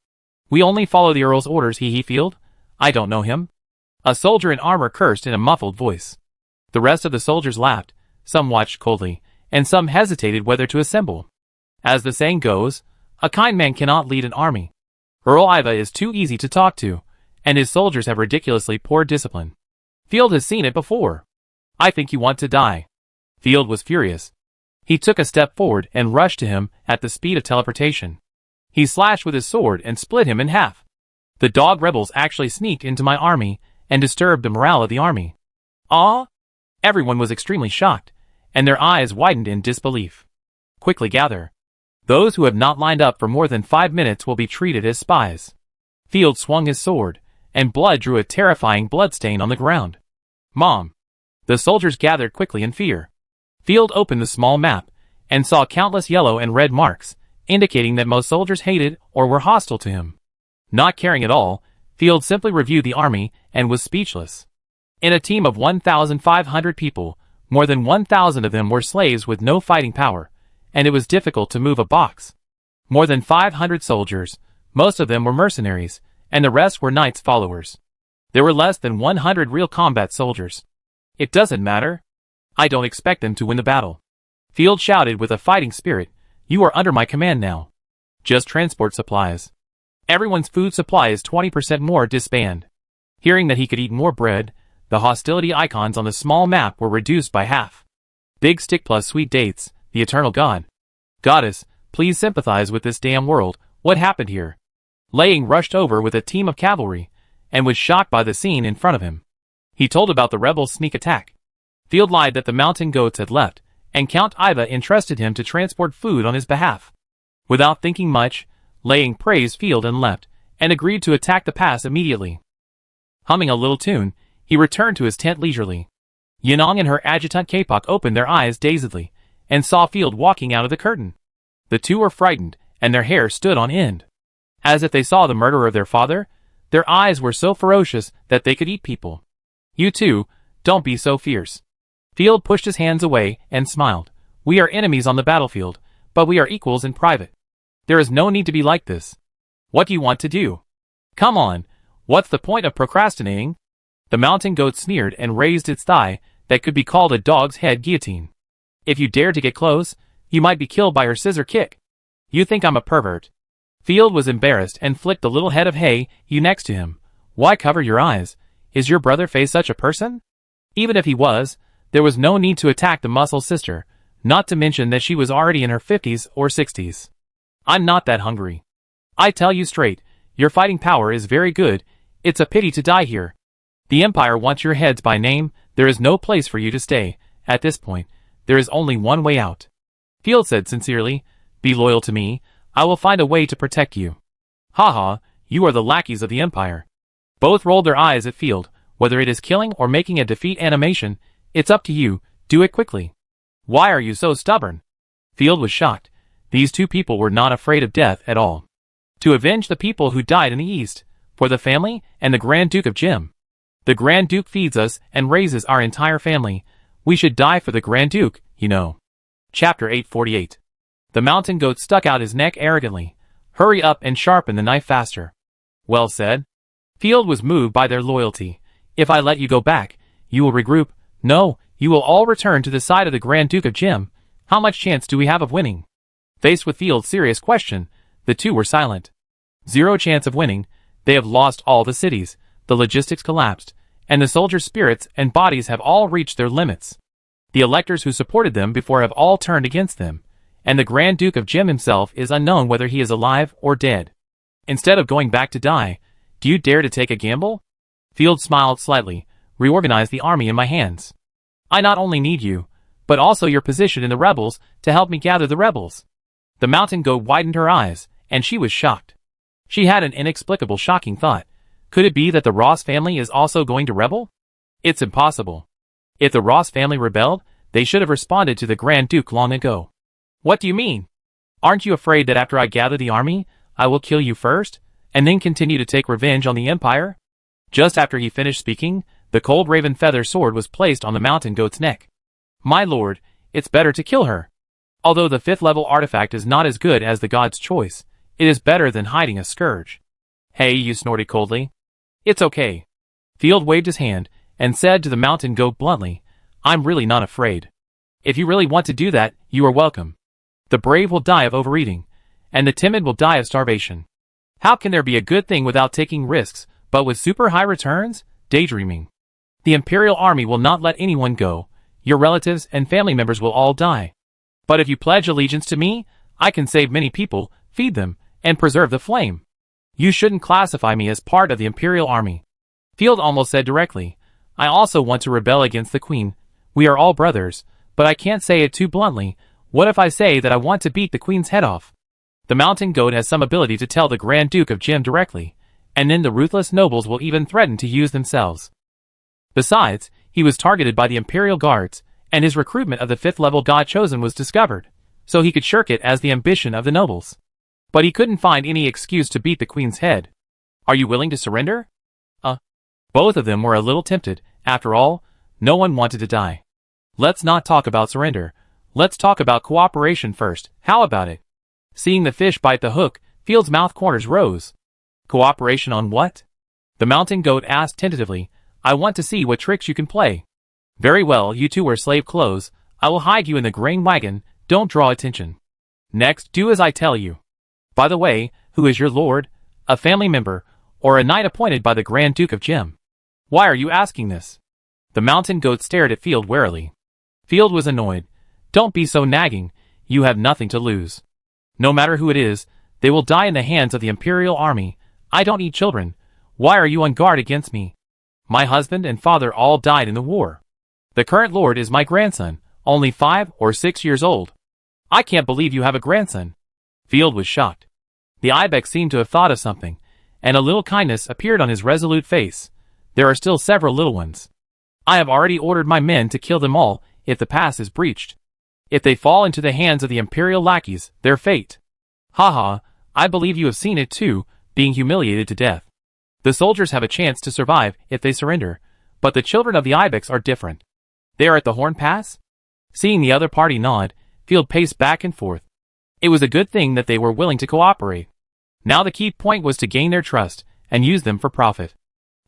We only follow the Earl's orders, hee Field. I don't know him. A soldier in armor cursed in a muffled voice. The rest of the soldiers laughed, some watched coldly, and some hesitated whether to assemble. As the saying goes, a kind man cannot lead an army. Earl Iva is too easy to talk to, and his soldiers have ridiculously poor discipline. Field has seen it before. I think you want to die. Field was furious. He took a step forward and rushed to him at the speed of teleportation. He slashed with his sword and split him in half. The dog rebels actually sneaked into my army and disturbed the morale of the army. Ah! Everyone was extremely shocked, and their eyes widened in disbelief. Quickly gather. Those who have not lined up for more than 5 minutes will be treated as spies. Field swung his sword, and blood drew a terrifying bloodstain on the ground. Mom! The soldiers gathered quickly in fear. Field opened the small map, and saw countless yellow and red marks, indicating that most soldiers hated or were hostile to him. Not caring at all, Field simply reviewed the army and was speechless. In a team of 1,500 people, more than 1,000 of them were slaves with no fighting power, and it was difficult to move a box. More than 500 soldiers, most of them were mercenaries, and the rest were knights' followers. There were less than 100 real combat soldiers. It doesn't matter. I don't expect them to win the battle. Field shouted with a fighting spirit, you are under my command now. Just transport supplies. Everyone's food supply is 20% more disband. Hearing that he could eat more bread, the hostility icons on the small map were reduced by half. Big stick plus sweet dates, the eternal god. Goddess, please sympathize with this damn world, what happened here? Laying rushed over with a team of cavalry, and was shocked by the scene in front of him. He told about the rebels' sneak attack. Field lied that the mountain goats had left, and Count Iva entrusted him to transport food on his behalf. Without thinking much, Laying praised Field and left, and agreed to attack the pass immediately. Humming a little tune, he returned to his tent leisurely. Yanong and her adjutant Kapok opened their eyes dazedly, and saw Field walking out of the curtain. The two were frightened, and their hair stood on end. As if they saw the murderer of their father, their eyes were so ferocious that they could eat people. You two, don't be so fierce. Field pushed his hands away and smiled. We are enemies on the battlefield, but we are equals in private. There is no need to be like this. What do you want to do? Come on, what's the point of procrastinating? The mountain goat sneered and raised its thigh that could be called a dog's head guillotine. If you dare to get close, you might be killed by her scissor kick. You think I'm a pervert. Field was embarrassed and flicked the little head of hay you next to him. Why cover your eyes? Is your brother face such a person? Even if he was, there was no need to attack the muscle sister, not to mention that she was already in her 50s or 60s. I'm not that hungry. I tell you straight, your fighting power is very good, it's a pity to die here. The Empire wants your heads by name, there is no place for you to stay, at this point, there is only one way out. Field said sincerely, be loyal to me, I will find a way to protect you. Haha, you are the lackeys of the Empire. Both rolled their eyes at Field, whether it is killing or making a defeat animation, it's up to you, do it quickly. Why are you so stubborn? Field was shocked. These two people were not afraid of death at all. To avenge the people who died in the East, For the family and the Grand Duke of Jim. The Grand Duke feeds us and raises our entire family. We should die for the Grand Duke, you know. Chapter 848. The mountain goat stuck out his neck arrogantly. Hurry up and sharpen the knife faster. Well said. Field was moved by their loyalty. If I let you go back, you will regroup. No, you will all return to the side of the Grand Duke of Jim. How much chance do we have of winning? Faced with Field's serious question, the two were silent. Zero chance of winning. They have lost all the cities, the logistics collapsed, and the soldiers' spirits and bodies have all reached their limits. The electors who supported them before have all turned against them, and the Grand Duke of Jim himself is unknown whether he is alive or dead. Instead of going back to die, do you dare to take a gamble? Field smiled slightly. Reorganize the army in my hands. I not only need you, but also your position in the rebels to help me gather the rebels. The mountain goat widened her eyes, and she was shocked. She had an inexplicable shocking thought. Could it be that the Ross family is also going to rebel? It's impossible. If the Ross family rebelled, they should have responded to the Grand Duke long ago. What do you mean? Aren't you afraid that after I gather the army, I will kill you first, and then continue to take revenge on the Empire? Just after he finished speaking, the cold raven feather sword was placed on the mountain goat's neck. My lord, it's better to kill her. Although the 5th level artifact is not as good as the god's choice, it is better than hiding a scourge. Hey, you snorted coldly. It's okay. Field waved his hand and said to the mountain goat bluntly, I'm really not afraid. If you really want to do that, you are welcome. The brave will die of overeating, and the timid will die of starvation. How can there be a good thing without taking risks, but with super high returns? Daydreaming. The Imperial Army will not let anyone go. Your relatives and family members will all die. But if you pledge allegiance to me, I can save many people, feed them, and preserve the flame. You shouldn't classify me as part of the Imperial Army. Field almost said directly, I also want to rebel against the Queen. We are all brothers, but I can't say it too bluntly. What if I say that I want to beat the Queen's head off? The mountain goat has some ability to tell the Grand Duke of Jim directly, and then the ruthless nobles will even threaten to use themselves. Besides, he was targeted by the Imperial Guards, and his recruitment of the 5th level god chosen was discovered, so he could shirk it as the ambition of the nobles. But he couldn't find any excuse to beat the Queen's head. Are you willing to surrender? Both of them were a little tempted. After all, no one wanted to die. Let's not talk about surrender. Let's talk about cooperation first. How about it? Seeing the fish bite the hook, Field's mouth corners rose. Cooperation on what? The mountain goat asked tentatively. I want to see what tricks you can play. Very well, you two wear slave clothes. I will hide you in the grain wagon. Don't draw attention. Next, do as I tell you. By the way, who is your lord? A family member, or a knight appointed by the Grand Duke of Jim? Why are you asking this? The mountain goat stared at Field warily. Field was annoyed. Don't be so nagging. You have nothing to lose. No matter who it is, they will die in the hands of the Imperial Army. I don't eat children. Why are you on guard against me? My husband and father all died in the war. The current lord is my grandson, only 5 or 6 years old. I can't believe you have a grandson. Field was shocked. The ibex seemed to have thought of something, and a little kindness appeared on his resolute face. There are still several little ones. I have already ordered my men to kill them all if the pass is breached. If they fall into the hands of the Imperial lackeys, their fate. Haha, I believe you have seen it too, being humiliated to death. The soldiers have a chance to survive if they surrender, but the children of the ibex are different. They are at the Horn Pass? Seeing the other party nod, Field paced back and forth. It was a good thing that they were willing to cooperate. Now the key point was to gain their trust and use them for profit.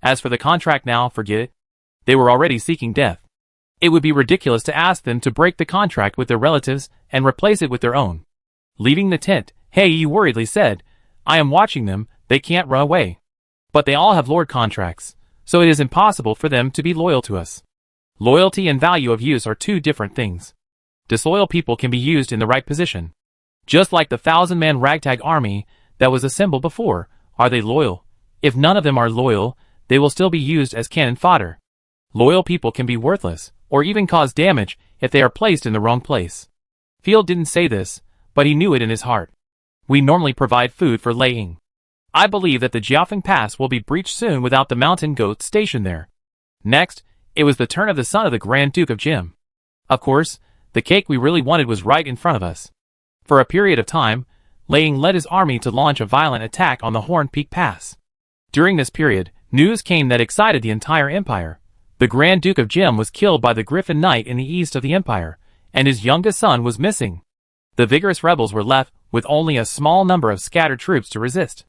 As for the contract now, forget it. They were already seeking death. It would be ridiculous to ask them to break the contract with their relatives and replace it with their own. Leaving the tent, Hey, you worriedly said, I am watching them, they can't run away. But they all have lord contracts, so it is impossible for them to be loyal to us. Loyalty and value of use are two different things. Disloyal people can be used in the right position. Just like the 1,000-man ragtag army that was assembled before, are they loyal? If none of them are loyal, they will still be used as cannon fodder. Loyal people can be worthless, or even cause damage if they are placed in the wrong place. Field didn't say this, but he knew it in his heart. We normally provide food for Lei Ying. I believe that the Jiaofeng Pass will be breached soon without the mountain goat stationed there. Next, it was the turn of the son of the Grand Duke of Jim. Of course, the cake we really wanted was right in front of us. For a period of time, Lei Ying led his army to launch a violent attack on the Horn Peak Pass. During this period, news came that excited the entire empire. The Grand Duke of Jim was killed by the Griffin Knight in the east of the empire, and his youngest son was missing. The vigorous rebels were left with only a small number of scattered troops to resist.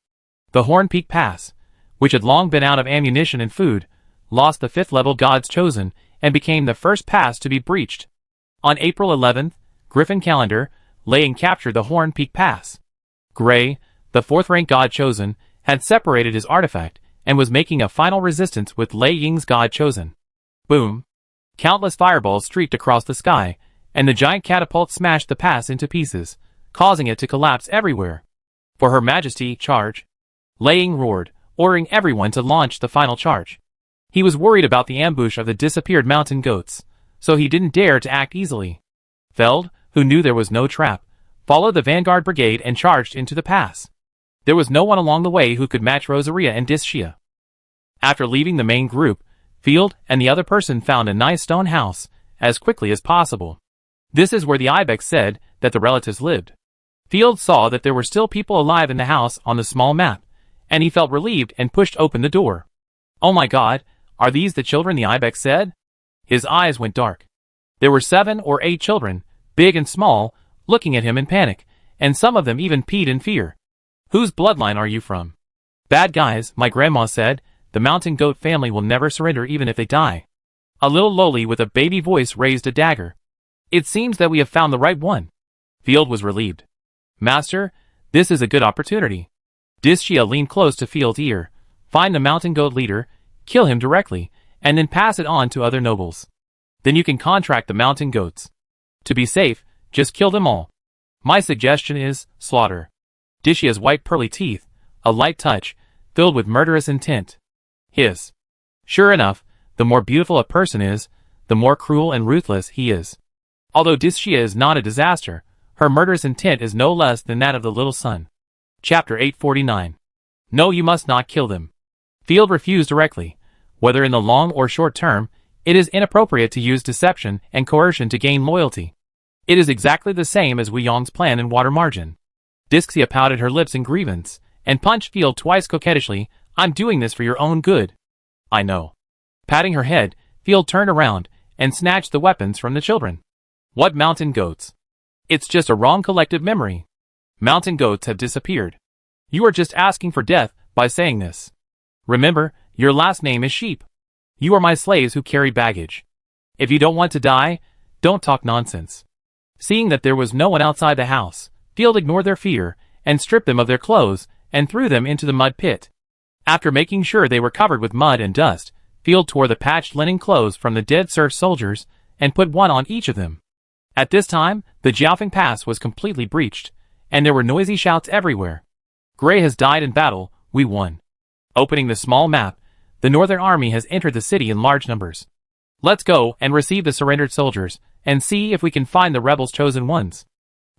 The Horn Peak Pass, which had long been out of ammunition and food, lost the 5th level God's Chosen and became the first pass to be breached. On April 11th, Griffin Calendar, Lei captured the Horn Peak Pass. Gray, the 4th rank God Chosen, had separated his artifact and was making a final resistance with Lei Ying's God Chosen. Boom! Countless fireballs streaked across the sky, and the giant catapult smashed the pass into pieces, causing it to collapse everywhere. For Her Majesty, charge! Lei Ying roared, ordering everyone to launch the final charge. He was worried about the ambush of the disappeared mountain goats, so he didn't dare to act easily. Feld, who knew there was no trap, followed the vanguard brigade and charged into the pass. There was no one along the way who could match Rosaria and Discia. After leaving the main group, Field and the other person found a nice stone house as quickly as possible. This is where the ibex said that the relatives lived. Field saw that there were still people alive in the house on the small map, and he felt relieved and pushed open the door. "Oh my God, are these the children?" the ibex said. His eyes went dark. There were 7 or 8 children, big and small, looking at him in panic, and some of them even peed in fear. "Whose bloodline are you from?" "Bad guys," my grandma said. "The mountain goat family will never surrender even if they die." A little lowly with a baby voice raised a dagger. "It seems that we have found the right one." Field was relieved. "Master, this is a good opportunity." Discia leaned close to Field's ear. "Find the mountain goat leader, kill him directly, and then pass it on to other nobles. Then you can contract the mountain goats. To be safe, just kill them all. My suggestion is slaughter." Discia's white pearly teeth, a light touch, filled with murderous intent. Hiss. Sure enough, the more beautiful a person is, the more cruel and ruthless he is. Although Discia is not a disaster, her murderous intent is no less than that of the little son. Chapter 849. No, you must not kill them. Field refused directly. Whether in the long or short term, it is inappropriate to use deception and coercion to gain loyalty. It is exactly the same as Wu Yong's plan in Water Margin. Discia pouted her lips in grievance, and punched Field twice coquettishly. "I'm doing this for your own good." "I know." Patting her head, Field turned around, and snatched the weapons from the children. "What mountain goats? It's just a wrong collective memory. Mountain goats have disappeared. You are just asking for death by saying this. Remember, your last name is Sheep. You are my slaves who carry baggage. If you don't want to die, don't talk nonsense." Seeing that there was no one outside the house, Field ignored their fear, and stripped them of their clothes, and threw them into the mud pit. After making sure they were covered with mud and dust, Field tore the patched linen clothes from the dead serf soldiers, and put one on each of them. At this time, the Jiaofeng Pass was completely breached, and there were noisy shouts everywhere. "Gray has died in battle, we won." Opening the small map, the Northern Army has entered the city in large numbers. "Let's go and receive the surrendered soldiers, and see if we can find the rebels' chosen ones."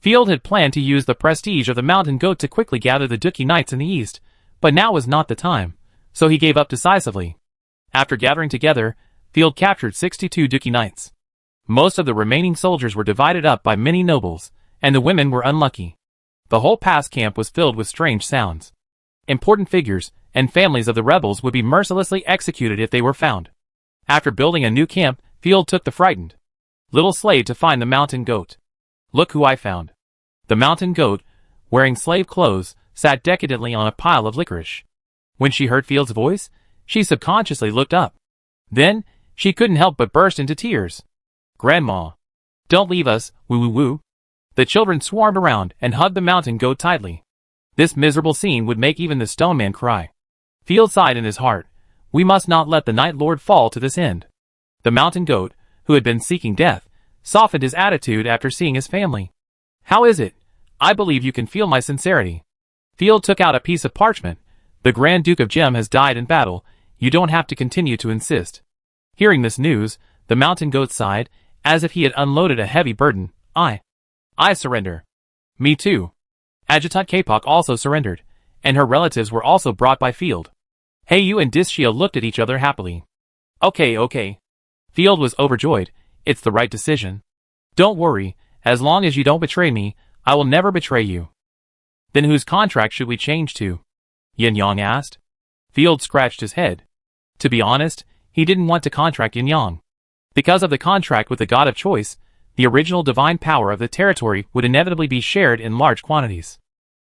Field had planned to use the prestige of the mountain goat to quickly gather the Dookie Knights in the east, but now was not the time, so he gave up decisively. After gathering together, Field captured 62 Dookie Knights. Most of the remaining soldiers were divided up by many nobles, and the women were unlucky. The whole pass camp was filled with strange sounds. Important figures and families of the rebels would be mercilessly executed if they were found. After building a new camp, Field took the frightened little slave to find the mountain goat. "Look who I found." The mountain goat, wearing slave clothes, sat decadently on a pile of licorice. When she heard Field's voice, she subconsciously looked up. Then, she couldn't help but burst into tears. "Grandma, don't leave us, woo-woo-woo." The children swarmed around and hugged the mountain goat tightly. This miserable scene would make even the stone man cry. Field sighed in his heart. We must not let the Night Lord fall to this end. The mountain goat, who had been seeking death, softened his attitude after seeing his family. "How is it? I believe you can feel my sincerity." Field took out a piece of parchment. "The Grand Duke of Gem has died in battle. You don't have to continue to insist." Hearing this news, the mountain goat sighed, as if he had unloaded a heavy burden. I surrender." "Me too." Adjutant Kapok also surrendered, and her relatives were also brought by Field. Heiyu and Discia looked at each other happily. Okay. Field was overjoyed. "It's the right decision. Don't worry, as long as you don't betray me, I will never betray you." "Then whose contract should we change to?" Yin Yang asked. Field scratched his head. To be honest, he didn't want to contract Yin Yang. Because of the contract with the god of choice, the original divine power of the territory would inevitably be shared in large quantities.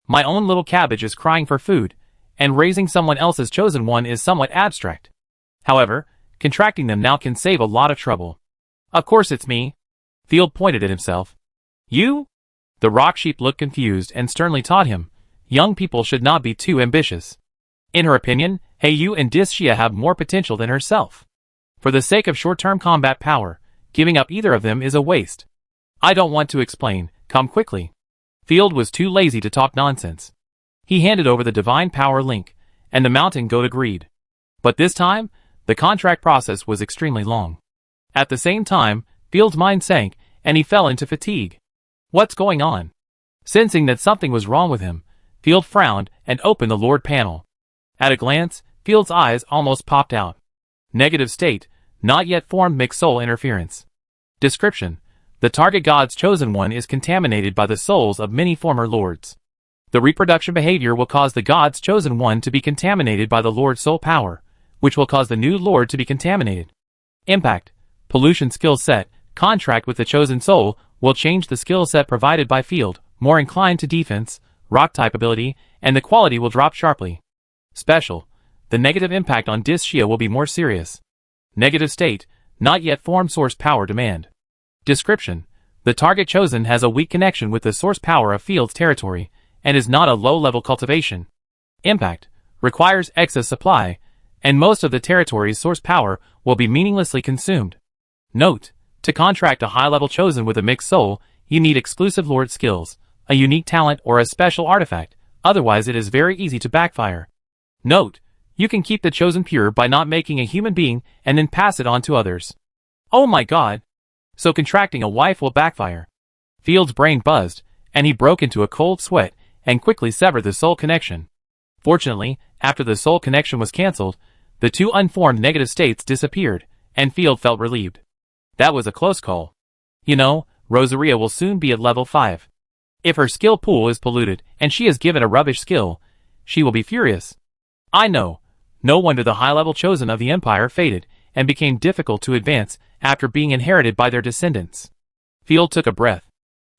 My own little cabbage is crying for food, and raising someone else's chosen one is somewhat abstract. However, contracting them now can save a lot of trouble. Of course it's me. Field pointed at himself. You? The rock sheep looked confused and sternly taught him, young people should not be too ambitious. In her opinion, Heiyu and Dis-Shia have more potential than herself. For the sake of short-term combat power, giving up either of them is a waste. I don't want to explain, come quickly. Field was too lazy to talk nonsense. He handed over the divine power link, and the mountain goat agreed. But this time, the contract process was extremely long. At the same time, Field's mind sank, and he fell into fatigue. What's going on? Sensing that something was wrong with him, Field frowned and opened the Lord panel. At a glance, Field's eyes almost popped out. Negative state, not yet formed mixed soul interference. Description: the target god's chosen one is contaminated by the souls of many former lords. The reproduction behavior will cause the god's chosen one to be contaminated by the lord's soul power, which will cause the new lord to be contaminated. Impact: pollution skill set, contract with the chosen soul, will change the skill set provided by Field, more inclined to defense, rock type ability, and the quality will drop sharply. Special: the negative impact on Dis-Shia will be more serious. Negative state, not yet formed source power demand. Description: the target chosen has a weak connection with the source power of Field's territory, and is not a low-level cultivation. Impact: requires excess supply, and most of the territory's source power will be meaninglessly consumed. Note: to contract a high-level chosen with a mixed soul, you need exclusive lord skills, a unique talent or a special artifact, otherwise it is very easy to backfire. Note: you can keep the chosen pure by not making a human being and then pass it on to others. Oh my god! So contracting a wife will backfire. Field's brain buzzed, and he broke into a cold sweat and quickly severed the soul connection. Fortunately, after the soul connection was cancelled, the two unformed negative states disappeared, and Field felt relieved. That was a close call. You know, Rosaria will soon be at level 5. If her skill pool is polluted and she is given a rubbish skill, she will be furious. I know. No wonder the high-level chosen of the Empire faded and became difficult to advance after being inherited by their descendants. Field took a breath.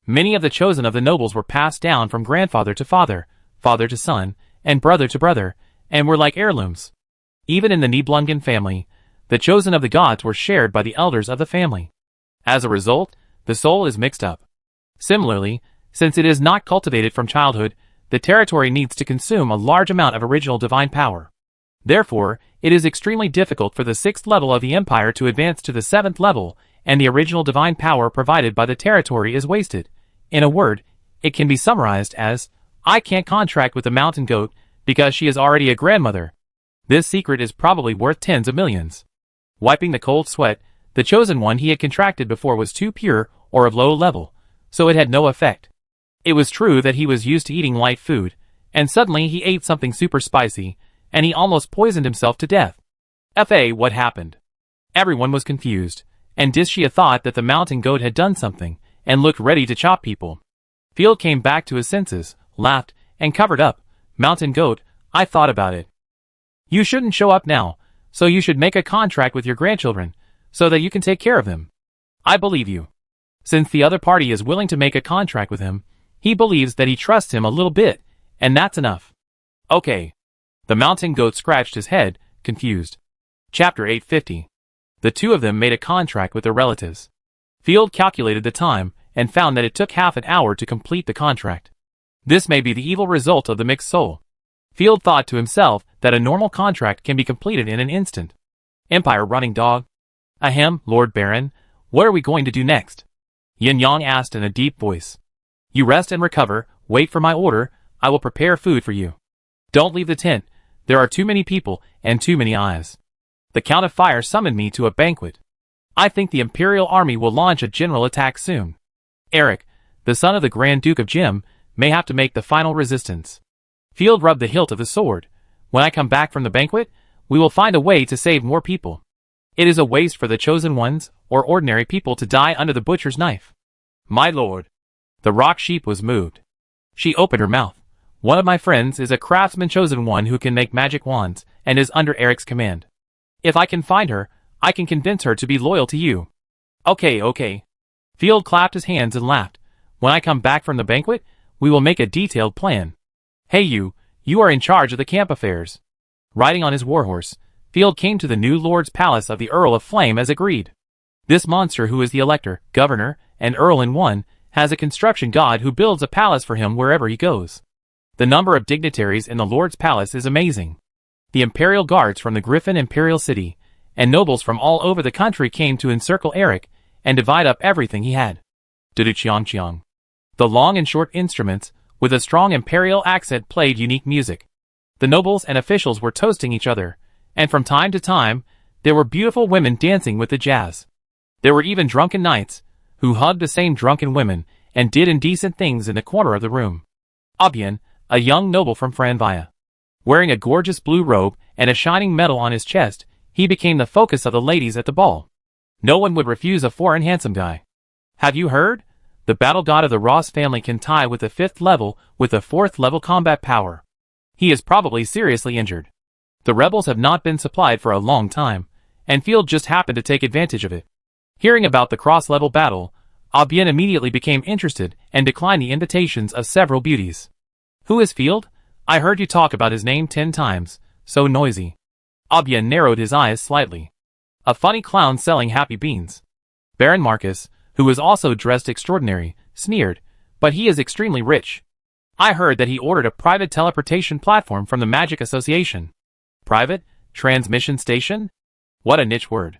Many of the chosen of the nobles were passed down from grandfather to father, father to son, and brother to brother, and were like heirlooms. Even in the Nibelungen family, the chosen of the gods were shared by the elders of the family. As a result, the soul is mixed up. Similarly, since it is not cultivated from childhood, the territory needs to consume a large amount of original divine power. Therefore, it is extremely difficult for the 6th level of the Empire to advance to the 7th level, and the original divine power provided by the territory is wasted. In a word, it can be summarized as, I can't contract with the mountain goat because she is already a grandmother. This secret is probably worth tens of millions. Wiping the cold sweat, the chosen one he had contracted before was too pure or of low level, so it had no effect. It was true that he was used to eating light food, and suddenly he ate something super spicy, and he almost poisoned himself to death. What happened? Everyone was confused, and Dis-Shia thought that the mountain goat had done something, and looked ready to chop people. Field came back to his senses, laughed, and covered up. Mountain goat, I thought about it. You shouldn't show up now, so you should make a contract with your grandchildren, so that you can take care of them. I believe you. Since the other party is willing to make a contract with him, he believes that he trusts him a little bit, and that's enough. Okay. The mountain goat scratched his head, confused. Chapter 850. The two of them made a contract with their relatives. Field calculated the time, and found that it took half an hour to complete the contract. This may be the evil result of the mixed soul. Field thought to himself that a normal contract can be completed in an instant. Empire running dog. Ahem, Lord Baron, what are we going to do next? Yin Yang asked in a deep voice. You rest and recover, wait for my order, I will prepare food for you. Don't leave the tent, there are too many people and too many eyes. The Count of Fire summoned me to a banquet. I think the Imperial Army will launch a general attack soon. Eric, the son of the Grand Duke of Jim, may have to make the final resistance. Field rubbed the hilt of the sword. When I come back from the banquet, we will find a way to save more people. It is a waste for the chosen ones, or ordinary people to die under the butcher's knife. My lord. The rock sheep was moved. She opened her mouth. One of my friends is a craftsman chosen one who can make magic wands, and is under Eric's command. If I can find her, I can convince her to be loyal to you. Okay. Field clapped his hands and laughed. When I come back from the banquet, we will make a detailed plan. Hey you are in charge of the camp affairs. Riding on his warhorse, Field came to the new Lord's palace of the Earl of Flame as agreed. This monster, who is the Elector, Governor, and Earl in one, has a construction god who builds a palace for him wherever he goes. The number of dignitaries in the Lord's palace is amazing. The Imperial Guards from the Griffin Imperial City, and nobles from all over the country came to encircle Eric and divide up everything he had. Du-du-chiang-chiang. The long and short instruments, with a strong imperial accent, played unique music. The nobles and officials were toasting each other, and from time to time, there were beautiful women dancing with the jazz. There were even drunken knights, who hugged the same drunken women and did indecent things in the corner of the room. Abian, a young noble from Franvia. Wearing a gorgeous blue robe and a shining medal on his chest, he became the focus of the ladies at the ball. No one would refuse a foreign handsome guy. Have you heard? The battle god of the Ross family can tie with the 5th level with a 4th level combat power. He is probably seriously injured. The rebels have not been supplied for a long time, and Field just happened to take advantage of it. Hearing about the cross-level battle, Abian immediately became interested and declined the invitations of several beauties. Who is Field? I heard you talk about his name 10 times, so noisy. Abian narrowed his eyes slightly. A funny clown selling happy beans. Baron Marcus, who was also dressed extraordinary, sneered, but he is extremely rich. I heard that he ordered a private teleportation platform from the Magic Association. Private? Transmission station? What a niche word.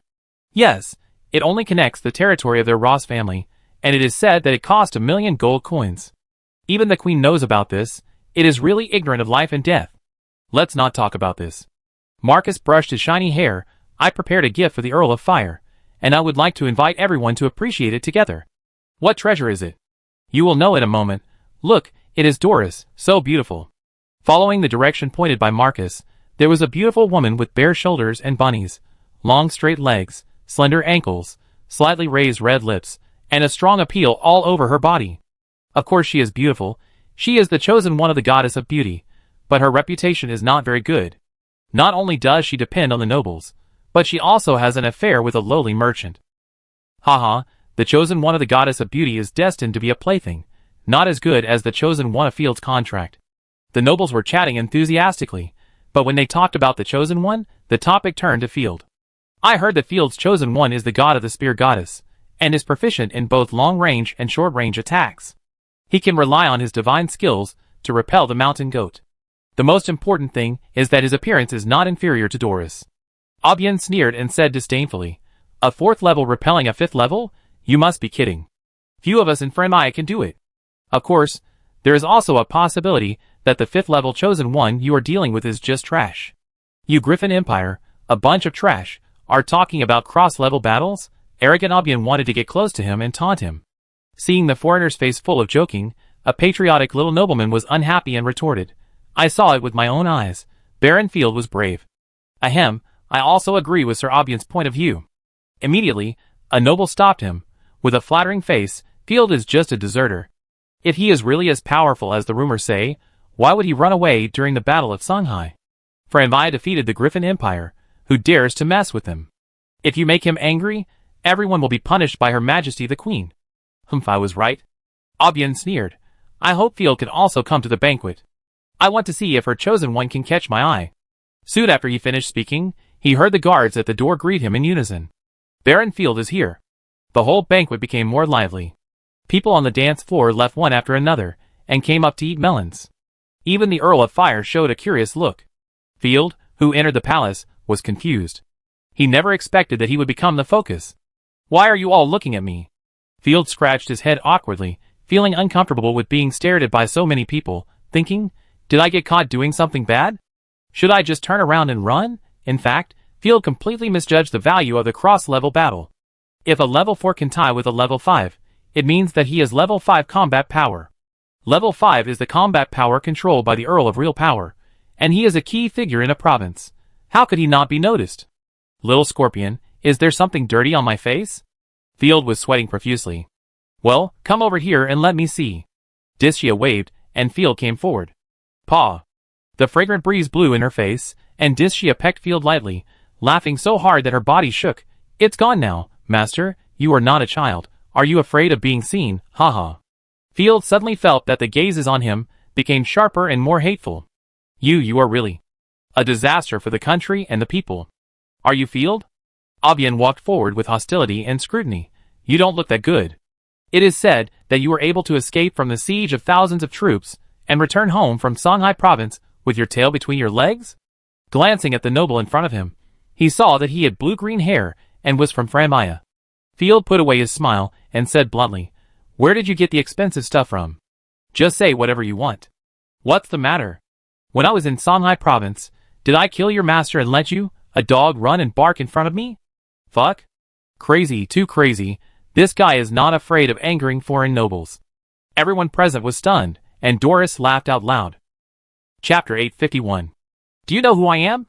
Yes, it only connects the territory of their Ross family, and it is said that it cost 1 million gold coins. Even the Queen knows about this. It is really ignorant of life and death. Let's not talk about this. Marcus brushed his shiny hair. I prepared a gift for the Earl of Fire, and I would like to invite everyone to appreciate it together. What treasure is it? You will know in a moment. Look, it is Doris, so beautiful. Following the direction pointed by Marcus, there was a beautiful woman with bare shoulders and bunnies, long straight legs, slender ankles, slightly raised red lips, and a strong appeal all over her body. Of course she is beautiful. She is the chosen one of the goddess of beauty, but her reputation is not very good. Not only does she depend on the nobles, but she also has an affair with a lowly merchant. Haha, the chosen one of the goddess of beauty is destined to be a plaything, not as good as the chosen one of Field's contract. The nobles were chatting enthusiastically, but when they talked about the chosen one, the topic turned to Field. I heard that Field's chosen one is the god of the spear goddess, and is proficient in both long-range and short-range attacks. He can rely on his divine skills to repel the mountain goat. The most important thing is that his appearance is not inferior to Doris. Abian sneered and said disdainfully, a 4th level repelling a 5th level? You must be kidding. Few of us in Fremai can do it. Of course, there is also a possibility that the 5th level chosen one you are dealing with is just trash. You Griffin Empire, a bunch of trash, are talking about cross-level battles? Arrogant Abian wanted to get close to him and taunt him. Seeing the foreigner's face full of joking, a patriotic little nobleman was unhappy and retorted, I saw it with my own eyes. Baron Field was brave. Ahem, I also agree with Sir Abian's point of view. Immediately, a noble stopped him. With a flattering face, Field is just a deserter. If he is really as powerful as the rumors say, why would he run away during the Battle of Songhai? Franvai defeated the Griffin Empire. Who dares to mess with him? If you make him angry, everyone will be punished by Her Majesty the Queen. I was right. Abian sneered. I hope Field can also come to the banquet. I want to see if her chosen one can catch my eye. Soon after he finished speaking, he heard the guards at the door greet him in unison. Baron Field is here. The whole banquet became more lively. People on the dance floor left one after another, and came up to eat melons. Even the Earl of Fire showed a curious look. Field, who entered the palace, was confused. He never expected that he would become the focus. Why are you all looking at me? Field scratched his head awkwardly, feeling uncomfortable with being stared at by so many people, thinking, did I get caught doing something bad? Should I just turn around and run? In fact, Field completely misjudged the value of the cross-level battle. If a level 4 can tie with a level 5, it means that he has level 5 combat power. Level 5 is the combat power controlled by the Earl of Real Power, and he is a key figure in a province. How could he not be noticed? Little Scorpion, is there something dirty on my face? Field was sweating profusely. Well, come over here and let me see. Discia waved, and Field came forward. Paw. The fragrant breeze blew in her face, And Dischia pecked Field lightly, laughing so hard that her body shook. "It's gone now, master. You are not a child. Are you afraid of being seen? Haha." Field suddenly felt that the gazes on him became sharper and more hateful. You are really a disaster for the country and the people. Are you, Field?" Abian walked forward with hostility and scrutiny. "You don't look that good. It is said that you were able to escape from the siege of thousands of troops and return home from Songhai province with your tail between your legs?" Glancing at the noble in front of him, he saw that he had blue-green hair and was from Framaya. Field put away his smile and said bluntly, "Where did you get the expensive stuff from? Just say whatever you want." "What's the matter? When I was in Songhai province, did I kill your master and let you, a dog, run and bark in front of me? Fuck. Crazy, too crazy. This guy is not afraid of angering foreign nobles." Everyone present was stunned, and Doris laughed out loud. Chapter 851. "Do you know who I am?"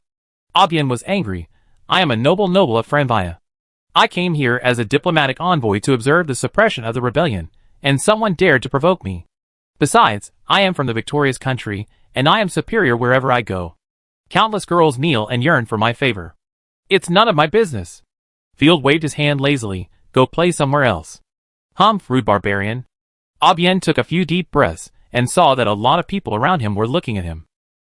Abian was angry. "I am a noble of Franvia. I came here as a diplomatic envoy to observe the suppression of the rebellion, and someone dared to provoke me. Besides, I am from the victorious country, and I am superior wherever I go. Countless girls kneel and yearn for my favor. It's none of my business." Field waved his hand lazily. "Go play somewhere else." "Humph, rude barbarian." Abian took a few deep breaths and saw that a lot of people around him were looking at him.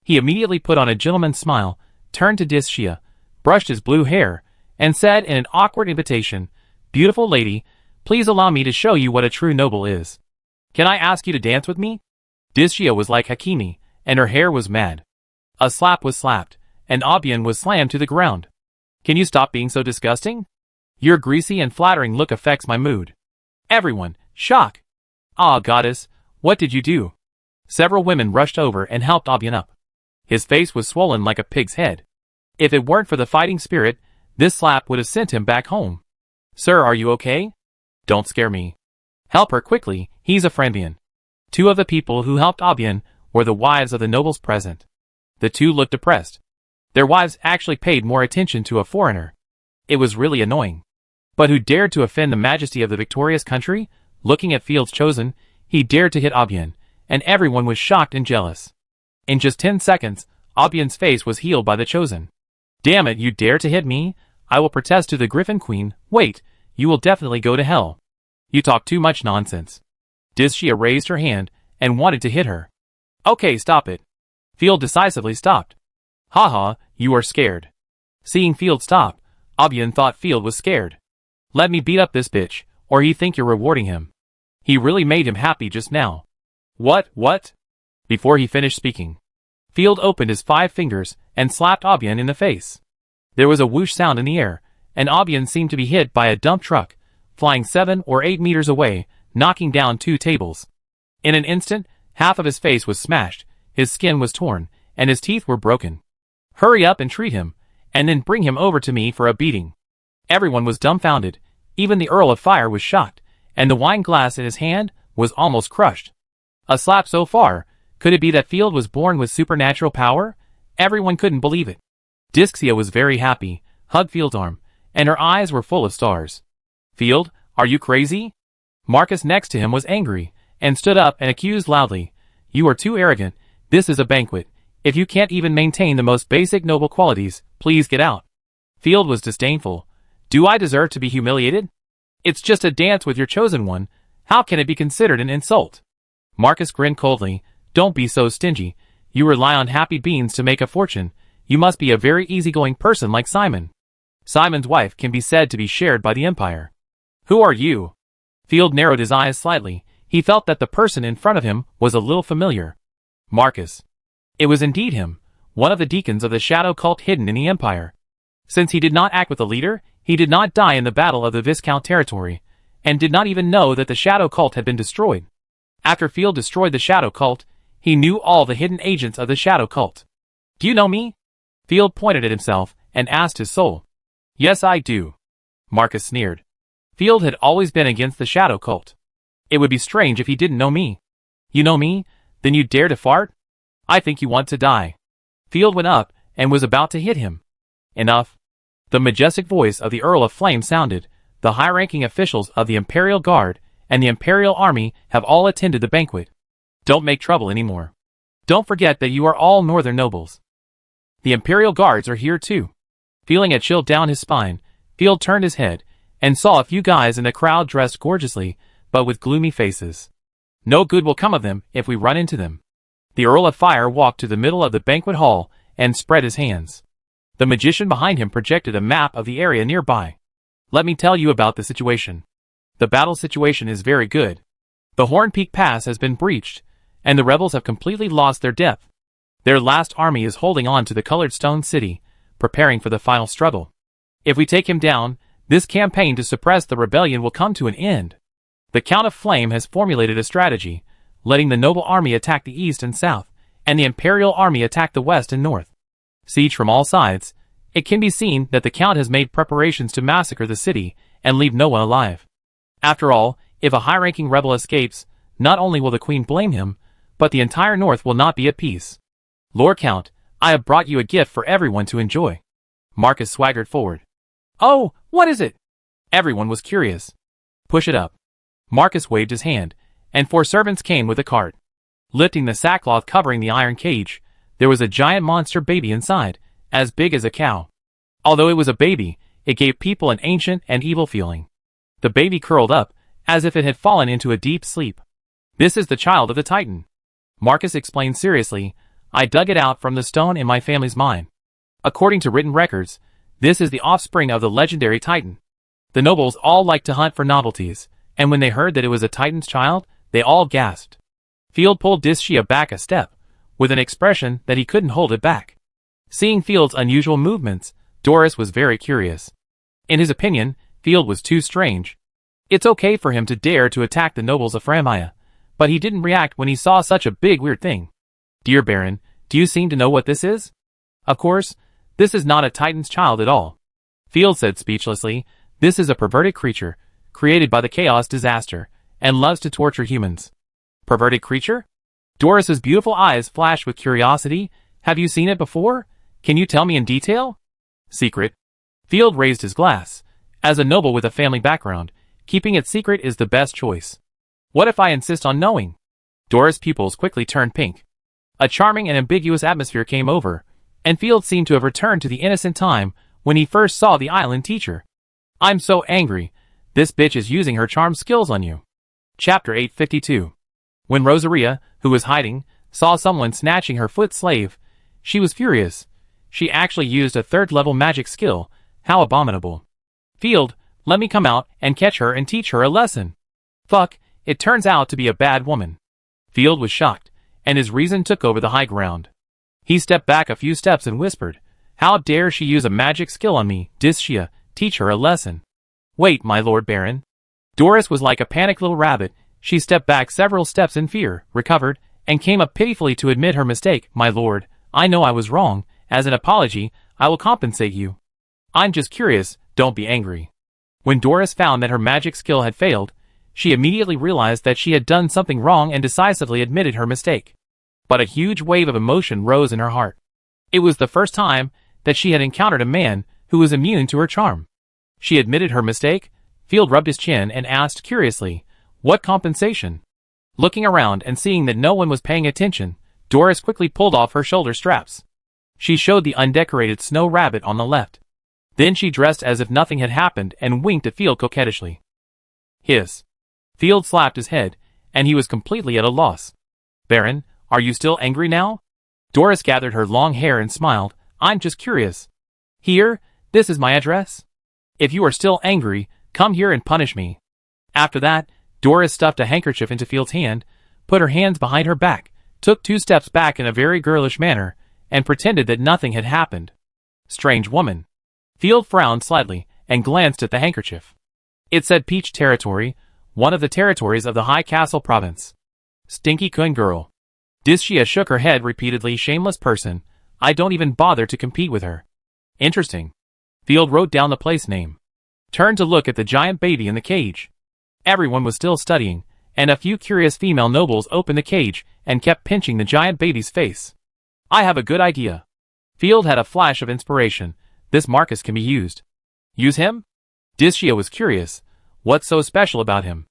He immediately put on a gentleman's smile, turned to Dischia, brushed his blue hair, and said in an awkward invitation, "Beautiful lady, please allow me to show you what a true noble is. Can I ask you to dance with me?" Dischia was like Hakimi, and her hair was mad. A slap was slapped, and Abian was slammed to the ground. "Can you stop being so disgusting? Your greasy and flattering look affects my mood." Everyone, shock. "Ah, goddess, what did you do?" Several women rushed over and helped Abian up. His face was swollen like a pig's head. If it weren't for the fighting spirit, this slap would have sent him back home. "Sir, are you okay? Don't scare me. Help her quickly, he's a Franvian." Two of the people who helped Abian were the wives of the nobles present. The two looked depressed. Their wives actually paid more attention to a foreigner. It was really annoying. But who dared to offend the majesty of the victorious country? Looking at Field's chosen, he dared to hit Abian, and everyone was shocked and jealous. In just 10 seconds, Abian's face was healed by the chosen. "Damn it, you dare to hit me? I will protest to the Griffin Queen. Wait, you will definitely go to hell. You talk too much nonsense." Dischia raised her hand and wanted to hit her. "Okay, stop it." Field decisively stopped. "Haha, you are scared." Seeing Field stop, Abian thought Field was scared. "Let me beat up this bitch, or he think you're rewarding him. He really made him happy just now." What? Before he finished speaking, Field opened his 5 fingers and slapped Abian in the face. There was a whoosh sound in the air, and Abian seemed to be hit by a dump truck, flying 7 or 8 meters away, knocking down 2 tables. In an instant, half of his face was smashed, his skin was torn, and his teeth were broken. "Hurry up and treat him, and then bring him over to me for a beating." Everyone was dumbfounded. Even the Earl of Fire was shocked, and the wine glass in his hand was almost crushed. A slap so far. Could it be that Field was born with supernatural power? Everyone couldn't believe it. Dischia was very happy, hugged Field's arm, and her eyes were full of stars. "Field, are you crazy?" Marcus next to him was angry, and stood up and accused loudly, "You are too arrogant. This is a banquet. If you can't even maintain the most basic noble qualities, please get out." Field was disdainful. "Do I deserve to be humiliated? It's just a dance with your chosen one. How can it be considered an insult?" Marcus grinned coldly. "Don't be so stingy. You rely on happy beans to make a fortune. You must be a very easygoing person like Simon. Simon's wife can be said to be shared by the empire." "Who are you?" Field narrowed his eyes slightly. He felt that the person in front of him was a little familiar. Marcus. It was indeed him, one of the deacons of the shadow cult hidden in the empire. Since he did not act with the leader, he did not die in the battle of the Viscount territory, and did not even know that the shadow cult had been destroyed. After Field destroyed the shadow cult, he knew all the hidden agents of the shadow cult. "Do you know me?" Field pointed at himself and asked his soul. "Yes, I do." Marcus sneered. Field had always been against the shadow cult. It would be strange if he didn't know me. "You know me? Then you dare to fart? I think you want to die." Field went up and was about to hit him. "Enough." The majestic voice of the Earl of Flame sounded. "The high-ranking officials of the Imperial Guard and the Imperial Army have all attended the banquet. Don't make trouble anymore. Don't forget that you are all northern nobles." The Imperial Guards are here too. Feeling a chill down his spine, Field turned his head, and saw a few guys in the crowd dressed gorgeously, but with gloomy faces. No good will come of them if we run into them. The Earl of Fire walked to the middle of the banquet hall, and spread his hands. The magician behind him projected a map of the area nearby. Let me tell you about the situation. The battle situation is very good. The Horn Peak Pass has been breached, and the rebels have completely lost their depth. Their last army is holding on to the Colored Stone City, preparing for the final struggle. If we take him down, this campaign to suppress the rebellion will come to an end. The Count of Flame has formulated a strategy, letting the noble army attack the east and south, and the Imperial army attack the west and north. Siege from all sides, it can be seen that the Count has made preparations to massacre the city and leave no one alive. After all, if a high-ranking rebel escapes, not only will the Queen blame him, but the entire north will not be at peace. Lord Count, I have brought you a gift for everyone to enjoy. Marcus swaggered forward. Oh, what is it? Everyone was curious. Push it up. Marcus waved his hand, and 4 servants came with a cart. Lifting the sackcloth covering the iron cage, there was a giant monster baby inside, as big as a cow. Although it was a baby, it gave people an ancient and evil feeling. The baby curled up, as if it had fallen into a deep sleep. This is the child of the Titan. Marcus explained seriously, I dug it out from the stone in my family's mine. According to written records, this is the offspring of the legendary Titan. The nobles all liked to hunt for novelties, and when they heard that it was a Titan's child, they all gasped. Field pulled Dischia back a step, with an expression that he couldn't hold it back. Seeing Field's unusual movements, Doris was very curious. In his opinion, Field was too strange. It's okay for him to dare to attack the nobles of Framaya, but he didn't react when he saw such a big weird thing. Dear Baron, do you seem to know what this is? Of course, this is not a Titan's child at all. Field said speechlessly, this is a perverted creature, created by the Chaos Disaster, and loves to torture humans. Perverted creature? Doris's beautiful eyes flashed with curiosity. Have you seen it before? Can you tell me in detail? Secret. Field raised his glass. As a noble with a family background, keeping it secret is the best choice. What if I insist on knowing? Doris' pupils quickly turned pink. A charming and ambiguous atmosphere came over, and Field seemed to have returned to the innocent time when he first saw the island teacher. I'm so angry. This bitch is using her charm skills on you. Chapter 852. When Rosaria, who was hiding, saw someone snatching her foot slave, she was furious. She actually used a 3rd-level magic skill. How abominable. Field, let me come out and catch her and teach her a lesson. Fuck, it turns out to be a bad woman. Field was shocked, and his reason took over the high ground. He stepped back a few steps and whispered, how dare she use a magic skill on me, Dischia, teach her a lesson. Wait, my Lord Baron. Doris was like a panicked little rabbit. She stepped back several steps in fear, recovered, and came up pitifully to admit her mistake. My lord, I know I was wrong. As an apology, I will compensate you. I'm just curious, don't be angry. When Doris found that her magic skill had failed, she immediately realized that she had done something wrong and decisively admitted her mistake. But a huge wave of emotion rose in her heart. It was the first time that she had encountered a man who was immune to her charm. She admitted her mistake. Field rubbed his chin and asked curiously, what compensation? Looking around and seeing that no one was paying attention, Doris quickly pulled off her shoulder straps. She showed the undecorated snow rabbit on the left. Then she dressed as if nothing had happened and winked at Field coquettishly. Hiss. Field slapped his head, and he was completely at a loss. Baron, are you still angry now? Doris gathered her long hair and smiled. I'm just curious. Here, this is my address. If you are still angry, come here and punish me. After that, Doris stuffed a handkerchief into Field's hand, put her hands behind her back, took 2 steps back in a very girlish manner, and pretended that nothing had happened. Strange woman. Field frowned slightly and glanced at the handkerchief. It said Peach Territory, one of the territories of the High Castle province. Stinky coon girl. Dischia shook her head repeatedly. Shameless person. I don't even bother to compete with her. Interesting. Field wrote down the place name. Turned to look at the giant baby in the cage. Everyone was still studying, and a few curious female nobles opened the cage and kept pinching the giant baby's face. I have a good idea. Field had a flash of inspiration. This Marcus can be used. Use him? Dischia was curious. What's so special about him?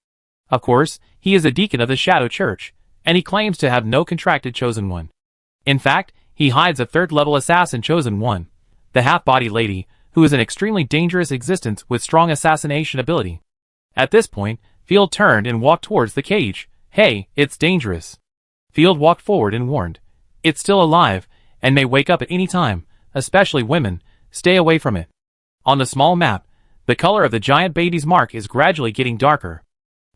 Of course, he is a deacon of the Shadow Church, and he claims to have no contracted chosen one. In fact, he hides a third-level assassin chosen one, the half-body lady, who is an extremely dangerous existence with strong assassination ability. At this point, Field turned and walked towards the cage. Hey, it's dangerous. Field walked forward and warned. It's still alive, and may wake up at any time, especially women. Stay away from it. On the small map, the color of the giant baby's mark is gradually getting darker.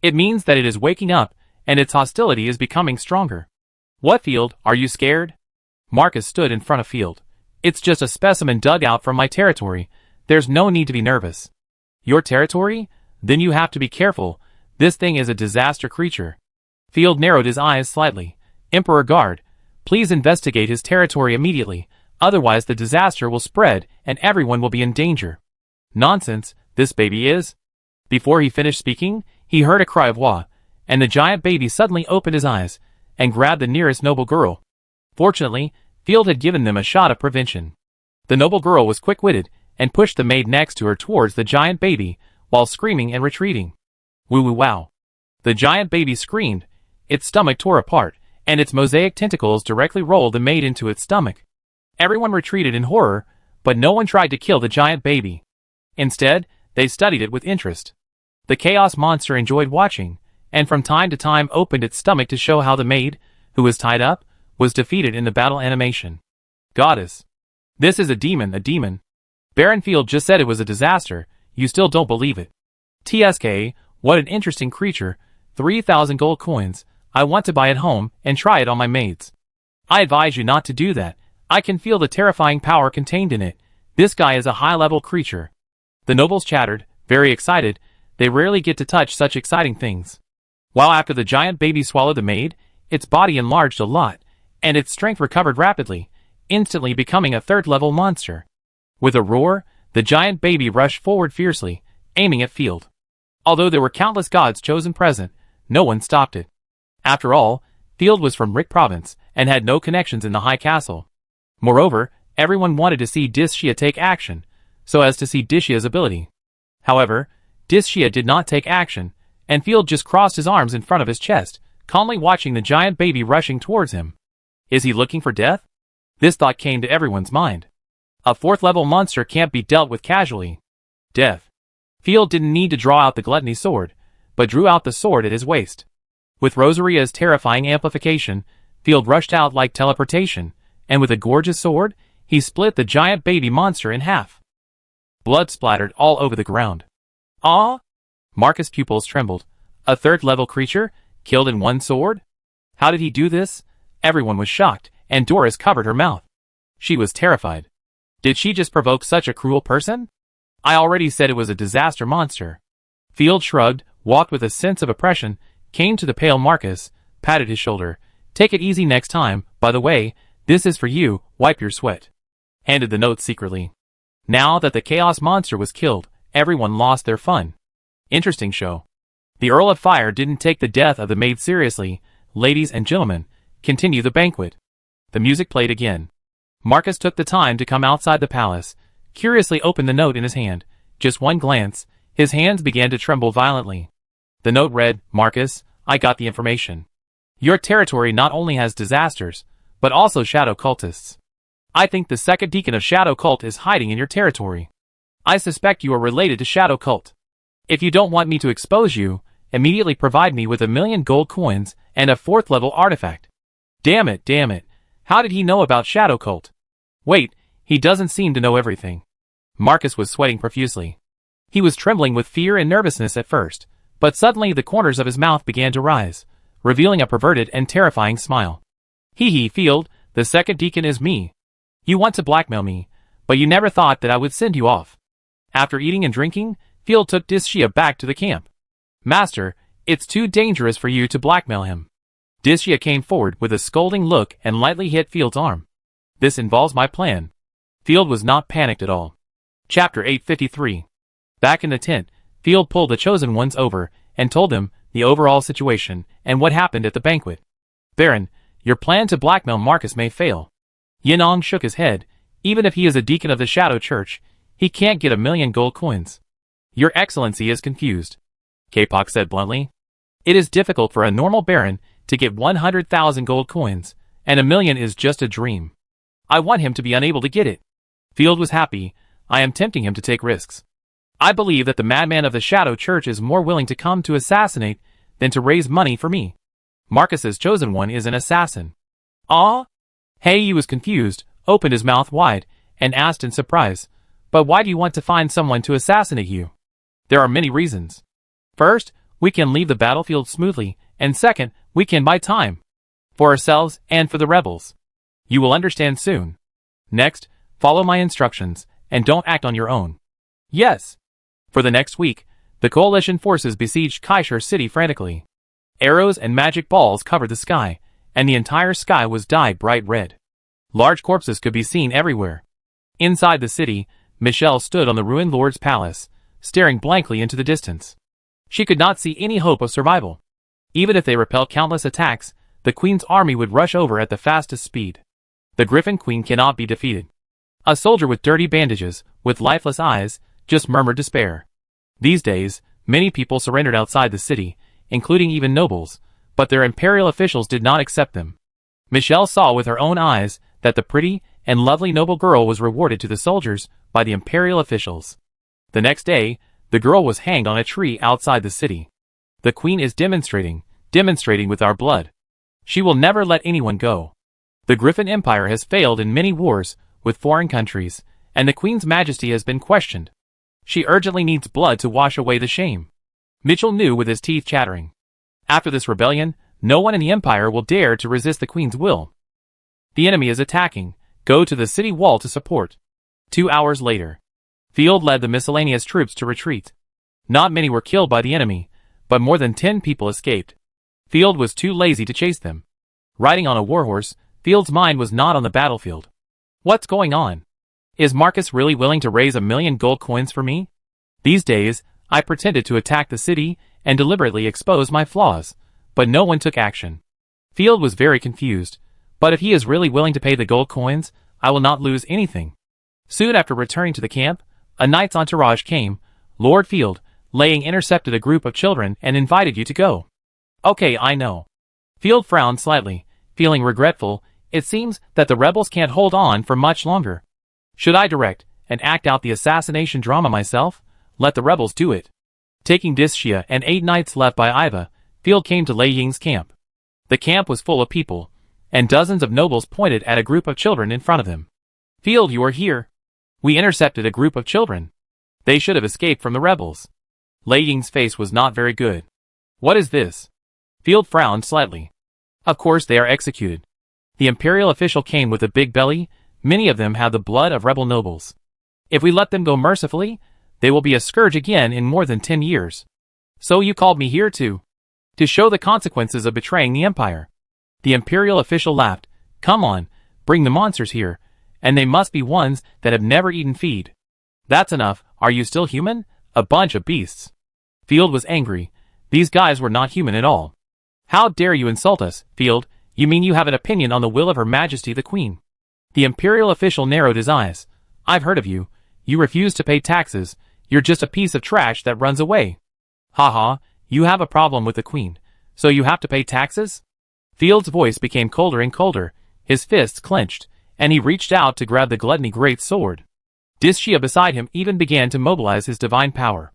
It means that it is waking up, and its hostility is becoming stronger. What, Field, are you scared? Marcus stood in front of Field. It's just a specimen dug out from my territory. There's no need to be nervous. Your territory? Then you have to be careful. This thing is a disaster creature. Field narrowed his eyes slightly. Emperor Guard, please investigate his territory immediately, otherwise the disaster will spread and everyone will be in danger. Nonsense, this baby is. Before he finished speaking, he heard a cry of wah, and the giant baby suddenly opened his eyes and grabbed the nearest noble girl. Fortunately, Field had given them a shot of prevention. The noble girl was quick-witted and pushed the maid next to her towards the giant baby while screaming and retreating. Woo-woo wow. The giant baby screamed, its stomach tore apart, and its mosaic tentacles directly rolled the maid into its stomach. Everyone retreated in horror, but no one tried to kill the giant baby. Instead, they studied it with interest. The chaos monster enjoyed watching, and from time to time opened its stomach to show how the maid, who was tied up, was defeated in the battle animation. Goddess. This is a demon, a demon. Baron Field just said it was a disaster, you still don't believe it. TSK, what an interesting creature, 3,000 gold coins, I want to buy it home and try it on my maids. I advise you not to do that, I can feel the terrifying power contained in it, this guy is a high-level creature. The nobles chattered, very excited, they rarely get to touch such exciting things. While after the giant baby swallowed the maid, its body enlarged a lot, and its strength recovered rapidly, instantly becoming a third-level monster. With a roar, the giant baby rushed forward fiercely, aiming at Field. Although there were countless gods chosen present, no one stopped it. After all, Field was from Rick Province, and had no connections in the High Castle. Moreover, everyone wanted to see Dishia take action, so as to see Dishia's ability. However, Dishia did not take action, and Field just crossed his arms in front of his chest, calmly watching the giant baby rushing towards him. Is he looking for death? This thought came to everyone's mind. A fourth-level monster can't be dealt with casually. Death. Field didn't need to draw out the gluttony sword, but drew out the sword at his waist. With Rosaria's terrifying amplification, Field rushed out like teleportation, and with a gorgeous sword, he split the giant baby monster in half. Blood splattered all over the ground. Ah! Marcus' pupils trembled. A third-level creature, killed in one sword? How did he do this? Everyone was shocked, and Doris covered her mouth. She was terrified. Did she just provoke such a cruel person? I already said it was a disaster monster. Field shrugged, walked with a sense of oppression, came to the pale Marcus, patted his shoulder. Take it easy next time, by the way, this is for you, wipe your sweat. Handed the note secretly. Now that the chaos monster was killed, everyone lost their fun. Interesting show. The Earl of Fire didn't take the death of the maid seriously. Ladies and gentlemen, continue the banquet. The music played again. Marcus took the time to come outside the palace, curiously opened the note in his hand. Just one glance, his hands began to tremble violently. The note read, Marcus, I got the information. Your territory not only has disasters, but also shadow cultists. I think the second deacon of Shadow Cult is hiding in your territory. I suspect you are related to Shadow Cult. If you don't want me to expose you, immediately provide me with 1,000,000 gold coins and a 4th-level artifact. Damn it, how did he know about Shadow Cult? Wait, he doesn't seem to know everything. Marcus was sweating profusely. He was trembling with fear and nervousness at first, but suddenly the corners of his mouth began to rise, revealing a perverted and terrifying smile. Hee Field, the second deacon is me. You want to blackmail me, but you never thought that I would send you off. After eating and drinking, Field took Dishia back to the camp. Master, it's too dangerous for you to blackmail him. Dishia came forward with a scolding look and lightly hit Field's arm. This involves my plan. Field was not panicked at all. Chapter 853. Back in the tent, Field pulled the chosen ones over and told them the overall situation and what happened at the banquet. Baron, your plan to blackmail Marcus may fail. Yinong shook his head. Even if he is a deacon of the Shadow Church, he can't get 1,000,000 gold coins. Your Excellency is confused. Kapok said bluntly. It is difficult for a normal baron to get 100,000 gold coins, and 1,000,000 is just a dream. I want him to be unable to get it. Field was happy. I am tempting him to take risks. I believe that the madman of the Shadow Church is more willing to come to assassinate than to raise money for me. Marcus's chosen one is an assassin. Ah? He was confused, opened his mouth wide, and asked in surprise, "But why do you want to find someone to assassinate you?" "There are many reasons. First, we can leave the battlefield smoothly, and second, we can buy time. For ourselves and for the rebels. You will understand soon. Next, follow my instructions, and don't act on your own." "Yes." For the next week, the coalition forces besieged Kaishar City frantically. Arrows and magic balls covered the sky, and the entire sky was dyed bright red. Large corpses could be seen everywhere. Inside the city, Michelle stood on the ruined Lord's palace, staring blankly into the distance. She could not see any hope of survival. Even if they repelled countless attacks, the Queen's army would rush over at the fastest speed. The Griffin Queen cannot be defeated. A soldier with dirty bandages, with lifeless eyes, just murmured despair. These days, many people surrendered outside the city, including even nobles, but their imperial officials did not accept them. Michelle saw with her own eyes that the pretty and lovely noble girl was rewarded to the soldiers by the imperial officials. The next day, the girl was hanged on a tree outside the city. "The Queen is demonstrating with our blood. She will never let anyone go. The Griffin Empire has failed in many wars with foreign countries, and the Queen's majesty has been questioned. She urgently needs blood to wash away the shame." Mitchell knew with his teeth chattering. After this rebellion, no one in the Empire will dare to resist the Queen's will. "The enemy is attacking. Go to the city wall to support." 2 hours later, Field led the miscellaneous troops to retreat. Not many were killed by the enemy, but more than 10 people escaped. Field was too lazy to chase them. Riding on a warhorse, Field's mind was not on the battlefield. What's going on? Is Marcus really willing to raise 1,000,000 gold coins for me? These days, I pretended to attack the city and deliberately expose my flaws, but no one took action. Field was very confused, but if he is really willing to pay the gold coins, I will not lose anything. Soon after returning to the camp, a knight's entourage came. "Lord Field, Laying intercepted a group of children and invited you to go." "Okay, I know." Field frowned slightly, feeling regretful. It seems that the rebels can't hold on for much longer. Should I direct and act out the assassination drama myself? Let the rebels do it. Taking Dischia and 8 knights left by Iva, Field came to Lei Ying's camp. The camp was full of people, and dozens of nobles pointed at a group of children in front of him. "Field, you are here. We intercepted a group of children. They should have escaped from the rebels." Lei Ying's face was not very good. "What is this?" Field frowned slightly. "Of course they are executed. The imperial official came with a big belly. Many of them have the blood of rebel nobles. If we let them go mercifully, they will be a scourge again in more than 10 years. So you called me here to show the consequences of betraying the empire." The imperial official laughed. "Come on, bring the monsters here, and they must be ones that have never eaten feed." "That's enough. Are you still human? A bunch of beasts." Field was angry. These guys were not human at all. "How dare you insult us, Field? You mean you have an opinion on the will of Her Majesty the Queen?" The imperial official narrowed his eyes. "I've heard of you. You refuse to pay taxes. You're just a piece of trash that runs away. Ha, you have a problem with the Queen, so you have to pay taxes?" Field's voice became colder and colder, his fists clenched, and he reached out to grab the gluttony great sword. Dischia beside him even began to mobilize his divine power.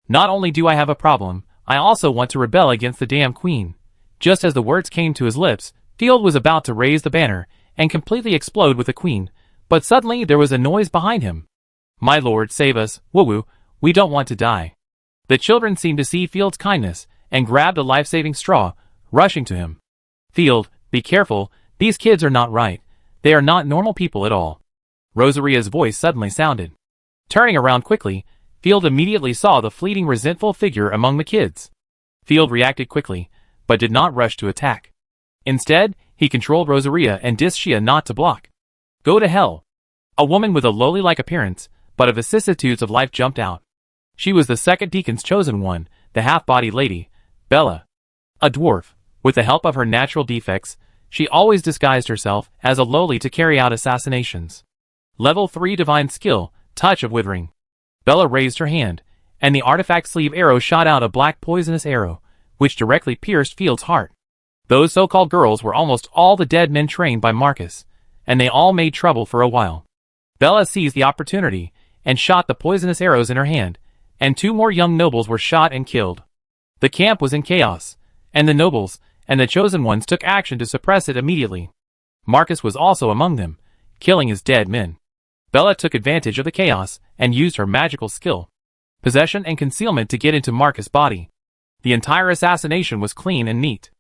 "Not only do I have a problem, I also want to rebel against the damn Queen." Just as the words came to his lips, Field was about to raise the banner and completely explode with the Queen, but suddenly there was a noise behind him. "My lord, save us, woo-woo, we don't want to die." The children seemed to see Field's kindness and grabbed a life-saving straw, rushing to him. "Field, be careful, these kids are not right. They are not normal people at all." Rosaria's voice suddenly sounded. Turning around quickly, Field immediately saw the fleeting resentful figure among the kids. Field reacted quickly, but did not rush to attack. Instead, he controlled Rosaria and Dischia not to block. "Go to hell." A woman with a lowly-like appearance, but of vicissitudes of life jumped out. She was the second deacon's chosen one, the half-body lady, Bella. A dwarf, with the help of her natural defects, she always disguised herself as a lowly to carry out assassinations. Level 3 divine skill, touch of withering. Bella raised her hand, and the artifact sleeve arrow shot out a black poisonous arrow, which directly pierced Field's heart. Those so-called girls were almost all the dead men trained by Marcus, and they all made trouble for a while. Bella seized the opportunity and shot the poisonous arrows in her hand, and 2 more young nobles were shot and killed. The camp was in chaos, and the nobles and the chosen ones took action to suppress it immediately. Marcus was also among them, killing his dead men. Bella took advantage of the chaos and used her magical skill, possession and concealment to get into Marcus' body. The entire assassination was clean and neat.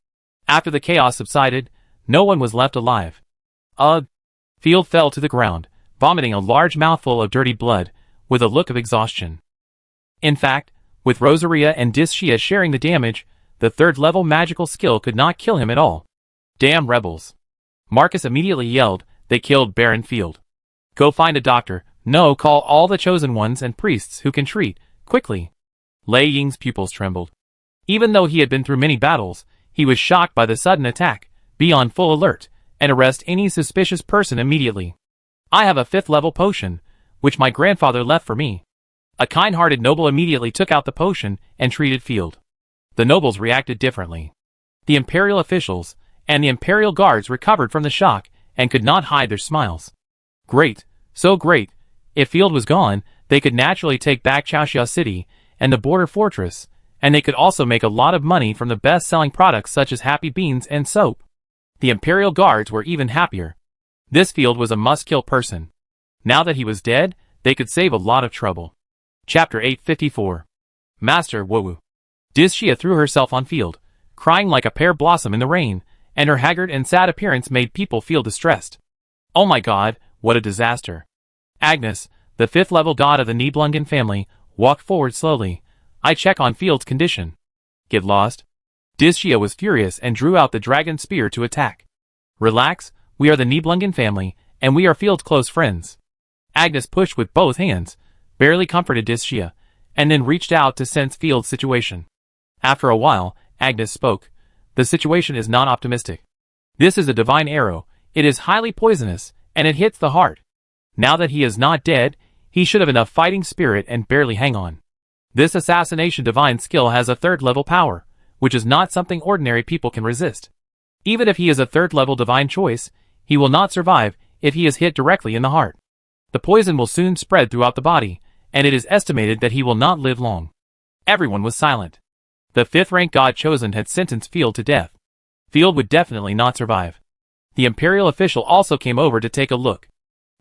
After the chaos subsided, no one was left alive. Ugh! Field fell to the ground, vomiting a large mouthful of dirty blood, with a look of exhaustion. In fact, with Rosaria and Dischia sharing the damage, the 3rd-level magical skill could not kill him at all. Damn rebels! Marcus immediately yelled, "They killed Baron Field. Go find a doctor. No, call all the chosen ones and priests who can treat, quickly." Lei Ying's pupils trembled. Even though he had been through many battles, he was shocked by the sudden attack. Be on full alert, and arrest any suspicious person immediately. I have a 5th-level potion, which my grandfather left for me. A kind-hearted noble immediately took out the potion and treated Field. The nobles reacted differently. The imperial officials and the imperial guards recovered from the shock and could not hide their smiles. Great, so great. If Field was gone, they could naturally take back Chaoxia City and the border fortress, and they could also make a lot of money from the best-selling products such as Happy Beans and soap. The imperial guards were even happier. This Field was a must-kill person. Now that he was dead, they could save a lot of trouble. Chapter 854. Master Wowu. Dischia threw herself on Field, crying like a pear blossom in the rain, and her haggard and sad appearance made people feel distressed. Oh my god, what a disaster. Agnes, the 5th-level god of the Nibelungen family, walked forward slowly. I check on Field's condition. Get lost? Dischia was furious and drew out the dragon spear to attack. Relax, we are the Nibelungen family, and we are Field's close friends. Agnes pushed with both hands, barely comforted Dischia, and then reached out to sense Field's situation. After a while, Agnes spoke. The situation is not optimistic. This is a divine arrow. It is highly poisonous, and it hits the heart. Now that he is not dead, he should have enough fighting spirit and barely hang on. This assassination divine skill has a 3rd-level power, which is not something ordinary people can resist. Even if he is a 3rd-level divine choice, he will not survive if he is hit directly in the heart. The poison will soon spread throughout the body, and it is estimated that he will not live long. Everyone was silent. The 5th-rank god chosen had sentenced Field to death. Field would definitely not survive. The imperial official also came over to take a look.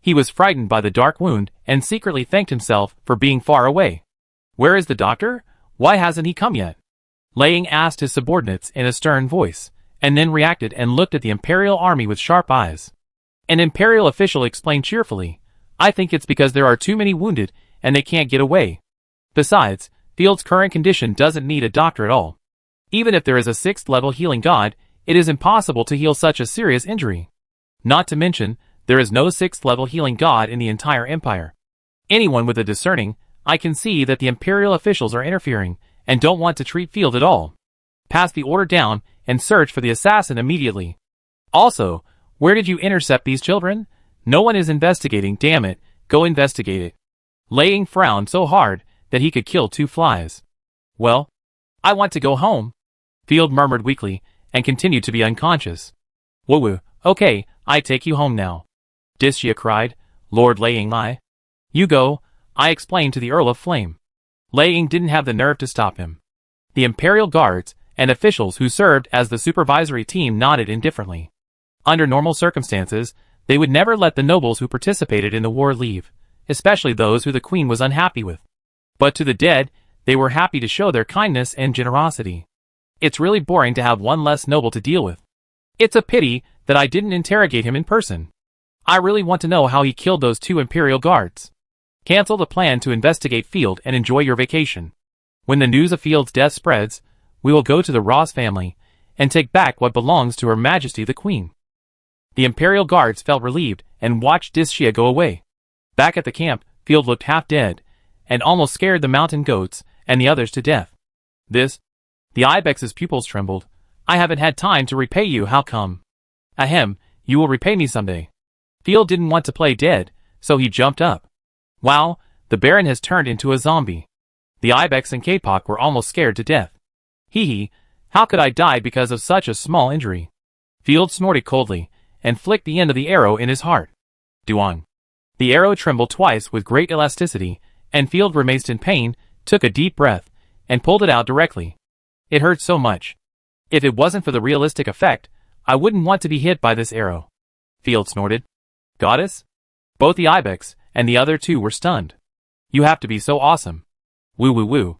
He was frightened by the dark wound and secretly thanked himself for being far away. Where is the doctor? Why hasn't he come yet? Lei Ying asked his subordinates in a stern voice, and then reacted and looked at the imperial army with sharp eyes. An imperial official explained cheerfully, I think it's because there are too many wounded and they can't get away. Besides, Field's current condition doesn't need a doctor at all. Even if there is a 6th-level healing god, it is impossible to heal such a serious injury. Not to mention, there is no 6th-level healing god in the entire empire. Anyone with a discerning eye can see that the imperial officials are interfering and don't want to treat Field at all. Pass the order down and search for the assassin immediately. Also, where did you intercept these children? No one is investigating, damn it, go investigate it. Lei Ying frowned so hard that he could kill 2 flies. Well, I want to go home. Field murmured weakly and continued to be unconscious. Wowu, okay, I take you home now. Dischia cried, Lord Lei Ying, you go, I explained to the Earl of Flame. Lei Ying didn't have the nerve to stop him. The imperial guards and officials who served as the supervisory team nodded indifferently. Under normal circumstances, they would never let the nobles who participated in the war leave, especially those who the queen was unhappy with. But to the dead, they were happy to show their kindness and generosity. It's really boring to have one less noble to deal with. It's a pity that I didn't interrogate him in person. I really want to know how he killed those 2 imperial guards. Cancel the plan to investigate Field and enjoy your vacation. When the news of Field's death spreads, we will go to the Ross family and take back what belongs to Her Majesty the Queen. The imperial guards felt relieved and watched Dischia go away. Back at the camp, Field looked half dead and almost scared the mountain goats and the others to death. The ibex's pupils trembled. I haven't had time to repay you, how come? Ahem, you will repay me someday. Field didn't want to play dead, so he jumped up. Wow, the Baron has turned into a zombie. The ibex and Kapok were almost scared to death. Hee hee, how could I die because of such a small injury? Field snorted coldly, and flicked the end of the arrow in his heart. Duong. The arrow trembled twice with great elasticity, and Field, grimaced in pain, took a deep breath, and pulled it out directly. It hurt so much. If it wasn't for the realistic effect, I wouldn't want to be hit by this arrow. Field snorted. Goddess? Both the ibex and the other two were stunned. You have to be so awesome. Woo woo woo.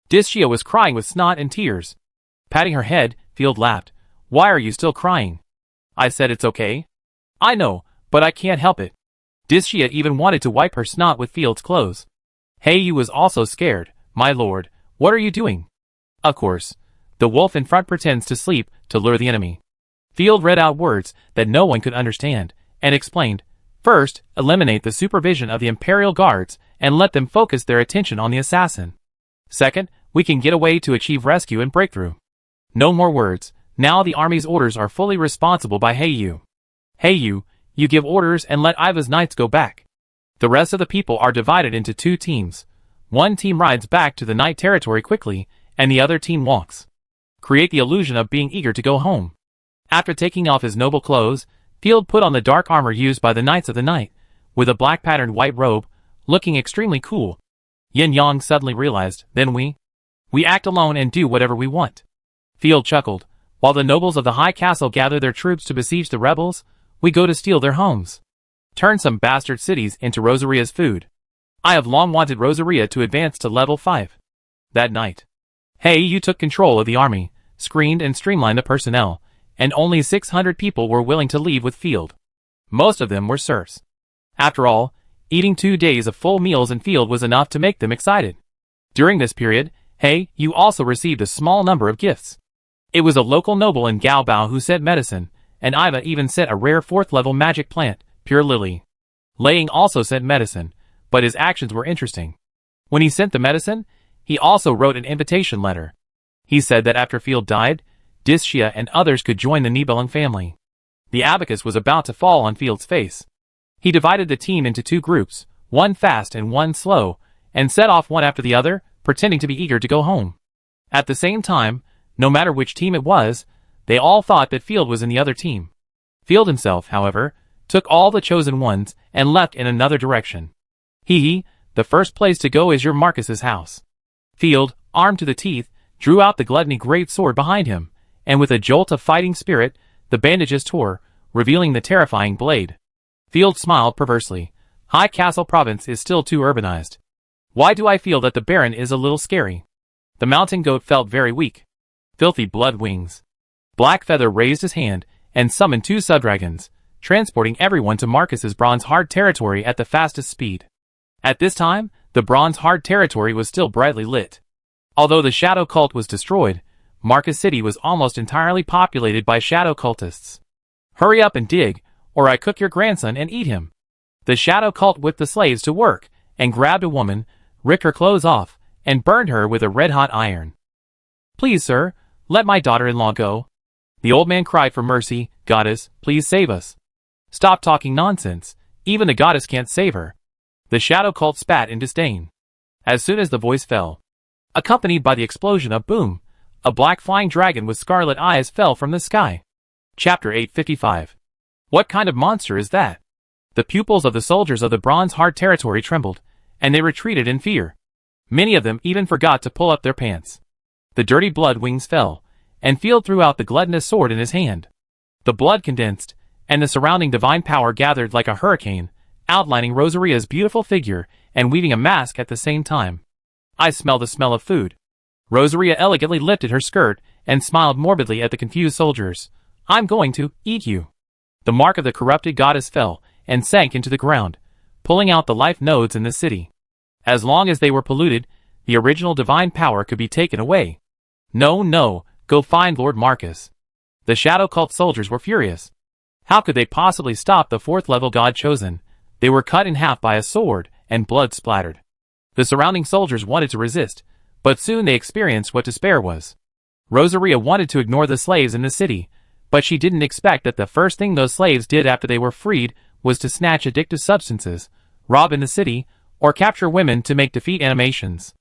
Discia was crying with snot and tears. Patting her head, Field laughed. Why are you still crying? I said it's okay. I know, but I can't help it. Discia even wanted to wipe her snot with Field's clothes. Heiyu was also scared. My lord, what are you doing? Of course. The wolf in front pretends to sleep to lure the enemy. Field read out words that no one could understand, and explained, first, eliminate the supervision of the Imperial Guards and let them focus their attention on the assassin. Second, we can get away to achieve rescue and breakthrough. No more words. Now the army's orders are fully responsible by Heiyu. Heiyu, you give orders and let Iva's knights go back. The rest of the people are divided into two teams. One team rides back to the knight territory quickly, and the other team walks. Create the illusion of being eager to go home. After taking off his noble clothes, Field put on the dark armor used by the Knights of the Night, with a black patterned white robe, looking extremely cool. Yin Yang suddenly realized, then we act alone and do whatever we want. Field chuckled. While the nobles of the high castle gather their troops to besiege the rebels, we go to steal their homes. Turn some bastard cities into Rosaria's food. I have long wanted Rosaria to advance to level 5. That night, Heiyu took control of the army, screened and streamlined the personnel, and only 600 people were willing to leave with Field. Most of them were serfs. After all, eating 2 days of full meals in Field was enough to make them excited. During this period, Heiyu also received a small number of gifts. It was a local noble in Gaobao who sent medicine, and Iva even sent a rare 4th-level magic plant, Pure Lily. Laying also sent medicine, but his actions were interesting. When he sent the medicine, he also wrote an invitation letter. He said that after Field died, Discia and others could join the Nibelung family. The abacus was about to fall on Field's face. He divided the team into 2 groups, one fast and one slow, and set off one after the other, pretending to be eager to go home. At the same time, no matter which team it was, they all thought that Field was in the other team. Field himself, however, took all the chosen ones and left in another direction. The first place to go is your Marcus's house. Field, armed to the teeth, drew out the gluttony great sword behind him, and with a jolt of fighting spirit, the bandages tore, revealing the terrifying blade. Field smiled perversely. High Castle Province is still too urbanized. Why do I feel that the Baron is a little scary? The mountain goat felt very weak. Filthy blood wings. Blackfeather raised his hand and summoned 2 subdragons, transporting everyone to Marcus's Bronze Hard territory at the fastest speed. At this time, the Bronze Hard territory was still brightly lit. Although the Shadow Cult was destroyed, Marcus City was almost entirely populated by Shadow Cultists. Hurry up and dig, or I cook your grandson and eat him. The Shadow Cult whipped the slaves to work, and grabbed a woman, ripped her clothes off, and burned her with a red-hot iron. Please, sir, let my daughter-in-law go. The old man cried for mercy. Goddess, please save us. Stop talking nonsense. Even the goddess can't save her. The Shadow Cult spat in disdain. As soon as the voice fell, accompanied by the explosion of boom, a black flying dragon with scarlet eyes fell from the sky. Chapter 855. What kind of monster is that? The pupils of the soldiers of the Bronze Hard territory trembled, and they retreated in fear. Many of them even forgot to pull up their pants. The dirty blood wings fell, and Field threw out the gluttonous sword in his hand. The blood condensed, and the surrounding divine power gathered like a hurricane, outlining Rosaria's beautiful figure and weaving a mask at the same time. I smell the smell of food. Rosaria elegantly lifted her skirt and smiled morbidly at the confused soldiers. I'm going to eat you. The mark of the corrupted goddess fell and sank into the ground, pulling out the life nodes in the city. As long as they were polluted, the original divine power could be taken away. No, go find Lord Marcus. The Shadow Cult soldiers were furious. How could they possibly stop the 4th-level god chosen? They were cut in half by a sword, and blood splattered. The surrounding soldiers wanted to resist, but soon they experienced what despair was. Rosaria wanted to ignore the slaves in the city, but she didn't expect that the first thing those slaves did after they were freed was to snatch addictive substances, rob in the city, or capture women to make defeat animations.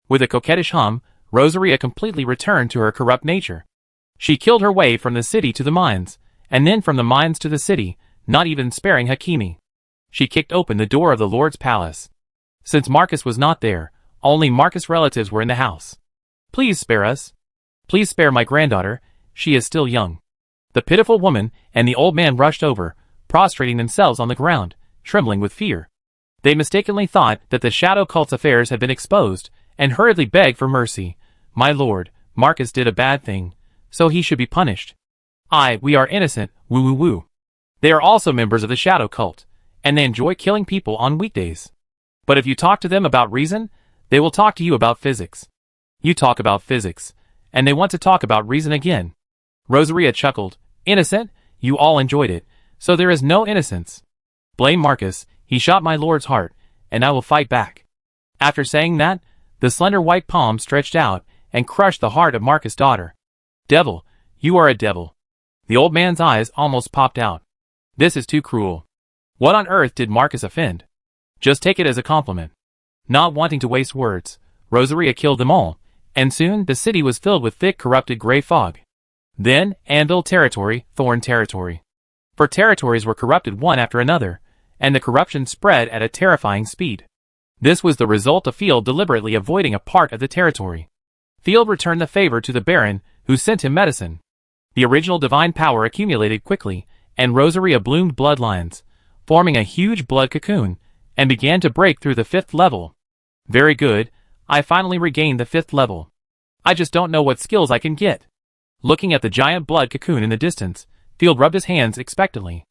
With a coquettish hum, Rosaria completely returned to her corrupt nature. She killed her way from the city to the mines, and then from the mines to the city, not even sparing Hakimi. She kicked open the door of the Lord's palace. Since Marcus was not there, only Marcus' relatives were in the house. "Please spare us. Please spare my granddaughter, she is still young." The pitiful woman and the old man rushed over, prostrating themselves on the ground, trembling with fear. They mistakenly thought that the shadow cult's affairs had been exposed, and hurriedly begged for mercy. "My lord, Marcus did a bad thing, so he should be punished. We are innocent, woo woo woo. They are also members of the shadow cult, and they enjoy killing people on weekdays. But if you talk to them about reason, they will talk to you about physics. You talk about physics, and they want to talk about reason again." Rosaria chuckled. "Innocent? You all enjoyed it, so there is no innocence. Blame Marcus, he shot my lord's heart, and I will fight back." After saying that, the slender white palm stretched out and crushed the heart of Marcus' daughter. "Devil, you are a devil." The old man's eyes almost popped out. "This is too cruel. What on earth did Marcus offend? Just take it as a compliment." Not wanting to waste words, Rosaria killed them all, and soon the city was filled with thick corrupted gray fog. Then, Anvil territory, Thorn territory. For territories were corrupted one after another, and the corruption spread at a terrifying speed. This was the result of Field deliberately avoiding a part of the territory. Field returned the favor to the Baron, who sent him medicine. The original divine power accumulated quickly, and Rosaria bloomed bloodlines, forming a huge blood cocoon, and began to break through the 5th level. Very good, I finally regained the 5th level. I just don't know what skills I can get. Looking at the giant blood cocoon in the distance, Field rubbed his hands expectantly.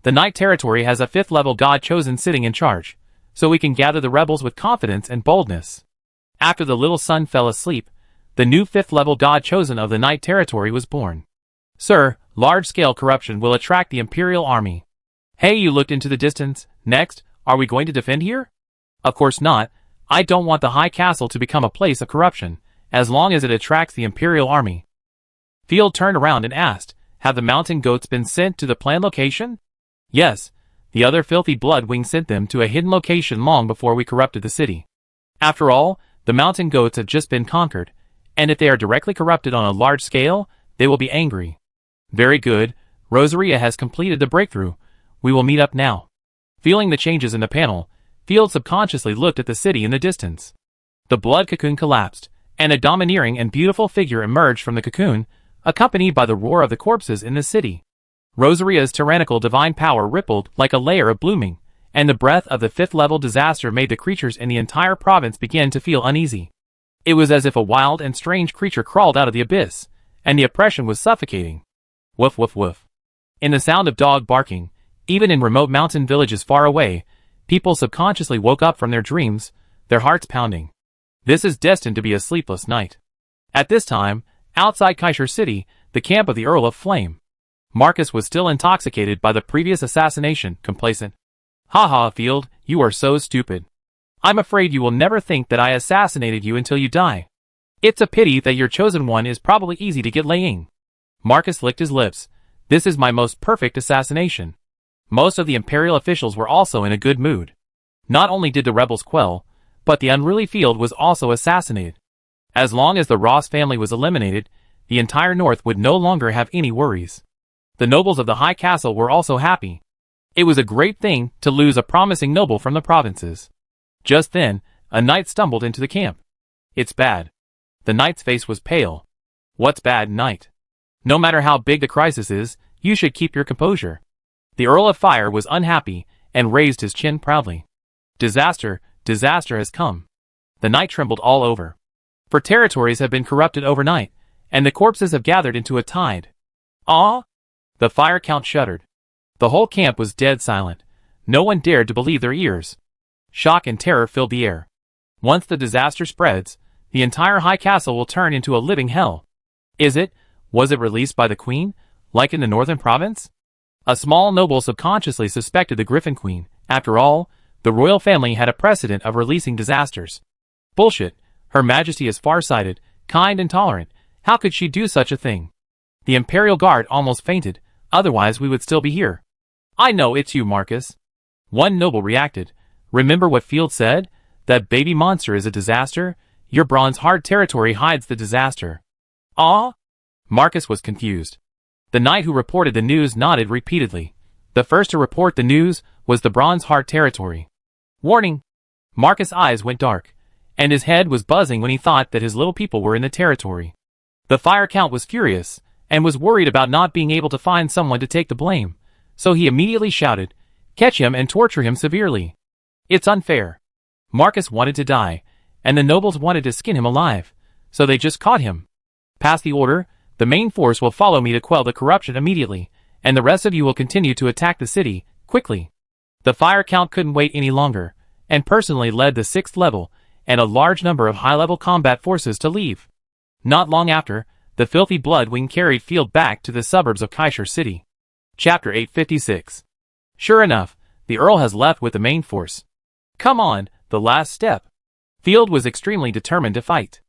The Night Territory has a 5th level god chosen sitting in charge, so we can gather the rebels with confidence and boldness. After the little son fell asleep, the new 5th level god chosen of the Night Territory was born. "Sir, large-scale corruption will attract the Imperial Army." "Hey, you looked into the distance. Next, are we going to defend here?" "Of course not. I don't want the High Castle to become a place of corruption, as long as it attracts the Imperial Army." Field turned around and asked, "Have the mountain goats been sent to the planned location?" "Yes. The other filthy bloodwing sent them to a hidden location long before we corrupted the city. After all, the mountain goats have just been conquered, and if they are directly corrupted on a large scale, they will be angry." "Very good. Rosaria has completed the breakthrough. We will meet up now." Feeling the changes in the panel, Field subconsciously looked at the city in the distance. The blood cocoon collapsed, and a domineering and beautiful figure emerged from the cocoon, accompanied by the roar of the corpses in the city. Rosaria's tyrannical divine power rippled like a layer of blooming, and the breath of the 5th level disaster made the creatures in the entire province begin to feel uneasy. It was as if a wild and strange creature crawled out of the abyss, and the oppression was suffocating. Woof woof woof. In the sound of dog barking, even in remote mountain villages far away, people subconsciously woke up from their dreams, their hearts pounding. This is destined to be a sleepless night. At this time, outside Kaisher City, the camp of the Earl of Flame. Marcus was still intoxicated by the previous assassination, complacent. "Ha, Field, you are so stupid. I'm afraid you will never think that I assassinated you until you die. It's a pity that your chosen one is probably easy to get laying." Marcus licked his lips. "This is my most perfect assassination." Most of the Imperial officials were also in a good mood. Not only did the rebels quell, but the unruly Field was also assassinated. As long as the Ross family was eliminated, the entire North would no longer have any worries. The nobles of the High Castle were also happy. It was a great thing to lose a promising noble from the provinces. Just then, a knight stumbled into the camp. "It's bad." The knight's face was pale. "What's bad, knight? No matter how big the crisis is, you should keep your composure." The Earl of Fire was unhappy, and raised his chin proudly. Disaster has come." The knight trembled all over. For territories have been corrupted overnight, and the corpses have gathered into a tide. "Ah!" The Fire Count shuddered. The whole camp was dead silent. No one dared to believe their ears. Shock and terror filled the air. Once the disaster spreads, the entire High Castle will turn into a living hell. Was it released by the Queen, like in the Northern Province? A small noble subconsciously suspected the Griffin Queen. After all, the royal family had a precedent of releasing disasters. Bullshit. Her Majesty is far-sighted, kind and tolerant. How could she do such a thing? The Imperial Guard almost fainted, otherwise we would still be here. "I know it's you, Marcus." One noble reacted. "Remember what Field said? That baby monster is a disaster? Your Bronze Heart territory hides the disaster." "Ah?" Marcus was confused. The knight who reported the news nodded repeatedly. The first to report the news was the Bronze Heart territory. Warning! Marcus' eyes went dark, and his head was buzzing when he thought that his little people were in the territory. The Fire Count was furious, and was worried about not being able to find someone to take the blame, so he immediately shouted, "Catch him and torture him severely. It's unfair." Marcus wanted to die, and the nobles wanted to skin him alive, so they just caught him. Pass the order, the main force will follow me to quell the corruption immediately, and the rest of you will continue to attack the city, quickly. The Fire Count couldn't wait any longer, and personally led the 6th level, and a large number of high-level combat forces to leave. Not long after, the filthy Bloodwing carried Field back to the suburbs of Kaisher City. Chapter 856. Sure enough, the Earl has left with the main force. Come on, the last step. Field was extremely determined to fight.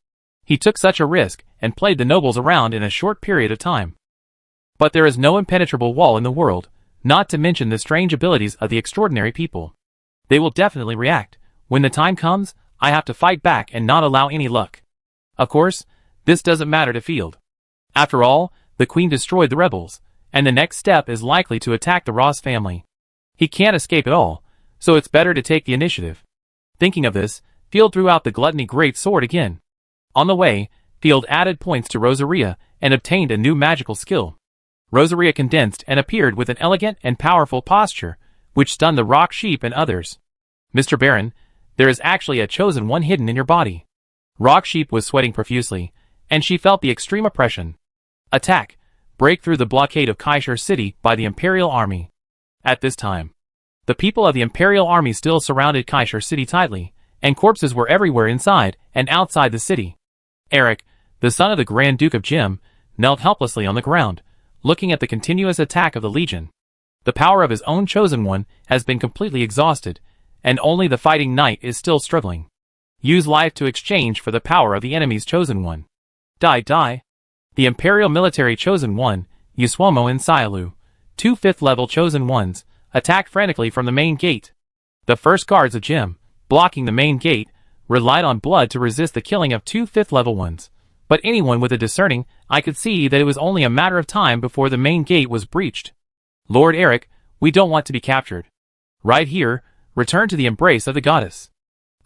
He took such a risk, and played the nobles around in a short period of time. But there is no impenetrable wall in the world, not to mention the strange abilities of the extraordinary people. They will definitely react. When the time comes, I have to fight back and not allow any luck. Of course, this doesn't matter to Field. After all, the Queen destroyed the rebels, and the next step is likely to attack the Ross family. He can't escape at all, so it's better to take the initiative. Thinking of this, Field threw out the Gluttony Great Sword again. On the way, Field added points to Rosaria and obtained a new magical skill. Rosaria condensed and appeared with an elegant and powerful posture, which stunned the Rock Sheep and others. Mr. Baron, there is actually a chosen one hidden in your body. Rock Sheep was sweating profusely, and she felt the extreme oppression. Attack! Break through the blockade of Kaisher City by the Imperial Army. At this time, the people of the Imperial Army still surrounded Kaisher City tightly, and corpses were everywhere inside and outside the city. Eric, the son of the Grand Duke of Jim, knelt helplessly on the ground, looking at the continuous attack of the Legion. The power of his own chosen one has been completely exhausted, and only the fighting knight is still struggling. Use life to exchange for the power of the enemy's chosen one. Die. The Imperial Military Chosen One, Yuswomo and Sialu, 2 5th-level Chosen Ones, attacked frantically from the main gate. The first guards of Jim, blocking the main gate, relied on blood to resist the killing of 2 5th-level ones, but anyone with a discerning eye could see that it was only a matter of time before the main gate was breached. Lord Eric, we don't want to be captured. Right here, return to the embrace of the goddess.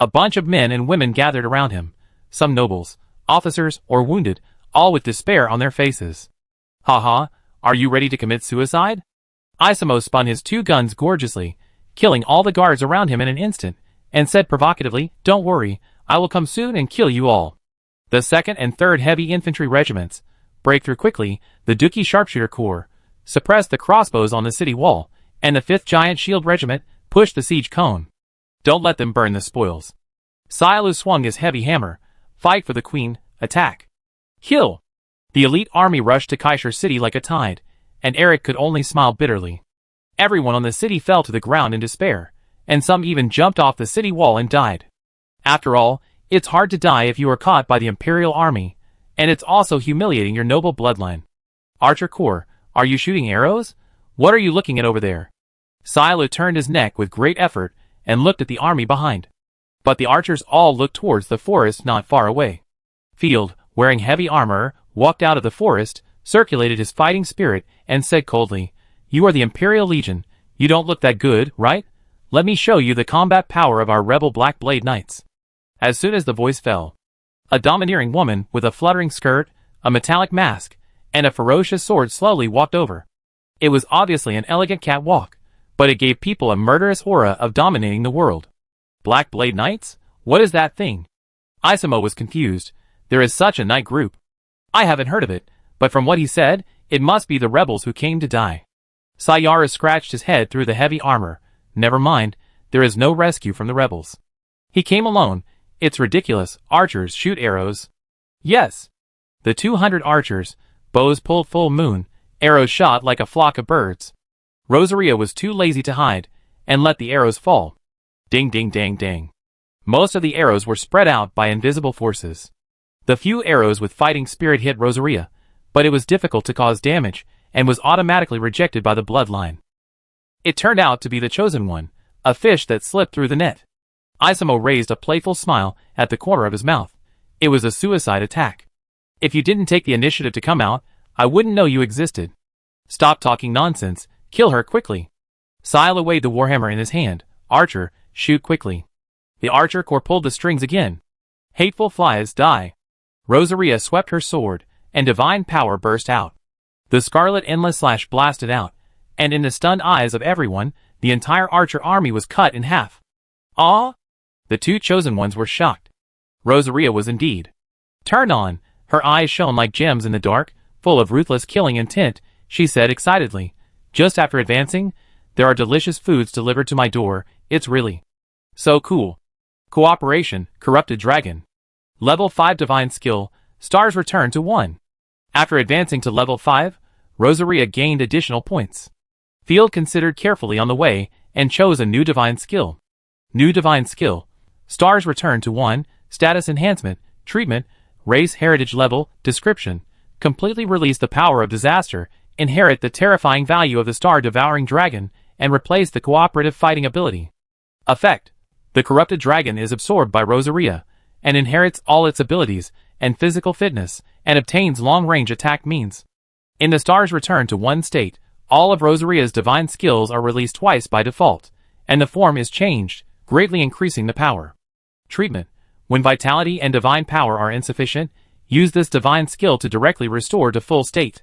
A bunch of men and women gathered around him, some nobles, officers, or wounded, all with despair on their faces. Haha, are you ready to commit suicide? Isamo spun his 2 guns gorgeously, killing all the guards around him in an instant, and said provocatively, "Don't worry, I will come soon and kill you all." The 2nd and 3rd Heavy Infantry Regiments break through quickly, the Dookie Sharpshooter Corps suppressed the crossbows on the city wall, and the 5th Giant Shield Regiment pushed the siege cone. Don't let them burn the spoils. Sialu swung his heavy hammer. Fight for the Queen, attack. Kill! The elite army rushed to Kaisher City like a tide, and Eric could only smile bitterly. Everyone on the city fell to the ground in despair, and some even jumped off the city wall and died. After all, it's hard to die if you are caught by the Imperial Army, and it's also humiliating your noble bloodline. Archer Corps, are you shooting arrows? What are you looking at over there? Sialu turned his neck with great effort and looked at the army behind. But the archers all looked towards the forest not far away. Field, wearing heavy armor, walked out of the forest, circulated his fighting spirit, and said coldly, "You are the Imperial Legion. You don't look that good, right? Let me show you the combat power of our rebel Black Blade Knights." As soon as the voice fell, a domineering woman with a fluttering skirt, a metallic mask, and a ferocious sword slowly walked over. It was obviously an elegant catwalk, but it gave people a murderous aura of dominating the world. Black Blade Knights? What is that thing? Isamo was confused. There is such a knight group. I haven't heard of it, but from what he said, it must be the rebels who came to die. Sayara scratched his head through the heavy armor. Never mind, there is no rescue from the rebels. He came alone. It's ridiculous. Archers shoot arrows. Yes. The 200 archers, bows pulled full moon, arrows shot like a flock of birds. Rosaria was too lazy to hide, and let the arrows fall. Ding ding dang dang. Most of the arrows were spread out by invisible forces. The few arrows with fighting spirit hit Rosaria, but it was difficult to cause damage, and was automatically rejected by the bloodline. It turned out to be the chosen one, a fish that slipped through the net. Isamo raised a playful smile at the corner of his mouth. It was a suicide attack. If you didn't take the initiative to come out, I wouldn't know you existed. Stop talking nonsense, kill her quickly. Syla weighed the warhammer in his hand. Archer, shoot quickly. The archer core pulled the strings again. Hateful flies, die. Rosaria swept her sword, and divine power burst out. The scarlet endless slash blasted out, and in the stunned eyes of everyone, the entire archer army was cut in half. Ah! The two chosen ones were shocked. Rosaria was indeed turned on. Her eyes shone like gems in the dark, full of ruthless killing intent. She said excitedly, "Just after advancing, there are delicious foods delivered to my door. It's really so cool." Cooperation, corrupted dragon. Level 5 divine skill, stars returned to 1. After advancing to level 5, Rosaria gained additional points. Field considered carefully on the way, and chose a new divine skill. New divine skill, stars returned to 1, status enhancement, treatment, race heritage level, description, completely release the power of disaster, inherit the terrifying value of the star-devouring dragon, and replace the cooperative fighting ability. Effect: the corrupted dragon is absorbed by Rosaria, and inherits all its abilities and physical fitness, and obtains long-range attack means. In the stars return to 1 state, all of Rosaria's divine skills are released twice by default, and the form is changed, greatly increasing the power. Treatment: when vitality and divine power are insufficient, use this divine skill to directly restore to full state.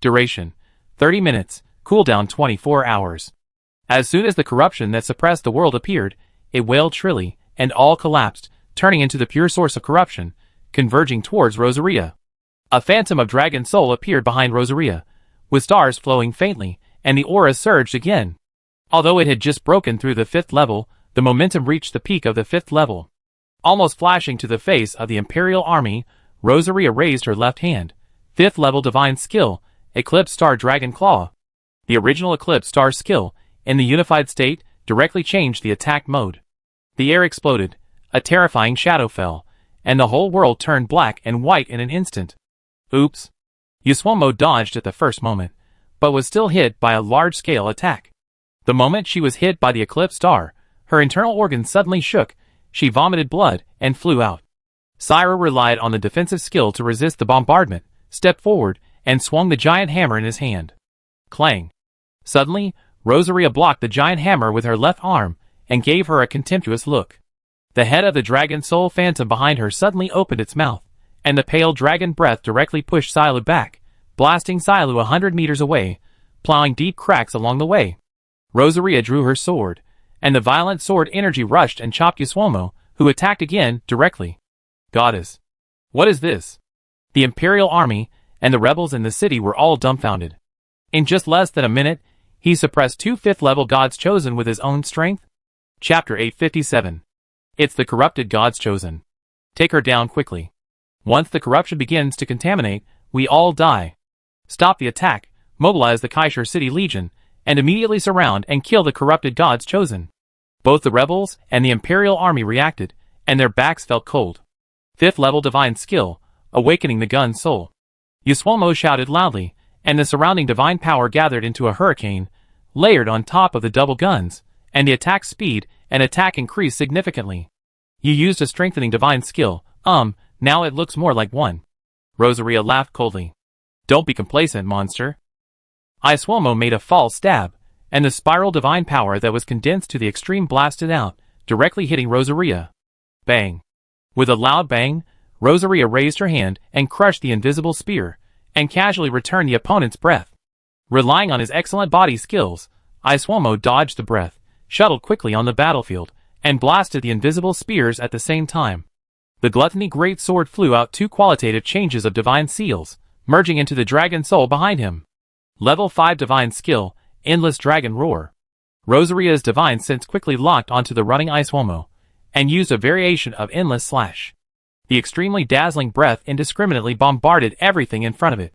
Duration: 30 minutes, cooldown 24 hours. As soon as the corruption that suppressed the world appeared, it wailed shrilly, and all collapsed, turning into the pure source of corruption, converging towards Rosaria. A phantom of dragon soul appeared behind Rosaria, with stars flowing faintly, and the aura surged again. Although it had just broken through the 5th level, the momentum reached the peak of the 5th level. Almost flashing to the face of the Imperial army, Rosaria raised her left hand. 5th level divine skill, Eclipse Star Dragon Claw. The original Eclipse Star skill, in the unified state, directly changed the attack mode. The air exploded, a terrifying shadow fell, and the whole world turned black and white in an instant. Oops. Yasuomo dodged at the first moment, but was still hit by a large-scale attack. The moment she was hit by the Eclipse Star, her internal organs suddenly shook, she vomited blood, and flew out. Syra relied on the defensive skill to resist the bombardment, stepped forward, and swung the giant hammer in his hand. Clang. Suddenly, Rosaria blocked the giant hammer with her left arm, and gave her a contemptuous look. The head of the dragon soul phantom behind her suddenly opened its mouth, and the pale dragon breath directly pushed Sylu back, blasting Sylu 100 meters away, plowing deep cracks along the way. Rosaria drew her sword, and the violent sword energy rushed and chopped Yasuomo, who attacked again, directly. Goddess. What is this? The Imperial army, and the rebels in the city were all dumbfounded. In just less than a minute, he suppressed 2 5th-level gods chosen with his own strength. Chapter 857. It's the corrupted gods chosen. Take her down quickly. Once the corruption begins to contaminate, we all die. Stop the attack, mobilize the Kaishar City Legion, and immediately surround and kill the corrupted gods chosen. Both the rebels and the Imperial army reacted, and their backs felt cold. 5th-level divine skill, awakening the gun soul. Yasuomo shouted loudly, and the surrounding divine power gathered into a hurricane, layered on top of the double guns, and the attack speed and attack increased significantly. You used a strengthening divine skill, now it looks more like one. Rosaria laughed coldly. Don't be complacent, monster. Yasuomo made a false stab, and the spiral divine power that was condensed to the extreme blasted out, directly hitting Rosaria. Bang. With a loud bang, Rosaria raised her hand and crushed the invisible spear, and casually returned the opponent's breath. Relying on his excellent body skills, Yasuomo dodged the breath, shuttled quickly on the battlefield, and blasted the invisible spears at the same time. The Gluttony Great Sword flew out 2 qualitative changes of divine seals, merging into the dragon soul behind him. Level 5 divine skill, Endless Dragon Roar. Rosaria's divine sense quickly locked onto the running Yasuomo, and used a variation of Endless Slash. The extremely dazzling breath indiscriminately bombarded everything in front of it.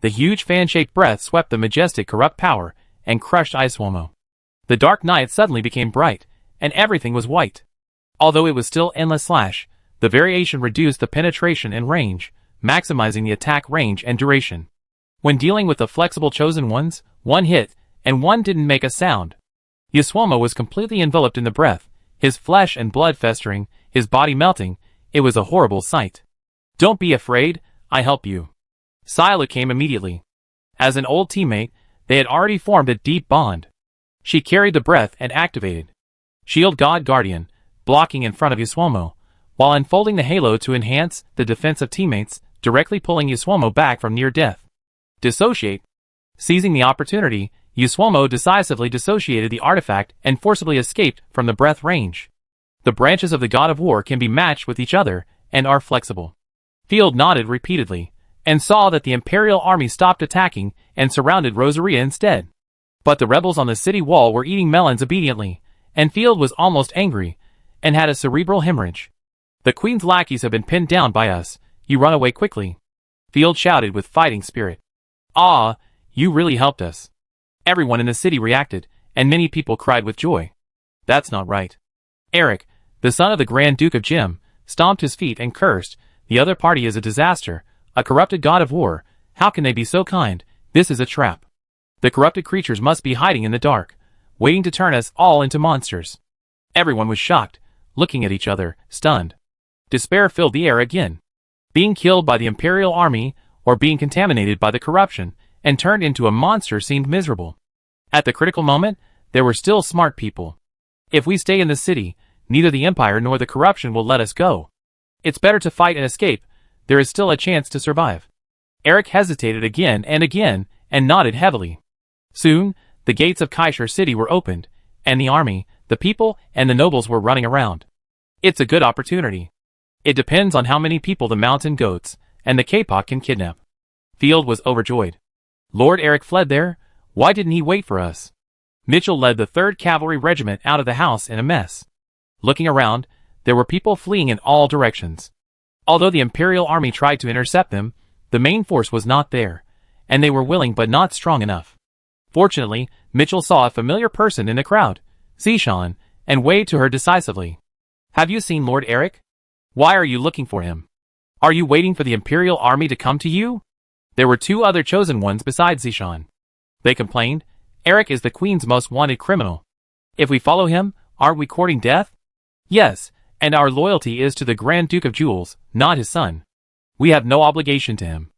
The huge fan-shaped breath swept the majestic corrupt power, and crushed Yasuomo. The dark night suddenly became bright, and everything was white. Although it was still Endless Slash, the variation reduced the penetration and range, maximizing the attack range and duration. When dealing with the flexible chosen ones, one hit, and one didn't make a sound. Yasuomo was completely enveloped in the breath, his flesh and blood festering, his body melting. It was a horrible sight. Don't be afraid, I help you. Syla came immediately. As an old teammate, They had already formed a deep bond. She carried the breath and activated Shield God Guardian, blocking in front of Yasuomo, while unfolding the halo to enhance the defense of teammates, directly pulling Yasuomo back from near death. Dissociate. Seizing the opportunity, Yasuomo decisively dissociated the artifact and forcibly escaped from the breath range. The branches of the God of War can be matched with each other and are flexible. Field nodded repeatedly, and saw that the Imperial army stopped attacking and surrounded Rosaria instead. But the rebels on the city wall were eating melons obediently, and Field was almost angry, and had a cerebral hemorrhage. The Queen's lackeys have been pinned down by us, you run away quickly. Field shouted with fighting spirit. Ah, you really helped us. Everyone in the city reacted, and many people cried with joy. That's not right. Eric, the son of the Grand Duke of Jim, stomped his feet and cursed, the other party is a disaster, a corrupted god of war, how can they be so kind, this is a trap. The corrupted creatures must be hiding in the dark, waiting to turn us all into monsters. Everyone was shocked, looking at each other, stunned. Despair filled the air again. Being killed by the Imperial army, or being contaminated by the corruption, and turned into a monster seemed miserable. At the critical moment, there were still smart people. If we stay in the city, neither the Empire nor the corruption will let us go. It's better to fight and escape, there is still a chance to survive. Eric hesitated again, and nodded heavily. Soon, the gates of Kaishar City were opened, and the army, the people, and the nobles were running around. It's a good opportunity. It depends on how many people the mountain goats and the K-pop can kidnap. Field was overjoyed. Lord Eric fled there? Why didn't he wait for us? Mitchell led the 3rd Cavalry Regiment out of the house in a mess. Looking around, there were people fleeing in all directions. Although the Imperial army tried to intercept them, the main force was not there, and they were willing but not strong enough. Fortunately, Mitchell saw a familiar person in the crowd, Zishan, and waved to her decisively. Have you seen Lord Eric? Why are you looking for him? Are you waiting for the Imperial army to come to you? There were 2 other chosen ones besides Zishan. They complained, Eric is the Queen's most wanted criminal. If we follow him, aren't we courting death? Yes, and our loyalty is to the Grand Duke of Jewels, not his son. We have no obligation to him.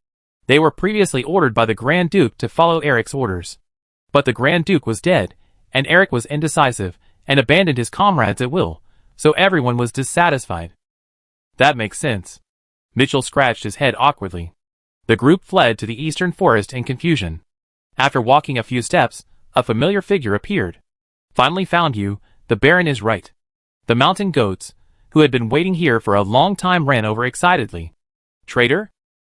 They were previously ordered by the Grand Duke to follow Eric's orders. But the Grand Duke was dead, and Eric was indecisive, and abandoned his comrades at will, so everyone was dissatisfied. That makes sense. Mitchell scratched his head awkwardly. The group fled to the eastern forest in confusion. After walking a few steps, a familiar figure appeared. Finally found you, the Baron is right. The mountain goats, who had been waiting here for a long time, ran over excitedly. Traitor?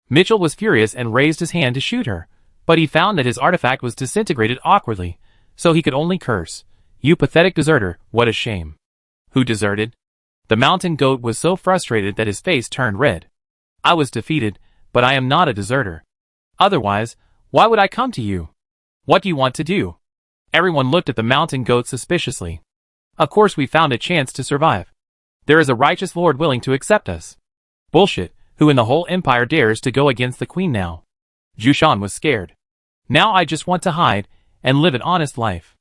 Mitchell was furious and raised his hand to shoot her, but he found that his artifact was disintegrated awkwardly, so he could only curse. You pathetic deserter, what a shame. Who deserted? The mountain goat was so frustrated that his face turned red. I was defeated, but I am not a deserter. Otherwise, why would I come to you? What do you want to do? Everyone looked at the mountain goat suspiciously. Of course we found a chance to survive. There is a righteous lord willing to accept us. Bullshit, who in the whole empire dares to go against the queen now? Jushan was scared. Now I just want to hide, and live an honest life.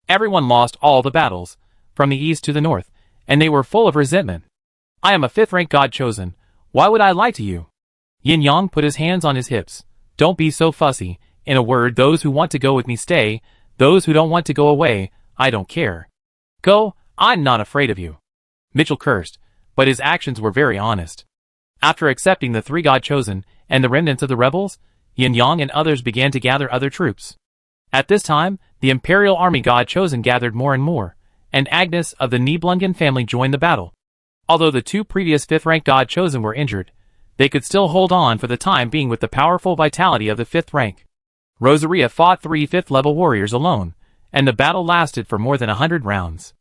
Everyone lost all the battles, from the east to the north, and they were full of resentment. I am a 5th rank god chosen, why would I lie to you? Yin Yang put his hands on his hips. Don't be so fussy, in a word, those who want to go with me stay, those who don't want to go away, I don't care. Go, I'm not afraid of you. Mitchell cursed, but his actions were very honest. After accepting the 3 god chosen, and the remnants of the rebels, Yin Yang and others began to gather other troops. At this time, the Imperial army god chosen gathered more and more, and Agnes of the Nibelungen family joined the battle. Although the 2 previous 5th rank god chosen were injured, they could still hold on for the time being with the powerful vitality of the 5th rank. Rosaria fought 3 5th level warriors alone, and the battle lasted for more than 100 rounds.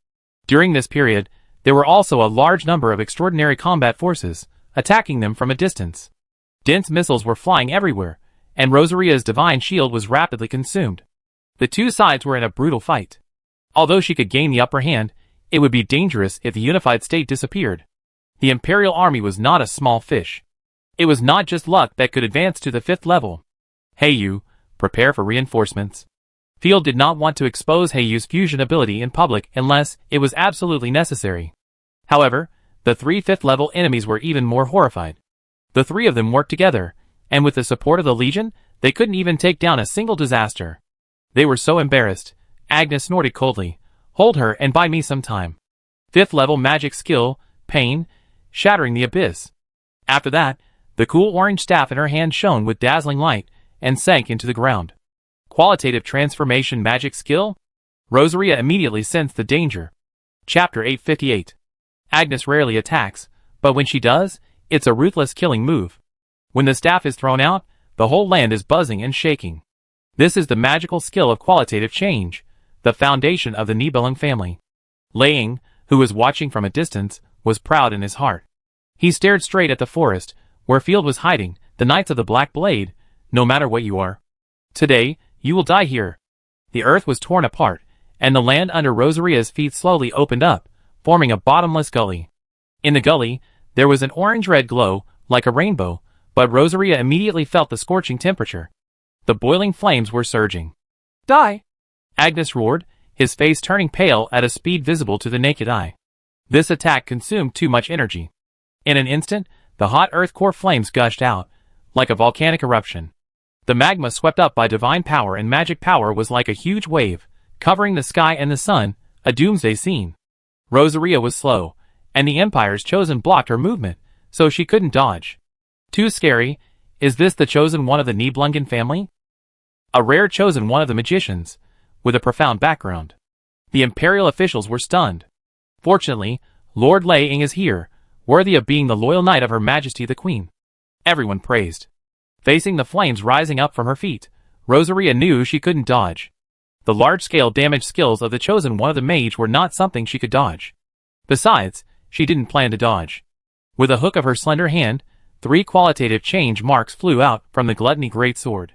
During this period, there were also a large number of extraordinary combat forces, attacking them from a distance. Dense missiles were flying everywhere, and Rosaria's divine shield was rapidly consumed. The 2 sides were in a brutal fight. Although she could gain the upper hand, it would be dangerous if the unified state disappeared. The Imperial army was not a small fish. It was not just luck that could advance to the 5th level. Heyu, prepare for reinforcements. Field did not want to expose Heiyu's fusion ability in public unless it was absolutely necessary. However, the 3 5th level enemies were even more horrified. The 3 of them worked together, and with the support of the Legion, they couldn't even take down a single disaster. They were so embarrassed. Agnes snorted coldly. Hold her and buy me some time. 5th level magic skill, pain, shattering the abyss. After that, the cool orange staff in her hand shone with dazzling light and sank into the ground. Qualitative transformation magic skill? Rosaria immediately sensed the danger. Chapter 858. Agnes rarely attacks, but when she does, it's a ruthless killing move. When the staff is thrown out, the whole land is buzzing and shaking. This is the magical skill of qualitative change, the foundation of the Nibelung family. Laying, who was watching from a distance, was proud in his heart. He stared straight at the forest, where Field was hiding, the Knights of the Black Blade, no matter what you are. Today, you will die here. The earth was torn apart, and the land under Rosaria's feet slowly opened up, forming a bottomless gully. In the gully, there was an orange-red glow, like a rainbow, but Rosaria immediately felt the scorching temperature. The boiling flames were surging. Die! Agnes roared, his face turning pale at a speed visible to the naked eye. This attack consumed too much energy. In an instant, the hot earth core flames gushed out, like a volcanic eruption. The magma swept up by divine power and magic power was like a huge wave, covering the sky and the sun, a doomsday scene. Rosaria was slow, and the Empire's chosen blocked her movement, so she couldn't dodge. Too scary. Is this the chosen one of the Nibelungen family? A rare chosen one of the magicians, with a profound background. The Imperial officials were stunned. Fortunately, Lord Lei Ying is here, worthy of being the loyal knight of Her Majesty the Queen. Everyone praised. Facing the flames rising up from her feet, Rosaria knew she couldn't dodge. The large-scale damage skills of the chosen one of the mage were not something she could dodge. Besides, she didn't plan to dodge. With a hook of her slender hand, 3 qualitative change marks flew out from the gluttony greatsword.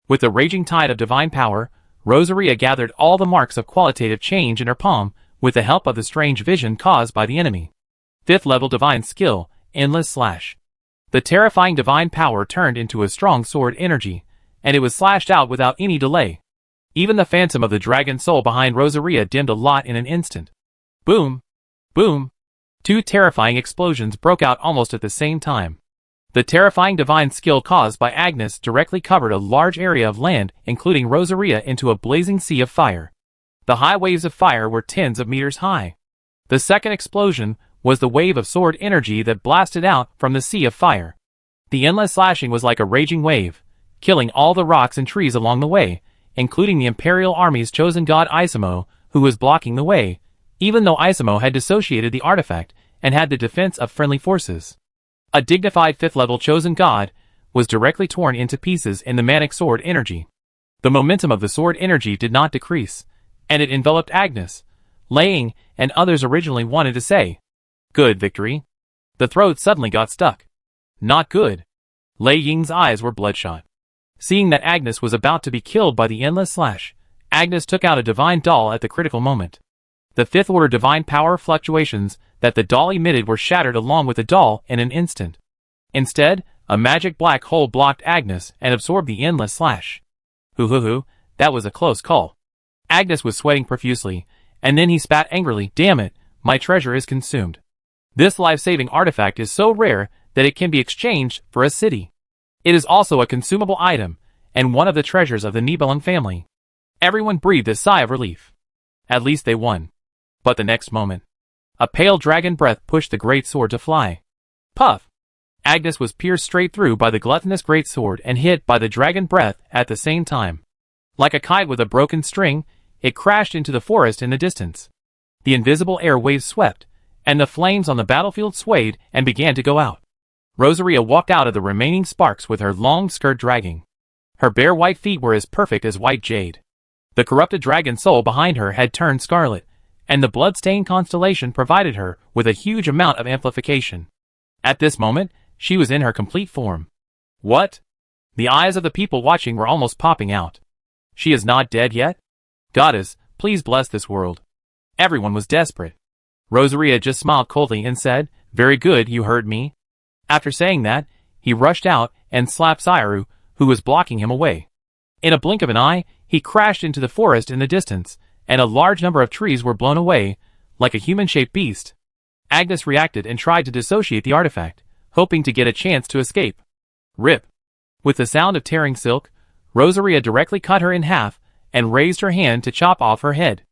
With the raging tide of divine power, Rosaria gathered all the marks of qualitative change in her palm with the help of the strange vision caused by the enemy. 5th level divine skill, Endless Slash. The terrifying divine power turned into a strong sword energy, and it was slashed out without any delay. Even the phantom of the dragon soul behind Rosaria dimmed a lot in an instant. Boom! Boom! 2 terrifying explosions broke out almost at the same time. The terrifying divine skill caused by Agnes directly covered a large area of land, including Rosaria, into a blazing sea of fire. The high waves of fire were tens of meters high. The second explosion was the wave of sword energy that blasted out from the sea of fire. The endless slashing was like a raging wave, killing all the rocks and trees along the way, including the Imperial Army's chosen god Isamo, who was blocking the way, even though Isamo had dissociated the artifact and had the defense of friendly forces. A dignified 5th level chosen god was directly torn into pieces in the manic sword energy. The momentum of the sword energy did not decrease, and it enveloped Agnes, Lei Ying, and others originally wanted to say, "Good victory." The throat suddenly got stuck. Not good. Lei Ying's eyes were bloodshot. Seeing that Agnes was about to be killed by the endless slash, Agnes took out a divine doll at the critical moment. The 5th order divine power fluctuations that the doll emitted were shattered along with the doll in an instant. Instead, a magic black hole blocked Agnes and absorbed the endless slash. Hoo, that was a close call. Agnes was sweating profusely, and then he spat angrily. Damn it, my treasure is consumed. This life-saving artifact is so rare that it can be exchanged for a city. It is also a consumable item, and one of the treasures of the Nibelung family. Everyone breathed a sigh of relief. At least they won. But the next moment, a pale dragon breath pushed the great sword to fly. Puff! Agnes was pierced straight through by the gluttonous great sword and hit by the dragon breath at the same time. Like a kite with a broken string, it crashed into the forest in the distance. The invisible air waves swept, and the flames on the battlefield swayed and began to go out. Rosaria walked out of the remaining sparks with her long skirt dragging. Her bare white feet were as perfect as white jade. The corrupted dragon soul behind her had turned scarlet, and the blood-stained constellation provided her with a huge amount of amplification. At this moment, she was in her complete form. What? The eyes of the people watching were almost popping out. She is not dead yet? Goddess, please bless this world. Everyone was desperate. Rosaria just smiled coldly and said, "Very good, you heard me." After saying that, he rushed out and slapped Sairu, who was blocking him away. In a blink of an eye, he crashed into the forest in the distance, and a large number of trees were blown away, like a human-shaped beast. Agnes reacted and tried to dissociate the artifact, hoping to get a chance to escape. Rip! With the sound of tearing silk, Rosaria directly cut her in half, and raised her hand to chop off her head.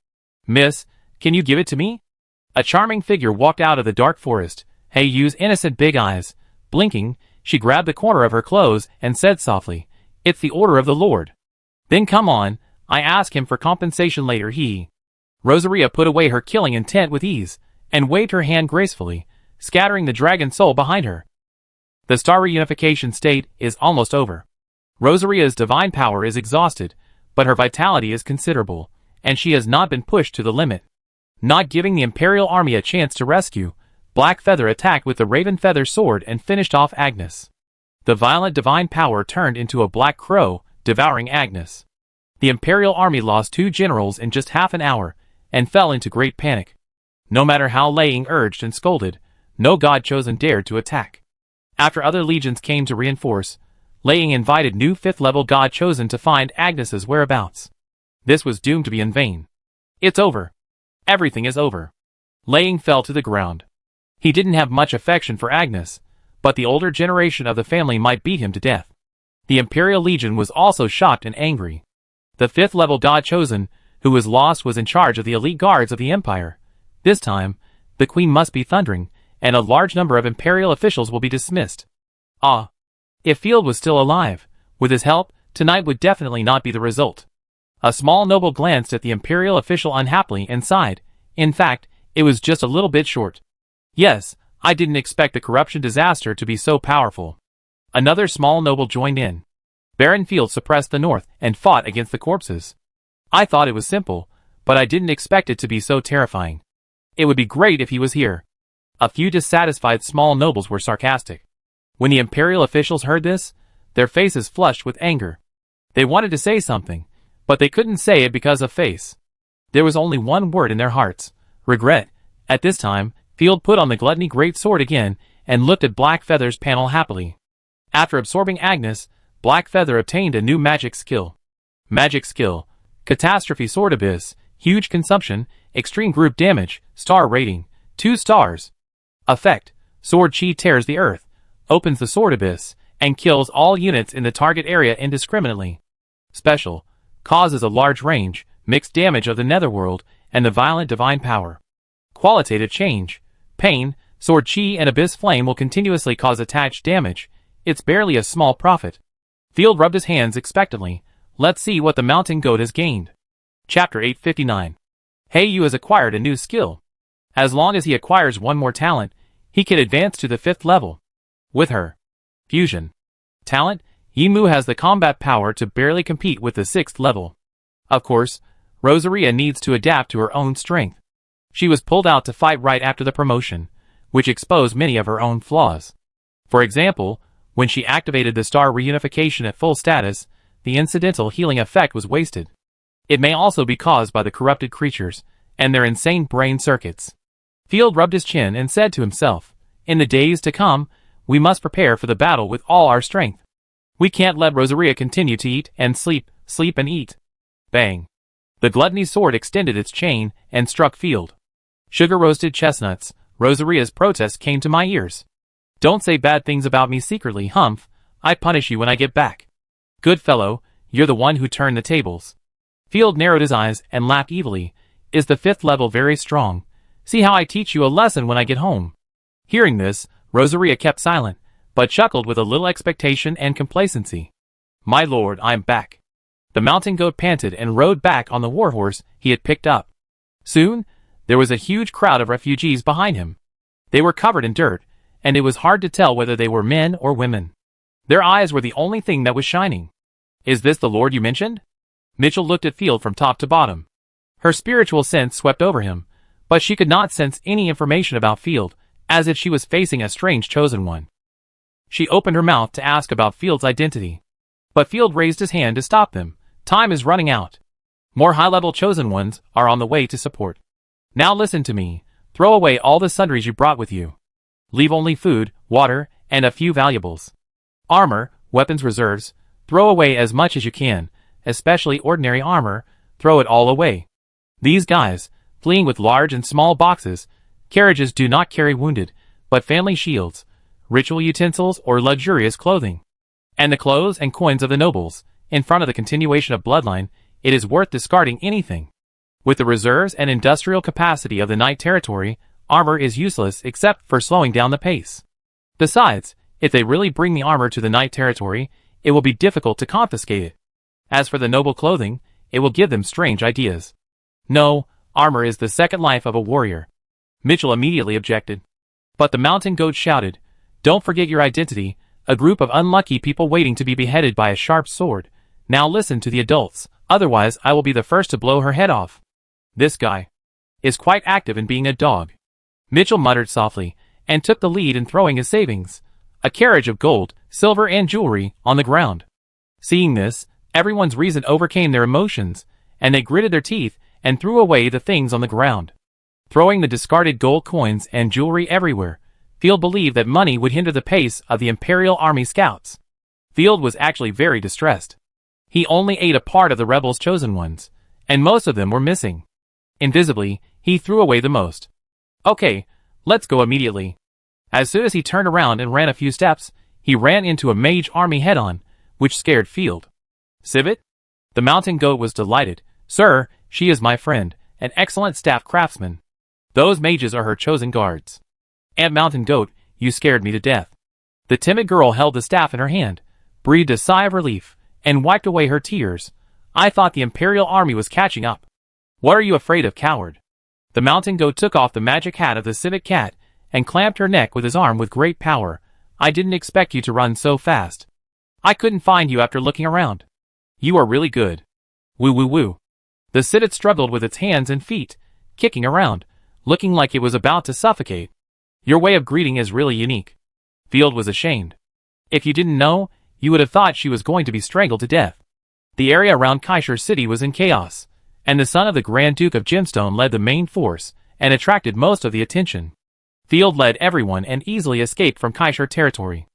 "Miss, can you give it to me?" A charming figure walked out of the dark forest. Yu's innocent big eyes. Blinking, she grabbed the corner of her clothes and said softly, "It's the order of the Lord." "Then come on, I ask him for compensation later." Rosaria put away her killing intent with ease, and waved her hand gracefully, scattering the dragon soul behind her. The star reunification state is almost over. Rosaria's divine power is exhausted, but her vitality is considerable, and she has not been pushed to the limit. Not giving the Imperial army a chance to rescue, Black Feather attacked with the Raven Feather sword and finished off Agnes. The violent divine power turned into a black crow, devouring Agnes. The Imperial army lost 2 generals in just half an hour, and fell into great panic. No matter how Lei Ying urged and scolded, no god chosen dared to attack. After other legions came to reinforce, Lei Ying invited new 5th-level god chosen to find Agnes's whereabouts. This was doomed to be in vain. "It's over. Everything is over." Lei Ying fell to the ground. He didn't have much affection for Agnes, but the older generation of the family might beat him to death. The Imperial Legion was also shocked and angry. The 5th-level god chosen, who was lost, was in charge of the elite guards of the Empire. This time, the Queen must be thundering, and a large number of Imperial officials will be dismissed. If Field was still alive, with his help, tonight would definitely not be the result. A small noble glanced at the Imperial official unhappily and sighed. In fact, it was just a little bit short. "Yes, I didn't expect the corruption disaster to be so powerful." Another small noble joined in. "Baron Field suppressed the North and fought against the corpses. I thought it was simple, but I didn't expect it to be so terrifying. It would be great if he was here." A few dissatisfied small nobles were sarcastic. When the Imperial officials heard this, their faces flushed with anger. They wanted to say something, but they couldn't say it because of face. There was only one word in their hearts: regret. At this time, Field put on the Gluttony Great Sword again and looked at Black Feather's panel happily. After absorbing Agnes, Black Feather obtained a new magic skill. Magic skill: Catastrophe Sword Abyss, huge consumption, extreme group damage, star rating, 2 stars. Effect: Sword Chi tears the earth, opens the sword abyss, and kills all units in the target area indiscriminately. Special: Causes a large range, mixed damage of the netherworld, and the violent divine power. Qualitative change: Pain, Sword Chi and Abyss Flame will continuously cause attached damage. It's barely a small profit. Field rubbed his hands expectantly. Let's see what the mountain goat has gained. Chapter 859. Yu has acquired a new skill. As long as he acquires one more talent, he can advance to the 5th level. With her fusion talent, Yimu has the combat power to barely compete with the 6th level. Of course, Rosaria needs to adapt to her own strength. She was pulled out to fight right after the promotion, which exposed many of her own flaws. For example, when she activated the star reunification at full status, the incidental healing effect was wasted. It may also be caused by the corrupted creatures and their insane brain circuits. Field rubbed his chin and said to himself, "In the days to come, we must prepare for the battle with all our strength. We can't let Rosaria continue to eat and sleep, sleep and eat." Bang! The Gluttony sword extended its chain and struck Field. "Sugar-roasted chestnuts," Rosaria's protest came to my ears. "Don't say bad things about me secretly, Humph. I punish you when I get back." "Good fellow, you're the one who turned the tables." Field narrowed his eyes and laughed evilly. "Is the 5th level very strong? See how I teach you a lesson when I get home." Hearing this, Rosaria kept silent, but chuckled with a little expectation and complacency. "My lord, I'm back." The mountain goat panted and rode back on the warhorse he had picked up. Soon, there was a huge crowd of refugees behind him. They were covered in dirt, and it was hard to tell whether they were men or women. Their eyes were the only thing that was shining. "Is this the lord you mentioned?" Mitchell looked at Field from top to bottom. Her spiritual sense swept over him, but she could not sense any information about Field, as if she was facing a strange chosen one. She opened her mouth to ask about Field's identity, but Field raised his hand to stop them. "Time is running out. More high-level chosen ones are on the way to support. Now listen to me. Throw away all the sundries you brought with you. Leave only food, water, and a few valuables. Armor, weapons reserves, throw away as much as you can, especially ordinary armor, throw it all away. These guys, fleeing with large and small boxes, carriages do not carry wounded, but family shields, ritual utensils or luxurious clothing. And the clothes and coins of the nobles, in front of the continuation of bloodline, it is worth discarding anything. With the reserves and industrial capacity of the Night Territory, armor is useless except for slowing down the pace. Besides, if they really bring the armor to the Night Territory, it will be difficult to confiscate it. As for the noble clothing, it will give them strange ideas. No, armor is the second life of a warrior. Mitchell immediately objected. But the mountain goat shouted, "Don't forget your identity, a group of unlucky people waiting to be beheaded by a sharp sword. Now listen to the adults, otherwise I will be the first to blow her head off. This guy is quite active in being a dog." Mitchell muttered softly, and took the lead in throwing his savings, a carriage of gold, silver and jewelry, on the ground. Seeing this, everyone's reason overcame their emotions, and they gritted their teeth and threw away the things on the ground. Throwing the discarded gold coins and jewelry everywhere, Field believed that money would hinder the pace of the Imperial Army scouts. Field was actually very distressed. He only ate a part of the rebels' chosen ones, and most of them were missing. Invisibly, he threw away the most. "Okay, let's go immediately." As soon as he turned around and ran a few steps, he ran into a mage army head-on, which scared Field. "Civet?" The mountain goat was delighted. "Sir, she is my friend, an excellent staff craftsman. Those mages are her chosen guards." "And mountain goat, you scared me to death." The timid girl held the staff in her hand, breathed a sigh of relief, and wiped away her tears. "I thought the Imperial Army was catching up." "What are you afraid of, coward?" The mountain goat took off the magic hat of the civet cat, and clamped her neck with his arm with great power. "I didn't expect you to run so fast. I couldn't find you after looking around. You are really good." "Woo woo woo." The civet struggled with its hands and feet, kicking around, looking like it was about to suffocate. "Your way of greeting is really unique." Field was ashamed. If you didn't know, you would have thought she was going to be strangled to death. The area around Kaishar City was in chaos, and the son of the Grand Duke of Gemstone led the main force, and attracted most of the attention. Field led everyone and easily escaped from Kaishar territory.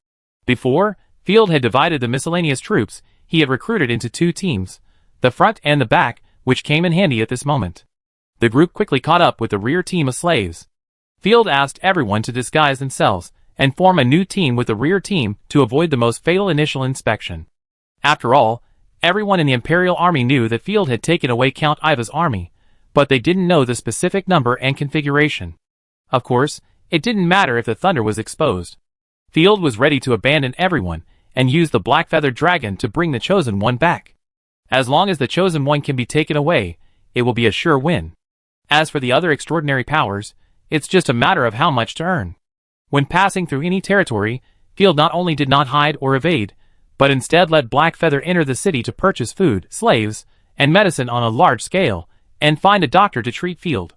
Before, Field had divided the miscellaneous troops he had recruited into two teams, the front and the back, which came in handy at this moment. The group quickly caught up with the rear team of slaves. Field asked everyone to disguise themselves and form a new team with the rear team to avoid the most fatal initial inspection. After all, everyone in the Imperial Army knew that Field had taken away Count Iva's army, but they didn't know the specific number and configuration. Of course, it didn't matter if the thunder was exposed. Field was ready to abandon everyone and use the black-feathered dragon to bring the Chosen One back. As long as the Chosen One can be taken away, it will be a sure win. As for the other extraordinary powers, it's just a matter of how much to earn. When passing through any territory, Field not only did not hide or evade, but instead let Blackfeather enter the city to purchase food, slaves, and medicine on a large scale, and find a doctor to treat Field.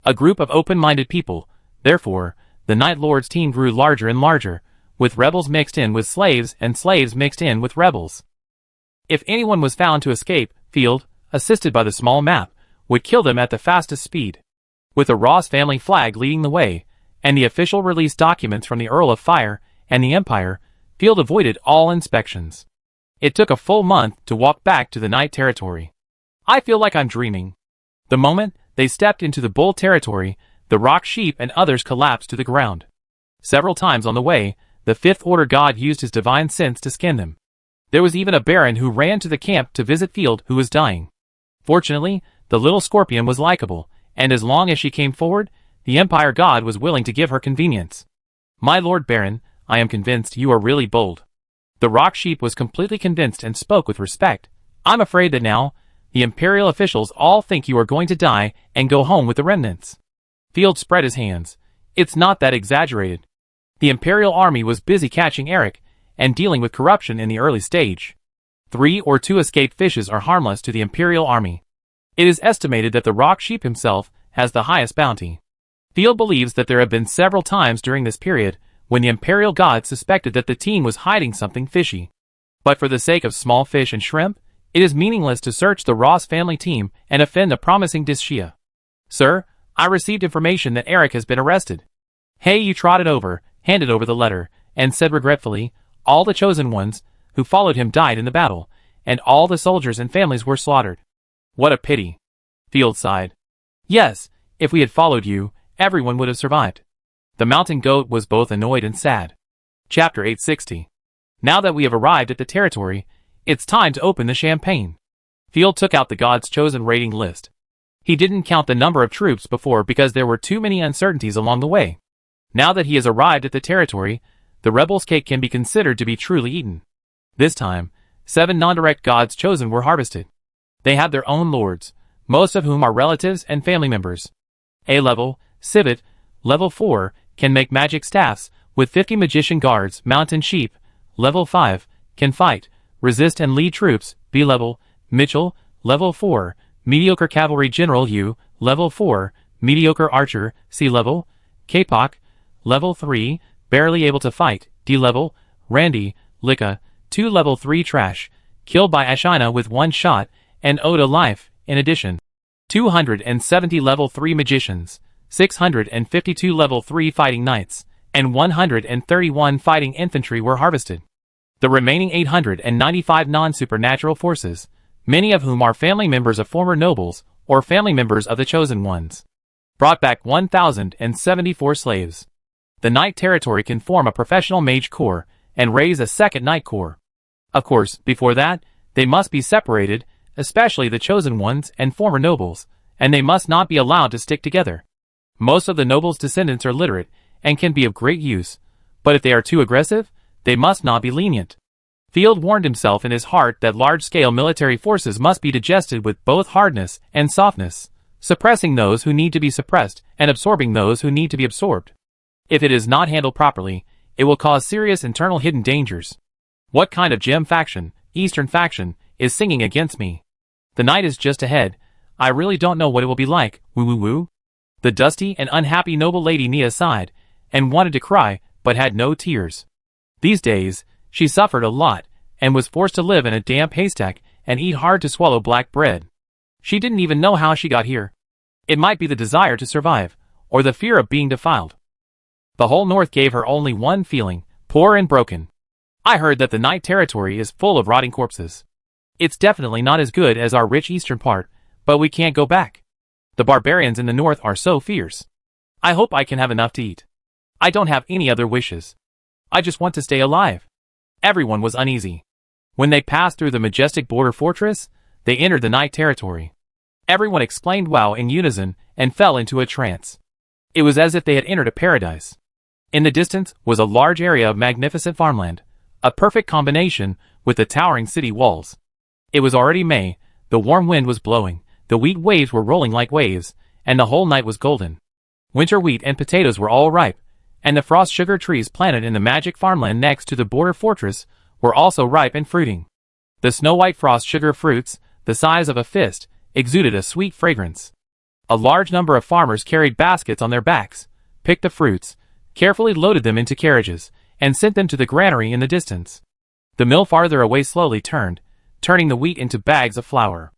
A group of open-minded people, therefore, the Night Lord's team grew larger and larger, with rebels mixed in with slaves and slaves mixed in with rebels. If anyone was found to escape, Field, assisted by the small map, would kill them at the fastest speed. With the Ross family flag leading the way, and the official release documents from the Earl of Fire and the Empire, Field avoided all inspections. It took a full month to walk back to the Night Territory. "I feel like I'm dreaming." The moment they stepped into the Bull Territory, the rock sheep and others collapsed to the ground. Several times on the way, the Fifth Order god used his divine sense to skin them. There was even a baron who ran to the camp to visit Field who was dying. Fortunately, the little scorpion was likable, and as long as she came forward, the Empire god was willing to give her convenience. "My Lord Baron, I am convinced you are really bold." The rock sheep was completely convinced and spoke with respect. "I'm afraid that now, the Imperial officials all think you are going to die and go home with the remnants." Field spread his hands. "It's not that exaggerated. The Imperial Army was busy catching Eric and dealing with corruption in the early stage. 3 or 2 escaped fishes are harmless to the Imperial Army. It is estimated that the rock sheep himself has the highest bounty." Field believes that there have been several times during this period when the Imperial god suspected that the team was hiding something fishy. But for the sake of small fish and shrimp, it is meaningless to search the Ross family team and offend the promising Dishia. "Sir, I received information that Eric has been arrested." Hey, you trotted over, handed over the letter, and said regretfully, "All the chosen ones who followed him died in the battle, and all the soldiers and families were slaughtered." "What a pity." Field sighed. "Yes, if we had followed you, everyone would have survived." The mountain goat was both annoyed and sad. Chapter 860. Now that we have arrived at the territory, it's time to open the champagne. Field took out the God's Chosen rating list. He didn't count the number of troops before because there were too many uncertainties along the way. Now that he has arrived at the territory, the rebels' cake can be considered to be truly eaten. This time, 7 non-direct God's Chosen were harvested. They have their own lords, most of whom are relatives and family members. A-level, Civet, level 4, can make magic staffs, with 50 magician guards, mountain sheep. Level 5, can fight, resist and lead troops. B-level, Mitchell, level 4, mediocre cavalry general. U, level 4, mediocre archer. C-level, Kapok, level 3, barely able to fight. D-level, Randy, Lika, 2 level 3 trash, killed by Ashina with 1 shot, and owed a life. In addition, 270 level 3 magicians, 652 level 3 fighting knights, and 131 fighting infantry were harvested. The remaining 895 non-supernatural forces, many of whom are family members of former nobles or family members of the Chosen Ones, brought back 1,074 slaves. The Knight territory can form a professional mage corps and raise a second Knight corps. Of course, before that, they must be separated, especially the Chosen Ones and former nobles, and they must not be allowed to stick together. Most of the nobles' descendants are literate and can be of great use, but if they are too aggressive, they must not be lenient. Field warned himself in his heart that large-scale military forces must be digested with both hardness and softness, suppressing those who need to be suppressed and absorbing those who need to be absorbed. If it is not handled properly, it will cause serious internal hidden dangers. What kind of gem faction, Eastern faction, is singing against me? The night is just ahead. I really don't know what it will be like. Woo woo woo. The dusty and unhappy noble lady Nia sighed, and wanted to cry, but had no tears. These days, she suffered a lot, and was forced to live in a damp haystack and eat hard-to-swallow black bread. She didn't even know how she got here. It might be the desire to survive, or the fear of being defiled. The whole north gave her only one feeling, poor and broken. I heard that the Knight territory is full of rotting corpses. It's definitely not as good as our rich eastern part, but we can't go back. The barbarians in the north are so fierce. I hope I can have enough to eat. I don't have any other wishes. I just want to stay alive. Everyone was uneasy. When they passed through the majestic border fortress, they entered the Knight territory. Everyone exclaimed wow in unison and fell into a trance. It was as if they had entered a paradise. In the distance was a large area of magnificent farmland, a perfect combination with the towering city walls. It was already May, the warm wind was blowing, the wheat waves were rolling like waves, and the whole night was golden. Winter wheat and potatoes were all ripe, and the frost sugar trees planted in the magic farmland next to the border fortress were also ripe and fruiting. The snow-white frost sugar fruits, the size of a fist, exuded a sweet fragrance. A large number of farmers carried baskets on their backs, picked the fruits, carefully loaded them into carriages, and sent them to the granary in the distance. The mill farther away slowly turned, turning the wheat into bags of flour.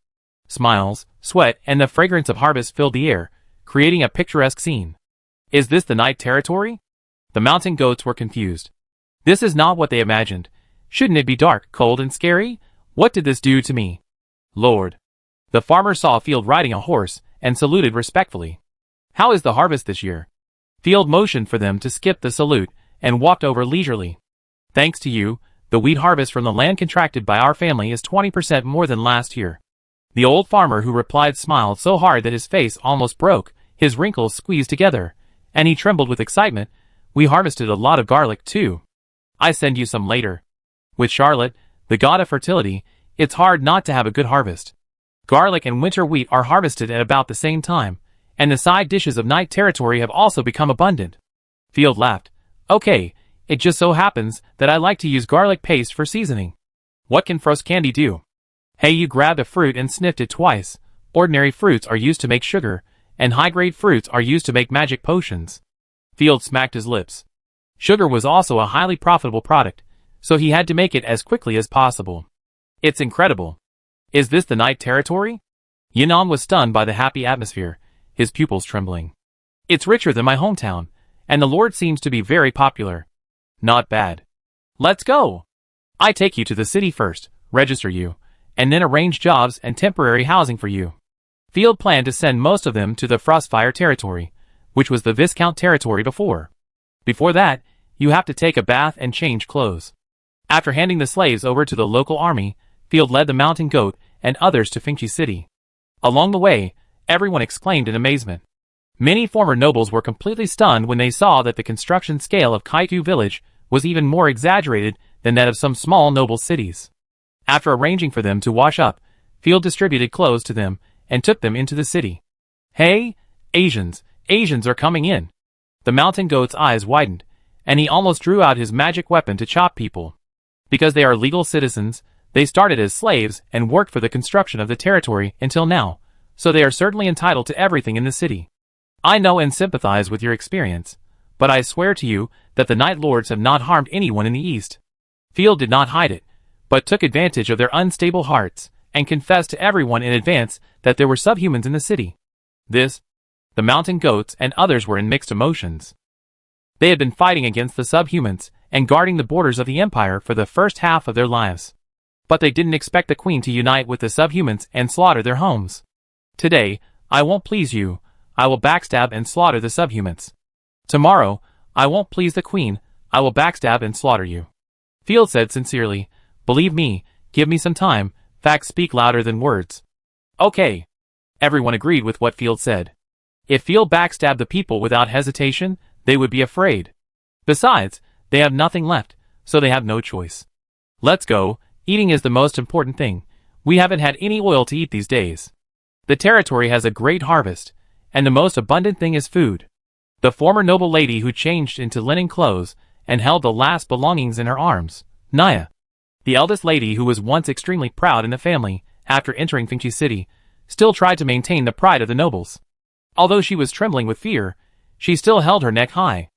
Smiles, sweat, and the fragrance of harvest filled the air, creating a picturesque scene. Is this the Knight territory? The mountain goats were confused. This is not what they imagined. Shouldn't it be dark, cold, and scary? What did this do to me? Lord. The farmer saw Field riding a horse and saluted respectfully. How is the harvest this year? Field motioned for them to skip the salute and walked over leisurely. Thanks to you, the wheat harvest from the land contracted by our family is 20% more than last year. The old farmer who replied smiled so hard that his face almost broke, his wrinkles squeezed together, and he trembled with excitement. We harvested a lot of garlic too. I send you some later. With Charlotte, the god of fertility, it's hard not to have a good harvest. Garlic and winter wheat are harvested at about the same time, and the side dishes of Knight territory have also become abundant. Field laughed. Okay, it just so happens that I like to use garlic paste for seasoning. What can frost candy do? Hey, you grabbed a fruit and sniffed it twice. Ordinary fruits are used to make sugar, and high-grade fruits are used to make magic potions. Field smacked his lips. Sugar was also a highly profitable product, so he had to make it as quickly as possible. It's incredible. Is this the Knight territory? Yinan was stunned by the happy atmosphere, his pupils trembling. It's richer than my hometown, and the Lord seems to be very popular. Not bad. Let's go. I take you to the city first, register you, and then arrange jobs and temporary housing for you. Field planned to send most of them to the Frostfire territory, which was the Viscount territory before. Before that, you have to take a bath and change clothes. After handing the slaves over to the local army, Field led the mountain goat and others to Finchi City. Along the way, everyone exclaimed in amazement. Many former nobles were completely stunned when they saw that the construction scale of Kaitu village was even more exaggerated than that of some small noble cities. After arranging for them to wash up, Field distributed clothes to them and took them into the city. Hey, Asians are coming in. The mountain goat's eyes widened, and he almost drew out his magic weapon to chop people. Because they are legal citizens, they started as slaves and worked for the construction of the territory until now, so they are certainly entitled to everything in the city. I know and sympathize with your experience, but I swear to you that the Night Lords have not harmed anyone in the East. Field did not hide it, but took advantage of their unstable hearts, and confessed to everyone in advance that there were subhumans in the city. The mountain goats and others were in mixed emotions. They had been fighting against the subhumans and guarding the borders of the empire for the first half of their lives. But they didn't expect the queen to unite with the subhumans and slaughter their homes. Today, I won't please you. I will backstab and slaughter the subhumans. Tomorrow, I won't please the queen. I will backstab and slaughter you. Field said sincerely, believe me, give me some time, facts speak louder than words. Okay. Everyone agreed with what Field said. If Field backstabbed the people without hesitation, they would be afraid. Besides, they have nothing left, so they have no choice. Let's go, eating is the most important thing. We haven't had any oil to eat these days. The territory has a great harvest, and the most abundant thing is food. The former noble lady who changed into linen clothes and held the last belongings in her arms, Naya. The eldest lady who was once extremely proud in the family, after entering Finchi City, still tried to maintain the pride of the nobles. Although she was trembling with fear, she still held her neck high.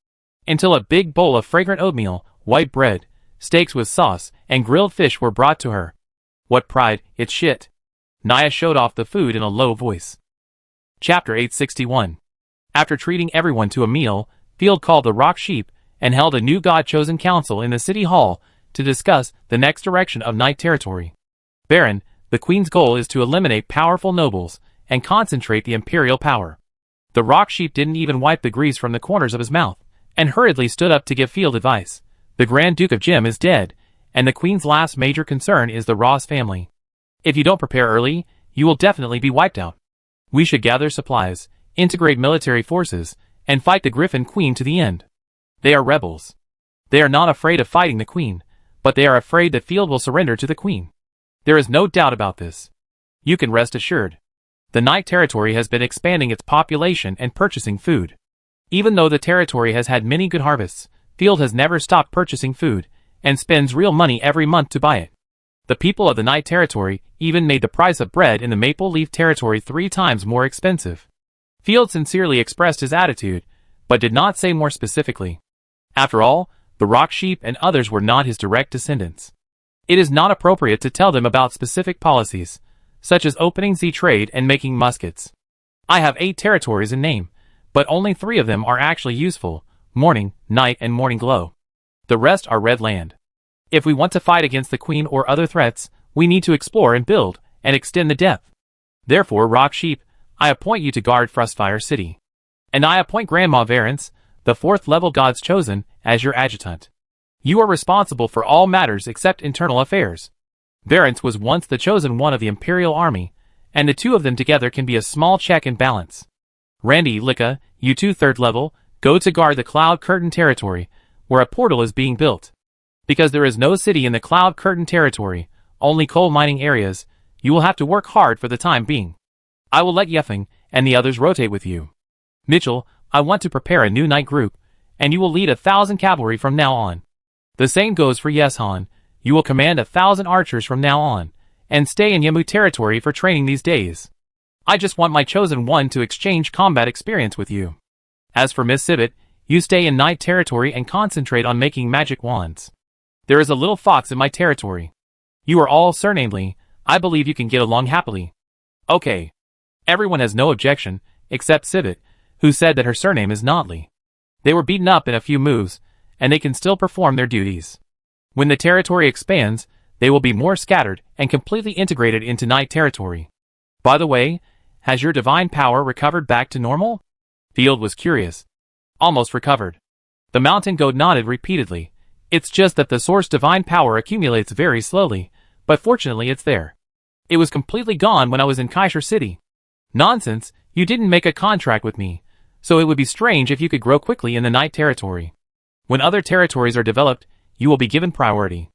Until a big bowl of fragrant oatmeal, white bread, steaks with sauce, and grilled fish were brought to her. What pride, it's shit. Naya showed off the food in a low voice. Chapter 861. After treating everyone to a meal, Field called the Rock Sheep and held a new god-chosen council in the city hall to discuss the next direction of Night Territory. Baron, the queen's goal is to eliminate powerful nobles and concentrate the imperial power. The Rock Sheep didn't even wipe the grease from the corners of his mouth, and hurriedly stood up to give Field advice. The Grand Duke of Jim is dead, and the queen's last major concern is the Ross family. If you don't prepare early, you will definitely be wiped out. We should gather supplies, integrate military forces, and fight the Griffin Queen to the end. They are rebels. They are not afraid of fighting the queen, but they are afraid that Field will surrender to the queen. There is no doubt about this. You can rest assured. The Night Territory has been expanding its population and purchasing food. Even though the territory has had many good harvests, Field has never stopped purchasing food, and spends real money every month to buy it. The people of the Night Territory even made the price of bread in the Maple Leaf Territory 3 times more expensive. Field sincerely expressed his attitude, but did not say more specifically. After all, the Rock Sheep and others were not his direct descendants. It is not appropriate to tell them about specific policies, such as opening Z trade and making muskets. I have 8 territories in name, but only 3 of them are actually useful: Morning, Night, and Morning Glow. The rest are red land. If we want to fight against the queen or other threats, we need to explore and build, and extend the depth. Therefore, Rock Sheep, I appoint you to guard Frostfire City. And I appoint Grandma Varence, the 4th level God's Chosen, as your adjutant. You are responsible for all matters except internal affairs. Varence was once the chosen one of the Imperial Army, and the 2 of them together can be a small check and balance. Randy, Licca, you 2 3rd level, go to guard the Cloud Curtain territory, where a portal is being built. Because there is no city in the Cloud Curtain territory, only coal mining areas, you will have to work hard for the time being. I will let Yeffing and the others rotate with you. Mitchell, I want to prepare a new night group, and you will lead 1,000 cavalry from now on. The same goes for Yeshan. You will command 1,000 archers from now on, and stay in Yamu territory for training these days. I just want my chosen one to exchange combat experience with you. As for Miss Sibbett, you stay in Night territory and concentrate on making magic wands. There is a little fox in my territory. You are all surnamedly. I believe you can get along happily. Okay. Everyone has no objection, except Sibbett, who said that her surname is Notley. They were beaten up in a few moves, and they can still perform their duties. When the territory expands, they will be more scattered and completely integrated into Night territory. By the way, has your divine power recovered back to normal? Field was curious. Almost recovered. The mountain goat nodded repeatedly. It's just that the source divine power accumulates very slowly, but fortunately it's there. It was completely gone when I was in Kaisher City. Nonsense, you didn't make a contract with me, so it would be strange if you could grow quickly in the Night Territory. When other territories are developed, you will be given priority.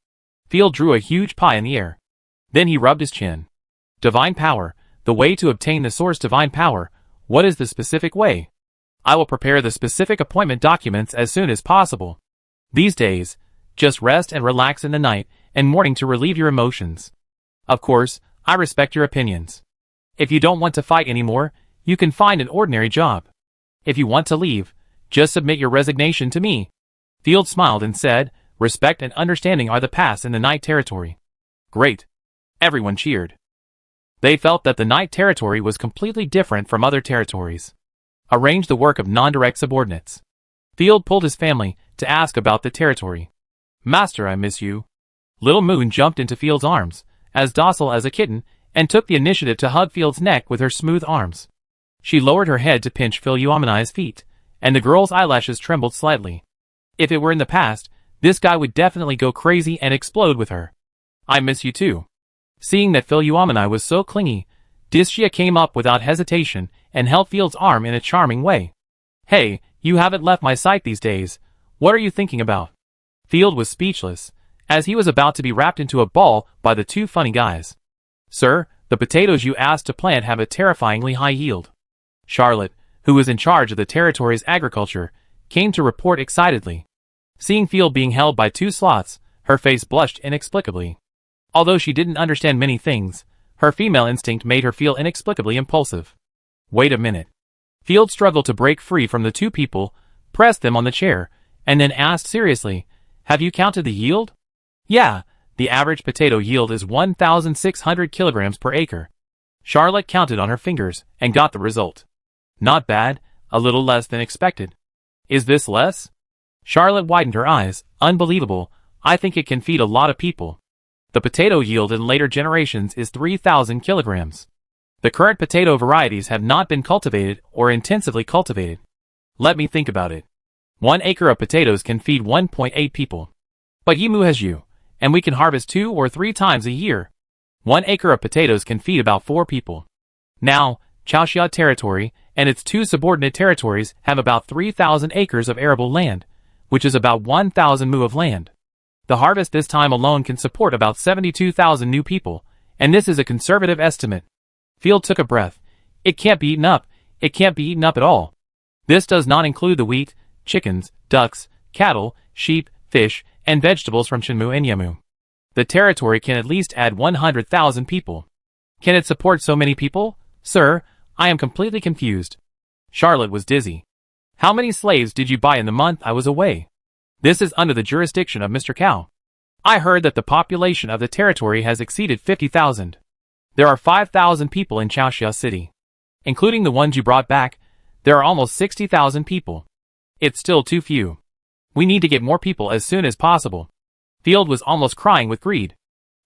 Field drew a huge pie in the air. Then he rubbed his chin. Divine power, the way to obtain the source divine power, what is the specific way? I will prepare the specific appointment documents as soon as possible. These days, just rest and relax in the night and morning to relieve your emotions. Of course, I respect your opinions. If you don't want to fight anymore, you can find an ordinary job. If you want to leave, just submit your resignation to me. Field smiled and said, respect and understanding are the paths in the Night Territory. Great. Everyone cheered. They felt that the Night Territory was completely different from other territories. Arrange the work of non-direct subordinates. Field pulled his family to ask about the territory. Master, I miss you. Little Moon jumped into Field's arms, as docile as a kitten, and took the initiative to hug Field's neck with her smooth arms. She lowered her head to pinch Philomena's feet, and the girl's eyelashes trembled slightly. If it were in the past, this guy would definitely go crazy and explode with her. I miss you too. Seeing that Philomena was so clingy, Dischia came up without hesitation and held Field's arm in a charming way. Hey, you haven't left my sight these days. What are you thinking about? Field was speechless, as he was about to be wrapped into a ball by the two funny guys. Sir, the potatoes you asked to plant have a terrifyingly high yield. Charlotte, who was in charge of the territory's agriculture, came to report excitedly. Seeing Field being held by two sloths, her face blushed inexplicably. Although she didn't understand many things, her female instinct made her feel inexplicably impulsive. Wait a minute. Field struggled to break free from the two people, pressed them on the chair, and then asked seriously, have you counted the yield? Yeah, the average potato yield is 1,600 kilograms per acre. Charlotte counted on her fingers and got the result. Not bad, a little less than expected. Is this less? Charlotte widened her eyes. Unbelievable, I think it can feed a lot of people. The potato yield in later generations is 3,000 kilograms. The current potato varieties have not been cultivated or intensively cultivated. Let me think about it. 1 acre of potatoes can feed 1.8 people. But Yimu has you, and we can harvest 2 or 3 times a year. 1 acre of potatoes can feed about 4 people. Now, Chaoxia territory and its 2 subordinate territories have about 3,000 acres of arable land, which is about 1,000 mu of land. The harvest this time alone can support about 72,000 new people, and this is a conservative estimate. Field took a breath. It can't be eaten up. It can't be eaten up at all. This does not include the wheat, chickens, ducks, cattle, sheep, fish, and vegetables from Shinmu and Yamu. The territory can at least add 100,000 people. Can it support so many people? Sir, I am completely confused. Charlotte was dizzy. How many slaves did you buy in the month I was away? This is under the jurisdiction of Mr. Cow. I heard that the population of the territory has exceeded 50,000. There are 5,000 people in Chaoxia City. Including the ones you brought back, there are almost 60,000 people. It's still too few. We need to get more people as soon as possible. Field was almost crying with greed.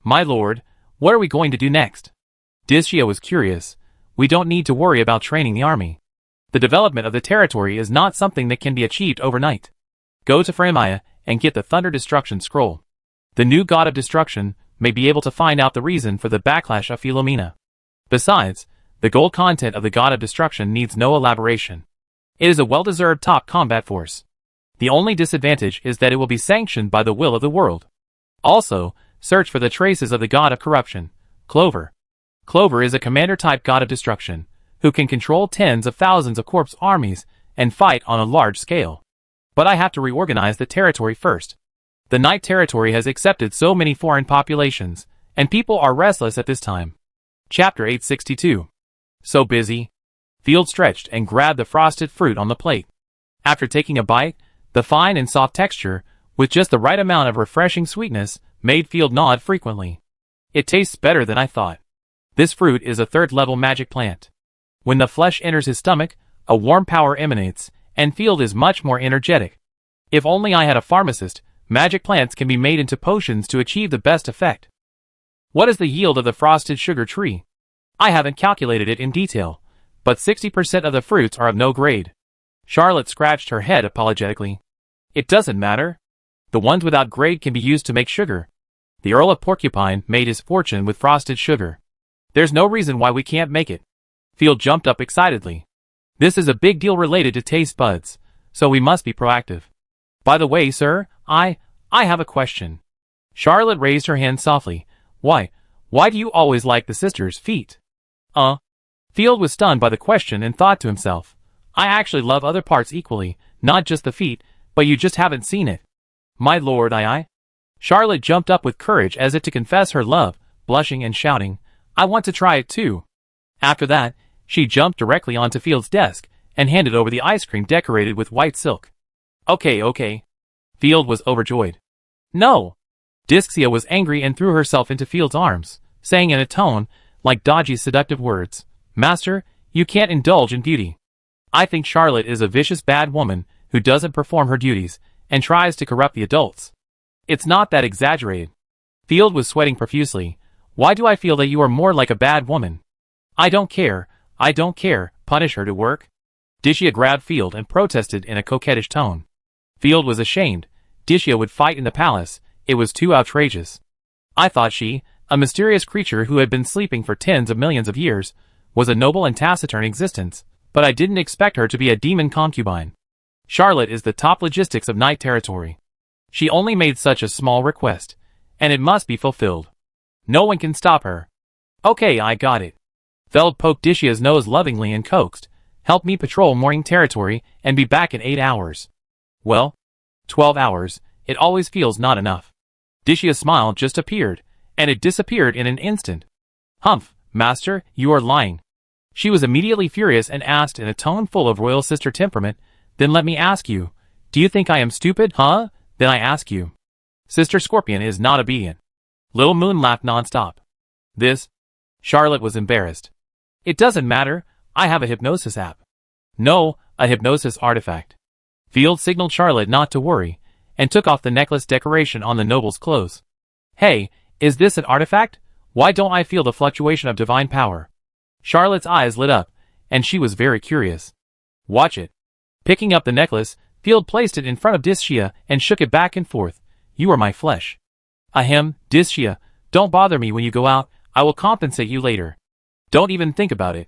My lord, what are we going to do next? Dischia was curious. We don't need to worry about training the army. The development of the territory is not something that can be achieved overnight. Go to Fremaya and get the Thunder Destruction Scroll. The new god of destruction may be able to find out the reason for the backlash of Philomena. Besides, the gold content of the god of destruction needs no elaboration. It is a well-deserved top combat force. The only disadvantage is that it will be sanctioned by the will of the world. Also, search for the traces of the god of corruption, Clover. Clover is a commander-type god of destruction, who can control tens of thousands of corpse armies and fight on a large scale. But I have to reorganize the territory first. The Night Territory has accepted so many foreign populations, and people are restless at this time. Chapter 862. So busy. Field stretched and grabbed the frosted fruit on the plate. After taking a bite, the fine and soft texture, with just the right amount of refreshing sweetness, made Field nod frequently. It tastes better than I thought. This fruit is a 3rd-level magic plant. When the flesh enters his stomach, a warm power emanates, and Field is much more energetic. If only I had a pharmacist, magic plants can be made into potions to achieve the best effect. What is the yield of the frosted sugar tree? I haven't calculated it in detail, but 60% of the fruits are of no grade. Charlotte scratched her head apologetically. It doesn't matter. The ones without grade can be used to make sugar. The Earl of Porcupine made his fortune with frosted sugar. There's no reason why we can't make it. Field jumped up excitedly. This is a big deal related to taste buds, so we must be proactive. By the way, sir, I have a question. Charlotte raised her hand softly. Why do you always like the sisters' feet? Field was stunned by the question and thought to himself, I actually love other parts equally, not just the feet, but you just haven't seen it. My lord, I. Charlotte jumped up with courage as if to confess her love, blushing and shouting, I want to try it too. After that, she jumped directly onto Field's desk and handed over the ice cream decorated with white silk. Okay. Field was overjoyed. No. Dixia was angry and threw herself into Field's arms, saying in a tone like Dodgy's seductive words, Master, you can't indulge in beauty. I think Charlotte is a vicious bad woman who doesn't perform her duties and tries to corrupt the adults. It's not that exaggerated. Field was sweating profusely. Why do I feel that you are more like a bad woman? I don't care. Punish her to work. Dixia grabbed Field and protested in a coquettish tone. Field was ashamed. Dixia would fight in the palace. It was too outrageous. I thought she, a mysterious creature who had been sleeping for tens of millions of years, was a noble and taciturn existence, but I didn't expect her to be a demon concubine. Charlotte is the top logistics of night territory. She only made such a small request, and it must be fulfilled. No one can stop her. Okay, I got it. Feld poked Dixia's nose lovingly and coaxed, help me patrol morning territory and be back in 8 hours. Well, 12 hours, it always feels not enough. Dixia's smile just appeared, and it disappeared in an instant. Humph, master, you are lying. She was immediately furious and asked in a tone full of royal sister temperament, then let me ask you, do you think I am stupid, huh? Then I ask you. Sister Scorpion is not obedient. Little Moon laughed nonstop. This? Charlotte was embarrassed. It doesn't matter, I have a hypnosis app. No, a hypnosis artifact. Field signaled Charlotte not to worry, and took off the necklace decoration on the noble's clothes. Hey, is this an artifact? Why don't I feel the fluctuation of divine power? Charlotte's eyes lit up, and she was very curious. Watch it. Picking up the necklace, Field placed it in front of Dixia and shook it back and forth. You are my flesh. Ahem, Dixia, don't bother me when you go out, I will compensate you later. Don't even think about it.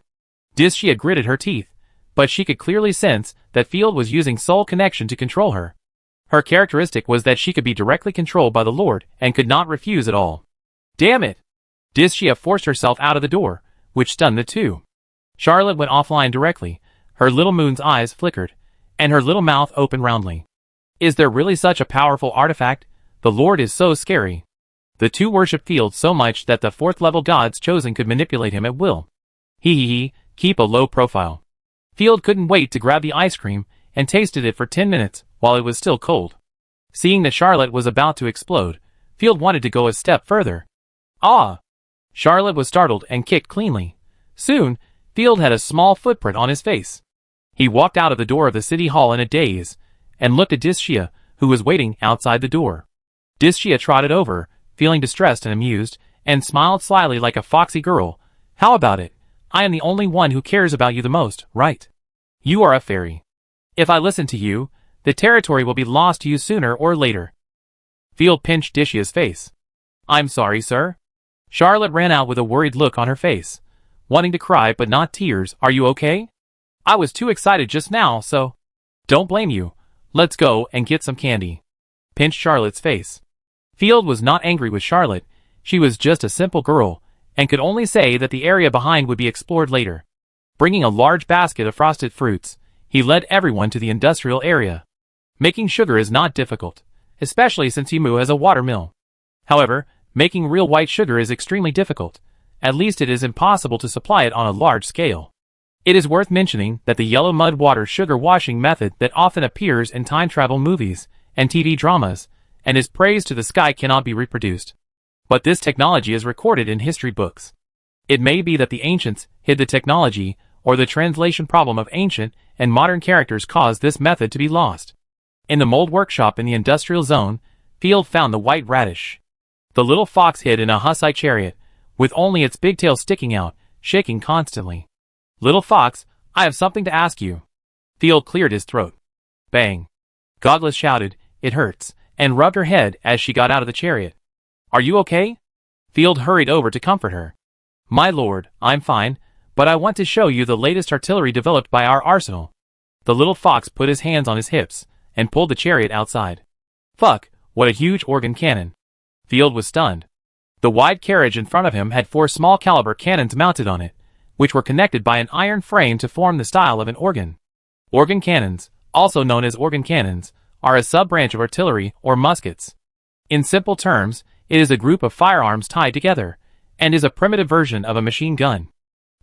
Dixia gritted her teeth, but she could clearly sense that Field was using soul connection to control her. Her characteristic was that she could be directly controlled by the Lord and could not refuse at all. Damn it! Dixia forced herself out of the door, which stunned the two. Charlotte went offline directly, her little moon's eyes flickered, and her little mouth opened roundly. Is there really such a powerful artifact? The Lord is so scary. The two worshipped Field so much that the fourth-level gods chosen could manipulate him at will. Keep a low profile. Field couldn't wait to grab the ice cream and tasted it for 10 minutes while it was still cold. Seeing that Charlotte was about to explode, Field wanted to go a step further. Ah! Charlotte was startled and kicked cleanly. Soon, Field had a small footprint on his face. He walked out of the door of the city hall in a daze, and looked at Dixia, who was waiting outside the door. Dixia trotted over, feeling distressed and amused, and smiled slyly like a foxy girl. How about it? I am the only one who cares about you the most, right? You are a fairy. If I listen to you, the territory will be lost to you sooner or later. Field pinched Dixia's face. I'm sorry, sir. Charlotte ran out with a worried look on her face. Wanting to cry but not tears, are you okay? I was too excited just now, so... Don't blame you. Let's go and get some candy. Pinched Charlotte's face. Field was not angry with Charlotte. She was just a simple girl, and could only say that the area behind would be explored later. Bringing a large basket of frosted fruits, he led everyone to the industrial area. Making sugar is not difficult, especially since Emu has a water mill. However, making real white sugar is extremely difficult. At least it is impossible to supply it on a large scale. It is worth mentioning that the yellow mud water sugar washing method that often appears in time travel movies and TV dramas and is praised to the sky cannot be reproduced. But this technology is recorded in history books. It may be that the ancients hid the technology, or the translation problem of ancient and modern characters caused this method to be lost. In the mold workshop in the industrial zone, Field found the white radish. The little fox hid in a hussite chariot, with only its big tail sticking out, shaking constantly. Little fox, I have something to ask you. Field cleared his throat. Bang. Godless shouted, it hurts, and rubbed her head as she got out of the chariot. Are you okay? Field hurried over to comfort her. My lord, I'm fine, but I want to show you the latest artillery developed by our arsenal. The little fox put his hands on his hips and pulled the chariot outside. Fuck, what a huge organ cannon. Field was stunned. The wide carriage in front of him had 4 small caliber cannons mounted on it, which were connected by an iron frame to form the style of an organ. Organ cannons, also known as organ cannons, are a sub-branch of artillery or muskets. In simple terms, it is a group of firearms tied together, and is a primitive version of a machine gun.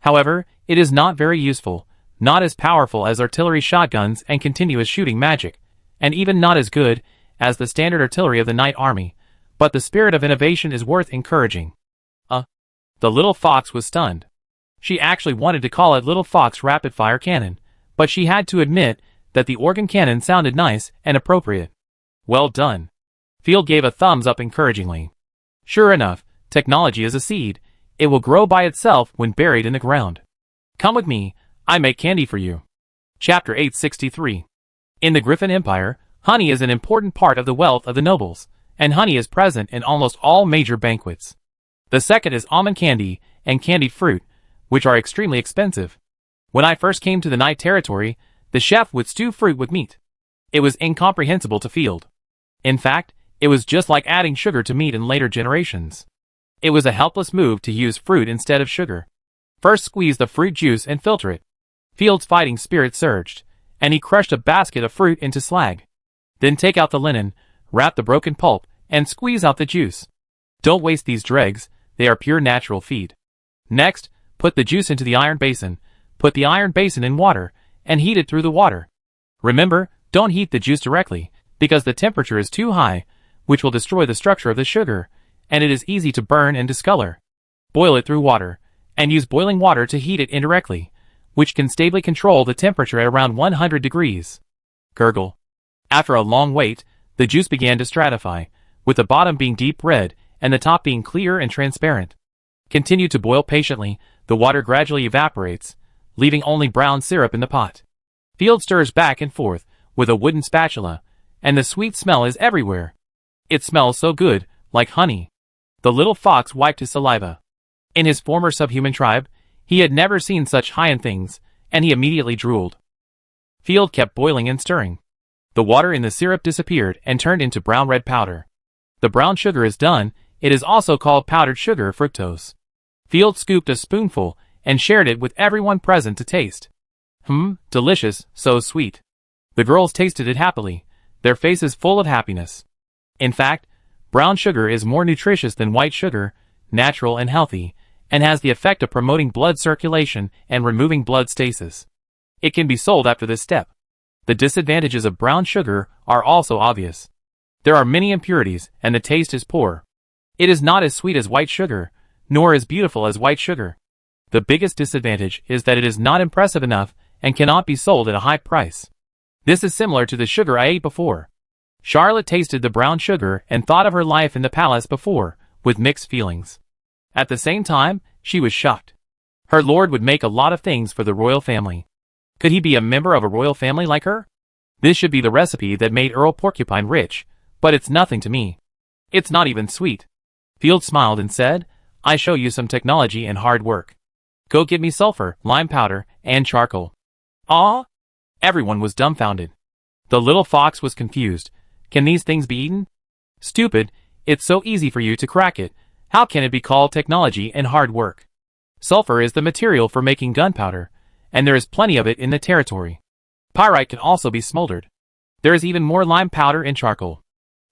However, it is not very useful, not as powerful as artillery shotguns and continuous shooting magic, and even not as good as the standard artillery of the Night Army, but the spirit of innovation is worth encouraging. The little fox was stunned. She actually wanted to call it Little Fox Rapid Fire Cannon, but she had to admit that the organ cannon sounded nice and appropriate. Well done. Field gave a thumbs up encouragingly. Sure enough, technology is a seed. It will grow by itself when buried in the ground. Come with me, I make candy for you. Chapter 863. In the Griffin Empire, honey is an important part of the wealth of the nobles, and honey is present in almost all major banquets. The second is almond candy and candied fruit, which are extremely expensive. When I first came to the Night Territory, the chef would stew fruit with meat. It was incomprehensible to Field. In fact, it was just like adding sugar to meat in later generations. It was a helpless move to use fruit instead of sugar. First squeeze the fruit juice and filter it. Field's fighting spirit surged, and he crushed a basket of fruit into slag. Then take out the linen, wrap the broken pulp, and squeeze out the juice. Don't waste these dregs, they are pure natural feed. Next, put the juice into the iron basin, put the iron basin in water, and heat it through the water. Remember, don't heat the juice directly, because the temperature is too high, which will destroy the structure of the sugar, and it is easy to burn and discolor. Boil it through water, and use boiling water to heat it indirectly, which can stably control the temperature at around 100 degrees. Gurgle. After a long wait, the juice began to stratify, with the bottom being deep red, and the top being clear and transparent. Continue to boil patiently, the water gradually evaporates, leaving only brown syrup in the pot. Field stirs back and forth, with a wooden spatula, and the sweet smell is everywhere. It smells so good, like honey. The little fox wiped his saliva. In his former subhuman tribe, he had never seen such high-end things, and he immediately drooled. Field kept boiling and stirring. The water in the syrup disappeared and turned into brown-red powder. The brown sugar is done, it is also called powdered sugar fructose. Field scooped a spoonful and shared it with everyone present to taste. Delicious, so sweet. The girls tasted it happily, their faces full of happiness. In fact, brown sugar is more nutritious than white sugar, natural and healthy, and has the effect of promoting blood circulation and removing blood stasis. It can be sold after this step. The disadvantages of brown sugar are also obvious. There are many impurities, and the taste is poor. It is not as sweet as white sugar, nor as beautiful as white sugar. The biggest disadvantage is that it is not impressive enough and cannot be sold at a high price. This is similar to the sugar I ate before. Charlotte tasted the brown sugar and thought of her life in the palace before, with mixed feelings. At the same time, she was shocked. Her lord would make a lot of things for the royal family. Could he be a member of a royal family like her? This should be the recipe that made Earl Porcupine rich, but it's nothing to me. It's not even sweet. Field smiled and said, I show you some technology and hard work. Go get me sulfur, lime powder, and charcoal. Ah! Everyone was dumbfounded. The little fox was confused. Can these things be eaten? Stupid, it's so easy for you to crack it. How can it be called technology and hard work? Sulfur is the material for making gunpowder, and there is plenty of it in the territory. Pyrite can also be smoldered. There is even more lime powder and charcoal.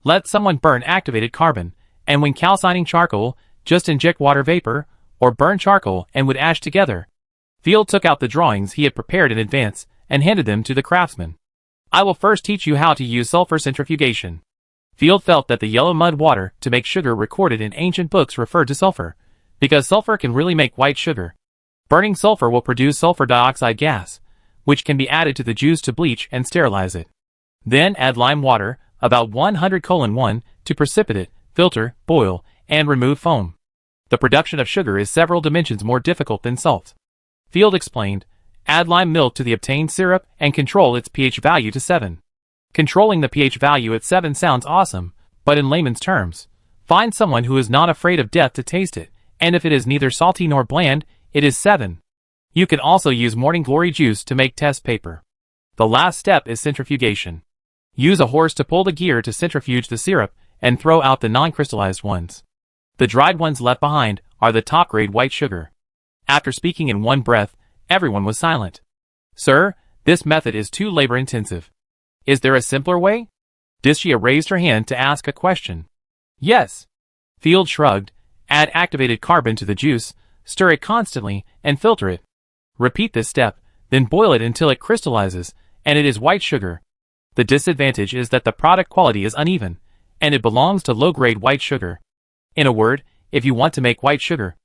Let someone burn activated carbon, and when calcining charcoal, just inject water vapor, or burn charcoal and wood ash together. Field took out the drawings he had prepared in advance and handed them to the craftsman. I will first teach you how to use sulfur centrifugation. Field felt that the yellow mud water to make sugar recorded in ancient books referred to sulfur, because sulfur can really make white sugar. Burning sulfur will produce sulfur dioxide gas, which can be added to the juice to bleach and sterilize it. Then add lime water, about 100:1, to precipitate, filter, boil, and remove foam. The production of sugar is several dimensions more difficult than salt. Field explained, add lime milk to the obtained syrup and control its pH value to 7. Controlling the pH value at 7 sounds awesome, but in layman's terms, find someone who is not afraid of death to taste it, And if it is neither salty nor bland, it is 7. You can also use morning glory juice to make test paper. The last step is centrifugation. Use a horse to pull the gear to centrifuge the syrup and throw out the non-crystallized ones. The dried ones left behind are the top-grade white sugar. After speaking in one breath, everyone was silent. Sir, this method is too labor-intensive. Is there a simpler way? Dicia raised her hand to ask a question. Yes. Field shrugged. Add activated carbon to the juice, stir it constantly, and filter it. Repeat this step, then boil it until it crystallizes, and it is white sugar. The disadvantage is that the product quality is uneven, and it belongs to low-grade white sugar. In a word, if you want to make white sugar,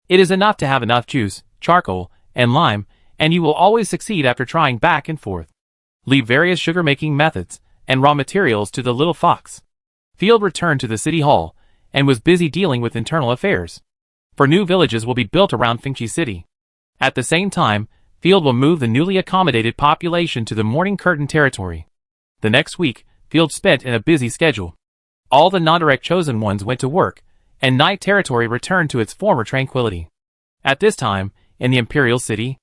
it is enough to have enough juice, charcoal, and lime, and you will always succeed after trying back and forth. Leave various sugar-making methods and raw materials to the little fox. Field returned to the city hall, and was busy dealing with internal affairs. For new villages will be built around Fengchi City. At the same time, Field will move the newly accommodated population to the Morning Curtain territory. The next week, Field spent in a busy schedule. All the non-direct chosen ones went to work, and Night Territory returned to its former tranquility. At this time, in the Imperial City,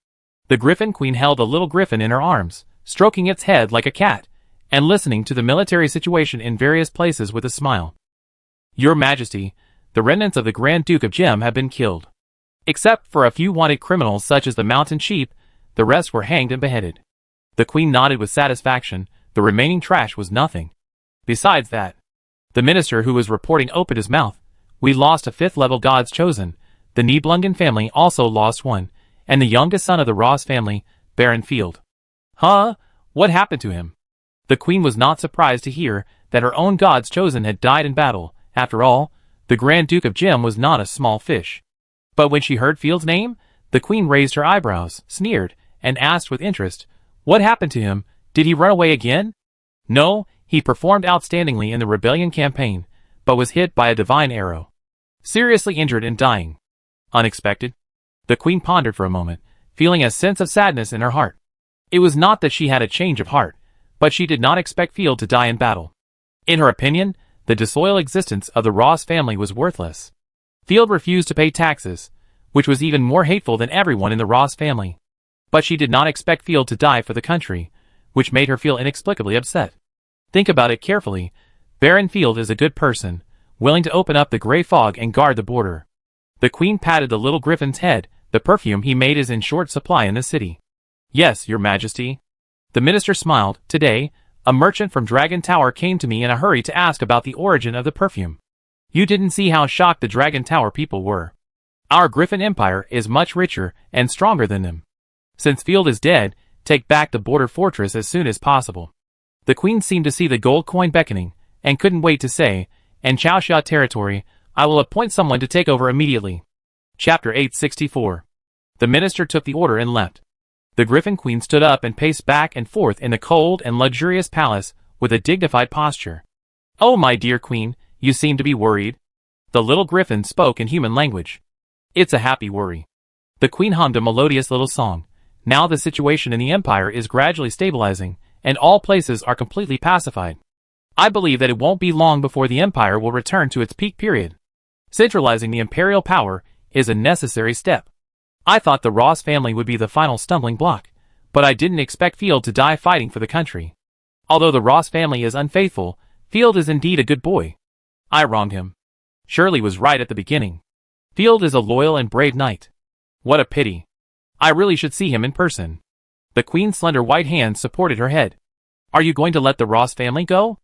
the Griffin Queen held a little griffin in her arms, stroking its head like a cat, and listening to the military situation in various places with a smile. Your Majesty, the remnants of the Grand Duke of Gem have been killed. Except for a few wanted criminals such as the mountain sheep, the rest were hanged and beheaded. The Queen nodded with satisfaction. The remaining trash was nothing. Besides that, the minister who was reporting opened his mouth. We lost a 5th-level God's Chosen. The Nibelungen family also lost one, and the youngest son of the Ross family, Baron Field. Huh? What happened to him? The Queen was not surprised to hear that her own God's Chosen had died in battle. After all, the Grand Duke of Gem was not a small fish. But when she heard Field's name, the Queen raised her eyebrows, sneered, and asked with interest, what happened to him? Did he run away again? No, he performed outstandingly in the rebellion campaign, but was hit by a divine arrow. Seriously injured and dying. Unexpected? The Queen pondered for a moment, feeling a sense of sadness in her heart. It was not that she had a change of heart, but she did not expect Field to die in battle. In her opinion, the disloyal existence of the Ross family was worthless. Field refused to pay taxes, which was even more hateful than everyone in the Ross family. But she did not expect Field to die for the country, which made her feel inexplicably upset. Think about it carefully. Baron Field is a good person, willing to open up the gray fog and guard the border. The Queen patted the little griffin's head. The perfume he made is in short supply in the city. Yes, Your Majesty. The minister smiled. Today, a merchant from Dragon Tower came to me in a hurry to ask about the origin of the perfume. You didn't see how shocked the Dragon Tower people were. Our Griffin Empire is much richer and stronger than them. Since Field is dead, take back the border fortress as soon as possible. The Queen seemed to see the gold coin beckoning, and couldn't wait to say, and Chaoxia territory, I will appoint someone to take over immediately. Chapter 864. The minister took the order and left. The Griffin Queen stood up and paced back and forth in the cold and luxurious palace with a dignified posture. Oh, my dear Queen, you seem to be worried. The little Griffin spoke in human language. It's a happy worry. The Queen hummed a melodious little song. Now the situation in the Empire is gradually stabilizing, and all places are completely pacified. I believe that it won't be long before the Empire will return to its peak period. Centralizing the imperial power is a necessary step. I thought the Ross family would be the final stumbling block, but I didn't expect Field to die fighting for the country. Although the Ross family is unfaithful, Field is indeed a good boy. I wronged him. Shirley was right at the beginning. Field is a loyal and brave knight. What a pity. I really should see him in person. The Queen's slender white hand supported her head. Are you going to let the Ross family go?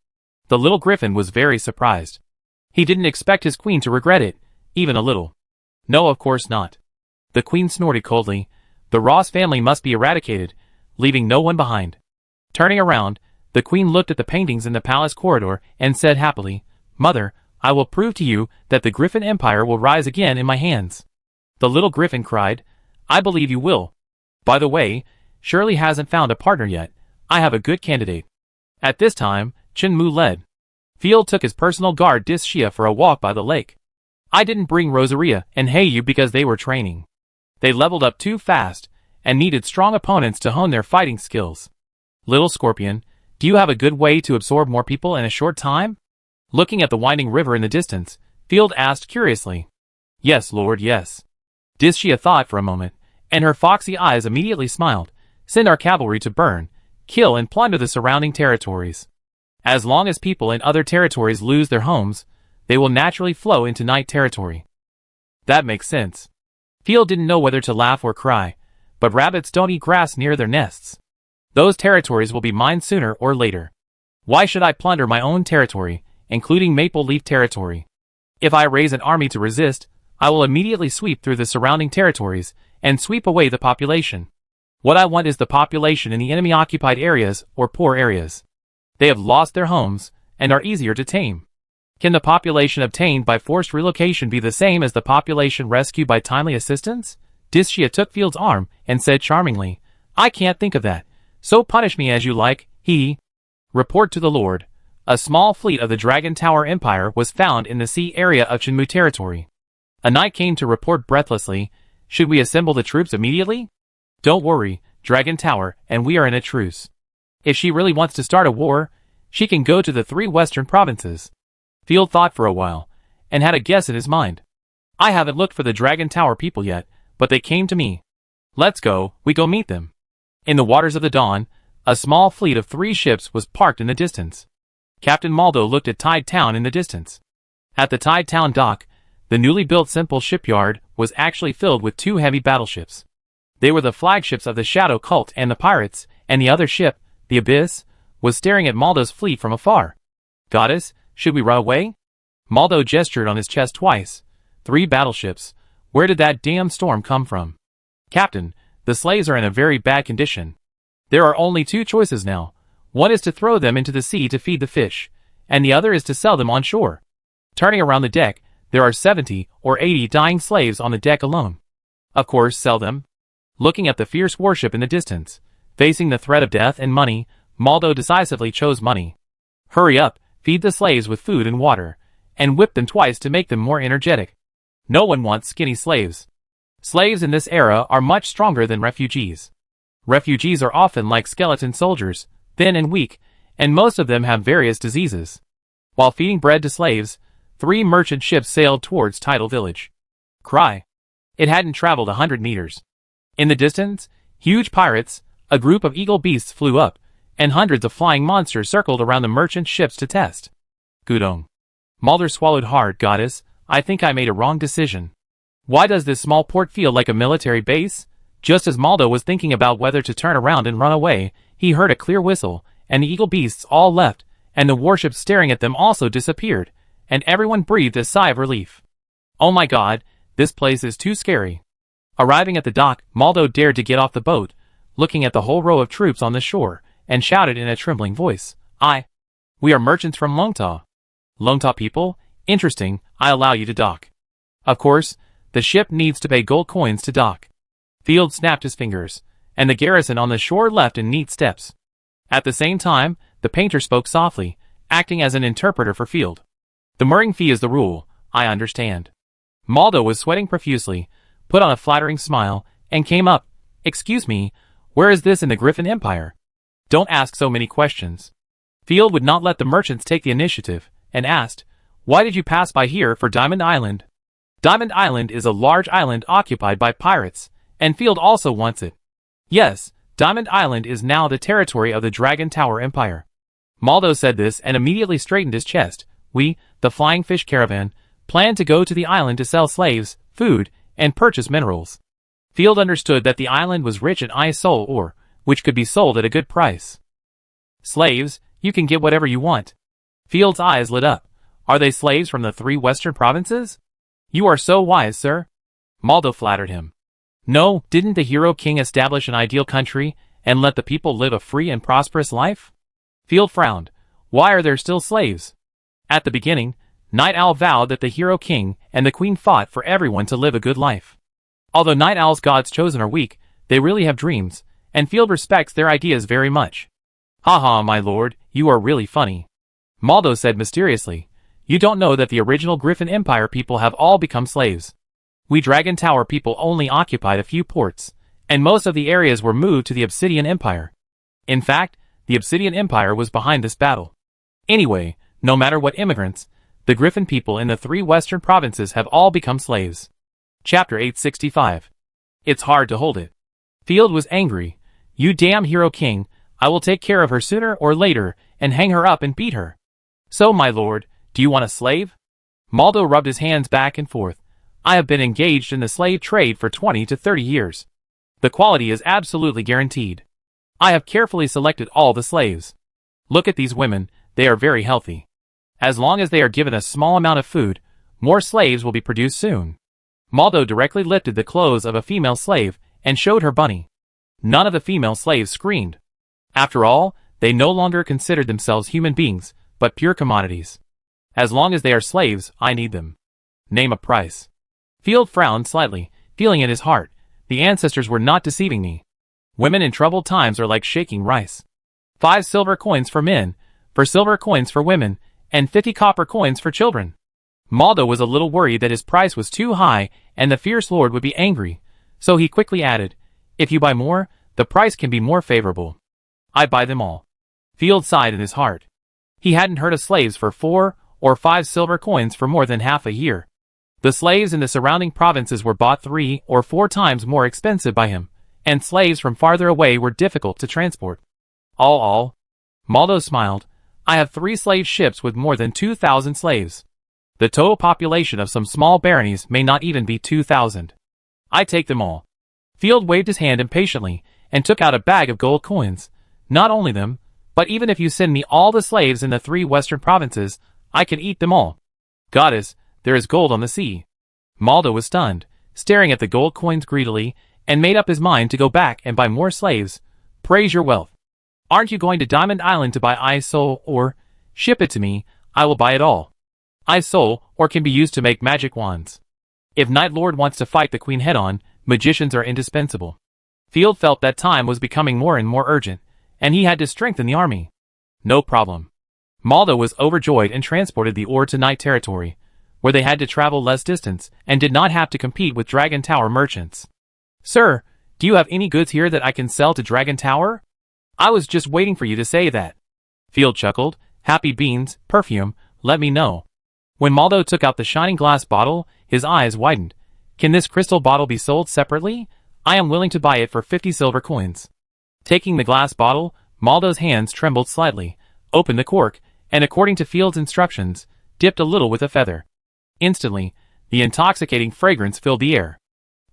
The little Griffin was very surprised. He didn't expect his Queen to regret it, even a little. No, of course not. The Queen snorted coldly. The Ross family must be eradicated, leaving no one behind. Turning around, the Queen looked at the paintings in the palace corridor and said happily, Mother, I will prove to you that the Griffin Empire will rise again in my hands. The little Griffin cried, I believe you will. By the way, Shirley hasn't found a partner yet. I have a good candidate. At this time, Chen Mu led. Field took his personal guard Dis-Shia for a walk by the lake. I didn't bring Rosaria and Heiyu because they were training. They leveled up too fast, and needed strong opponents to hone their fighting skills. Little Scorpion, do you have a good way to absorb more people in a short time? Looking at the winding river in the distance, Field asked curiously. Yes, Lord, yes. Dishia thought for a moment, and her foxy eyes immediately smiled. Send our cavalry to burn, kill and plunder the surrounding territories. As long as people in other territories lose their homes, they will naturally flow into night territory. That makes sense. Field didn't know whether to laugh or cry, but rabbits don't eat grass near their nests. Those territories will be mine sooner or later. Why should I plunder my own territory, including Maple Leaf territory? If I raise an army to resist, I will immediately sweep through the surrounding territories and sweep away the population. What I want is the population in the enemy-occupied areas or poor areas. They have lost their homes and are easier to tame. Can the population obtained by forced relocation be the same as the population rescued by timely assistance? Dishia took Field's arm and said charmingly, I can't think of that, so punish me as you like, Report to the Lord. A small fleet of the Dragon Tower Empire was found in the sea area of Chenmu territory. A knight came to report breathlessly, should we assemble the troops immediately? Don't worry, Dragon Tower, and we are in a truce. If she really wants to start a war, she can go to the 3 western provinces. Field thought for a while, and had a guess in his mind. I haven't looked for the Dragon Tower people yet, but they came to me. Let's go, we go meet them. In the waters of the dawn, a small fleet of 3 ships was parked in the distance. Captain Maldo looked at Tide Town in the distance. At the Tide Town dock, the newly built simple shipyard was actually filled with 2 heavy battleships. They were the flagships of the Shadow Cult and the pirates, and the other ship, the Abyss, was staring at Maldo's fleet from afar. Goddess, should we run away? Maldo gestured on his chest twice. 3 battleships. Where did that damn storm come from? Captain, the slaves are in a very bad condition. There are only 2 choices now. One is to throw them into the sea to feed the fish, and the other is to sell them on shore. Turning around the deck, there are 70 or 80 dying slaves on the deck alone. Of course, sell them. Looking at the fierce warship in the distance, facing the threat of death and money, Maldo decisively chose money. Hurry up, feed the slaves with food and water, and whip them twice to make them more energetic. No one wants skinny slaves. Slaves in this era are much stronger than refugees. Refugees are often like skeleton soldiers, thin and weak, and most of them have various diseases. While feeding bread to slaves, 3 merchant ships sailed towards Tidal Village. Cry. It hadn't traveled 100 meters. In the distance, huge pirates, a group of eagle beasts flew up, and hundreds of flying monsters circled around the merchant ships to test. Gudong. Mulder swallowed hard, Goddess. I think I made a wrong decision. Why does this small port feel like a military base? Just as Maldo was thinking about whether to turn around and run away, he heard a clear whistle, and the eagle beasts all left, and the warships staring at them also disappeared, and everyone breathed a sigh of relief. Oh my god, this place is too scary. Arriving at the dock, Maldo dared to get off the boat, looking at the whole row of troops on the shore, and shouted in a trembling voice, We are merchants from Longta. Longta people? Interesting, I allow you to dock. Of course, the ship needs to pay gold coins to dock. Field snapped his fingers, and the garrison on the shore left in neat steps. At the same time, the painter spoke softly, acting as an interpreter for Field. The mooring fee is the rule, I understand. Maldo was sweating profusely, put on a flattering smile, and came up. Excuse me, where is this in the Griffin Empire? Don't ask so many questions. Field would not let the merchants take the initiative, and asked, Why did you pass by here for Diamond Island? Diamond Island is a large island occupied by pirates, and Field also wants it. Yes, Diamond Island is now the territory of the Dragon Tower Empire. Maldo said this and immediately straightened his chest. We, the Flying Fish Caravan, plan to go to the island to sell slaves, food, and purchase minerals. Field understood that the island was rich in soul ore, which could be sold at a good price. Slaves, you can get whatever you want. Field's eyes lit up. Are they slaves from the 3 western provinces? You are so wise, sir. Maldo flattered him. No, didn't the hero king establish an ideal country and let the people live a free and prosperous life? Field frowned. Why are there still slaves? At the beginning, Night Owl vowed that the hero king and the queen fought for everyone to live a good life. Although Night Owl's gods chosen are weak, they really have dreams, and Field respects their ideas very much. Haha, my lord, you are really funny. Maldo said mysteriously. You don't know that the original Griffin Empire people have all become slaves. We Dragon Tower people only occupied a few ports, and most of the areas were moved to the Obsidian Empire. In fact, the Obsidian Empire was behind this battle. Anyway, no matter what immigrants, the Griffin people in the 3 western provinces have all become slaves. Chapter 865. It's hard to hold it. Field was angry. You damn hero king, I will take care of her sooner or later, and hang her up and beat her. So my lord, do you want a slave? Maldo rubbed his hands back and forth. I have been engaged in the slave trade for 20 to 30 years. The quality is absolutely guaranteed. I have carefully selected all the slaves. Look at these women, they are very healthy. As long as they are given a small amount of food, more slaves will be produced soon. Maldo directly lifted the clothes of a female slave and showed her bunny. None of the female slaves screamed. After all, they no longer considered themselves human beings, but pure commodities. As long as they are slaves, I need them. Name a price. Field frowned slightly, feeling in his heart, the ancestors were not deceiving me. Women in troubled times are like shaking rice. 5 silver coins for men, 4 silver coins for women, and 50 copper coins for children. Maldo was a little worried that his price was too high and the fierce lord would be angry, so he quickly added, if you buy more, the price can be more favorable. I buy them all. Field sighed in his heart. He hadn't heard of slaves for 4 or 5 silver coins for more than half a year. The slaves in the surrounding provinces were bought 3 or 4 times more expensive by him, and slaves from farther away were difficult to transport. All. Maldo smiled. I have 3 slave ships with more than 2,000 slaves. The total population of some small baronies may not even be 2,000. I take them all. Field waved his hand impatiently and took out a bag of gold coins. Not only them, but even if you send me all the slaves in the 3 western provinces, I can eat them all. Goddess, there is gold on the sea. Maldo was stunned, staring at the gold coins greedily, and made up his mind to go back and buy more slaves. Praise your wealth. Aren't you going to Diamond Island to buy Ice Soul, or ship it to me? I will buy it all. Ice Soul, or can be used to make magic wands. If Night Lord wants to fight the Queen head-on, magicians are indispensable. Field felt that time was becoming more and more urgent, and he had to strengthen the army. No problem. Maldo was overjoyed and transported the ore to Night Territory, where they had to travel less distance and did not have to compete with Dragon Tower merchants. Sir, do you have any goods here that I can sell to Dragon Tower? I was just waiting for you to say that. Field chuckled. Happy beans, perfume, let me know. When Maldo took out the shining glass bottle, his eyes widened. Can this crystal bottle be sold separately? I am willing to buy it for 50 silver coins. Taking the glass bottle, Maldo's hands trembled slightly, opened the cork, and according to Field's instructions, dipped a little with a feather. Instantly, the intoxicating fragrance filled the air.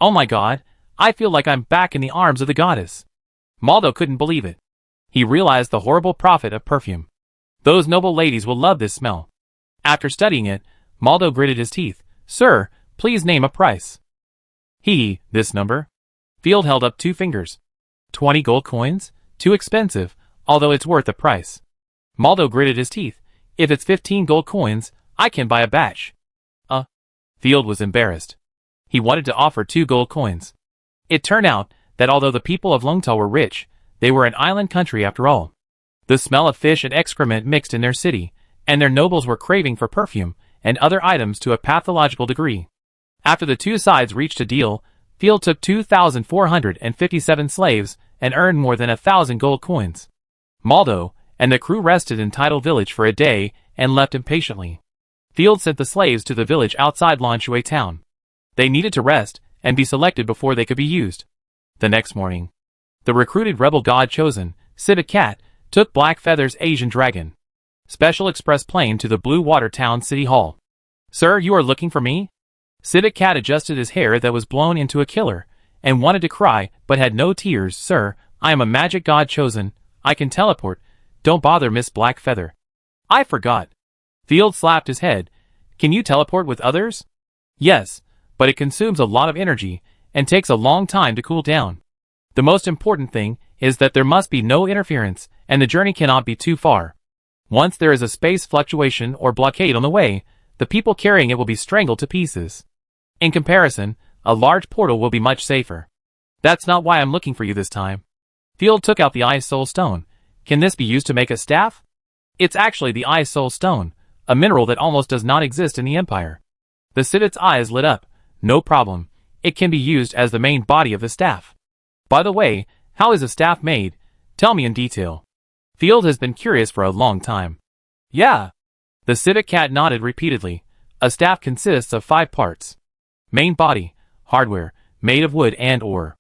Oh my god, I feel like I'm back in the arms of the goddess. Maldo couldn't believe it. He realized the horrible profit of perfume. Those noble ladies will love this smell. After studying it, Maldo gritted his teeth. Sir, please name a price. This number? Field held up 2 fingers. 20 gold coins? Too expensive, although it's worth the price. Maldo gritted his teeth. If it's 15 gold coins, I can buy a batch. Field was embarrassed. He wanted to offer 2 gold coins. It turned out that although the people of Lungtal were rich, they were an island country after all. The smell of fish and excrement mixed in their city, and their nobles were craving for perfume and other items to a pathological degree. After the 2 sides reached a deal, Field took 2,457 slaves and earned more than 1,000 gold coins. Maldo and the crew rested in Tidal Village for a day and left impatiently. Field sent the slaves to the village outside Lonshui town. They needed to rest and be selected before they could be used. The next morning, the recruited rebel god chosen, Civet Cat, took Black Feather's Asian Dragon Special Express plane to the Blue Water Town City Hall. Sir, you are looking for me? Civet Cat adjusted his hair that was blown into a killer, and wanted to cry, but had no tears. Sir, I am a magic god chosen. I can teleport. Don't bother Miss Black Feather. I forgot. Field slapped his head. Can you teleport with others? Yes, but it consumes a lot of energy, and takes a long time to cool down. The most important thing is that there must be no interference, and the journey cannot be too far. Once there is a space fluctuation or blockade on the way, the people carrying it will be strangled to pieces. In comparison, a large portal will be much safer. That's not why I'm looking for you this time. Field took out the Ice Soul Stone. Can this be used to make a staff? It's actually the Ice Soul Stone, a mineral that almost does not exist in the Empire. The Civet's eyes lit up. No problem. It can be used as the main body of the staff. By the way, how is a staff made? Tell me in detail. Field has been curious for a long time. Yeah. The Civet Cat nodded repeatedly. A staff consists of 5 parts. Main body, hardware, made of wood and or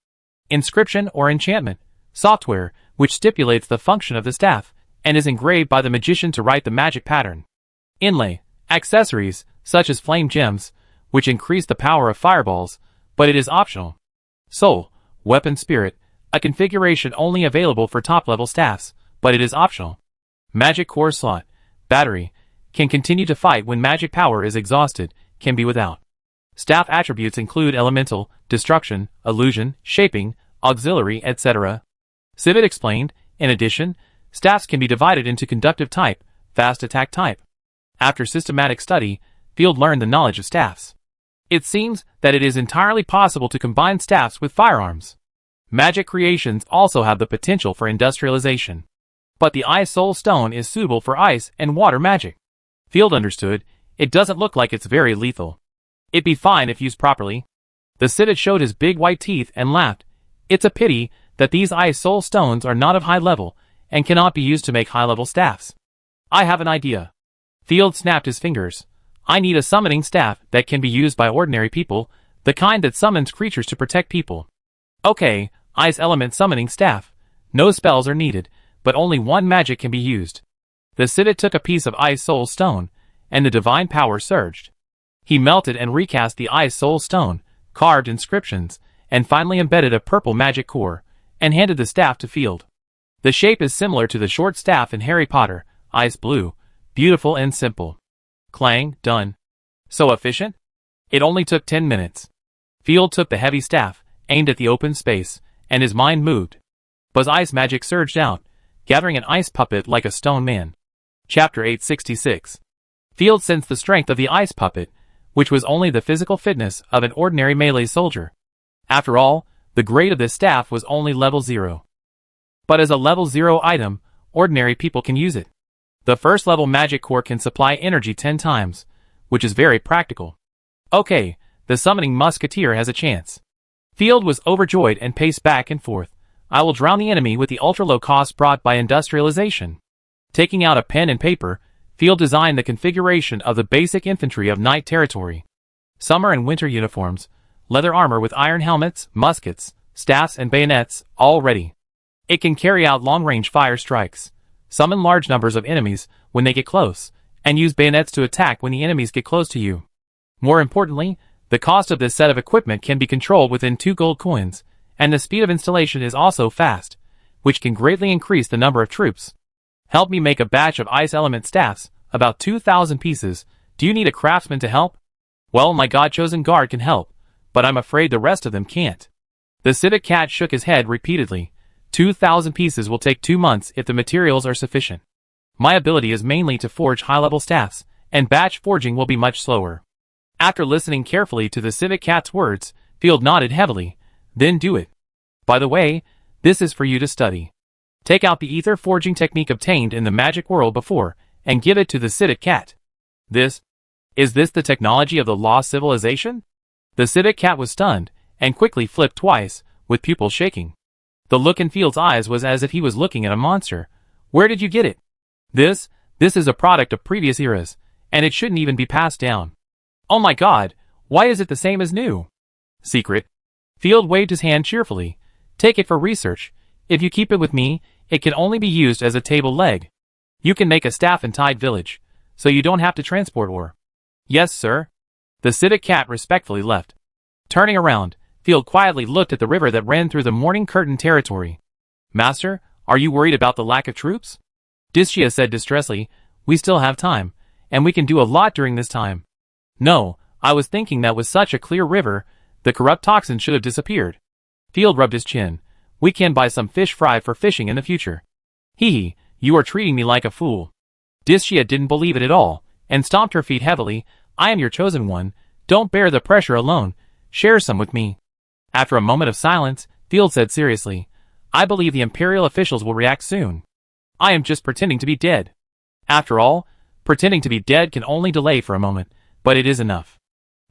inscription or enchantment, software, which stipulates the function of the staff, and is engraved by the magician to write the magic pattern. Inlay, accessories, such as flame gems, which increase the power of fireballs, but it is optional. Soul, weapon spirit, a configuration only available for top-level staffs, but it is optional. Magic core slot, battery, can continue to fight when magic power is exhausted, can be without. Staff attributes include elemental, destruction, illusion, shaping, auxiliary, etc. Civet explained, in addition, staffs can be divided into conductive type, fast attack type. After systematic study, Field learned the knowledge of staffs. It seems that it is entirely possible to combine staffs with firearms. Magic creations also have the potential for industrialization. But the Ice Soul Stone is suitable for ice and water magic. Field understood, it doesn't look like it's very lethal. It'd be fine if used properly. The Civet showed his big white teeth and laughed. It's a pity that these Ice Soul Stones are not of high level and cannot be used to make high-level staffs. I have an idea. Field snapped his fingers. I need a summoning staff that can be used by ordinary people, the kind that summons creatures to protect people. Okay, Ice Element Summoning Staff. No spells are needed, but only one magic can be used. The Civet took a piece of Ice Soul Stone, and the divine power surged. He melted and recast the Ice Soul Stone, carved inscriptions, and finally embedded a purple magic core, and handed the staff to Field. The shape is similar to the short staff in Harry Potter, ice blue, beautiful and simple. Clang, done. So efficient? It only took 10 minutes. Field took the heavy staff, aimed at the open space, and his mind moved. Buzz ice magic surged out, gathering an ice puppet like a stone man. Chapter 866. Field sensed the strength of the ice puppet, which was only the physical fitness of an ordinary melee soldier. After all, the grade of this staff was only level 0. But as a level 0 item, ordinary people can use it. The first level magic core can supply energy 10 times, which is very practical. Okay, the summoning musketeer has a chance. Field was overjoyed and paced back and forth. I will drown the enemy with the ultra-low cost brought by industrialization. Taking out a pen and paper, Field designed the configuration of the basic infantry of Night Territory. Summer and winter uniforms, leather armor with iron helmets, muskets, staffs and bayonets, all ready. It can carry out long-range fire strikes, summon large numbers of enemies when they get close, and use bayonets to attack when the enemies get close to you. More importantly, the cost of this set of equipment can be controlled within 2 gold coins, and the speed of installation is also fast, which can greatly increase the number of troops. Help me make a batch of ice element staffs, about 2,000 pieces. Do you need a craftsman to help? Well, my god-chosen guard can help, but I'm afraid the rest of them can't. The Civet Cat shook his head repeatedly. 2,000 pieces will take 2 months if the materials are sufficient. My ability is mainly to forge high-level staffs, and batch forging will be much slower. After listening carefully to the Civet Cat's words, Field nodded heavily. Then do it. By the way, this is for you to study. Take out the ether forging technique obtained in the magic world before, and give it to the Civet Cat. Is this the technology of the lost civilization? The Civet Cat was stunned, and quickly flipped twice, with pupils shaking. The look in Field's eyes was as if he was looking at a monster. Where did you get it? This is a product of previous eras, and it shouldn't even be passed down. Oh my god, why is it the same as new? Secret. Field waved his hand cheerfully. Take it for research. If you keep it with me, it can only be used as a table leg. You can make a staff in Tide Village, so you don't have to transport ore. Yes, sir. The Civet Cat respectfully left. Turning around, Field quietly looked at the river that ran through the Morning Curtain territory. Master, are you worried about the lack of troops? Dischia said distressfully, we still have time, and we can do a lot during this time. No, I was thinking that with such a clear river, the corrupt toxin should have disappeared. Field rubbed his chin. We can buy some fish fry for fishing in the future. Hee, you are treating me like a fool. Dischia didn't believe it at all, and stomped her feet heavily. I am your chosen one. Don't bear the pressure alone. Share some with me. After a moment of silence, Field said seriously, I believe the Imperial officials will react soon. I am just pretending to be dead. After all, pretending to be dead can only delay for a moment, but it is enough.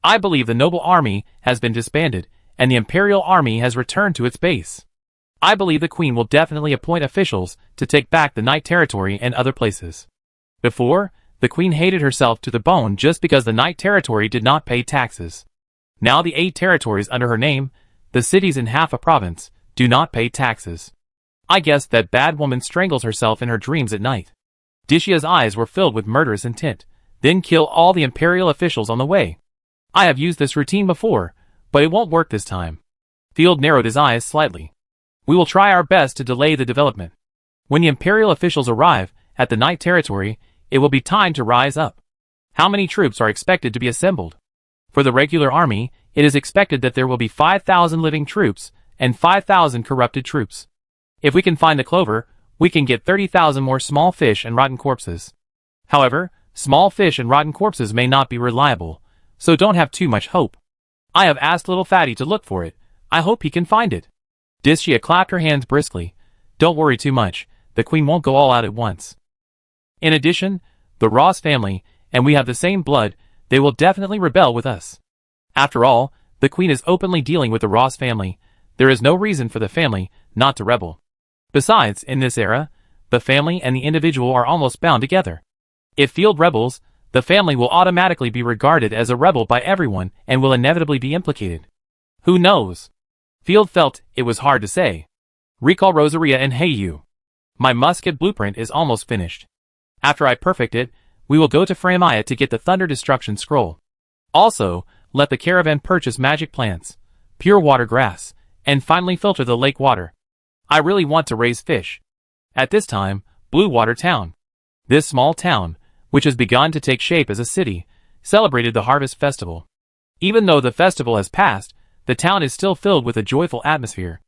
I believe the noble army has been disbanded, and the Imperial army has returned to its base. I believe the Queen will definitely appoint officials to take back the Night Territory and other places. Before, the Queen hated herself to the bone just because the Night Territory did not pay taxes. Now the 8 territories under her name, the cities in half a province, do not pay taxes. I guess that bad woman strangles herself in her dreams at night. Dishia's eyes were filled with murderous intent, then kill all the imperial officials on the way. I have used this routine before, but it won't work this time. Field narrowed his eyes slightly. We will try our best to delay the development. When the imperial officials arrive at the Night Territory, it will be time to rise up. How many troops are expected to be assembled? For the regular army, it is expected that there will be 5,000 living troops and 5,000 corrupted troops. If we can find the clover, we can get 30,000 more small fish and rotten corpses. However, small fish and rotten corpses may not be reliable, so don't have too much hope. I have asked little Fatty to look for it. I hope he can find it. Dishia clapped her hands briskly. Don't worry too much, the queen won't go all out at once. In addition, the Ross family, and we have the same blood, they will definitely rebel with us. After all, the queen is openly dealing with the Ross family. There is no reason for the family not to rebel. Besides, in this era, the family and the individual are almost bound together. If Field rebels, the family will automatically be regarded as a rebel by everyone and will inevitably be implicated. Who knows? Field felt it was hard to say. Recall Rosaria and Heyu. My musket blueprint is almost finished. After I perfect it, we will go to Framaya to get the Thunder Destruction Scroll. Also, let the caravan purchase magic plants, pure water grass, and finally filter the lake water. I really want to raise fish. At this time, Blue Water Town. This small town, which has begun to take shape as a city, celebrated the Harvest Festival. Even though the festival has passed, the town is still filled with a joyful atmosphere.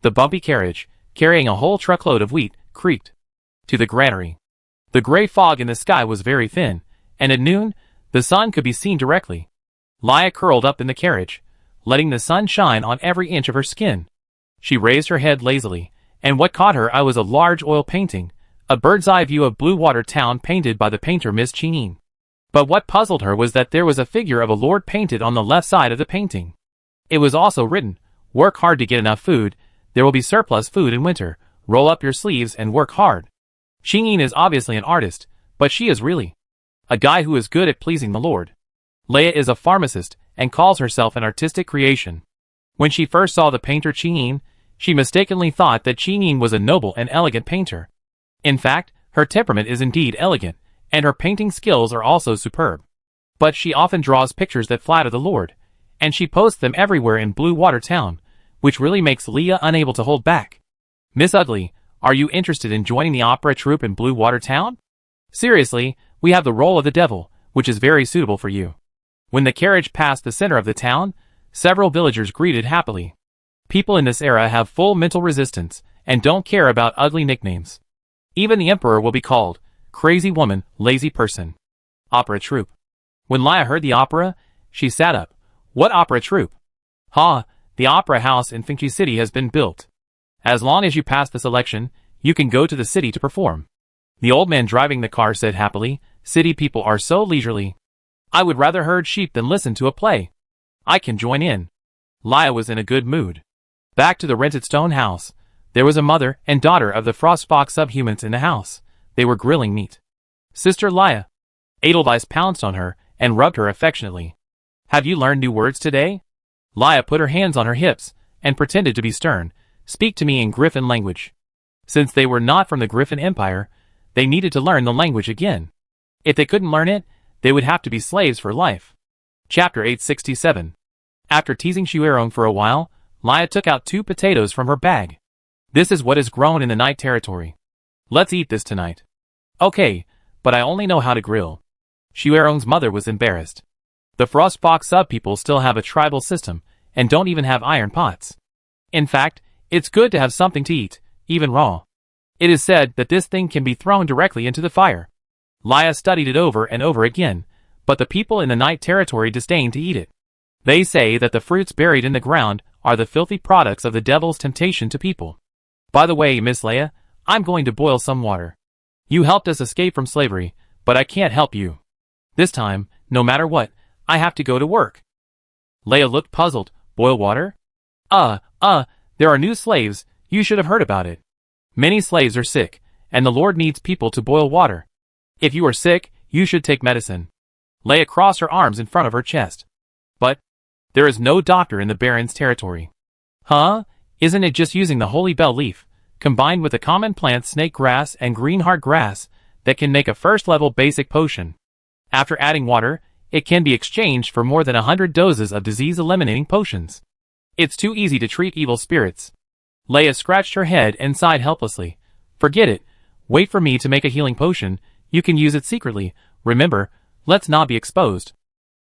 The bumpy carriage, carrying a whole truckload of wheat, creaked to the granary. The gray fog in the sky was very thin, and at noon, the sun could be seen directly. Laya curled up in the carriage, letting the sun shine on every inch of her skin. She raised her head lazily, and what caught her eye was a large oil painting, a bird's-eye view of Blue Water Town painted by the painter Miss Chinin. But what puzzled her was that there was a figure of a lord painted on the left side of the painting. It was also written, "Work hard to get enough food, there will be surplus food in winter, roll up your sleeves and work hard." Chinin is obviously an artist, but she is really a guy who is good at pleasing the Lord. Leia is a pharmacist and calls herself an artistic creation. When she first saw the painter Chinin, she mistakenly thought that Chinin was a noble and elegant painter. In fact, her temperament is indeed elegant, and her painting skills are also superb. But she often draws pictures that flatter the Lord, and she posts them everywhere in Blue Water Town, which really makes Leia unable to hold back. Miss Ugly, are you interested in joining the opera troupe in Blue Water Town? Seriously, we have the role of the devil, which is very suitable for you. When the carriage passed the center of the town, several villagers greeted happily. People in this era have full mental resistance and don't care about ugly nicknames. Even the emperor will be called crazy woman, lazy person. Opera troupe. When Leia heard the opera, she sat up. What opera troupe? The opera house in Fengchi City has been built. As long as you pass the selection, you can go to the city to perform. The old man driving the car said happily, city people are so leisurely. I would rather herd sheep than listen to a play. I can join in. Leia was in a good mood. Back to the rented stone house. There was a mother and daughter of the Frostfox subhumans in the house. They were grilling meat. Sister Leia. Edelweiss pounced on her and rubbed her affectionately. Have you learned new words today? Leia put her hands on her hips and pretended to be stern. Speak to me in Griffin language. Since they were not from the Griffin Empire, they needed to learn the language again. If they couldn't learn it, they would have to be slaves for life. Chapter 867. After teasing Shuerong for a while, Leia took out 2 potatoes from her bag. This is what is grown in the Night Territory. Let's eat this tonight. Okay, but I only know how to grill. Shuerong's mother was embarrassed. The Frostfox sub-people still have a tribal system and don't even have iron pots. In fact, it's good to have something to eat, even raw. It is said that this thing can be thrown directly into the fire. Leia studied it over and over again, but the people in the Night Territory disdain to eat it. They say that the fruits buried in the ground are the filthy products of the devil's temptation to people. By the way, Miss Leia, I'm going to boil some water. You helped us escape from slavery, but I can't help you. This time, no matter what, I have to go to work. Leia looked puzzled. Boil water? There are new slaves, you should have heard about it. Many slaves are sick, and the Lord needs people to boil water. If you are sick, you should take medicine. Leia crossed her arms in front of her chest. But There is no doctor in the Baron's territory. Huh? Isn't it just using the holy bell leaf, combined with the common plants snake grass and greenheart grass, that can make a first-level basic potion? After adding water, it can be exchanged for more than 100 doses of disease-eliminating potions. It's too easy to treat evil spirits. Leia scratched her head and sighed helplessly. Forget it. Wait for me to make a healing potion. You can use it secretly. Remember, let's not be exposed.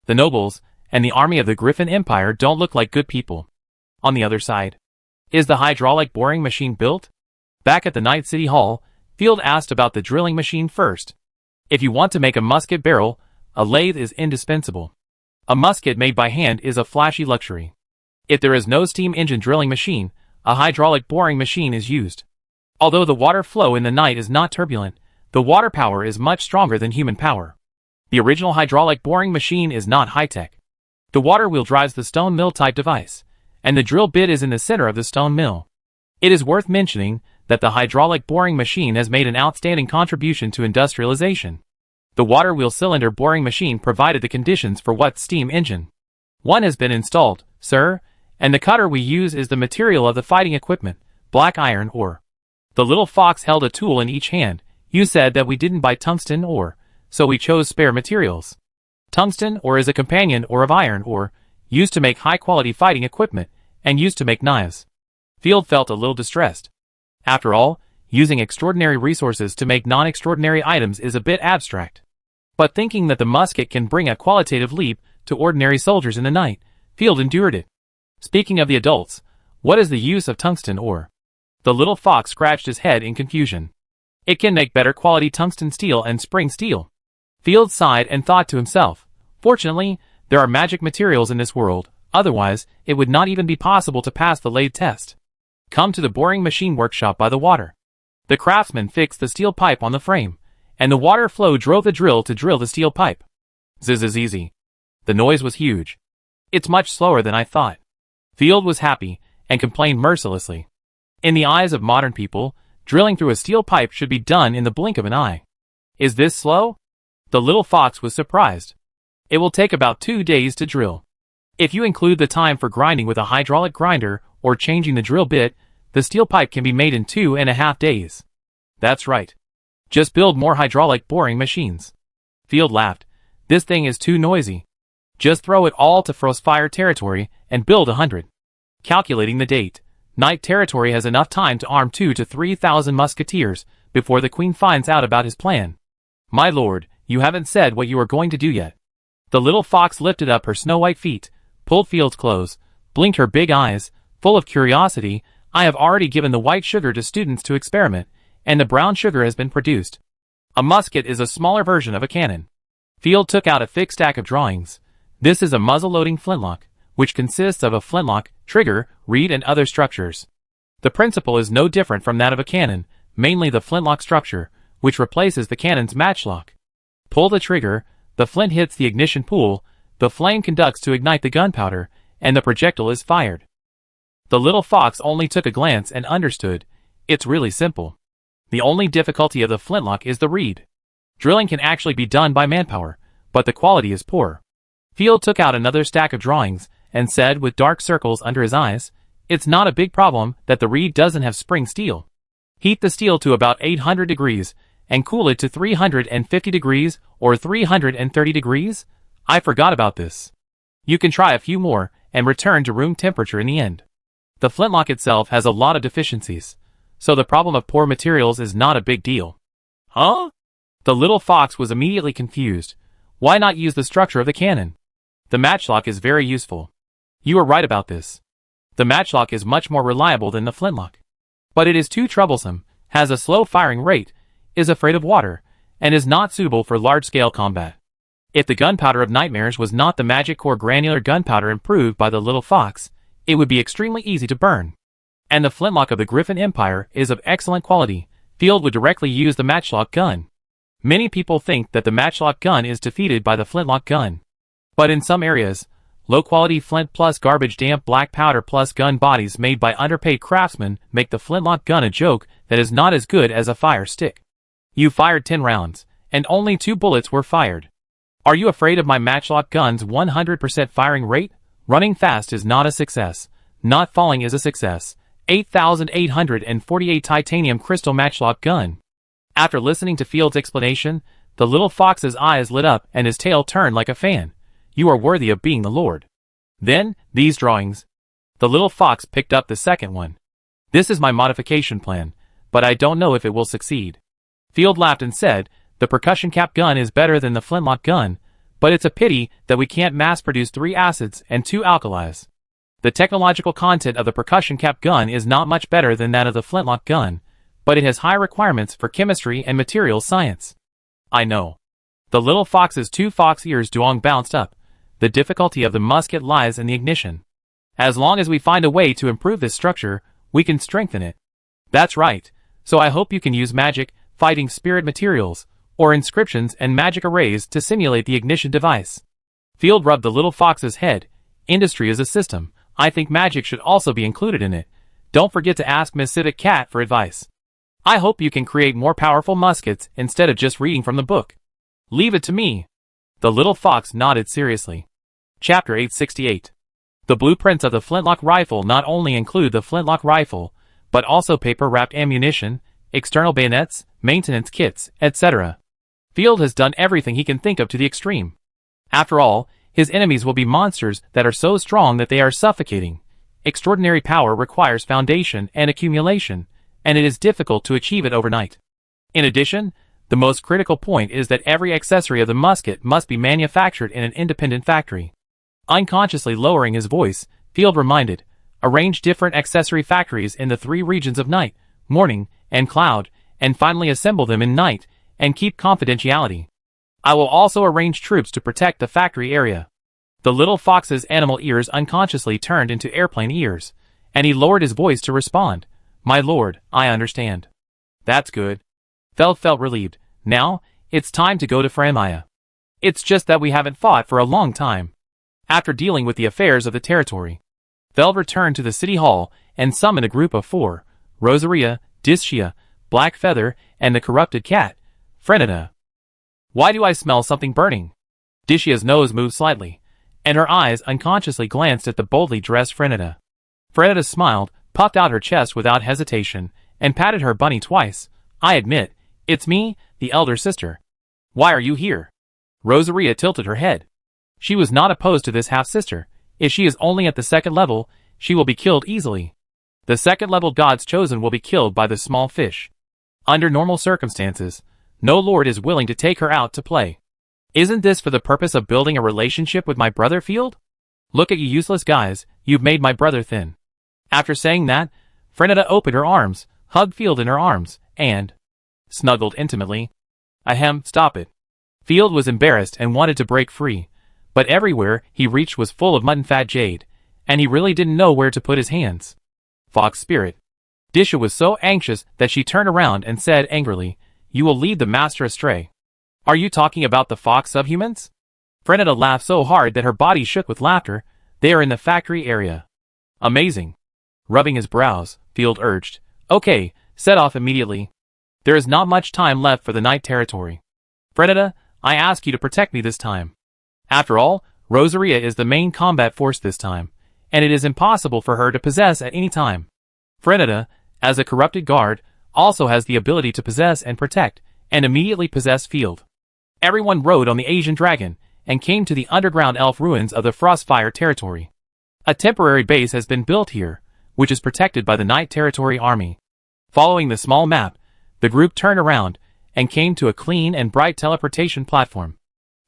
The nobles and the army of the Griffin Empire don't look like good people. On the other side, is the hydraulic boring machine built? Back at the Night City Hall, Field asked about the drilling machine first. If you want to make a musket barrel, a lathe is indispensable. A musket made by hand is a flashy luxury. If there is no steam engine drilling machine, a hydraulic boring machine is used. Although the water flow in the night is not turbulent, the water power is much stronger than human power. The original hydraulic boring machine is not high-tech. The water wheel drives the stone mill type device, and the drill bit is in the center of the stone mill. It is worth mentioning that the hydraulic boring machine has made an outstanding contribution to industrialization. The water wheel cylinder boring machine provided the conditions for what steam engine. One has been installed, sir, and the cutter we use is the material of the fighting equipment, black iron ore. The little fox held a tool in each hand. You said that we didn't buy tungsten ore, so we chose spare materials. Tungsten ore is a companion ore of iron ore, used to make high-quality fighting equipment, and used to make knives. Field felt a little distressed. After all, using extraordinary resources to make non-extraordinary items is a bit abstract. But thinking that the musket can bring a qualitative leap to ordinary soldiers in the night, Field endured it. Speaking of the adults, what is the use of tungsten ore? The little fox scratched his head in confusion. It can make better quality tungsten steel and spring steel. Field sighed and thought to himself, fortunately, there are magic materials in this world, otherwise, it would not even be possible to pass the lathe test. Come to the boring machine workshop by the water. The craftsman fixed the steel pipe on the frame, and the water flow drove the drill to drill the steel pipe. Zzz. The noise was huge. It's much slower than I thought. Field was happy, and complained mercilessly. In the eyes of modern people, drilling through a steel pipe should be done in the blink of an eye. Is this slow? The little fox was surprised. It will take about 2 days to drill. If you include the time for grinding with a hydraulic grinder or changing the drill bit, the steel pipe can be made in 2.5 days. That's right. Just build more hydraulic boring machines. Field laughed. This thing is too noisy. Just throw it all to Frostfire territory and build 100. Calculating the date, Night territory has enough time to arm 2,000 to 3,000 musketeers before the Queen finds out about his plan. My lord, you haven't said what you are going to do yet. The little fox lifted up her snow-white feet, pulled Field's clothes, blinked her big eyes, full of curiosity. I have already given the white sugar to students to experiment, and the brown sugar has been produced. A musket is a smaller version of a cannon. Field took out a thick stack of drawings. This is a muzzle-loading flintlock, which consists of a flintlock, trigger, reed and other structures. The principle is no different from that of a cannon, mainly the flintlock structure, which replaces the cannon's matchlock. Pull the trigger, the flint hits the ignition pool, the flame conducts to ignite the gunpowder, and the projectile is fired. The little fox only took a glance and understood. It's really simple. The only difficulty of the flintlock is the reed. Drilling can actually be done by manpower, but the quality is poor. Field took out another stack of drawings and said with dark circles under his eyes, it's not a big problem that the reed doesn't have spring steel. Heat the steel to about 800 degrees and cool it to 350 degrees or 330 degrees? I forgot about this. You can try a few more and return to room temperature in the end. The flintlock itself has a lot of deficiencies, so the problem of poor materials is not a big deal. Huh? The little fox was immediately confused. Why not use the structure of the cannon? The matchlock is very useful. You are right about this. The matchlock is much more reliable than the flintlock. But it is too troublesome, has a slow firing rate, is afraid of water, and is not suitable for large-scale combat. If the gunpowder of nightmares was not the magic core granular gunpowder improved by the little fox, it would be extremely easy to burn. And the flintlock of the Griffin Empire is of excellent quality. Field would directly use the matchlock gun. Many people think that the matchlock gun is defeated by the flintlock gun. But in some areas, low-quality flint plus garbage damp black powder plus gun bodies made by underpaid craftsmen make the flintlock gun a joke that is not as good as a fire stick. You fired 10 rounds, and only 2 bullets were fired. Are you afraid of my matchlock gun's 100% firing rate? Running fast is not a success. Not falling is a success. 8,848 titanium crystal matchlock gun. After listening to Field's explanation, the little fox's eyes lit up and his tail turned like a fan. You are worthy of being the Lord. Then, these drawings. The little fox picked up the second one. This is my modification plan, but I don't know if it will succeed. Field laughed and said, the percussion cap gun is better than the flintlock gun, but it's a pity that we can't mass-produce 3 acids and 2 alkalis. The technological content of the percussion cap gun is not much better than that of the flintlock gun, but it has high requirements for chemistry and materials science. I know. The little fox's 2 fox ears Duong bounced up. The difficulty of the musket lies in the ignition. As long as we find a way to improve this structure, we can strengthen it. That's right. So I hope you can use magic, fighting spirit materials, or inscriptions and magic arrays to simulate the ignition device. Field rubbed the little fox's head. Industry is a system. I think magic should also be included in it. Don't forget to ask Miss Civet Cat for advice. I hope you can create more powerful muskets instead of just reading from the book. Leave it to me. The little fox nodded seriously. Chapter 868. The blueprints of the flintlock rifle not only include the flintlock rifle, but also paper-wrapped ammunition, external bayonets, maintenance kits, etc. Field has done everything he can think of to the extreme. After all, his enemies will be monsters that are so strong that they are suffocating. Extraordinary power requires foundation and accumulation, and it is difficult to achieve it overnight. In addition, the most critical point is that every accessory of the musket must be manufactured in an independent factory. Unconsciously lowering his voice, Field reminded, arrange different accessory factories in the 3 regions of night, morning, and cloud, and finally assemble them in night, and keep confidentiality. I will also arrange troops to protect the factory area. The little fox's animal ears unconsciously turned into airplane ears, and he lowered his voice to respond. My lord, I understand. That's good. Feld felt relieved. Now, it's time to go to Framaya. It's just that we haven't fought for a long time. After dealing with the affairs of the territory, Feld returned to the city hall and summoned a group of 4, Rosaria, Dischia, Black Feather, and the corrupted cat, Frenita. Why do I smell something burning? Dischia's nose moved slightly, and her eyes unconsciously glanced at the boldly dressed Frenita. Frenita smiled, puffed out her chest without hesitation, and patted her bunny twice. I admit, it's me, the elder sister. Why are you here? Rosaria tilted her head. She was not opposed to this half-sister. If she is only at the 2nd level, she will be killed easily. The 2nd-level gods chosen will be killed by the small fish. Under normal circumstances, no lord is willing to take her out to play. Isn't this for the purpose of building a relationship with my brother, Field? Look at you useless guys, you've made my brother thin. After saying that, Frenita opened her arms, hugged Field in her arms, and snuggled intimately. Ahem, stop it. Field was embarrassed and wanted to break free, but everywhere he reached was full of mutton-fat jade, and he really didn't know where to put his hands. Fox spirit. Disha was so anxious that she turned around and said angrily, you will lead the master astray. Are you talking about the fox subhumans? Frenita laughed so hard that her body shook with laughter. They are in the factory area. Amazing. Rubbing his brows, Field urged. Okay, set off immediately. There is not much time left for the night territory. Frenita, I ask you to protect me this time. After all, Rosaria is the main combat force this time, and it is impossible for her to possess at any time. Frenita, as a corrupted guard, also has the ability to possess and protect, and immediately possess Field. Everyone rode on the Asian dragon, and came to the underground elf ruins of the Frostfire territory. A temporary base has been built here, which is protected by the Night Territory Army. Following the small map, the group turned around, and came to a clean and bright teleportation platform.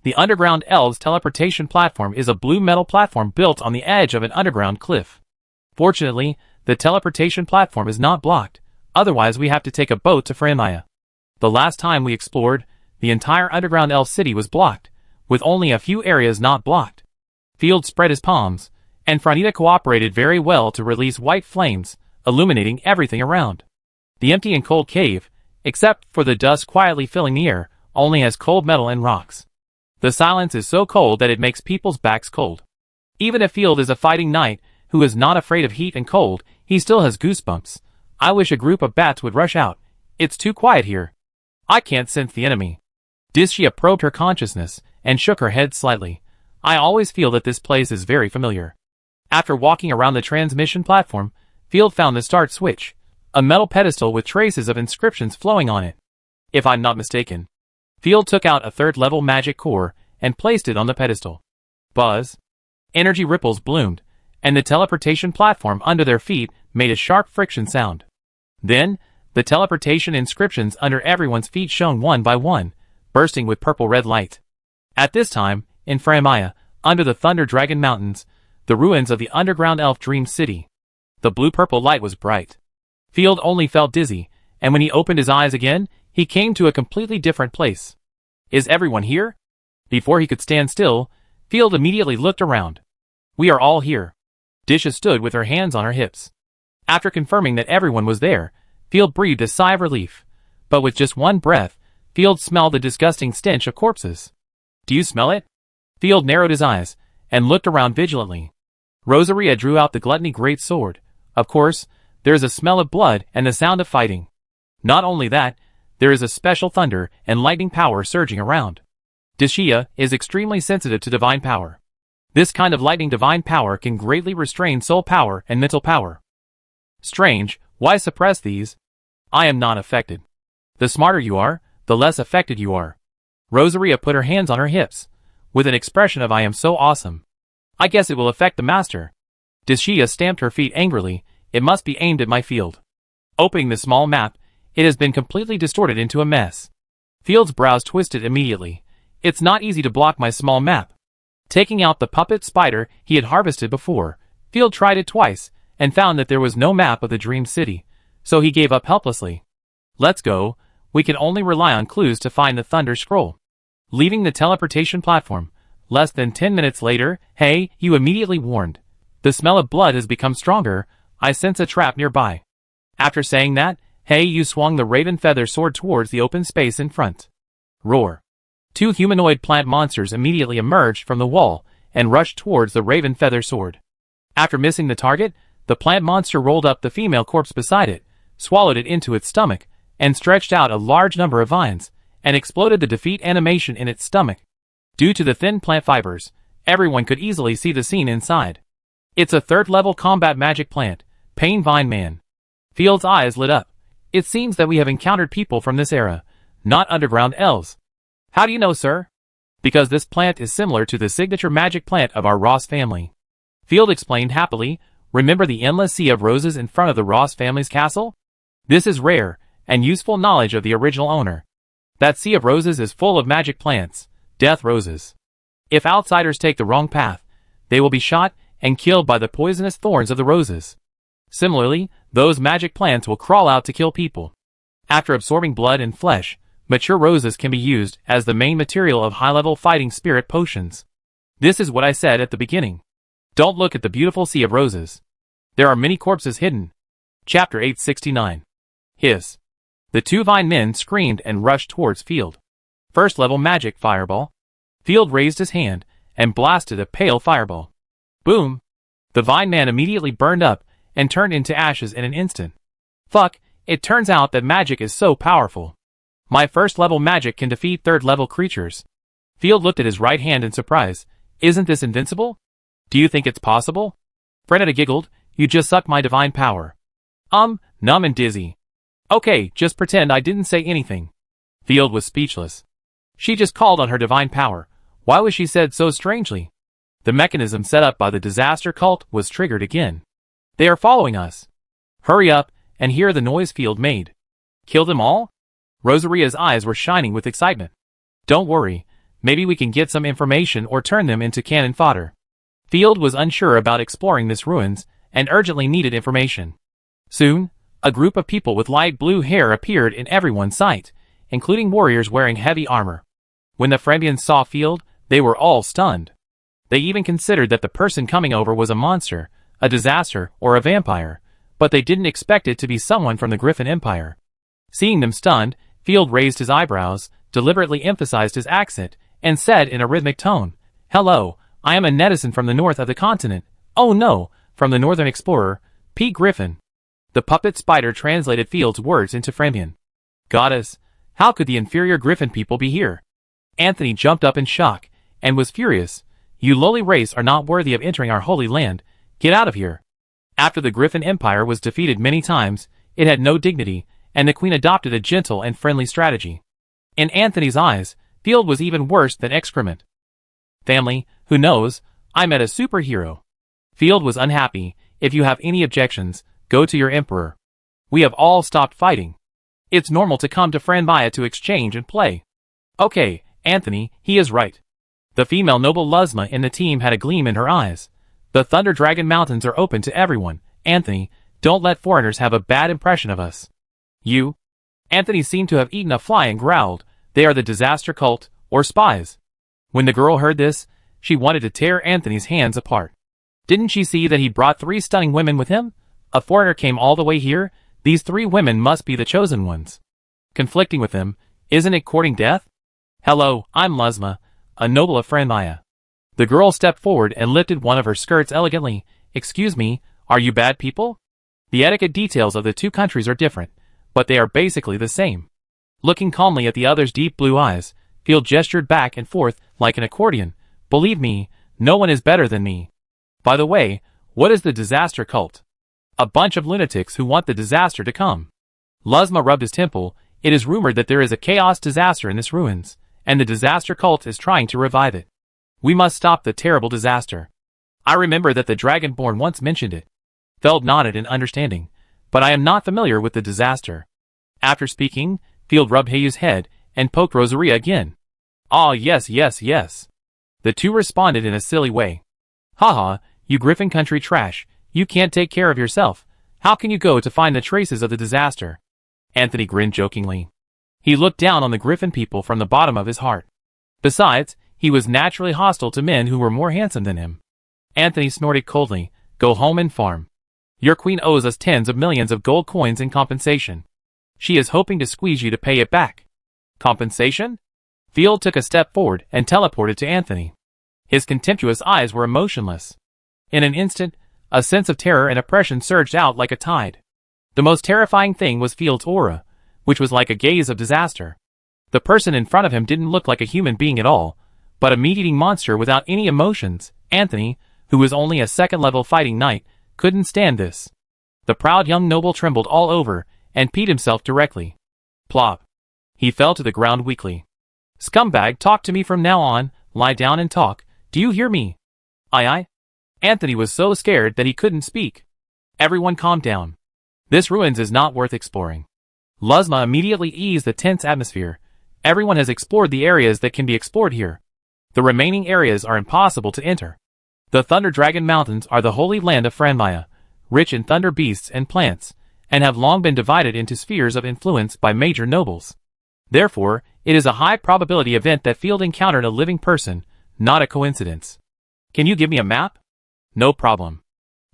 The underground elves' teleportation platform is a blue metal platform built on the edge of an underground cliff. Fortunately, the teleportation platform is not blocked, otherwise we have to take a boat to Framaya. The last time we explored, the entire underground elf city was blocked, with only a few areas not blocked. Field spread his palms, and Frenita cooperated very well to release white flames, illuminating everything around. The empty and cold cave, except for the dust quietly filling the air, only has cold metal and rocks. The silence is so cold that it makes people's backs cold. Even if Field is a fighting knight who is not afraid of heat and cold, he still has goosebumps. I wish a group of bats would rush out. It's too quiet here. I can't sense the enemy. Dischia probed her consciousness and shook her head slightly. I always feel that this place is very familiar. After walking around the transmission platform, Field found the start switch, a metal pedestal with traces of inscriptions flowing on it. If I'm not mistaken. Field took out a third-level magic core and placed it on the pedestal. Buzz. Energy ripples bloomed, and the teleportation platform under their feet made a sharp friction sound. Then, the teleportation inscriptions under everyone's feet shone one by one, bursting with purple-red light. At this time, in Framaya, under the Thunder Dragon Mountains, the ruins of the underground elf dream city. The blue-purple light was bright. Field only felt dizzy, and when he opened his eyes again, he came to a completely different place. Is everyone here? Before he could stand still, Field immediately looked around. We are all here. Disha stood with her hands on her hips. After confirming that everyone was there, Field breathed a sigh of relief. But with just one breath, Field smelled the disgusting stench of corpses. Do you smell it? Field narrowed his eyes, and looked around vigilantly. Rosaria drew out the gluttony great sword. Of course, there is a smell of blood and the sound of fighting. Not only that, there is a special thunder and lightning power surging around. Disha is extremely sensitive to divine power. This kind of lightning divine power can greatly restrain soul power and mental power. Strange, why suppress these? I am not affected. The smarter you are, the less affected you are. Rosaria put her hands on her hips, with an expression of I am so awesome. I guess it will affect the master. Disha stamped her feet angrily. It must be aimed at my Field. Opening the small map, it has been completely distorted into a mess. Field's brows twisted immediately. It's not easy to block my small map. Taking out the puppet spider he had harvested before, Field tried it twice, and found that there was no map of the Dream City, so he gave up helplessly. Let's go, we can only rely on clues to find the Thunder Scroll. Leaving the teleportation platform, less than 10 minutes later, hey, you immediately warned. The smell of blood has become stronger, I sense a trap nearby. After saying that, hey, you swung the raven feather sword towards the open space in front. Roar. Two humanoid plant monsters immediately emerged from the wall and rushed towards the raven feather sword. After missing the target, the plant monster rolled up the female corpse beside it, swallowed it into its stomach, and stretched out a large number of vines, and exploded the defeat animation in its stomach. Due to the thin plant fibers, everyone could easily see the scene inside. It's a third-level combat magic plant, Pain Vine Man. Field's eyes lit up. It seems that we have encountered people from this era, not underground elves. How do you know, sir? Because this plant is similar to the signature magic plant of our Ross family. Field explained happily. Remember the endless sea of roses in front of the Ross family's castle? This is rare and useful knowledge of the original owner. That sea of roses is full of magic plants, death roses. If outsiders take the wrong path, they will be shot and killed by the poisonous thorns of the roses. Similarly, those magic plants will crawl out to kill people. After absorbing blood and flesh, mature roses can be used as the main material of high-level fighting spirit potions. This is what I said at the beginning. Don't look at the beautiful sea of roses. There are many corpses hidden. Chapter 869. Hiss. The two vine men screamed and rushed towards Field. First-level magic fireball. Field raised his hand and blasted a pale fireball. Boom! The vine man immediately burned up and turned into ashes in an instant. Fuck, it turns out that magic is so powerful. My first-level magic can defeat third-level creatures. Field looked at his right hand in surprise. Isn't this invincible? Do you think it's possible? Frenetta giggled. You just sucked my divine power. Numb and dizzy. Okay, just pretend I didn't say anything. Field was speechless. She just called on her divine power. Why was she said so strangely? The mechanism set up by the disaster cult was triggered again. They are following us. Hurry up and hear the noise Field made. Kill them all? Rosaria's eyes were shining with excitement. Don't worry, maybe we can get some information or turn them into cannon fodder. Field was unsure about exploring this ruins and urgently needed information. Soon, a group of people with light blue hair appeared in everyone's sight, including warriors wearing heavy armor. When the Frembians saw Field, they were all stunned. They even considered that the person coming over was a monster, a disaster, or a vampire, but they didn't expect it to be someone from the Griffin Empire. Seeing them stunned, Field raised his eyebrows, deliberately emphasized his accent, and said in a rhythmic tone, Hello, I am a netizen from the north of the continent. Oh no, from the northern explorer, P. Griffin. The puppet spider translated Field's words into Frembian. Goddess, how could the inferior Griffin people be here? Anthony jumped up in shock, and was furious. You lowly race are not worthy of entering our holy land. Get out of here. After the Griffin Empire was defeated many times, it had no dignity, and the Queen adopted a gentle and friendly strategy. In Anthony's eyes, Field was even worse than excrement. Family, who knows, I met a superhero. Field was unhappy. If you have any objections, go to your emperor. We have all stopped fighting. It's normal to come to Franmaya to exchange and play. Okay, Anthony, he is right. The female noble Luzma in the team had a gleam in her eyes. The Thunder Dragon Mountains are open to everyone. Anthony, don't let foreigners have a bad impression of us. You? Anthony seemed to have eaten a fly and growled. They are the disaster cult, or spies. When the girl heard this, she wanted to tear Anthony's hands apart. Didn't she see that he brought 3 stunning women with him? A foreigner came all the way here. These 3 women must be the chosen ones. Conflicting with him, isn't it courting death? Hello, I'm Luzma, a noble of Franmaya. The girl stepped forward and lifted one of her skirts elegantly. Excuse me, are you bad people? The etiquette details of the 2 countries are different, but they are basically the same. Looking calmly at the other's deep blue eyes, Field gestured back and forth like an accordion. Believe me, no one is better than me. By the way, what is the disaster cult? A bunch of lunatics who want the disaster to come. Luzma rubbed his temple. It is rumored that there is a chaos disaster in this ruins, and the disaster cult is trying to revive it. We must stop the terrible disaster. I remember that the Dragonborn once mentioned it. Feld nodded in understanding, but I am not familiar with the disaster. After speaking, Field rubbed Hayu's head and poked Rosaria again. Ah, yes, yes, yes. The 2 responded in a silly way. Haha, you Griffin country trash, you can't take care of yourself. How can you go to find the traces of the disaster? Anthony grinned jokingly. He looked down on the Griffin people from the bottom of his heart. Besides, he was naturally hostile to men who were more handsome than him. Anthony snorted coldly. Go home and farm. Your queen owes us tens of millions of gold coins in compensation. She is hoping to squeeze you to pay it back. Compensation? Field took a step forward and teleported to Anthony. His contemptuous eyes were emotionless. In an instant, a sense of terror and oppression surged out like a tide. The most terrifying thing was Field's aura, which was like a gaze of disaster. The person in front of him didn't look like a human being at all, but a meat-eating monster without any emotions. Anthony, who was only a 2nd-level fighting knight, couldn't stand this. The proud young noble trembled all over and peed himself directly. Plop. He fell to the ground weakly. Scumbag, talk to me from now on. Lie down and talk. Do you hear me? Aye. Anthony was so scared that he couldn't speak. Everyone calm down. This ruins is not worth exploring. Luzma immediately eased the tense atmosphere. Everyone has explored the areas that can be explored here. The remaining areas are impossible to enter. The Thunder Dragon Mountains are the holy land of Franmaya, rich in thunder beasts and plants, and have long been divided into spheres of influence by major nobles. Therefore, it is a high probability event that Field encountered a living person, not a coincidence. Can you give me a map? No problem.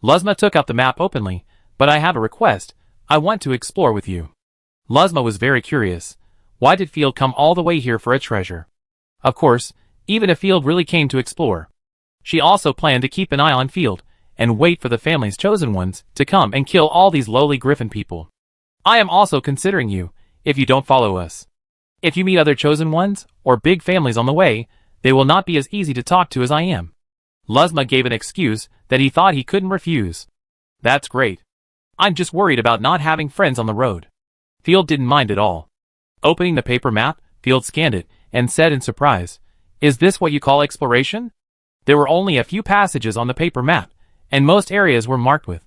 Luzma took out the map openly, but I have a request. I want to explore with you. Luzma was very curious. Why did Field come all the way here for a treasure? Of course, even if Field really came to explore. She also planned to keep an eye on Field, and wait for the family's chosen ones to come and kill all these lowly Griffin people. I am also considering you, if you don't follow us. If you meet other chosen ones, or big families on the way, they will not be as easy to talk to as I am. Luzma gave an excuse that he thought he couldn't refuse. That's great. I'm just worried about not having friends on the road. Field didn't mind at all. Opening the paper map, Field scanned it, and said in surprise, Is this what you call exploration? There were only a few passages on the paper map, and most areas were marked with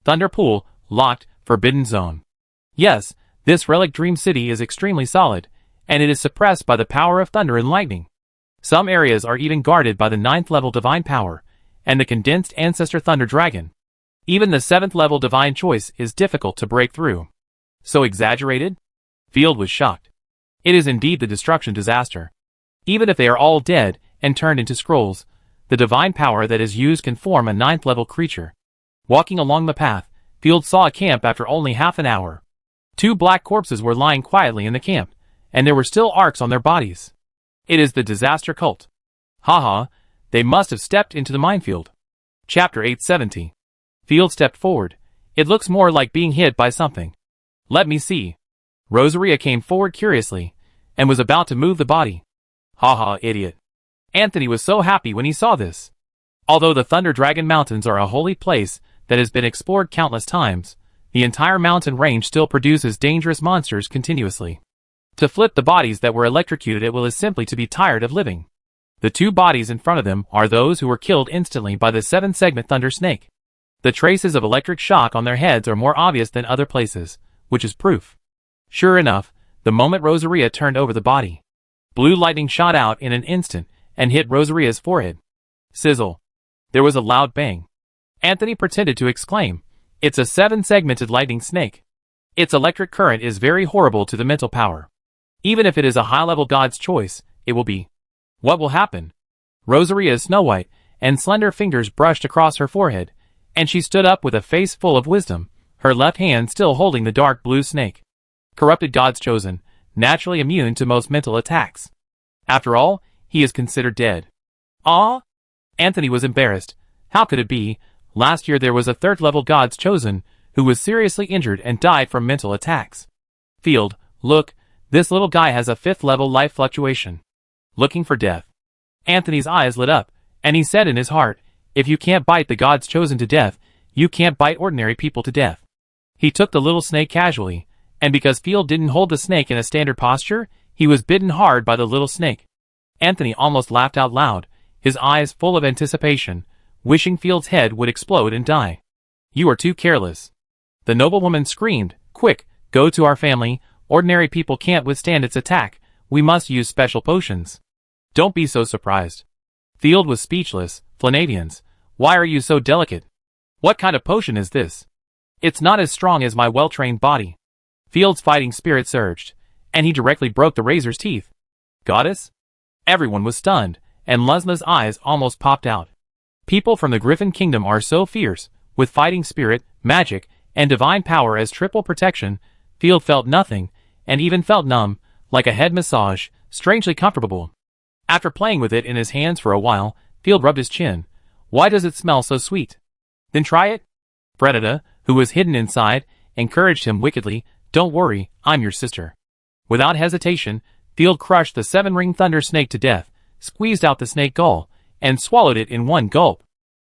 Thunder Pool, locked, forbidden zone. Yes, this relic dream city is extremely solid, and it is suppressed by the power of thunder and lightning. Some areas are even guarded by the 9th-level divine power, and the condensed ancestor Thunder Dragon. Even the 7th-level divine choice is difficult to break through. So exaggerated? Field was shocked. It is indeed the destruction disaster. Even if they are all dead and turned into scrolls, the divine power that is used can form a 9th-level creature. Walking along the path, Field saw a camp after only half an hour. 2 black corpses were lying quietly in the camp, and there were still arcs on their bodies. It is the disaster cult. Haha, they must have stepped into the minefield. Chapter 870. Field stepped forward. It looks more like being hit by something. Let me see. Rosaria came forward curiously, and was about to move the body. Haha, idiot. Anthony was so happy when he saw this. Although the Thunder Dragon Mountains are a holy place that has been explored countless times, the entire mountain range still produces dangerous monsters continuously. To flip the bodies that were electrocuted at will is simply to be tired of living. The two bodies in front of them are those who were killed instantly by the 7-segment Thunder Snake. The traces of electric shock on their heads are more obvious than other places, which is proof. Sure enough, the moment Rosaria turned over the body, blue lightning shot out in an instant and hit Rosaria's forehead. Sizzle. There was a loud bang. Anthony pretended to exclaim, "It's a 7-segmented lightning snake. Its electric current is very horrible to the mental power. Even if it is a high-level god's choice, it will be." What will happen? Rosaria's Snow White and slender fingers brushed across her forehead, and she stood up with a face full of wisdom, her left hand still holding the dark blue snake. Corrupted God's chosen, naturally immune to most mental attacks. After all, he is considered dead. Ah? Anthony was embarrassed. How could it be? Last year there was a 3rd-level God's chosen who was seriously injured and died from mental attacks. Field, look, this little guy has a 5th-level life fluctuation. Looking for death. Anthony's eyes lit up, and he said in his heart, if you can't bite the God's chosen to death, you can't bite ordinary people to death. He took the little snake casually, and because Field didn't hold the snake in a standard posture, he was bitten hard by the little snake. Anthony almost laughed out loud, his eyes full of anticipation, wishing Field's head would explode and die. You are too careless. The noblewoman screamed, quick, go to our family, ordinary people can't withstand its attack, we must use special potions. Don't be so surprised. Field was speechless. Flanadians, why are you so delicate? What kind of potion is this? It's not as strong as my well-trained body. Field's fighting spirit surged, and he directly broke the razor's teeth. Goddess? Everyone was stunned, and Lusma's eyes almost popped out. People from the Griffin Kingdom are so fierce, with fighting spirit, magic, and divine power as triple protection. Field felt nothing, and even felt numb, like a head massage, strangely comfortable. After playing with it in his hands for a while, Field rubbed his chin. Why does it smell so sweet? Then try it. Fredida, who was hidden inside, encouraged him wickedly, don't worry, I'm your sister. Without hesitation, Field crushed the 7-ring thunder snake to death, squeezed out the snake gall, and swallowed it in one gulp.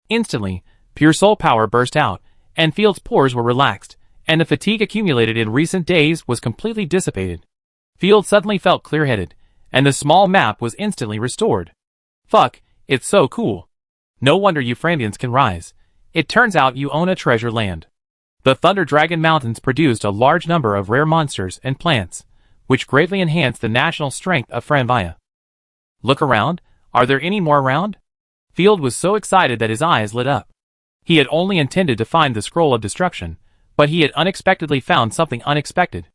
Instantly, pure soul power burst out, and Field's pores were relaxed, and the fatigue accumulated in recent days was completely dissipated. Field suddenly felt clear-headed, and the small map was instantly restored. Fuck, it's so cool. No wonder you Frandians can rise. It turns out you own a treasure land. The Thunder Dragon Mountains produced a large number of rare monsters and plants, which greatly enhanced the national strength of Franvia. Look around, are there any more around? Field was so excited that his eyes lit up. He had only intended to find the Scroll of Destruction, but he had unexpectedly found something unexpected.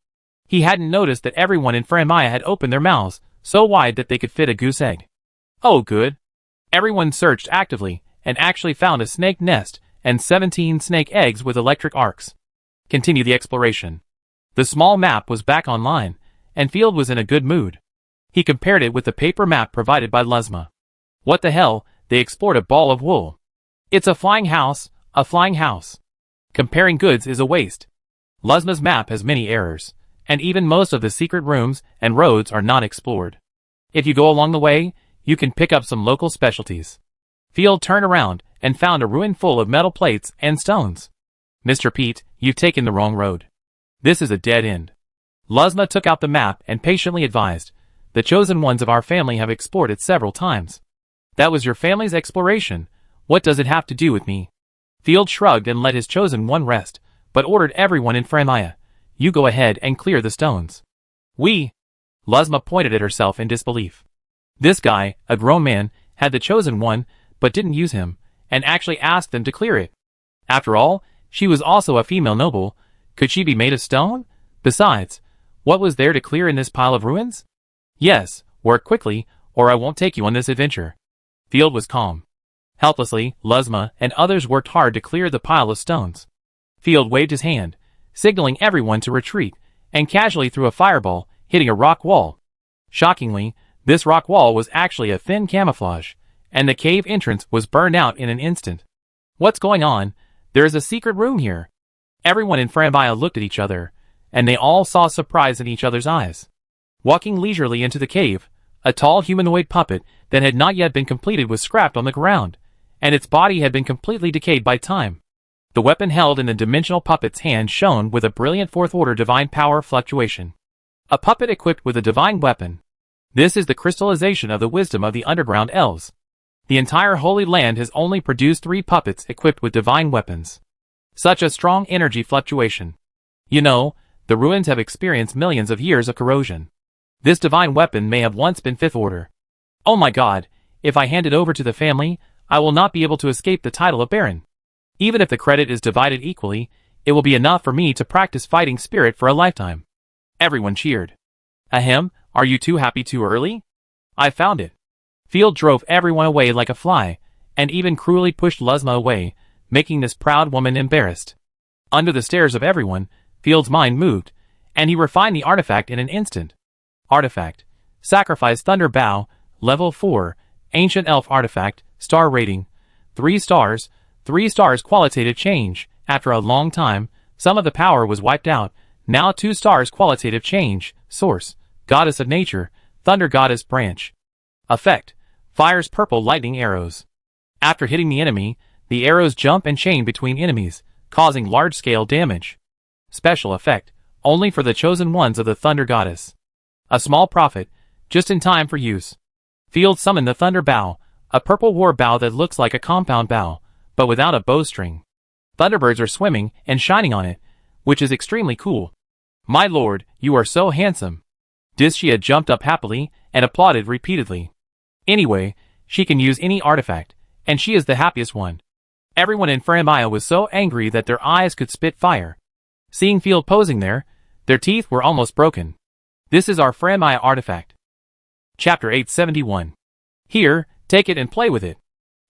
He hadn't noticed that everyone in Franvia had opened their mouths, so wide that they could fit a goose egg. Oh good. Everyone searched actively, and actually found a snake nest, and 17 snake eggs with electric arcs. Continue the exploration. The small map was back online, and Field was in a good mood. He compared it with the paper map provided by Lusma. What the hell, they explored a ball of wool. It's a flying house, a flying house. Comparing goods is a waste. Lusma's map has many errors, and even most of the secret rooms and roads are not explored. If you go along the way, you can pick up some local specialties. Field turned around and found a ruin full of metal plates and stones. Mr. Pete, you've taken the wrong road. This is a dead end. Lusma took out the map and patiently advised, the chosen ones of our family have explored it several times. That was your family's exploration. What does it have to do with me? Field shrugged and let his chosen one rest, but ordered everyone in Franvia, you go ahead and clear the stones. Lusma pointed at herself in disbelief. This guy, a grown man, had the chosen one, but didn't use him, and actually asked them to clear it. After all, she was also a female noble. Could she be made of stone? Besides, what was there to clear in this pile of ruins? Yes, work quickly, or I won't take you on this adventure. Field was calm. Helplessly, Lusma and others worked hard to clear the pile of stones. Field waved his hand, signaling everyone to retreat, and casually threw a fireball, hitting a rock wall. Shockingly, this rock wall was actually a thin camouflage, and the cave entrance was burned out in an instant. What's going on? There is a secret room here. Everyone in Franvia looked at each other, and they all saw surprise in each other's eyes. Walking leisurely into the cave, a tall humanoid puppet that had not yet been completed was scrapped on the ground, and its body had been completely decayed by time. The weapon held in the dimensional puppet's hand shone with a brilliant fourth-order divine power fluctuation. A puppet equipped with a divine weapon. This is the crystallization of the wisdom of the underground elves. The entire Holy Land has only produced 3 puppets equipped with divine weapons. Such a strong energy fluctuation. You know, the ruins have experienced millions of years of corrosion. This divine weapon may have once been 5th order. Oh my god, if I hand it over to the family, I will not be able to escape the title of Baron. Even if the credit is divided equally, it will be enough for me to practice fighting spirit for a lifetime. Everyone cheered. Ahem, are you too happy too early? I found it. Field drove everyone away like a fly, and even cruelly pushed Luzma away, making this proud woman embarrassed. Under the stares of everyone, Field's mind moved, and he refined the artifact in an instant. Artifact. Sacrifice Thunder Bow, Level 4, Ancient Elf Artifact, Star Rating. 3 stars, 3 stars qualitative change. After a long time, some of the power was wiped out. Now 2 stars qualitative change. Source. Goddess of Nature, Thunder Goddess Branch. Effect. Fires purple lightning arrows. After hitting the enemy, the arrows jump and chain between enemies, causing large-scale damage. Special effect. Only for the chosen ones of the Thunder Goddess. A small profit, just in time for use. Field summoned the Thunder Bow, a purple war bow that looks like a compound bow, but without a bowstring. Thunderbirds are swimming and shining on it, which is extremely cool. My lord, you are so handsome. Dischia jumped up happily and applauded repeatedly. Anyway, she can use any artifact, and she is the happiest one. Everyone in Faramaya was so angry that their eyes could spit fire. Seeing Field posing there, their teeth were almost broken. This is our Faramaya artifact. Chapter 871. Here, take it and play with it.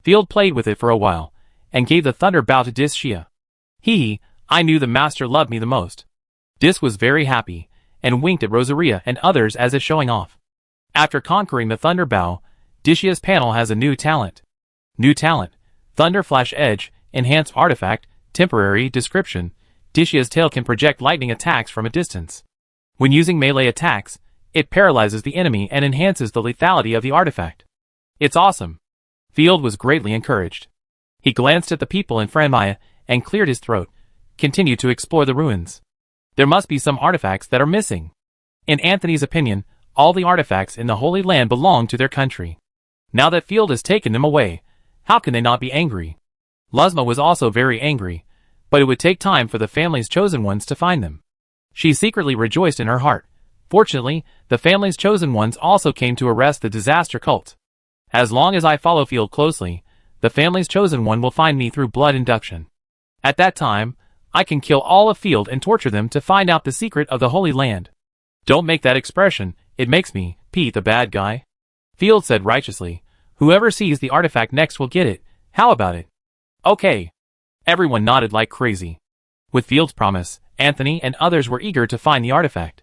Field played with it for a while, and gave the Thunder Bow to Dischia. I knew the master loved me the most. Dis was very happy, and winked at Rosaria and others as if showing off. After conquering the Thunder Bow, Dischia's panel has a new talent. New talent. Thunder Flash Edge, Enhanced Artifact, Temporary Description. Dischia's tail can project lightning attacks from a distance. When using melee attacks, it paralyzes the enemy and enhances the lethality of the artifact. It's awesome. Field was greatly encouraged. He glanced at the people in Faramaya and cleared his throat, continued to explore the ruins. There must be some artifacts that are missing. In Anthony's opinion, all the artifacts in the Holy Land belong to their country. Now that Field has taken them away, how can they not be angry? Luzma was also very angry, but it would take time for the family's chosen ones to find them. She secretly rejoiced in her heart. Fortunately, the family's chosen ones also came to arrest the disaster cult. As long as I follow Field closely, the family's chosen one will find me through blood induction. At that time, I can kill all of Field and torture them to find out the secret of the Holy Land. Don't make that expression, it makes me, Pete the bad guy. Field said righteously. Whoever sees the artifact next will get it. How about it? Okay. Everyone nodded like crazy. With Field's promise, Anthony and others were eager to find the artifact.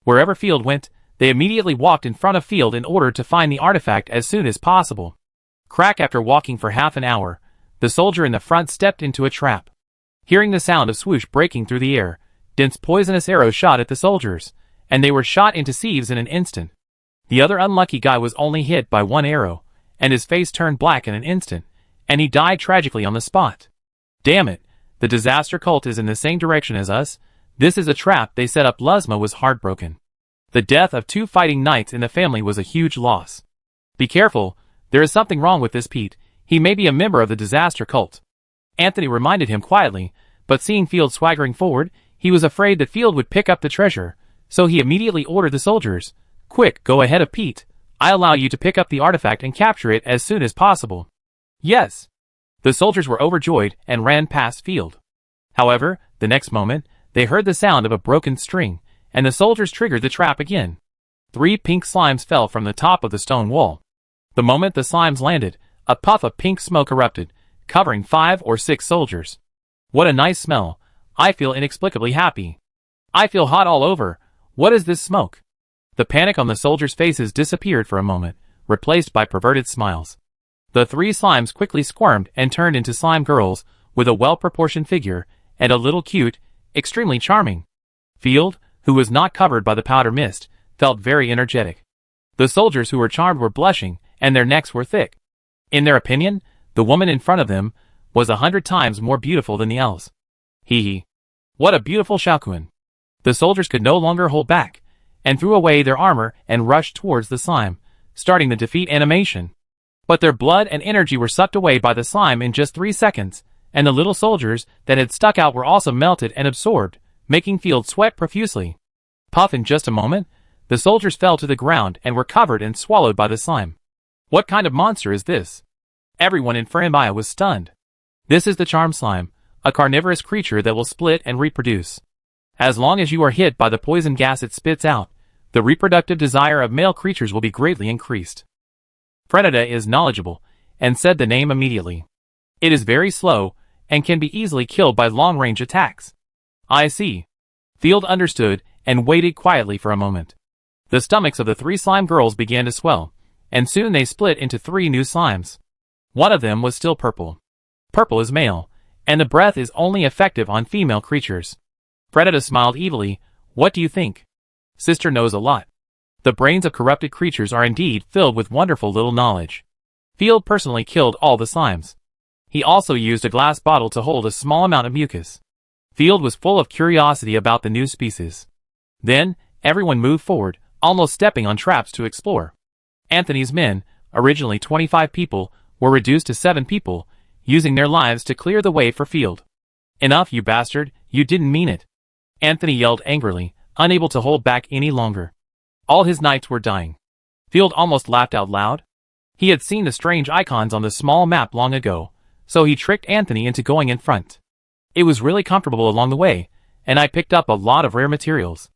Wherever Field went, they immediately walked in front of Field in order to find the artifact as soon as possible. Crack. After walking for half an hour, the soldier in the front stepped into a trap. Hearing the sound of swoosh breaking through the air, dense poisonous arrows shot at the soldiers, and they were shot into sieves in an instant. The other unlucky guy was only hit by one arrow, and his face turned black in an instant, and he died tragically on the spot. Damn it, the disaster cult is in the same direction as us. This is a trap they set up. Luzma was heartbroken. The death of 2 fighting knights in the family was a huge loss. Be careful, there is something wrong with this Pete, he may be a member of the disaster cult. Anthony reminded him quietly, but seeing Field swaggering forward, he was afraid that Field would pick up the treasure, so he immediately ordered the soldiers, "Quick, go ahead of Pete. I allow you to pick up the artifact and capture it as soon as possible." Yes. The soldiers were overjoyed and ran past Field. However, the next moment, they heard the sound of a broken string, and the soldiers triggered the trap again. 3 pink slimes fell from the top of the stone wall. The moment the slimes landed, a puff of pink smoke erupted, covering 5 or 6 soldiers. What a nice smell. I feel inexplicably happy. I feel hot all over. What is this smoke? The panic on the soldiers' faces disappeared for a moment, replaced by perverted smiles. The 3 slimes quickly squirmed and turned into slime girls, with a well-proportioned figure, and a little cute, extremely charming. Field, who was not covered by the powder mist, felt very energetic. The soldiers who were charmed were blushing, and their necks were thick. In their opinion, The woman in front of them was 100 times more beautiful than the elves. Hee hee. What a beautiful Shaoquan. The soldiers could no longer hold back, and threw away their armor and rushed towards the slime, starting the defeat animation. But their blood and energy were sucked away by the slime in just 3 seconds, and the little soldiers that had stuck out were also melted and absorbed, making Field sweat profusely. Puff, in just a moment, the soldiers fell to the ground and were covered and swallowed by the slime. What kind of monster is this? Everyone in Franmaya was stunned. This is the charm slime, a carnivorous creature that will split and reproduce. As long as you are hit by the poison gas it spits out, the reproductive desire of male creatures will be greatly increased. Frenada is knowledgeable, and said the name immediately. It is very slow, and can be easily killed by long-range attacks. I see. Field understood, and waited quietly for a moment. The stomachs of the 3 slime girls began to swell, and soon they split into 3 new slimes. One of them was still purple. Purple is male, and the breath is only effective on female creatures. Frenada smiled evilly. What do you think? Sister knows a lot. The brains of corrupted creatures are indeed filled with wonderful little knowledge. Field personally killed all the slimes. He also used a glass bottle to hold a small amount of mucus. Field was full of curiosity about the new species. Then, everyone moved forward, almost stepping on traps to explore. Anthony's men, originally 25 people, were reduced to 7 people, using their lives to clear the way for Field. Enough, you bastard, you didn't mean it. Anthony yelled angrily, unable to hold back any longer. All his knights were dying. Field almost laughed out loud. He had seen the strange icons on the small map long ago, so he tricked Anthony into going in front. It was really comfortable along the way, and I picked up a lot of rare materials.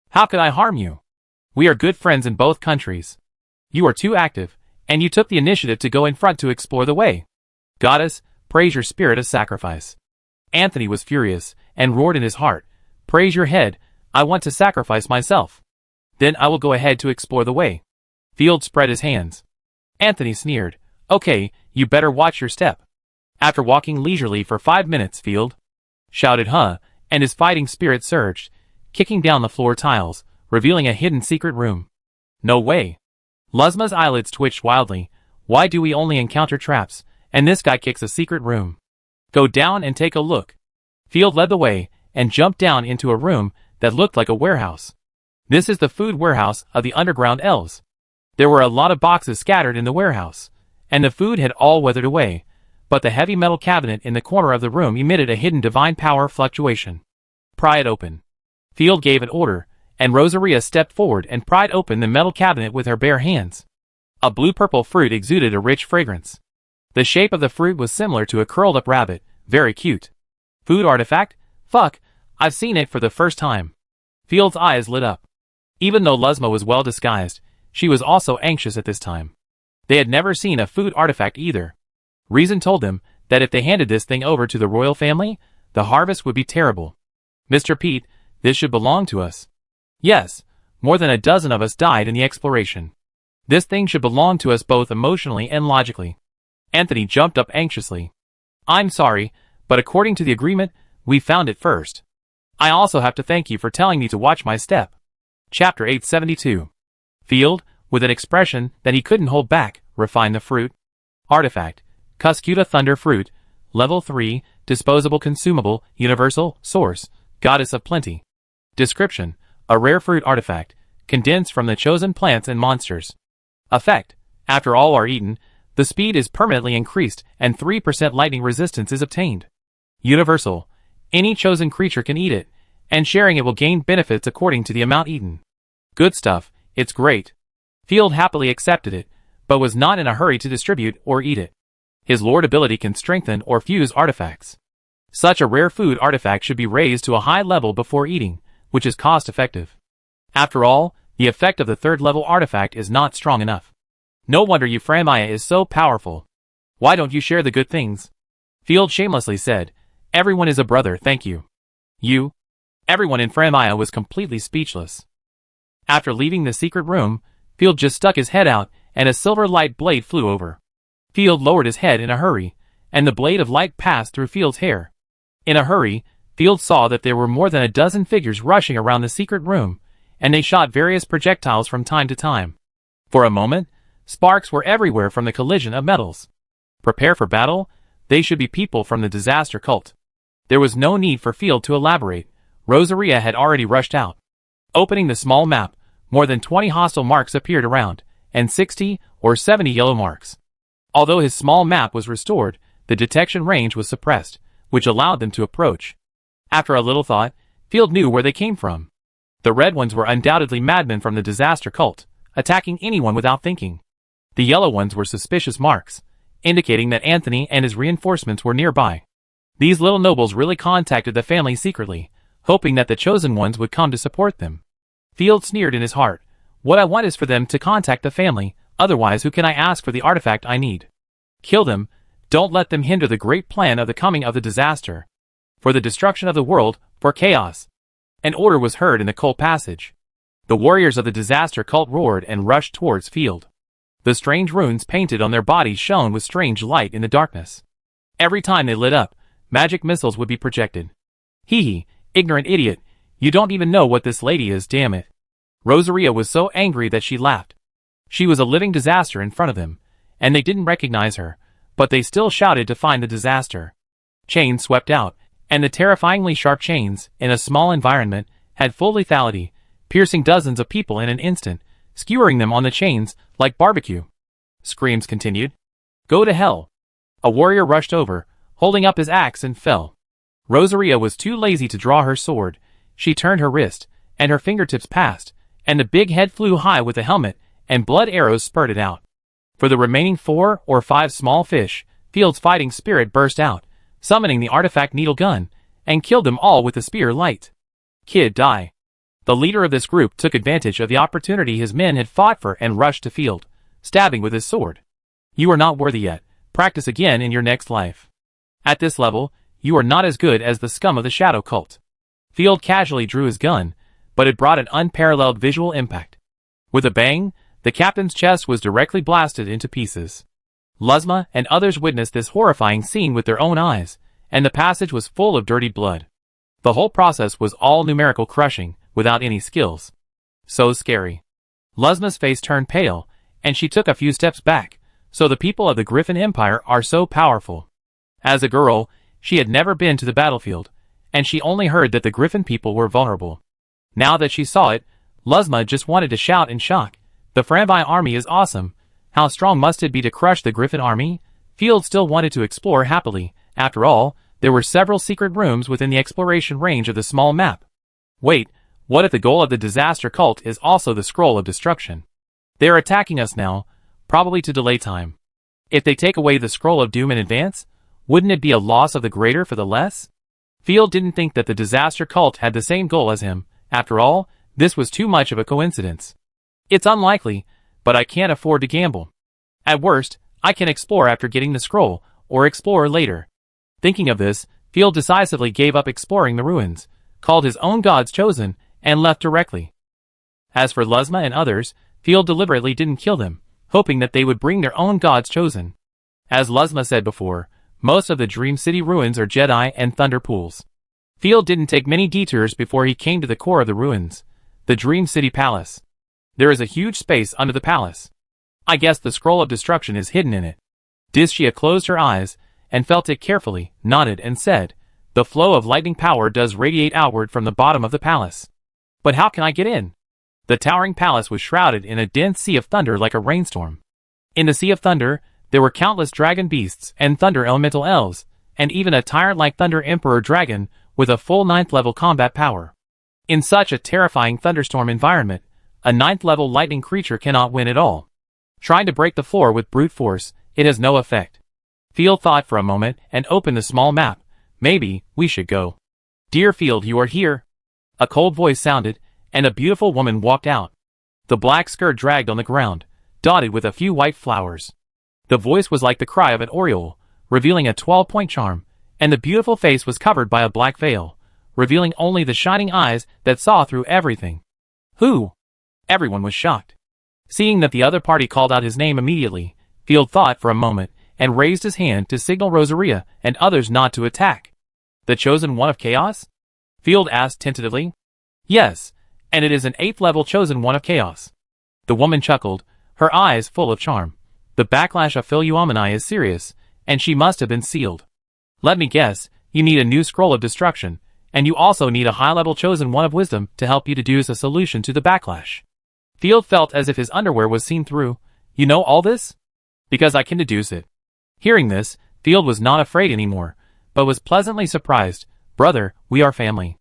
How could I harm you? We are good friends in both countries. You are too active, and you took the initiative to go in front to explore the way. Goddess, praise your spirit of sacrifice. Anthony was furious, and roared in his heart, praise your head, I want to sacrifice myself. Then I will go ahead to explore the way. Field spread his hands. Anthony sneered, okay, you better watch your step. After walking leisurely for 5 minutes, Field shouted huh, and his fighting spirit surged, kicking down the floor tiles, revealing a hidden secret room. No way. Luzma's eyelids twitched wildly. Why do we only encounter traps, and this guy kicks a secret room? Go down and take a look. Field led the way, and jumped down into a room that looked like a warehouse. This is the food warehouse of the underground elves. There were a lot of boxes scattered in the warehouse, and the food had all weathered away, but the heavy metal cabinet in the corner of the room emitted a hidden divine power fluctuation. Pry it open. Field gave an order, and Rosaria stepped forward and pried open the metal cabinet with her bare hands. A blue-purple fruit exuded a rich fragrance. The shape of the fruit was similar to a curled-up rabbit, very cute. Food artifact? Fuck, I've seen it for the first time. Field's eyes lit up. Even though Luzma was well disguised, she was also anxious at this time. They had never seen a food artifact either. Reason told them that if they handed this thing over to the royal family, the harvest would be terrible. Mr. Pete, this should belong to us. Yes, more than a dozen of us died in the exploration. This thing should belong to us both emotionally and logically. Anthony jumped up anxiously. I'm sorry, but according to the agreement, we found it first. I also have to thank you for telling me to watch my step. Chapter 872. Field, with an expression that he couldn't hold back, refined the fruit. Artifact. Cuscuta Thunder Fruit. Level 3, Disposable Consumable, Universal, Source, Goddess of Plenty. Description. A rare fruit artifact, condensed from the chosen plants and monsters. Effect. After all are eaten, the speed is permanently increased and 3% lightning resistance is obtained. Universal. Any chosen creature can eat it, and sharing it will gain benefits according to the amount eaten. Good stuff, it's great. Field happily accepted it, but was not in a hurry to distribute or eat it. His lord ability can strengthen or fuse artifacts. Such a rare food artifact should be raised to a high level before eating, which is cost-effective. After all, the effect of the 3rd level artifact is not strong enough. No wonder Euphramia is so powerful. Why don't you share the good things? Field shamelessly said, everyone is a brother, thank you. You? Everyone in Framaya was completely speechless. After leaving the secret room, Field just stuck his head out, and a silver light blade flew over. Field lowered his head in a hurry, and the blade of light passed through Field's hair. In a hurry, Field saw that there were more than a dozen figures rushing around the secret room, and they shot various projectiles from time to time. For a moment, sparks were everywhere from the collision of metals. Prepare for battle? They should be people from the disaster cult. There was no need for Field to elaborate. Rosaria had already rushed out. Opening the small map, more than 20 hostile marks appeared around, and 60 or 70 yellow marks. Although his small map was restored, the detection range was suppressed, which allowed them to approach. After a little thought, Field knew where they came from. The red ones were undoubtedly madmen from the disaster cult, attacking anyone without thinking. The yellow ones were suspicious marks, indicating that Anthony and his reinforcements were nearby. These little nobles really contacted the family secretly, hoping that the chosen ones would come to support them. Field sneered in his heart. What I want is for them to contact the family, otherwise who can I ask for the artifact I need? Kill them, don't let them hinder the great plan of the coming of the disaster. For the destruction of the world, for chaos. An order was heard in the cult passage. The warriors of the disaster cult roared and rushed towards Field. The strange runes painted on their bodies shone with strange light in the darkness. Every time they lit up, magic missiles would be projected. Hee, ignorant idiot, you don't even know what this lady is, damn it. Rosaria was so angry that she laughed. She was a living disaster in front of them, and they didn't recognize her, but they still shouted to find the disaster. Chains swept out, and the terrifyingly sharp chains, in a small environment, had full lethality, piercing dozens of people in an instant, skewering them on the chains like barbecue. Screams continued. Go to hell. A warrior rushed over, holding up his axe, and fell. Rosaria was too lazy to draw her sword. She turned her wrist, and her fingertips passed, and the big head flew high with the helmet, and blood arrows spurted out. For the remaining 4 or 5 small fish, Field's fighting spirit burst out, summoning the artifact needle gun, and killed them all with the spear light. Kid, die. The leader of this group took advantage of the opportunity his men had fought for and rushed to Field, stabbing with his sword. You are not worthy yet. Practice again in your next life. At this level, you are not as good as the scum of the shadow cult. Field casually drew his gun, but it brought an unparalleled visual impact. With a bang, the captain's chest was directly blasted into pieces. Luzma and others witnessed this horrifying scene with their own eyes, and the passage was full of dirty blood. The whole process was all numerical crushing, without any skills. So scary. Luzma's face turned pale, and she took a few steps back. So the people of the Griffin Empire are so powerful. As a girl, she had never been to the battlefield, and she only heard that the Griffin people were vulnerable. Now that she saw it, Luzma just wanted to shout in shock. The Franvi army is awesome. How strong must it be to crush the Griffin army? Field still wanted to explore happily. After all, there were several secret rooms within the exploration range of the small map. Wait, what if the goal of the disaster cult is also the scroll of destruction? They're attacking us now, probably to delay time. If they take away the scroll of doom in advance, wouldn't it be a loss of the greater for the less? Field didn't think that the disaster cult had the same goal as him. After all, this was too much of a coincidence. It's unlikely, but I can't afford to gamble. At worst, I can explore after getting the scroll, or explore later. Thinking of this, Field decisively gave up exploring the ruins, called his own gods chosen, and left directly. As for Luzma and others, Field deliberately didn't kill them, hoping that they would bring their own gods chosen. As Luzma said before, most of the Dream City ruins are Jedi and Thunder pools. Field didn't take many detours before he came to the core of the ruins, the Dream City Palace. There is a huge space under the palace. I guess the scroll of destruction is hidden in it. Dishia closed her eyes, and felt it carefully, nodded and said, the flow of lightning power does radiate outward from the bottom of the palace. But how can I get in? The towering palace was shrouded in a dense sea of thunder like a rainstorm. In the sea of thunder, there were countless dragon beasts and thunder elemental elves, and even a tyrant-like thunder emperor dragon with a full 9th level combat power. In such a terrifying thunderstorm environment, a 9th level lightning creature cannot win at all. Trying to break the floor with brute force, it has no effect. Field thought for a moment and opened the small map. Maybe we should go. Dear Field, you are here. A cold voice sounded, and a beautiful woman walked out. The black skirt dragged on the ground, dotted with a few white flowers. The voice was like the cry of an oriole, revealing a 12-point charm, and the beautiful face was covered by a black veil, revealing only the shining eyes that saw through everything. Who? Everyone was shocked. Seeing that the other party called out his name immediately, Field thought for a moment and raised his hand to signal Rosaria and others not to attack. The chosen one of chaos? Field asked tentatively. Yes, and it is an 8th level chosen one of chaos. The woman chuckled, her eyes full of charm. The backlash of Philuomani is serious, and she must have been sealed. Let me guess, you need a new scroll of destruction, and you also need a high-level chosen one of wisdom to help you deduce a solution to the backlash. Field felt as if his underwear was seen through. You know all this? Because I can deduce it. Hearing this, Field was not afraid anymore, but was pleasantly surprised. Brother, we are family.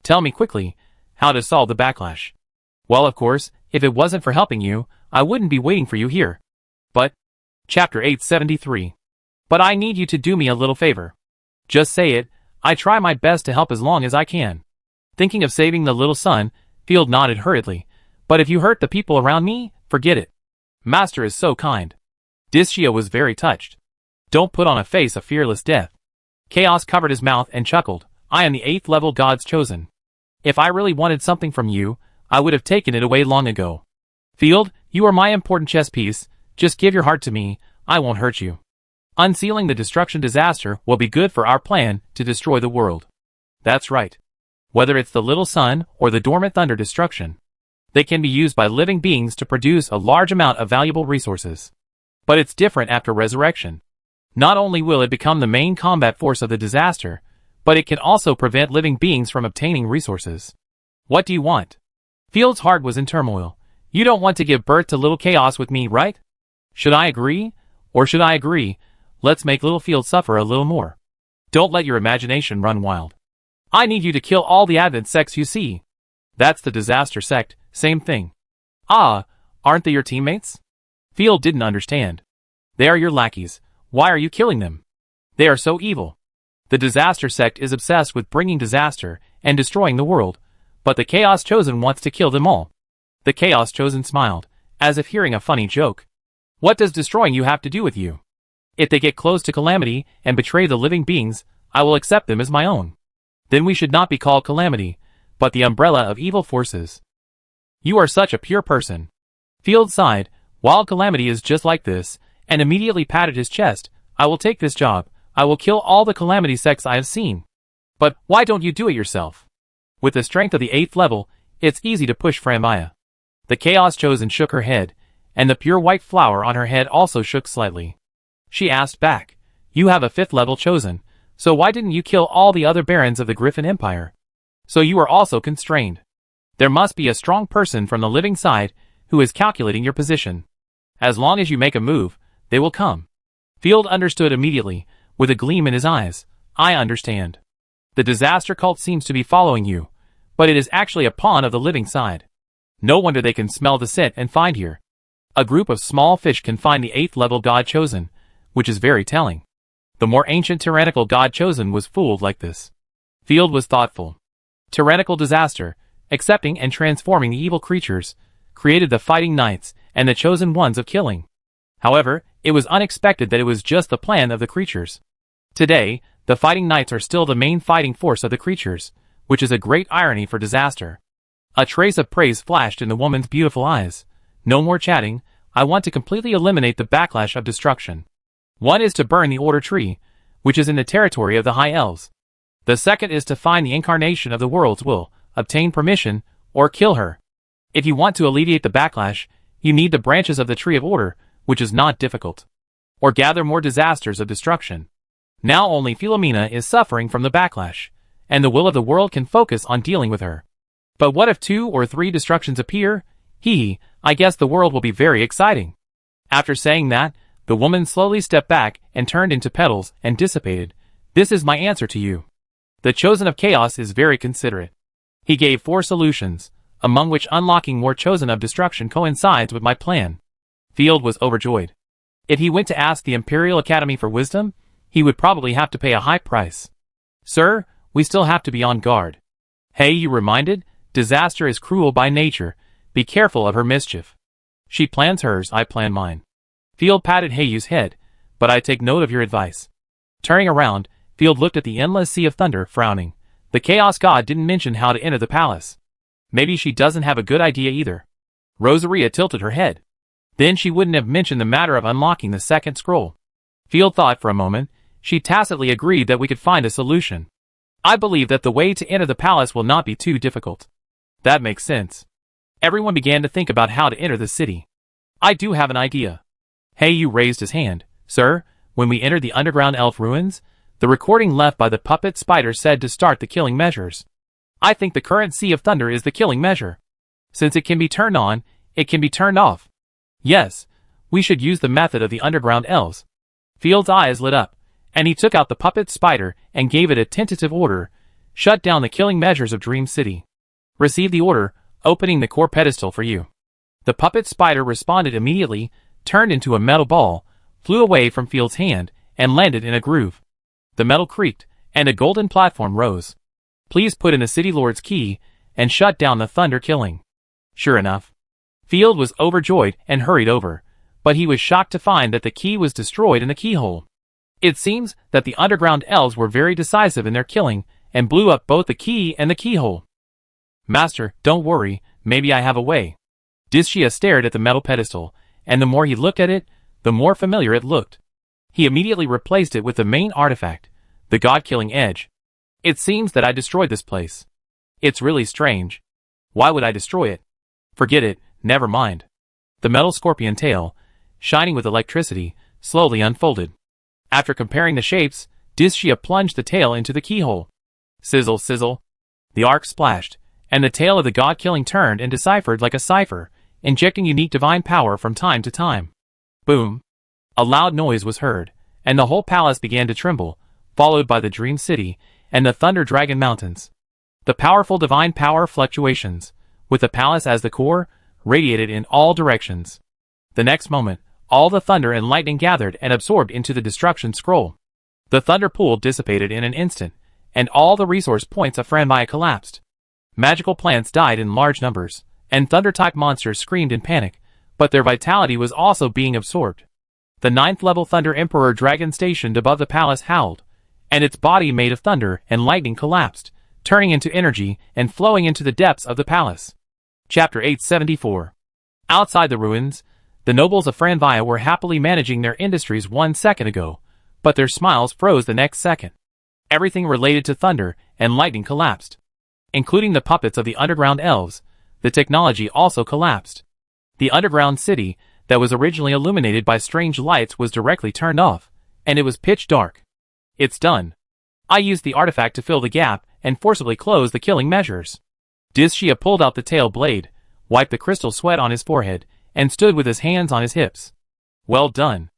Tell me quickly, how to solve the backlash. Well, of course, if it wasn't for helping you, I wouldn't be waiting for you here. But, Chapter 873. But I need you to do me a little favor. Just say it, I try my best to help as long as I can. Thinking of saving the little son, Field nodded hurriedly. But if you hurt the people around me, forget it. Master is so kind. Dischia was very touched. Don't put on a face of fearless death. Chaos covered his mouth and chuckled. I am the 8th level God's chosen. If I really wanted something from you, I would have taken it away long ago. Field, you are my important chess piece. Just give your heart to me, I won't hurt you. Unsealing the destruction disaster will be good for our plan to destroy the world. That's right. Whether it's the little sun or the dormant thunder destruction, they can be used by living beings to produce a large amount of valuable resources. But it's different after resurrection. Not only will it become the main combat force of the disaster, but it can also prevent living beings from obtaining resources. What do you want? Field's heart was in turmoil. You don't want to give birth to little chaos with me, right? Should I agree? Or should I agree? Let's make little Field suffer a little more. Don't let your imagination run wild. I need you to kill all the Advent sects you see. That's the disaster sect, same thing. Ah, aren't they your teammates? Field didn't understand. They are your lackeys. Why are you killing them? They are so evil. The disaster sect is obsessed with bringing disaster and destroying the world, but the Chaos Chosen wants to kill them all. The Chaos Chosen smiled, as if hearing a funny joke. What does destroying you have to do with you? If they get close to Calamity and betray the living beings, I will accept them as my own. Then we should not be called Calamity, but the umbrella of evil forces. You are such a pure person. Field sighed. Wild Calamity is just like this, and immediately patted his chest. I will take this job. I will kill all the Calamity sects I have seen. But why don't you do it yourself? With the strength of the 8th level, it's easy to push Frambaya. The Chaos Chosen shook her head, and the pure white flower on her head also shook slightly. She asked back, you have a 5th level chosen, so why didn't you kill all the other barons of the Griffin Empire? So you are also constrained. There must be a strong person from the living side who is calculating your position. As long as you make a move, they will come. Field understood immediately, with a gleam in his eyes. I understand. The disaster cult seems to be following you, but it is actually a pawn of the living side. No wonder they can smell the scent and find here. A group of small fish can find the 8th level God Chosen, which is very telling. The more ancient tyrannical God Chosen was fooled like this. Field was thoughtful. Tyrannical disaster, accepting and transforming the evil creatures, created the fighting knights and the chosen ones of killing. However, it was unexpected that it was just the plan of the creatures. Today, the fighting knights are still the main fighting force of the creatures, which is a great irony for disaster. A trace of praise flashed in the woman's beautiful eyes. No more chatting, I want to completely eliminate the backlash of destruction. One is to burn the Order Tree, which is in the territory of the High Elves. The second is to find the incarnation of the world's will, obtain permission, or kill her. If you want to alleviate the backlash, you need the branches of the Tree of Order, which is not difficult. Or gather more disasters of destruction. Now only Philomena is suffering from the backlash, and the will of the world can focus on dealing with her. But what if 2 or 3 destructions appear? I guess the world will be very exciting. After saying that, the woman slowly stepped back and turned into petals and dissipated. This is my answer to you. The Chosen of Chaos is very considerate. He gave 4 solutions, among which unlocking more Chosen of Destruction coincides with my plan. Field was overjoyed. If he went to ask the Imperial Academy for wisdom, he would probably have to pay a high price. Sir, we still have to be on guard. Hey, you reminded? Disaster is cruel by nature. Be careful of her mischief. She plans hers, I plan mine. Field patted Heiyu's head, but I take note of your advice. Turning around, Field looked at the endless sea of thunder, frowning. The Chaos God didn't mention how to enter the palace. Maybe she doesn't have a good idea either. Rosaria tilted her head. Then she wouldn't have mentioned the matter of unlocking the second scroll. Field thought for a moment. She tacitly agreed that we could find a solution. I believe that the way to enter the palace will not be too difficult. That makes sense. Everyone began to think about how to enter the city. I do have an idea. Heiyu raised his hand. Sir, When we entered the underground elf ruins, the recording left by the puppet spider said to start the killing measures. I think the current sea of thunder is the killing measure. Since it can be turned on, it can be turned off. Yes, we should use the method of the underground elves. Field's eyes lit up, and he took out the puppet spider and gave it a tentative order: shut down the killing measures of Dream City. Receive the order, opening the core pedestal for you. The puppet spider responded immediately, turned into a metal ball, flew away from Field's hand, and landed in a groove. The metal creaked, and a golden platform rose. Please put in the City Lord's key, and shut down the thunder killing. Sure enough. Field was overjoyed and hurried over, but he was shocked to find that the key was destroyed in the keyhole. It seems that the underground elves were very decisive in their killing, and blew up both the key and the keyhole. Master, don't worry, maybe I have a way. Dishia stared at the metal pedestal, and the more he looked at it, the more familiar it looked. He immediately replaced it with the main artifact, the god-killing edge. It seems that I destroyed this place. It's really strange. Why would I destroy it? Forget it, never mind. The metal scorpion tail, shining with electricity, slowly unfolded. After comparing the shapes, Dishia plunged the tail into the keyhole. Sizzle, sizzle. The arc splashed, and the tail of the god-killing turned and deciphered like a cipher, injecting unique divine power from time to time. Boom. A loud noise was heard, and the whole palace began to tremble, followed by the Dream City and the Thunder Dragon Mountains. The powerful divine power fluctuations, with the palace as the core, radiated in all directions. The next moment, all the thunder and lightning gathered and absorbed into the destruction scroll. The thunder pool dissipated in an instant, and all the resource points of Franmaya collapsed. Magical plants died in large numbers, and thunder-type monsters screamed in panic, but their vitality was also being absorbed. The 9th-level Thunder Emperor dragon stationed above the palace howled, and its body made of thunder and lightning collapsed, turning into energy and flowing into the depths of the palace. Chapter 874. Outside the ruins, the nobles of Franmaya were happily managing their industries 1 second ago, but their smiles froze the next second. Everything related to thunder and lightning collapsed. Including the puppets of the underground elves, the technology also collapsed. The underground city, that was originally illuminated by strange lights, was directly turned off, and it was pitch dark. It's done. I used the artifact to fill the gap and forcibly close the killing measures. Dishia pulled out the tail blade, wiped the crystal sweat on his forehead, and stood with his hands on his hips. Well done.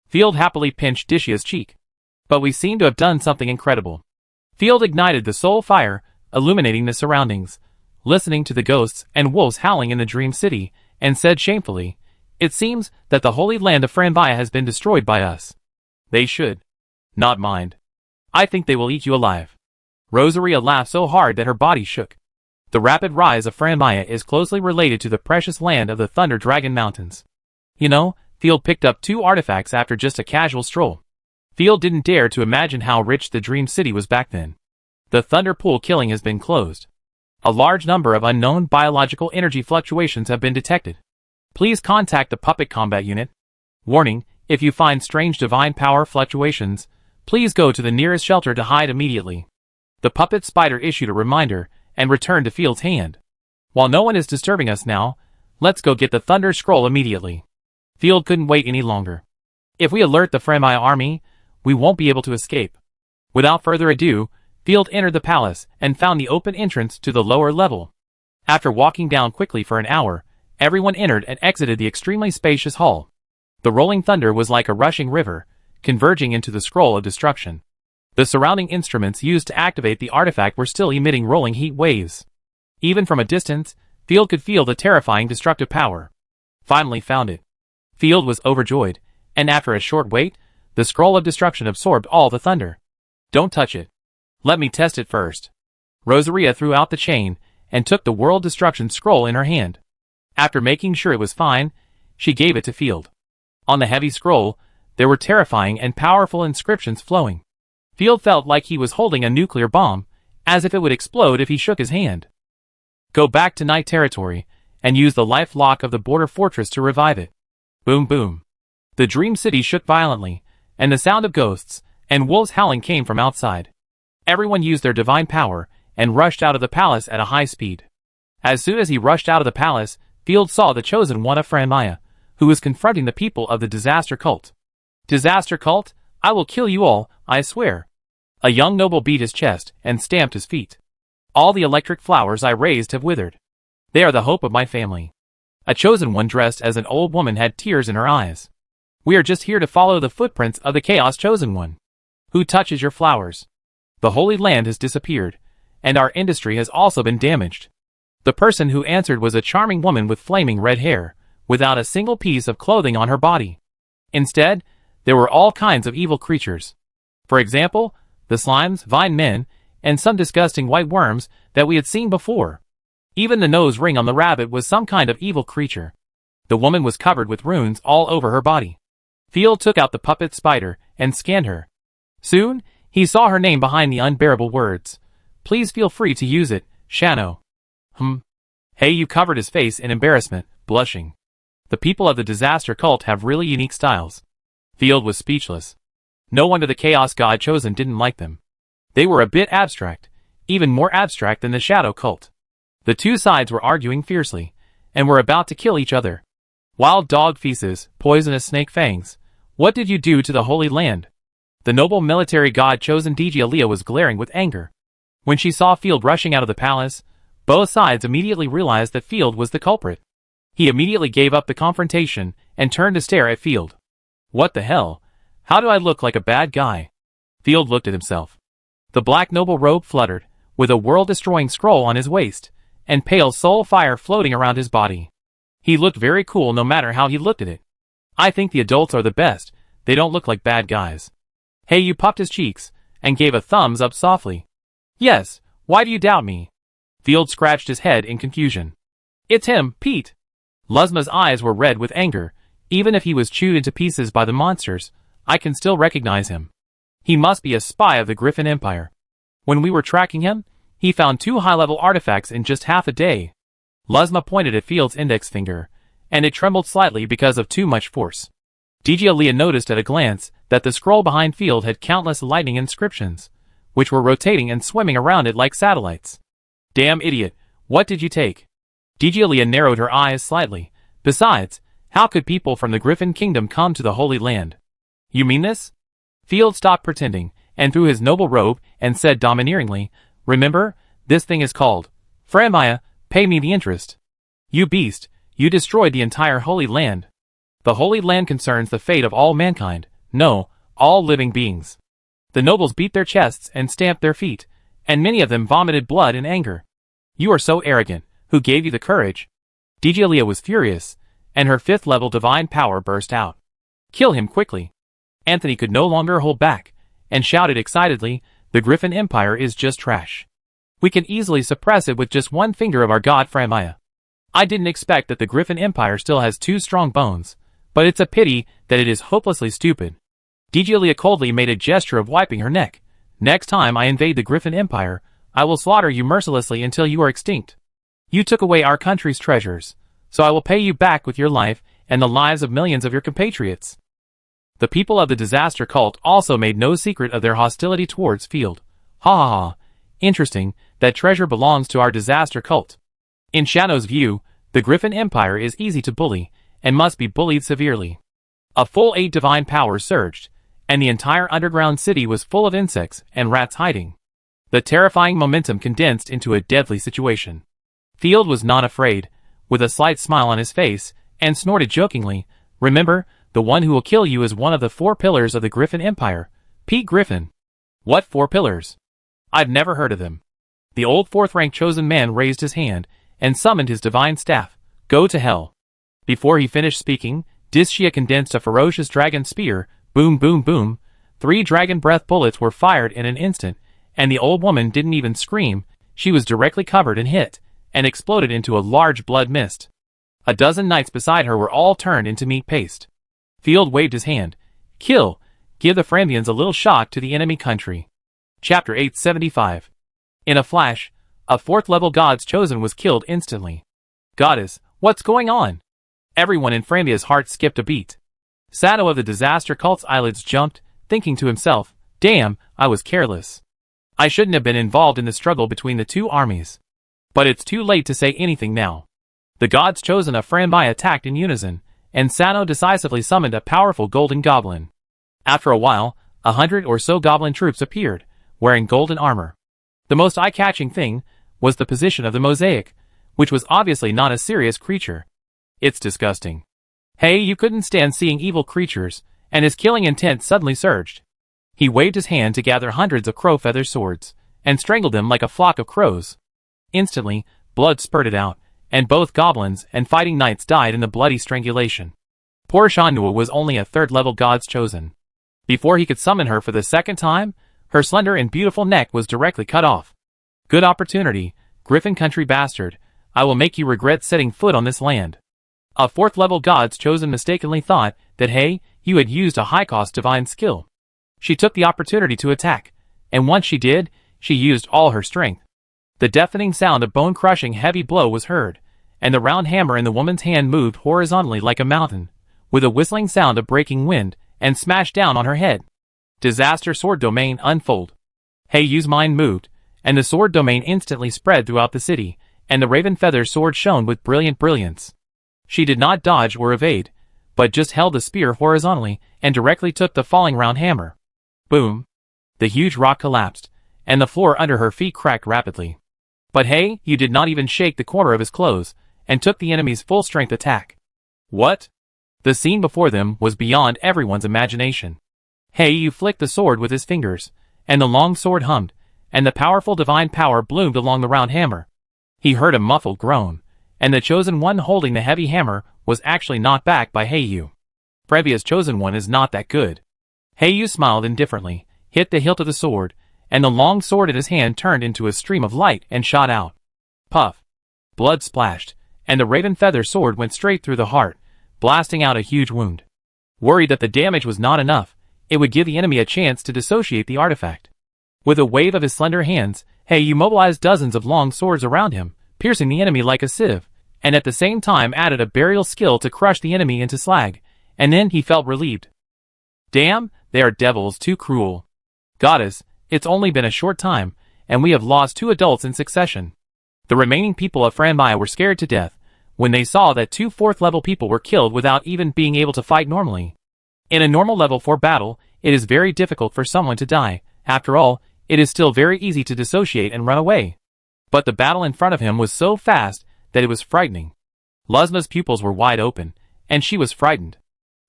Field happily pinched Dishia's cheek. But we seem to have done something incredible. Field ignited the soul fire, illuminating the surroundings, listening to the ghosts and wolves howling in the Dream City, and said shamefully, "It seems that the holy land of Franmaya has been destroyed by us. They should not mind. I think they will eat you alive." Rosaria laughed so hard that her body shook. The rapid rise of Franmaya is closely related to the precious land of the Thunder Dragon Mountains. You know, Field picked up 2 artifacts after just a casual stroll. Field didn't dare to imagine how rich the Dream City was back then. The Thunder Pool killing has been closed. A large number of unknown biological energy fluctuations have been detected. Please contact the Puppet Combat Unit. Warning, if you find strange divine power fluctuations, please go to the nearest shelter to hide immediately. The Puppet Spider issued a reminder and returned to Field's hand. While no one is disturbing us now, let's go get the Thunder Scroll immediately. Field couldn't wait any longer. If we alert the Franmaya army, we won't be able to escape. Without further ado, Field entered the palace and found the open entrance to the lower level. After walking down quickly for an hour, everyone entered and exited the extremely spacious hall. The rolling thunder was like a rushing river, converging into the scroll of destruction. The surrounding instruments used to activate the artifact were still emitting rolling heat waves. Even from a distance, Field could feel the terrifying destructive power. Finally found it. Field was overjoyed, and after a short wait, the scroll of destruction absorbed all the thunder. Don't touch it. Let me test it first. Rosaria threw out the chain and took the world destruction scroll in her hand. After making sure it was fine, she gave it to Field. On the heavy scroll, there were terrifying and powerful inscriptions flowing. Field felt like he was holding a nuclear bomb, as if it would explode if he shook his hand. Go back to Night Territory, and use the life lock of the border fortress to revive it. Boom boom. The Dream City shook violently, and the sound of ghosts and wolves howling came from outside. Everyone used their divine power, and rushed out of the palace at a high speed. As soon as he rushed out of the palace, Field saw the chosen one of Franmaya, who was confronting the people of the Disaster Cult. Disaster Cult? I will kill you all, I swear. A young noble beat his chest and stamped his feet. All the electric flowers I raised have withered. They are the hope of my family. A chosen one dressed as an old woman had tears in her eyes. We are just here to follow the footprints of the Chaos Chosen One. Who touches your flowers? The Holy Land has disappeared, and our industry has also been damaged. The person who answered was a charming woman with flaming red hair, without a single piece of clothing on her body. Instead, there were all kinds of evil creatures. For example, the slimes, vine men, and some disgusting white worms that we had seen before. Even the nose ring on the rabbit was some kind of evil creature. The woman was covered with runes all over her body. Field took out the puppet spider and scanned her. Soon, he saw her name behind the unbearable words. Please feel free to use it, Shano. Hey, you covered his face in embarrassment, blushing. The people of the disaster cult have really unique styles. Field was speechless. No wonder the Chaos God Chosen didn't like them. They were a bit abstract, even more abstract than the Shadow Cult. The two sides were arguing fiercely, and were about to kill each other. Wild dog feces, poisonous snake fangs. What did you do to the Holy Land? The noble military god chosen Exiled was glaring with anger. When she saw Field rushing out of the palace, both sides immediately realized that Field was the culprit. He immediately gave up the confrontation and turned to stare at Field. What the hell? How do I look like a bad guy? Field looked at himself. The black noble robe fluttered, with a world-destroying scroll on his waist, and pale soul fire floating around his body. He looked very cool no matter how he looked at it. I think the adults are the best, they don't look like bad guys. Hey, you popped his cheeks, and gave a thumbs up softly. Yes, why do you doubt me? Field scratched his head in confusion. It's him, Pete. Luzma's eyes were red with anger. Even if he was chewed into pieces by the monsters, I can still recognize him. He must be a spy of the Griffin Empire. When we were tracking him, he found 2 high-level artifacts in just half a day. Luzma pointed at Field's index finger, and it trembled slightly because of too much force. Exiled noticed at a glance that the scroll behind Field had countless lightning inscriptions, which were rotating and swimming around it like satellites. Damn idiot, what did you take? Exiled narrowed her eyes slightly. Besides, how could people from the Griffin Kingdom come to the Holy Land? You mean this? Field stopped pretending, and threw his noble robe, and said domineeringly, Remember, this thing is called Framaya, pay me the interest. You beast, you destroyed the entire Holy Land. The Holy Land concerns the fate of all mankind, no, all living beings. The nobles beat their chests and stamped their feet, and many of them vomited blood in anger. You are so arrogant, who gave you the courage? Exiled was furious, and her 5th level divine power burst out. Kill him quickly. Anthony could no longer hold back, and shouted excitedly, The Griffin Empire is just trash. We can easily suppress it with just one finger of our god Framaya. I didn't expect that the Griffin Empire still has 2 strong bones, but it's a pity that it is hopelessly stupid. Exiled coldly made a gesture of wiping her neck. Next time I invade the Griffin Empire, I will slaughter you mercilessly until you are extinct. You took away our country's treasures, so I will pay you back with your life and the lives of millions of your compatriots. The people of the disaster cult also made no secret of their hostility towards Field. Ha ha ha. Interesting, that treasure belongs to our disaster cult. In Shadow's view, the Griffin Empire is easy to bully, and must be bullied severely. A full 8 divine powers surged, and the entire underground city was full of insects and rats hiding. The terrifying momentum condensed into a deadly situation. Field was not afraid, with a slight smile on his face, and snorted jokingly, Remember, the one who will kill you is one of the 4 pillars of the Griffin Empire, Pete Griffin. What 4 pillars? I've never heard of them. The old 4th-rank chosen man raised his hand, and summoned his divine staff. Go to hell. Before he finished speaking, Dishia condensed a ferocious dragon spear, boom boom boom. 3 dragon breath bullets were fired in an instant, and the old woman didn't even scream, she was directly covered and hit, and exploded into a large blood mist. A dozen knights beside her were all turned into meat paste. Field waved his hand. Kill! Give the Frambians a little shock to the enemy country. Chapter 875. In a flash, a 4th-level god's chosen was killed instantly. Goddess, what's going on? Everyone in Frambia's heart skipped a beat. Sado of the disaster cult's eyelids jumped, thinking to himself, Damn, I was careless. I shouldn't have been involved in the struggle between the 2 armies. But it's too late to say anything now. The gods chosen of Frambia attacked in unison, and Sano decisively summoned a powerful golden goblin. After a while, 100 or so goblin troops appeared, wearing golden armor. The most eye-catching thing was the position of the mosaic, which was obviously not a serious creature. It's disgusting. Hey, you couldn't stand seeing evil creatures, and his killing intent suddenly surged. He waved his hand to gather hundreds of crow feather swords, and strangled them like a flock of crows. Instantly, blood spurted out, and both goblins and fighting knights died in the bloody strangulation. Poor Shanua was only a third-level God's chosen. Before he could summon her for the second time, her slender and beautiful neck was directly cut off. Good opportunity, Griffin country bastard. I will make you regret setting foot on this land. A fourth-level God's chosen mistakenly thought that hey, you had used a high-cost divine skill. She took the opportunity to attack, and once she did, she used all her strength. The deafening sound of bone-crushing heavy blow was heard, and the round hammer in the woman's hand moved horizontally like a mountain, with a whistling sound of breaking wind, and smashed down on her head. Disaster sword domain unfold. Heiyu's mind moved, and the sword domain instantly spread throughout the city, and the raven feather sword shone with brilliant brilliance. She did not dodge or evade, but just held the spear horizontally and directly took the falling round hammer. Boom! The huge rock collapsed, and the floor under her feet cracked rapidly. But Heiyu did not even shake the corner of his clothes, and took the enemy's full-strength attack. What? The scene before them was beyond everyone's imagination. Heiyu flicked the sword with his fingers, and the long sword hummed, and the powerful divine power bloomed along the round hammer. He heard a muffled groan, and the chosen one holding the heavy hammer was actually knocked back by Heiyu. Previous chosen one is not that good. Heiyu smiled indifferently, hit the hilt of the sword, and the long sword in his hand turned into a stream of light and shot out. Puff! Blood splashed, and the raven feather sword went straight through the heart, blasting out a huge wound. Worried that the damage was not enough, it would give the enemy a chance to dissociate the artifact. With a wave of his slender hands, Heiyu mobilized dozens of long swords around him, piercing the enemy like a sieve, and at the same time added a burial skill to crush the enemy into slag, and then he felt relieved. Damn, they are devils too cruel. Goddess, it's only been a short time, and we have lost 2 adults in succession. The remaining people of Franmai were scared to death when they saw that 2 4th-level people were killed without even being able to fight normally. In a normal level 4 battle, it is very difficult for someone to die. After all, it is still very easy to dissociate and run away. But the battle in front of him was so fast that it was frightening. Luzma's pupils were wide open, and she was frightened.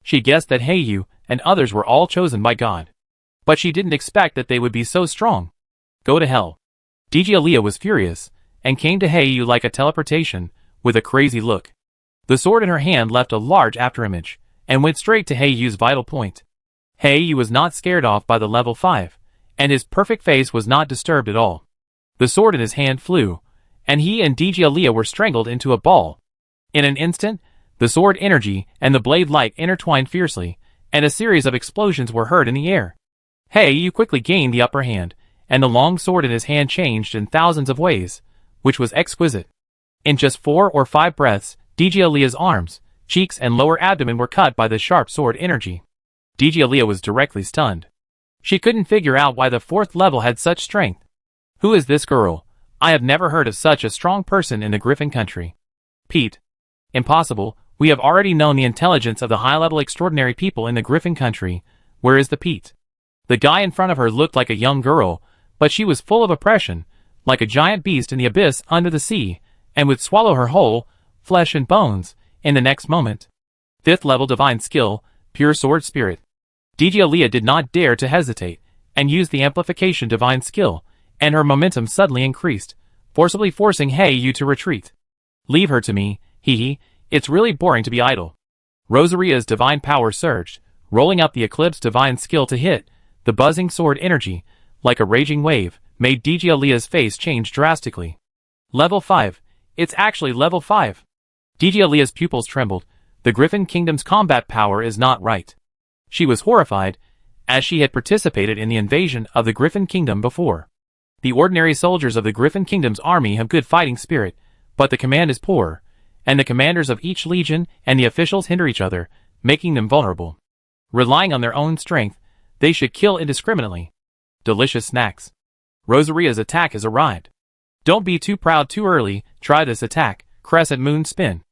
She guessed that Heiyu and others were all chosen by God. But she didn't expect that they would be so strong. Go to hell. Digielia was furious, and came to Heiyu like a teleportation, with a crazy look. The sword in her hand left a large afterimage, and went straight to Heiyu's vital point. Heiyu was not scared off by the level 5, and his perfect face was not disturbed at all. The sword in his hand flew, and he and Digielia were strangled into a ball. In an instant, the sword energy and the blade light intertwined fiercely, and a series of explosions were heard in the air. Heiyu quickly gained the upper hand, and the long sword in his hand changed in thousands of ways, which was exquisite. In just 4 or 5 breaths, Digielia's arms, cheeks and lower abdomen were cut by the sharp sword energy. Digielia was directly stunned. She couldn't figure out why the 4th level had such strength. Who is this girl? I have never heard of such a strong person in the Griffin country. Pete. Impossible, we have already known the intelligence of the high-level extraordinary people in the Griffin country. Where is the Pete? The guy in front of her looked like a young girl, but she was full of oppression, like a giant beast in the abyss under the sea, and would swallow her whole, flesh and bones, in the next moment. 5th level divine skill, pure sword spirit. Digielia did not dare to hesitate, and used the amplification divine skill, and her momentum suddenly increased, forcibly forcing Heiyu to retreat. Leave her to me, hee, it's really boring to be idle. Rosaria's divine power surged, rolling up the Eclipse divine skill to hit. The buzzing sword energy, like a raging wave, made Digiealia's face change drastically. Level 5. It's actually level 5. Digiealia's pupils trembled. The Griffin Kingdom's combat power is not right. She was horrified, as she had participated in the invasion of the Griffin Kingdom before. The ordinary soldiers of the Griffin Kingdom's army have good fighting spirit, but the command is poor, and the commanders of each legion and the officials hinder each other, making them vulnerable. Relying on their own strength, they should kill indiscriminately. Delicious snacks. Rosaria's attack has arrived. Don't be too proud too early, try this attack, crescent moon spin.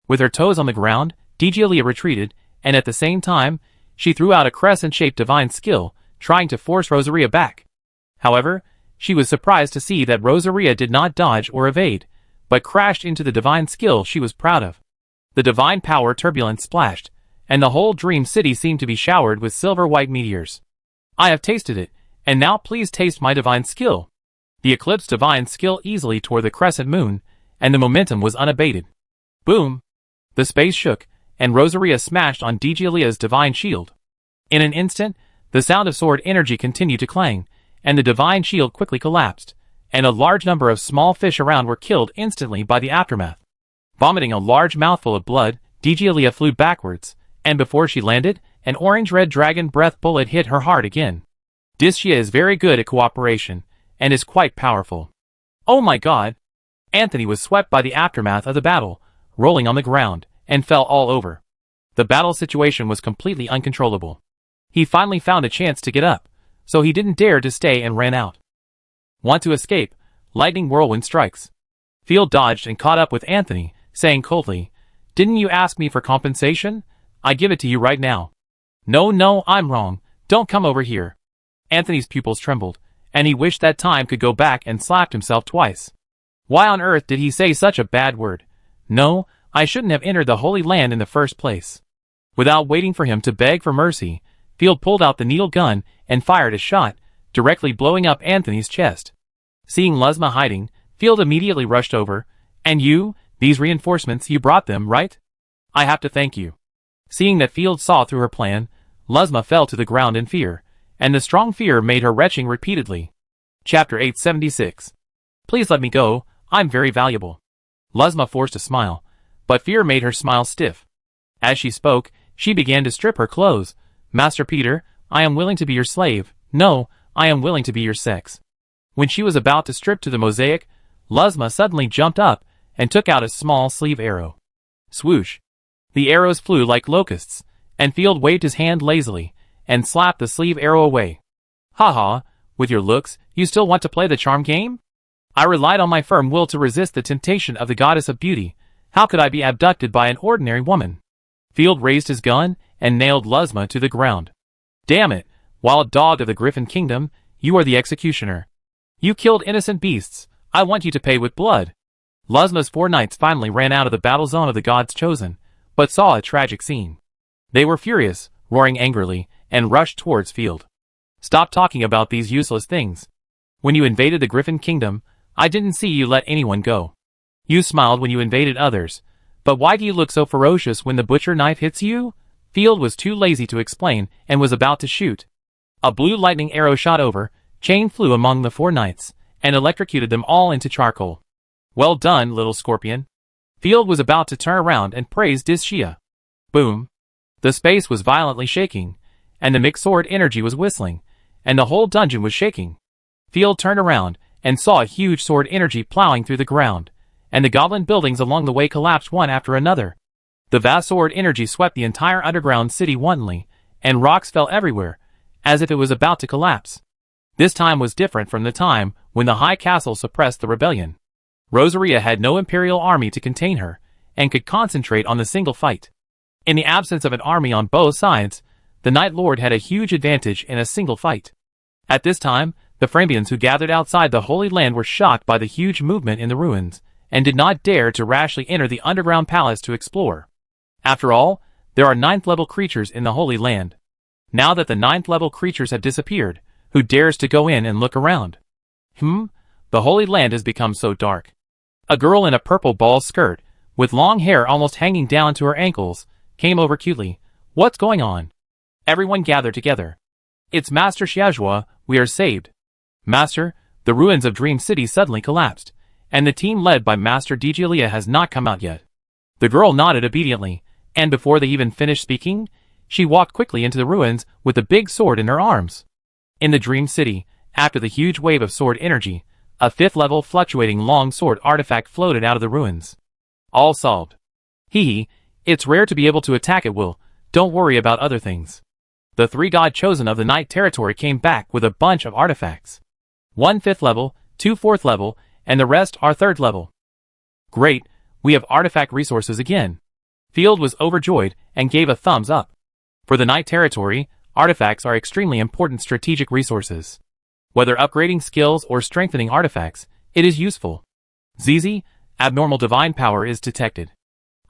With her toes on the ground, Digielia retreated, and at the same time, she threw out a crescent-shaped divine skill, trying to force Rosaria back. However, she was surprised to see that Rosaria did not dodge or evade, but crashed into the divine skill she was proud of. The divine power turbulence splashed, and the whole dream city seemed to be showered with silver-white meteors. I have tasted it, and now please taste my divine skill. The eclipsed divine skill easily tore the crescent moon, and the momentum was unabated. Boom! The space shook, and Rosaria smashed on Digilia's divine shield. In an instant, the sound of sword energy continued to clang, and the divine shield quickly collapsed, and a large number of small fish around were killed instantly by the aftermath. Vomiting a large mouthful of blood, Digilia flew backwards, and before she landed, an orange-red dragon breath bullet hit her heart again. Digia is very good at cooperation, and is quite powerful. Oh my god! Anthony was swept by the aftermath of the battle, rolling on the ground, and fell all over. The battle situation was completely uncontrollable. He finally found a chance to get up, so he didn't dare to stay and ran out. Want to escape? Lightning whirlwind strikes. Field dodged and caught up with Anthony, saying coldly, "Didn't you ask me for compensation? I give it to you right now." No, I'm wrong. Don't come over here." Anthony's pupils trembled, and he wished that time could go back and slapped himself twice. Why on earth did he say such a bad word? No, I shouldn't have entered the Holy Land in the first place. Without waiting for him to beg for mercy, Field pulled out the needle gun and fired a shot, directly blowing up Anthony's chest. Seeing Luzma hiding, Field immediately rushed over. "And you, these reinforcements, you brought them, right? I have to thank you." Seeing that Field saw through her plan, Luzma fell to the ground in fear, and the strong fear made her retching repeatedly. Chapter 876. "Please let me go, I'm very valuable." Luzma forced a smile, but fear made her smile stiff. As she spoke, she began to strip her clothes. "Master Peter, I am willing to be your slave. No, I am willing to be your sex." When she was about to strip to the mosaic, Luzma suddenly jumped up and took out a small sleeve arrow. Swoosh! The arrows flew like locusts, and Field waved his hand lazily, and slapped the sleeve arrow away. "Ha, with your looks, you still want to play the charm game? I relied on my firm will to resist the temptation of the goddess of beauty. How could I be abducted by an ordinary woman?" Field raised his gun, and nailed Luzma to the ground. "Damn it, wild dog of the Griffin Kingdom, you are the executioner. You killed innocent beasts, I want you to pay with blood." Luzma's 4 knights finally ran out of the battle zone of the gods chosen, but saw a tragic scene. They were furious, roaring angrily, and rushed towards Field. "Stop talking about these useless things. When you invaded the Griffin Kingdom, I didn't see you let anyone go. You smiled when you invaded others, but why do you look so ferocious when the butcher knife hits you?" Field was too lazy to explain and was about to shoot. A blue lightning arrow shot over, chain flew among the 4 knights, and electrocuted them all into charcoal. "Well done, little scorpion." Field was about to turn around and praise Digia. Boom! The space was violently shaking, and the mixed sword energy was whistling, and the whole dungeon was shaking. Field turned around and saw a huge sword energy plowing through the ground, and the goblin buildings along the way collapsed one after another. The vast sword energy swept the entire underground city wantonly, and rocks fell everywhere, as if it was about to collapse. This time was different from the time when the High Castle suppressed the rebellion. Rosaria had no imperial army to contain her, and could concentrate on the single fight. In the absence of an army on both sides, the Night Lord had a huge advantage in a single fight. At this time, the Frambians who gathered outside the Holy Land were shocked by the huge movement in the ruins, and did not dare to rashly enter the underground palace to explore. After all, there are 9th-level creatures in the Holy Land. Now that the 9th-level creatures have disappeared, who dares to go in and look around? The Holy Land has become so dark. A girl in a purple ball skirt, with long hair almost hanging down to her ankles, came over cutely. "What's going on?" Everyone gathered together. "It's Master Xiaojua, we are saved." "Master, the ruins of Dream City suddenly collapsed, and the team led by Master Digilia has not come out yet." The girl nodded obediently, and before they even finished speaking, she walked quickly into the ruins with a big sword in her arms. In the Dream City, after the huge wave of sword energy, a 5th-level fluctuating long sword artifact floated out of the ruins. All solved. It's rare to be able to attack at will, don't worry about other things. The 3 god chosen of the Night Territory came back with a bunch of artifacts. 1 5th level, 2 4th level, and the rest are 3rd level. Great, we have artifact resources again. Field was overjoyed and gave a thumbs up. For the Night Territory, Artifacts are extremely important strategic resources. Whether upgrading skills or strengthening artifacts, it is useful. ZZ, abnormal divine power is detected.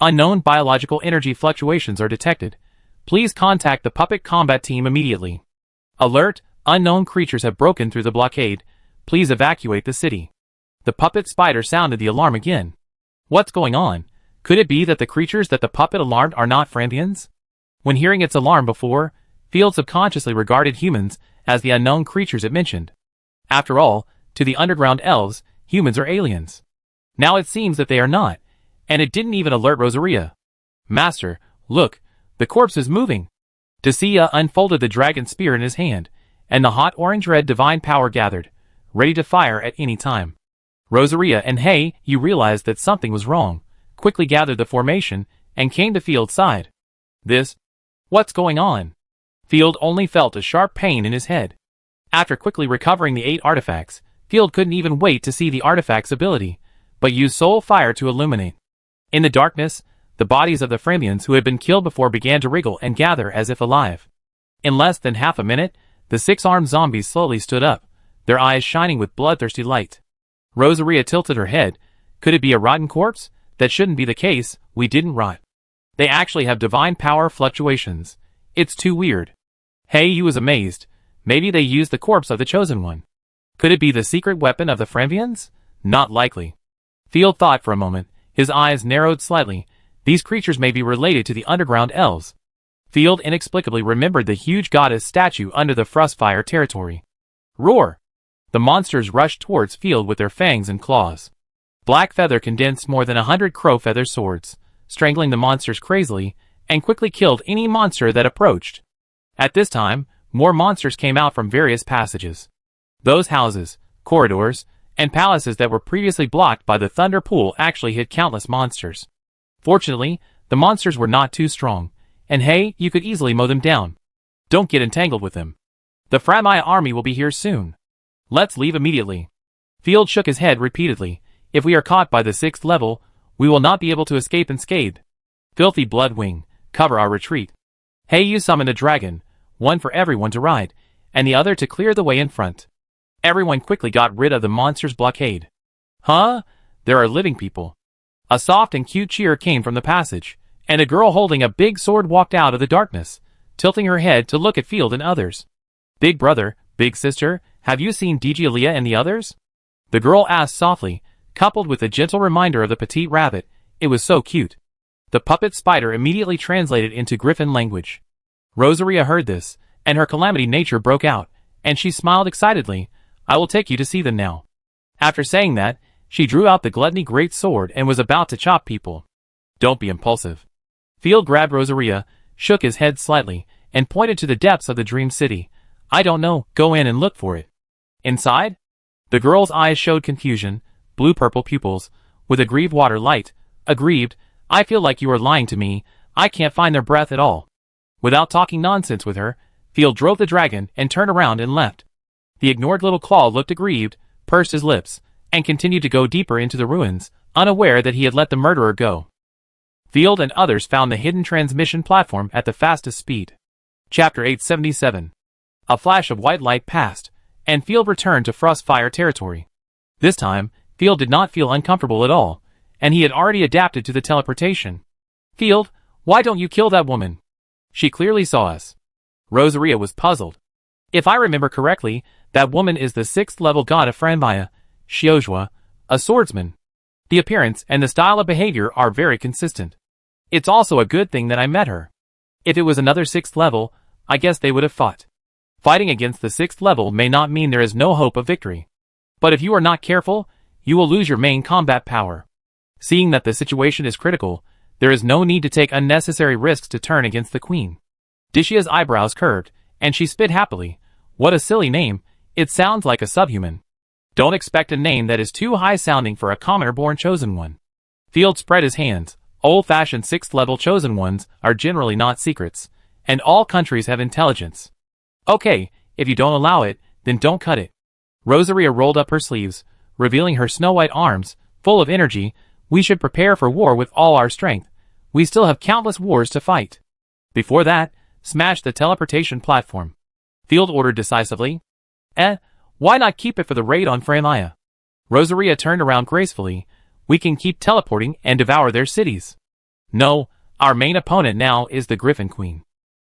Unknown biological energy fluctuations are detected. Please contact the puppet combat team immediately. Alert, unknown creatures have broken through the blockade. Please evacuate the city. The puppet spider sounded the alarm again. What's going on? Could it be that the creatures that the puppet alarmed are not Frambians? When hearing its alarm before, Field subconsciously regarded humans as the unknown creatures it mentioned. After all, to the underground elves, humans are aliens. Now it seems that they are not, and it didn't even alert Rosaria. Master, look, the corpse is moving. Desiya unfolded the dragon spear in his hand, and the hot orange-red divine power gathered, ready to fire at any time. Rosaria and Hey, you realized that something was wrong, quickly gathered the formation, and came to Field's side. What's going on? Field only felt a sharp pain in his head. After quickly recovering the 8 artifacts, Field couldn't even wait to see the artifact's ability, but used soul fire to illuminate. In the darkness, the bodies of the Frambians who had been killed before began to wriggle and gather as if alive. In less than half a minute, the 6-armed zombies slowly stood up, their eyes shining with bloodthirsty light. Rosaria tilted her head. Could it be a rotten corpse? That shouldn't be the case, we didn't rot. They actually have divine power fluctuations. It's too weird. Hey, you was amazed. Maybe they used the corpse of the Chosen One. Could it be the secret weapon of the Frambians? Not likely. Field thought for a moment, his eyes narrowed slightly. These creatures may be related to the underground elves. Field inexplicably remembered the huge goddess statue under the Frostfire territory. Roar! The monsters rushed towards Field with their fangs and claws. Black Feather condensed more than 100 crow feather swords, strangling the monsters crazily, and quickly killed any monster that approached. At this time, more monsters came out from various passages. Those houses, corridors, and palaces that were previously blocked by the thunder pool actually hid countless monsters. Fortunately, the monsters were not too strong, and hey, you could easily mow them down. Don't get entangled with them. The Framaya army will be here soon. Let's leave immediately. Field shook his head repeatedly. If we are caught by the 6th level, we will not be able to escape unscathed. Filthy Bloodwing, cover our retreat. Hey, you summoned a dragon, one for everyone to ride, and the other to clear the way in front. Everyone quickly got rid of the monster's blockade. Huh? There are living people. A soft and cute cheer came from the passage, and a girl holding a big sword walked out of the darkness, tilting her head to look at Field and others. Big brother, big sister, have you seen Digialia and the others? The girl asked softly, coupled with a gentle reminder of the petite rabbit. It was so cute. The puppet spider immediately translated into Griffin language. Rosaria heard this, and her calamity nature broke out, and she smiled excitedly. I will take you to see them now. After saying that, she drew out the gluttony great sword and was about to chop people. Don't be impulsive. Field grabbed Rosaria, shook his head slightly, and pointed to the depths of the dream city. I don't know, go in and look for it. Inside? The girl's eyes showed confusion, blue-purple pupils, with a grieved water light. Aggrieved, I feel like you are lying to me, I can't find their breath at all. Without talking nonsense with her, Field drove the dragon and turned around and left. The ignored little claw looked aggrieved, pursed his lips, and continued to go deeper into the ruins, unaware that he had let the murderer go. Field and others found the hidden transmission platform at the fastest speed. Chapter 877. A flash of white light passed, and Field returned to Frostfire territory. This time, Field did not feel uncomfortable at all, and he had already adapted to the teleportation. Field, why don't you kill that woman? She clearly saw us. Rosaria was puzzled. If I remember correctly, that woman is the 6th level god of Framaya, Xiozhua, a swordsman. The appearance and the style of behavior are very consistent. It's also a good thing that I met her. If it was another 6th level, I guess they would have fought. Fighting against the 6th level may not mean there is no hope of victory. But if you are not careful, you will lose your main combat power. Seeing that the situation is critical, there is no need to take unnecessary risks to turn against the queen. Dishia's eyebrows curved, and she spit happily. What a silly name, it sounds like a subhuman. Don't expect a name that is too high-sounding for a commoner-born chosen one. Field spread his hands. Old-fashioned 6th level chosen ones are generally not secrets, and all countries have intelligence. Okay, if you don't allow it, then don't cut it. Rosaria rolled up her sleeves, revealing her snow-white arms, full of energy. We should prepare for war with all our strength. We still have countless wars to fight. Before that, smash the teleportation platform. Field ordered decisively. Why not keep it for the raid on Franlia? Rosaria turned around gracefully. We can keep teleporting and devour their cities. No, our main opponent now is the Griffin Queen.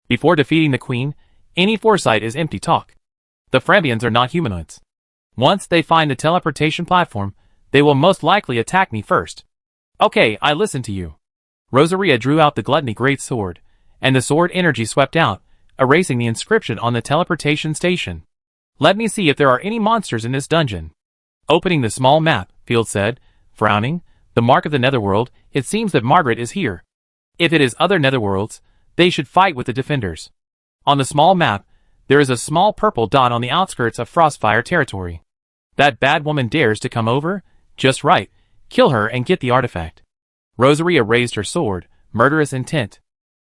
Before defeating the Queen, any foresight is empty talk. The Frambians are not humanoids. Once they find the teleportation platform, they will most likely attack me first. Okay, I listen to you. Rosaria drew out the Gluttony Great Sword, and the sword energy swept out, erasing the inscription on the teleportation station. Let me see if there are any monsters in this dungeon. Opening the small map, Field said, frowning, the mark of the Netherworld, it seems that Margaret is here. If it is other Netherworlds, they should fight with the defenders. On the small map, there is a small purple dot on the outskirts of Frostfire territory. That bad woman dares to come over? Just right, kill her and get the artifact. Rosaria raised her sword, murderous intent.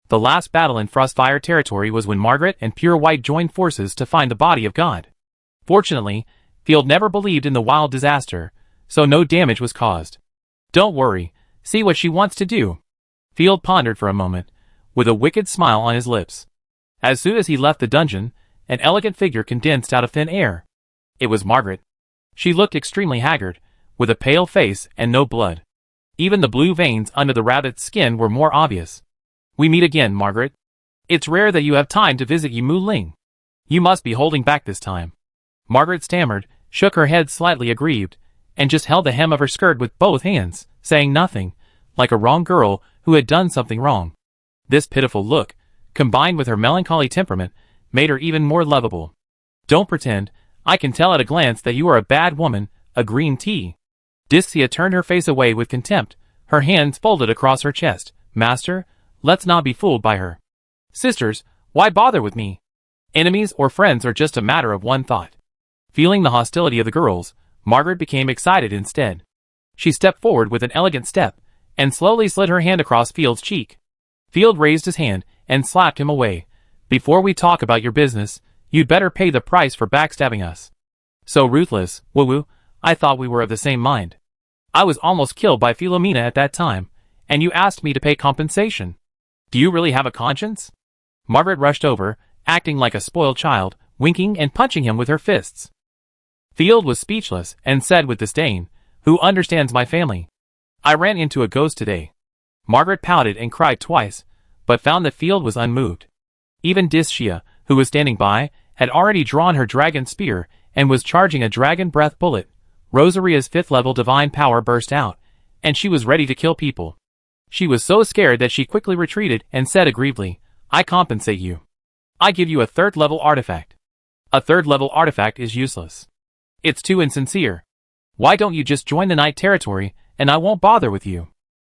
The last battle in Frostfire territory was when Margaret and Pure White joined forces to find the body of God. Fortunately, Field never believed in the wild disaster, so no damage was caused. Don't worry, see what she wants to do. Field pondered for a moment, with a wicked smile on his lips. As soon as he left the dungeon, an elegant figure condensed out of thin air. It was Margaret. She looked extremely haggard, with a pale face and no blood. Even the blue veins under the rabbit's skin were more obvious. We meet again, Margaret. It's rare that you have time to visit Yimu Ling. You must be holding back this time. Margaret stammered, shook her head slightly aggrieved, and just held the hem of her skirt with both hands, saying nothing, like a wrong girl who had done something wrong. This pitiful look, combined with her melancholy temperament, made her even more lovable. Don't pretend, I can tell at a glance that you are a bad woman, a green tea. Dyscia turned her face away with contempt, her hands folded across her chest. Master, let's not be fooled by her. Sisters, why bother with me? Enemies or friends are just a matter of one thought. Feeling the hostility of the girls, Margaret became excited instead. She stepped forward with an elegant step, and slowly slid her hand across Field's cheek. Field raised his hand and slapped him away. Before we talk about your business, you'd better pay the price for backstabbing us. So ruthless, woo-woo, I thought we were of the same mind. I was almost killed by Philomena at that time, and you asked me to pay compensation. Do you really have a conscience? Margaret rushed over, acting like a spoiled child, winking and punching him with her fists. Field was speechless and said with disdain, Who understands my family? I ran into a ghost today. Margaret pouted and cried twice, but found that Field was unmoved. Even Dyscia, who was standing by, had already drawn her dragon spear and was charging a dragon breath bullet. Rosaria's 5th level divine power burst out, and she was ready to kill people. She was so scared that she quickly retreated and said aggrievedly, I compensate you. I give you a 3rd level artifact. A 3rd level artifact is useless. It's too insincere. Why don't you just join the Night Territory, and I won't bother with you?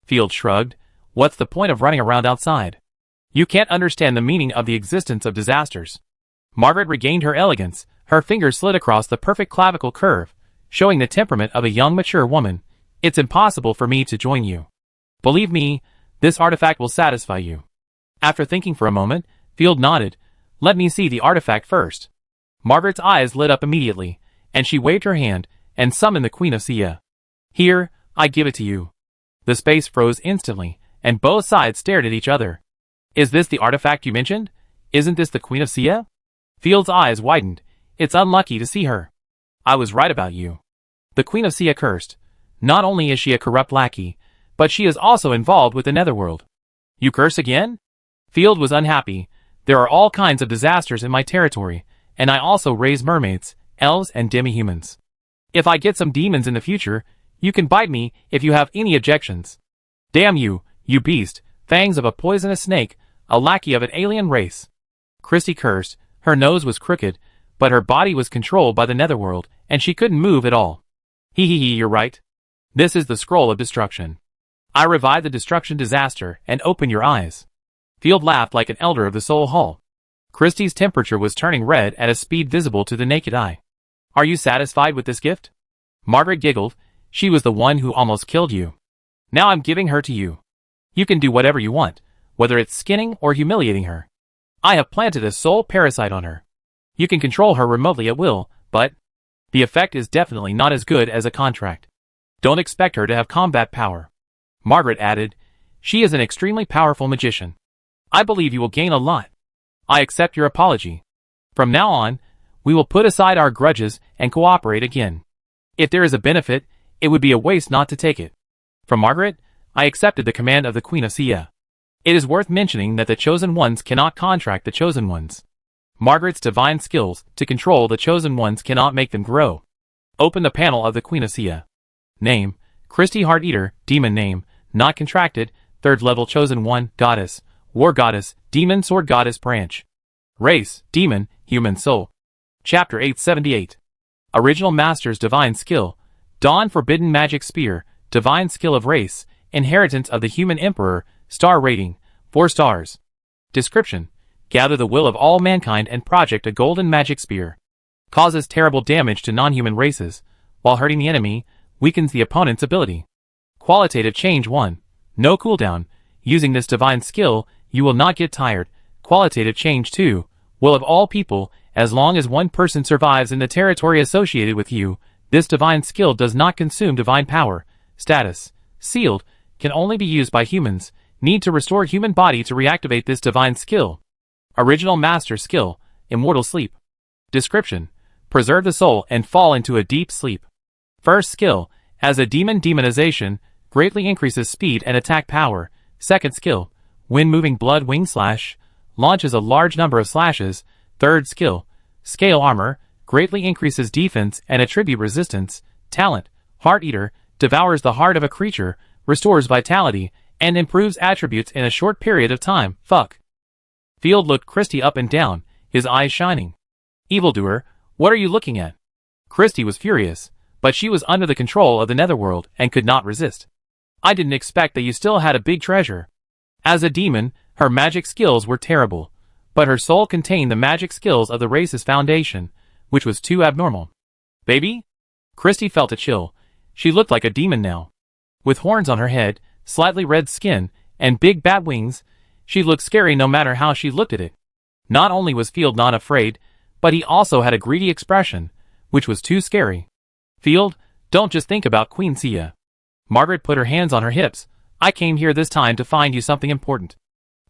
Field shrugged. What's the point of running around outside? You can't understand the meaning of the existence of disasters. Margaret regained her elegance, her fingers slid across the perfect clavicle curve, showing the temperament of a young mature woman. It's impossible for me to join you. Believe me, this artifact will satisfy you. After thinking for a moment, Field nodded. Let me see the artifact first. Margaret's eyes lit up immediately, and she waved her hand and summoned the Queen of Sia. Here, I give it to you. The space froze instantly, and both sides stared at each other. Is this the artifact you mentioned? Isn't this the Queen of Sia? Field's eyes widened. It's unlucky to see her. I was right about you. The Queen of Sia cursed. Not only is she a corrupt lackey, but she is also involved with the Netherworld. You curse again? Field was unhappy. There are all kinds of disasters in my territory, and I also raise mermaids, elves, and demi-humans. If I get some demons in the future, you can bite me if you have any objections. Damn you, you beast, fangs of a poisonous snake, a lackey of an alien race. Christy cursed. Her nose was crooked, but her body was controlled by the Netherworld, and she couldn't move at all. Hee, you're right. This is the scroll of destruction. I revive the destruction disaster, and open your eyes. Field laughed like an elder of the Soul Hall. Christie's temperature was turning red at a speed visible to the naked eye. Are you satisfied with this gift? Margaret giggled. She was the one who almost killed you. Now I'm giving her to you. You can do whatever you want, whether it's skinning or humiliating her. I have planted a soul parasite on her. You can control her remotely at will, but the effect is definitely not as good as a contract. Don't expect her to have combat power. Margaret added, she is an extremely powerful magician. I believe you will gain a lot. I accept your apology. From now on, we will put aside our grudges and cooperate again. If there is a benefit, it would be a waste not to take it. From Margaret, I accepted the command of the Queen of Sia. It is worth mentioning that the Chosen Ones cannot contract the Chosen Ones. Margaret's divine skills to control the Chosen Ones cannot make them grow. Open the panel of the Queen of Sia. Name, Christy Heart Eater, demon name, not contracted, 3rd level Chosen One, Goddess, War Goddess, Demon Sword Goddess Branch. Race, Demon, Human Soul. Chapter 878. Original Master's Divine Skill, Dawn Forbidden Magic Spear, Divine Skill of Race, Inheritance of the Human Emperor, Star Rating, 4 stars. Description: gather the will of all mankind and project a golden magic spear. Causes terrible damage to non-human races, while hurting the enemy, weakens the opponent's ability. Qualitative Change 1. No cooldown. Using this divine skill, you will not get tired. Qualitative Change 2. Will of all people, as long as one person survives in the territory associated with you, this divine skill does not consume divine power. Status: sealed, can only be used by humans, need to restore human body to reactivate this divine skill. Original Master Skill, Immortal Sleep. Description: preserve the soul and fall into a deep sleep. First skill, as a demon demonization, greatly increases speed and attack power. Second skill, when moving blood wing slash, launches a large number of slashes. Third skill, scale armor, greatly increases defense and attribute resistance. Talent, Heart Eater, devours the heart of a creature, restores vitality, and improves attributes in a short period of time. Fuck. Field looked Christy up and down, his eyes shining. Evildoer, what are you looking at? Christy was furious, but she was under the control of the Netherworld and could not resist. I didn't expect that you still had a big treasure. As a demon, her magic skills were terrible, but her soul contained the magic skills of the race's foundation, which was too abnormal. Baby? Christy felt a chill. She looked like a demon now. With horns on her head, slightly red skin, and big bat wings, she looked scary no matter how she looked at it. Not only was Field not afraid, but he also had a greedy expression, which was too scary. Field, don't just think about Queen Sia. Margaret put her hands on her hips. I came here this time to find you something important.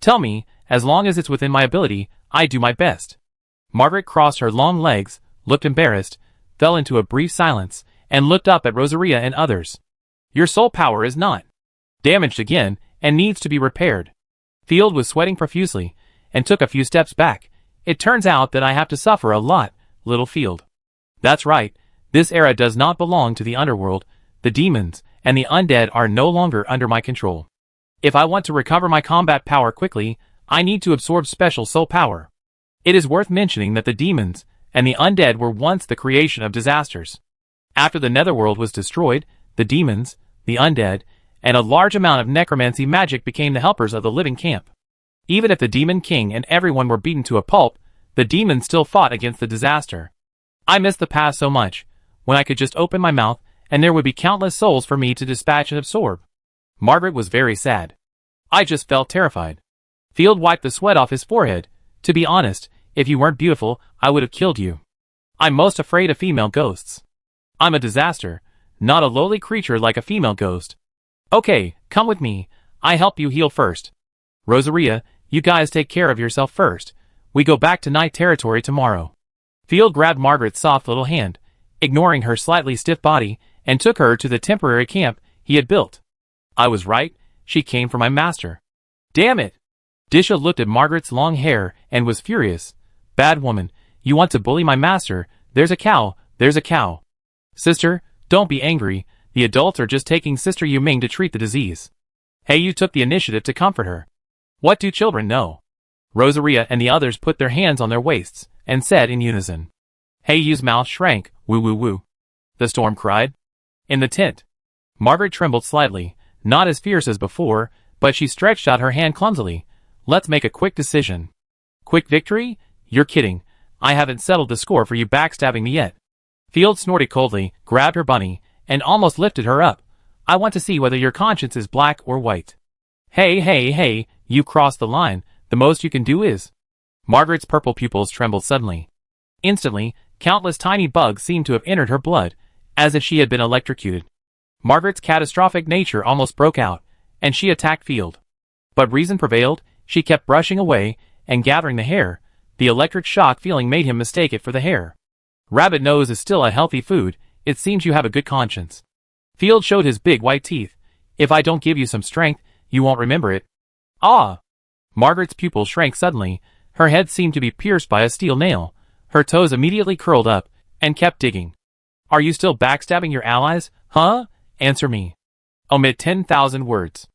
Tell me, as long as it's within my ability, I do my best. Margaret crossed her long legs, looked embarrassed, fell into a brief silence, and looked up at Rosaria and others. Your soul power is not damaged again, and needs to be repaired. Field was sweating profusely, and took a few steps back. It turns out that I have to suffer a lot, little Field. That's right, this era does not belong to the underworld. The demons and the undead are no longer under my control. If I want to recover my combat power quickly, I need to absorb special soul power. It is worth mentioning that the demons and the undead were once the creation of disasters. After the Netherworld was destroyed, the demons, the undead, and a large amount of necromancy magic became the helpers of the living camp. Even if the Demon King and everyone were beaten to a pulp, the demons still fought against the disaster. I miss the past so much, when I could just open my mouth and there would be countless souls for me to dispatch and absorb. Margaret was very sad. I just felt terrified. Field wiped the sweat off his forehead. To be honest, if you weren't beautiful, I would have killed you. I'm most afraid of female ghosts. I'm a disaster, not a lowly creature like a female ghost. Okay, come with me. I help you heal first. Rosaria, you guys take care of yourself first. We go back to night territory tomorrow. Field grabbed Margaret's soft little hand, ignoring her slightly stiff body, and took her to the temporary camp he had built. I was right, she came for my master. Damn it! Disha looked at Margaret's long hair and was furious. Bad woman, you want to bully my master? There's a cow, there's a cow. Sister, don't be angry, the adults are just taking Sister Yuming to treat the disease. Hey, you took the initiative to comfort her. What do children know? Rosaria and the others put their hands on their waists, and said in unison. Hey, you's mouth shrank, woo woo woo. The storm cried. In the tent. Margaret trembled slightly, not as fierce as before, but she stretched out her hand clumsily. Let's make a quick decision. Quick victory? You're kidding. I haven't settled the score for you backstabbing me yet. Field snorted coldly, grabbed her bunny, and almost lifted her up. I want to see whether your conscience is black or white. Hey, you crossed the line. The most you can do is... Margaret's purple pupils trembled suddenly. Instantly, countless tiny bugs seemed to have entered her blood, as if she had been electrocuted. Margaret's catastrophic nature almost broke out, and she attacked Field. But reason prevailed. She kept brushing away and gathering the hair, The electric shock feeling made him mistake it for the hair. Rabbit nose is still a healthy food, it seems you have a good conscience. Field showed his big white teeth. If I don't give you some strength, you won't remember it. Ah! Margaret's pupil shrank suddenly, her head seemed to be pierced by a steel nail, her toes immediately curled up, and kept digging. Are you still backstabbing your allies, huh? Answer me. Omit 10,000 words.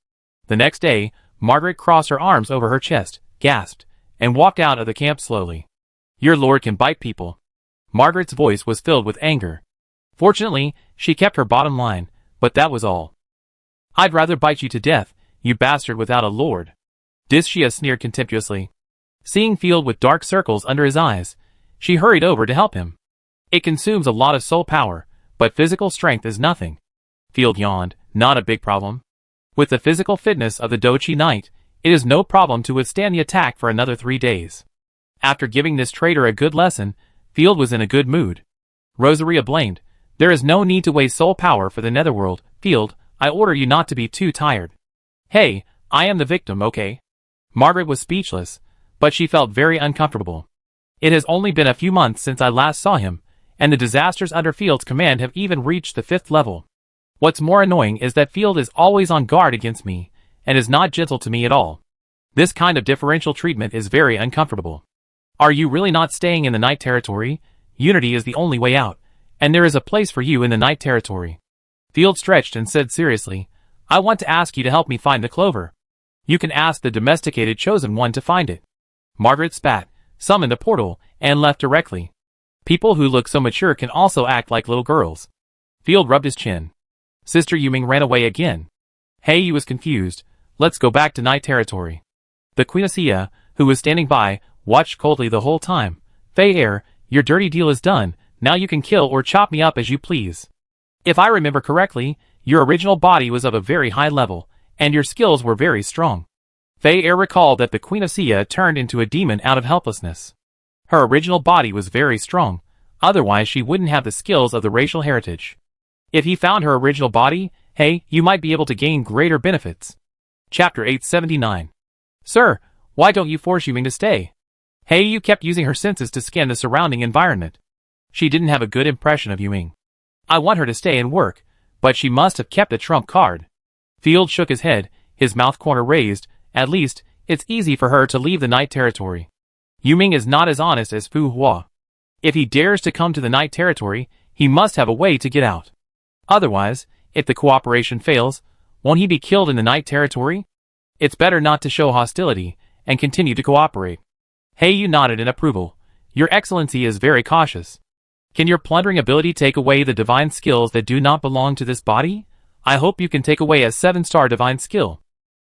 The next day, Margaret crossed her arms over her chest, gasped, and walked out of the camp slowly. Your lord can bite people. Margaret's voice was filled with anger. Fortunately, she kept her bottom line, but that was all. I'd rather bite you to death, you bastard without a lord. Dishia sneered contemptuously. Seeing Field with dark circles under his eyes, she hurried over to help him. It consumes a lot of soul power, but physical strength is nothing. Field yawned, not a big problem. With the physical fitness of the Dochi Knight, it is no problem to withstand the attack for another 3 days. After giving this traitor a good lesson, Field was in a good mood. Rosaria blamed, there is no need to waste soul power for the netherworld, Field, I order you not to be too tired. Hey, I am the victim, okay? Margaret was speechless, but she felt very uncomfortable. It has only been a few months since I last saw him, and the disasters under Field's command have even reached the 5th level. What's more annoying is that Field is always on guard against me, and is not gentle to me at all. This kind of differential treatment is very uncomfortable. Are you really not staying in the Night Territory? Unity is the only way out, and there is a place for you in the Night Territory. Field stretched and said seriously, I want to ask you to help me find the clover. You can ask the domesticated chosen one to find it. Margaret spat, summoned a portal, and left directly. People who look so mature can also act like little girls. Field rubbed his chin. Sister Yuming ran away again. He was confused. Let's go back to Night Territory. The Queen Asia, who was standing by, watched coldly the whole time. Fei Air, your dirty deal is done, now you can kill or chop me up as you please. If I remember correctly, your original body was of a very high level, and your skills were very strong. Fei Air recalled that the Queen Asia turned into a demon out of helplessness. Her original body was very strong, otherwise she wouldn't have the skills of the racial heritage. If he found her original body, hey, you might be able to gain greater benefits. Chapter 879. Sir, why don't you force Yuming to stay? Hey, you kept using her senses to scan the surrounding environment. She didn't have a good impression of Yuming. I want her to stay and work, but she must have kept a trump card. Field shook his head, his mouth corner raised, at least, it's easy for her to leave the Night Territory. Yuming is not as honest as Fu Hua. If he dares to come to the Night Territory, he must have a way to get out. Otherwise, if the cooperation fails, won't he be killed in the Night Territory? It's better not to show hostility, and continue to cooperate. Hey, you nodded in approval. Your Excellency is very cautious. Can your plundering ability take away the divine skills that do not belong to this body? I hope you can take away a 7-star divine skill.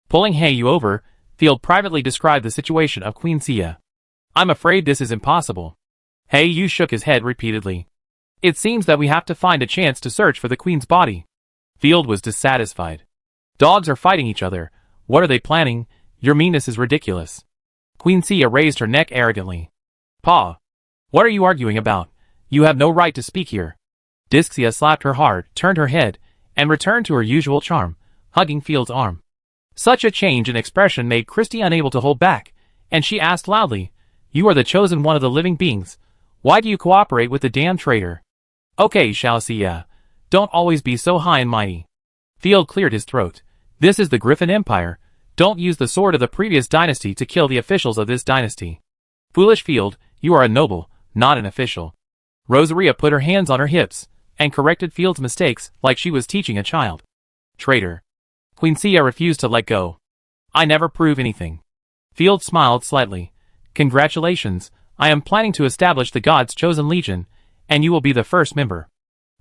Pulling Heiyu over, Field privately described the situation of Queen Xia. I'm afraid this is impossible. Heiyu shook his head repeatedly. It seems that we have to find a chance to search for the Queen's body. Field was dissatisfied. Dogs are fighting each other. What are they planning? Your meanness is ridiculous. Queen Xia raised her neck arrogantly. Pa! What are you arguing about? You have no right to speak here. Dixia slapped her hard, turned her head, and returned to her usual charm, hugging Field's arm. Such a change in expression made Christy unable to hold back, and she asked loudly, You are the chosen one of the living beings. Why do you cooperate with the damn traitor? Okay, Shao Xia. Don't always be so high and mighty. Field cleared his throat. This is the Griffin Empire. Don't use the sword of the previous dynasty to kill the officials of this dynasty. Foolish Field, you are a noble, not an official. Rosaria put her hands on her hips, and corrected Field's mistakes like she was teaching a child. Traitor. Queen Xia refused to let go. I never prove anything. Field smiled slightly. Congratulations, I am planning to establish the God's Chosen Legion, and you will be the first member.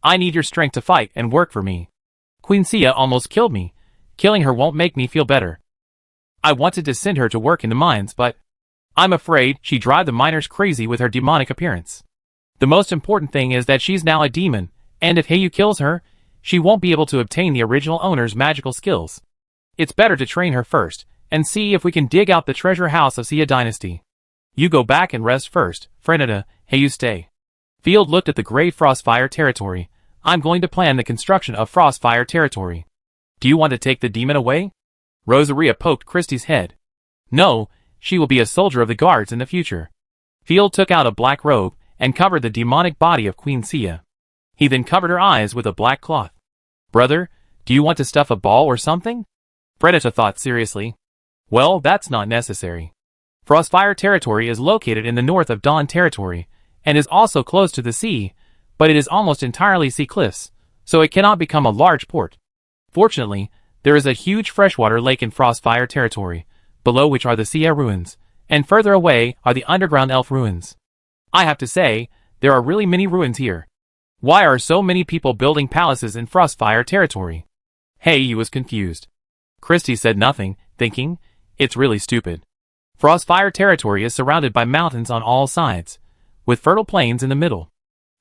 I need your strength to fight and work for me. Queen Xia almost killed me. Killing her won't make me feel better. I wanted to send her to work in the mines, but I'm afraid she'd drive the miners crazy with her demonic appearance. The most important thing is that she's now a demon, and if Heiyu kills her, she won't be able to obtain the original owner's magical skills. It's better to train her first, and see if we can dig out the treasure house of Xia Dynasty. You go back and rest first, Frenada, Heiyu stay. Field looked at the gray Frostfire territory. I'm going to plan the construction of Frostfire territory. Do you want to take the demon away? Rosaria poked Christie's head. No, she will be a soldier of the guards in the future. Field took out a black robe and covered the demonic body of Queen Sia. He then covered her eyes with a black cloth. Brother, do you want to stuff a ball or something? Predator thought seriously. Well, that's not necessary. Frostfire territory is located in the north of Dawn territory, and is also close to the sea, but it is almost entirely sea cliffs, so it cannot become a large port. Fortunately, there is a huge freshwater lake in Frostfire territory, below which are the Sia ruins, and further away are the underground elf ruins. I have to say, there are really many ruins here. Why are so many people building palaces in Frostfire territory? He was confused. Christy said nothing, thinking, it's really stupid. Frostfire territory is surrounded by mountains on all sides, with fertile plains in the middle.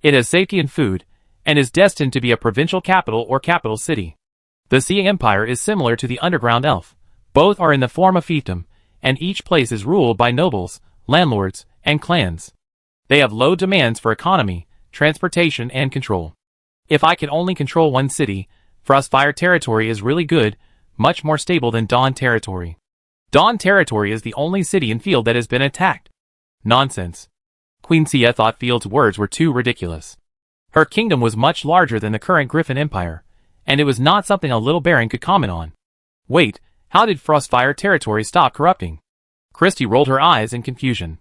It has safety and food, and is destined to be a provincial capital or capital city. The Sia Empire is similar to the underground elf. Both are in the form of fiefdom, and each place is ruled by nobles, landlords, and clans. They have low demands for economy, transportation, and control. If I can only control one city, Frostfire territory is really good, much more stable than Dawn territory. Dawn territory is the only city in Field that has been attacked. Nonsense. Queen Sia thought Field's words were too ridiculous. Her kingdom was much larger than the current Griffin Empire, and it was not something a little baron could comment on. Wait, how did Frostfire territory stop corrupting? Christy rolled her eyes in confusion.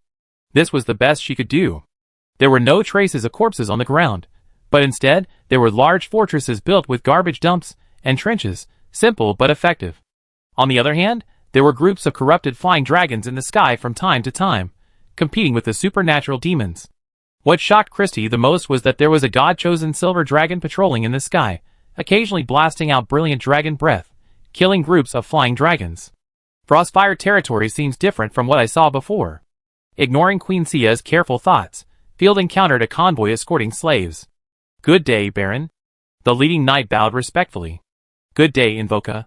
This was the best she could do. There were no traces of corpses on the ground, but instead, there were large fortresses built with garbage dumps and trenches, simple but effective. On the other hand, there were groups of corrupted flying dragons in the sky from time to time, competing with the supernatural demons. What shocked Christy the most was that there was a god-chosen silver dragon patrolling in the sky, occasionally blasting out brilliant dragon breath, killing groups of flying dragons. Frostfire territory seems different from what I saw before. Ignoring Queen Sia's careful thoughts, Field encountered a convoy escorting slaves. Good day, Baron. The leading knight bowed respectfully. Good day, Invoca.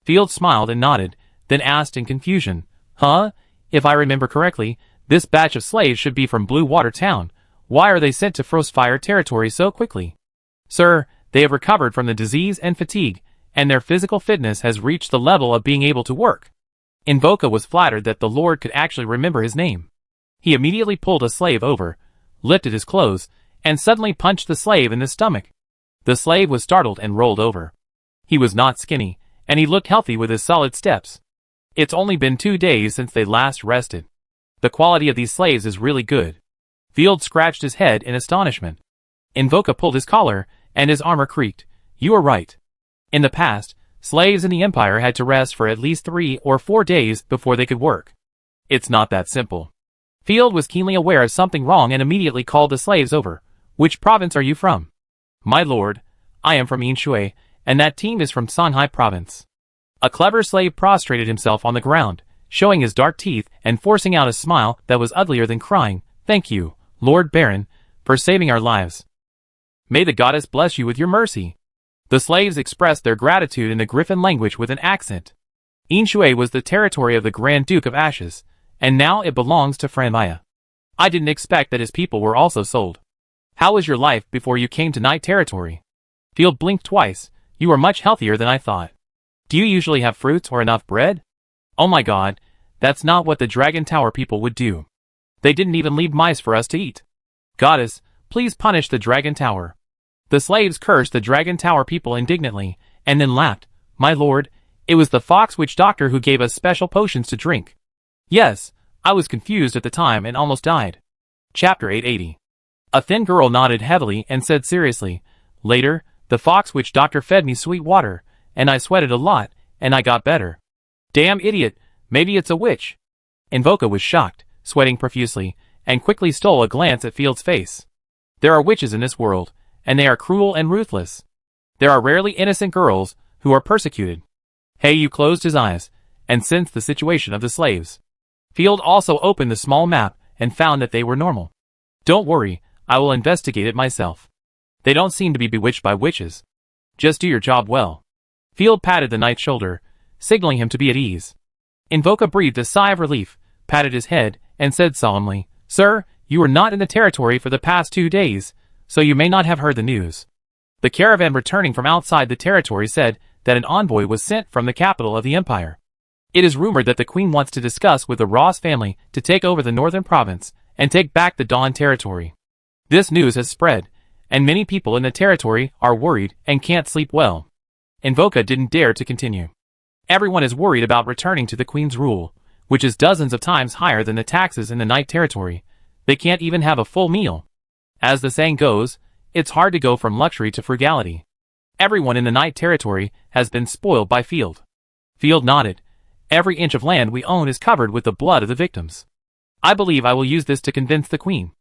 Field smiled and nodded, then asked in confusion, Huh? If I remember correctly, this batch of slaves should be from Blue Water Town. Why are they sent to Frostfire territory so quickly? Sir, they have recovered from the disease and fatigue, and their physical fitness has reached the level of being able to work. Invoca was flattered that the Lord could actually remember his name. He immediately pulled a slave over, lifted his clothes, and suddenly punched the slave in the stomach. The slave was startled and rolled over. He was not skinny, and he looked healthy with his solid steps. It's only been 2 days since they last rested. The quality of these slaves is really good. Field scratched his head in astonishment. Invoca pulled his collar, and his armor creaked. You are right. In the past, slaves in the Empire had to rest for at least 3 or 4 days before they could work. It's not that simple. Field was keenly aware of something wrong and immediately called the slaves over. Which province are you from? My lord, I am from Yinshui, and that team is from Sanhai province. A clever slave prostrated himself on the ground, showing his dark teeth and forcing out a smile that was uglier than crying. Thank you, Lord Baron, for saving our lives. May the goddess bless you with your mercy. The slaves expressed their gratitude in the Griffin language with an accent. Yinshui was the territory of the Grand Duke of Ashes, and now it belongs to Franmaya. I didn't expect that his people were also sold. How was your life before you came to Night territory? Field blinked twice. You are much healthier than I thought. Do you usually have fruits or enough bread? Oh my god, that's not what the Dragon Tower people would do. They didn't even leave mice for us to eat. Goddess, please punish the Dragon Tower. The slaves cursed the Dragon Tower people indignantly, and then laughed. My lord, it was the Fox Witch Doctor who gave us special potions to drink. Yes, I was confused at the time and almost died. Chapter 880. A thin girl nodded heavily and said seriously, Later, the Fox Witch Doctor fed me sweet water, and I sweated a lot, and I got better. Damn idiot, maybe it's a witch. Invoca was shocked, sweating profusely, and quickly stole a glance at Field's face. There are witches in this world, and they are cruel and ruthless. There are rarely innocent girls who are persecuted. Yu closed his eyes, and sensed the situation of the slaves. Field also opened the small map, and found that they were normal. Don't worry, I will investigate it myself. They don't seem to be bewitched by witches. Just do your job well. Field patted the knight's shoulder, signaling him to be at ease. Invoca breathed a sigh of relief, patted his head, and said solemnly, Sir, you were not in the territory for the past 2 days, so you may not have heard the news. The caravan returning from outside the territory said that an envoy was sent from the capital of the empire. It is rumored that the queen wants to discuss with the Ross family to take over the northern province and take back the Dawn territory. This news has spread, and many people in the territory are worried and can't sleep well. Invoca didn't dare to continue. Everyone is worried about returning to the Queen's rule, which is dozens of times higher than the taxes in the Night territory. They can't even have a full meal. As the saying goes, it's hard to go from luxury to frugality. Everyone in the Night territory has been spoiled by Field. Field nodded. Every inch of land we own is covered with the blood of the victims. I believe I will use this to convince the Queen.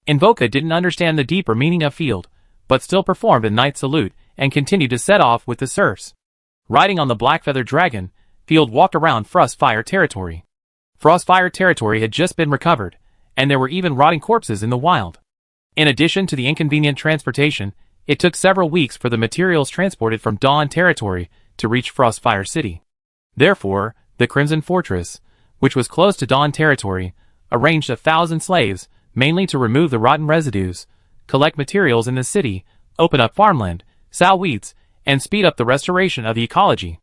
Invoca didn't understand the deeper meaning of Field, but still performed a Night salute and continued to set off with the serfs. Riding on the Blackfeather Dragon, Field walked around Frostfire territory. Frostfire territory had just been recovered, and there were even rotting corpses in the wild. In addition to the inconvenient transportation, it took several weeks for the materials transported from Dawn territory to reach Frostfire City. Therefore, the Crimson Fortress, which was close to Dawn territory, arranged 1,000 slaves, mainly to remove the rotten residues, collect materials in the city, open up farmland, sow weeds, and speed up the restoration of the ecology.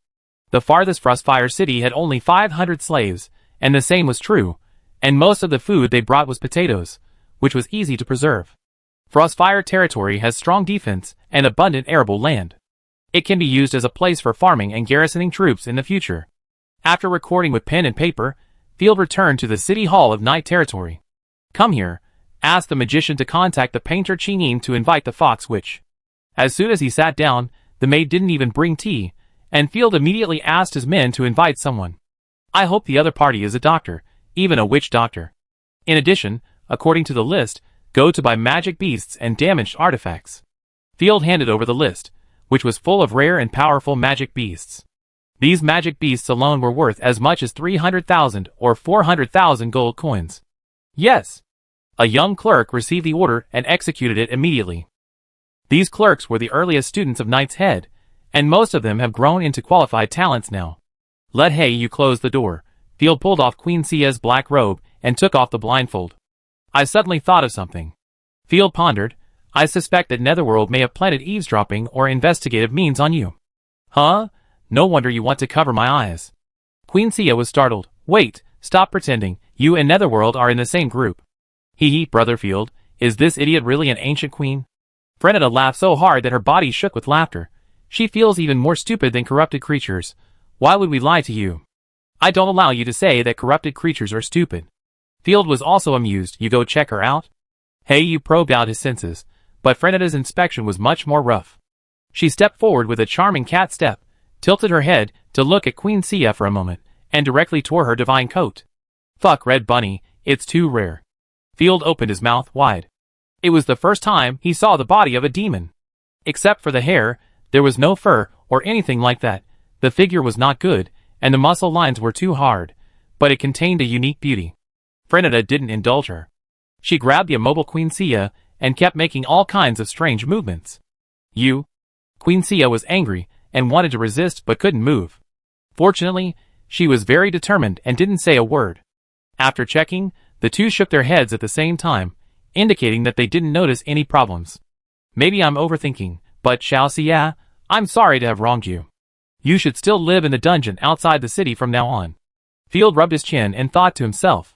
The farthest Frostfire City had only 500 slaves, and the same was true, and most of the food they brought was potatoes, which was easy to preserve. Frostfire territory has strong defense and abundant arable land. It can be used as a place for farming and garrisoning troops in the future. After recording with pen and paper, Field returned to the City Hall of Night territory. Come here, asked the magician to contact the painter Chinin to invite the Fox Witch. As soon as he sat down, the maid didn't even bring tea, and Field immediately asked his men to invite someone. I hope the other party is a doctor, even a witch doctor. In addition, according to the list, go to buy magic beasts and damaged artifacts. Field handed over the list, which was full of rare and powerful magic beasts. These magic beasts alone were worth as much as 300,000 or 400,000 gold coins. Yes! A young clerk received the order and executed it immediately. These clerks were the earliest students of Knight's Head, and most of them have grown into qualified talents now. Let you close the door. Field pulled off Queen Sia's black robe and took off the blindfold. I suddenly thought of something. Field pondered. I suspect that Netherworld may have planted eavesdropping or investigative means on you. Huh? No wonder you want to cover my eyes. Queen Sia was startled. Wait, stop pretending. You and Netherworld are in the same group. Hee, Brother Field. Is this idiot really an ancient queen? Frenetta laughed so hard that her body shook with laughter. She feels even more stupid than corrupted creatures. Why would we lie to you? I don't allow you to say that corrupted creatures are stupid. Field was also amused. You go check her out? You probed out his senses, but Frenetta's inspection was much more rough. She stepped forward with a charming cat step, tilted her head to look at Queen Sia for a moment, and directly tore her divine coat. Fuck Red Bunny, it's too rare. Field opened his mouth wide. It was the first time he saw the body of a demon. Except for the hair, there was no fur or anything like that. The figure was not good, and the muscle lines were too hard, but it contained a unique beauty. Frenetta didn't indulge her. She grabbed the immobile Queen Sia and kept making all kinds of strange movements. Queen Sia was angry and wanted to resist but couldn't move. Fortunately, she was very determined and didn't say a word. After checking, the two shook their heads at the same time, indicating that they didn't notice any problems. Maybe I'm overthinking, but Xiao Xia, I'm sorry to have wronged you. You should still live in the dungeon outside the city from now on. Field rubbed his chin and thought to himself,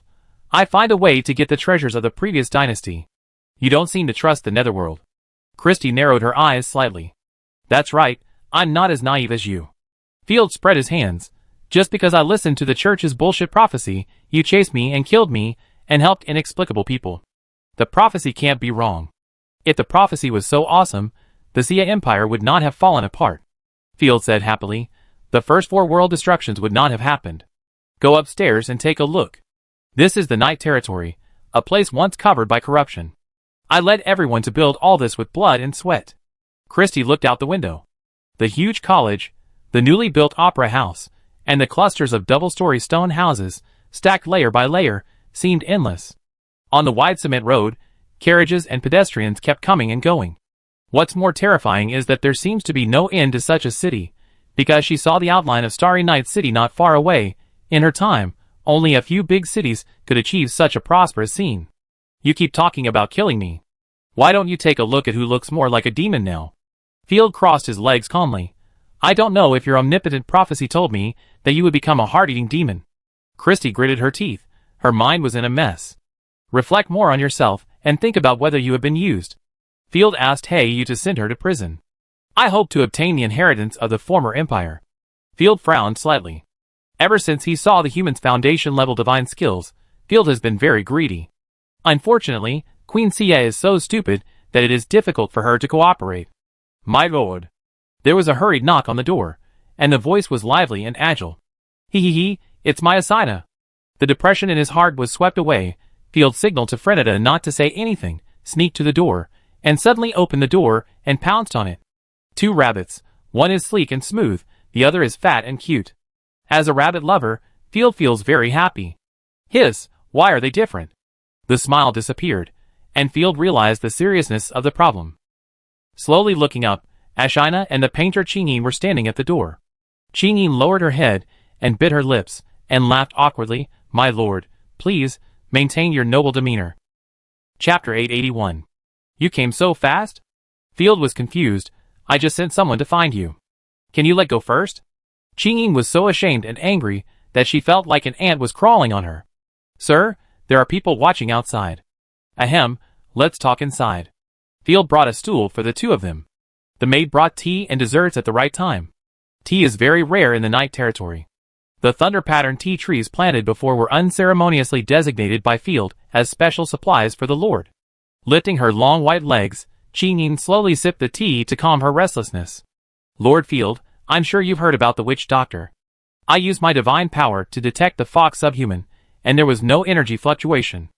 I find a way to get the treasures of the previous dynasty. You don't seem to trust the Netherworld. Christie narrowed her eyes slightly. That's right, I'm not as naive as you. Field spread his hands. Just because I listened to the church's bullshit prophecy, you chased me and killed me, and helped inexplicable people. The prophecy can't be wrong. If the prophecy was so awesome, the Xia Empire would not have fallen apart. Field said happily. The first 4 world destructions would not have happened. Go upstairs and take a look. This is the Night territory, a place once covered by corruption. I led everyone to build all this with blood and sweat. Christie looked out the window. The huge college, the newly built opera house, and the clusters of double-story stone houses, stacked layer by layer, seemed endless. On the wide cement road, carriages and pedestrians kept coming and going. What's more terrifying is that there seems to be no end to such a city, because she saw the outline of Starry Night City not far away. In her time, only a few big cities could achieve such a prosperous scene. You keep talking about killing me. Why don't you take a look at who looks more like a demon now? Field crossed his legs calmly. I don't know if your omnipotent prophecy told me that you would become a heart-eating demon. Christie gritted her teeth. Her mind was in a mess. Reflect more on yourself and think about whether you have been used. Field asked you to send her to prison. I hope to obtain the inheritance of the former empire. Field frowned slightly. Ever since he saw the human's foundation-level divine skills, Field has been very greedy. Unfortunately, Queen Sia is so stupid that it is difficult for her to cooperate. My lord. There was a hurried knock on the door, and the voice was lively and agile. He, it's my Asina. The depression in his heart was swept away. Field signaled to Frenada not to say anything, sneaked to the door, and suddenly opened the door and pounced on it. Two rabbits, one is sleek and smooth, the other is fat and cute. As a rabbit lover, Field feels very happy. Hiss, why are they different? The smile disappeared, and Field realized the seriousness of the problem. Slowly looking up, Ashina and the painter Qingyin were standing at the door. Qingyin lowered her head and bit her lips, and laughed awkwardly. My lord, please, maintain your noble demeanor. Chapter 881. You came so fast? Field was confused. I just sent someone to find you. Can you let go first? Qingyin was so ashamed and angry that she felt like an ant was crawling on her. Sir, there are people watching outside. Ahem, let's talk inside. Field brought a stool for the two of them. The maid brought tea and desserts at the right time. Tea is very rare in the night territory. The thunder-patterned tea trees planted before were unceremoniously designated by Field as special supplies for the lord. Lifting her long white legs, Qingyin slowly sipped the tea to calm her restlessness. Lord Field, I'm sure you've heard about the witch doctor. I used my divine power to detect the fox subhuman, and there was no energy fluctuation.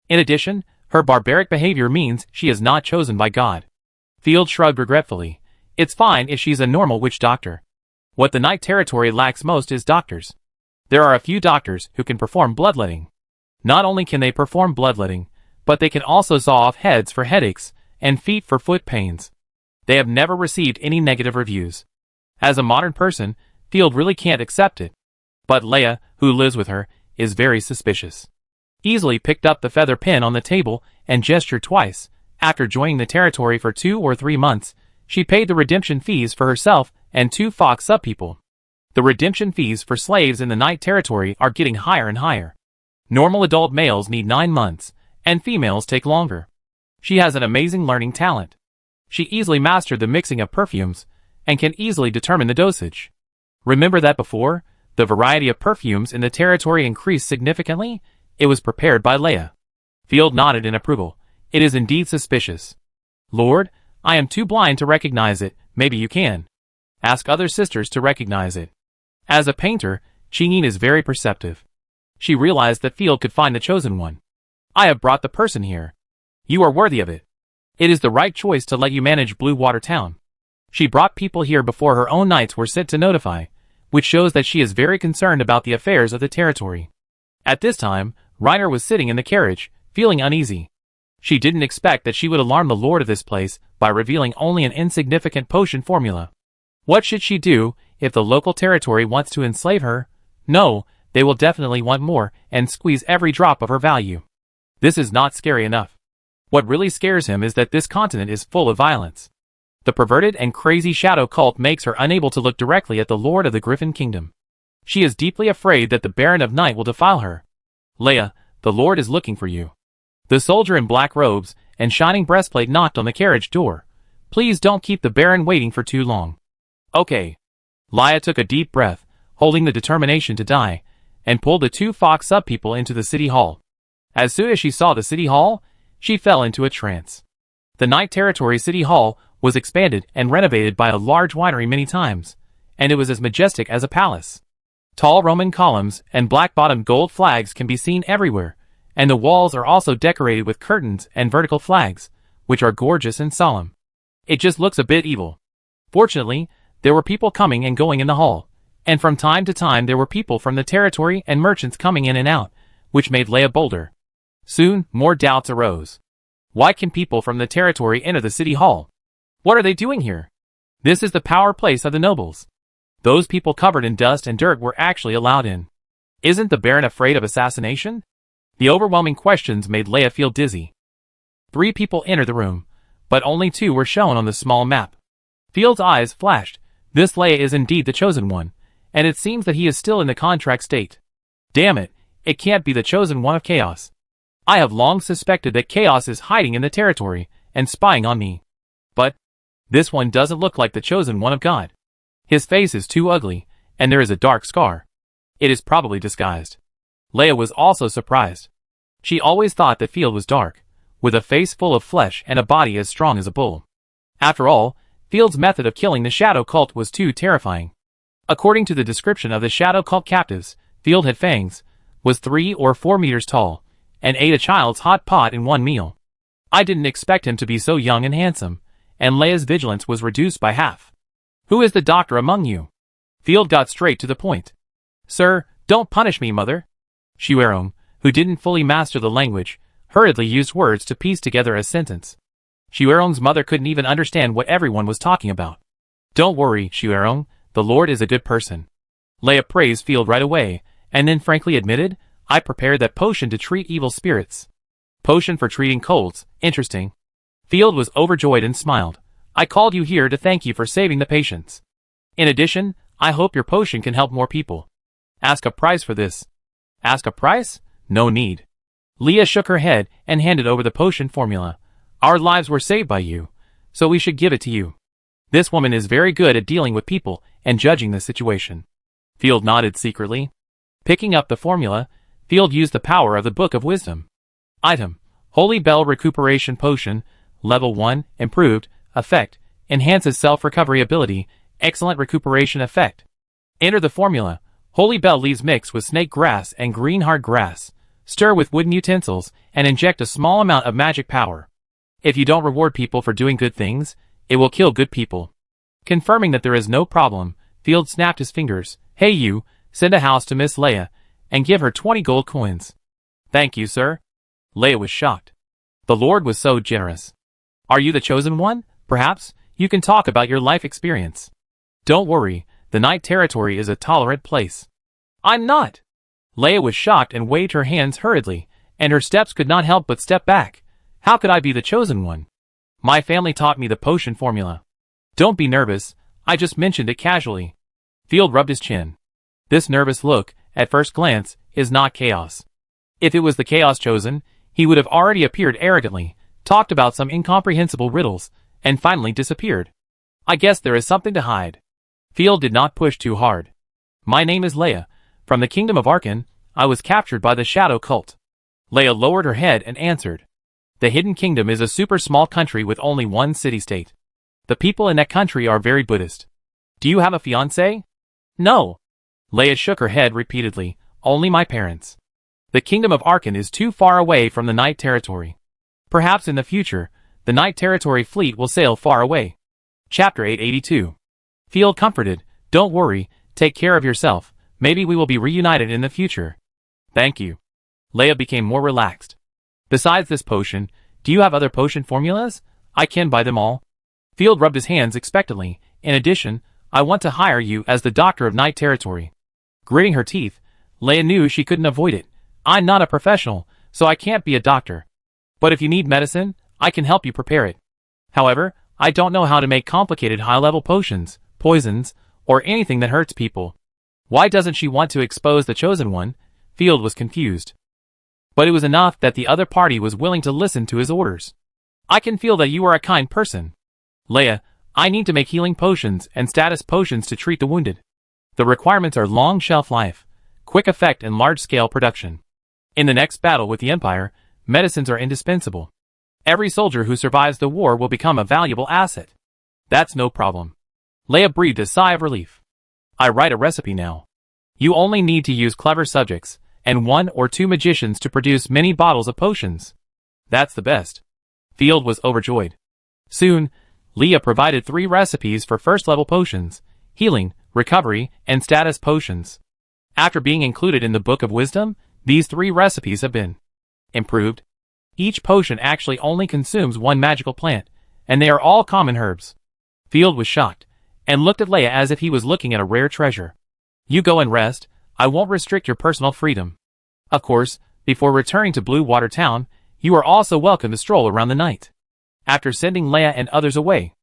In addition, her barbaric behavior means she is not chosen by God. Field shrugged regretfully. It's fine if she's a normal witch doctor. What the night territory lacks most is doctors. There are a few doctors who can perform bloodletting. Not only can they perform bloodletting, but they can also saw off heads for headaches and feet for foot pains. They have never received any negative reviews. As a modern person, Field really can't accept it. But Leia, who lives with her, is very suspicious. Easily picked up the feather pen on the table and gestured twice. After joining the territory for 2 or 3 months, she paid the redemption fees for herself and 2 fox sub-people. The redemption fees for slaves in the night territory are getting higher and higher. Normal adult males need 9 months, and females take longer. She has an amazing learning talent. She easily mastered the mixing of perfumes, and can easily determine the dosage. Remember that before, the variety of perfumes in the territory increased significantly? It was prepared by Leia. Field nodded in approval. It is indeed suspicious. Lord, I am too blind to recognize it. Maybe you can. Ask other sisters to recognize it. As a painter, Qingyin is very perceptive. She realized that Field could find the chosen one. I have brought the person here. You are worthy of it. It is the right choice to let you manage Blue Water Town. She brought people here before her own knights were sent to notify, which shows that she is very concerned about the affairs of the territory. At this time, Reiner was sitting in the carriage, feeling uneasy. She didn't expect that she would alarm the lord of this place by revealing only an insignificant potion formula. What should she do if the local territory wants to enslave her? No, they will definitely want more and squeeze every drop of her value. This is not scary enough. What really scares him is that this continent is full of violence. The perverted and crazy shadow cult makes her unable to look directly at the Lord of the Griffin Kingdom. She is deeply afraid that the Baron of Night will defile her. Leia, the Lord is looking for you. The soldier in black robes and shining breastplate knocked on the carriage door. Please don't keep the Baron waiting for too long. Okay. Leia took a deep breath, holding the determination to die, and pulled the 2 fox sub-people into the city hall. As soon as she saw the city hall, she fell into a trance. The Night Territory City Hall was expanded and renovated by a large winery many times, and it was as majestic as a palace. Tall Roman columns and black-bottomed gold flags can be seen everywhere, and the walls are also decorated with curtains and vertical flags, which are gorgeous and solemn. It just looks a bit evil. Fortunately, there were people coming and going in the hall, and from time to time there were people from the territory and merchants coming in and out, which made Leia bolder. Soon, more doubts arose. Why can people from the territory enter the city hall? What are they doing here? This is the power place of the nobles. Those people covered in dust and dirt were actually allowed in. Isn't the Baron afraid of assassination? The overwhelming questions made Leia feel dizzy. 3 people entered the room, but only 2 were shown on the small map. Field's eyes flashed. This Leia is indeed the chosen one, and it seems that he is still in the contract state. Damn it, it can't be the chosen one of chaos. I have long suspected that Chaos is hiding in the territory and spying on me. But this one doesn't look like the chosen one of God. His face is too ugly, and there is a dark scar. It is probably disguised. Leia was also surprised. She always thought that Field was dark, with a face full of flesh and a body as strong as a bull. After all, Field's method of killing the Shadow Cult was too terrifying. According to the description of the Shadow Cult captives, Field had fangs, was 3 or 4 meters tall, and ate a child's hot pot in one meal. I didn't expect him to be so young and handsome, and Leia's vigilance was reduced by half. Who is the doctor among you? Field got straight to the point. Sir, don't punish me, mother. Shuerong, who didn't fully master the language, hurriedly used words to piece together a sentence. Shuerong's mother couldn't even understand what everyone was talking about. Don't worry, Shuerong, the Lord is a good person. Leia praised Field right away, and then frankly admitted, I prepared that potion to treat evil spirits. Potion for treating colds, interesting. Field was overjoyed and smiled. I called you here to thank you for saving the patients. In addition, I hope your potion can help more people. Ask a price for this. Ask a price? No need. Leia shook her head and handed over the potion formula. Our lives were saved by you, so we should give it to you. This woman is very good at dealing with people and judging the situation. Field nodded secretly. Picking up the formula, Field used the power of the Book of Wisdom. Item: Holy Bell Recuperation Potion, Level 1, Improved, Effect, Enhances Self-Recovery Ability, Excellent Recuperation Effect. Enter the formula. Holy Bell leaves mixed with snake grass and green hard grass. Stir with wooden utensils, and inject a small amount of magic power. If you don't reward people for doing good things, it will kill good people. Confirming that there is no problem, Field snapped his fingers. Hey you, send a house to Miss Leia, and give her 20 gold coins. Thank you, sir. Leia was shocked. The Lord was so generous. Are you the chosen one? Perhaps you can talk about your life experience. Don't worry, the Night Territory is a tolerant place. I'm not. Leia was shocked and waved her hands hurriedly, and her steps could not help but step back. How could I be the chosen one? My family taught me the potion formula. Don't be nervous, I just mentioned it casually. Field rubbed his chin. This nervous look, at first glance, is not Chaos. If it was the Chaos chosen, he would have already appeared arrogantly, talked about some incomprehensible riddles, and finally disappeared. I guess there is something to hide. Field did not push too hard. My name is Leia. From the kingdom of Arkan, I was captured by the Shadow Cult. Leia lowered her head and answered. The Hidden Kingdom is a super small country with only one city-state. The people in that country are very Buddhist. Do you have a fiancé? No. Leia shook her head repeatedly. Only my parents. The kingdom of Arkan is too far away from the Night Territory. Perhaps in the future, the Night Territory fleet will sail far away. Chapter 882. Field comforted. Don't worry, take care of yourself. Maybe we will be reunited in the future. Thank you. Leia became more relaxed. Besides this potion, do you have other potion formulas? I can buy them all. Field rubbed his hands expectantly. In addition, I want to hire you as the Doctor of Night Territory. Gritting her teeth, Leia knew she couldn't avoid it. I'm not a professional, so I can't be a doctor. But if you need medicine, I can help you prepare it. However, I don't know how to make complicated high-level potions, poisons, or anything that hurts people. Why doesn't she want to expose the chosen one? Field was confused. But it was enough that the other party was willing to listen to his orders. I can feel that you are a kind person. Leia, I need to make healing potions and status potions to treat the wounded. The requirements are long shelf life, quick effect and large-scale production. In the next battle with the Empire, medicines are indispensable. Every soldier who survives the war will become a valuable asset. That's no problem. Leia breathed a sigh of relief. I write a recipe now. You only need to use clever subjects, and 1 or 2 magicians to produce many bottles of potions. That's the best. Field was overjoyed. Soon, Leia provided 3 recipes for first-level potions, healing, recovery, and status potions. After being included in the Book of Wisdom, these 3 recipes have been improved. Each potion actually only consumes 1 magical plant, and they are all common herbs. Field was shocked, and looked at Leia as if he was looking at a rare treasure. You go and rest, I won't restrict your personal freedom. Of course, before returning to Blue Water Town, you are also welcome to stroll around the night. After sending Leia and others away,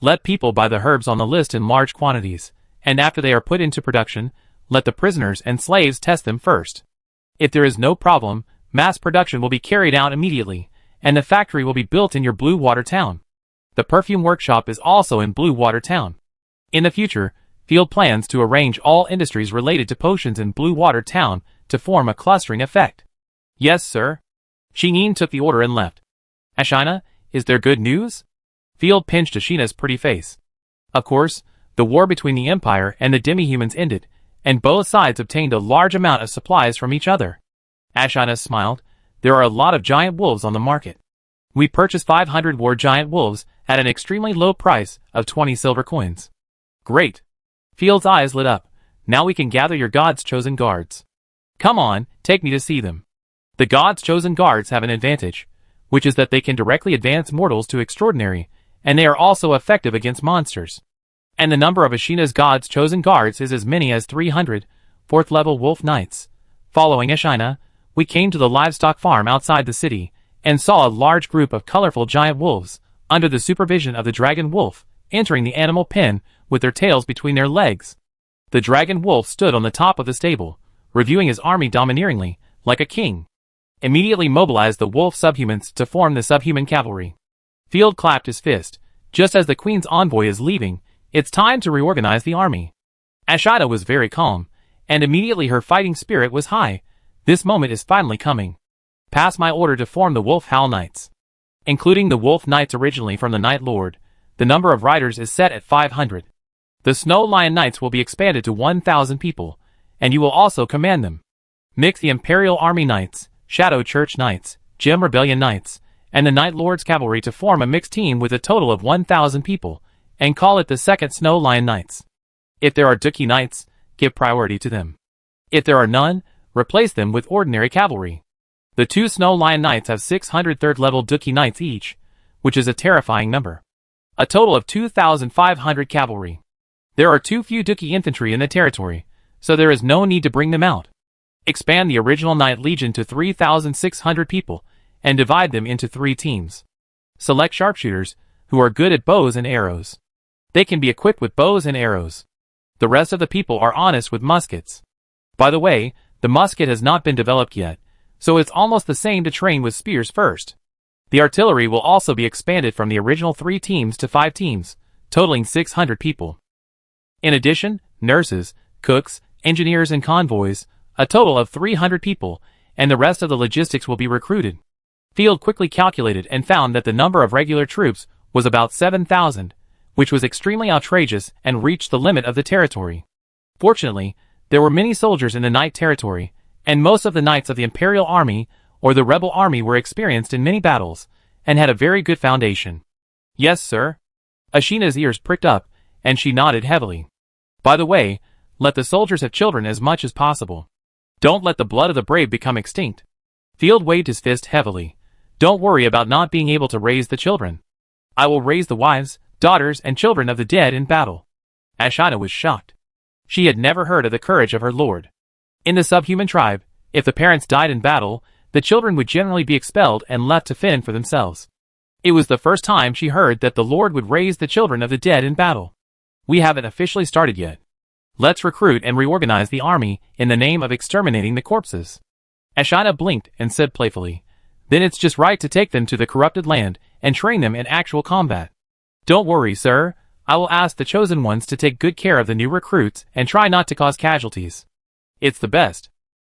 let people buy the herbs on the list in large quantities, and after they are put into production, let the prisoners and slaves test them first. If there is no problem, Mass production will be carried out immediately, and the factory will be built in your Blue Water Town. The perfume workshop is also in Blue Water Town. In the future, Field plans to arrange all industries related to potions in Blue Water Town to form a clustering effect. Yes, sir. Shinin took the order and left. Ashina, is there good news? Field pinched Ashina's pretty face. Of course, the war between the Empire and the demi-humans ended, and both sides obtained a large amount of supplies from each other. Ashina smiled. There are a lot of giant wolves on the market. We purchased 500 war giant wolves at an extremely low price of 20 silver coins. Great. Field's eyes lit up. Now we can gather your God's chosen guards. Come on, take me to see them. The God's chosen guards have an advantage, which is that they can directly advance mortals to extraordinary, and they are also effective against monsters. And the number of Ashina's God's chosen guards is as many as 300, 4th level wolf knights. Following Ashina, we came to the livestock farm outside the city, and saw a large group of colorful giant wolves, under the supervision of the dragon wolf, entering the animal pen with their tails between their legs. The dragon wolf stood on the top of the stable, reviewing his army domineeringly, like a king. Immediately mobilized the wolf subhumans to form the subhuman cavalry. Field clapped his fist. Just as the queen's envoy is leaving, it's time to reorganize the army. Ashina was very calm, and immediately her fighting spirit was high. This moment is finally coming. Pass my order to form the Wolf Howl Knights. Including the Wolf Knights originally from the Night Lord, the number of riders is set at 500. The Snow Lion Knights will be expanded to 1,000 people, and you will also command them. Mix the Imperial Army Knights, Shadow Church Knights, Gem Rebellion Knights, and the Night Lord's Cavalry to form a mixed team with a total of 1,000 people, and call it the Second Snow Lion Knights. If there are Dookie Knights, give priority to them. If there are none, replace them with ordinary cavalry. The 2 Snow Lion Knights have 600 3rd-level Dookie Knights each, which is a terrifying number. A total of 2,500 cavalry. There are too few Dookie infantry in the territory, so there is no need to bring them out. Expand the original Knight Legion to 3,600 people, and divide them into 3 teams. Select sharpshooters, who are good at bows and arrows. They can be equipped with bows and arrows. The rest of the people are honest with muskets. By the way, the musket has not been developed yet, so it's almost the same to train with spears first. The artillery will also be expanded from the original 3 teams to 5 teams, totaling 600 people. In addition, nurses, cooks, engineers and convoys, a total of 300 people, and the rest of the logistics will be recruited. Field quickly calculated and found that the number of regular troops was about 7,000, which was extremely outrageous and reached the limit of the territory. Fortunately, there were many soldiers in the Knight territory, and most of the knights of the Imperial Army or the Rebel Army were experienced in many battles, and had a very good foundation. Yes, sir. Ashina's ears pricked up, and she nodded heavily. By the way, let the soldiers have children as much as possible. Don't let the blood of the brave become extinct. Field waved his fist heavily. Don't worry about not being able to raise the children. I will raise the wives, daughters, and children of the dead in battle. Ashina was shocked. She had never heard of the courage of her lord. In the subhuman tribe, if the parents died in battle, the children would generally be expelled and left to fend for themselves. It was the first time she heard that the Lord would raise the children of the dead in battle. We haven't officially started yet. Let's recruit and reorganize the army in the name of exterminating the corpses. Ashina blinked and said playfully, then it's just right to take them to the corrupted land and train them in actual combat. Don't worry, sir. I will ask the chosen ones to take good care of the new recruits and try not to cause casualties. It's the best.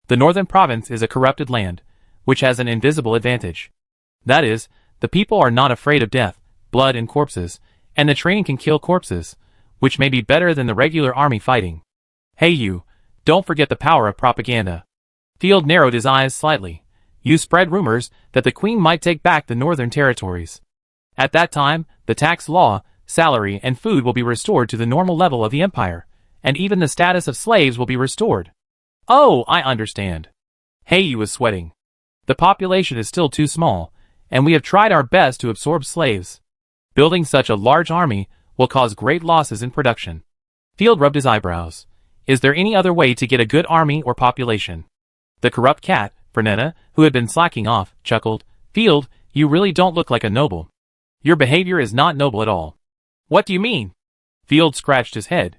The northern province is a corrupted land, which has an invisible advantage. That is, the people are not afraid of death, blood and corpses, and the training can kill corpses, which may be better than the regular army fighting. Hey you, don't forget the power of propaganda. Field narrowed his eyes slightly. You spread rumors that the queen might take back the northern territories. At that time, the tax law, salary, and food will be restored to the normal level of the empire, and even the status of slaves will be restored. Oh, I understand. Heiyu was sweating. The population is still too small, and we have tried our best to absorb slaves. Building such a large army will cause great losses in production. Field rubbed his eyebrows. Is there any other way to get a good army or population? The corrupt cat, Fernetta, who had been slacking off, chuckled. Field, you really don't look like a noble. Your behavior is not noble at all. What do you mean? Field scratched his head.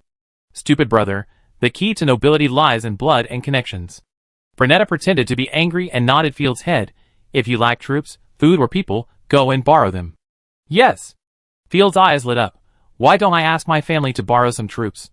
Stupid brother, the key to nobility lies in blood and connections. Bernetta pretended to be angry and nodded Field's head. If you like troops, food or people, go and borrow them. Yes. Field's eyes lit up. Why don't I ask my family to borrow some troops?